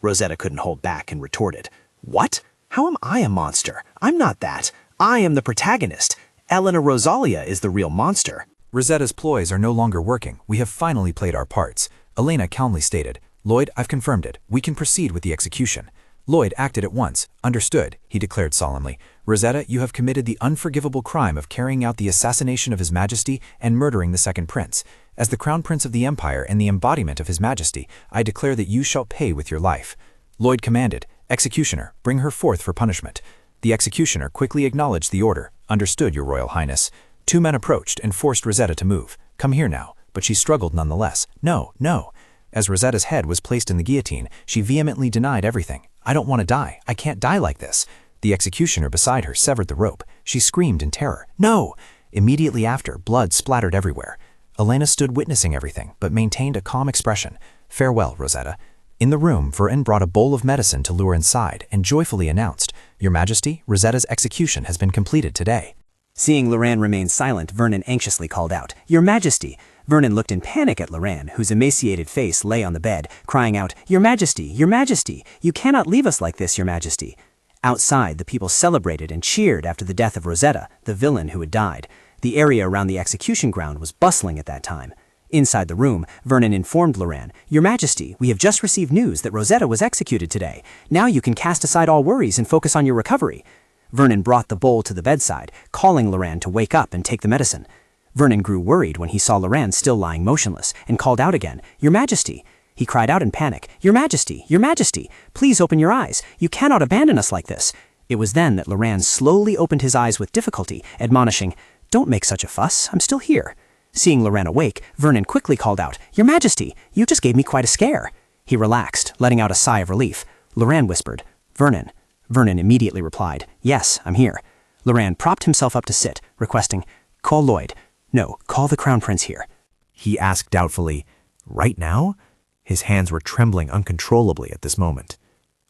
Rosetta couldn't hold back and retorted, "What? How am I a monster? I'm not that. I am the protagonist. Elena Rosalia is the real monster." Rosetta's ploys are no longer working. We have finally played our parts. Elena calmly stated, "Lloyd, I've confirmed it. We can proceed with the execution." Lloyd acted at once. "Understood," he declared solemnly. "Rosetta, you have committed the unforgivable crime of carrying out the assassination of His Majesty and murdering the second prince. As the Crown Prince of the Empire and the embodiment of His Majesty, I declare that you shall pay with your life." Lloyd commanded, "Executioner, bring her forth for punishment." The executioner quickly acknowledged the order. "Understood, Your Royal Highness." Two men approached and forced Rosetta to move. "Come here now." But she struggled nonetheless. "No, no." As Rosetta's head was placed in the guillotine, she vehemently denied everything. "I don't want to die. I can't die like this." The executioner beside her severed the rope. She screamed in terror. "No!" Immediately after, blood splattered everywhere. Elena stood witnessing everything, but maintained a calm expression. "Farewell, Rosetta." In the room, Vernon brought a bowl of medicine to lure inside and joyfully announced, "Your Majesty, Rosetta's execution has been completed today." Seeing Loran remain silent, Vernon anxiously called out, "Your Majesty!" Vernon looked in panic at Loran, whose emaciated face lay on the bed, crying out, "Your Majesty! Your Majesty! You cannot leave us like this, Your Majesty!" Outside, the people celebrated and cheered after the death of Rosetta, the villain who had died. The area around the execution ground was bustling at that time. Inside the room, Vernon informed Loran, "Your Majesty, we have just received news that Rosetta was executed today. Now you can cast aside all worries and focus on your recovery." Vernon brought the bowl to the bedside, calling Loran to wake up and take the medicine. Vernon grew worried when he saw Loran still lying motionless, and called out again, "Your Majesty!" He cried out in panic, "Your Majesty! Your Majesty! Please open your eyes! You cannot abandon us like this!" It was then that Loran slowly opened his eyes with difficulty, admonishing, "Don't make such a fuss, I'm still here." Seeing Loran awake, Vernon quickly called out, "Your Majesty, you just gave me quite a scare." He relaxed, letting out a sigh of relief. Loran whispered, "Vernon." Vernon immediately replied, "Yes, I'm here." Loran propped himself up to sit, requesting, "Call Lloyd. No, call the Crown Prince here." He asked doubtfully, "Right now?" His hands were trembling uncontrollably at this moment.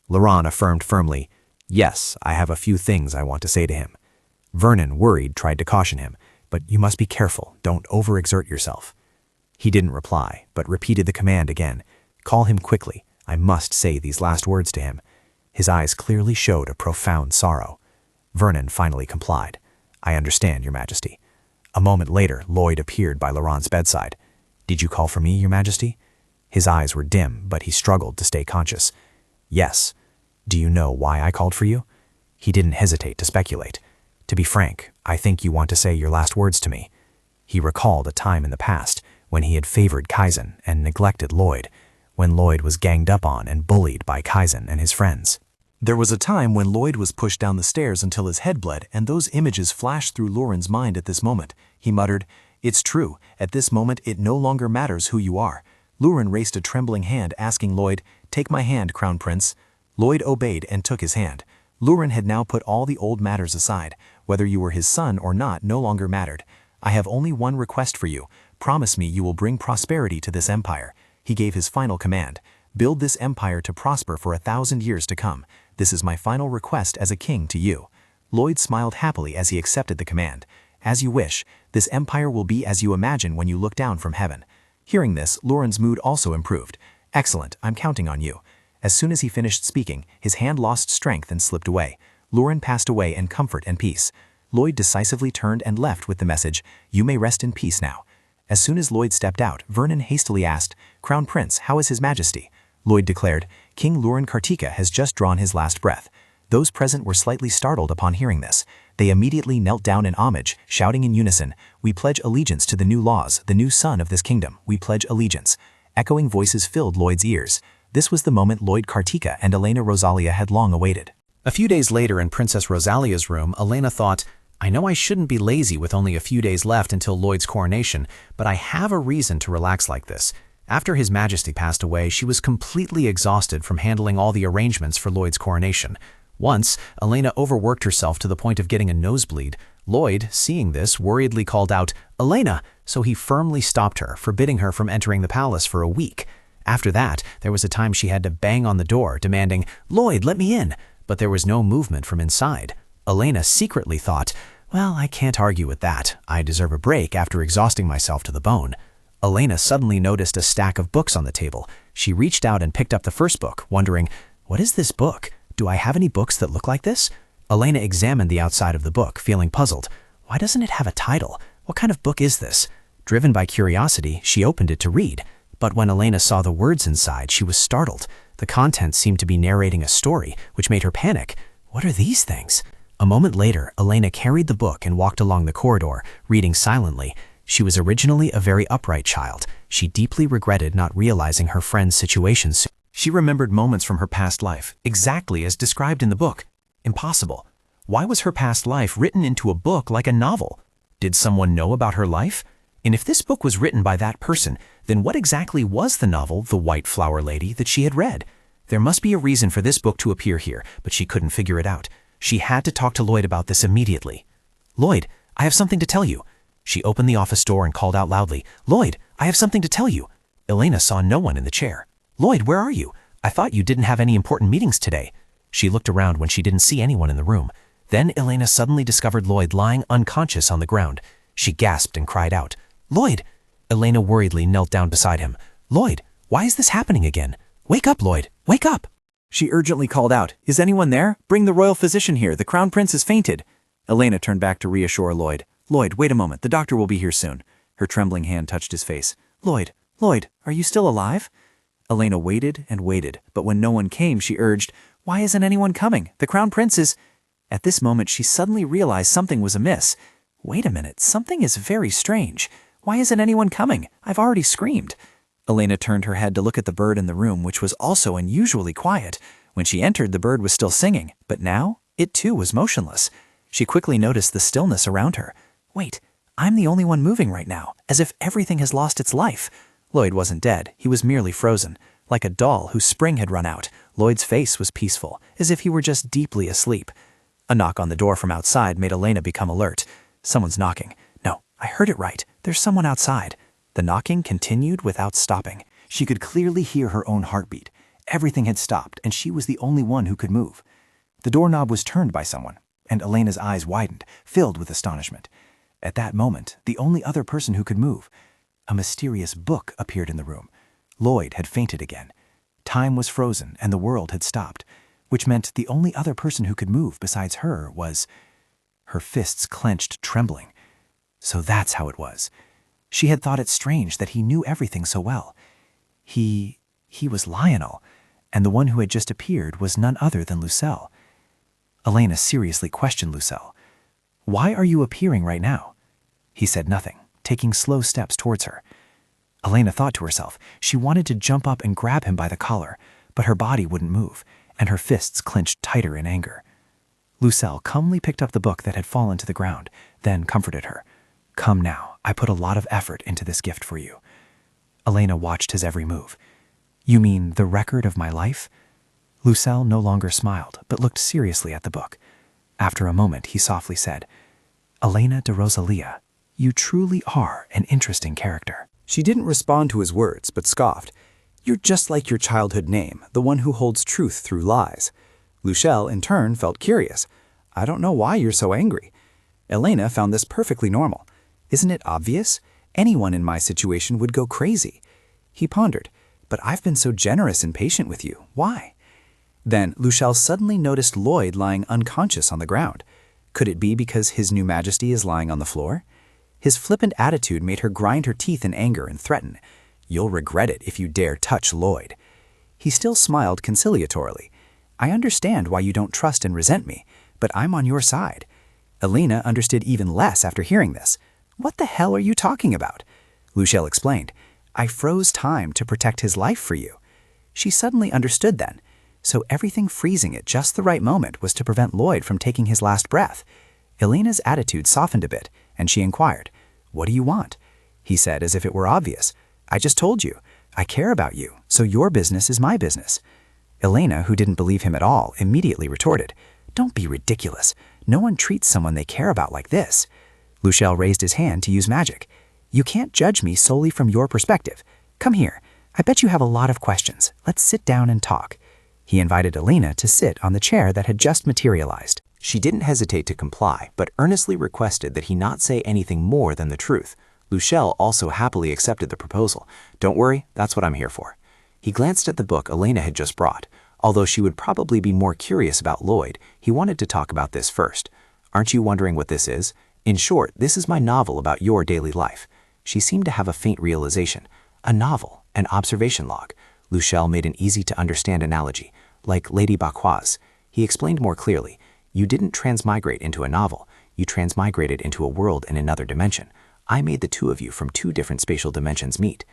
Laurent affirmed firmly, "Yes, I have a few things I want to say to him." Vernon, worried, tried to caution him, but you must be careful, don't overexert yourself. He didn't reply, but repeated the command again. Call him quickly. I must say these last words to him. His eyes clearly showed a profound sorrow. Vernon finally complied. I understand, Your Majesty. A moment later, Lloyd appeared by Laurent's bedside. Did you call for me, Your Majesty? His eyes were dim, but he struggled to stay conscious. Yes. Do you know why I called for you? He didn't hesitate to speculate. To be frank, I think you want to say your last words to me. He recalled a time in the past when he had favored Kaizen and neglected Lloyd, when Lloyd was ganged up on and bullied by Kaizen and his friends. There was a time when Lloyd was pushed down the stairs until his head bled, and those images flashed through Lauren's mind at this moment. He muttered, It's true, at this moment it no longer matters who you are. Lauren raised a trembling hand, asking Lloyd, Take my hand, Crown Prince. Lloyd obeyed and took his hand. Lauren had now put all the old matters aside. Whether you were his son or not no longer mattered. I have only one request for you. Promise me you will bring prosperity to this empire. He gave his final command. Build this empire to prosper for 1,000 years to come. This is my final request as a king to you. Lloyd smiled happily as he accepted the command. As you wish, this empire will be as you imagine when you look down from heaven. Hearing this, Lauren's mood also improved. Excellent, I'm counting on you. As soon as he finished speaking, his hand lost strength and slipped away. Lauren passed away in comfort and peace. Lloyd decisively turned and left with the message, You may rest in peace now. As soon as Lloyd stepped out, Vernon hastily asked, Crown Prince, how is His Majesty? Lloyd declared, King Lauren Kartika has just drawn his last breath. Those present were slightly startled upon hearing this. They immediately knelt down in homage, shouting in unison, We pledge allegiance to the new laws, the new son of this kingdom. We pledge allegiance. Echoing voices filled Lloyd's ears. This was the moment Lloyd Kartika and Elena Rosalia had long awaited. A few days later in Princess Rosalia's room, Elena thought, I know I shouldn't be lazy with only a few days left until Lloyd's coronation, but I have a reason to relax like this. After His Majesty passed away, she was completely exhausted from handling all the arrangements for Lloyd's coronation. Once, Elena overworked herself to the point of getting a nosebleed. Lloyd, seeing this, worriedly called out, Elena, so he firmly stopped her, forbidding her from entering the palace for a week. After that, there was a time she had to bang on the door, demanding, Lloyd, let me in. But there was no movement from inside. Elena secretly thought, well, I can't argue with that. I deserve a break after exhausting myself to the bone. Elena suddenly noticed a stack of books on the table. She reached out and picked up the first book, wondering, what is this book? Do I have any books that look like this? Elena examined the outside of the book, feeling puzzled. Why doesn't it have a title? What kind of book is this? Driven by curiosity, she opened it to read. But when Elena saw the words inside, she was startled. The contents seemed to be narrating a story, which made her panic. What are these things? A moment later, Elena carried the book and walked along the corridor, reading silently. She was originally a very upright child. She deeply regretted not realizing her friend's situation soon. She remembered moments from her past life, exactly as described in the book. Impossible. Why was her past life written into a book like a novel? Did someone know about her life? And if this book was written by that person, then what exactly was the novel, The White Flower Lady, that she had read? There must be a reason for this book to appear here, but she couldn't figure it out. She had to talk to Lloyd about this immediately. Lloyd, I have something to tell you. She opened the office door and called out loudly, Lloyd, I have something to tell you. Elena saw no one in the chair. Lloyd, where are you? I thought you didn't have any important meetings today. She looked around when she didn't see anyone in the room. Then Elena suddenly discovered Lloyd lying unconscious on the ground. She gasped and cried out, Lloyd! Elena worriedly knelt down beside him. Lloyd, why is this happening again? Wake up, Lloyd, wake up! She urgently called out, Is anyone there? Bring the royal physician here, the crown prince has fainted. Elena turned back to reassure Lloyd. Lloyd, wait a moment, the doctor will be here soon. Her trembling hand touched his face. Lloyd, are you still alive? Elena waited and waited, but when no one came, she urged, Why isn't anyone coming? The crown prince is... At this moment, she suddenly realized something was amiss. Wait a minute, something is very strange. Why isn't anyone coming? I've already screamed. Elena turned her head to look at the bird in the room, which was also unusually quiet. When she entered, the bird was still singing, but now it too was motionless. She quickly noticed the stillness around her. Wait, I'm the only one moving right now, as if everything has lost its life. Lloyd wasn't dead, he was merely frozen. Like a doll whose spring had run out, Lloyd's face was peaceful, as if he were just deeply asleep. A knock on the door from outside made Elena become alert. Someone's knocking. No, I heard it right. There's someone outside. The knocking continued without stopping. She could clearly hear her own heartbeat. Everything had stopped, and she was the only one who could move. The doorknob was turned by someone. and Elena's eyes widened, filled with astonishment. At that moment, the only other person who could move. A mysterious book appeared in the room. Lloyd had fainted again. Time was frozen and the world had stopped, which meant the only other person who could move besides her was... Her fists clenched, trembling. So that's how it was. She had thought it strange that he knew everything so well. He was Lionel, and the one who had just appeared was none other than Lucelle. Elena seriously questioned Lucelle. "Why are you appearing right now?" He said nothing, taking slow steps towards her. Elena thought to herself she wanted to jump up and grab him by the collar, but her body wouldn't move, and her fists clenched tighter in anger. Lucelle calmly picked up the book that had fallen to the ground, then comforted her. "Come now, I put a lot of effort into this gift for you." Elena watched his every move. "You mean the record of my life?" Lucelle no longer smiled, but looked seriously at the book. After a moment, he softly said, "Elena de Rosalia, you truly are an interesting character." She didn't respond to his words, but scoffed. "You're just like your childhood name, the one who holds truth through lies." Lucelle, in turn, felt curious. "I don't know why you're so angry." Elena found this perfectly normal. "Isn't it obvious? Anyone in my situation would go crazy." He pondered. "But I've been so generous and patient with you. Why?" Then Lucelle suddenly noticed Lloyd lying unconscious on the ground. Could it be because His New Majesty is lying on the floor? His flippant attitude made her grind her teeth in anger and threaten. "You'll regret it if you dare touch Lloyd." He still smiled conciliatorily. "I understand why you don't trust and resent me, but I'm on your side." Elena understood even less after hearing this. "What the hell are you talking about?" Lucelle explained. "I froze time to protect his life for you." She suddenly understood then. So everything freezing at just the right moment was to prevent Lloyd from taking his last breath. Elena's attitude softened a bit, and she inquired, "What do you want?" He said as if it were obvious, "I just told you. I care about you, so your business is my business." Elena, who didn't believe him at all, immediately retorted, "Don't be ridiculous. No one treats someone they care about like this." Lucelle raised his hand to use magic. "You can't judge me solely from your perspective. Come here. I bet you have a lot of questions. Let's sit down and talk." He invited Elena to sit on the chair that had just materialized. She didn't hesitate to comply, but earnestly requested that he not say anything more than the truth. Lucelle also happily accepted the proposal. "Don't worry, that's what I'm here for." He glanced at the book Elena had just brought. Although she would probably be more curious about Lloyd, he wanted to talk about this first. "Aren't you wondering what this is? In short, this is my novel about your daily life." She seemed to have a faint realization. A novel, an observation log. Lucelle made an easy-to-understand analogy, like Lady Bakwa's. He explained more clearly. "You didn't transmigrate into a novel. You transmigrated into a world in another dimension. I made the two of you from two different spatial dimensions meet."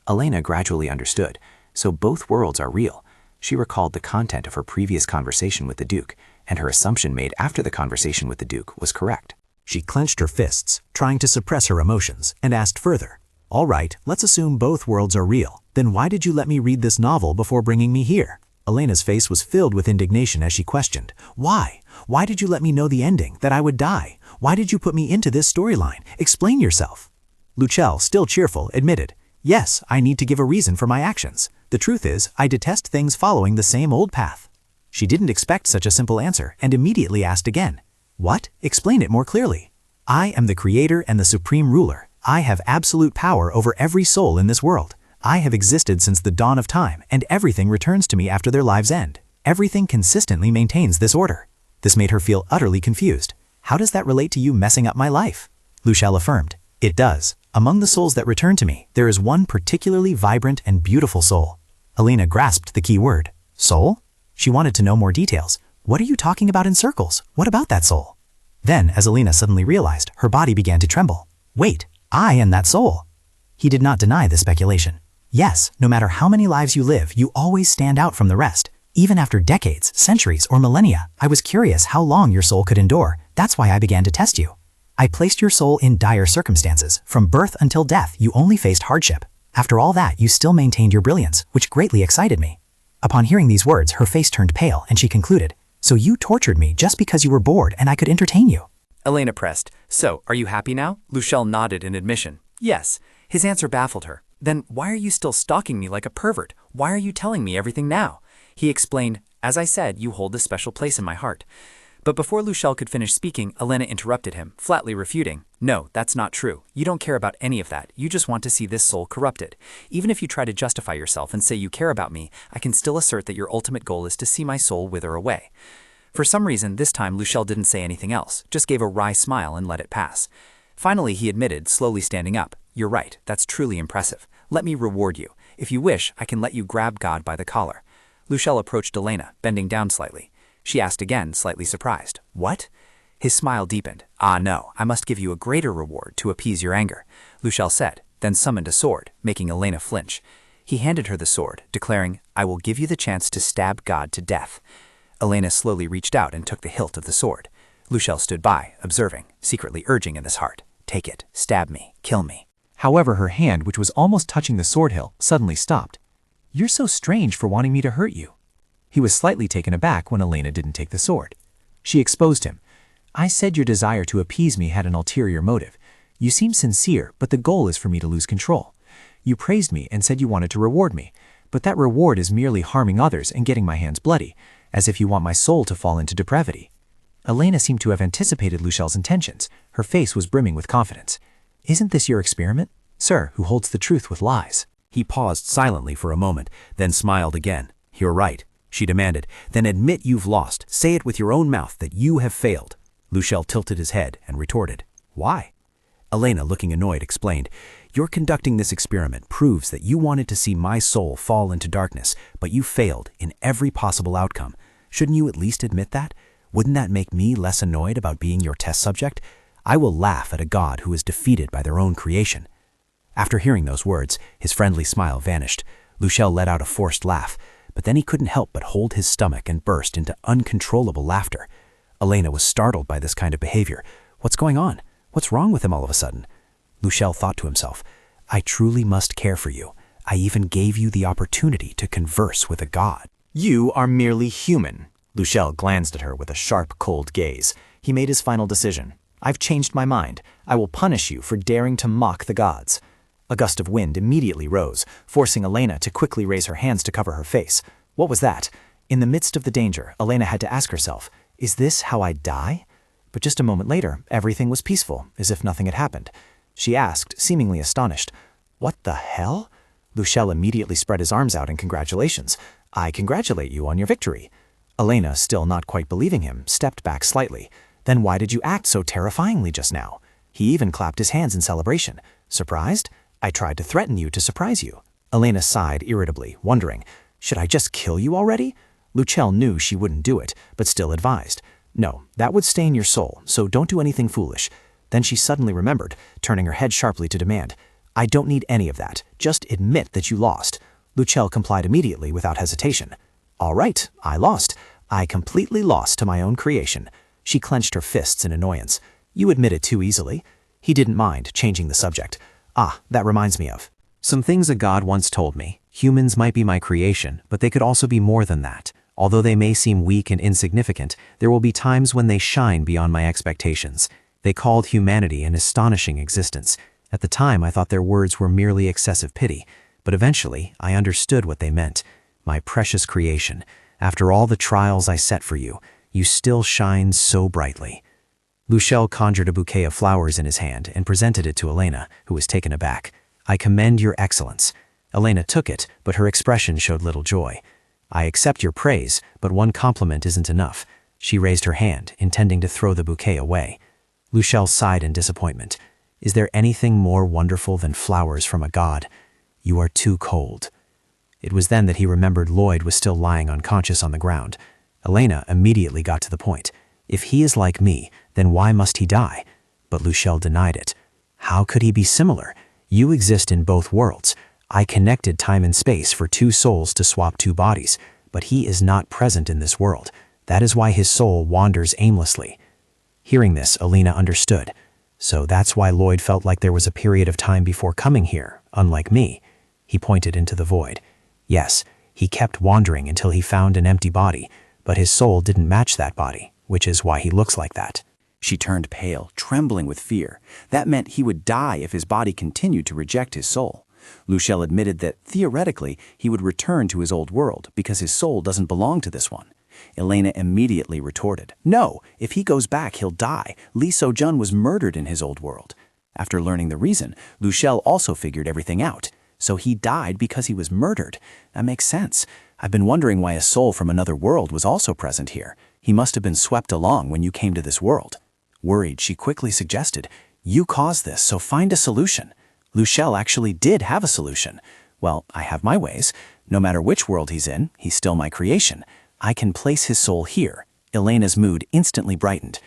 Elena gradually understood. So both worlds are real. She recalled the content of her previous conversation with the Duke, and her assumption made after the conversation with the Duke was correct. She clenched her fists, trying to suppress her emotions, and asked further, "All right, let's assume both worlds are real. Then why did you let me read this novel before bringing me here?" Elena's face was filled with indignation as she questioned, "Why? Why did you let me know the ending, that I would die? Why did you put me into this storyline? Explain yourself." Lucelle, still cheerful, admitted, "Yes, I need to give a reason for my actions. The truth is, I detest things following the same old path." She didn't expect such a simple answer and immediately asked again, "What? Explain it more clearly." "I am the creator and the supreme ruler. I have absolute power over every soul in this world. I have existed since the dawn of time, and everything returns to me after their lives end. Everything consistently maintains this order." This made her feel utterly confused. "How does that relate to you messing up my life?" Lucelle affirmed, "It does. Among the souls that return to me, there is one particularly vibrant and beautiful soul." Elena grasped the key word, "Soul?" She wanted to know more details. "What are you talking about in circles? What about that soul?" Then, as Elena suddenly realized, her body began to tremble. "Wait, I am that soul." He did not deny the speculation. "Yes, no matter how many lives you live, you always stand out from the rest. Even after decades, centuries, or millennia, I was curious how long your soul could endure. That's why I began to test you. I placed your soul in dire circumstances. From birth until death, you only faced hardship. After all that, you still maintained your brilliance, which greatly excited me." Upon hearing these words, her face turned pale, and she concluded, "So you tortured me just because you were bored and I could entertain you." Elena pressed, "So, are you happy now?" Lucelle nodded in admission. "Yes." His answer baffled her. "Then why are you still stalking me like a pervert? Why are you telling me everything now?" He explained, "As I said, you hold a special place in my heart. But before Luchel could finish speaking, Elena interrupted him, flatly refuting. No, that's not true. You don't care about any of that. You just want to see this soul corrupted. Even if you try to justify yourself and say you care about me, I can still assert that your ultimate goal is to see my soul wither away. For some reason, this time Luchel didn't say anything else, just gave a wry smile and let it pass. Finally, he admitted, slowly standing up, "You're right, that's truly impressive. Let me reward you. If you wish, I can let you grab God by the collar." Luchel approached Elena, bending down slightly. She asked again, slightly surprised, "What?" His smile deepened. "Ah, no, I must give you a greater reward to appease your anger," Luchel said, then summoned a sword, making Elena flinch. He handed her the sword, declaring, "I will give you the chance to stab God to death." Elena slowly reached out and took the hilt of the sword. Luchel stood by, observing, secretly urging in his heart, "Take it, stab me, kill me." However, her hand, which was almost touching the sword hilt, suddenly stopped. "You're so strange for wanting me to hurt you." He was slightly taken aback when Elena didn't take the sword. She exposed him. "I said your desire to appease me had an ulterior motive. You seem sincere, but the goal is for me to lose control. You praised me and said you wanted to reward me, but that reward is merely harming others and getting my hands bloody, as if you want my soul to fall into depravity." Elena seemed to have anticipated Luchel's intentions. Her face was brimming with confidence. "Isn't this your experiment? Sir, who holds the truth with lies?" He paused silently for a moment, then smiled again. "You're right," she demanded. "Then admit you've lost. Say it with your own mouth that you have failed." Luchel tilted his head and retorted, "Why?" Elena, looking annoyed, explained, "Your conducting this experiment proves that you wanted to see my soul fall into darkness, but you failed in every possible outcome. Shouldn't you at least admit that? Wouldn't that make me less annoyed about being your test subject? I will laugh at a god who is defeated by their own creation." After hearing those words, his friendly smile vanished. Luchel let out a forced laugh, but then he couldn't help but hold his stomach and burst into uncontrollable laughter. Elena was startled by this kind of behavior. What's going on? What's wrong with him all of a sudden? Luchel thought to himself, "I truly must care for you. I even gave you the opportunity to converse with a god." "You are merely human." Luchel glanced at her with a sharp, cold gaze. He made his final decision. "I've changed my mind. I will punish you for daring to mock the gods." A gust of wind immediately rose, forcing Elena to quickly raise her hands to cover her face. What was that? In the midst of the danger, Elena had to ask herself, "Is this how I die?" But just a moment later, everything was peaceful, as if nothing had happened. She asked, seemingly astonished, "What the hell?" Luchel immediately spread his arms out in congratulations. "I congratulate you on your victory." Elena, still not quite believing him, stepped back slightly. "Then why did you act so terrifyingly just now?" He even clapped his hands in celebration. "Surprised? I tried to threaten you to surprise you." Elena sighed irritably, wondering, "Should I just kill you already?" Luchel knew she wouldn't do it, but still advised, "No, that would stain your soul, so don't do anything foolish." Then she suddenly remembered, turning her head sharply to demand, "I don't need any of that. Just admit that you lost." Luchel complied immediately without hesitation. "All right, I lost. I completely lost to my own creation." She clenched her fists in annoyance. "You admit it too easily." He didn't mind changing the subject. "Ah, that reminds me of some things a god once told me. Humans might be my creation, but they could also be more than that. Although they may seem weak and insignificant, there will be times when they shine beyond my expectations. They called humanity an astonishing existence. At the time, I thought their words were merely excessive pity, but eventually I understood what they meant. My precious creation, after all the trials I set for you, you still shine so brightly." Luchel conjured a bouquet of flowers in his hand and presented it to Elena, who was taken aback. "I commend your excellence." Elena took it, but her expression showed little joy. "I accept your praise, but one compliment isn't enough." She raised her hand, intending to throw the bouquet away. Luchel sighed in disappointment. "Is there anything more wonderful than flowers from a god? You are too cold." It was then that he remembered Lloyd was still lying unconscious on the ground. Elena immediately got to the point. If he is like me, then why must he die? But Luchel denied it. "How could he be similar? You exist in both worlds. I connected time and space for two souls to swap two bodies, but he is not present in this world. That is why his soul wanders aimlessly." Hearing this, Elena understood. "So that's why Lloyd felt like there was a period of time before coming here, unlike me." He pointed into the void. "Yes, he kept wandering until he found an empty body, but his soul didn't match that body, which is why he looks like that." She turned pale, trembling with fear. That meant he would die if his body continued to reject his soul. Luchel admitted that, theoretically, he would return to his old world because his soul doesn't belong to this one. Elena immediately retorted, "No, if he goes back, he'll die. Lee So-jun was murdered in his old world." After learning the reason, Luchel also figured everything out. So he died because he was murdered. That makes sense. I've been wondering why a soul from another world was also present here. He must have been swept along when you came to this world. Worried, she quickly suggested, "You caused this, so find a solution." Luchel actually did have a solution. "Well, I have my ways. No matter which world he's in, he's still my creation. I can place his soul here." Elena's mood instantly brightened.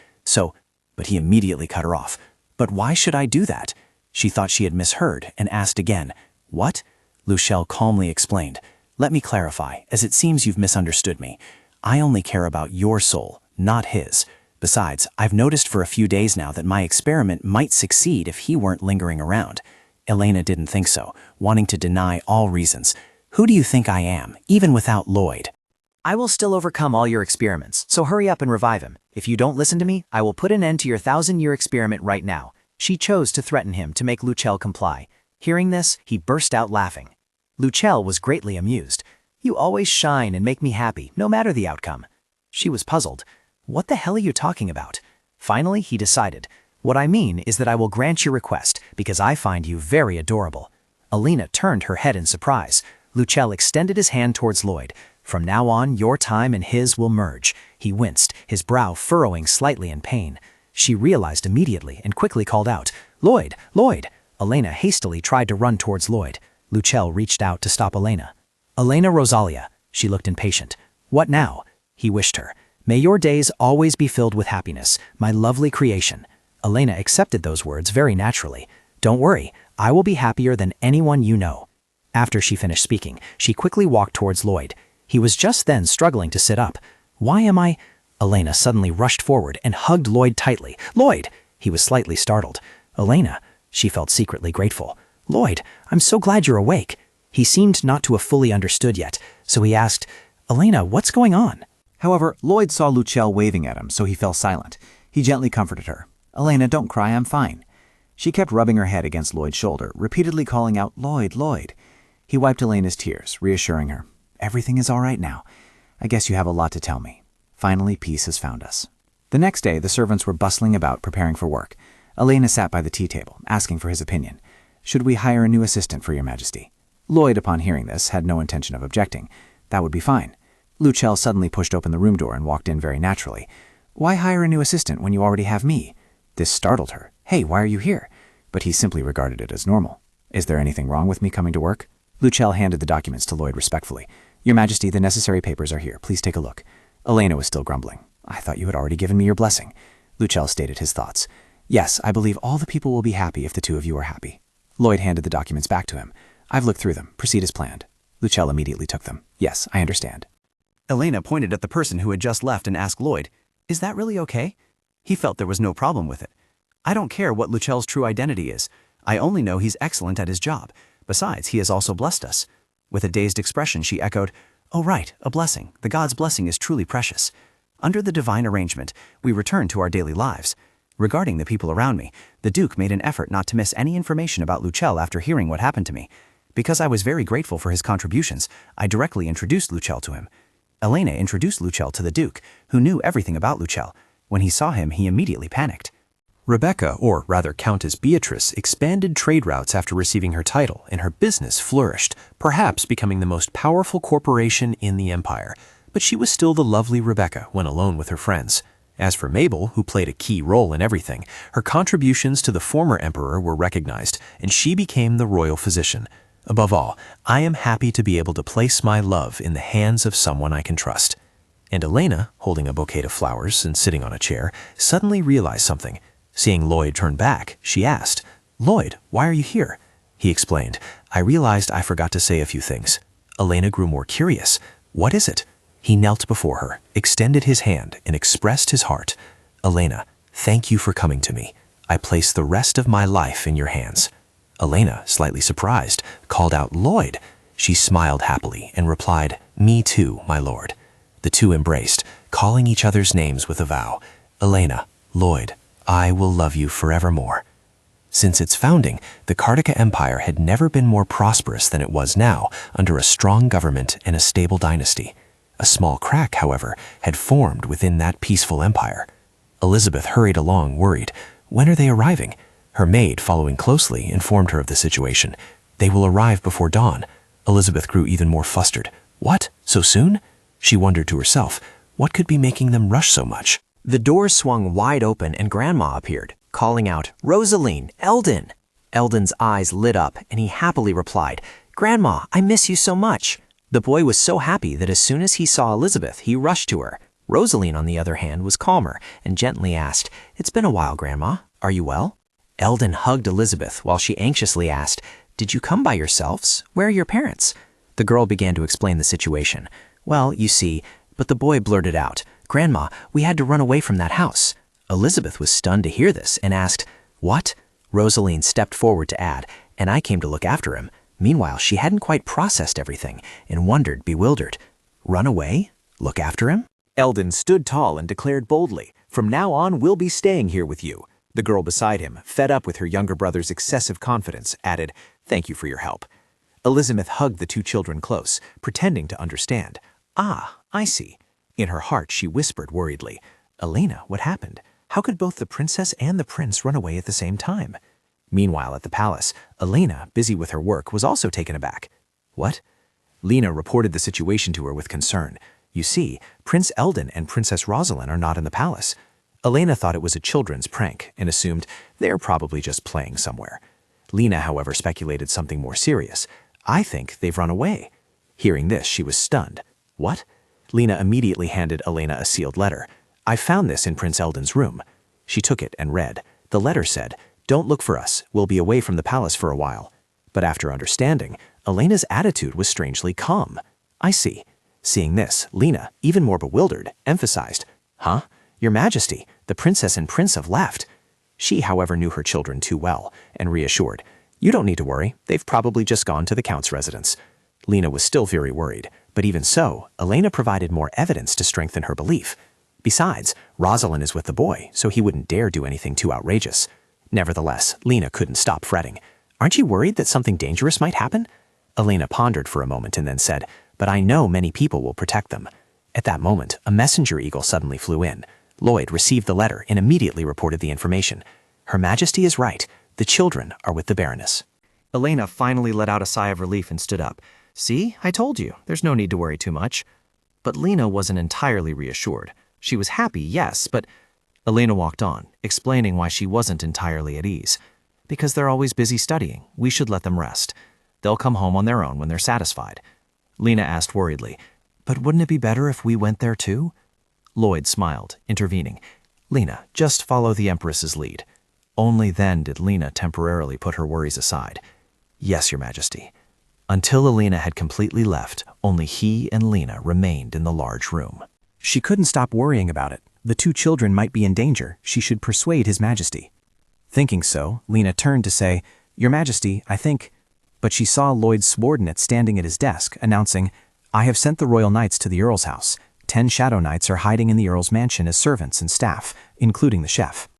But he immediately cut her off. "But why should I do that?" She thought she had misheard and asked again. "What?" Luchel calmly explained. "Let me clarify, as it seems you've misunderstood me. I only care about your soul, not his. Besides, I've noticed for a few days now that my experiment might succeed if he weren't lingering around." Elena didn't think so, wanting to deny all reasons. "Who do you think I am, even without Lloyd?" "I will still overcome all your experiments, so hurry up and revive him. If you don't listen to me, I will put an end to your 1,000-year experiment right now." She chose to threaten him to make Luchel comply. Hearing this, he burst out laughing. Luchel was greatly amused. "You always shine and make me happy, no matter the outcome." She was puzzled. "What the hell are you talking about?" Finally, he decided. "What I mean is that I will grant your request, because I find you very adorable." Elena turned her head in surprise. Luchel extended his hand towards Lloyd. "From now on, your time and his will merge." He winced, his brow furrowing slightly in pain. She realized immediately and quickly called out, "Lloyd! Lloyd!" Elena hastily tried to run towards Lloyd. Luchel reached out to stop Elena. "Elena Rosalia." She looked impatient. "What now?" He wished her. "May your days always be filled with happiness, my lovely creation." Elena accepted those words very naturally. "Don't worry, I will be happier than anyone you know." After she finished speaking, she quickly walked towards Lloyd. He was just then struggling to sit up. "Why am I—" Elena suddenly rushed forward and hugged Lloyd tightly. "Lloyd!" He was slightly startled. "Elena." She felt secretly grateful. "Lloyd, I'm so glad you're awake." He seemed not to have fully understood yet, so he asked, "Elena, what's going on?" However, Lloyd saw Luchel waving at him, so he fell silent. He gently comforted her. "Elena, don't cry, I'm fine." She kept rubbing her head against Lloyd's shoulder, repeatedly calling out, "Lloyd, Lloyd." He wiped Elena's tears, reassuring her. "Everything is all right now. I guess you have a lot to tell me. Finally, peace has found us." The next day, the servants were bustling about, preparing for work. Elena sat by the tea table, asking for his opinion. "Should we hire a new assistant for your majesty?" Lloyd, upon hearing this, had no intention of objecting. That would be fine. Luchel suddenly pushed open the room door and walked in very naturally. "Why hire a new assistant when you already have me?" This startled her. "Hey, why are you here?" But he simply regarded it as normal. "Is there anything wrong with me coming to work?" Luchel handed the documents to Lloyd respectfully. "Your Majesty, the necessary papers are here. Please take a look." Elena was still grumbling. "I thought you had already given me your blessing." Luchel stated his thoughts. "Yes, I believe all the people will be happy if the two of you are happy." Lloyd handed the documents back to him. "I've looked through them. Proceed as planned." Luchel immediately took them. "Yes, I understand." Elena pointed at the person who had just left and asked Lloyd, "Is that really okay?" He felt there was no problem with it. "I don't care what Luchel's true identity is. I only know he's excellent at his job. Besides, he has also blessed us." With a dazed expression, she echoed, "Oh right, a blessing. The God's blessing is truly precious." Under the divine arrangement, we returned to our daily lives. Regarding the people around me, the Duke made an effort not to miss any information about Luchel after hearing what happened to me. Because I was very grateful for his contributions, I directly introduced Luchel to him. Elena introduced Luchel to the Duke, who knew everything about Luchel. When he saw him, he immediately panicked. Rebecca, or rather Countess Beatrice, expanded trade routes after receiving her title, and her business flourished, perhaps becoming the most powerful corporation in the empire. But she was still the lovely Rebecca when alone with her friends. As for Mabel, who played a key role in everything, her contributions to the former emperor were recognized, and she became the royal physician. Above all, I am happy to be able to place my love in the hands of someone I can trust. And Elena, holding a bouquet of flowers and sitting on a chair, suddenly realized something. Seeing Lloyd turn back, she asked, "Lloyd, why are you here?" He explained, "I realized I forgot to say a few things." Elena grew more curious. "What is it?" He knelt before her, extended his hand, and expressed his heart. "Elena, thank you for coming to me. I place the rest of my life in your hands." Elena, slightly surprised, called out, "Lloyd." She smiled happily and replied, "Me too, my lord." The two embraced, calling each other's names with a vow. "Elena, Lloyd, I will love you forevermore." Since its founding, the Kartika Empire had never been more prosperous than it was now, under a strong government and a stable dynasty. A small crack, however, had formed within that peaceful empire. Elizabeth hurried along, worried. When are they arriving? Her maid, following closely, informed her of the situation. They will arrive before dawn. Elizabeth grew even more flustered. What? So soon? She wondered to herself, what could be making them rush so much? The doors swung wide open and Grandma appeared, calling out, "Rosaline, Eldon!" Eldon's eyes lit up and he happily replied, "Grandma, I miss you so much." The boy was so happy that as soon as he saw Elizabeth, he rushed to her. Rosaline, on the other hand, was calmer and gently asked, "It's been a while, Grandma. Are you well?" Eldon hugged Elizabeth while she anxiously asked, "Did you come by yourselves? Where are your parents?" The girl began to explain the situation. "Well, you see," but the boy blurted out, "Grandma, we had to run away from that house." Elizabeth was stunned to hear this and asked, "What?" Rosaline stepped forward to add, "And I came to look after him." Meanwhile, she hadn't quite processed everything and wondered, bewildered. Run away? Look after him? Eldon stood tall and declared boldly, "From now on, we'll be staying here with you." The girl beside him, fed up with her younger brother's excessive confidence, added, "Thank you for your help." Elizabeth hugged the two children close, pretending to understand. "Ah, I see." In her heart, she whispered worriedly, "Elena, what happened? How could both the princess and the prince run away at the same time?" Meanwhile, at the palace, Elena, busy with her work, was also taken aback. "What?" Lena reported the situation to her with concern. "You see, Prince Eldon and Princess Rosalind are not in the palace." Elena thought it was a children's prank and assumed they're probably just playing somewhere. Lena, however, speculated something more serious. "I think they've run away." Hearing this, she was stunned. "What?" Lena immediately handed Elena a sealed letter. "I found this in Prince Eldon's room." She took it and read. The letter said, "Don't look for us. We'll be away from the palace for a while." But after understanding, Elena's attitude was strangely calm. "I see." Seeing this, Lena, even more bewildered, emphasized, "Huh? Your Majesty, the princess and prince have left." She, however, knew her children too well and reassured, "You don't need to worry. They've probably just gone to the count's residence." Lena was still very worried, but even so, Elena provided more evidence to strengthen her belief. Besides, Rosalind is with the boy, so he wouldn't dare do anything too outrageous. Nevertheless, Lena couldn't stop fretting. "Aren't you worried that something dangerous might happen?" Elena pondered for a moment and then said, "But I know many people will protect them." At that moment, a messenger eagle suddenly flew in. Lloyd received the letter and immediately reported the information. "Her Majesty is right. The children are with the Baroness." Elena finally let out a sigh of relief and stood up. "See, I told you, there's no need to worry too much." But Lena wasn't entirely reassured. She was happy, yes, but Elena walked on, explaining why she wasn't entirely at ease. "Because they're always busy studying. We should let them rest. They'll come home on their own when they're satisfied." Lena asked worriedly, "But wouldn't it be better if we went there too?" Lloyd smiled, intervening. "Lena, just follow the Empress's lead." Only then did Lena temporarily put her worries aside. "Yes, Your Majesty." Until Elena had completely left, only he and Lena remained in the large room. She couldn't stop worrying about it. The two children might be in danger. She should persuade His Majesty. Thinking so, Lena turned to say, "Your Majesty, I think—" But she saw Lloyd's subordinate standing at his desk, announcing, "I have sent the royal knights to the Earl's house. 10 shadow knights are hiding in the Earl's mansion as servants and staff, including the chef."